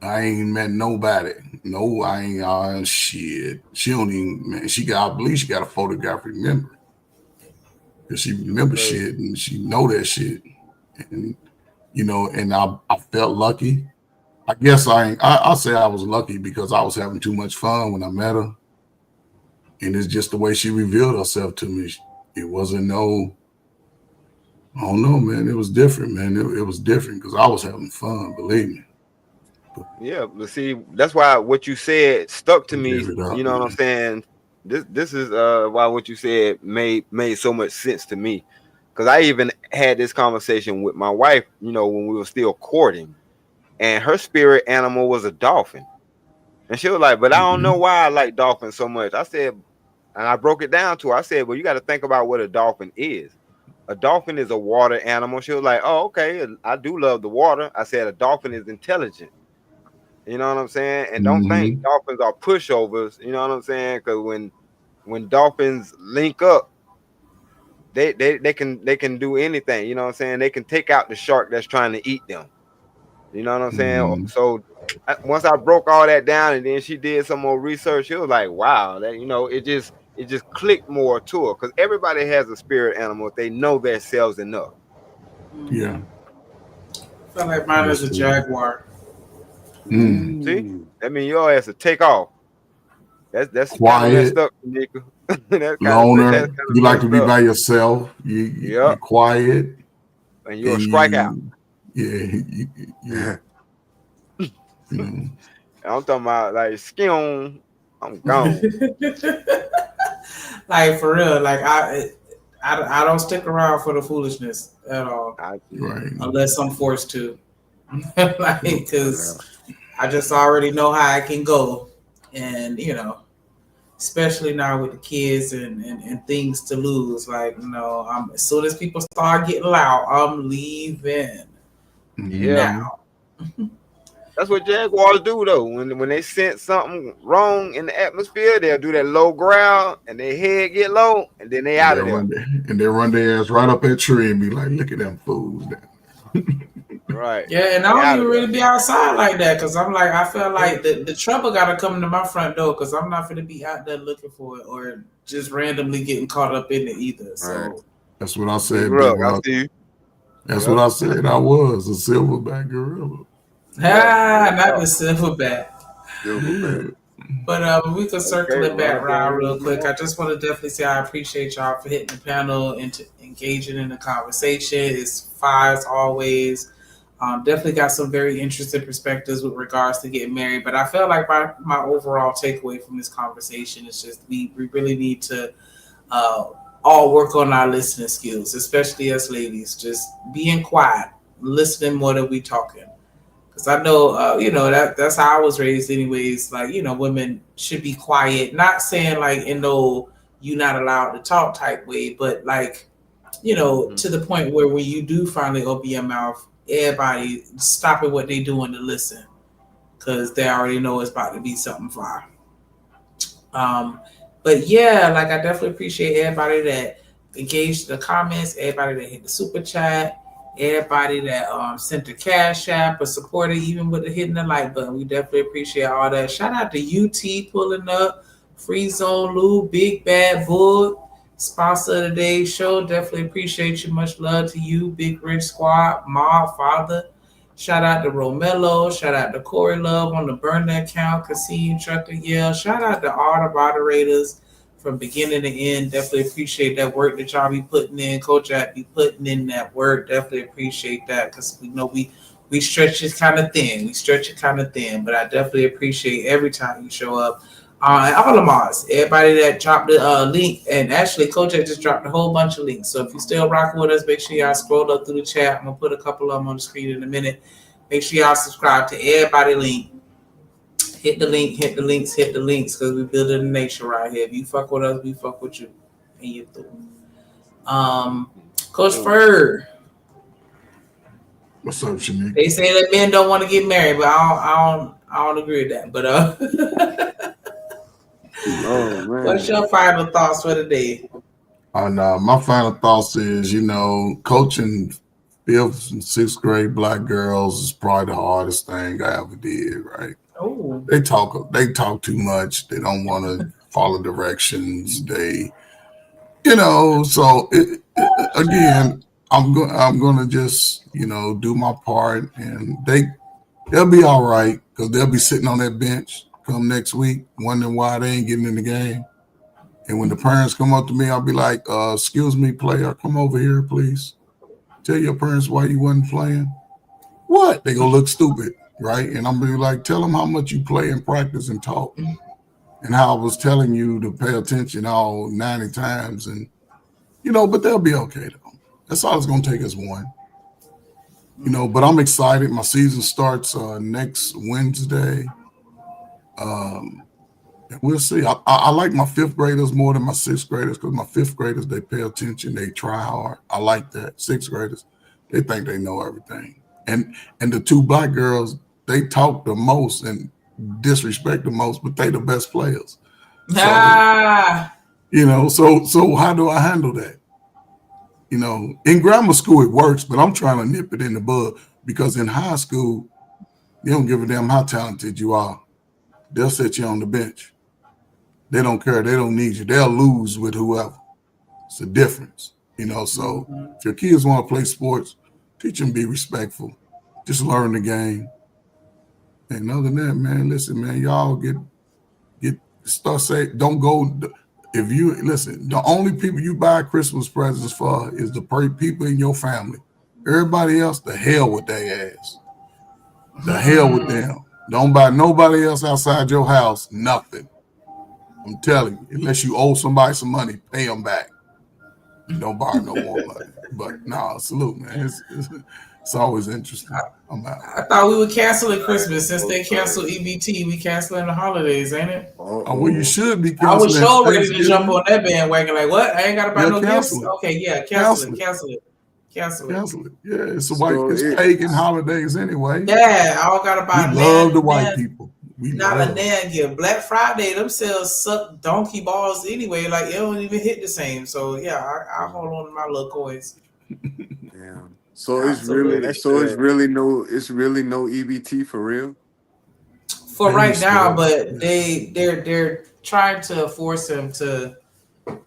I ain't met nobody. No, I ain't. Shit. She don't even. Man, I believe she got a photographic memory because she remembers shit and she know that shit. And you know, and I felt lucky. I guess I'll say I was lucky because I was having too much fun when I met her, and it's just the way she revealed herself to me. It wasn't I don't know, man. It was different, man. It was different because I was having fun. Believe me. Yeah, but see, that's why what you said stuck to me. You know what I'm saying? This is why what you said made so much sense to me. Because I even had this conversation with my wife, you know, when we were still courting, and her spirit animal was a dolphin. And she was like, but I don't know why I like dolphins so much. I said, and I broke it down to her. I said, well, you got to think about what a dolphin is. A dolphin is a water animal. She was like, oh, okay, I do love the water. I said, a dolphin is intelligent. You know what I'm saying? And don't think dolphins are pushovers. You know what I'm saying? Because when dolphins link up, they can do anything. You know what I'm saying? They can take out the shark that's trying to eat them. You know what I'm saying? So once I broke all that down, and then she did some more research, she was like, "Wow, that it just clicked more to her because everybody has a spirit animal if they know themselves enough." Yeah. I feel like mine is a jaguar. See, that means your ass to take off. That's quiet, kind of messed up, nigga. Loner. You like to be by yourself. You're quiet, and you'll strike out. Yeah. I'm talking about like skin. I'm gone. Like for real, like I don't stick around for the foolishness at all, unless I'm forced to. Like, because I just already know how I can go, and you know, especially now with the kids and things to lose. Like, you know, as soon as people start getting loud, I'm leaving. Yeah. That's what jaguars do though. When they sense something wrong in the atmosphere, they'll do that low growl and their head get low, and then they out of there. And they run their ass right up that tree and be like, "Look at them fools down." Right. Yeah, and I don't even really be outside like that because I'm like, I feel like the trouble got to come to my front door because I'm not going to be out there looking for it or just randomly getting caught up in it either. So that's what I said. That's what I said. I was a silverback gorilla. Not the silverback. But we can circle it back around real quick. I just want to definitely say I appreciate y'all for hitting the panel and engaging in the conversation. It's fire as always. Definitely got some very interesting perspectives with regards to getting married. But I feel like my overall takeaway from this conversation is just we really need to all work on our listening skills, especially us ladies. Just being quiet, listening more than we talking. Because I know, you know, that's how I was raised anyways. Like, you know, women should be quiet. Not saying like in no you not allowed to talk type way, but like, you know, to the point where when you do finally open your mouth, everybody stopping what they doing to listen because they already know it's about to be something fire. But yeah, like I definitely appreciate everybody that engaged in the comments, everybody that hit the super chat, everybody that sent the cash app or supported even with the hitting the like button. We definitely appreciate all that. Shout out to UT pulling up, Free Zone Lou, Big Bad Bull, sponsor of today's show. Definitely appreciate you. Much love to you, Big Rich Squad, Mob, Father. Shout out to Romello. Shout out to Corey Love on the burner account. Cassine Trucker Yell. Shout out to all the moderators from beginning to end. Definitely appreciate that work that y'all be putting in. Coach I be putting in that work. Definitely appreciate that because we know we stretch it kind of thin. But I definitely appreciate every time you show up. And all the mods, everybody that dropped the link, and actually Coach just dropped a whole bunch of links. So if you're still rocking with us, make sure y'all scroll up through the chat. I'm gonna put a couple of them on the screen in a minute. Make sure y'all subscribe to everybody link. Hit the link, hit the links, because we building a nation right here. If you fuck with us, we fuck with you. And you through. Coach Ferd. What's up, Shanique? They say that men don't want to get married, but I don't agree with that. But Oh, man. What's your final thoughts for the day? My final thoughts is, coaching 5th and 6th grade black girls is probably the hardest thing I ever did, right? Oh. They talk too much. They don't want to follow directions. Again, I'm going to just, do my part, and they'll be all right because they'll be sitting on that bench come next week wondering why they ain't getting in the game. And when the parents come up to me, I'll be like, excuse me, player, come over here, please. Tell your parents why you wasn't playing. What? They gonna look stupid, right? And I'm gonna be like, tell them how much you play and practice and talk. And how I was telling you to pay attention all 90 times. And, but they'll be okay, though. That's all it's gonna take is one. But I'm excited. My season starts next Wednesday. We'll see. I like my 5th graders more than my 6th graders because my 5th graders, they pay attention, they try hard. I like that. 6th graders, they think they know everything. And the 2 black girls, they talk the most and disrespect the most, but they the best players. So, so how do I handle that? In grammar school it works, but I'm trying to nip it in the bud because in high school, they don't give a damn how talented you are. They'll set you on the bench. They don't care. They don't need you. They'll lose with whoever. It's a difference, So if your kids want to play sports, teach them to be respectful. Just learn the game. And other than that, man, listen, man, y'all don't go. If you listen, the only people you buy Christmas presents for is the people in your family. Everybody else, the hell with their ass. The hell with them. Don't buy nobody else outside your house nothing. I'm telling you, unless you owe somebody some money, pay them back. Don't borrow no more money. But salute, man. It's always interesting. I'm out. I thought we would cancel at Christmas since they canceled EBT. We canceling the holidays, ain't it? Well, you should be I was canceling. sure ready to jump on that bandwagon. Like, what? I ain't got to buy no gifts? cancel it. Okay, yeah, cancel it. Cancel it. Yeah, it's pagan holidays anyway. Yeah, I all gotta buy. We love the white people. We Not a damn gift. Black Friday, them sales suck donkey balls anyway. Like it don't even hit the same. So yeah, I hold on to my little coins. Yeah. So it's really no EBT for real. For right now, but they're trying to force him to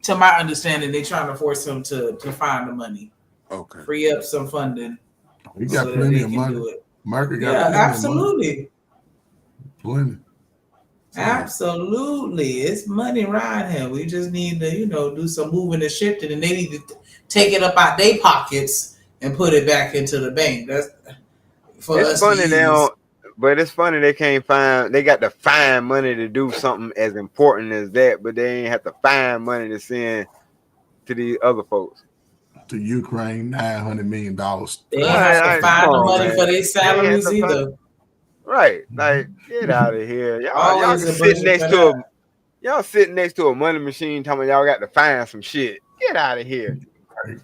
my understanding, they're trying to force him to find the money. Okay. Free up some funding. We got plenty of money. America got plenty absolutely. of money. Plenty. Absolutely. It's money riding him. We just need to, do some moving and shifting, and they need to take it up out their pockets and put it back into the bank. That's for us. It's funny now, but it's funny they got to find money to do something as important as that, but they ain't have to find money to send to these other folks. To Ukraine, $900 million. They ain't have to find the money for their salaries either. Right, like get out of here, y'all sitting next to a money machine, telling y'all got to find some shit. Get out of here, man.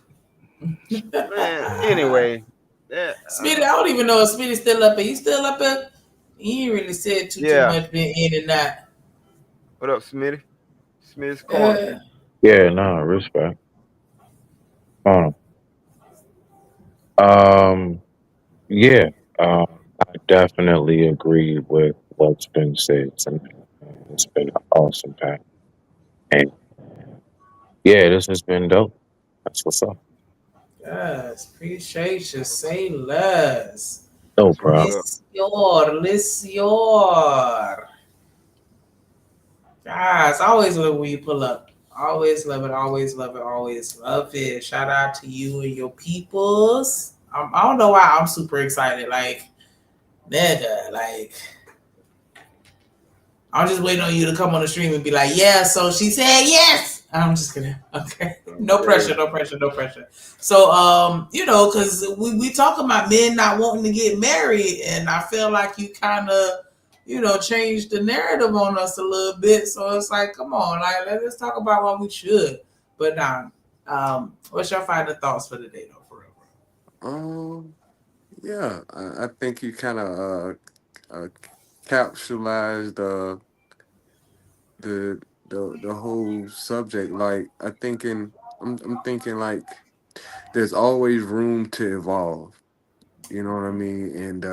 Anyway, Smitty, I don't even know if Smitty's still up there. He's still up there. He ain't really said too much, been in and out. What up, Smitty? Smitty's corner. Yeah, no, respect. I definitely agree with what's been said tonight. It's been an awesome time. And this has been dope. That's what's up. Yes, appreciate you. Say less. No problem. Lisior. Guys, I always love when you pull up. Always love it. Always love it. Always love it. Shout out to you and your peoples. I don't know why I'm super excited. Like, nigga, like, I'm just waiting on you to come on the stream and be like, yeah, so she said yes. I'm just kidding. Okay. No pressure, no pressure, no pressure. So, you know, because we talk about men not wanting to get married, and I feel like you kind of, you know, changed the narrative on us a little bit. So it's like, come on, like, let's talk about what we should. But what's your final thoughts for the day, though, for real? Yeah, I think you kind of capsulized the whole subject. Like I'm thinking like there's always room to evolve. You know what I mean? And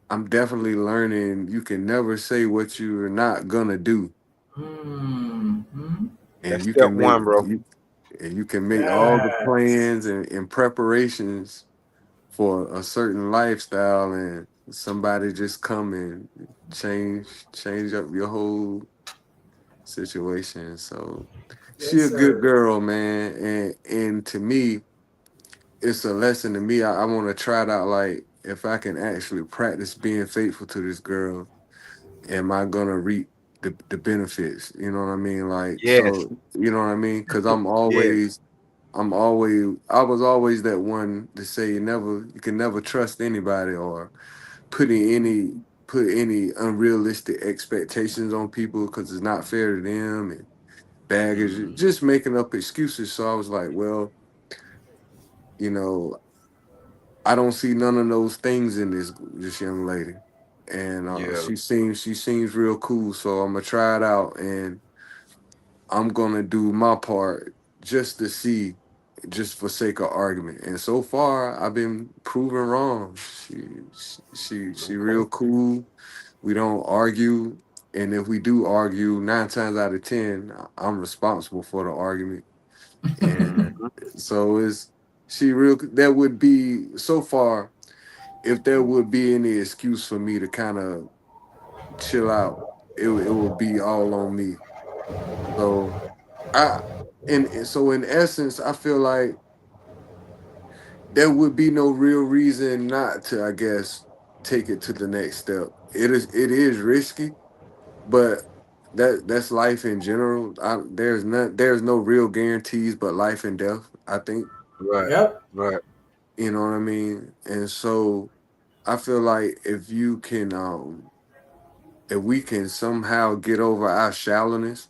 I'm definitely learning you can never say what you're not gonna do. Mm-hmm. And That's you step can make one, bro. you can make all the plans and preparations for a certain lifestyle, and somebody just come and change up your whole situation. So she a good girl, man, and to me, it's a lesson to me. I want to try it out. Like if I can actually practice being faithful to this girl, am I gonna reap the benefits? You know what I mean? Like Yes. so, you know what I mean? Because I was always that one to say you can never trust anybody or put any unrealistic expectations on people because it's not fair to them and baggage, just making up excuses. So I was like, well, you know, I don't see none of those things in this young lady, and Yeah. she seems real cool. So I'm gonna try it out, and I'm gonna do my part just to see, just for sake of argument. And so far, I've been proven wrong. She real cool. We don't argue, and if we do argue, 9 times out of 10, I'm responsible for the argument. And so she real. That would be so far. If there would be any excuse for me to kind of chill out, it would be all on me. So I so in essence, I feel like there would be no real reason not to, I guess, take it to the next step. It is risky, but that's life in general. There's no real guarantees but life and death, I think. Right. Yep. Right. You know what I mean? And so I feel like if we can somehow get over our shallowness,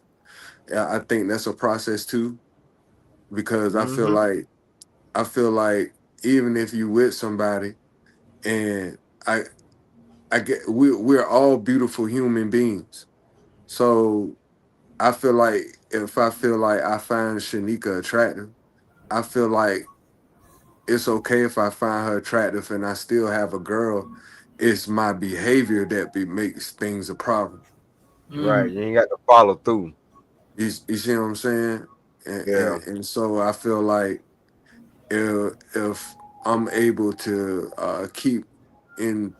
I think that's a process too. Because I feel like even if you with somebody, and I get we're all beautiful human beings. So I feel like if I feel like I find Shanika attractive, I feel like it's okay if I find her attractive and I still have a girl. It's my behavior that makes things a problem. Right. You ain't got to follow through. You see what I'm saying? Yeah. And so I feel like if I'm able to keep in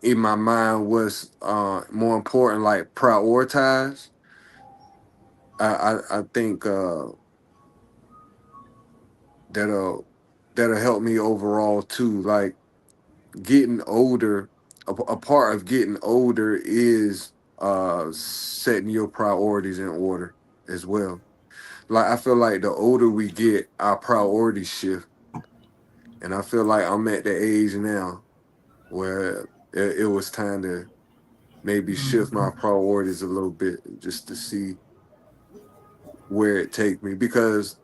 my mind what's more important, like prioritize, I think that'll help me overall too. Like getting older, a part of getting older is setting your priorities in order as well. Like I feel like the older we get, our priorities shift. And I feel like I'm at the age now where it was time to maybe shift my priorities a little bit just to see where it take me. Because,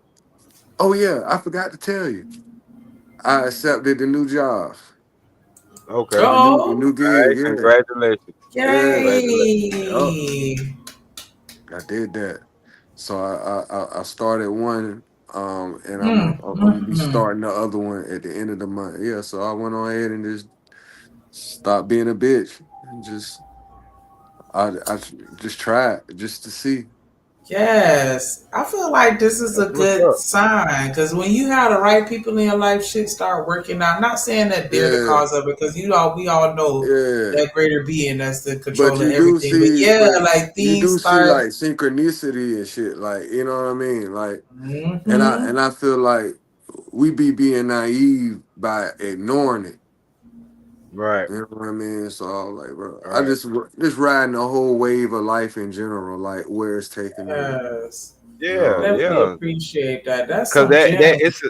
oh yeah, I forgot to tell you, I accepted the new job. Okay. The new All gig. right. Yeah. Congratulations. Yay! I did that. So I started one, and I'm gonna be starting the other one at the end of the month. Yeah. So I went on ahead and just stopped being a bitch and I just tried just to see. Yes, I feel like this is a good sign because when you have the right people in your life, shit start working out. Not saying that they're the cause of it, because we all know that greater being that's the control But of you do everything. But see, yeah, but like you things do see start. like synchronicity and shit, like you know what I mean, like, and Mhm. I feel like we be being naive by ignoring it. Right. You know what I mean? So I was like, bro, I Right. just riding the whole wave of life in general, like where it's taking me. Yes. Yeah, Definitely yeah. appreciate that. That's Because some that gems. it's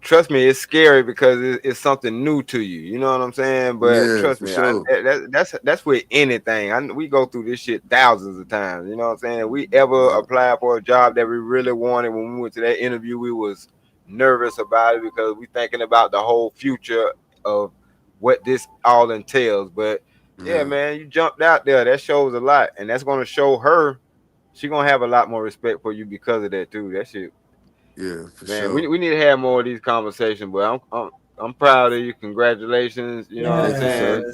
trust me, it's scary because it's something new to you. You know what I'm saying? But Yeah, trust for me, sure. that's with anything. We go through this shit thousands of times. You know what I'm saying? We ever applied for a job that we really wanted. When we went to that interview, we was nervous about it because we thinking about the whole future of what this all entails. But yeah, man, you jumped out there. That shows a lot, and that's gonna show her. She gonna have a lot more respect for you because of that too. That shit. Yeah, for Man, sure. we need to have more of these conversations, but I'm proud of you. Congratulations. You know what I'm Thank you, saying? sir.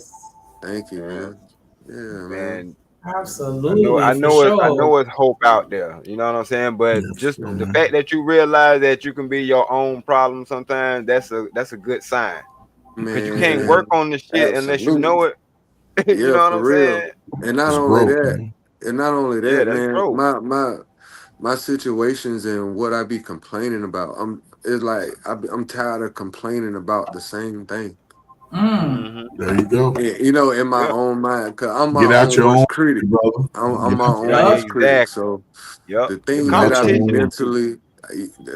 Thank you, man. Yeah, man. And Absolutely, for I sure. know it's hope out there. You know what I'm saying? But just the fact that you realize that you can be your own problem sometimes, that's a good sign. Because you can't work Man, on the shit unless you know absolutely. it. You Yeah, know what for I'm real. saying? And not It's only growth, that, man. Yeah, that's man, growth. my situations and what I be complaining about, it's like I'm tired of complaining about the same thing. Mm. There you go. You know, in my Yeah. own mind, cause I'm my Get out own your own, worst critic. brother. I'm Get my out your own Yeah, own. worst critic. exactly. So Yep. the The things Get that out I your be competition. own. mentally,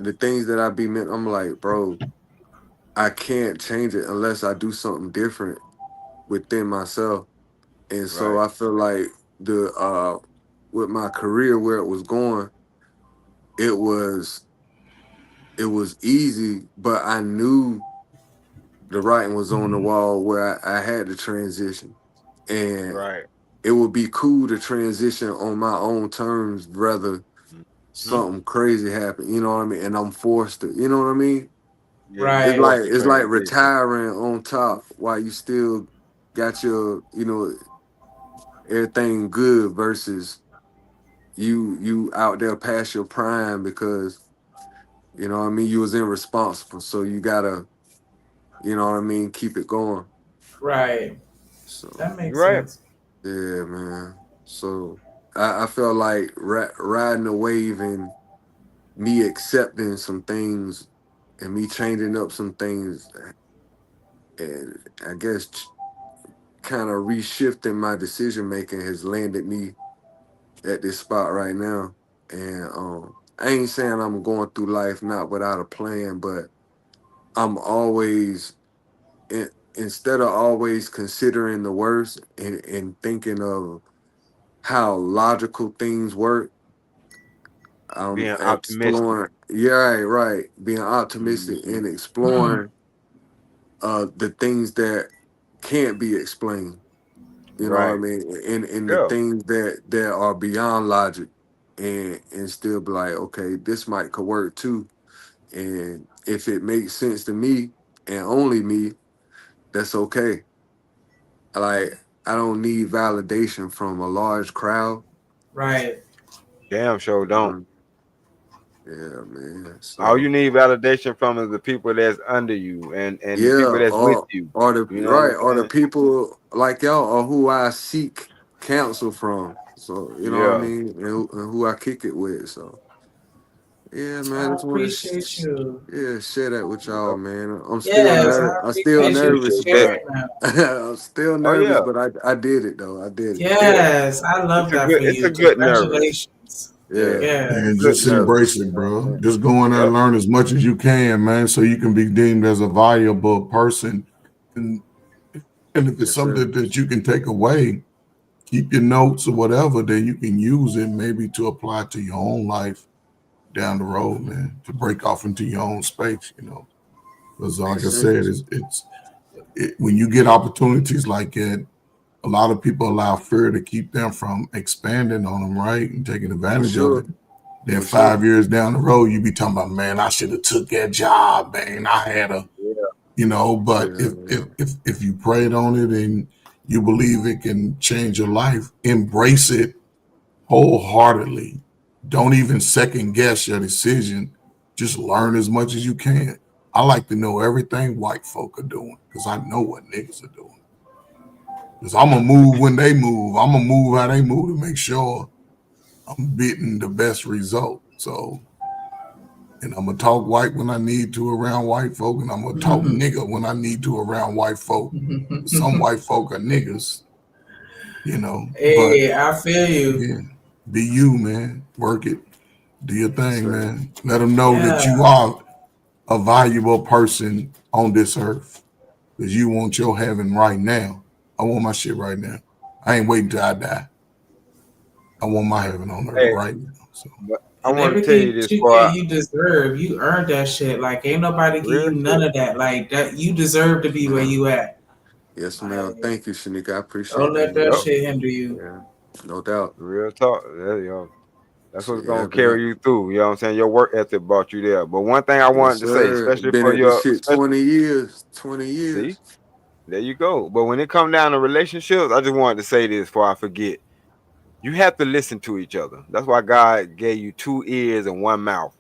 the things that I be meant, I'm like, bro, I can't change it unless I do something different within myself. And so Right. I feel like with my career where it was going, it was easy, but I knew the writing was on the wall where I had to transition. And Right. it would be cool to transition on my own terms rather Mhm. something crazy happen, you know what I mean? And I'm forced to, you know what I mean? Yeah, you Right. forced to It's like transition. retiring on top while you still got your, everything good versus you out there past your prime because you know what I mean, you was irresponsible. So you gotta, you know what I mean, keep it going. Right. So That makes Right. sense. yeah, man. So I felt like riding the wave and me accepting some things and me changing up some things and I guess kind of reshifting my decision making has landed me at this spot right now. And I ain't saying I'm going through life not without a plan, but I'm always instead of always considering the worst and thinking of how logical things work, I'm Being optimistic. exploring. Yeah, right. Being optimistic Mhm. and Mm. exploring the things that can't be explained. You know what I Right. mean? And the Yeah. things that are beyond logic and still be like, okay, this might could work too. And if it makes sense to me and only me, that's okay. Like I don't need validation from a large crowd. Right. Damn sure don't. Yeah, man. All So you need validation from is the people that's under you and the yeah, people that's with you. or the You know what right, I'm or the saying? people like y'all or who I seek counsel from. So you know what I Yeah. mean, and who I kick it with. So yeah, man, I I just want to appreciate you. share that with y'all, Yep. man. Yes, I I'm still appreciate you nervous, Appreciate that. but sharing that. I'm still Oh nervous, yeah. but I did it though. I did it. Yeah. Yes, I love that for It's a you. good nervous. Congratulations. Yeah. Yeah, It's a And Yes. good just nervous. embrace You it, know what I'm bro. saying? Just go in there and Yep. learn as much as you can, man, so you can be deemed as a valuable person. And, and if it's yes, sir. something that you can take away, keep your notes or whatever, then you can use it maybe to apply to your own life down the road, man, to break off into your own space, Because like Makes I said, sense when you get opportunities like that, a lot of people allow fear to keep them from expanding on them, right? And taking for advantage of it. sure. Then For sure. 5 years down the road, you be talking about, man, I should have took that job, man. I had but Yeah, man. if you prayed on it and you believe it can change your life, embrace it wholeheartedly. don't even second guess your decision. Just learn as much as you can. I like to know everything white folk are doing because I know what niggas are doing. Because I'm going to move when they move. I'm going to move how they move to make sure I'm getting the best result. So, and I'm going to talk white when I need to around white folk, and I'm going to talk nigga when I need to around white folk. Some white folk are niggas, you know. Hey, I feel you. Yeah, be you, man. Work it. Do your thing, man. Let them know that you are a valuable person on this earth because you want your heaven right now. I want my shit right now. I ain't waiting till I die. I want my heaven on earth right now. So I want to tell you this part. You deserve. You earned that shit. Like ain't nobody give you none of that. Like that, you deserve to be where you at. Yes, ma'am. Thank you, Shanika. I appreciate it. Don't let that shit hinder you. Yeah, no doubt. Real talk. That's what's gonna carry you through. You know what I'm saying? Your work ethic brought you there. But one thing I wanted to say, especially been for at your this shit 20 years. 20 years. See? There you go. But when it comes down to relationships, I just wanted to say this before I forget. You have to listen to each other. That's why God gave you 2 ears and 1 mouth.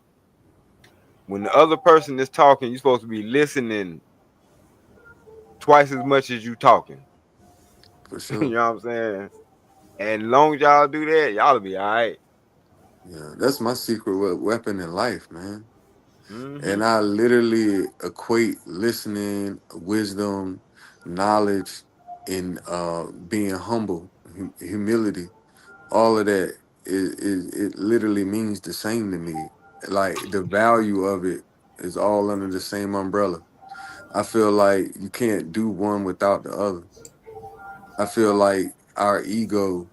When the other person is talking, you're supposed to be listening twice as much as you talking. For sure. You know what I'm saying? And as long as y'all do that, y'all will be all right. Yeah, that's my secret weapon in life, man. And I literally equate listening, wisdom, knowledge, and being humble, humility. All of that it literally means the same to me. Like the value of it is all under the same umbrella. I feel like you can't do one without the other. I feel like our ego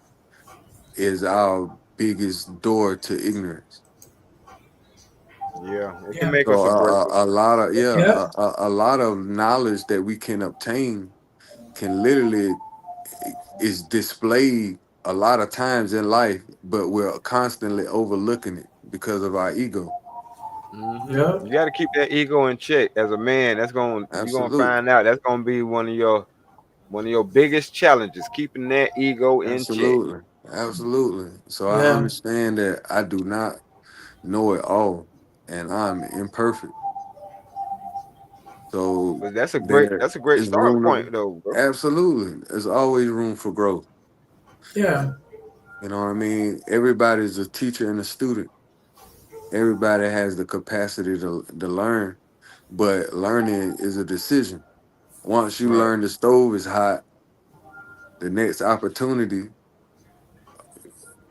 is our biggest door to ignorance. Yeah, it can make us a lot of a lot of knowledge that we can obtain can literally is displayed a lot of times in life, but we're constantly overlooking it because of our ego. You got to keep that ego in check as a man. That's going you're gonna find out that's gonna be one of your biggest challenges, keeping that ego in check. Absolutely. So I understand that I do not know it all, and I'm imperfect. So but that's a great starting point, though, bro. Absolutely, there's always room for growth. Yeah. You know what I mean? Everybody's a teacher and a student. Everybody has the capacity to learn, but learning is a decision. Once you learn the stove is hot, the next opportunity,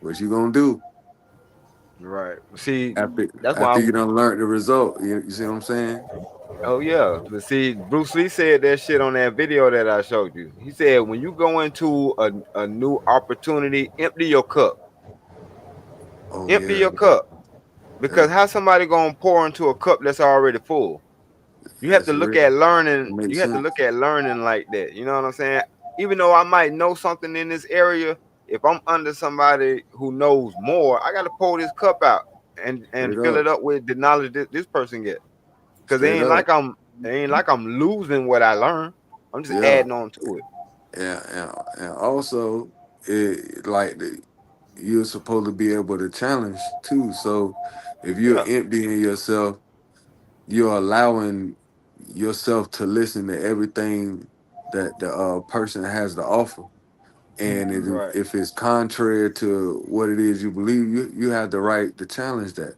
what you gonna do? Right. See, that's why you don't learn the result. You see what I'm saying? Oh yeah. But see, Bruce Lee said that shit on that video that I showed you. He said when you go into a new opportunity, empty your cup. Empty your cup. Because how somebody gonna pour into a cup that's already full? You have to look at learning. You have to look at learning like that. You know what I'm saying? Even though I might know something in this area, if I'm under somebody who knows more, I got to pour this cup out and fill it up with the knowledge that this person get. Because it ain't like I'm losing what I learned. I'm just adding on to it. Yeah, and also, you're supposed to be able to challenge too. So if you're emptying yourself, you're allowing yourself to listen to everything that the person has to offer. And if it's contrary to what it is you believe, you have the right to challenge that.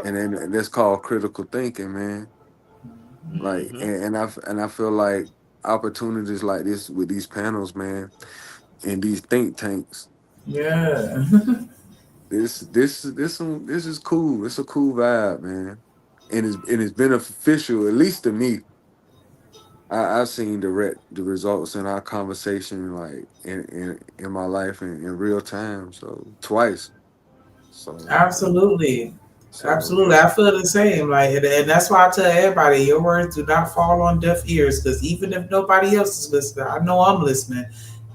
And then that's called critical thinking, man. Like, and I feel like opportunities like this with these panels, man, and these think tanks. Yeah. This is cool. It's a cool vibe, man, and it's beneficial, at least to me. I've seen the results in our conversation, like in my life in real time. So twice. So absolutely. I feel the same. Like, and that's why I tell everybody, your words do not fall on deaf ears. Because even if nobody else is listening, I know I'm listening,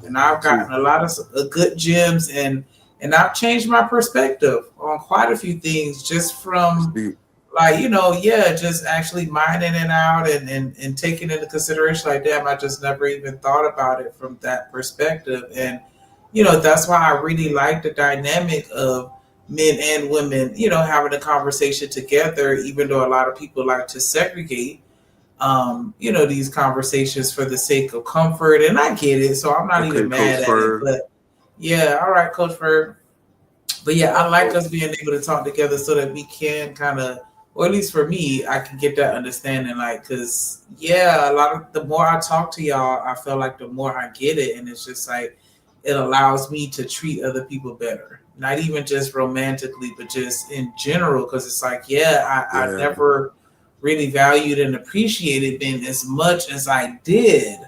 and I've gotten a lot of good gems, and I've changed my perspective on quite a few things just from. Like, just actually minding it out and taking into consideration, like, damn, I just never even thought about it from that perspective. And, that's why I really like the dynamic of men and women, you know, having a conversation together, even though a lot of people like to segregate, you know, these conversations for the sake of comfort. And I get it. So I'm not even mad at it. But yeah, all right, Coach Ferg. But yeah, I like us being able to talk together so that we can kind of, or at least for me, I can get that understanding. Like, because yeah, the more I talk to y'all, I feel like the more I get it. And it's just like, it allows me to treat other people better. Not even just romantically, but just in general. Because it's like, I never really valued and appreciated Ben as much as I did,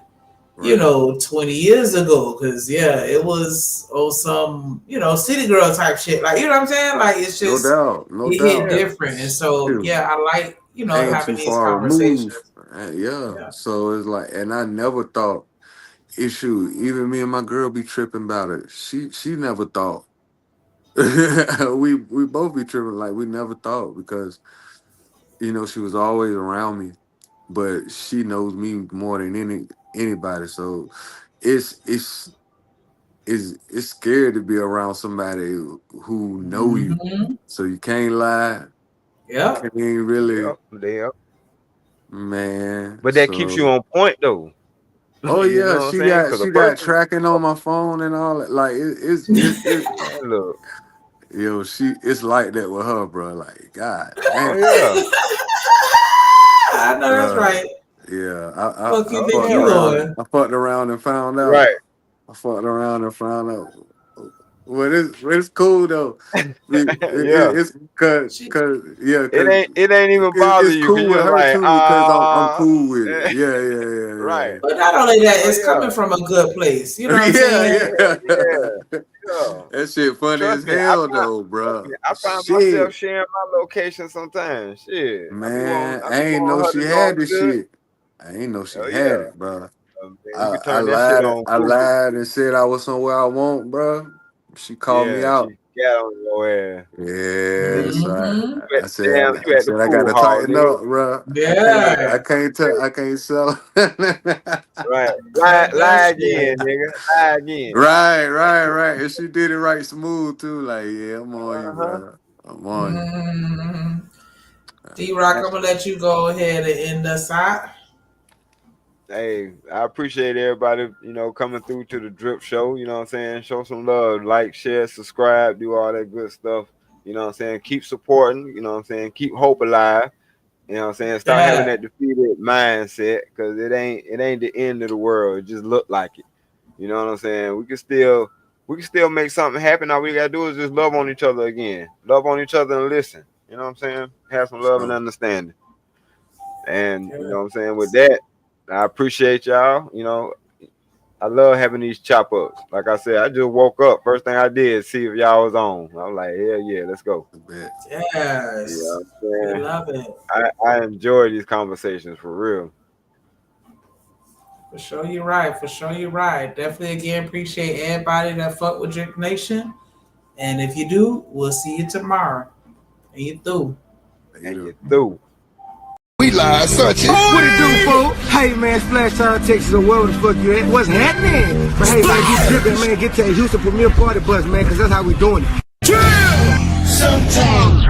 you know, 20 years ago. Because it was some, you know, city girl type shit. Like, you know what I'm saying? Like, it's just no it doubt. hit different. And so I like, you know, having these conversations. So it's like, and I never thought, even me and my girl be tripping about it. She never thought. we both be tripping, like we never thought, because you know she was always around me, but she knows me more than anybody. So it's scary to be around somebody who know you, so you can't lie. Yeah, can't really. Yeah. Man, but that keeps you on point though. Oh You know yeah, what she I'm saying? got got tracking on my phone and all that. Like it's look. Yo, it's like that with her, bro. Like, God, oh yeah, I know that's right. Yeah, I fucked around and found out. Right. I fucked around and found out. Well, it's cool though. It's cause it ain't even bother you. Cool with her like, too, because I'm cool with it. Yeah. Right. But not only that, it's coming from a good place. You know what I'm saying? That shit funny as hell though, bro. I find myself sharing my location sometimes. Shit, man, I ain't know she had this shit. I ain't know she had it, bro. I lied and said I was somewhere I won't, bro. She called me out. She got on your ass. Yeah, so I said I gotta tighten up, bro. Yeah, I can't sell. Right, lie again, nigga. Lie again. Right. And she did it right smooth too. Like, yeah, I'm on you, bro. I'm on you. D-Rock, I'm gonna let you go ahead and end us out. Hey, I appreciate everybody, you know, coming through to the Drip Show. You know what I'm saying? Show some love, like, share, subscribe, do all that good stuff. You know what I'm saying? Keep supporting, you know what I'm saying? Keep hope alive. You know what I'm saying? Start having that defeated mindset, because it ain't the end of the world. It just look like it. You know what I'm saying? We can still make something happen. All we gotta do is just love on each other again. Love on each other and listen. You know what I'm saying? Have some love and understanding. And you know what I'm saying? With that, I appreciate y'all. You know, I love having these chop ups. Like I said, I just woke up. First thing I did, see if y'all was on. I was like, hell yeah, let's go. Yes. You know what I'm saying? I love it. I enjoy these conversations for real. For sure you're right. Definitely again appreciate everybody that fuck with Drip Nation. And if you do, we'll see you tomorrow. And you through. We live, searching. What it do, fool? Hey, man, Splash Town, Texas, or wherever the fuck you at. What's happening? But hey, man, get dripping, man. Get to that Houston Premier Party bus, man, because that's how we doing it. Sometimes.